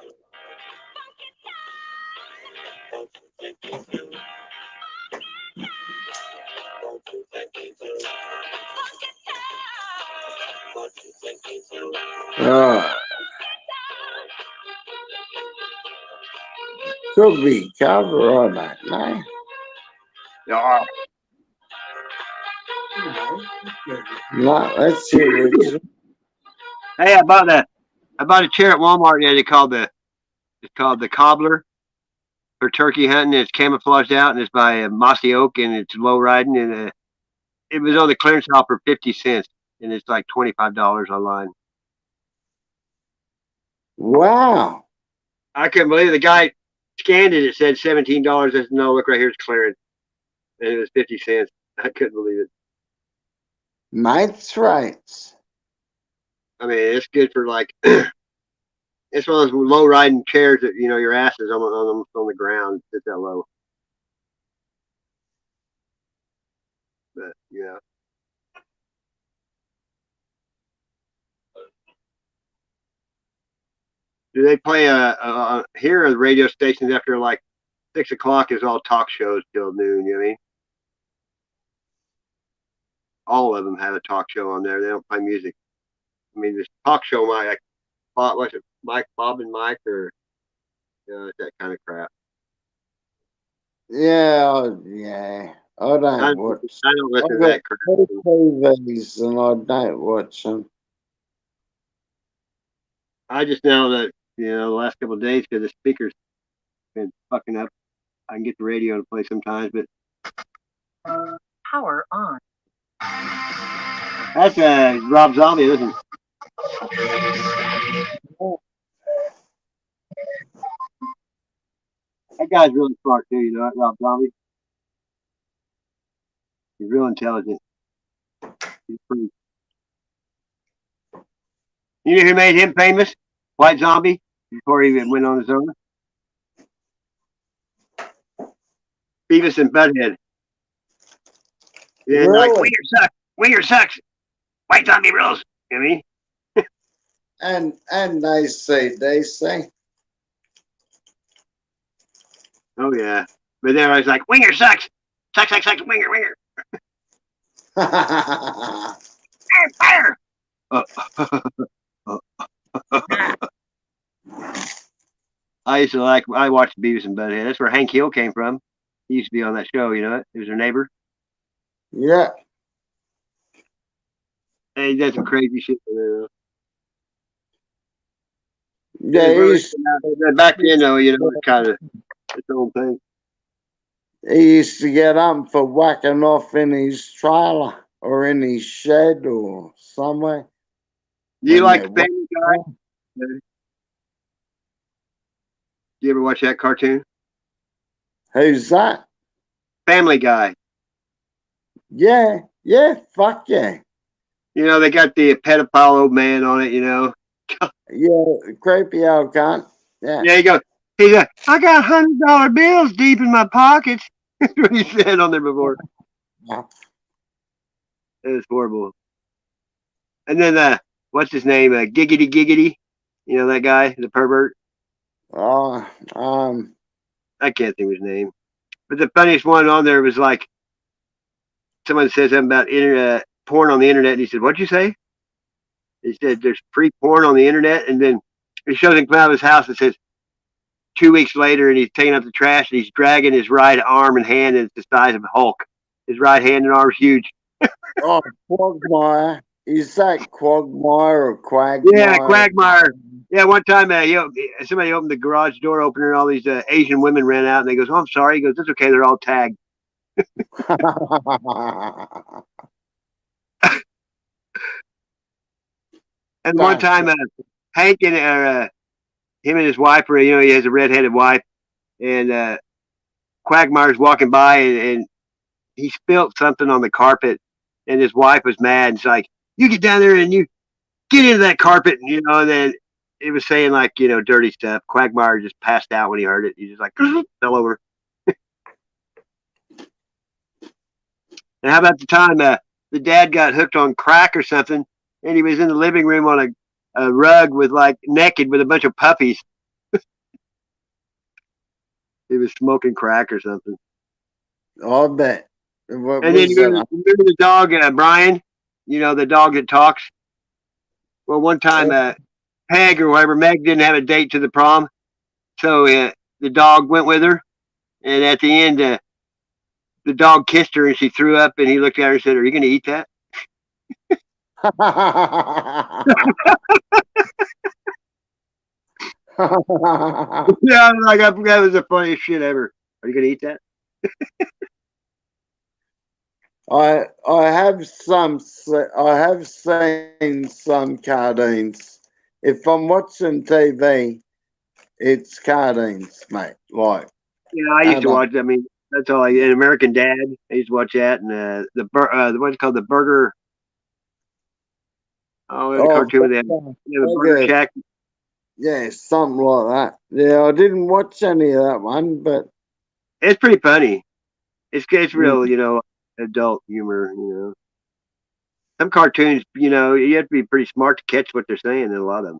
Could be cover or not, no? Yeah. No, that's the original. Hey, I bought a chair at Walmart. Yeah, it's called the Cobbler for turkey hunting. It's camouflaged out and it's by mossy oak and it's low riding and it was on the clearance aisle for 50 cents and it's like $25 online. Wow. I couldn't believe it. The guy scanned it. It said $17. I said, no, look right here, it's clearance. And it was 50 cents. I couldn't believe it. Mates rates. I mean, it's good for like, it's one of those low riding chairs that, you know, your ass is on the ground. It's that low. But, yeah. Do they play here at the radio stations after like 6 o'clock is all talk shows till noon, you know what I mean? All of them have a talk show on there. They don't play music. I mean, this talk show might like what's it, Bob and Mike or that kind of crap. Yeah, yeah. I don't watch. I don't listen to that crap. TVs and I don't watch them. I just know that, you know, the last couple of days because the speaker's been fucking up. I can get the radio to play sometimes, but Power on. that's Rob Zombie, isn't it? That guy's really smart too, you know that, Rob Zombie? He's real intelligent. He's pretty. You know who made him famous? White Zombie, before he went on his own. Beavis and Butthead. Yeah, Really? like Wiener sucks. White Zombie rules. You know what I mean? And they say. Oh yeah. But then I was like, Winger sucks. Sucks, winger. Fire. I watched Beavis and Butthead. That's where Hank Hill came from. He used to be on that show, you know it? He was their neighbor. Yeah. And he did some crazy shit. Yeah, back then, though, you know, it's kind of its own thing. He used to get up for whacking off in his trailer or in his shed or somewhere. Do you like Family Guy? Do you ever watch that cartoon? Who's that? Family Guy. Yeah, fuck yeah. You know, they got the pedophile old man on it, you know. Yeah, creepy old cunt. Yeah. Yeah, he goes, I got $100 bills deep in my pockets. That's what he said on there before. Yeah. It was horrible. And then, what's his name? Giggity. You know that guy, the pervert? I can't think of his name. But the funniest one on there was like, someone said something about internet porn on the internet, and he said, "What'd you say?" He said, "There's free porn on the internet," and then he shows him come out of his house and says, 2 weeks later, and he's taking up the trash, and he's dragging his right arm and hand, and it's the size of Hulk. His right hand and arm's huge. Oh, fuck my. Is that Quagmire or Yeah, Quagmire? Quagmire. Yeah, one time somebody opened the garage door opener, and all these Asian women ran out, and they goes, "Oh, I'm sorry." He goes, "It's okay. They're all tagged." And one time, Hank and him and his wife were, he has a redheaded wife, and Quagmire's walking by, and he spilt something on the carpet, and his wife was mad. And she's like, "You get down there and you get into that carpet," and then it was saying like, dirty stuff. Quagmire just passed out when he heard it. He just like fell over. And how about the time the dad got hooked on crack or something, and he was in the living room on a rug with like naked with a bunch of puppies. He was smoking crack or something. I bet. What And then was you remember the dog, Brian? The dog that talks? Well, one time, Peg or whatever, Meg didn't have a date to the prom. So the dog went with her. And at the end, the dog kissed her and she threw up. And he looked at her and said, "Are you going to eat that?" Yeah, like that was the funniest shit ever. Are you going to eat that? I have seen some cartoons. If I'm watching TV, it's cartoons, mate. Like, Yeah, I used to watch. I mean, that's all. An American Dad. I used to watch that, and the what's called the Burger. Oh, the cartoon with the Burger Shack. Yeah, something like that. Yeah, I didn't watch any of that one, but it's pretty funny. It's real, adult humor. Some cartoons, you have to be pretty smart to catch what they're saying in a lot of them.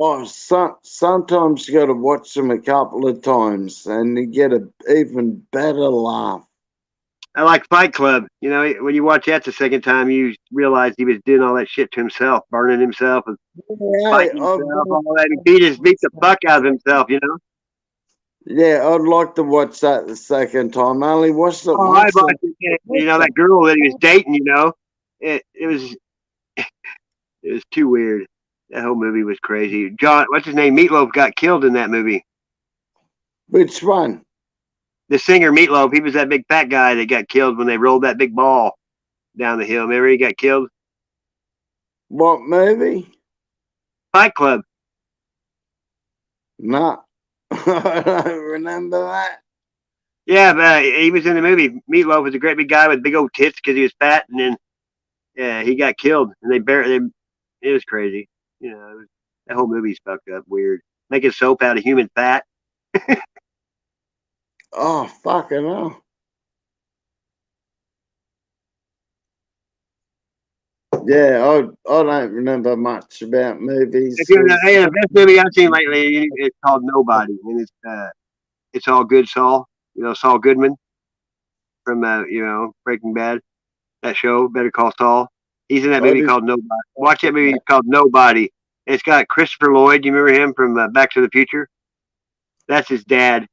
Oh, sometimes you got to watch them a couple of times, and you get an even better laugh. I like Fight Club. When you watch that the second time, you realize he was doing all that shit to himself, burning himself and fighting himself, all that. He beat the fuck out of himself. Yeah, I'd like to watch that the second time. I only watched it I once. watched it. That girl that he was dating. It was too weird. That whole movie was crazy. John, what's his name? Meatloaf got killed in that movie. Which one? The singer Meatloaf. He was that big fat guy that got killed when they rolled that big ball down the hill. Remember he got killed? What movie? Fight Club. No. I don't remember that. Yeah, but he was in the movie. Meatloaf was a great big guy with big old tits because he was fat, and then he got killed, and they buried him. It was crazy. That whole movie's fucked up, weird. Making soap out of human fat. Oh, fucking hell. Yeah, I don't remember much about movies. The best movie I've seen lately is called Nobody, and it's all good. Saul, Saul Goodman from Breaking Bad. That show, Better Call Saul. He's in that movie called Nobody. Watch that movie called Nobody. It's got Christopher Lloyd. Do you remember him from Back to the Future? That's his dad.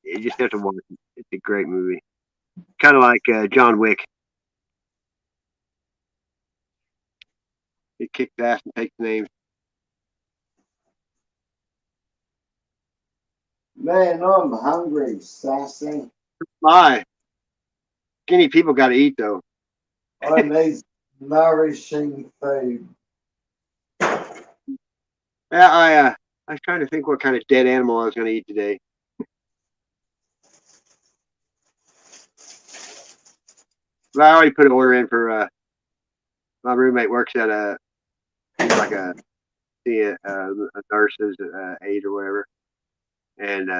You just have to watch it. It's a great movie. Kind of like John Wick. He kicks ass and takes names. Man, I'm hungry, sassy. My skinny people got to eat though. I need nourishing food. Yeah, I was trying to think what kind of dead animal I was going to eat today. But I already put an order in for my roommate works at he's like a nurse's aide or whatever, and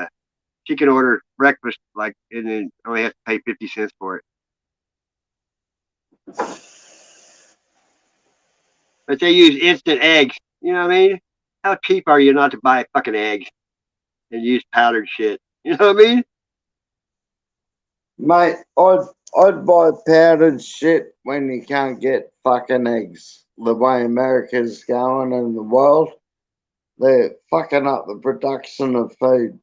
she can order breakfast and then only has to pay 50 cents for it. But they use instant eggs. You know what I mean? How cheap are you not to buy fucking eggs and use powdered shit? You know what I mean? Mate, I'd buy powdered shit when you can't get fucking eggs. The way America's going in the world, they're fucking up the production of food.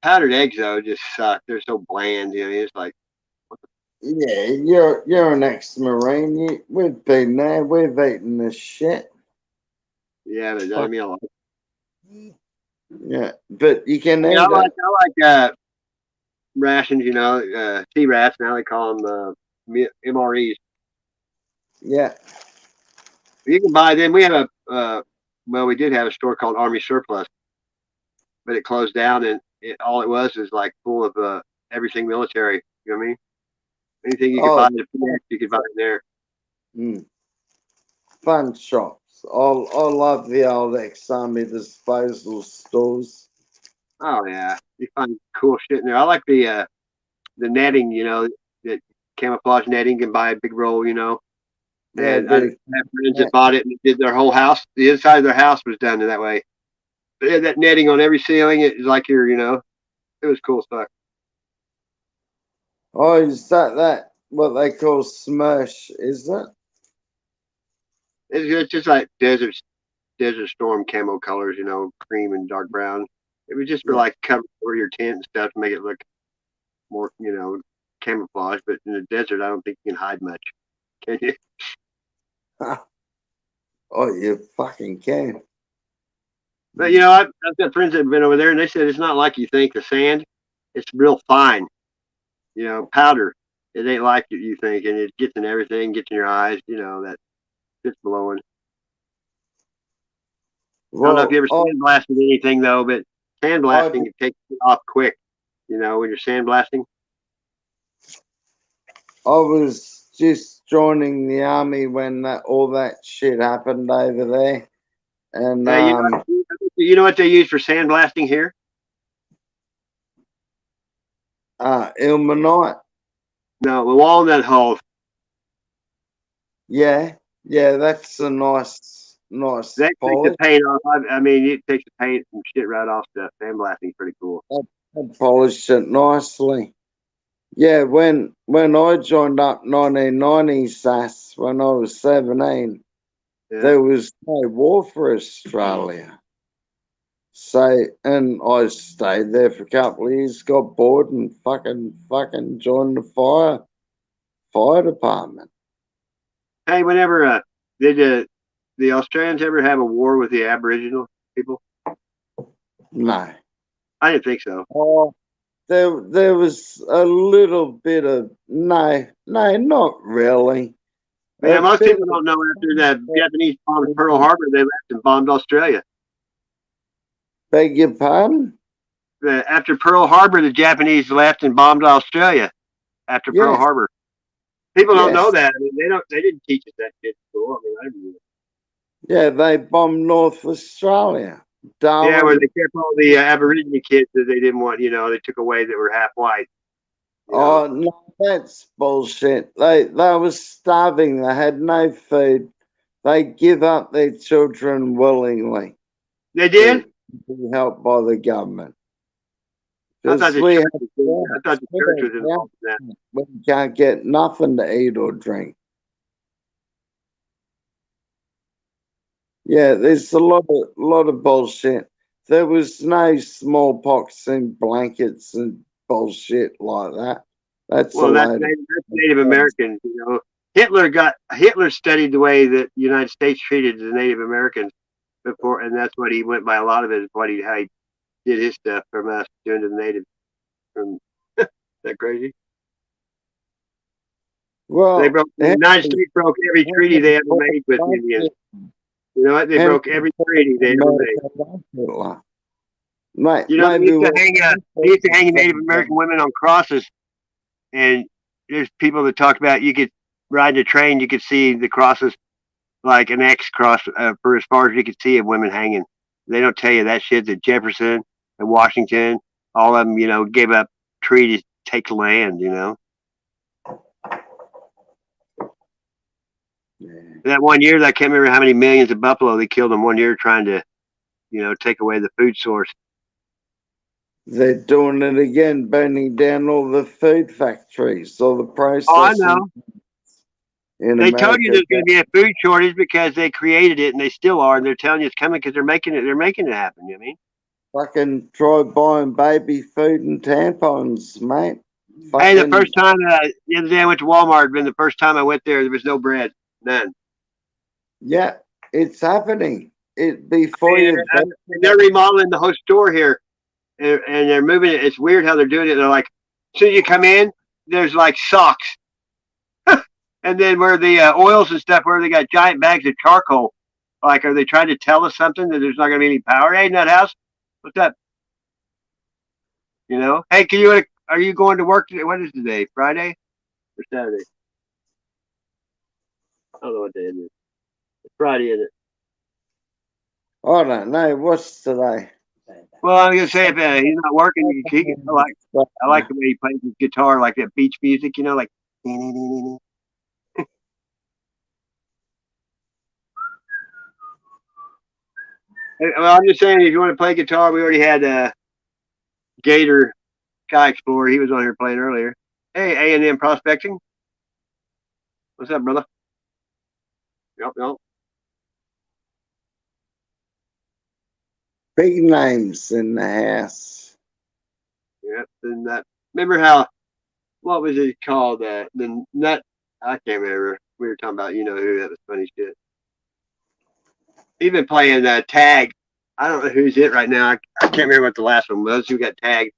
Powdered eggs though just suck. They're so bland. It's like, what the Yeah, you're an ex-marine. We've been there. We've eaten this shit. Yeah, but it doesn't mean a lot. Yeah, but you can eat Yeah, I it. like rations. You know, sea rats. Now they call them MREs. Yeah. You can buy them. We have we did have a store called Army Surplus, but it closed down, and all it was is like full of everything military. You know what I mean? Anything you could buy Oh, in the PX, you could buy it there. fun shops. I love the old ex-army disposal stores. Oh yeah, you find cool shit in there. I like the netting. You know, that camouflage netting. You can buy a big roll. You know, Yeah, and I have friends that bought it and did their whole house. The inside of their house was done that way. They had that netting on every ceiling. It was like you know, it was cool stuff. Oh, is that what they call smush, is it? It's just like Desert Storm camo colors. You know, cream and dark brown. It was just for Yeah. like cover over your tent and stuff to make it look more, you know, camouflage. But in the desert, I don't think you can hide much. Can you? Oh, you fucking can. But you know, I've got friends that have been over there, and they said it's not like you think. The sand, it's real fine. You know, powder. It ain't like you think, and it gets in everything, gets in your eyes. You know that it's blowing. I don't know if you Well, ever sandblasted anything though, but sandblasting it takes it off quick. You know, when you're sandblasting. I was just joining the army when all that shit happened over there, and You know what they use for sandblasting here? ilmenite. No, the walnut hulls. Yeah, that's a nice That takes polish. the paint off. I mean, it takes the paint and shit right off stuff. Sandblasting is pretty cool. I polished it nicely. Yeah, when I joined up 1990 SAS when I was 17, there was no war for Australia. So, and I stayed there for a couple of years, got bored, and fucking joined the fire department. Hey, whenever did the Australians ever have a war with the Aboriginal people? No. I didn't think so. Oh, there was a little bit of no, not really. Yeah, most people don't know after the Japanese bombed Pearl Harbor, they left and bombed Australia. Beg your pardon? After Pearl Harbor, the Japanese left and bombed Australia. After Pearl Yes. Harbor, people don't know Yes. that. I mean, they didn't teach us that shit in school. I mean, I didn't know. Yeah, they bombed North Australia. Darwin. Yeah, where they kept all the Aborigine kids that they didn't want. You know, they took away that were half white. Oh no, that's bullshit. They were starving. They had no food. They give up their children willingly. They did? To be helped by the government. I thought the We church was involved in that. we can't get nothing to eat or drink. Yeah, there's a lot of bullshit. There was no smallpox and blankets and bullshit like that. That's That's Native Americans. You know, Hitler studied the way that the United States treated the Native Americans before, and that's what he went by. A lot of it is how he did his stuff from us doing to the natives. Is that crazy? Well, the United States broke every treaty they ever made with Indians. You know what? They broke every treaty they ever made. You know, they used to hang Native American women on crosses, and there's people that talk about you could ride a train, you could see the crosses like an X cross for as far as you could see of women hanging. They don't tell you that shit that Jefferson and Washington, all of them, you know, gave up treaties to take land, you know. Yeah. That one year, I can't remember how many millions of buffalo they killed in 1 year trying to, you know, take away the food source. They're doing it again, burning down all the food factories, all the processing. Oh, I know. They told you there's going to be a food shortage because they created it, and they still are. And they're telling you it's coming because they're making it. They're making it happen. You know what I mean? Fucking try buying baby food and tampons, mate. Hey, the Fucking first time the other day I went to Walmart, been the first time I went there was no bread, none. yeah, it's happening. It before And you get they're remodeling the whole store here, and they're moving it. It's weird how they're doing it. They're like, so you come in, there's like socks, and then where the oils and stuff, where they got giant bags of charcoal. Like, are they trying to tell us something that there's not going to be any power? Hey, nut house, what's up? You know, hey, are you going to work today? What is today? Friday or Saturday? I don't know what day it is. It's Friday, isn't it? I don't know what's today. Well, I'm gonna say if he's not working, I like the way he plays his guitar, like that beach music, you know, like. Well, I'm just saying, if you want to play guitar, we already had Gator Sky Explorer. He was on here playing earlier. Hey, A&M Prospecting. What's up, brother? Yep. Big names in the house. Yep. And remember how? What was it called? The nut. I can't remember. We were talking about. You know who? That was funny shit. He's been playing tag. I don't know who's it right now. I can't remember what the last one was. Who got tagged?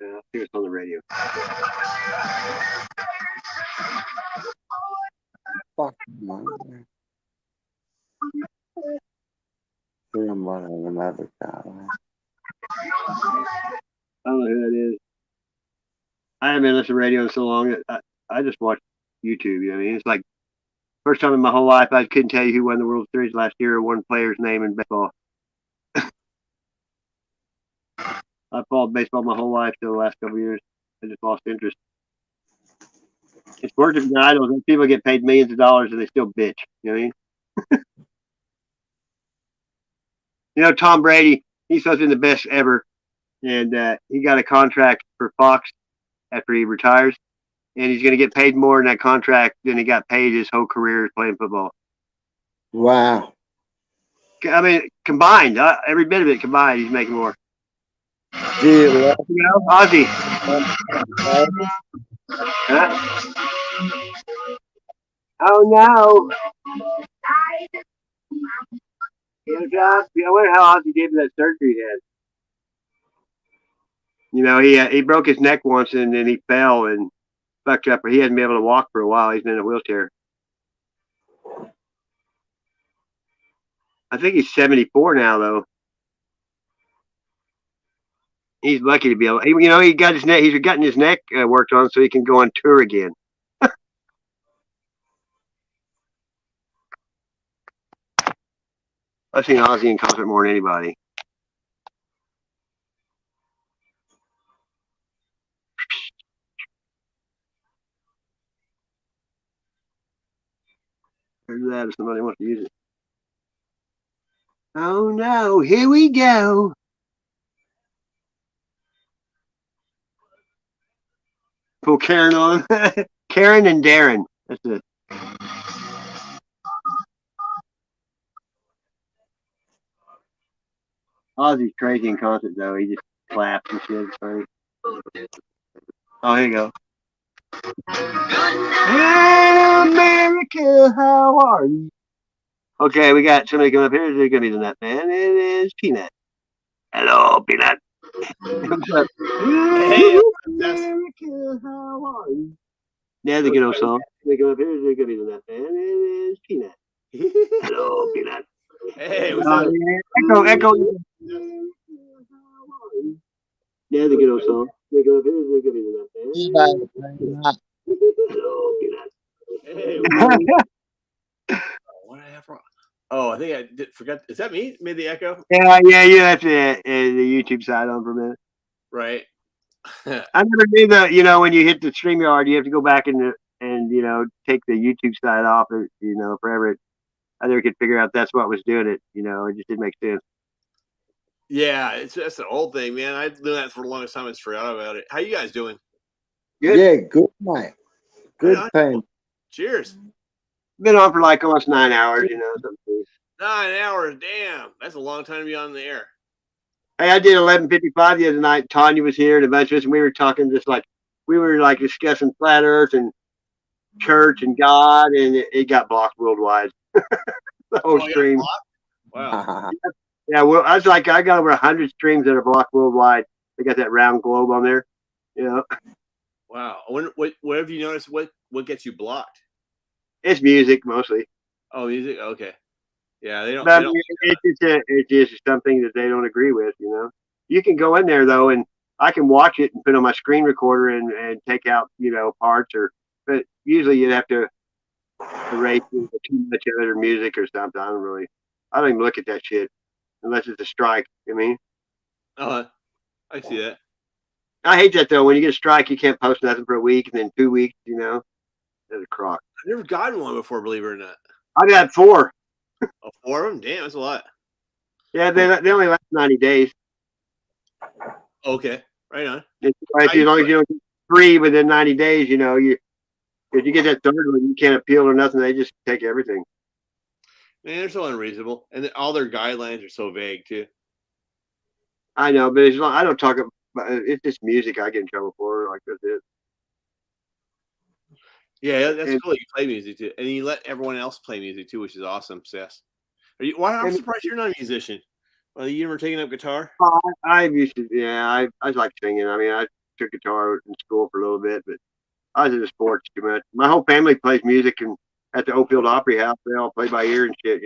I think it's on the radio. Fuck man. Another guy. I don't know who that is. I haven't been listening to radio in so long. I just watch YouTube. You know what I mean? It's like first time in my whole life I couldn't tell you who won the World Series last year or one player's name in baseball. I followed baseball my whole life till the last couple of years. I just lost interest. It's worse than idols. And people get paid millions of dollars and they still bitch. You know what I mean? You know, Tom Brady, he's supposed to be the best ever. And he got a contract for Fox after he retires. And he's going to get paid more in that contract than he got paid his whole career playing football. Wow. I mean, combined, every bit of it combined, he's making more. You know, Ozzy. Huh? Oh no. I wonder how Ozzy did that surgery he had. You know, he broke his neck once and then he fell and fucked up. He hasn't been able to walk for a while. He's been in a wheelchair. I think he's 74 now, though. He's lucky to be able. You know, he got his neck. He's gotten his neck worked on so he can go on tour again. I've seen Ozzy in concert more than anybody. Where's that if somebody wants to use it? Oh no, here we go. Pull Karen on. Karen and Darren. That's it. Ozzy's crazy in concert though. He just claps and shit. It's funny. Oh, here you go. Hey, America, how are you? Okay, we got somebody coming up here. Is it gonna be the Nut Man? It is Peanut. Hello, Peanut. What's up? Hey, America, how are you? Yeah, the good old song. They come up here. Is it gonna be the Nut Man? It is Peanut. Hello, Peanut. Hey, what's up? Echo. Yeah, the good old song. They come up here. Is it gonna be the Nut Man? Hello, Peanut. Hey, what did I have wrong? Oh, I think I did forget. Is that me? Made the echo? Yeah, you have to the YouTube side on for a minute. Right. I never knew that. You know, when you hit the StreamYard, you have to go back and you know take the YouTube side off. You know, forever. I never could figure out that's what was doing it. You know, it just didn't make sense. Yeah, that's an old thing, man. I've done that for the longest time. I just forgot about it. How you guys doing? Good. Yeah, good mate. Good pain. Cheers. Been on for like almost 9 hours. You know, something. 9 hours. Damn, that's a long time to be on the air. Hey, I did 11:55 the other night. Tanya was here and a bunch of us, and we were talking we were discussing flat Earth and church and God, and it got blocked worldwide. The whole stream. Wow. Yeah, well, I got over 100 streams that are blocked worldwide. They got that round globe on there. Wow. What have you noticed? What gets you blocked? It's music mostly. Oh, music. Okay. Yeah, they don't. But it's just something that they don't agree with. You can go in there though, and I can watch it and put on my screen recorder and take out parts but usually you'd have to erase too much other music or something. I don't even look at that shit unless it's a strike. I mean, I see that. I hate that though. When you get a strike, you can't post nothing for a week, and then 2 weeks, that's a crock. I've never gotten one before, believe it or not. I got 4. Oh, 4 of them? Damn, that's a lot. Yeah, they only last 90 days. Okay, right on. As long as you don't get 3 within 90 days, if you get that third one, you can't appeal or nothing. They just take everything. Man, they're so unreasonable, and all their guidelines are so vague too. I know, but as long I don't talk about it's just music I get in trouble for. Like that's it. Yeah, that's cool. You play music too, and you let everyone else play music too, which is awesome, Seth. I'm surprised you're not a musician. Well, you ever taken up guitar? I used to. Yeah, I like singing. I mean, I took guitar in school for a little bit, but I was into sports too much. My whole family plays music, and at the Oakfield Opry House, they all play by ear and shit.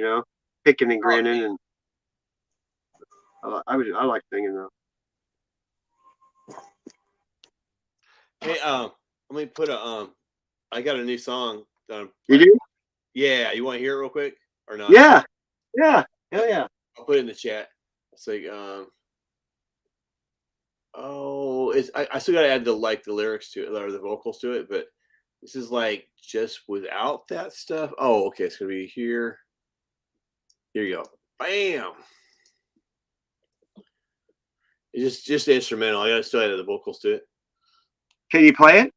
Picking and grinning, and I like singing though. Hey, let me put I got a new song. You do? Yeah, you want to hear it real quick or not? Yeah, hell yeah. I'll put it in the chat. It's like I still gotta add the lyrics to it or the vocals to it, but this is just without that stuff. Oh, okay, it's gonna be here. Here you go. Bam. It's just instrumental. I gotta still add the vocals to it. Can you play it?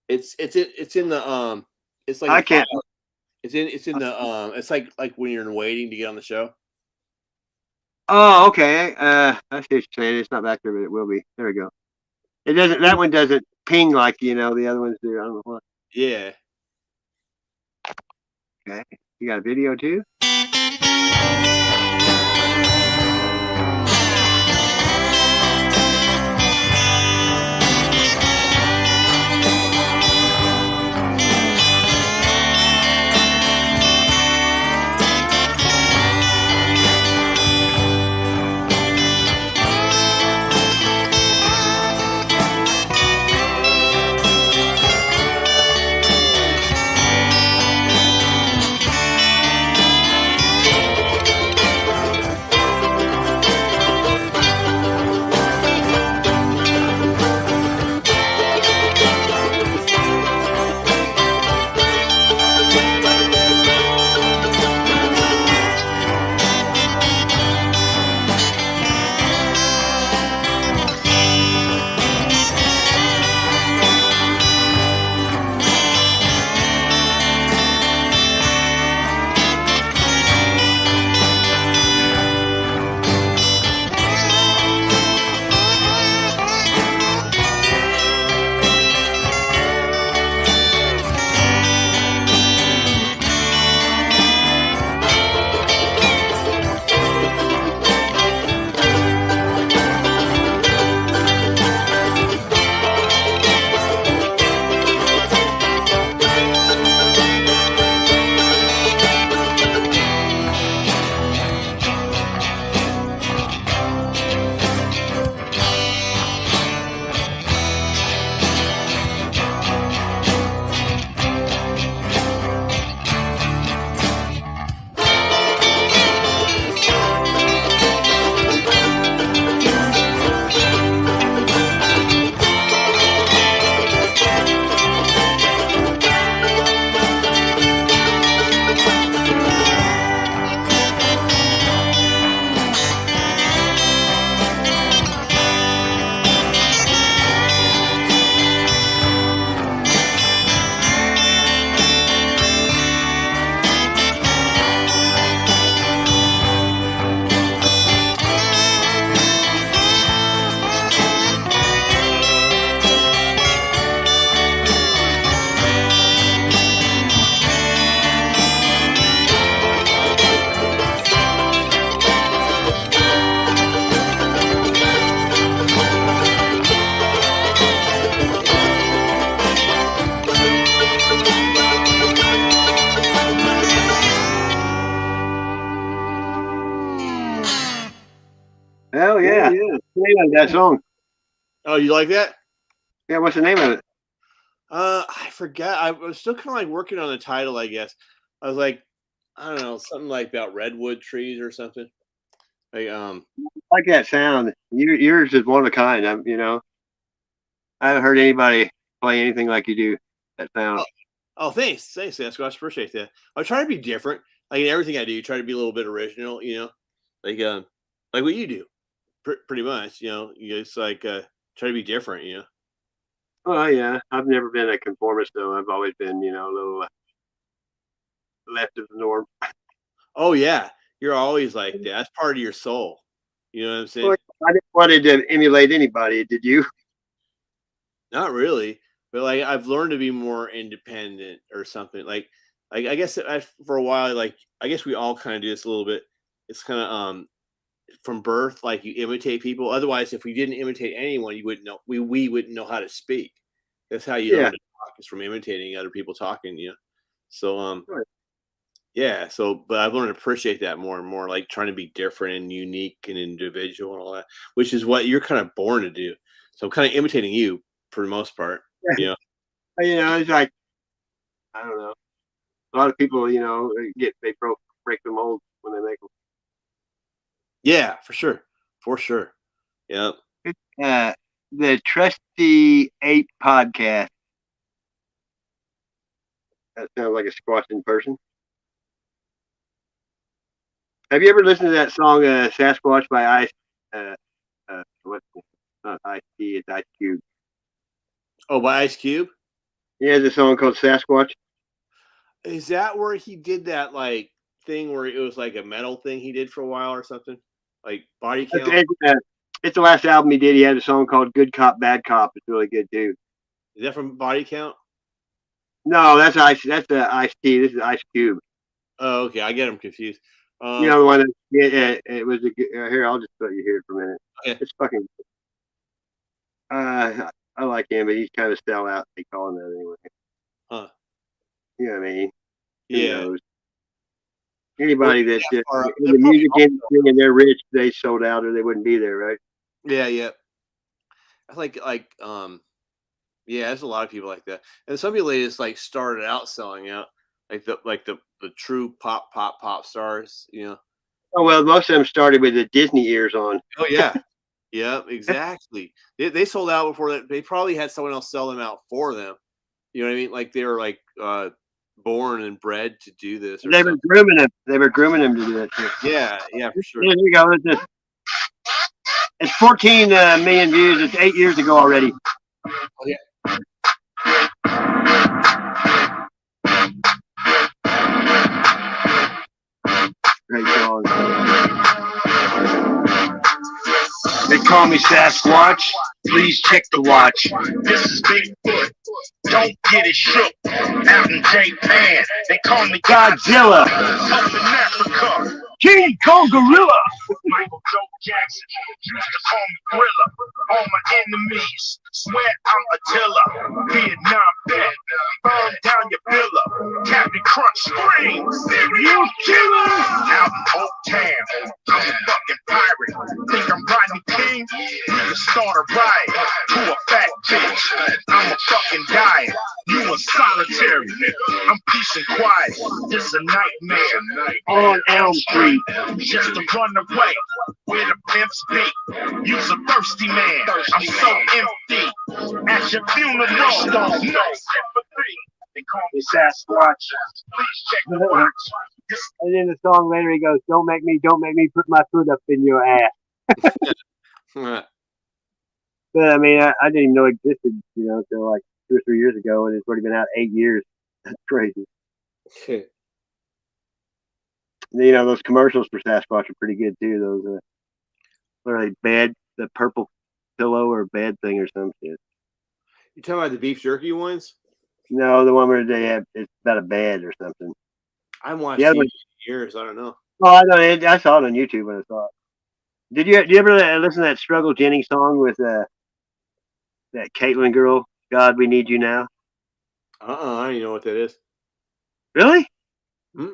It's in the it's like I can't. It's in the it's like when you're waiting to get on the show. Oh, okay. I see what you're saying. It's not back there, but it will be. There we go. It doesn't. That one doesn't ping like the other ones do. I don't know what. Yeah. Okay. You got a video too? Yeah. What's the name of that song? Oh, you like that? Yeah. What's the name of it? I forgot. I was still kind of like working on the title, I guess. I was like, I don't know, something like about redwood trees or something. Like, I like that sound. Yours is one of a kind. I haven't heard anybody play anything like you do. That sound. oh, thanks, Sasquatch. Appreciate that. I try to be different. Like in everything I do, try to be a little bit original. Like what you do, pretty much. It's like try to be different. Oh yeah, I've never been a conformist though. I've always been, a little left of the norm. Oh yeah, you're always like that. That's part of your soul. You know what I'm saying? Well, I didn't want to emulate anybody. Did you? Not really, but like I've learned to be more independent or something. Like I guess for a while, like I guess we all kind of do this a little bit. It's kind of from birth, like you imitate people. Otherwise, if we didn't imitate anyone, you wouldn't know. We wouldn't know how to speak. That's how you learn to talk, is from imitating other people talking. So yeah. So, but I've learned to appreciate that more and more, like trying to be different and unique and individual and all that, which is what you're kind of born to do. So I'm kind of imitating you for the most part. It's like, I don't know. A lot of people, break the mold when they make them. Yeah, for sure. Yep. The Trusty Ape podcast. That sounds like a squatching person. Have you ever listened to that song "Sasquatch" by Ice? What's not Ice T? It's Ice Cube. Oh, by Ice Cube? Yeah, there's a song called Sasquatch. Is that where he did that like thing where it was like a metal thing he did for a while or something? Like Body Count? It's the last album he did. He had a song called "Good Cop, Bad Cop." It's really good too. Is that from Body Count? No, that's Ice. That's the Ice T. This is Ice Cube. Oh, okay. I get him confused. The one that it was here. I'll just let you hear it for a minute. Okay. It's fucking. I like him, but he's kind of sellout. They call him that anyway. Huh. You know what I mean? Yeah. Who knows? Anybody that's in the music industry and they're rich, they sold out or they wouldn't be there, right? Yeah. I like yeah, there's a lot of people like that. And some people just like started out selling out. Like the true pop stars, Oh well, most of them started with the Disney ears on. Oh yeah. Yeah, exactly. They sold out before that. They probably had someone else sell them out for them. You know what I mean? Like they were like born and bred to do this. They were grooming them. They were grooming them to do that too. Yeah, for sure. Here you go. It's 14 million views. It's 8 years ago already. Oh, yeah. Great song. They call me Sasquatch. Please check the watch. This is Bigfoot. Don't get it shook. Out in Japan, they call me Godzilla. Up in Africa, King Kong Gorilla. Michael Joe Jackson used to call me Gorilla. All my enemies swear I'm Attila. Vietnam vet, burn down your villa. Captain Crunch screams, serial killer. Out in Oak Town, I'm a fucking pirate. Think I'm Rodney King? You can start a riot to a fat bitch. I'm a fucking diet. You a solitary. I'm peace and quiet. This a nightmare on Elm Street. Just to run away where the pimps be. You's a thirsty man. I'm so empty. At your funeral, no sympathy. They call me Sasquatch. Please check the watch. And then the song later he goes, don't make me put my foot up in your ass." But I mean, I didn't even know it existed, until like 2 or 3 years ago, and it's already been out 8 years. That's crazy. Those commercials for Sasquatch are pretty good too. Those literally the purple pillow or bed thing or some shit. You talking about the beef jerky ones? No, the one where it's about a bed or something. I haven't watched TV in years. I don't know. Oh, I know. I saw it on YouTube when I saw it. Did you ever listen to that Struggle Jennings song with that Caitlyn girl? God, we need you now. I don't even know what that is. Really?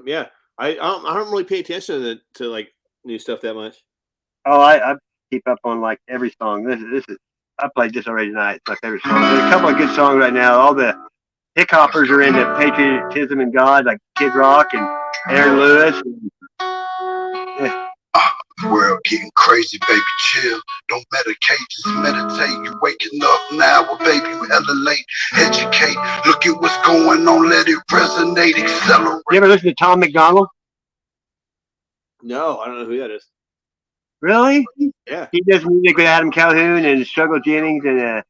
Yeah. I don't really pay attention to like new stuff that much. Oh, I keep up on like every song. This is I played this already tonight. It's my favorite song. There's a couple of good songs right now. All the hickhoppers are into patriotism and God, like Kid Rock and Aaron Lewis. Yeah. World getting crazy, baby, chill. Don't medicate, just meditate. You waking up now, well, baby, you hella late. Educate, look at what's going on, let it resonate, accelerate. You ever listen to Tom McDonald? No, I don't know who that is. Really? Yeah. He does music with Adam Calhoun and Struggle Jennings and a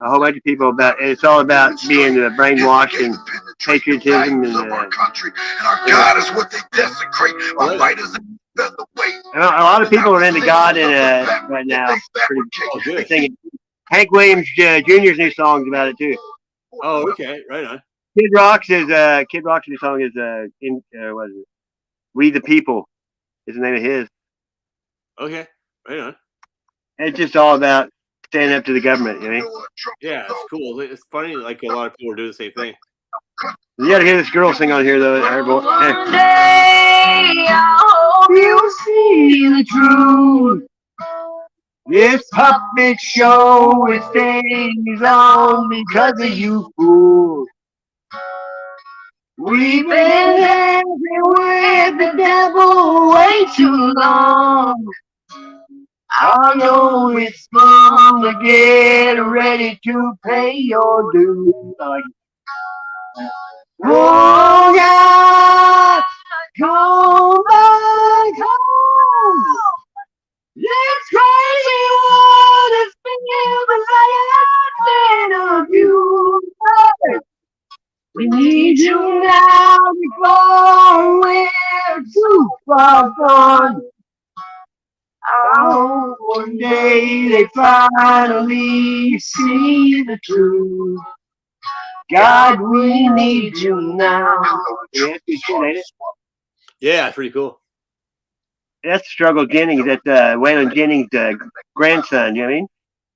whole bunch of people. It's all about being brainwashed and patriotism and our country and our God is what they desecrate. My fighters featherweight. A lot of people are into God right now. Pretty singing. Hank Williams Jr.'s new songs about it too. Oh, okay, right on. Kid Rock's new song is what is it? We the People is the name of his. Okay, right on. It's just all about standing up to the government, you know? Yeah, it's cool. It's funny, like a lot of people do the same thing. You gotta hear this girl sing on here though. One day I hope you see the truth. This puppet show it stays on because of you fools. We've been dancing with the devil way too long. I know it's fun to get ready to pay your dues. Oh God, come back home. This crazy world has been the last of you. We need you now before we're too far gone. I hope one day they finally see the truth. God, we need you now. Yeah, it's cool, ain't it? Yeah, it's pretty cool. That's Struggle Jennings. That's Waylon Jennings' grandson. You know what I mean?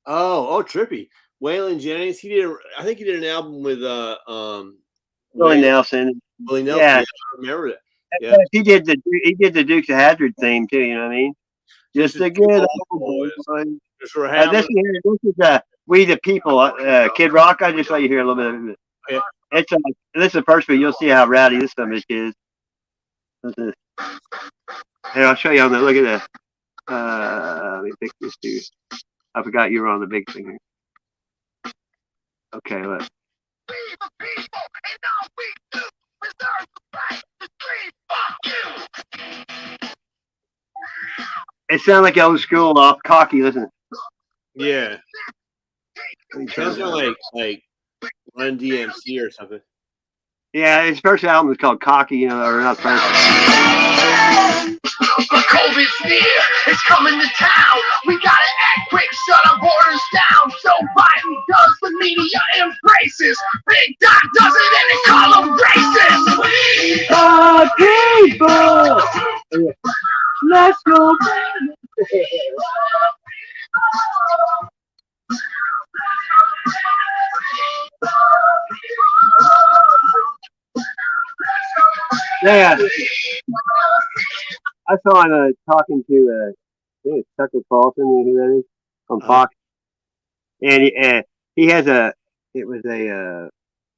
Oh, trippy. Waylon Jennings. I think he did an album with Willie Nelson. Willie Nelson. Yeah. Yeah, I remember it. Yeah. He did the Dukes of Hazzard theme too. You know what I mean? Just a good old boy. This is We the People. Kid Rock. I just let you hear a little bit of it. Yeah. It's this is the first one. You'll see how rowdy this son of a bitch is. Here, I'll show you on the. Look at that. Let me pick this dude. I forgot you were on the big thing here. Okay, look. It sounds like old school off cocky, doesn't it? Yeah. It sounds like Run DMC or something. Yeah, his first album is called Cocky, you know, or not first. COVID's near, it's coming to town. We gotta act quick, shut our borders down. So Biden does, the media embraces. Big Doc does it, and they call them racist. We are people. Let's go, baby. Yeah. I saw him talking to I think it's Tucker Carlson, you know who that is, on Fox. And he has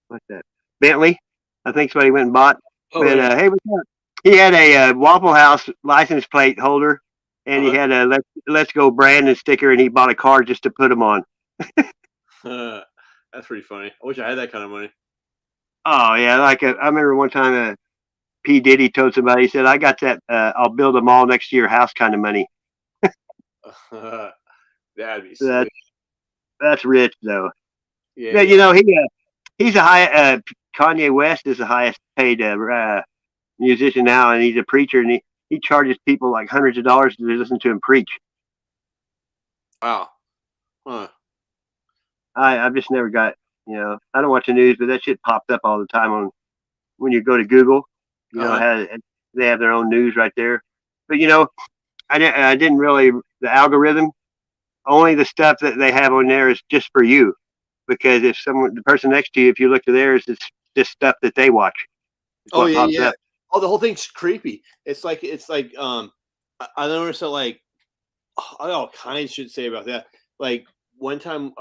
what's that? Bentley, I think is what he went and bought. Oh, but yeah. hey, what's up? He had a Waffle House license plate holder, and he had a Let's Go Brandon sticker, and he bought a car just to put them on. That's pretty funny. I wish I had that kind of money. Oh yeah, I remember one time P. Diddy told somebody, he said, "I got that. I'll build them all next to your house kind of money." That'd be sweet. That's rich though. Yeah. You know he's a high. Kanye West is the highest paid musician now, and he's a preacher, and he charges people like hundreds of dollars to listen to him preach. Wow. Huh. I've just never got, I don't watch the news, but that shit pops up all the time on when you go to Google. They have their own news right there. But I didn't really, the algorithm, only the stuff that they have on there is just for you, because if the person next to you, if you look to theirs, it's just stuff that they watch. Oh yeah. Up. Oh, the whole thing's creepy. It's like I noticed that like I got all kinds of shit to say about that. Like one time,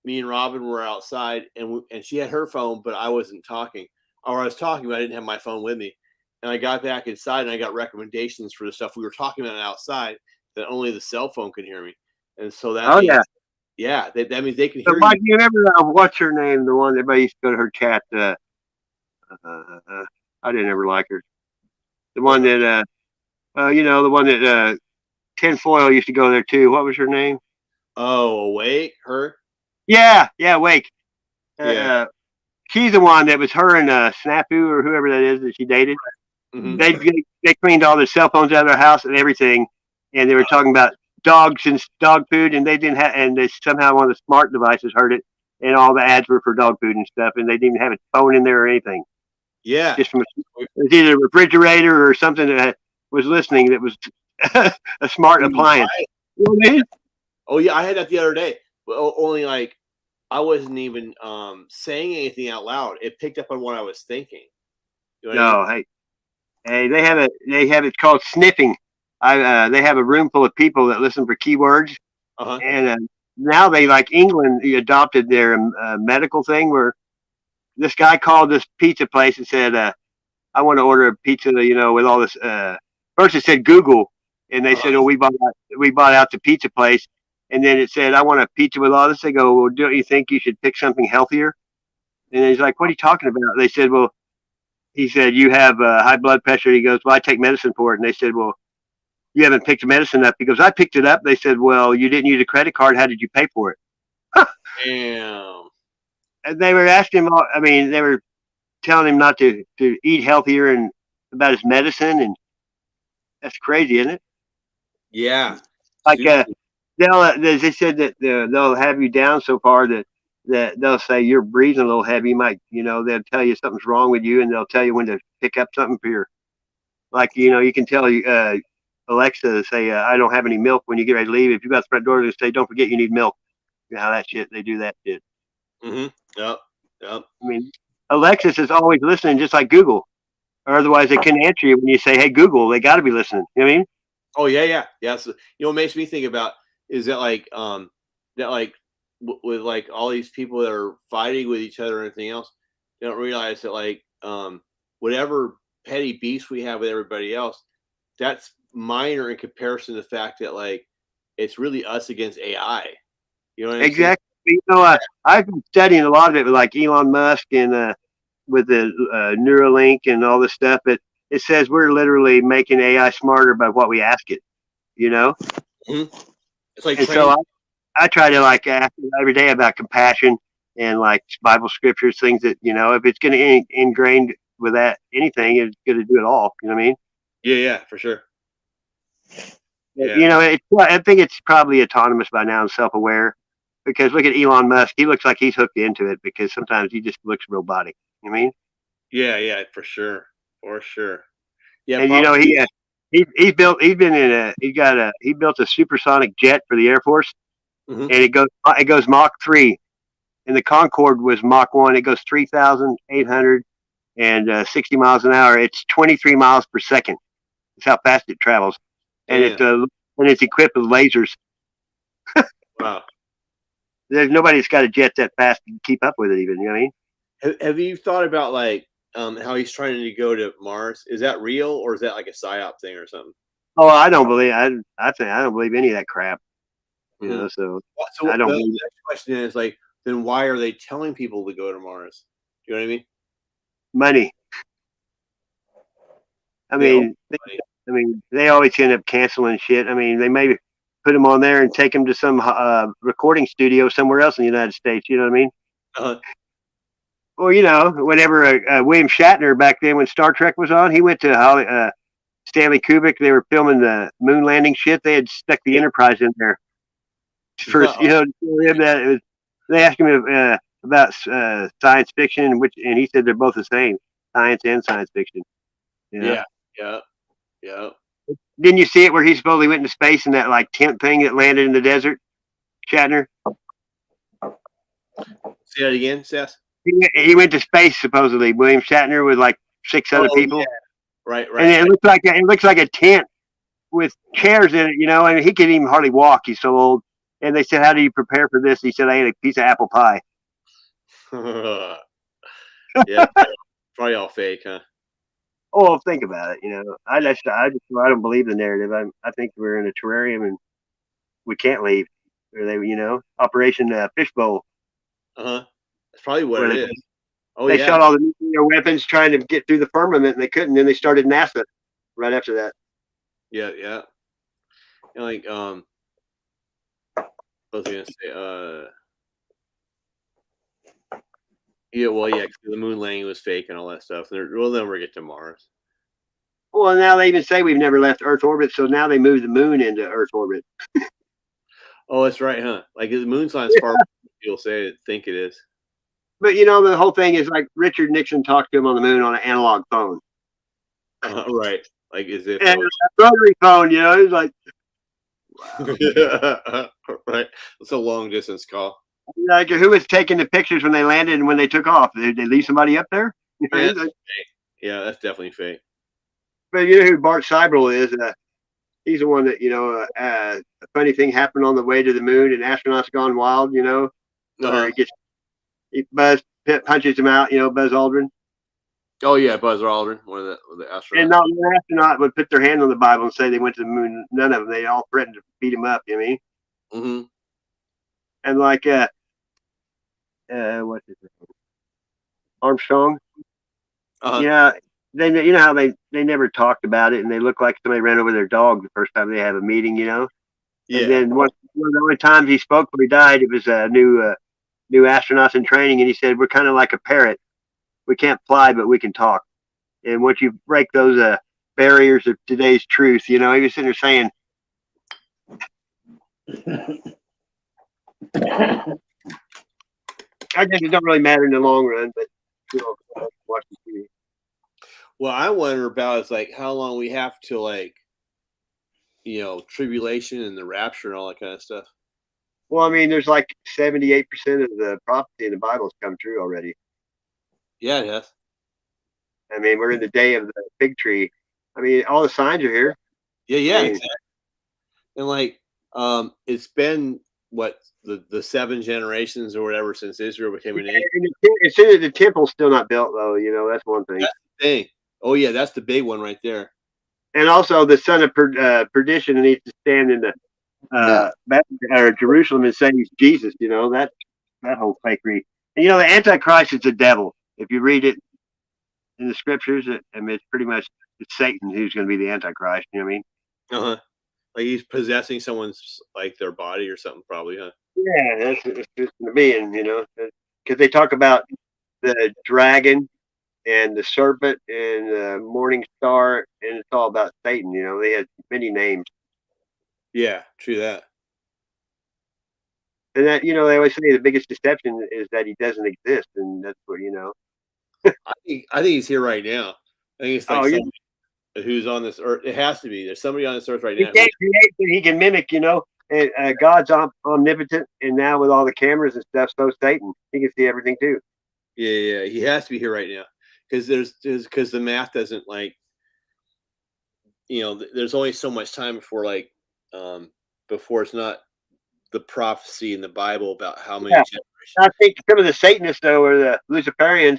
me and Robin were outside, and she had her phone, but I wasn't talking, or I was talking, but I didn't have my phone with me. And I got back inside, and I got recommendations for the stuff we were talking about outside that only the cell phone could hear me. And so that means, that means they can So, hear Mike, you. you remember what's her name? The one everybody used to go to her chat. I didn't ever like her. The one that, the one that Tinfoil used to go there too. What was her name? Oh, Awake, her. Yeah, Wake. Yeah. She's the one that was her and Snapu or whoever that is that she dated. Mhm. They cleaned all their cell phones out of their house and everything, and they were talking about dogs and dog food, and they didn't have, and they somehow one of the smart devices heard it, and all the ads were for dog food and stuff, and they didn't even have a phone in there or anything. Yeah. Just from it was either a refrigerator or something that was listening that was a smart appliance. You know what I mean? Oh yeah, I had that the other day. Well, only like I wasn't even saying anything out loud. It picked up on what I was thinking. You know what I mean? Hey, they have it called sniffing. They have a room full of people that listen for keywords, and now they like England adopted their medical thing where this guy called this pizza place and said, "I want to order a pizza," with all this. First it said Google, and they said, "Oh, we bought out the pizza place," and then it said, "I want a pizza with all this." They go, "Well, don't you think you should pick something healthier?" And he's like, "What are you talking about?" They said, "Well." He said, "You have high blood pressure." He goes, "Well, I take medicine for it." And they said, "Well, you haven't picked the medicine up." He goes, "I picked it up." They said, "Well, you didn't use a credit card. How did you pay for it?" Damn. And they were asking him, they were telling him not to eat healthier and about his medicine. And that's crazy, isn't it? Yeah. Like, they said that they'll have you down so far that they'll say you're breathing a little heavy. You might, they'll tell you something's wrong with you, and they'll tell you when to pick up something for your, like, you can tell Alexa say, "I don't have any milk," when you get ready to leave. If you got the front door, they say, "Don't forget you need milk." You know how that shit, they do that shit. Mm-hmm. Yep. Yep. I mean, Alexis is always listening, just like Google, or otherwise they couldn't answer you when you say, "Hey, Google." They got to be listening. You know what I mean? Oh yeah. So, what makes me think about is that with like all these people that are fighting with each other and everything else, they don't realize that whatever petty beefs we have with everybody else, that's minor in comparison to the fact that it's really us against AI. You know what I mean? Exactly. I've been studying a lot of it with like Elon Musk and with the Neuralink and all this stuff. But it says we're literally making AI smarter by what we ask it. Mm-hmm. It's like and so I try to like ask it every day about compassion and like Bible scriptures, things that if it's going to ingrained with that anything, it's going to do it all. You know what I mean? Yeah, for sure. Yeah. I think it's probably autonomous by now and self-aware. Because look at Elon Musk, he looks like he's hooked into it because sometimes he just looks robotic. You know what I mean? Yeah, for sure. Yeah, and he built he built a supersonic jet for the Air Force, Mhm. and it goes Mach 3, and the Concorde was Mach 1. It goes 3,860 miles an hour. It's 23 miles per second. That's how fast it travels, and it's equipped with lasers. Wow. There's nobody that's got a jet that fast to keep up with it. Even, you know what I mean? Have you thought about how he's trying to go to Mars? Is that real or is that like a psyop thing or something? Oh, I don't believe. I don't believe any of that crap. Mhm. So So I don't the believe. next question is then why are they telling people to go to Mars? Do you know what I mean? Money. I mean, they always end up canceling shit. I mean, they may put them on there and take them to some recording studio somewhere else in the United States. You know what I mean? Uh-huh. Or whenever William Shatner back then when Star Trek was on, he went to Stanley Kubrick. They were filming the moon landing shit. They had stuck the Enterprise in there first. To show him that it was. They asked him about science fiction, and he said they're both the same, science and science fiction. Yeah. Didn't you see it where he supposedly went into space in that like tent thing that landed in the desert? Shatner. Say that again, Seth. He went to space supposedly. William Shatner with like 6 other people. Yeah. Right. And it looks like a tent with chairs in it, you know, and he can even hardly walk. He's so old. And they said, "How do you prepare for this?" He said, "I ate a piece of apple pie." Yeah, probably all fake, huh? Oh, think about it. You know, I don't believe the narrative. I think we're in a terrarium and we can't leave. Or they, you know, Operation Fishbowl, That's probably what where it is. Oh they yeah, shot all the nuclear weapons trying to get through the firmament and they couldn't. Then they started NASA right after that. yeah. And like what was I gonna say? Yeah, well, yeah, 'cause the moon landing was fake and all that stuff. We'll never get to Mars. Well, now they even say we've never left Earth orbit, so now they move the moon into Earth orbit. Oh, that's right, huh? Like the moon's not as far as people think it is. But you know, the whole thing is like Richard Nixon talked to him on the moon on an analog phone. Right. Like as if And a rotary phone, you know, it's like right. It's a long distance call. like who was taking the pictures when they landed and when they took off? Did they leave somebody up there? You know, Yeah, it's like- yeah, that's definitely fake. but you know who Bart Seibel is? He's the one that, you know, a funny thing happened on the way to the moon and astronauts gone wild, you know, where Buzz punches him out, you know, Buzz Aldrin. Oh yeah, Buzz Aldrin, one of the astronauts. And not one astronaut would put their hand on the Bible and say they went to the moon. None of them. They all threatened to beat him up. You know what I mean? Mm-hmm. And like, what's his name? Armstrong. Yeah, you know how they never talked about it, and they look like somebody ran over their dog the first time they have a meeting. You know. Yeah. And then one of the only times he spoke before he died, it was new astronauts in training, and he said, "We're kind of like a parrot. We can't fly, but we can talk." And once you break those barriers of today's truth, you know, he was sitting there saying, I guess it don't really matter in the long run, but you know, watching TV. What I wonder about is like how long we have to like, you know, tribulation and the rapture and all that kind of stuff. Well, I mean, there's like 78% of the prophecy in the Bible has come true already. Yeah, it has. I mean, we're in the day of the fig tree. I mean, all the signs are here. Yeah, I mean, exactly. And like, it's been what the 7 generations or whatever since Israel became a nation. As soon as the temple's still not built, though, you know, that's one thing. That's the thing. Oh yeah, that's the big one right there. And also, the son of perdition needs to stand in the Jerusalem and say he's Jesus. You know, that whole fakery. And you know, the Antichrist is the devil. If you read it in the scriptures, I mean, it's pretty much it's Satan who's going to be the Antichrist. You know what I mean? Like he's possessing someone's like their body or something, probably, huh? Yeah, that's it's just going to be, and you know, because they talk about the dragon and the serpent and the morning star, and it's all about Satan. You know, they had many names. Yeah, true that. And that, you know, they always say the biggest deception is that he doesn't exist, and that's what, you know. I think he's here right now. I think it's like somebody who's on this earth. It has to be. There's somebody on this earth right He now. can't create, but he can mimic, you know. And God's omnipotent, and now with all the cameras and stuff, so Satan, he can see everything too. Yeah, he has to be here right now because because the math doesn't like, you know, there's only so much time before it's not the prophecy in the Bible about how many generations. I think some of the Satanists, though, or the Luciferians,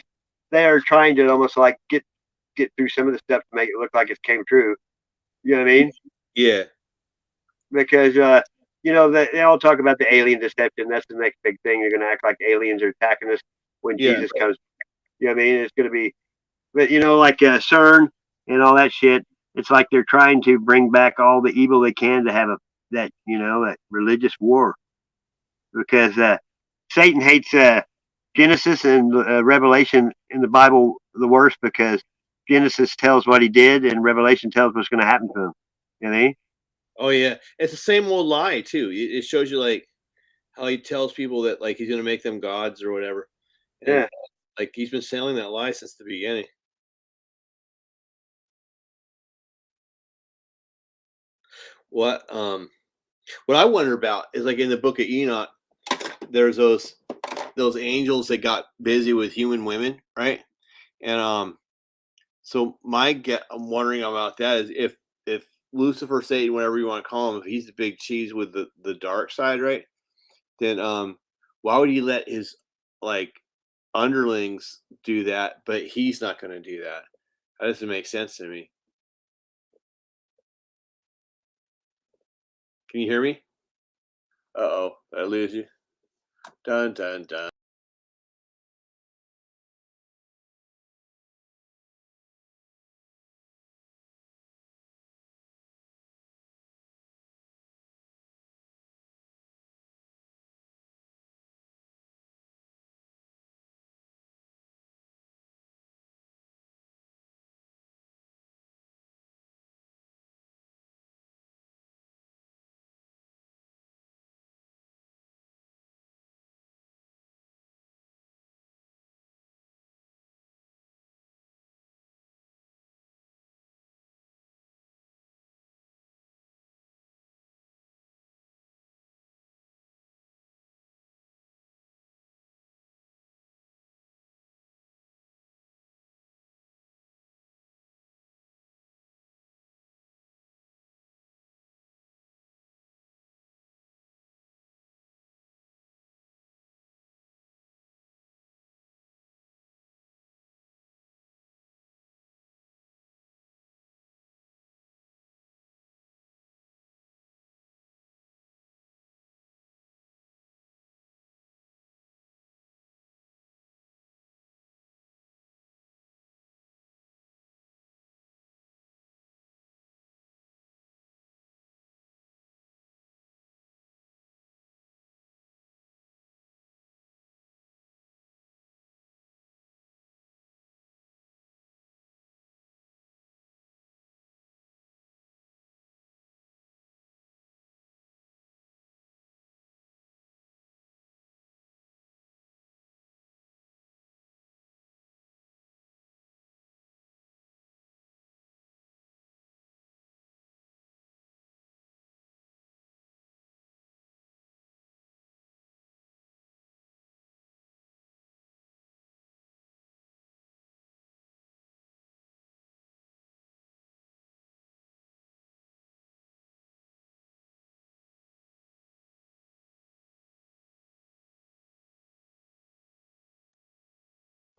they are trying to almost like get through some of the stuff to make it look like it came true. You know what I mean? Yeah. Because you know, they all talk about the alien deception. That's the next big thing. They're going to act like aliens are attacking us when Jesus comes. You know what I mean? It's going to be, but you know, like CERN and all that shit. It's like they're trying to bring back all the evil they can to have that religious war, because Satan hates Genesis and Revelation in the Bible the worst, because Genesis tells what he did and Revelation tells what's going to happen to him. You know what I mean? Oh yeah, it's the same old lie too. It shows you like how he tells people that like he's going to make them gods or whatever. And, Yeah. Like he's been selling that lie since the beginning. What I wonder about is like in the book of Enoch, there's those angels that got busy with human women, right? And so I'm wondering about that is if Lucifer, Satan, whatever you want to call him, if he's the big cheese with the dark side, right? Then why would he let his like underlings do that, but he's not going to do that? That doesn't make sense to me. Can you hear me? Uh-oh, did I lose you? Dun, dun, dun.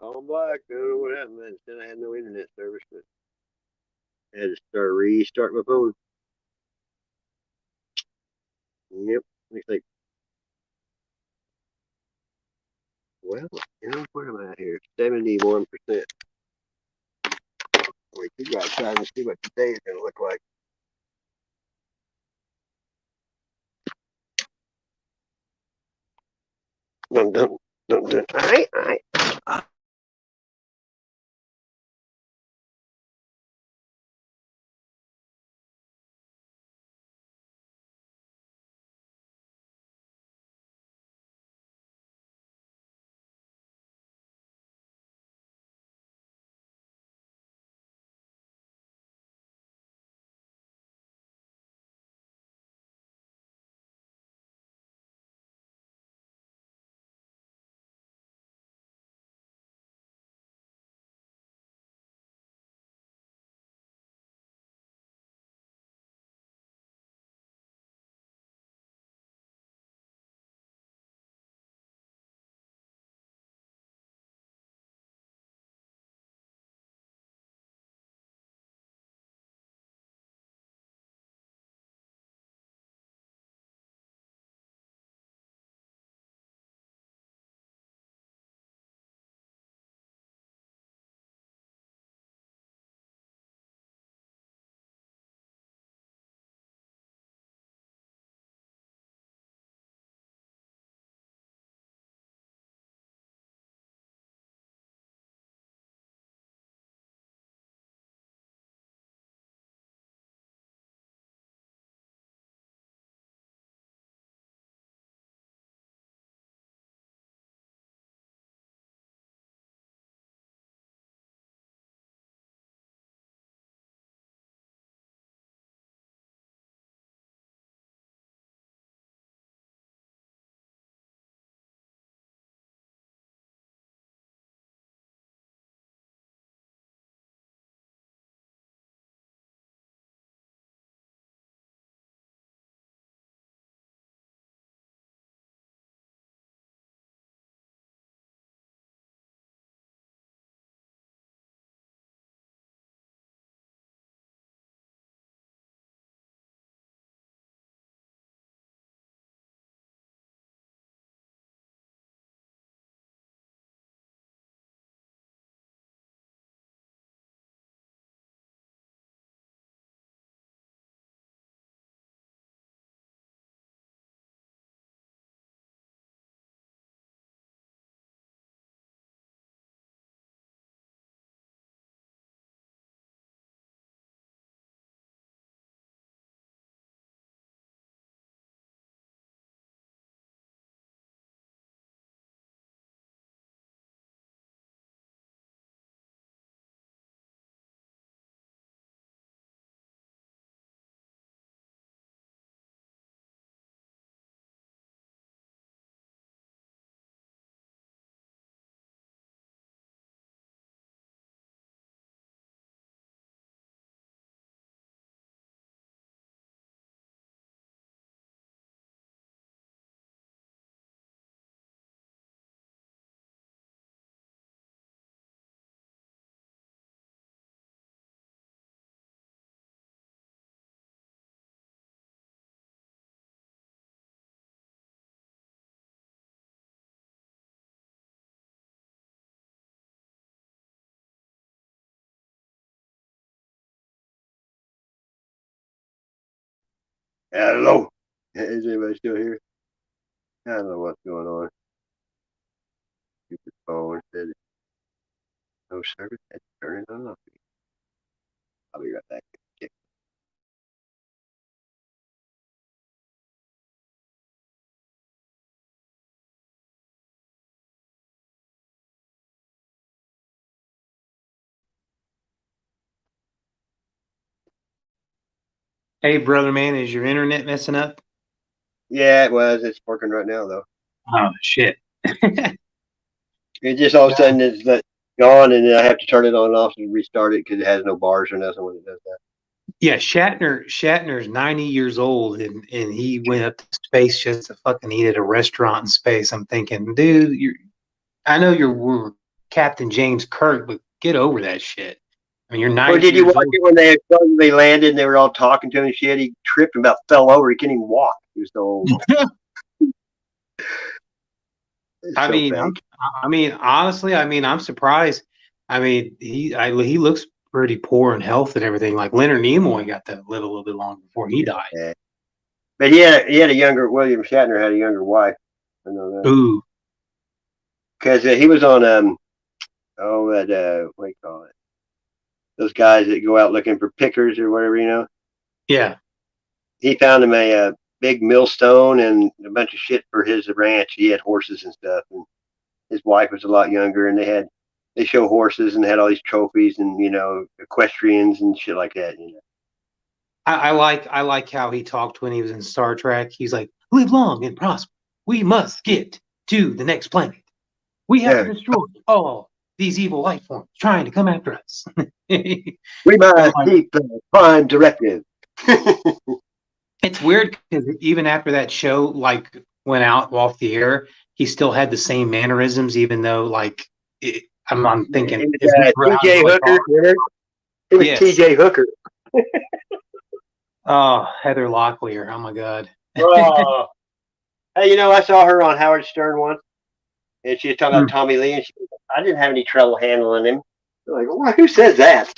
All black. I don't know what happened. Man. Then I had no internet service, but I had to restart my phone. Yep. Looks like, well, where am I at here? 71%. Wait, you got time to see what today is going to look like. Dun, dun, dun, dun. All right, all right. Hello. Is anybody still here? I don't know what's going on. Stupid phone said no service. Had to turn it on. I'll be right back. Hey, brother, man, is your internet messing up? Yeah, it was. It's working right now though. Oh shit! It just all of a sudden it's like gone, and then I have to turn it on and off and restart it because it has no bars or nothing when it does that. Yeah, Shatner's 90 years old, and he went up to space just to fucking eat at a restaurant in space. I'm thinking, dude, I know you're Captain James Kirk, but get over that shit. I mean, you're 90 Or did you years watch old. it when they landed and they were all talking to him and shit? He tripped and about fell over. He couldn't even walk. He was so old. I mean, honestly, I'm surprised. I mean, he looks pretty poor in health and everything. Like Leonard Nimoy got to live a little bit longer before he died. Yeah. But he had a younger, William Shatner had a younger wife. I know that. Ooh. Because he was on what do you call it? Those guys that go out looking for pickers or whatever, you know. Yeah. He found him a big millstone and a bunch of shit for his ranch. He had horses and stuff, and his wife was a lot younger, and they show horses and had all these trophies and equestrians and shit like that. You know. I like how he talked when he was in Star Trek. He's like, live long and prosper. We must get to the next planet. We have to destroy all these evil life forms trying to come after us. We must keep the prime directive. It's weird because even after that show went out off the air, he still had the same mannerisms, even though I'm thinking T.J. Hooker. It was T.J. Hooker. Oh, Heather Locklear. Oh my God. Oh. Hey, I saw her on Howard Stern once, and she was talking about Tommy Lee, and she was like, I didn't have any trouble handling him. I'm like, well, who says that?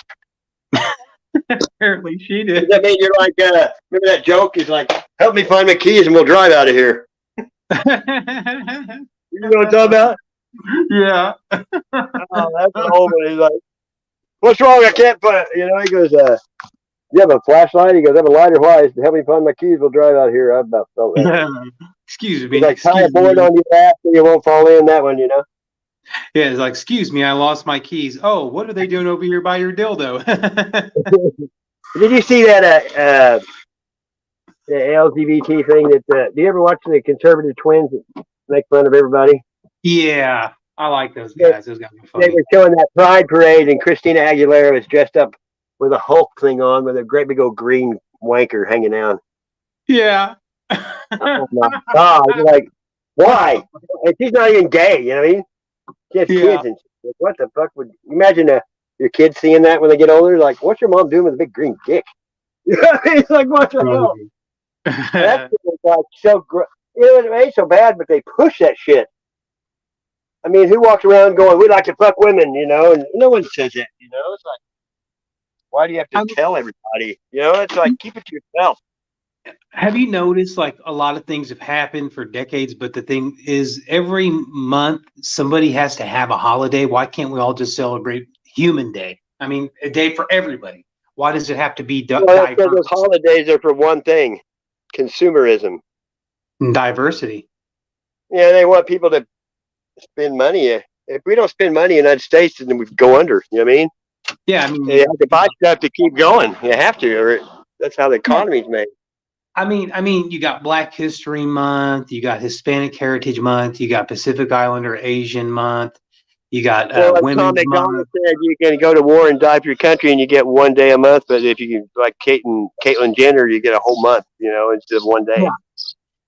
Apparently she did. That mean you're like, remember that joke? He's like, help me find my keys and we'll drive out of here. You know what I'm talking about? Yeah. Oh, that's an old one. He's like, what's wrong? I can't find. He goes, you have a flashlight? He goes, I have a lighter. Why? Help me find my keys. We'll drive out here. I about felt that. Excuse me. Like, tie a board on your back so you won't fall in. That one, Yeah, it's like, excuse me, I lost my keys. Oh, what are they doing over here by your dildo? Did you see that the LGBT thing? Do you ever watch the conservative twins that make fun of everybody? Yeah, I like those guys. Those guys are funny. They were showing that pride parade, and Christina Aguilera was dressed up with a Hulk thing on, with a great big old green wanker hanging down. Yeah. Oh my God! You're like, why? And she's not even gay. You know what I mean? She has kids, and like, what the fuck would imagine your kids seeing that when they get older? Like, what's your mom doing with a big green dick? You know what I mean? It's like, what the hell? That's like so. It ain't so bad, but they push that shit. I mean, who walks around going, "We like to fuck women," and no one says that. It's like, why do you have to tell everybody? It's like, keep it to yourself. Have you noticed a lot of things have happened for decades, but the thing is every month somebody has to have a holiday. Why can't we all just celebrate Human Day? I mean, a day for everybody. Why does it have to be diverse? Those holidays are for one thing: consumerism, diversity. Yeah, they want people to spend money. If we don't spend money in the United States, then we go under. You know what I mean? Yeah, I mean, you have to buy stuff to keep going. You have to, or that's how the economy's made. I mean, you got Black History Month, you got Hispanic Heritage Month, you got Pacific Islander Asian Month, you got Women's Tom Month. McDonald said you can go to war and die for your country, and you get one day a month. But if you like Caitlyn Jenner, you get a whole month. Instead of one day.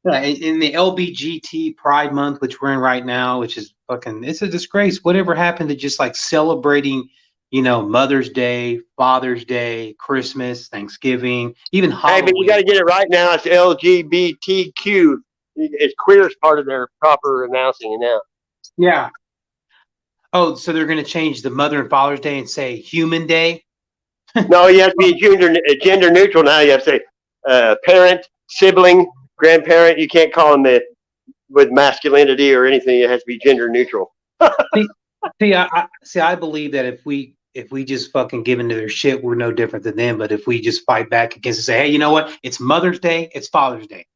Yeah. In the LBGT Pride Month, which we're in right now, which is it's a disgrace. Whatever happened to just celebrating, Mother's Day, Father's Day, Christmas, Thanksgiving, even Halloween. Hey, but you got to get it right now. It's LGBTQ. It's queer as part of their proper announcing now. Yeah. Oh, so they're going to change the Mother and Father's Day and say Human Day? No, you have to be gender neutral now. You have to say parent, sibling, grandparent. You can't call them with masculinity or anything. It has to be gender neutral. I believe that if we just fucking give into their shit, we're no different than them. But if we just fight back against and say, hey, you know what? It's Mother's Day. It's Father's Day.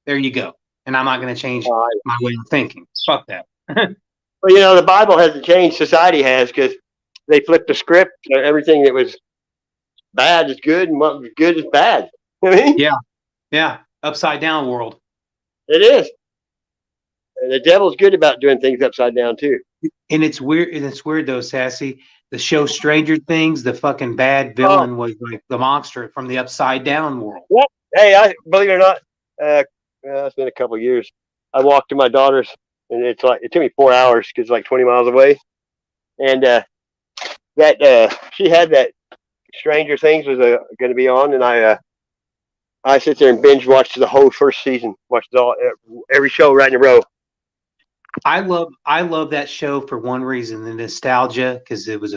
There you go. And I'm not going to change my way of thinking. Fuck that. Well, you know, the Bible hasn't changed. Society has, because they flipped the script. Everything that was bad is good, and what was good is bad. I mean, yeah, upside down world. It is. And the devil's good about doing things upside down too. And it's weird. And it's weird though, Sassy. The show Stranger Things, the fucking bad villain was like the monster from the upside down world. Yep. Hey, I believe it or not, it's been a couple of years. I walked to my daughter's, and it took me 4 hours because it's like 20 miles away. And she had that Stranger Things was going to be on, and I sit there and binge watched the whole first season, watched every show right in a row. I love that show for one reason, the nostalgia, because it was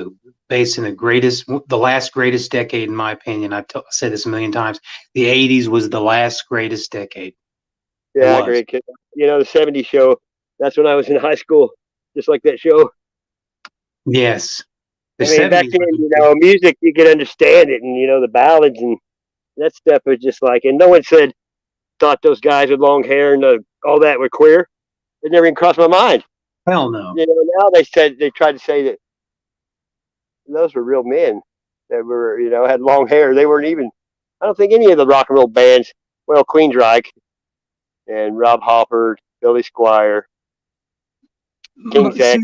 based in the last greatest decade, in my opinion. I've said this a million times. The 80s was the last greatest decade. Yeah, great kid. You know, the 70s show, that's when I was in high school, just like that show. Yes. Back then, you know, music, you could understand it, and, you know, the ballads and that stuff was just like, and no one thought those guys with long hair and all that were queer. It never even crossed my mind. Hell no. You know, now they tried to say that those were real men that were, you know, had long hair. They weren't even, I don't think any of the rock and roll bands, well, Queensryche and Rob Halford, Billy Squire, King Sex.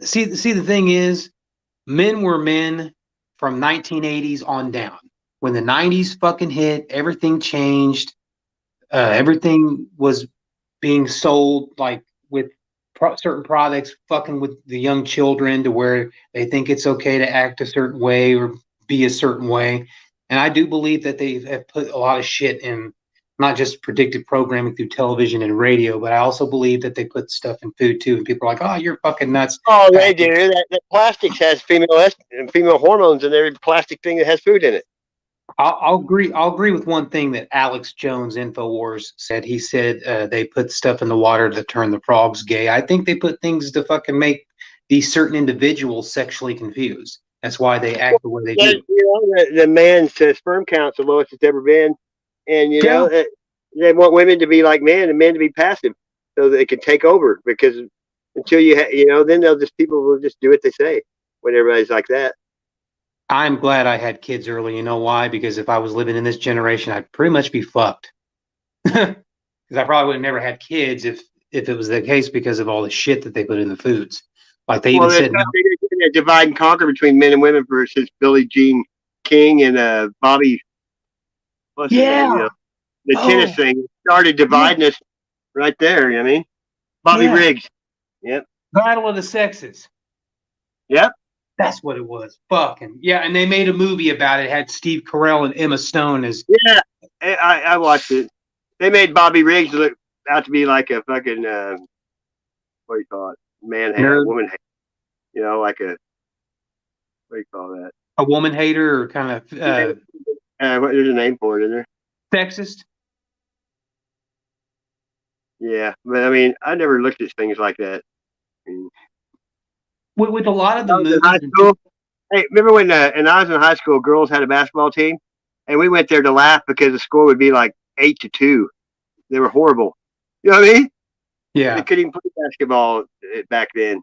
See, the thing is, men were men from 1980s on down. When the 90s fucking hit, everything changed. Everything was being sold like with certain products, fucking with the young children to where they think it's okay to act a certain way or be a certain way. And I do believe that they have put a lot of shit in, not just predictive programming through television and radio, but I also believe that they put stuff in food too. And people are like, "Oh, you're fucking nuts." Oh, they do. That plastics has female hormones in every plastic thing that has food in it. I'll agree with one thing that Alex Jones, Infowars, said. He said they put stuff in the water to turn the frogs gay. I think they put things to fucking make these certain individuals sexually confused. That's why they act the way they do. You know, the man's sperm count's the lowest it's ever been, and you know they want women to be like men and men to be passive, so they can take over. Because until you know, then people will just do what they say when everybody's like that. I'm glad I had kids early. You know why? Because if I was living in this generation, I'd pretty much be fucked. Because I probably would have never had kids if it was the case, because of all the shit that they put in the foods. Like they even said, they divide and conquer between men and women versus Billie Jean King and Bobby. What's his name, you know, the tennis thing started dividing us right there. You know what I mean? Bobby Riggs. Yep. Battle of the Sexes. Yep. That's what it was. Fucking yeah, and they made a movie about it. It had Steve Carell and Emma Stone as. Yeah, I watched it. They made Bobby Riggs look out to be like a fucking what do you call it? Man hater, woman hater. You know, like a what do you call that? A woman hater, or kind of there's a name for it, isn't there? Sexist. Yeah, but I mean, I never looked at things like that. I mean, with a lot of the movies. High school, hey, remember when and I was in high school, girls had a basketball team, and we went there to laugh because the score would be like 8-2. They were horrible. You know what I mean? Yeah. They couldn't even play basketball back then.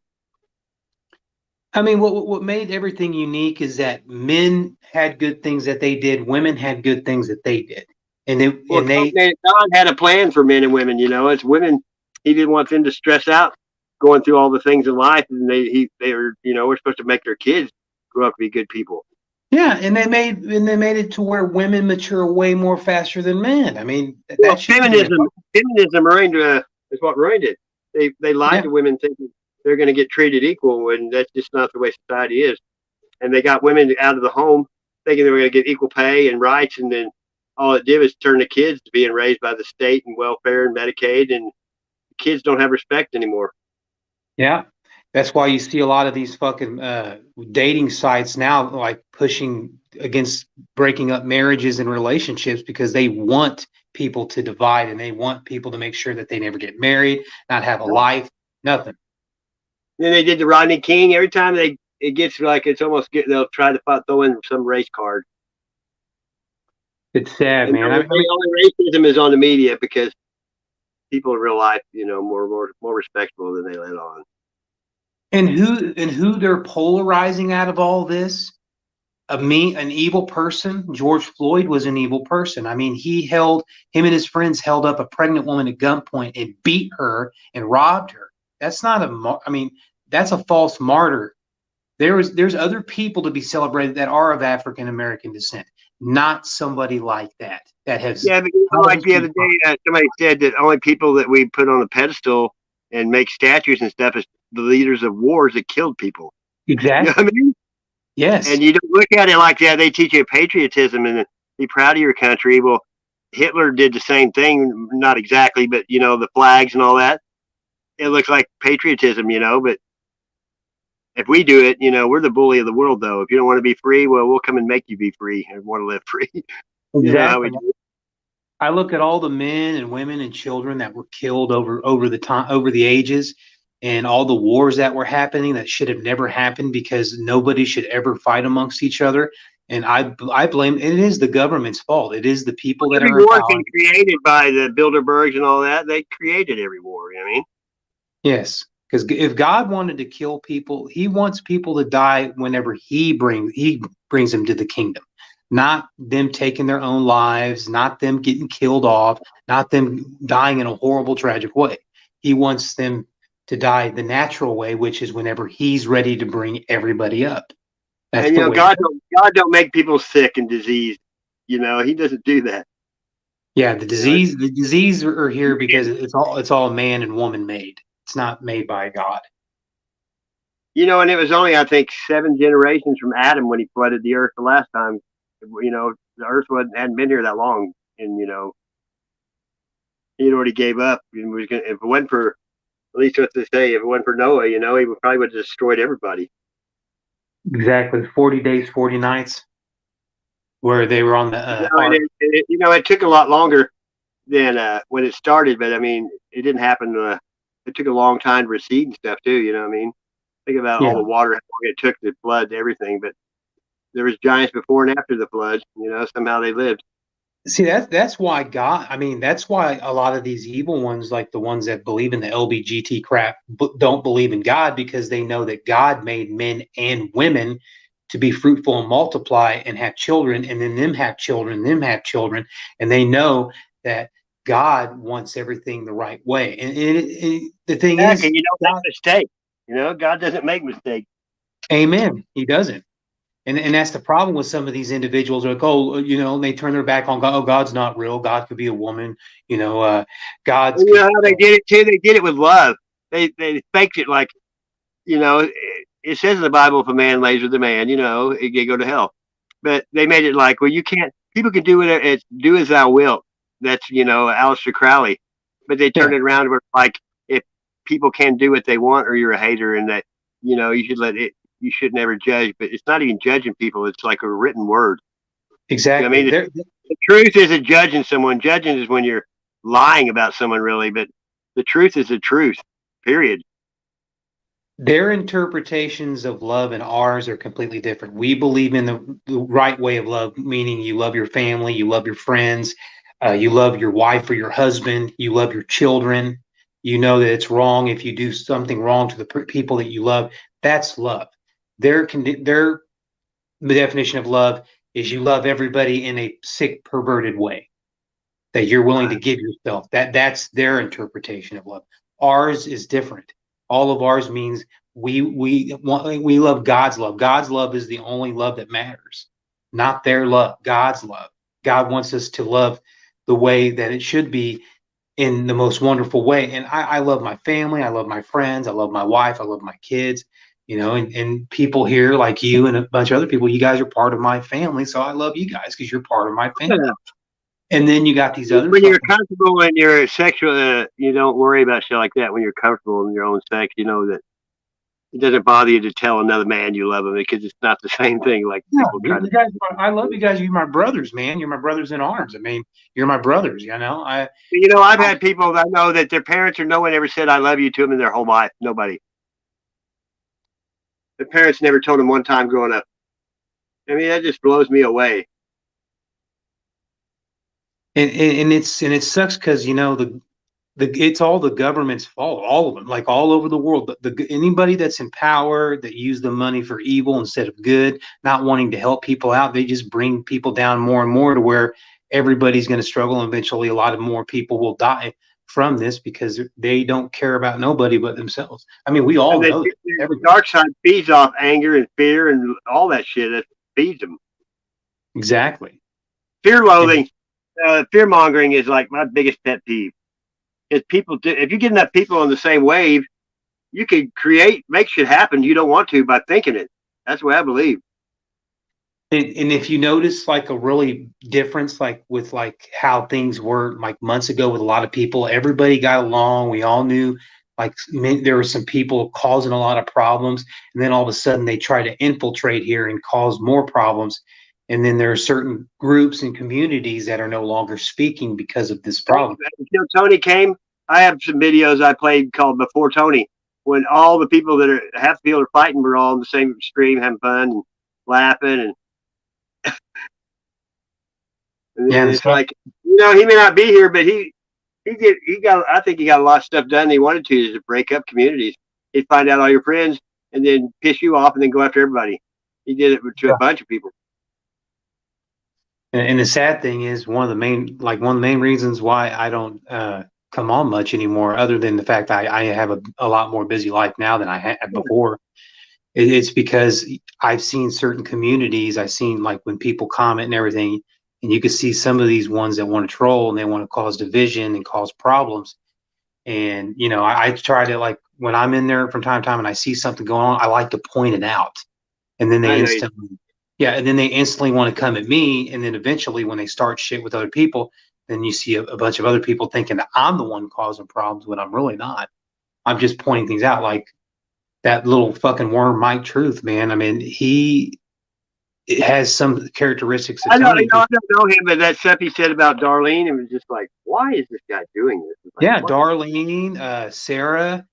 I mean, what made everything unique is that men had good things that they did, women had good things that they did, and God had a plan for men and women. You know, as women, he didn't want them to stress out going through all the things in life, and they were, you know, we're supposed to make their kids grow up to be good people. Yeah, and they made it to where women mature way more faster than men. I mean, feminism is what ruined it. They lied to women thinking they're going to get treated equal, when that's just not the way society is. And they got women out of the home thinking they were going to get equal pay and rights, and then all it did was turn the kids to being raised by the state and welfare and Medicaid, and kids don't have respect anymore. Yeah, that's why you see a lot of these fucking dating sites now, like pushing against breaking up marriages and relationships because they want people to divide and they want people to make sure that they never get married, not have a life, nothing. Then they did the Rodney King. Every time it gets like it's almost they'll try to throw in some race card. It's sad, And man. I mean, only racism is on the media because people in real life, more respectable than they let on. and who they're polarizing out of all this? An evil person. George Floyd was an evil person. I mean, him and his friends held up a pregnant woman at gunpoint and beat her and robbed her. That's not that's a false martyr. There's other people to be celebrated that are of African American descent, not somebody like that has. Yeah, but like the other day, somebody said that only people that we put on a pedestal and make statues and stuff is the leaders of wars that killed people. Exactly. You know what I mean? Yes. And you don't look at it like that. They teach you patriotism and be proud of your country. Well, Hitler did the same thing, not exactly, but the flags and all that. It looks like patriotism, but if we do it, we're the bully of the world, though. If you don't want to be free, well, we'll come and make you be free and want to live free. Exactly. I look at all the men and women and children that were killed over the ages, and all the wars that were happening that should have never happened because nobody should ever fight amongst each other. And I blame it is the government's fault. It is the people that every are war been created by the Bilderbergs and all that. They created every war. You know what I mean? Yes, because if God wanted to kill people, He wants people to die whenever He brings them to the kingdom. Not them taking their own lives, not them getting killed off, not them dying in a horrible, tragic way. He wants them to die the natural way, which is whenever He's ready to bring everybody up. That's and the way. God don't make people sick and diseased. He doesn't do that. Yeah, the disease are here because it's all man and woman made. It's not made by God. And it was only, I think, 7 generations from Adam when he flooded the earth the last time. The earth hadn't been here that long, and he'd already gave up. And if it went for, at least what they say, if it went for Noah, he probably would have destroyed everybody. Exactly, 40 days, 40 nights, where they were on the. It took a lot longer than when it started, but I mean, it didn't happen. It took a long time to recede and stuff too. You know what I mean? Think about all the water, how long it took to flood everything, but there was giants before and after the flood. Somehow they lived. See, that's why God. I mean, that's why a lot of these evil ones, like the ones that believe in the LBGT crap, don't believe in God because they know that God made men and women to be fruitful and multiply and have children, and then them have children, and they know that God wants everything the right way. And the thing is, you don't make mistakes. God doesn't make mistakes. Amen. He doesn't. And that's the problem with some of these individuals. Like, they turn their back on God. Oh, God's not real. God could be a woman. God's. You know how they did it too? They did it with love. They faked it like, it says in the Bible, if a man lays with a man, he go to hell. But they made it like, well, you can't. People can do it. Do as thou wilt. That's Aleister Crowley. But they turned it around where like, if people can do what they want, or you're a hater, and that you should let it. You should never judge, but it's not even judging people. It's like a written word. Exactly. I mean, the truth isn't judging someone. Judging is when you're lying about someone, really. But the truth is the truth, period. Their interpretations of love and ours are completely different. We believe in the right way of love, meaning you love your family, you love your friends, you love your wife or your husband, you love your children. You know that it's wrong if you do something wrong to the people that you love. That's love. The definition of love is you love everybody in a sick, perverted way, that you're willing to give yourself. That's their interpretation of love. Ours is different. All of ours means we love God's love. God's love is the only love that matters, not their love. God's love. God wants us to love the way that it should be, in the most wonderful way. And I love my family. I love my friends. I love my wife. I love my kids. And people here like you and a bunch of other people, you guys are part of my family. So I love you guys because you're part of my family. Yeah. And then you got these other. When you're comfortable in your sexual, you don't worry about shit like that. When you're comfortable in your own sex, you know that It doesn't bother you to tell another man you love him because it's not the same thing. Like No, people try you to. guys, I love you guys. You're my brothers, man. You're my brothers in arms. I mean, you're my brothers. You know, You know, I've had people that know that their parents or no one ever said "I love you" to them in their whole life. Nobody. Their parents never told them one time growing up. I mean, that just blows me away. and it sucks because you know the it's all the government's fault, all of them, like all over the world. Anybody that's in power that use the money for evil instead of good, not wanting to help people out, they just bring people down more and more to where everybody's going to struggle. And eventually, a lot of more people will die from this because they don't care about nobody but themselves. I mean, we all And then know that. the Everybody. dark side feeds off anger and fear and all that shit. That feeds them. Exactly. Fear loathing, fear mongering is like my biggest pet peeve. Is people if you get enough people on the same wave, you can make shit happen you don't want to by thinking it. That's what I believe. And if you notice like a really difference, like with like how things were like months ago with a lot of people, everybody got along. We all knew like there were some people causing a lot of problems. And then all of a sudden they try to infiltrate here and cause more problems. And then there are certain groups and communities that are no longer speaking because of this problem. Until Tony came, I have some videos I played called Before Tony, when all the people that are half the people are fighting were all on the same stream having fun and laughing and Yeah, it's like, you know, he may not be here, but he got I think he got a lot of stuff done he wanted to break up communities. He'd find out all your friends and then piss you off and then go after everybody. He did it to a bunch of people. And the sad thing is one of the main reasons why I don't come on much anymore, other than the fact I have a lot more busy life now than I had before. It's because I've seen certain communities. I've seen like when people comment and everything, and you can see some of these ones that want to troll and they want to cause division and cause problems. And you know, I try to like when I'm in there from time to time and I see something going on, I like to point it out, and then they instantly. Yeah, and then they instantly want to come at me, and then eventually, when they start shit with other people, then you see a bunch of other people thinking that I'm the one causing problems when I'm really not. I'm just pointing things out, like that little fucking worm, Mike Truth, man. I mean, it has some characteristics of I know, Tony. I don't know him, but that stuff he said about Darlene, it was just like, why is this guy doing this? Like, Yeah, what? Darlene, Sarah,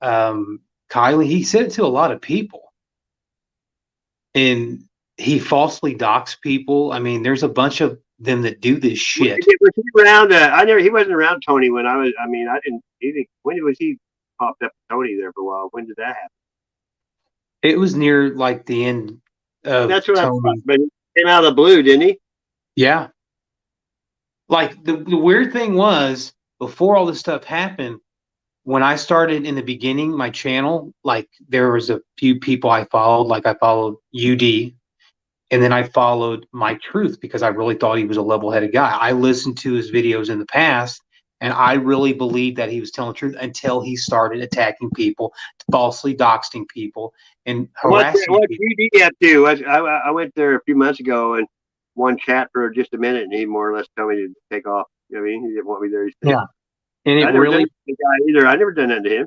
Kylie. He said it to a lot of people, and he falsely doxed people. I mean, there's a bunch of them that do this shit. Was he around? He wasn't around Tony when I was. I mean, I didn't. When was he popped up Tony there for a while? When did that happen? It was near like the end of That's what Tony. I thought. But he came out of the blue, didn't he? Yeah. Like the weird thing was before all this stuff happened, when I started in the beginning, my channel, like there was a few people I followed, like I followed UD, and then I followed Mike Truth because I really thought he was a level-headed guy. I listened to his videos in the past, and I really believed that he was telling the truth until he started attacking people, falsely doxing people, and harassing What people. UD up to? I went there a few months ago and one chat for just a minute, and he more or less told me to take off. You know what I mean? He didn't want me there. He said, Yeah, and I never done that to the guy either. I never done that to him.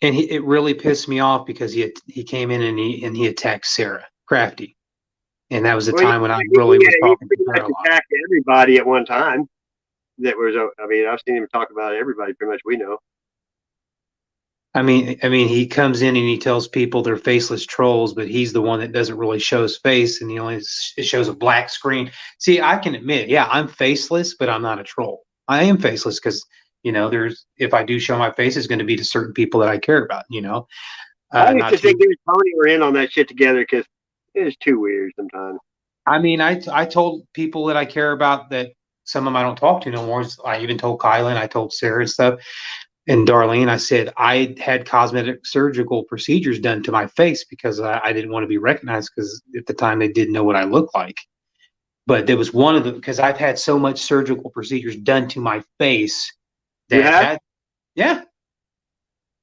And it really pissed me off because he came in and he attacked Sarah Crafty, and that was the time when I really was talking to her a lot. Attacked everybody at one time. That was, I mean, I've seen him talk about everybody. Pretty much, we know. I mean, he comes in and he tells people they're faceless trolls, but he's the one that doesn't really show his face, and he only shows a black screen. See, I can admit, yeah, I'm faceless, but I'm not a troll. I am faceless because you know, if I do show my face, it's going to be to certain people that I care about. You know, I used to think Tony were in on that shit together because it is too weird sometimes. I mean, I told people that I care about that some of them I don't talk to no more. I even told Kyla and I told Sarah and stuff. And Darlene, I said I had cosmetic surgical procedures done to my face because I didn't want to be recognized because at the time they didn't know what I looked like. But there was one of them because I've had so much surgical procedures done to my face that yeah,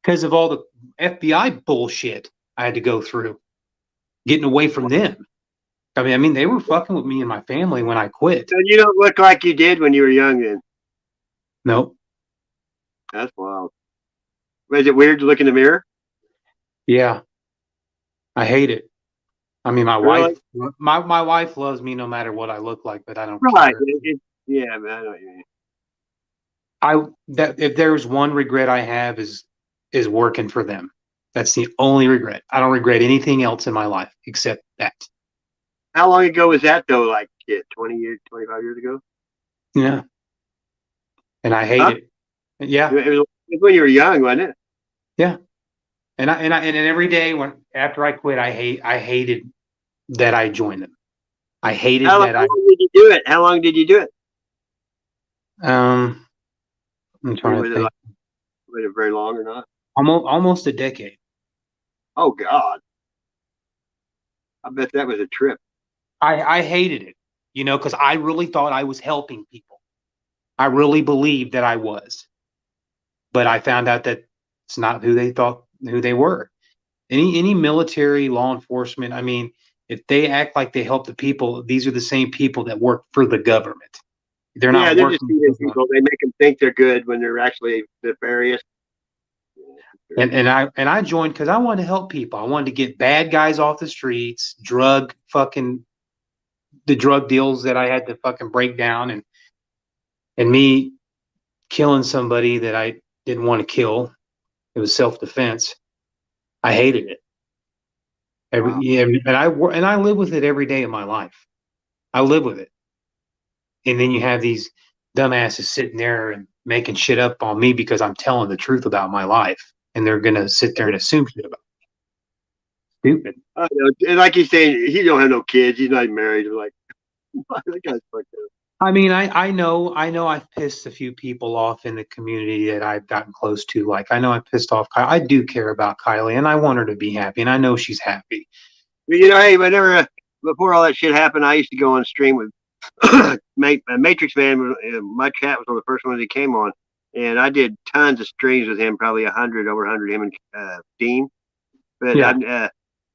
because of all the FBI bullshit I had to go through, getting away from them. I mean, they were fucking with me and my family when I quit. So you don't look like you did when you were young, then? Nope. That's wild. Was it weird to look in the mirror? Yeah. I hate it. I mean, my Really? wife, my wife loves me no matter what I look like, but I don't Right. care. Yeah, man, I know what you mean. That if there's one regret I have is working for them. That's the only regret. I don't regret anything else in my life except that. How long ago was that though? Like 20 years, 25 years ago? Yeah. And I hate Huh? it. Yeah. It was when you were young, wasn't it? Yeah. And every day after I quit, I hated that I joined them. I hated that How long did you do it? How long did you do it? I'm Was trying to it think. like, was it very long or not? Almost a decade. Oh God. I bet that was a trip. I hated it, because I really thought I was helping people. I really believed that I was, but I found out that it's not who they were. Any military, law enforcement, I mean, if they act like they help the people, these are the same people that work for the government. They're Yeah, not they're just working feeding people. They make them think they're good when they're actually nefarious. and I joined because I wanted to help people. I wanted to get bad guys off the streets, the drug deals that I had to fucking break down, and me killing somebody that I didn't want to kill. It was self-defense. I hated it. And I live with it every day of my life. I live with it. And then you have these dumbasses sitting there and making shit up on me because I'm telling the truth about my life, and they're gonna sit there and assume shit about me. Stupid. I know. And like he's saying, he don't have no kids. He's not even married. You're like, that guy's fucked up. I mean, I know I've pissed a few people off in the community that I've gotten close to. Like, I know I pissed off Kylie. I do care about Kylie, and I want her to be happy, and I know she's happy. Hey, whenever before all that shit happened, I used to go on stream with Matrix Man. My cat was one of the first ones he came on, and I did tons of streams with him, probably over 100. Him and Dean. But Yeah.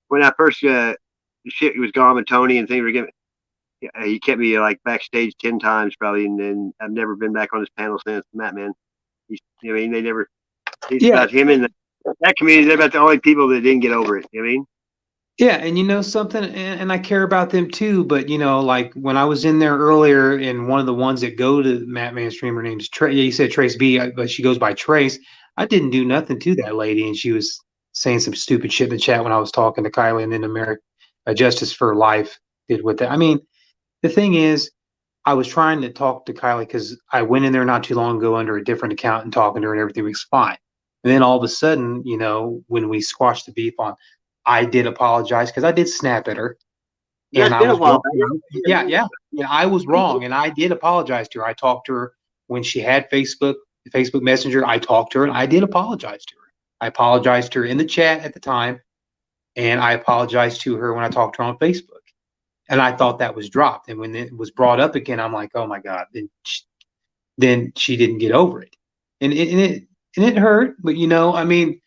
when I first shit was gone with Tony and things were getting, he kept me like backstage 10 times probably, and then I've never been back on his panel since. Matt, man, he's, I mean, they never. He's about him and that community. They're about the only people that didn't get over it. You know what I mean? Yeah, and you know something, and I care about them too. But like when I was in there earlier, and one of the ones that go to Matt Man streamer name's Trace. Yeah, you said Trace B, but she goes by Trace. I didn't do nothing to that lady, and she was saying some stupid shit in the chat when I was talking to Kylie, and then America Justice for Life did with that. I mean, the thing is, I was trying to talk to Kylie because I went in there not too long ago under a different account and talking to her, and everything was fine. And then all of a sudden, when we squashed the beef on, I did apologize because I did snap at her, and I was wrong. Yeah. I was wrong, and I did apologize to her. I talked to her when she had Facebook Messenger. I talked to her, and I did apologize to her. I apologized to her in the chat at the time, and I apologized to her when I talked to her on Facebook. And I thought that was dropped. And when it was brought up again, I'm like, oh my God. Then she didn't get over it, and it hurt. But I mean,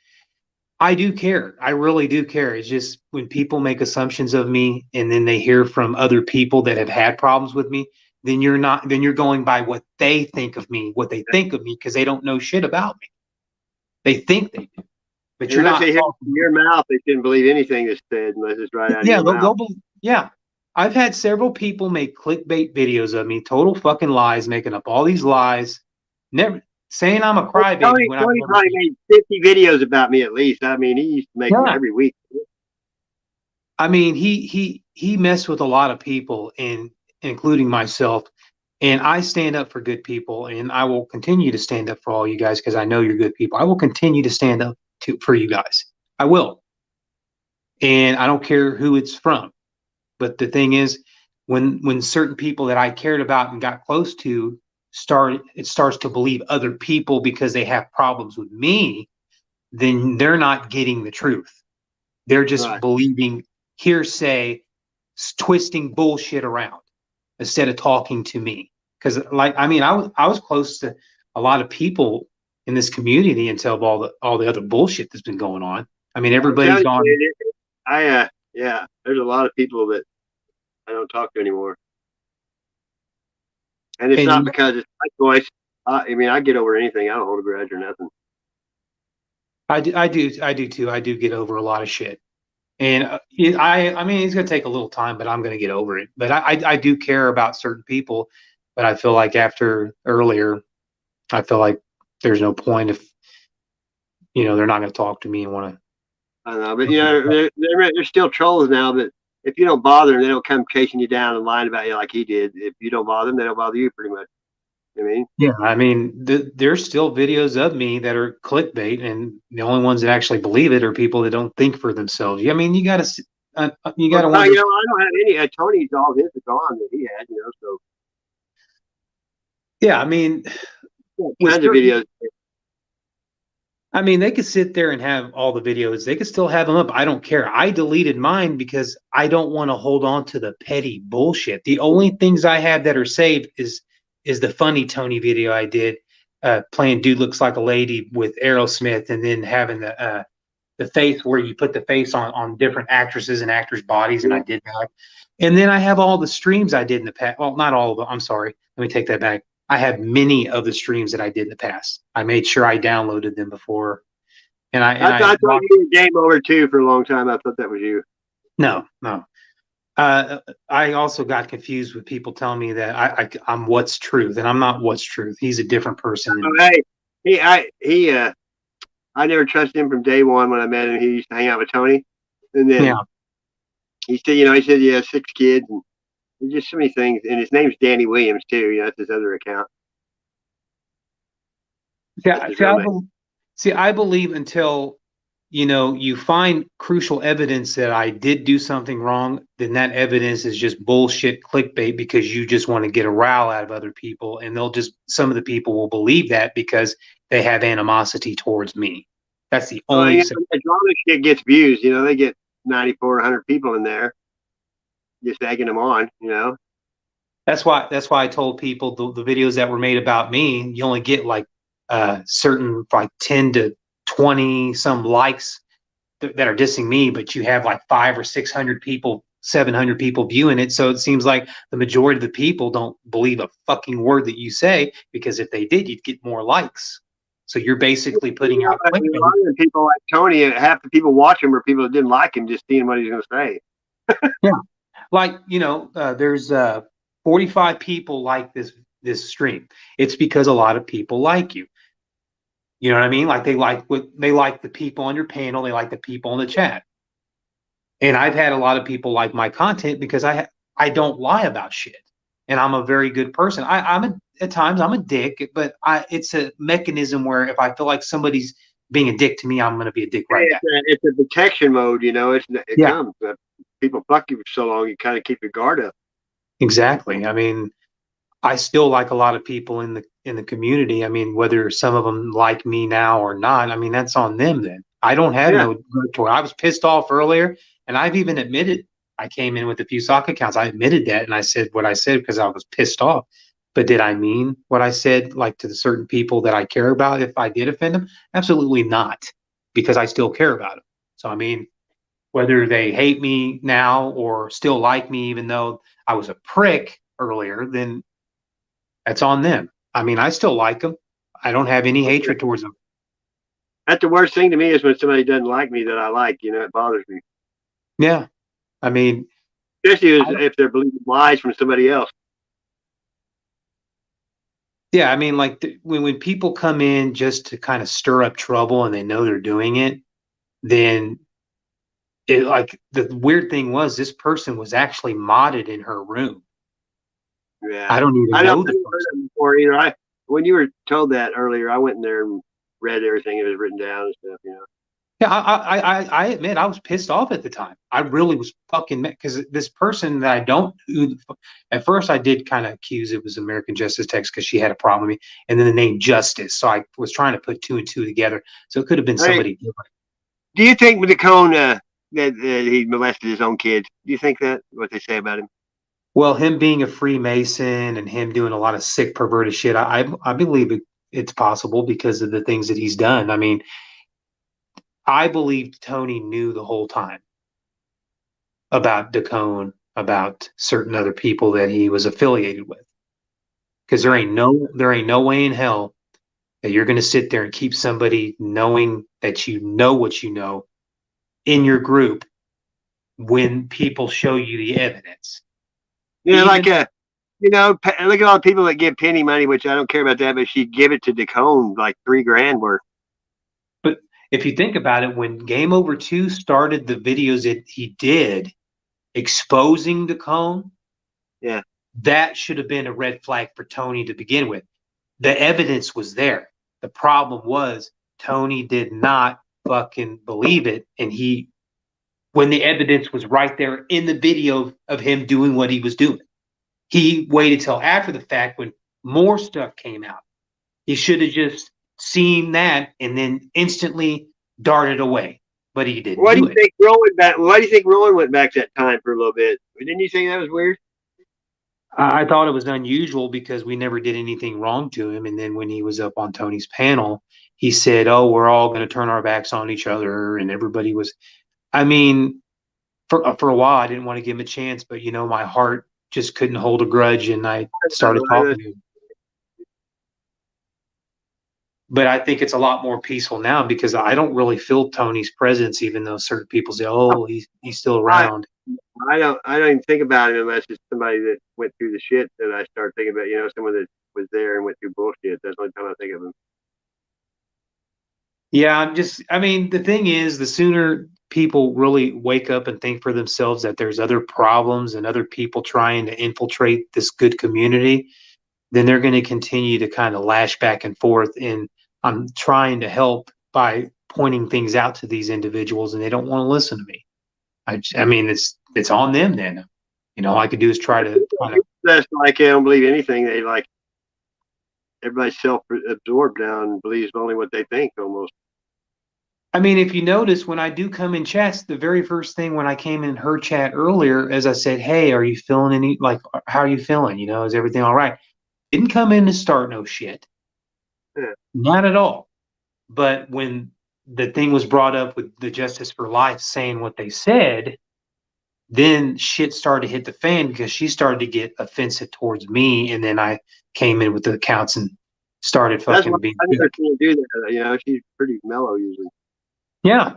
I do care. I really do care. It's just when people make assumptions of me and then they hear from other people that have had problems with me, then you're going by what they think of me, because they don't know shit about me. They think they do, but you're Unless not. they hear from your mouth, they shouldn't believe anything that's said unless it's right out of your mouth. Yeah. I've had several people make clickbait videos of me, total fucking lies, making up all these lies, never saying I'm a crybaby. Tony probably made 50 videos about me at least. I mean, he used to make them every week. I mean, he messed with a lot of people, including myself, and I stand up for good people, and I will continue to stand up for all you guys because I know you're good people. I will continue to stand up for you guys. I will, and I don't care who it's from. But the thing is, when certain people that I cared about and got close to starts to believe other people because they have problems with me, then they're not getting the truth. They're just believing hearsay, twisting bullshit around instead of talking to me. Because I was close to a lot of people in this community until all the other bullshit that's been going on. I mean, everybody's gone. Yeah, there's a lot of people that I don't talk to anymore, and it's not because it's my choice. I mean, I get over anything. I don't hold a grudge or nothing. I do too. I do get over a lot of shit, And I mean, it's going to take a little time, but I'm going to get over it. But I do care about certain people, but I feel like after earlier, I feel like there's no point if, they're not going to talk to me and want to. I don't know, but they're still trolls now. But if you don't bother them, they don't come chasing you down and lying about you like he did. If you don't bother them, they don't bother you, pretty much. I mean, yeah, I mean, there's still videos of me that are clickbait, and the only ones that actually believe it are people that don't think for themselves. I mean, you got to wonder. I don't have any. Tony's all his is gone that he had, so. Yeah, I mean, kinds of videos. I mean, they could sit there and have all the videos. They could still have them up. I don't care. I deleted mine because I don't want to hold on to the petty bullshit. The only things I have that are saved is the funny Tony video I did, playing Dude Looks Like a Lady with Aerosmith, and then having the face where you put the face on different actresses and actors' bodies, and I did that. And then I have all the streams I did in the past. Well, not all of them. I'm sorry. Let me take that back. I have many of the streams that I did in the past. I made sure I downloaded them before. And I thought you were game over too for a long time. I thought that was you. No. I also got confused with people telling me that I'm What's Truth, and I'm not What's Truth. He's a different person. I never trusted him from day one when I met him. He used to hang out with Tony, and then he said, he has 6 kids, and there's just so many things. And his name's Danny Williams too. That's his other account. I believe until you find crucial evidence that I did do something wrong, then that evidence is just bullshit clickbait because you just want to get a rile out of other people, and some of the people will believe that because they have animosity towards me. That's the only. The drama shit gets views. They get 9,400 people in there, just egging them on. That's why I told people the videos that were made about me, you only get like certain like 10 to 20 some likes that are dissing me, but you have like 500 or 600 people, 700 people viewing it. So it seems like the majority of the people don't believe a fucking word that you say, because if they did, you'd get more likes. So you're basically putting out a lot of people like Tony, and half the people watch him are people that didn't like him, just seeing what he's going to say. Yeah, like there's 45 people like this stream. It's because a lot of people like you. You know what I mean? Like they like the people on your panel, they like the people in the chat. And I've had a lot of people like my content because I don't lie about shit, and I'm a very good person. At times I'm a dick, but it's a mechanism where if I feel like somebody's being a dick to me, I'm going to be a dick right back. It's a protection mode, it comes. People fuck you for so long, you kind of keep your guard up. Exactly. I mean, I still like a lot of people in the community. I mean, whether some of them like me now or not, I mean, that's on them then. I don't have no choice. I was pissed off earlier, and I've even admitted I came in with a few sock accounts. I admitted that, and I said what I said because I was pissed off. But did I mean what I said, like to the certain people that I care about? If I did offend them, absolutely not, because I still care about them. So I mean, whether they hate me now or still like me, even though I was a prick earlier, then that's on them. I mean, I still like them. I don't have any hatred towards them. That's the worst thing to me is when somebody doesn't like me that I like. It bothers me. Yeah, I mean, especially if they're believing lies from somebody else. Yeah, I mean, like when people come in just to kind of stir up trouble and they know they're doing it, then the weird thing was this person was actually modded in her room. Yeah, I don't even know the person before. When you were told that earlier, I went in there and read everything that was written down and stuff. Yeah, I admit I was pissed off at the time. I really was fucking mad because this person that I don't. At first, I did kind of accuse it was American Justice Text because she had a problem with me, and then the name Justice. So I was trying to put 2 and 2 together. So it could have been somebody different. Do you think with the cone that he molested his own kids? Do you think that what they say about him? Well, him being a Freemason and him doing a lot of sick, perverted shit, I believe it's possible because of the things that he's done. I mean, I believed Tony knew the whole time about Dacone, about certain other people that he was affiliated with. Because there ain't no way in hell that you're going to sit there and keep somebody knowing that you know what you know in your group when people show you the evidence. You know, like Even- look at all the people that give Penny money, which I don't care about that, but she'd give it to DeCone like $3,000 worth. But if you think about it, when Game Over 2 started the videos that he did exposing DeCone, yeah, that should have been a red flag for Tony to begin with. The evidence was there. The problem was Tony did not fucking believe it, and when the evidence was right there in the video of him doing what he was doing, he waited till after the fact when more stuff came out. He should have just seen that and then instantly darted away, but he didn't. Why do you think Rowan went back that time for a little bit? Didn't you think that was weird? I thought it was unusual because we never did anything wrong to him. And then when he was up on Tony's panel, he said, "Oh, we're all going to turn our backs on each other," and everybody was. I mean, for a while, I didn't want to give him a chance, but my heart just couldn't hold a grudge, and I started talking to him. But I think it's a lot more peaceful now because I don't really feel Tony's presence, even though certain people say, "Oh, he's still around." I don't even think about him unless it's somebody that went through the shit that I start thinking about. Someone that was there and went through bullshit. That's the only time I think of him. Yeah, the thing is, the sooner people really wake up and think for themselves that there's other problems and other people trying to infiltrate this good community, then they're going to continue to kind of lash back and forth. And I'm trying to help by pointing things out to these individuals, and they don't want to listen to me. It's on them then. All I could do is try to. That's like they don't believe anything. They like everybody's self-absorbed now and believes only what they think almost. If you notice, when I do come in chats, the very first thing when I came in her chat earlier, as I said, "Hey, are you feeling how are you feeling? Is everything all right?" Didn't come in to start no shit. Yeah. Not at all. But when the thing was brought up with the Justice for Life saying what they said, then shit started to hit the fan because she started to get offensive towards me, and then I came in with the accounts and started fucking being. I've never seen her do that. She's pretty mellow usually. Yeah.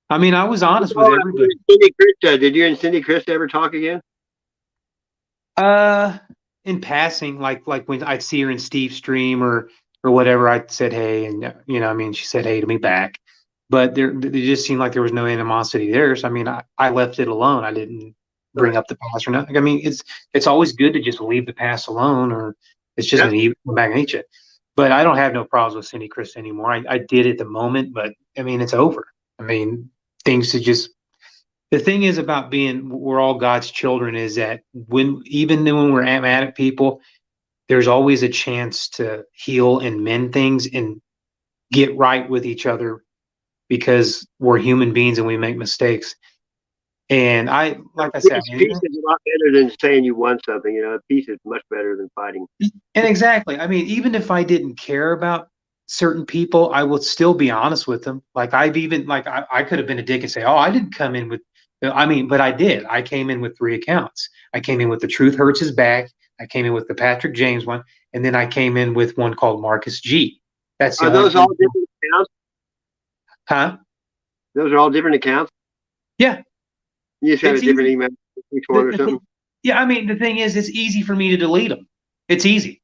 I was honest with everybody. Cindy Krista, did you and Cindy Krista ever talk again? In passing, like when I'd see her in Steve's stream or whatever, I said hey, and she said hey to me back. But there just seemed like there was no animosity there. So I left it alone. I didn't bring up the past or nothing. It's always good to just leave the past alone, or it's just going to come back and eat you. But I don't have no problems with Cindy Krista anymore. I did at the moment, but it's over. Things to just. The thing is about we're all God's children is that even when we're mad at people, there's always a chance to heal and mend things and get right with each other because we're human beings and we make mistakes. And like I said, peace is a lot better than saying you won something. Peace is much better than fighting. And exactly. even if I didn't care about certain people, I would still be honest with them. Like I could have been a dick and say, "Oh, I didn't come in with." But I did. I came in with 3 accounts. I came in with the Truth Hurts His Back. I came in with the Patrick James one, and then I came in with one called Marcus G. Are those all different accounts? Huh? Those are all different accounts? Yeah. You just have a different email each one or something? Yeah, the thing is, it's easy for me to delete them. It's easy.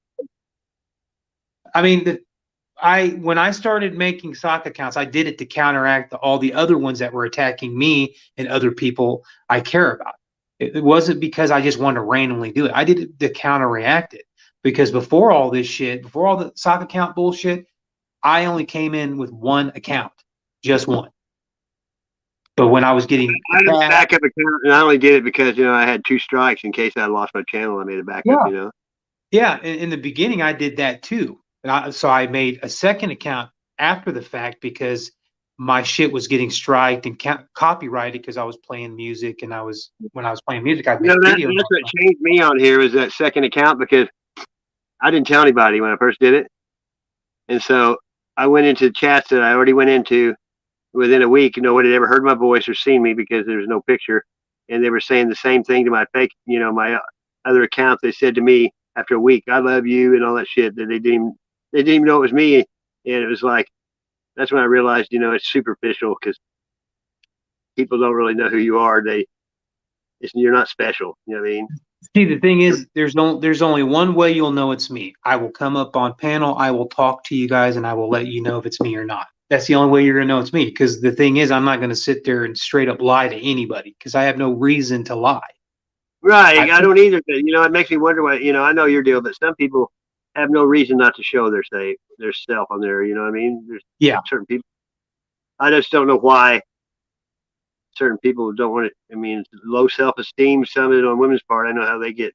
When I started making sock accounts, I did it to counteract all the other ones that were attacking me and other people I care about. It wasn't because I just wanted to randomly do it. I did it to counteract it because before all this shit, before all the sock account bullshit, I only came in with 1 account, just 1. But when I was getting I had a backup account, and I only did it because I had 2 strikes in case I lost my channel. I made a backup. Yeah, in the beginning I did that too. So I made a second account after the fact because my shit was getting striked and copyrighted because I was playing music, and when I was playing music, I'd make videos. That's what changed me on here was that second account because I didn't tell anybody when I first did it, and so I went into chats that I already went into within a week. Nobody had ever heard my voice or seen me because there was no picture, and they were saying the same thing to my fake, my other accounts. They said to me after a week, "I love you" and all that shit. That they didn't even know it was me, and it was like that's when I realized it's superficial because people don't really know who you are. You're not special. You know what I mean? See, the thing is, there's only one way you'll know it's me. I will come up on panel, I will talk to you guys, and I will let you know if it's me or not. That's the only way you're gonna know it's me. Because the thing is, I'm not gonna sit there and straight up lie to anybody because I have no reason to lie. Right. I don't either. But, it makes me wonder what I know your deal, but some people have no reason not to show their self on there. You know what I mean? There's certain people. I just don't know why certain people don't want it. I mean, it's low self-esteem. Some of it on women's part. I know how they get.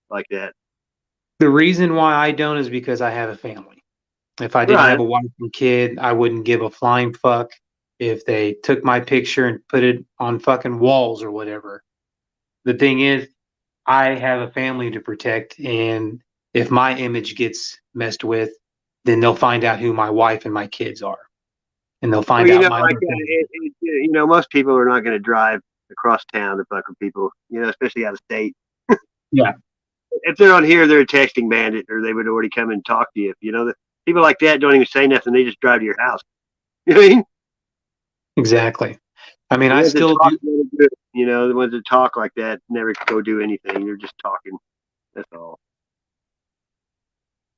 Like that. The reason why I don't is because I have a family. If I didn't have a wife and kid, I wouldn't give a flying fuck if they took my picture and put it on fucking walls or whatever. The thing is, I have a family to protect, and if my image gets messed with, then they'll find out who my wife and my kids are, and they'll find out my. Most people are not going to drive across town to fuck with people. Especially out of state. Yeah. If they're on here, they're a texting bandit, or they would already come and talk to you. The people like that don't even say nothing; they just drive to your house. You know what I mean? Exactly. I mean, I still do. The ones that talk like that never go do anything. They're just talking. That's all.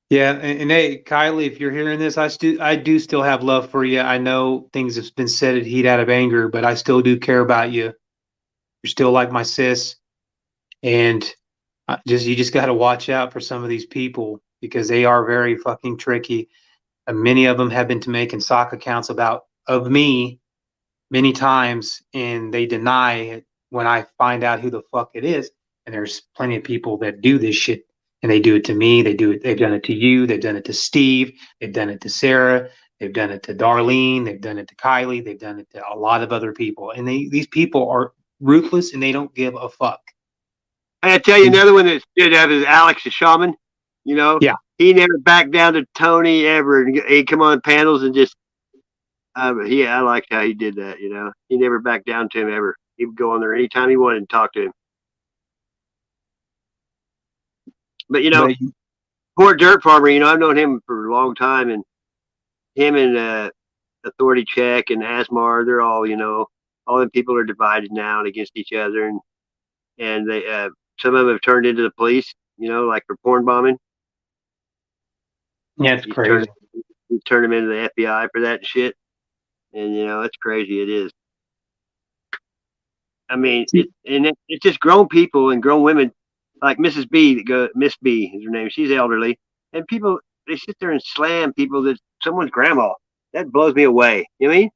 Yeah, and hey, Kylie, if you're hearing this, I do still have love for you. I know things have been said at heat out of anger, but I still do care about you. You're still like my sis, and you just got to watch out for some of these people because they are very fucking tricky. Many of them have been to making sock accounts of me many times, and they deny it when I find out who the fuck it is. And there's plenty of people that do this shit, and they do it to me. They've done it to you. They've done it to Steve. They've done it to Sarah. They've done it to Darlene. They've done it to Kylie. They've done it to a lot of other people. And these people are ruthless, and they don't give a fuck. I tell you another one that stood out is Alex the Shaman. Yeah. He never backed down to Tony ever. He'd come on panels and just, I liked how he did that. He never backed down to him ever. He would go on there anytime he wanted and talk to him. But poor Dirt Farmer. I've known him for a long time, and him and Authority Check and Asmar, they're all all them people are divided now and against each other, and they some of them have turned into the police. Like for porn bombing. Yeah, it's crazy. He turned them into the FBI for that shit, and it's crazy. It is. I mean, it's just grown people and grown women, like Mrs. B. Miss B is her name. She's elderly, and people they sit there and slam people that someone's grandma. That blows me away. You know what I mean?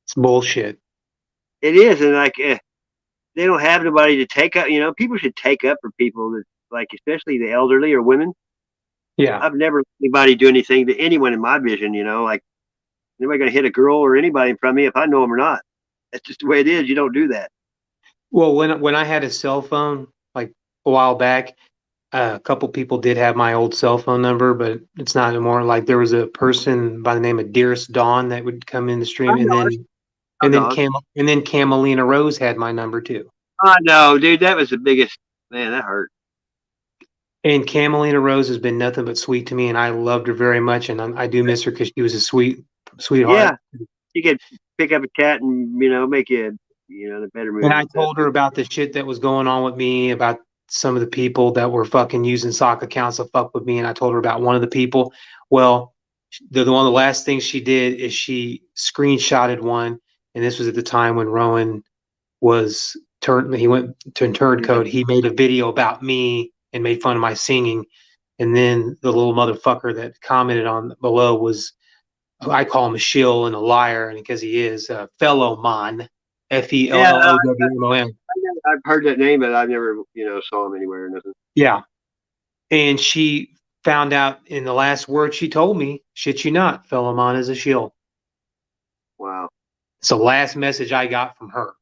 It's bullshit. It is, and they don't have nobody to take up. People should take up for people that, like, especially the elderly or women. Yeah. I've never let anybody do anything to anyone in my vision. Like anybody gonna hit a girl or anybody in front of me if I know them or not. That's just the way it is. You don't do that. Well, when I had a cell phone, like a while back, a couple people did have my old cell phone number, but it's not anymore. Like there was a person by the name of Dearest Dawn that would come in the stream, and then Camelina Rose had my number too. I know, dude. That was the biggest, man. That hurt. And Camelina Rose has been nothing but sweet to me, and I loved her very much, and I do miss her because she was a sweetheart. Yeah, she could pick up a cat and make you the better mood. And I told her about the shit that was going on with me, about some of the people that were fucking using sock accounts to fuck with me, and I told her about one of the people. Well, one of the last things she did is she screenshotted one, and this was at the time when Rowan was he went to turd code. He made a video about me and made fun of my singing, and then the little motherfucker that commented on below was, I call him a shill and a liar, and because he is a fellow man, FELLOWMON. I've heard that name, but I've never saw him anywhere or nothing. Yeah, and she found out in the last word she told me, shit you not, fellow man is a shill. Wow. It's the last message I got from her.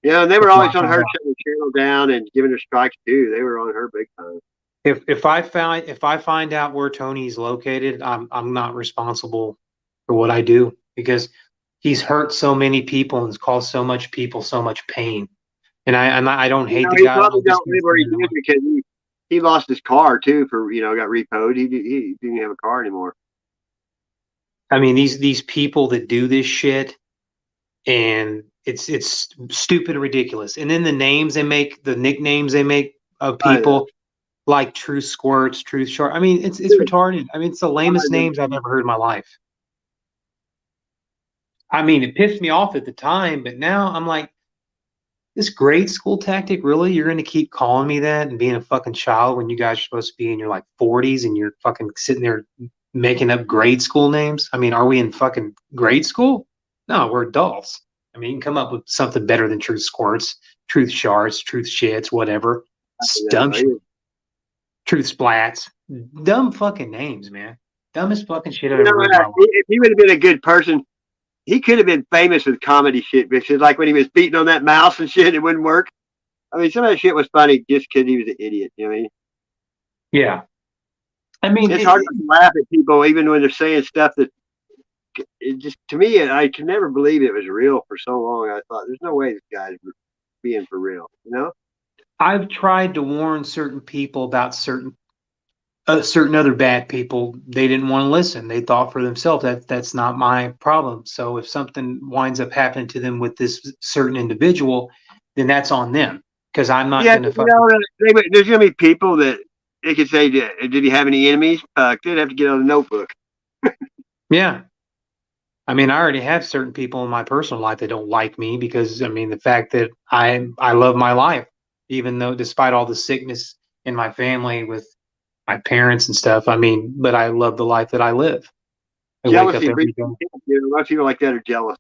Yeah, and they were always on her shutting the channel down and giving her strikes too. They were on her big time. If I find out where Tony's located, I'm not responsible for what I do because he's hurt so many people and has caused so much people so much pain. And I don't hate the guy. He probably don't live where he did because he lost his car too for got repoed. He didn't have a car anymore. I mean these people that do this shit, and it's stupid and ridiculous. And then the names they make, the nicknames they make of people, like Truth Squirts, Truth Short. I mean, it's retarded. I mean, it's the lamest names I've ever heard in my life. I mean, it pissed me off at the time, but now I'm like, this grade school tactic, really? You're going to keep calling me that and being a fucking child when you guys are supposed to be in your like 40s and you're fucking sitting there making up grade school names? I mean, are we in fucking grade school? No, we're adults. I mean, you can come up with something better than Truth Squirts, Truth Shards, Truth Shits, whatever. Dumb shit. Truth Splats. Dumb fucking names, man. Dumbest fucking shit I've ever heard in my life. If he would have been a good person, he could have been famous with comedy shit, because like when he was beating on that mouse and shit, it wouldn't work. I mean, some of that shit was funny just because he was an idiot. You know what I mean? Yeah. I mean, it's hard to laugh at people even when they're saying stuff that it just, to me, I could never believe it was real for so long. I thought, there's no way this guy's being for real, you know? I've tried to warn certain people about certain other bad people. They didn't want to listen. They thought for themselves that that's not my problem. So if something winds up happening to them with this certain individual, then that's on them, because I'm not going to fucking. There's going to be people that they could say, did he have any enemies? They'd have to get on a notebook. Yeah. I mean, I already have certain people in my personal life that don't like me because, I mean, the fact that I love my life, even though despite all the sickness in my family with my parents and stuff, I mean, but I love the life that I live. I wake up every day. A lot of people like that are jealous.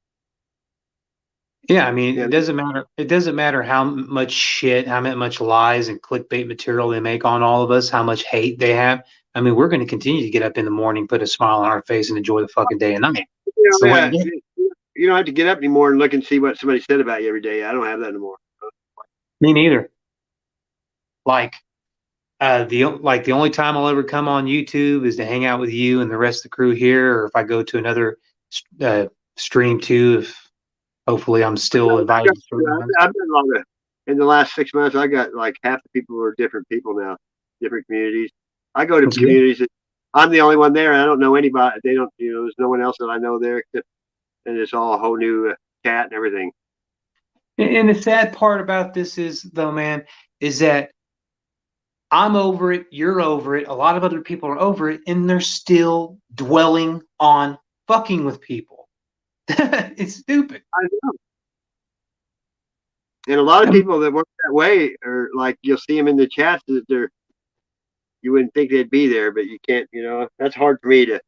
Yeah, I mean, it doesn't matter. It doesn't matter how much shit, how much lies and clickbait material they make on all of us, how much hate they have. I mean, we're going to continue to get up in the morning, put a smile on our face, and enjoy the fucking day and night. You don't have to get up anymore and look and see what somebody said about you every day. I don't have that anymore. Me neither. Like, the only time I'll ever come on YouTube is to hang out with you and the rest of the crew here, or if I go to another stream too. If hopefully I'm still invited. I've been a lot of, in the last 6 months, I got like half the people are different people now, different communities. I go to communities that I'm the only one there. And I don't know anybody. They don't, there's no one else that I know there, except, and it's all a whole new chat and everything. And the sad part about this is, though, man, is that I'm over it, you're over it, a lot of other people are over it, and they're still dwelling on fucking with people. It's stupid. I know. And a lot of people that work that way are like, you'll see them in the chats that you wouldn't think they'd be there, but you can't, that's hard for me to,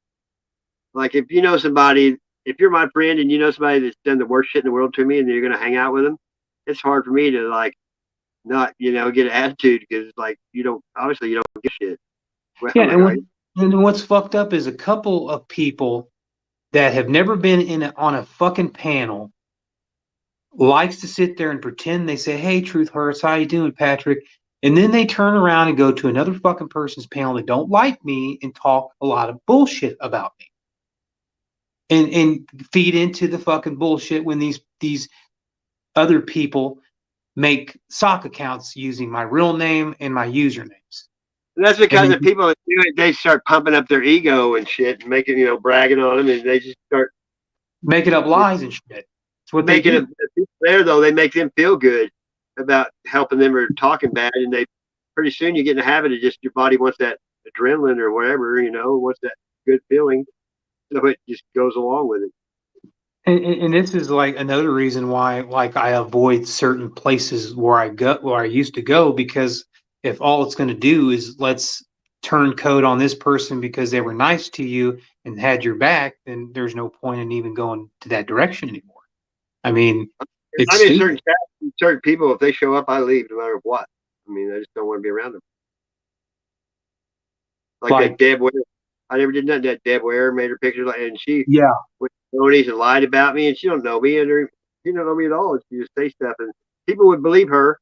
like, if you know somebody, if you're my friend and you know somebody that's done the worst shit in the world to me and you're going to hang out with them, it's hard for me to, like, not, get an attitude, because, like, obviously you don't give shit. Well, yeah, and what's fucked up is a couple of people that have never been on a fucking panel likes to sit there and pretend they say, "Hey, Truth Hurts, how you doing, Patrick?" And then they turn around and go to another fucking person's panel that don't like me and talk a lot of bullshit about me. And feed into the fucking bullshit when these other people make sock accounts using my real name and my usernames. And that's because the people that do it, they start pumping up their ego and shit, and making, bragging on them, and they just start making up lies and shit. That's what they do. There, though, they make them feel good about helping them or talking bad, and they pretty soon you get in the habit of just your body wants that adrenaline or whatever, wants that good feeling, so it just goes along with it. And this is like another reason why, like, I avoid certain places where I used to go, because if all it's going to do is let's turn code on this person because they were nice to you and had your back, then there's no point in even going to that direction anymore. I mean, it's certain people, if they show up, I leave no matter what. I mean, I just don't want to be around them. Like that Deb Ware. I never did nothing. That Deb Ware made her pictures, and she went to Tony's and lied about me, and she don't know me, and she don't know me at all. She just say stuff, and people would believe her,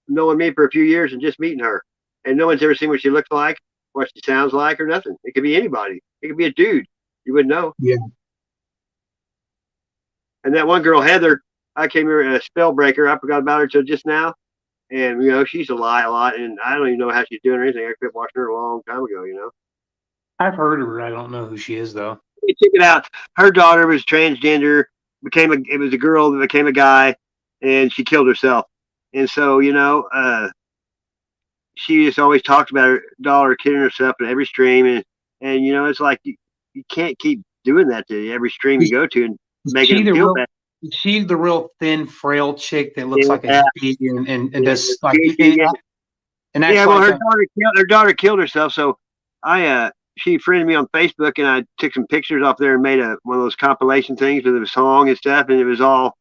knowing me for a few years and just meeting her, and no one's ever seen what she looks like, what she sounds like, or nothing. It could be anybody. It could be a dude. You wouldn't know. Yeah. And that one girl, Heather, I came here a spell breaker. I forgot about her till just now. And, she's a lie a lot. And I don't even know how she's doing or anything. I quit watching her a long time ago, I've heard of her. I don't know who she is, though. Check it out. Her daughter was transgender. it was a girl that became a guy, and she killed herself. And so, she just always talked about her daughter killing herself in every stream, and it's like you can't keep doing that to every stream you go to and making them feel bad. She's the real thin, frail chick that looks like a hippie and does like and that's well, like her daughter killed herself, so she friended me on Facebook, and I took some pictures off there and made one of those compilation things with a song and stuff, and it was all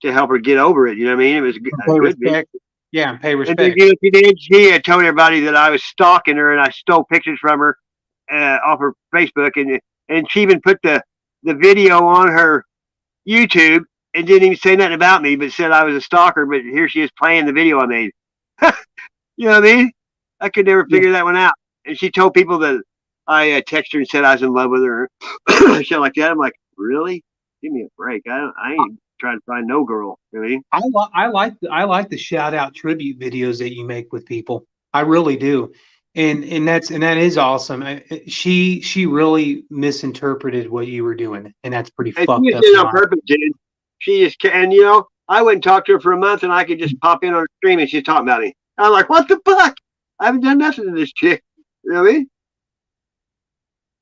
to help her get over it. You know what I mean? It was a good video. Yeah, and pay respect. And then, she had told everybody that I was stalking her, and I stole pictures from her off her Facebook, and she even put the video on her YouTube and didn't even say nothing about me, but said I was a stalker. But here she is playing the video I made. You know what I mean? I could never figure that one out. And she told people that I texted her and said I was in love with her, shit like that. I'm like, really? Give me a break. I ain't trying to find no girl. You know what I mean? I like the shout out tribute videos that you make with people. I really do, and that is awesome. She really misinterpreted what you were doing, and that's pretty fucked up. She did it on purpose, dude. She just and I wouldn't talk to her for a month, and I could just pop in on her stream and she's talking about me. I'm like, what the fuck? I haven't done nothing to this chick. You know what I mean?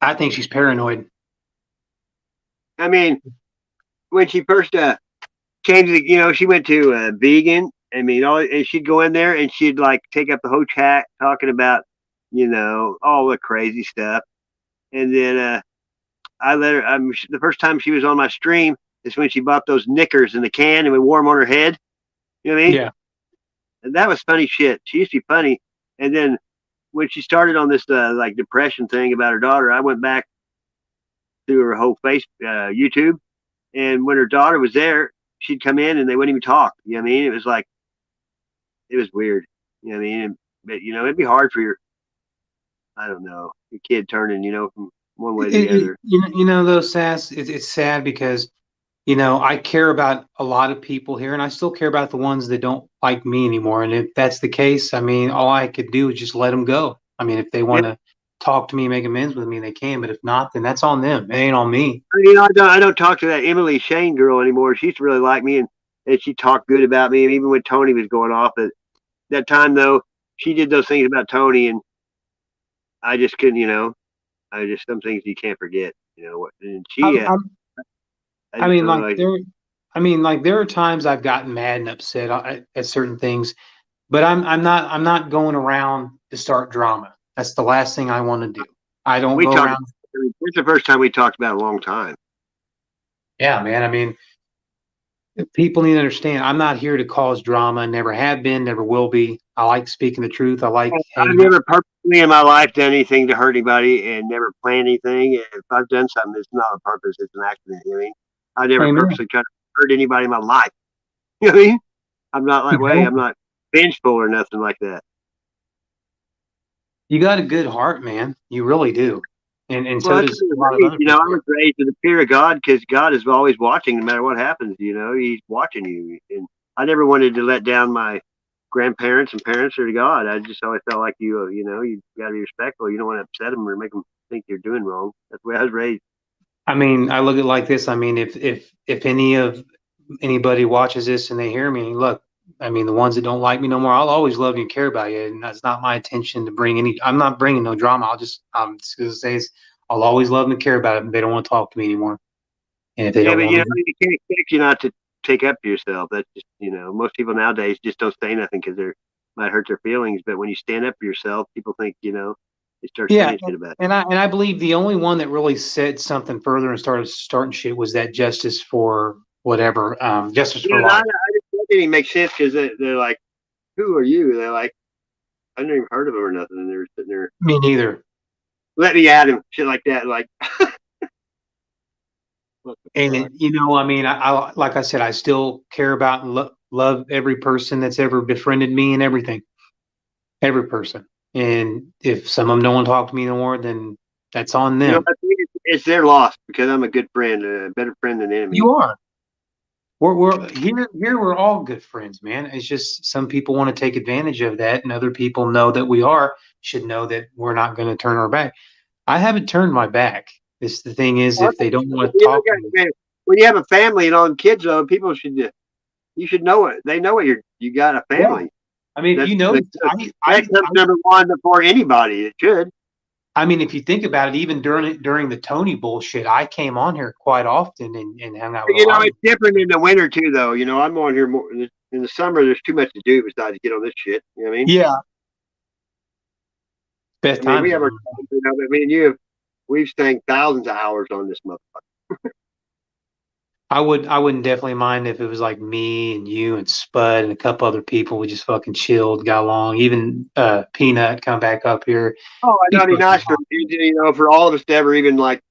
I think she's paranoid. I mean, when she first changed the, she went to vegan. I mean, and she'd go in there and she'd like take up the whole chat talking about, all the crazy stuff. And then I let her. The first time she was on my stream is when she bought those knickers in the can and we wore them on her head. You know what I mean? Yeah. And that was funny shit. She used to be funny. And then when she started on this like depression thing about her daughter, I went back through her whole YouTube, and when her daughter was there, she'd come in and they wouldn't even talk. You know what I mean? It was like, it was weird. You know what I mean? But it'd be hard for your kid turning, from one way to the other. Though, Sass, it's sad because, I care about a lot of people here, and I still care about the ones that don't like me anymore. And if that's the case, I mean, all I could do is just let them go. I mean, if they want to talk to me, make amends with me, they can. But if not, then that's on them. It ain't on me. I don't talk to that Emily Shane girl anymore. She used to really like me, and she talked good about me. And even when Tony was going off at that time, though, she did those things about Tony, and I just couldn't. Some things you can't forget. And she. There are times I've gotten mad and upset at certain things, but I'm not going around to start drama. That's the last thing I want to do. I don't go around. It's the first time we talked about it in a long time. Yeah, man. I mean, people need to understand. I'm not here to cause drama. Never have been. Never will be. I like speaking the truth. I've never purposely in my life done anything to hurt anybody, and never planned anything. If I've done something, it's not on purpose. It's an accident. You know what I mean? I never purposely tried to hurt anybody in my life. You know what I mean? I'm not that way. I'm not vengeful or nothing like that. You got a good heart, man. You really do. And so does a lot of other people. I was raised with the fear of God because God is always watching no matter what happens. He's watching you. And I never wanted to let down my grandparents and parents or God. I just always felt like you got to be respectful. You don't want to upset them or make them think you're doing wrong. That's the way I was raised. I mean, I look at it like this. I mean, if anybody watches this and they hear me, look, I mean, the ones that don't like me no more, I'll always love you and care about you. And that's not my intention to bring I'm not bringing no drama. I'm just going to say I'll always love them and care about them. They don't want to talk to me anymore. And if they don't want you can't expect you not to take up for yourself. That's just, most people nowadays just don't say nothing because they might hurt their feelings. But when you stand up for yourself, people think, they start saying shit about it. And I believe the only one that really said something further and starting shit was that Justice for whatever, Justice for Life. That didn't make sense because they're like, who are you? They're like, I never even heard of them or nothing. And they're sitting there. Me neither. Let me at him. Shit like that. Like. And I mean, I like I said, I still care about and love every person that's ever befriended me and everything. Every person. And if some of them don't want to talk to me no more, then that's on them. I think it's their loss because I'm a good friend, a better friend than enemy. You are. We're here. We're all good friends, man. It's just some people want to take advantage of that, and other people know that we should know that we're not going to turn our back. I haven't turned my back. The thing is, if they don't want to talk to me, when you have a family and all them kids, though, people should you should know it. They know you got a family. I mean, if you know, that comes number one before anybody. It should. I mean, if you think about it, even during the Tony bullshit, I came on here quite often and hung out with You know, it's different in the winter too, though. You know, I'm on here more in the summer. There's too much to do besides get on this shit. You know what I mean? Yeah. Best I mean, time. we have our. You know, I mean, we've sang thousands of hours on this motherfucker. I wouldn't definitely mind if it was like me and you and Spud and a couple other people. We just fucking chilled, got along. Even Peanut come back up here. Oh, that'd be nice for for all of us to ever even like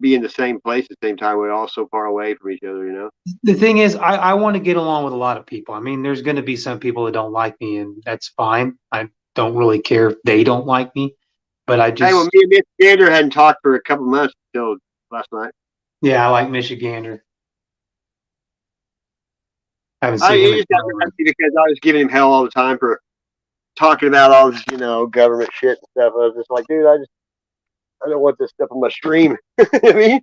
be in the same place at the same time. We're all so far away from each other, you know. The thing is, I want to get along with a lot of people. I mean, there's going to be some people that don't like me, and that's fine. I don't really care if they don't like me, but I just. Hey, well, me and Miss Gander hadn't talked for a couple months until last night. Yeah, I like Michigander. I haven't I seen him. just got rusty because I was giving him hell all the time for talking about all this, government shit and stuff. I was just like, dude, I don't want this stuff on my stream. I mean,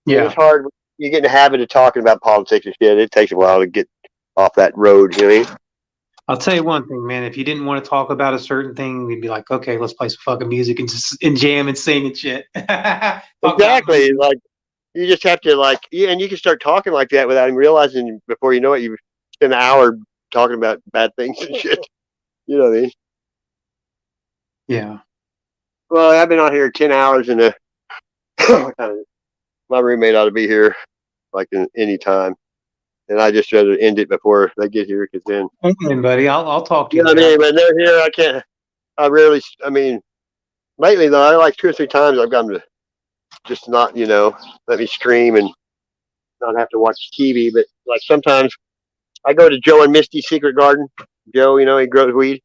yeah, it's hard. You get in the habit of talking about politics and shit. It takes a while to get off that road. You know what I mean? I'll tell you one thing, man. If you didn't want to talk about a certain thing, we'd be like, okay, let's play some fucking music and jam and sing and shit. Exactly. Like, you just have to and you can start talking like that without even realizing. Before you know it, you spend an hour talking about bad things and shit. You know what I mean? Yeah. Well, I've been on here 10 hours and my roommate ought to be here like in any time. And I just rather end it before they get here because then. Okay, buddy. I'll talk to you. You know what I mean? When they're here, I can't. Lately though, I like 2 or 3 times I've gotten to just not, let me stream and not have to watch TV. But like sometimes I go to Joe and Misty's Secret Garden. Joe, he grows weed.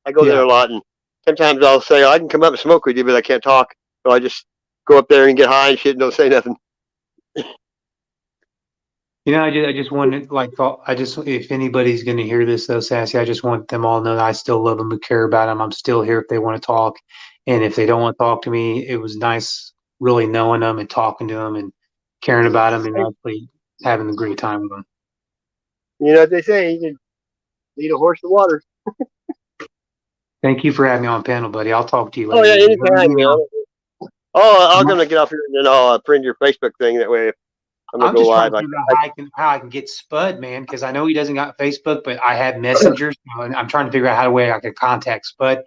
I go there a lot, and sometimes I'll say I can come up and smoke with you, but I can't talk. So I just go up there and get high and shit and don't say nothing. I just wanted, if anybody's going to hear this, though, Sassy, I just want them all to know that I still love them and care about them. I'm still here if they want to talk. And if they don't want to talk to me, it was nice really knowing them and talking to them and caring about them and actually having a great time with them. You know what they say, you can lead a horse to water. Thank you for having me on panel, buddy. I'll talk to you later. Oh, yeah, anytime, man. I'm going to get off here and then I'll print your Facebook thing. That way, I'm going to go live. Trying to figure out how I can get Spud, man, because I know he doesn't got Facebook, but I have Messenger. And I'm trying to figure out how I can contact Spud.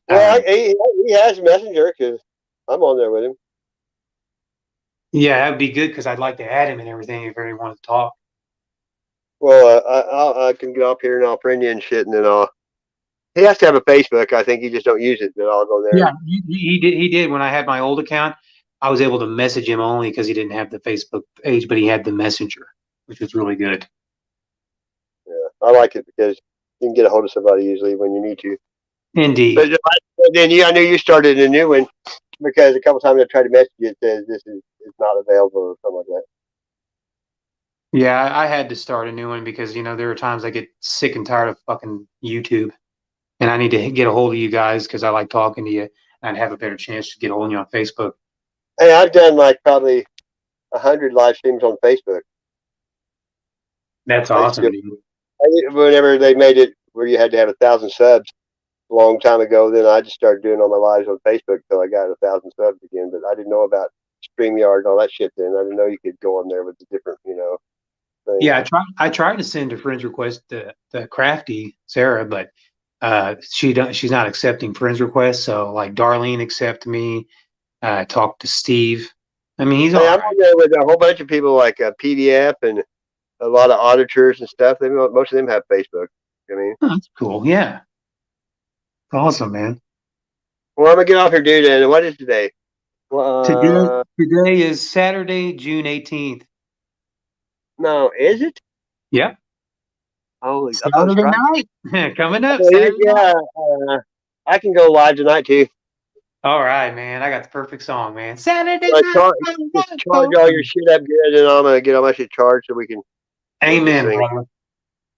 Well, he has Messenger because I'm on there with him. Yeah, that would be good because I'd like to add him and everything if he wanted to talk. Well, I can get up here and I'll print you and shit, and then he has to have a Facebook. I think he just don't use it. Then I'll go there. Yeah, he did. He did. When I had my old account, I was able to message him only because he didn't have the Facebook page, but he had the Messenger, which was really good. Yeah, I like it because you can get a hold of somebody usually when you need to. Indeed. But then I knew you started a new one because a couple times I tried to message you, it says this is not available or something like that. Yeah, I had to start a new one because there are times I get sick and tired of fucking YouTube, and I need to get a hold of you guys because I like talking to you, and I'd have a better chance to get a hold of you on Facebook. Hey, I've done like probably 100 live streams on Facebook. That's awesome, dude. Whenever they made it where you had to have 1,000 subs a long time ago, then I just started doing all my lives on Facebook until I got 1,000 subs again. But I didn't know about StreamYard and all that shit then. I didn't know you could go on there with the different, things. Yeah, I tried to send a friends request to Crafty Sarah, but she's not accepting friends requests. So like Darlene accepted me. Talked to Steve. I mean, he's all right. I'm on there with a whole bunch of people like PDF and a lot of auditors and stuff. Most of them have Facebook. I mean, that's cool. Yeah, awesome, man. Well, I'm gonna get off here, dude. And what is today? Today is Saturday, June 18th. No, is it? Yeah. Holy Saturday night coming up. Yeah, I can go live tonight too. All right, man. I got the perfect song, man. Saturday night. Charge all your shit up good, and I'm gonna get all my shit charged so we can. Amen, brother.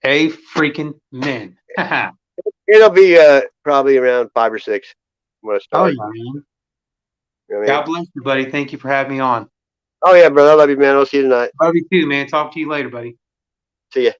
A freaking man. It'll be probably around 5 or 6 when I start. Oh, yeah, man. God bless you, buddy. Thank you for having me on. Oh yeah, brother. I love you, man. I'll see you tonight. Love you too, man. Talk to you later, buddy. See ya.